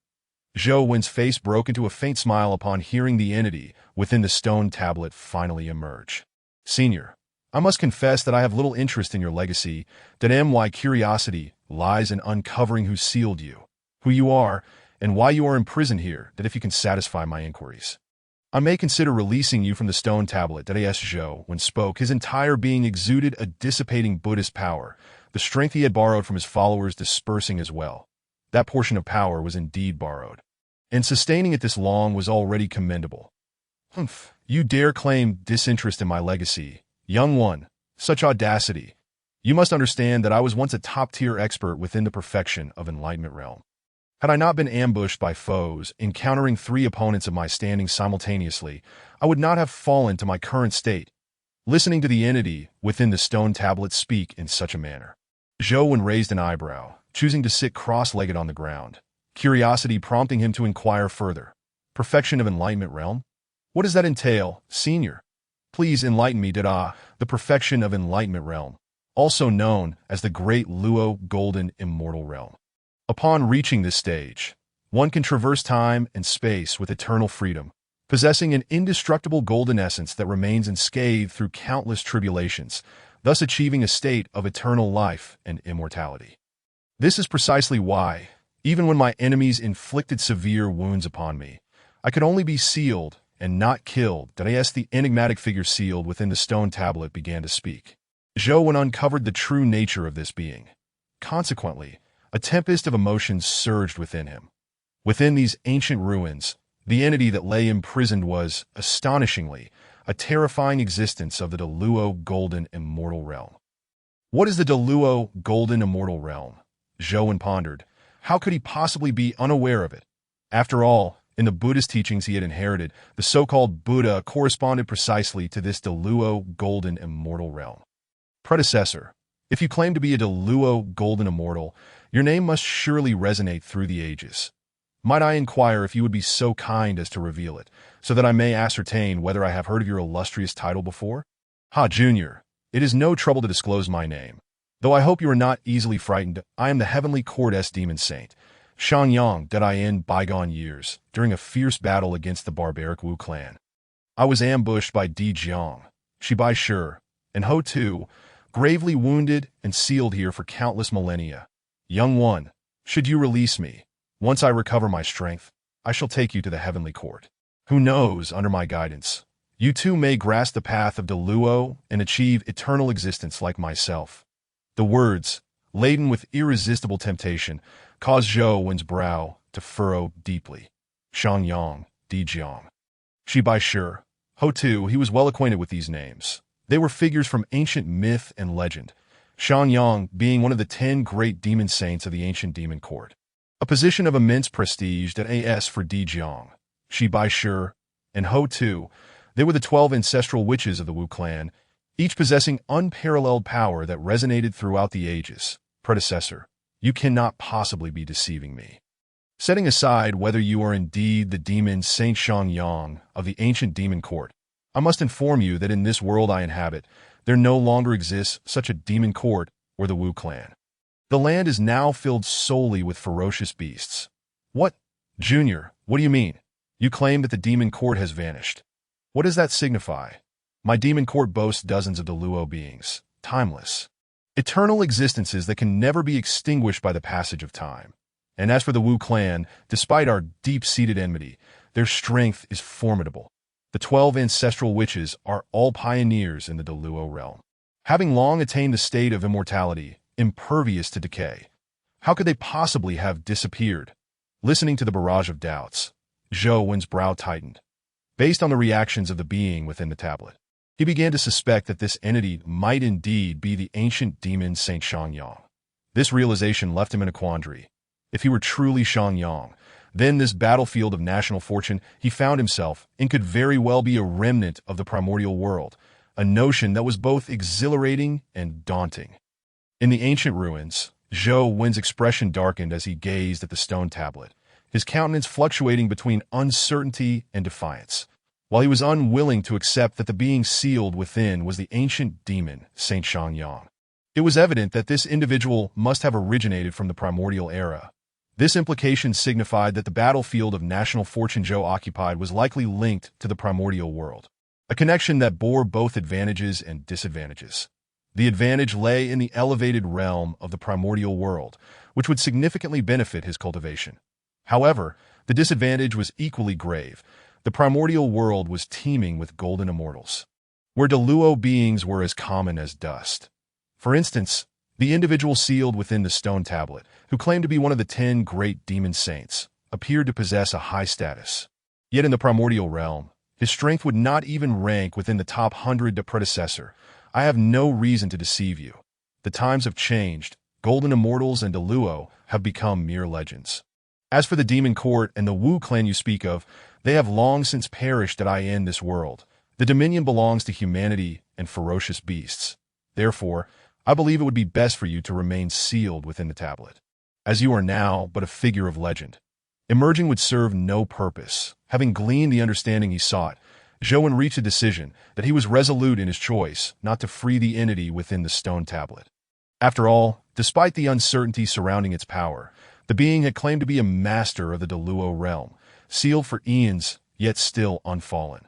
Zhou's face broke into a faint smile upon hearing the entity within the stone tablet finally emerge. "Senior, I must confess that I have little interest in your legacy, that my curiosity lies in uncovering who sealed you, who you are, and why you are imprisoned here, that if you can satisfy my inquiries, I may consider releasing you from the stone tablet." Zhou spoke, his entire being exuded a dissipating Buddhist power, the strength he had borrowed from his followers dispersing as well. That portion of power was indeed borrowed, and sustaining it this long was already commendable. "Humph, you dare claim disinterest in my legacy, young one, such audacity. You must understand that I was once a top-tier expert within the perfection of enlightenment realm. Had I not been ambushed by foes, encountering 3 opponents of my standing simultaneously, I would not have fallen to my current state." Listening to the entity within the stone tablet speak in such a manner, Zhou raised an eyebrow, choosing to sit cross-legged on the ground, curiosity prompting him to inquire further. "Perfection of enlightenment realm? What does that entail, senior? Please enlighten me." The perfection of enlightenment realm, also known as the Great Luo Golden Immortal Realm. Upon reaching this stage, one can traverse time and space with eternal freedom, possessing an indestructible golden essence that remains unscathed through countless tribulations. thus achieving a state of eternal life and immortality. This is precisely why, even when my enemies inflicted severe wounds upon me, I could only be sealed and not killed. As the enigmatic figure sealed within the stone tablet began to speak, Zhou uncovered the true nature of this being. Consequently, a tempest of emotions surged within him. Within these ancient ruins, the entity that lay imprisoned was, astonishingly, a terrifying existence of the Deluo Golden Immortal Realm. What is the Deluo Golden Immortal Realm? Zhou pondered. How could he possibly be unaware of it? After all, in the Buddhist teachings he had inherited, the so-called Buddha corresponded precisely to this Deluo Golden Immortal Realm. Predecessor, if you claim to be a Deluo Golden Immortal, your name must surely resonate through the ages. Might I inquire if you would be so kind as to reveal it, so that I may ascertain whether I have heard of your illustrious title before? Junior, it is no trouble to disclose my name. Though I hope you are not easily frightened, I am the Heavenly Court Demon Saint, Xiangyang, that I in bygone years, during a fierce battle against the barbaric Wu clan. I was ambushed by Di Jiang, Shibai Shi, and Ho Tu, gravely wounded and sealed here for countless millennia. Young one, should you release me, once I recover my strength, I shall take you to the Heavenly Court. Who knows, under my guidance, you too may grasp the path of Deluo and achieve eternal existence like myself. The words, laden with irresistible temptation, caused Zhou brow to furrow deeply. Xiangyang, Di Jiang, Shibai Shi, Ho Tu, he was well acquainted with these names. They were figures from ancient myth and legend, Xiangyang being one of the 10 great demon saints of the ancient demon court. A position of immense prestige for Di Jiang, Shibai Shi, and Ho Tu. They were the 12 ancestral witches of the Wu clan, each possessing unparalleled power that resonated throughout the ages. Predecessor, you cannot possibly be deceiving me. Setting aside whether you are indeed the demon Saint Xiangyang of the ancient demon court, I must inform you that in this world I inhabit, there no longer exists such a demon court or the Wu clan. The land is now filled solely with ferocious beasts. What? Junior, what do you mean? You claim that the demon court has vanished. What does that signify? My demon court boasts dozens of Deluo beings, timeless, eternal existences that can never be extinguished by the passage of time. And as for the Wu clan, despite our deep-seated enmity, their strength is formidable. The 12 ancestral witches are all pioneers in the Deluo realm. Having long attained the state of immortality, impervious to decay, how could they possibly have disappeared? Listening to the barrage of doubts, Zhou brow tightened. Based on the reactions of the being within the tablet, he began to suspect that this entity might indeed be the ancient demon Saint Xiangyang. This realization left him in a quandary. If he were truly Xiangyang, then this battlefield of national fortune he found himself in could very well be a remnant of the primordial world, a notion that was both exhilarating and daunting. In the ancient ruins, Zhou's expression darkened as he gazed at the stone tablet, his countenance fluctuating between uncertainty and defiance, while he was unwilling to accept that the being sealed within was the ancient demon, Saint Xiangyang. It was evident that this individual must have originated from the primordial era. This implication signified that the battlefield of national fortune Zhou occupied was likely linked to the primordial world, a connection that bore both advantages and disadvantages. The advantage lay in the elevated realm of the primordial world, which would significantly benefit his cultivation. However, the disadvantage was equally grave. The primordial world was teeming with golden immortals, where Deluo beings were as common as dust. For instance, the individual sealed within the stone tablet, who claimed to be one of the 10 great demon saints, appeared to possess a high status. Yet in the primordial realm, his strength would not even rank within the top 100. The predecessor, I have no reason to deceive you. The times have changed. Golden immortals and Deluo have become mere legends. As for the demon court and the Wu clan you speak of, they have long since perished in this world. The dominion belongs to humanity and ferocious beasts. Therefore, I believe it would be best for you to remain sealed within the tablet, as you are now but a figure of legend. Emerging would serve no purpose. Having gleaned the understanding he sought, Zhou reached a decision that he was resolute in his choice not to free the entity within the stone tablet. After all, despite the uncertainty surrounding its power, the being had claimed to be a master of the Deluo realm, sealed for eons, yet still unfallen.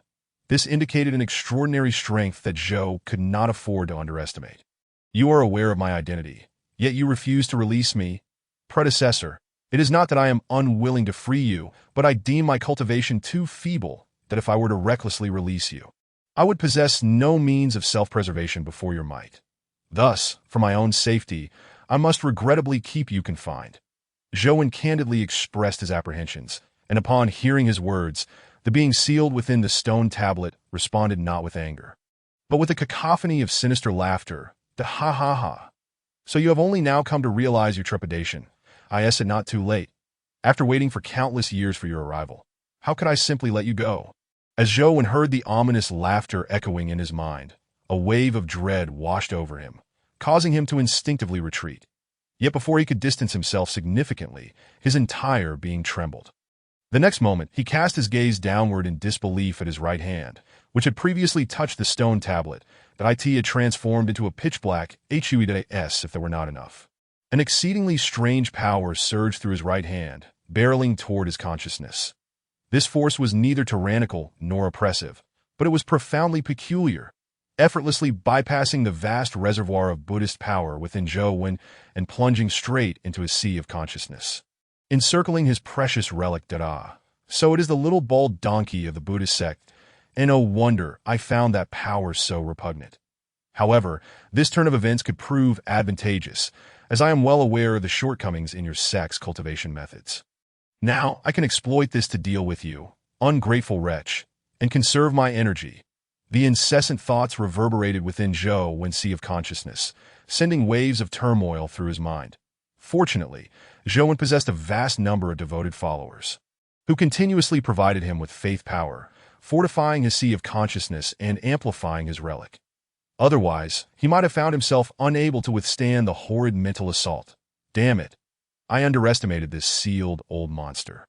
This indicated an extraordinary strength that Zhou could not afford to underestimate. You are aware of my identity, yet you refuse to release me. Predecessor, it is not that I am unwilling to free you, but I deem my cultivation too feeble that if I were to recklessly release you, I would possess no means of self-preservation before your might. Thus, for my own safety, I must regrettably keep you confined. Zhou candidly expressed his apprehensions, and upon hearing his words, the being sealed within the stone tablet responded not with anger, but with a cacophony of sinister laughter, the ha ha ha. So you have only now come to realize your trepidation. I guess it not too late. After waiting for countless years for your arrival, how could I simply let you go? As Zhou heard the ominous laughter echoing in his mind, a wave of dread washed over him, causing him to instinctively retreat. Yet before he could distance himself significantly, his entire being trembled. The next moment, he cast his gaze downward in disbelief at his right hand, which had previously touched the stone tablet that it had transformed into a pitch-black HUES if there were not enough. An exceedingly strange power surged through his right hand, barreling toward his consciousness. This force was neither tyrannical nor oppressive, but it was profoundly peculiar, effortlessly bypassing the vast reservoir of Buddhist power within Zhou and plunging straight into his sea of consciousness. Encircling his precious relic Dada. So it is the little bald donkey of the Buddhist sect, and no wonder I found that power so repugnant. However, this turn of events could prove advantageous, as I am well aware of the shortcomings in your sect's cultivation methods. Now I can exploit this to deal with you, ungrateful wretch, and conserve my energy. The incessant thoughts reverberated within Zhou sea of consciousness, sending waves of turmoil through his mind. Fortunately, Zhou possessed a vast number of devoted followers, who continuously provided him with faith power, fortifying his sea of consciousness and amplifying his relic. Otherwise, he might have found himself unable to withstand the horrid mental assault. Damn it. I underestimated this sealed old monster.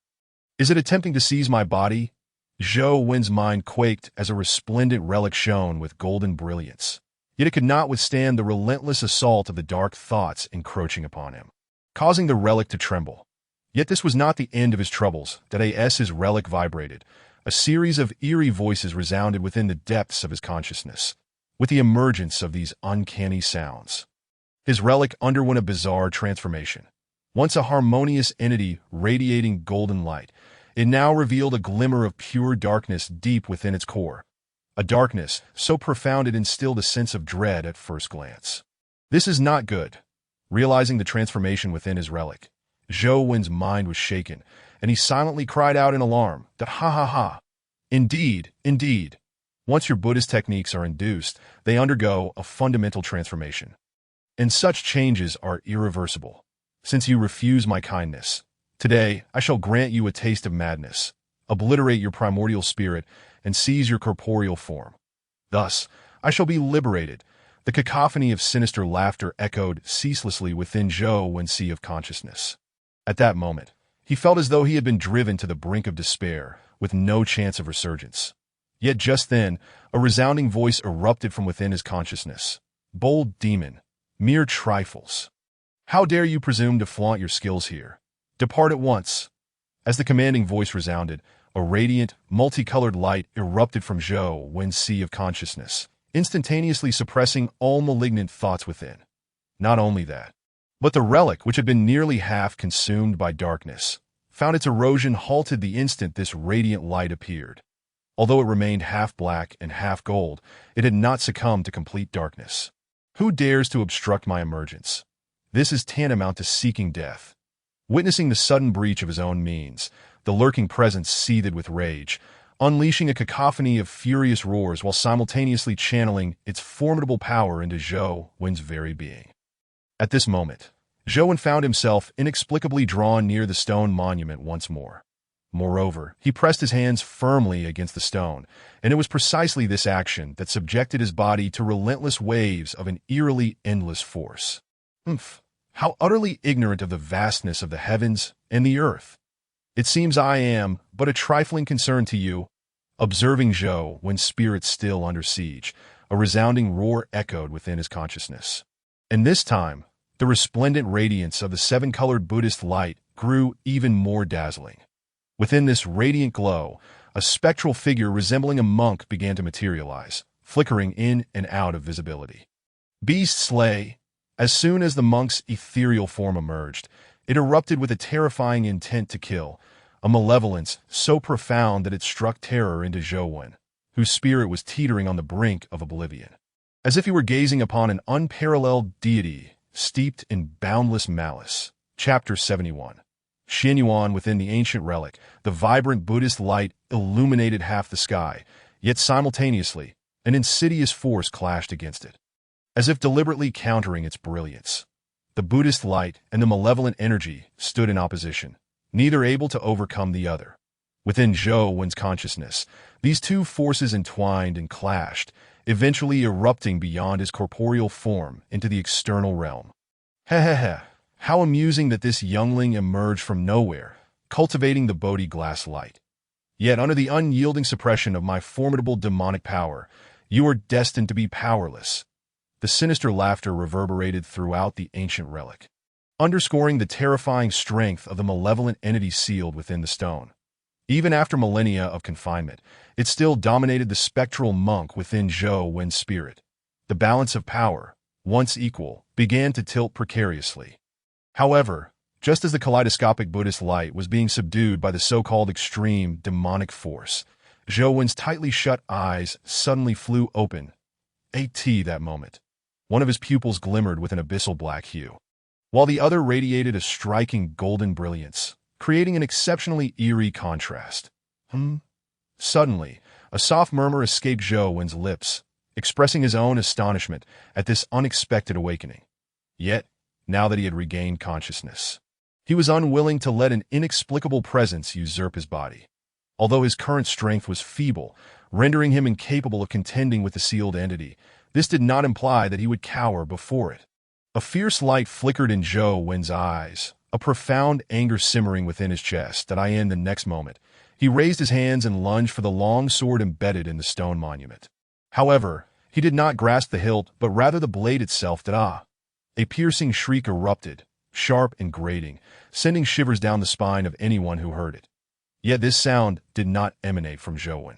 Is it attempting to seize my body? Zhou mind quaked as a resplendent relic shone with golden brilliance. Yet it could not withstand the relentless assault of the dark thoughts encroaching upon him, causing the relic to tremble. Yet this was not the end of his troubles. As his relic vibrated, a series of eerie voices resounded within the depths of his consciousness, with the emergence of these uncanny sounds. His relic underwent a bizarre transformation. Once a harmonious entity radiating golden light, it now revealed a glimmer of pure darkness deep within its core. A darkness so profound it instilled a sense of dread at first glance. This is not good. Realizing the transformation within his relic, Zhou mind was shaken, and he silently cried out in alarm that ha ha ha. Indeed, indeed. Once your Buddhist techniques are induced, they undergo a fundamental transformation. And such changes are irreversible. Since you refuse my kindness, today I shall grant you a taste of madness, obliterate your primordial spirit, and seize your corporeal form. Thus, I shall be liberated. The cacophony of sinister laughter echoed ceaselessly within Zhou sea of consciousness. At that moment, he felt as though he had been driven to the brink of despair, with no chance of resurgence. Yet just then, a resounding voice erupted from within his consciousness. Bold demon, mere trifles. How dare you presume to flaunt your skills here? Depart at once. As the commanding voice resounded, a radiant, multicolored light erupted from Zhou sea of consciousness, instantaneously suppressing all malignant thoughts within. Not only that, but the relic, which had been nearly half consumed by darkness, found its erosion halted the instant this radiant light appeared. Although it remained half black and half gold, it had not succumbed to complete darkness. Who dares to obstruct my emergence? This is tantamount to seeking death. Witnessing the sudden breach of his own means, the lurking presence seethed with rage, unleashing a cacophony of furious roars while simultaneously channeling its formidable power into Zhou's very being. At this moment, Zhou found himself inexplicably drawn near the stone monument once more. Moreover, he pressed his hands firmly against the stone, and it was precisely this action that subjected his body to relentless waves of an eerily endless force. How utterly ignorant of the vastness of the heavens and the earth. It seems I am but a trifling concern to you. Observing Zhou spirit still under siege, a resounding roar echoed within his consciousness. And this time, the resplendent radiance of the seven-colored Buddhist light grew even more dazzling. Within this radiant glow, a spectral figure resembling a monk began to materialize, flickering in and out of visibility. Beast slay. As soon as the monk's ethereal form emerged, it erupted with a terrifying intent to kill, a malevolence so profound that it struck terror into Zhou, whose spirit was teetering on the brink of oblivion. As if he were gazing upon an unparalleled deity steeped in boundless malice. Chapter 71. Xianyuan within the ancient relic, the vibrant Buddhist light illuminated half the sky, yet simultaneously, an insidious force clashed against it. As if deliberately countering its brilliance, the Buddhist light and the malevolent energy stood in opposition, neither able to overcome the other. Within Zhou consciousness, these two forces entwined and clashed, eventually erupting beyond his corporeal form into the external realm. Heh. How amusing that this youngling emerged from nowhere, cultivating the Bodhi glass light. Yet under the unyielding suppression of my formidable demonic power, you are destined to be powerless. The sinister laughter reverberated throughout the ancient relic, underscoring the terrifying strength of the malevolent entity sealed within the stone. Even after millennia of confinement, it still dominated the spectral monk within Zhou spirit. The balance of power, once equal, began to tilt precariously. However, just as the kaleidoscopic Buddhist light was being subdued by the so-called extreme demonic force, Zhou tightly shut eyes suddenly flew open. That moment. One of his pupils glimmered with an abyssal black hue, while the other radiated a striking golden brilliance, creating an exceptionally eerie contrast. Suddenly, a soft murmur escaped Zhou lips, expressing his own astonishment at this unexpected awakening. Yet, now that he had regained consciousness, he was unwilling to let an inexplicable presence usurp his body. Although his current strength was feeble, rendering him incapable of contending with the sealed entity, this did not imply that he would cower before it. A fierce light flickered in Zhou eyes, a profound anger simmering within his chest. The next moment, he raised his hands and lunged for the long sword embedded in the stone monument. However, he did not grasp the hilt, but rather the blade itself. A piercing shriek erupted, sharp and grating, sending shivers down the spine of anyone who heard it. Yet this sound did not emanate from Zhou.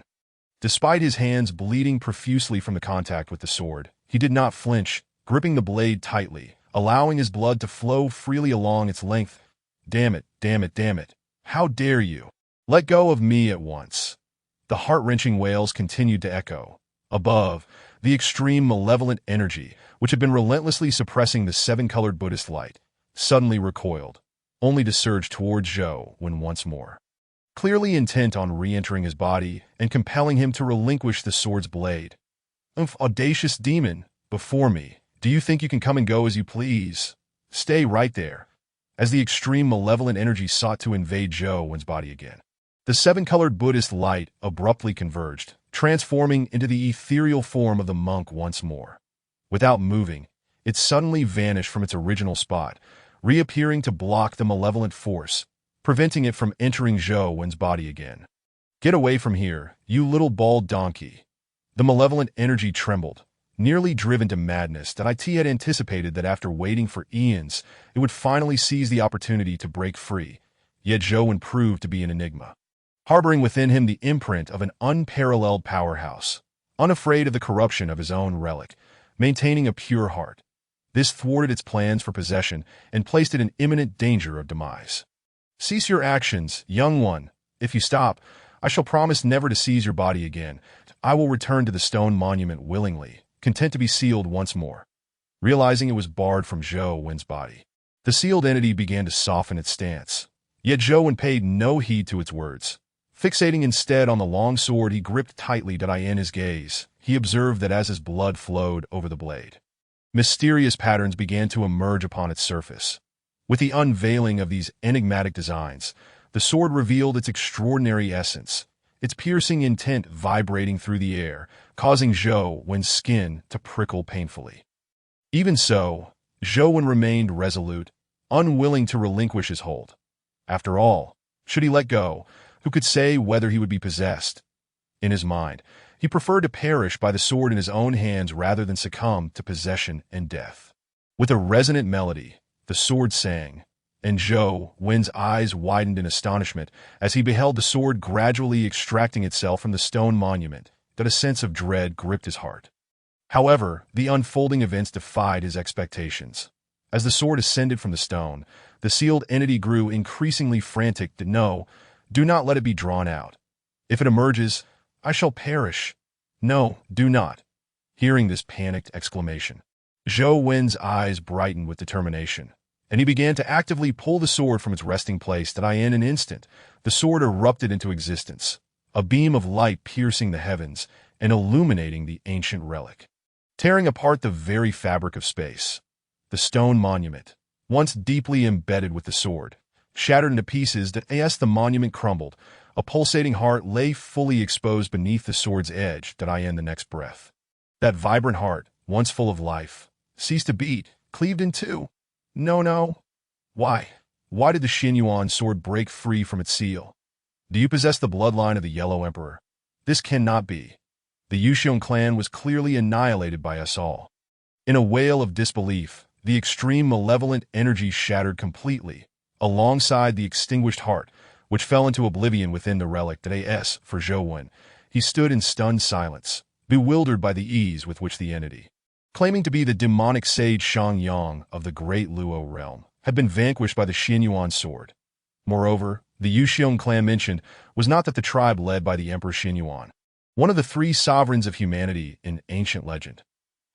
Despite his hands bleeding profusely from the contact with the sword, he did not flinch, gripping the blade tightly, allowing his blood to flow freely along its length. Damn it. How dare you? Let go of me at once. The heart-wrenching wails continued to echo. Above, the extreme malevolent energy, which had been relentlessly suppressing the seven-colored Buddhist light, suddenly recoiled, only to surge towards Zhou once more, clearly intent on re-entering his body and compelling him to relinquish the sword's blade. Audacious demon, before me, do you think you can come and go as you please? Stay right there. As the extreme malevolent energy sought to invade Zhou's body again, the seven-colored Buddhist light abruptly converged, transforming into the ethereal form of the monk once more. Without moving, it suddenly vanished from its original spot, reappearing to block the malevolent force, preventing it from entering Zhou's body again. Get away from here, you little bald donkey. The malevolent energy trembled, nearly driven to madness. It had anticipated that after waiting for eons, it would finally seize the opportunity to break free, yet Zhou proved to be an enigma, harboring within him the imprint of an unparalleled powerhouse, unafraid of the corruption of his own relic, maintaining a pure heart. This thwarted its plans for possession and placed it in imminent danger of demise. Cease your actions, young one. If you stop, I shall promise never to seize your body again. I will return to the stone monument willingly, content to be sealed once more. Realizing it was barred from Zhou's body, the sealed entity began to soften its stance. Yet Zhou paid no heed to its words. Fixating instead on the long sword he gripped tightly in his gaze, he observed that as his blood flowed over the blade, mysterious patterns began to emerge upon its surface. With the unveiling of these enigmatic designs, the sword revealed its extraordinary essence, its piercing intent vibrating through the air, causing Zhou's skin to prickle painfully. Even so, Zhou remained resolute, unwilling to relinquish his hold. After all, should he let go, who could say whether he would be possessed? In his mind, he preferred to perish by the sword in his own hands rather than succumb to possession and death. With a resonant melody, the sword sang, and Zhou's eyes widened in astonishment as he beheld the sword gradually extracting itself from the stone monument. A sense of dread gripped his heart. However, the unfolding events defied his expectations. As the sword ascended from the stone, the sealed entity grew increasingly frantic. No, do not let it be drawn out. If it emerges, I shall perish. No, do not. Hearing this panicked exclamation, Zhou Wen's eyes brightened with determination, and he began to actively pull the sword from its resting place. In an instant, the sword erupted into existence, a beam of light piercing the heavens and illuminating the ancient relic, tearing apart the very fabric of space. The stone monument, once deeply embedded with the sword, shattered into pieces. As the monument crumbled, a pulsating heart lay fully exposed beneath the sword's edge. In the next breath, that vibrant heart, once full of life, ceased to beat, cleaved in two. No. Why? Why did the Xinyuan sword break free from its seal? Do you possess the bloodline of the Yellow Emperor? This cannot be. The Yuxiong clan was clearly annihilated by us all. In a wail of disbelief, the extreme malevolent energy shattered completely, alongside the extinguished heart, which fell into oblivion within the relic. For Zhou Wen, he stood in stunned silence, bewildered by the ease with which the entity, claiming to be the demonic sage Shangyang of the great Luo realm, had been vanquished by the Xinyuan sword. Moreover, the Yuxiong clan mentioned was not that the tribe led by the Emperor Xinyuan, one of the three sovereigns of humanity in ancient legend.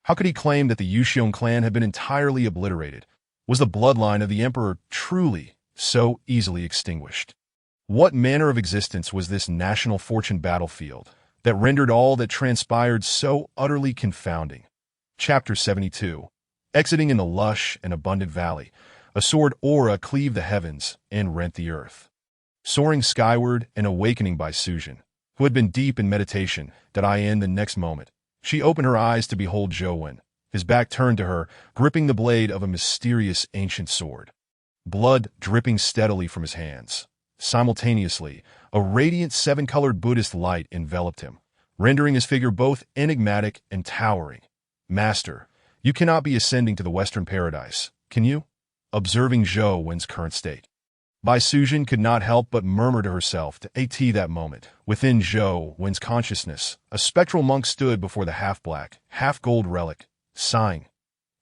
How could he claim that the Yuxiong clan had been entirely obliterated? Was the bloodline of the Emperor truly so easily extinguished? What manner of existence was this national fortune battlefield that rendered all that transpired so utterly confounding? Chapter 72. Exiting in the lush and abundant valley, a sword aura cleaved the heavens and rent the earth. Soaring skyward and awakening by Sujin, who had been deep in meditation, in the next moment, she opened her eyes to behold Zhou Wen, his back turned to her, gripping the blade of a mysterious ancient sword. Blood dripping steadily from his hands. Simultaneously, a radiant seven-colored Buddhist light enveloped him, rendering his figure both enigmatic and towering. Master, you cannot be ascending to the Western Paradise, can you? Observing Zhou Wen's current state, Bai Sujin could not help but murmur to herself. That moment, within Zhou Wen's consciousness, a spectral monk stood before the half-black, half-gold relic, sighing.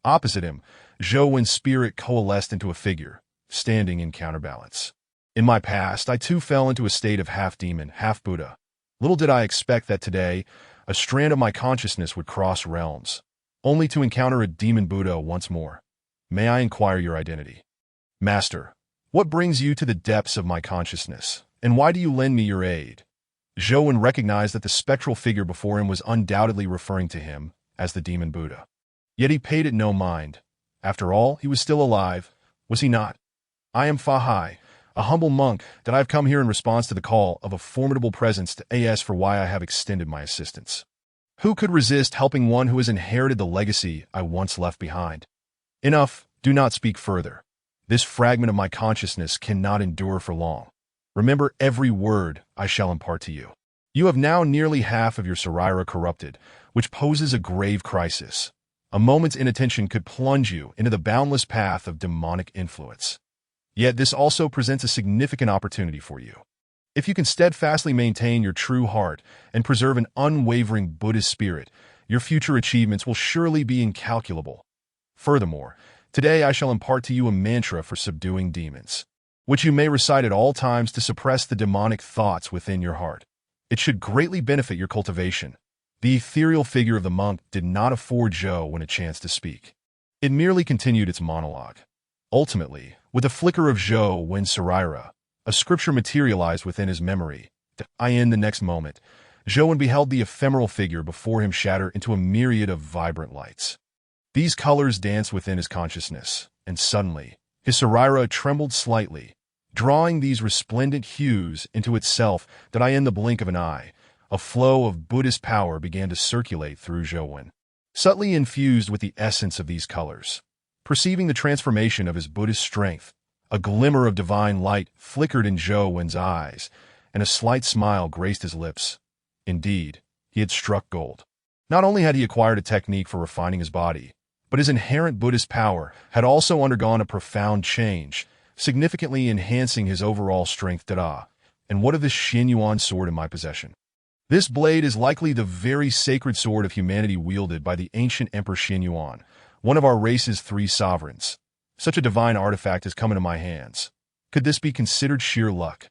Opposite him, Zhou Wen's spirit coalesced into a figure, standing in counterbalance. In my past, I too fell into a state of half-demon, half-Buddha. Little did I expect that today, a strand of my consciousness would cross realms, only to encounter a demon Buddha once more. May I inquire your identity? Master, what brings you to the depths of my consciousness, and why do you lend me your aid? Zhou Wen recognized that the spectral figure before him was undoubtedly referring to him as the demon Buddha. Yet he paid it no mind. After all, he was still alive, was he not? I am Fahai, a humble monk, that I have come here in response to the call of a formidable presence to ask for why I have extended my assistance. Who could resist helping one who has inherited the legacy I once left behind? Enough, do not speak further. This fragment of my consciousness cannot endure for long. Remember every word I shall impart to you. You have now nearly half of your Saraira corrupted, which poses a grave crisis. A moment's inattention could plunge you into the boundless path of demonic influence. Yet this also presents a significant opportunity for you. If you can steadfastly maintain your true heart and preserve an unwavering Buddhist spirit, your future achievements will surely be incalculable. Furthermore, today I shall impart to you a mantra for subduing demons, which you may recite at all times to suppress the demonic thoughts within your heart. It should greatly benefit your cultivation. The ethereal figure of the monk did not afford Zhou Wen a chance to speak. It merely continued its monologue. Ultimately, with a flicker of Zhou Wen's Saraira, a scripture materialized within his memory. In the next moment, Zhou Wen beheld the ephemeral figure before him shatter into a myriad of vibrant lights. These colors danced within his consciousness, and suddenly, his Saraira trembled slightly, drawing these resplendent hues into itself. In the blink of an eye, a flow of Buddhist power began to circulate through Zhou Wen, subtly infused with the essence of these colors. Perceiving the transformation of his Buddhist strength, a glimmer of divine light flickered in Zhou Wen's eyes, and a slight smile graced his lips. Indeed, he had struck gold. Not only had he acquired a technique for refining his body, but his inherent Buddhist power had also undergone a profound change, significantly enhancing his overall strength. And what of this Xinyuan sword in my possession? This blade is likely the very sacred sword of humanity wielded by the ancient Emperor Xianyuan, one of our race's three sovereigns. Such a divine artifact has come into my hands. Could this be considered sheer luck?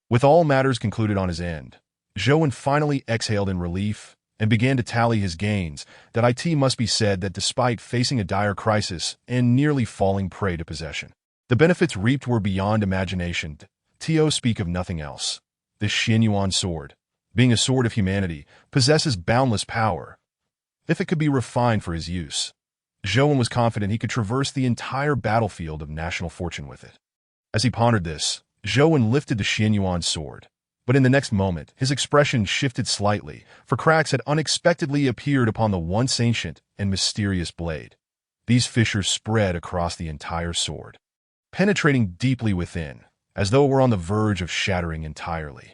With all matters concluded on his end, Zhou finally exhaled in relief and began to tally his gains. That it must be said that despite facing a dire crisis and nearly falling prey to possession, the benefits reaped were beyond imagination. To speak of nothing else. This Xianyuan sword, being a sword of humanity, possesses boundless power, if it could be refined for his use. Zhou was confident he could traverse the entire battlefield of national fortune with it. As he pondered this, Zhou lifted the Xianyuan sword. But in the next moment, his expression shifted slightly, for cracks had unexpectedly appeared upon the once ancient and mysterious blade. These fissures spread across the entire sword, penetrating deeply within, as though it were on the verge of shattering entirely.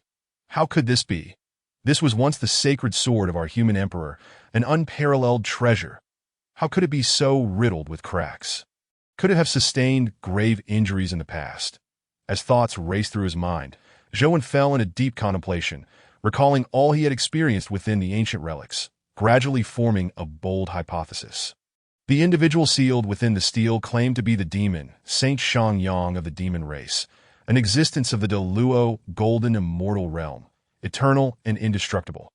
How could this be? This was once the sacred sword of our human emperor, an unparalleled treasure. How could it be so riddled with cracks? Could it have sustained grave injuries in the past? As thoughts raced through his mind, Zhou fell in a deep contemplation, recalling all he had experienced within the ancient relics, gradually forming a bold hypothesis. The individual sealed within the steel claimed to be the demon, Saint Shangyang of the demon race, an existence of the Deluo golden immortal realm, eternal and indestructible.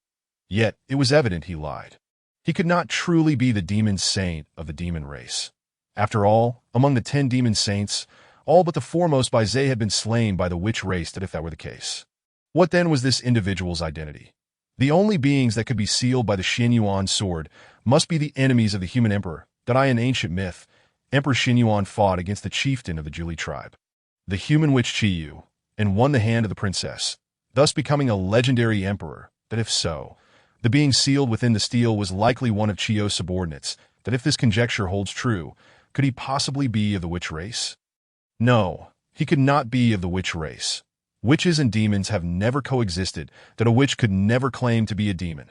Yet it was evident he lied. He could not truly be the demon saint of the demon race. After all, among the 10 demon saints, all but the foremost by Zhe had been slain by the witch race. That if that were the case, what then was this individual's identity? The only beings that could be sealed by the Xianyuan sword must be the enemies of the human emperor. That in ancient myth, Emperor Xianyuan fought against the chieftain of the Zhuli tribe, the human witch Qiyu, and won the hand of the princess, thus becoming a legendary emperor. That if so, the being sealed within the steel was likely one of Qiyu's subordinates. That if this conjecture holds true, could he possibly be of the witch race? No, he could not be of the witch race. Witches and demons have never coexisted. That a witch could never claim to be a demon.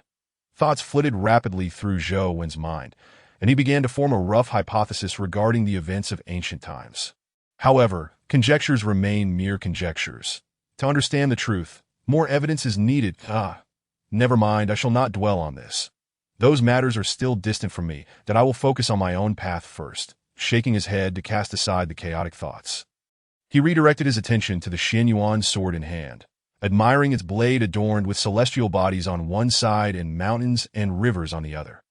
Thoughts flitted rapidly through Zhou Wen's mind, and he began to form a rough hypothesis regarding the events of ancient times. However, conjectures remain mere conjectures. To understand the truth, more evidence is needed. Never mind, I shall not dwell on this. Those matters are still distant from me. That I will focus on my own path first. Shaking his head to cast aside the chaotic thoughts, he redirected his attention to the Xianyuan sword in hand, admiring its blade adorned with celestial bodies on one side and mountains and rivers on the other.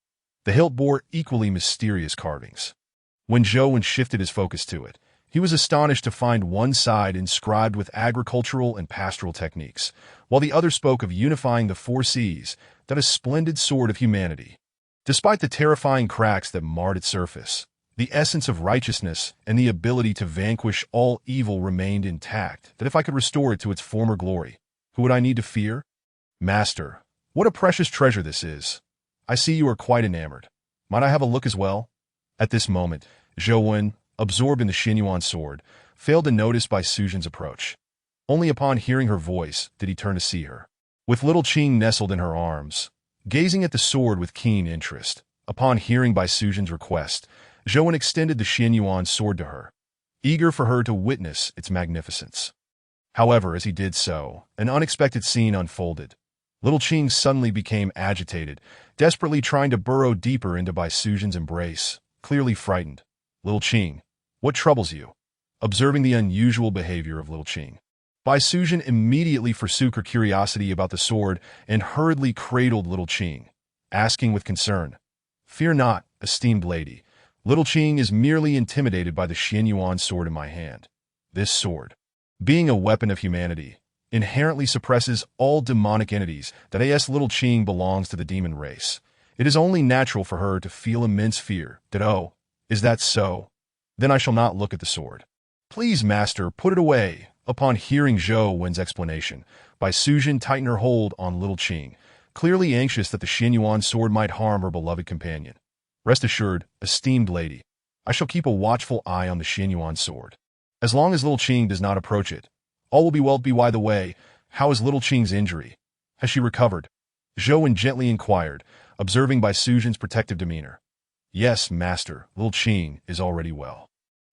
The hilt bore equally mysterious carvings. When Zhou shifted his focus to it, he was astonished to find one side inscribed with agricultural and pastoral techniques, while the other spoke of unifying the 4 seas. That a splendid sword of humanity. Despite the terrifying cracks that marred its surface, the essence of righteousness and the ability to vanquish all evil remained intact. That if I could restore it to its former glory, who would I need to fear? Master, what a precious treasure this is. I see you are quite enamored. Might I have a look as well? At this moment, Zhou, absorbed in the Xianyuan sword, failed to notice Bai Suzhen's approach. Only upon hearing her voice did he turn to see her. With little Qing nestled in her arms, gazing at the sword with keen interest, upon hearing Bai Suzhen's request, Zhou extended the Xianyuan sword to her, eager for her to witness its magnificence. However, as he did so, an unexpected scene unfolded. Little Qing suddenly became agitated, desperately trying to burrow deeper into Bai Suzhen's embrace, clearly frightened. Little Qing, what troubles you? Observing the unusual behavior of Little Qing, Bai Suzhen immediately forsook her curiosity about the sword and hurriedly cradled Little Qing, asking with concern, "Fear not, esteemed lady. Little Qing is merely intimidated by the Xianyuan sword in my hand. This sword, being a weapon of humanity, inherently suppresses all demonic entities. That as Little Qing belongs to the demon race, it is only natural for her to feel immense fear. That is that so? Then I shall not look at the sword. Please, master, put it away." Upon hearing Zhou Wen's explanation, Bai Suzhen tightened her hold on Little Qing, clearly anxious that the Xianyuan sword might harm her beloved companion. "Rest assured, esteemed lady, I shall keep a watchful eye on the Xianyuan sword. As long as Little Qing does not approach it, all will be well. By the way, how is Little Qing's injury? Has she recovered?" Zhou gently inquired, observing Bai Suzhen's protective demeanor. "Yes, master, Little Qing is already well.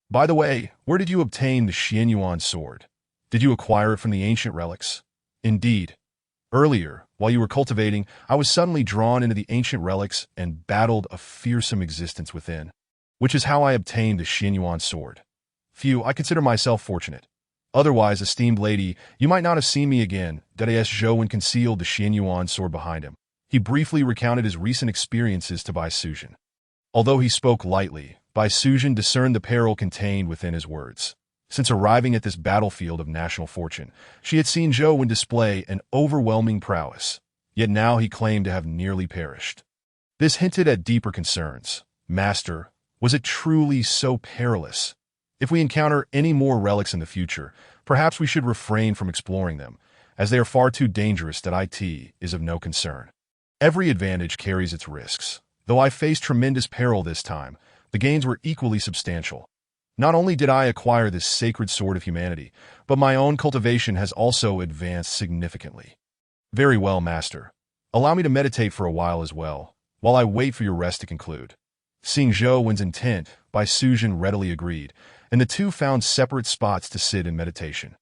By the way, where did you obtain the Xianyuan sword? Did you acquire it from the ancient relics?" "Indeed. Earlier, while you were cultivating, I was suddenly drawn into the ancient relics and battled a fearsome existence within, which is how I obtained the Xinyuan sword. Phew, I consider myself fortunate. Otherwise, esteemed lady, you might not have seen me again. As Zhou concealed the Xinyuan sword behind him. He briefly recounted his recent experiences to Bai Sujin. Although he spoke lightly, Bai Sujin discerned the peril contained within his words. Since arriving at this battlefield of national fortune, she had seen Zhou display an overwhelming prowess, yet now he claimed to have nearly perished. This hinted at deeper concerns. Master, was it truly so perilous? If we encounter any more relics in the future, perhaps we should refrain from exploring them, as they are far too dangerous that it is of no concern. Every advantage carries its risks. Though I faced tremendous peril this time, the gains were equally substantial. Not only did I acquire this sacred sword of humanity, but my own cultivation has also advanced significantly. Very well, Master. Allow me to meditate for a while as well, while I wait for your rest to conclude. Seeing Zhou intent, Bai Sujin readily agreed, and the two found separate spots to sit in meditation.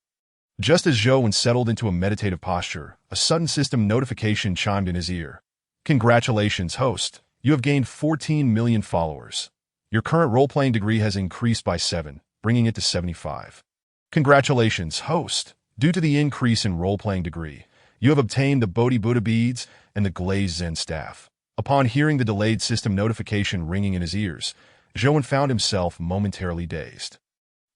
Just as Zhou settled into a meditative posture, a sudden system notification chimed in his ear. Congratulations, host. You have gained 14 million followers. Your current role-playing degree has increased by 7, bringing it to 75. Congratulations, host. Due to the increase in role-playing degree, you have obtained the Bodhi Buddha beads and the glazed Zen staff. Upon hearing the delayed system notification ringing in his ears, Zhou found himself momentarily dazed.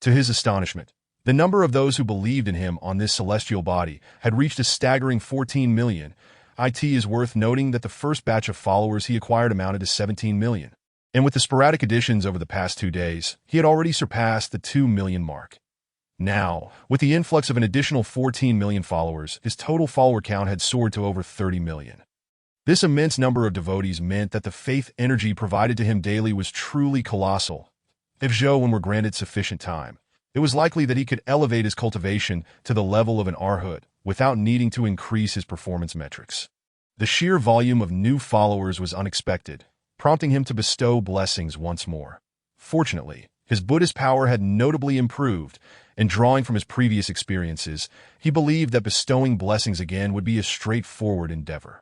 To his astonishment, the number of those who believed in him on this celestial body had reached a staggering 14 million. It is worth noting that the first batch of followers he acquired amounted to 17 million. And with the sporadic additions over the past 2 days, he had already surpassed the 2 million mark. Now, with the influx of an additional 14 million followers, his total follower count had soared to over 30 million. This immense number of devotees meant that the faith energy provided to him daily was truly colossal. If Zhou were granted sufficient time, it was likely that he could elevate his cultivation to the level of an arhat without needing to increase his performance metrics. The sheer volume of new followers was unexpected, prompting him to bestow blessings once more. Fortunately, his Buddhist power had notably improved, and drawing from his previous experiences, he believed that bestowing blessings again would be a straightforward endeavor.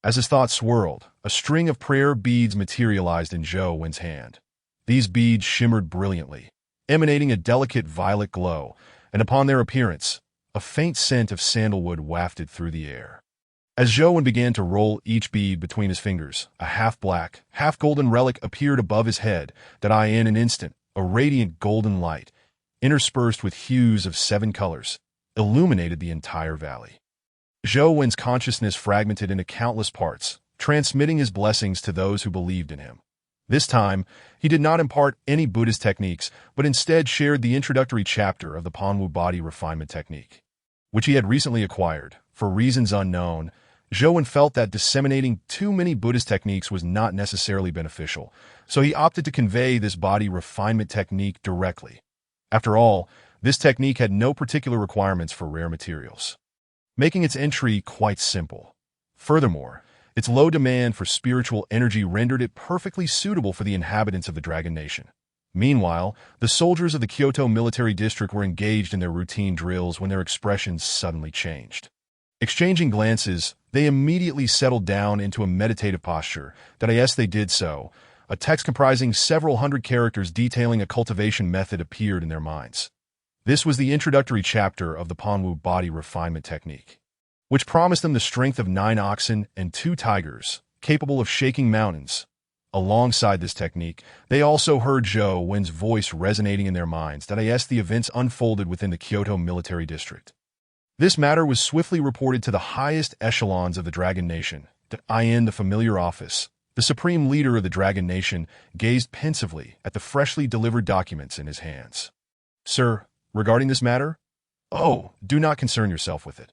As his thoughts swirled, a string of prayer beads materialized in Zhou's hand. These beads shimmered brilliantly, emanating a delicate violet glow, and upon their appearance, a faint scent of sandalwood wafted through the air. As Zhou began to roll each bead between his fingers, a half-black, half-golden relic appeared above his head that in an instant, a radiant golden light, interspersed with hues of 7 colors, illuminated the entire valley. Zhou's consciousness fragmented into countless parts, transmitting his blessings to those who believed in him. This time, he did not impart any Buddhist techniques, but instead shared the introductory chapter of the Panwu body refinement technique, which he had recently acquired. For reasons unknown, Zhou felt that disseminating too many Buddhist techniques was not necessarily beneficial, so he opted to convey this body refinement technique directly. After all, this technique had no particular requirements for rare materials, making its entry quite simple. Furthermore, its low demand for spiritual energy rendered it perfectly suitable for the inhabitants of the Dragon Nation. Meanwhile, the soldiers of the Kyoto military district were engaged in their routine drills when their expressions suddenly changed. Exchanging glances, they immediately settled down into a meditative posture. As they did so, a text comprising several hundred characters detailing a cultivation method appeared in their minds. This was the introductory chapter of the Panwu body refinement technique, which promised them the strength of 9 oxen and 2 tigers, capable of shaking mountains. Alongside this technique, they also heard Zhou's voice resonating in their minds. As the events unfolded within the Kyoto military district, this matter was swiftly reported to the highest echelons of the Dragon Nation. In the familiar office, the supreme leader of the Dragon Nation gazed pensively at the freshly delivered documents in his hands. Sir, regarding this matter? Oh, do not concern yourself with it.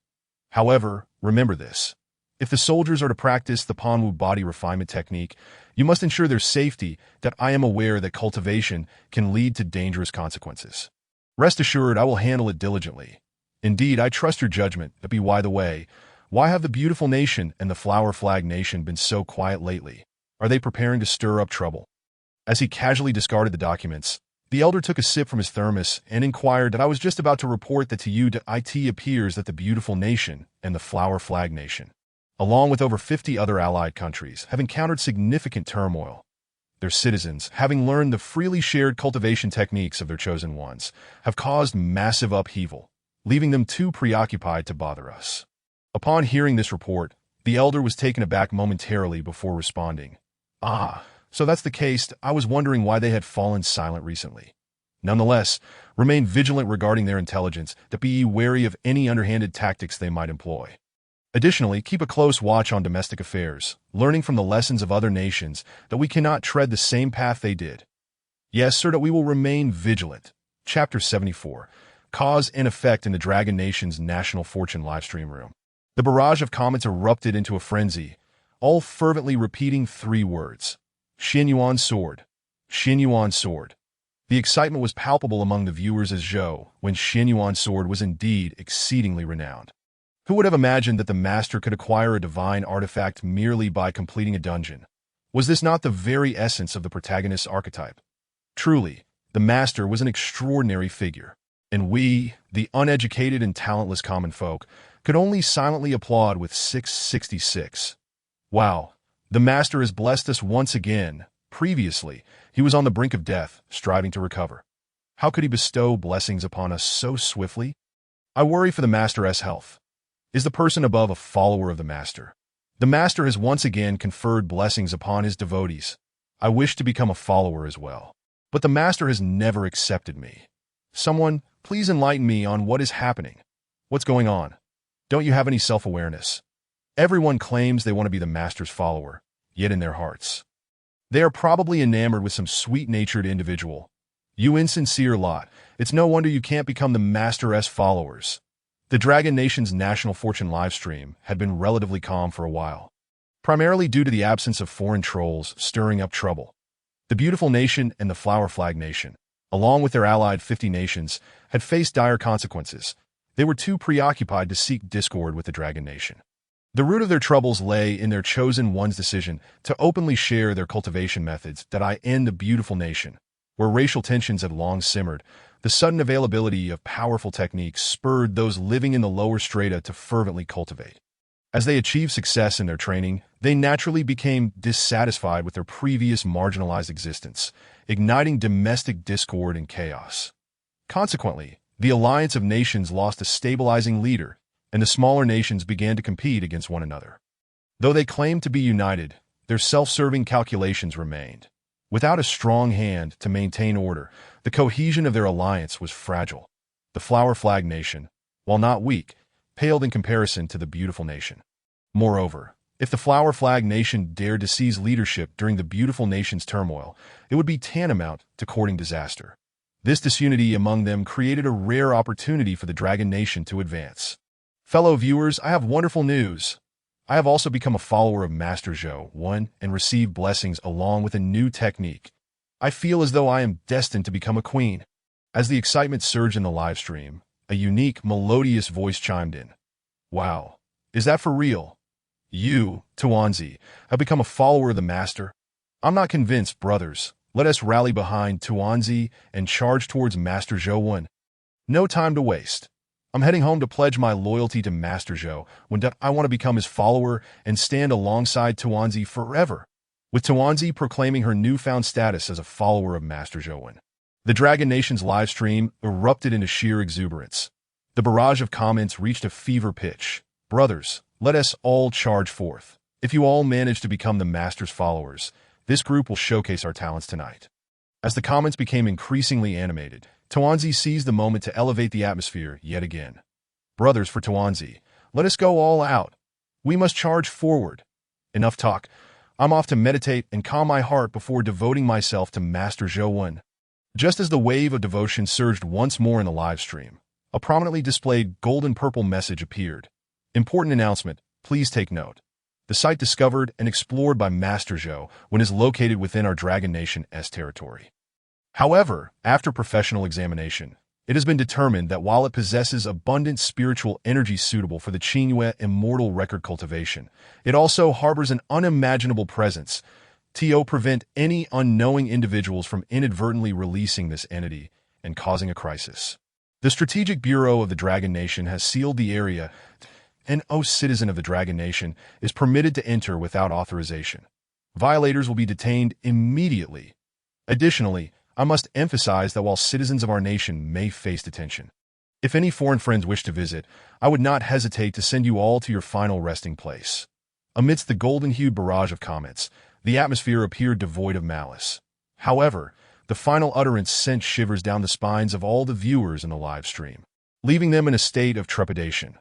However, remember this. If the soldiers are to practice the Panwu body refinement technique, you must ensure their safety. I am aware that cultivation can lead to dangerous consequences. Rest assured I will handle it diligently. Indeed, I trust your judgment. By the way, why have the beautiful nation and the flower flag nation been so quiet lately? Are they preparing to stir up trouble? As he casually discarded the documents, The elder took a sip from his thermos and inquired that I was just about to report that to you it appears that the beautiful nation and the flower flag nation, along with over 50 other allied countries, have encountered significant turmoil. Their citizens, having learned the freely shared cultivation techniques of their chosen ones, have caused massive upheaval, leaving them too preoccupied to bother us. Upon hearing this report, the elder was taken aback momentarily before responding. Ah, so that's the case. I was wondering why they had fallen silent recently. Nonetheless, remain vigilant regarding their intelligence, to be wary of any underhanded tactics they might employ. Additionally, keep a close watch on domestic affairs, learning from the lessons of other nations that we cannot tread the same path they did. Yes, sir, that we will remain vigilant. Chapter 74. Cause and Effect in the Dragon Nation's National Fortune livestream room. The barrage of comments erupted into a frenzy, all fervently repeating 3 words. Xin Yuan's sword. Xin Yuan's sword. The excitement was palpable among the viewers as Zhou, when Xin Yuan's sword was indeed exceedingly renowned. Who would have imagined that the master could acquire a divine artifact merely by completing a dungeon? Was this not the very essence of the protagonist's archetype? Truly, the master was an extraordinary figure, and we, the uneducated and talentless common folk, could only silently applaud with 666. Wow, the master has blessed us once again. Previously, he was on the brink of death, striving to recover. How could he bestow blessings upon us so swiftly? I worry for the master's health. Is the person above a follower of the master? The master has once again conferred blessings upon his devotees. I wish to become a follower as well. But the master has never accepted me. Someone, please enlighten me on what is happening. What's going on? Don't you have any self-awareness? Everyone claims they want to be the master's follower, yet in their hearts, they are probably enamored with some sweet-natured individual. You insincere lot, it's no wonder you can't become the master's followers. The Dragon Nation's National Fortune livestream had been relatively calm for a while, primarily due to the absence of foreign trolls stirring up trouble. The beautiful nation and the flower flag nation, along with their allied 50 nations, had faced dire consequences. They were too preoccupied to seek discord with the Dragon Nation. The root of their troubles lay in their chosen one's decision to openly share their cultivation methods that in the beautiful nation, where racial tensions had long simmered. The sudden availability of powerful techniques spurred those living in the lower strata to fervently cultivate. As they achieved success in their training, they naturally became dissatisfied with their previous marginalized existence, igniting domestic discord and chaos. Consequently, the alliance of nations lost a stabilizing leader, and the smaller nations began to compete against one another. Though they claimed to be united, their self-serving calculations remained. Without a strong hand to maintain order, the cohesion of their alliance was fragile. The flower flag nation, while not weak, paled in comparison to the beautiful nation. Moreover, if the flower flag nation dared to seize leadership during the beautiful nation's turmoil, it would be tantamount to courting disaster. This disunity among them created a rare opportunity for the Dragon Nation to advance. Fellow viewers, I have wonderful news. I have also become a follower of Master Zhou, and received blessings along with a new technique. I feel as though I am destined to become a queen. As the excitement surged in the live stream, a unique, melodious voice chimed in. Wow, is that for real? You, Tuanzi, have become a follower of the master? I'm not convinced, brothers. Let us rally behind Tuanzi and charge towards Master Zhou. No time to waste. I'm heading home to pledge my loyalty to Master Zhou I want to become his follower and stand alongside Tuanzi forever, with Tuanzi proclaiming her newfound status as a follower of Master Zhou. The Dragon Nation's livestream erupted into sheer exuberance. The barrage of comments reached a fever pitch. Brothers, let us all charge forth. If you all manage to become the Master's followers, this group will showcase our talents tonight. As the comments became increasingly animated, Tuanzi seized the moment to elevate the atmosphere yet again. Brothers, for Tuanzi, let us go all out. We must charge forward. Enough talk. I'm off to meditate and calm my heart before devoting myself to Master Zhou. Just as the wave of devotion surged once more in the live stream, a prominently displayed golden-purple message appeared. Important announcement, please take note. The site discovered and explored by Master Zhou is located within our Dragon Nation's territory. However, after professional examination, it has been determined that while it possesses abundant spiritual energy suitable for the Qingyue immortal record cultivation, it also harbors an unimaginable presence To prevent any unknowing individuals from inadvertently releasing this entity and causing a crisis. The Strategic Bureau of the Dragon Nation has sealed the area, and no citizen of the Dragon Nation is permitted to enter without authorization. Violators will be detained immediately. Additionally, I must emphasize that while citizens of our nation may face detention, if any foreign friends wish to visit, I would not hesitate to send you all to your final resting place. Amidst the golden-hued barrage of comments, the atmosphere appeared devoid of malice. However, the final utterance sent shivers down the spines of all the viewers in the live stream, leaving them in a state of trepidation.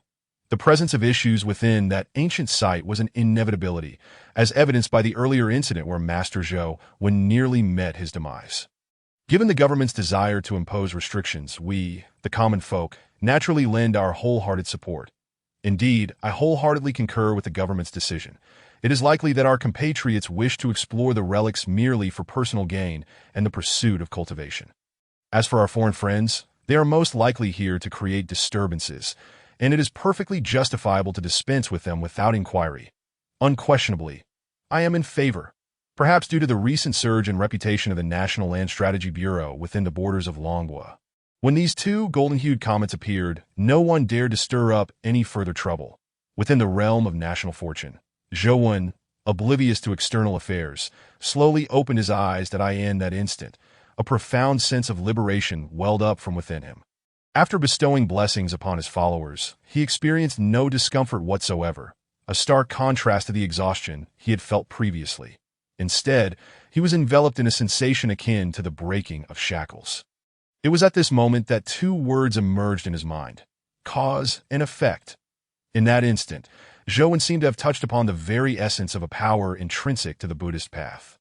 The presence of issues within that ancient site was an inevitability, as evidenced by the earlier incident where Master Zhou nearly met his demise. Given the government's desire to impose restrictions, we, the common folk, naturally lend our wholehearted support. Indeed, I wholeheartedly concur with the government's decision. It is likely that our compatriots wish to explore the relics merely for personal gain and the pursuit of cultivation. As for our foreign friends, they are most likely here to create disturbances, and it is perfectly justifiable to dispense with them without inquiry. Unquestionably, I am in favor, perhaps due to the recent surge in reputation of the National Land Strategy Bureau within the borders of Longhua. When these two golden-hued comets appeared, no one dared to stir up any further trouble. Within the realm of national fortune, Zhou, oblivious to external affairs, slowly opened his eyes in that instant. A profound sense of liberation welled up from within him. After bestowing blessings upon his followers, he experienced no discomfort whatsoever, a stark contrast to the exhaustion he had felt previously. Instead, he was enveloped in a sensation akin to the breaking of shackles. It was at this moment that two words emerged in his mind: cause and effect. In that instant, Zhou seemed to have touched upon the very essence of a power intrinsic to the Buddhist path.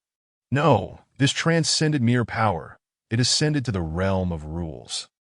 No, this transcended mere power. It ascended to the realm of rules.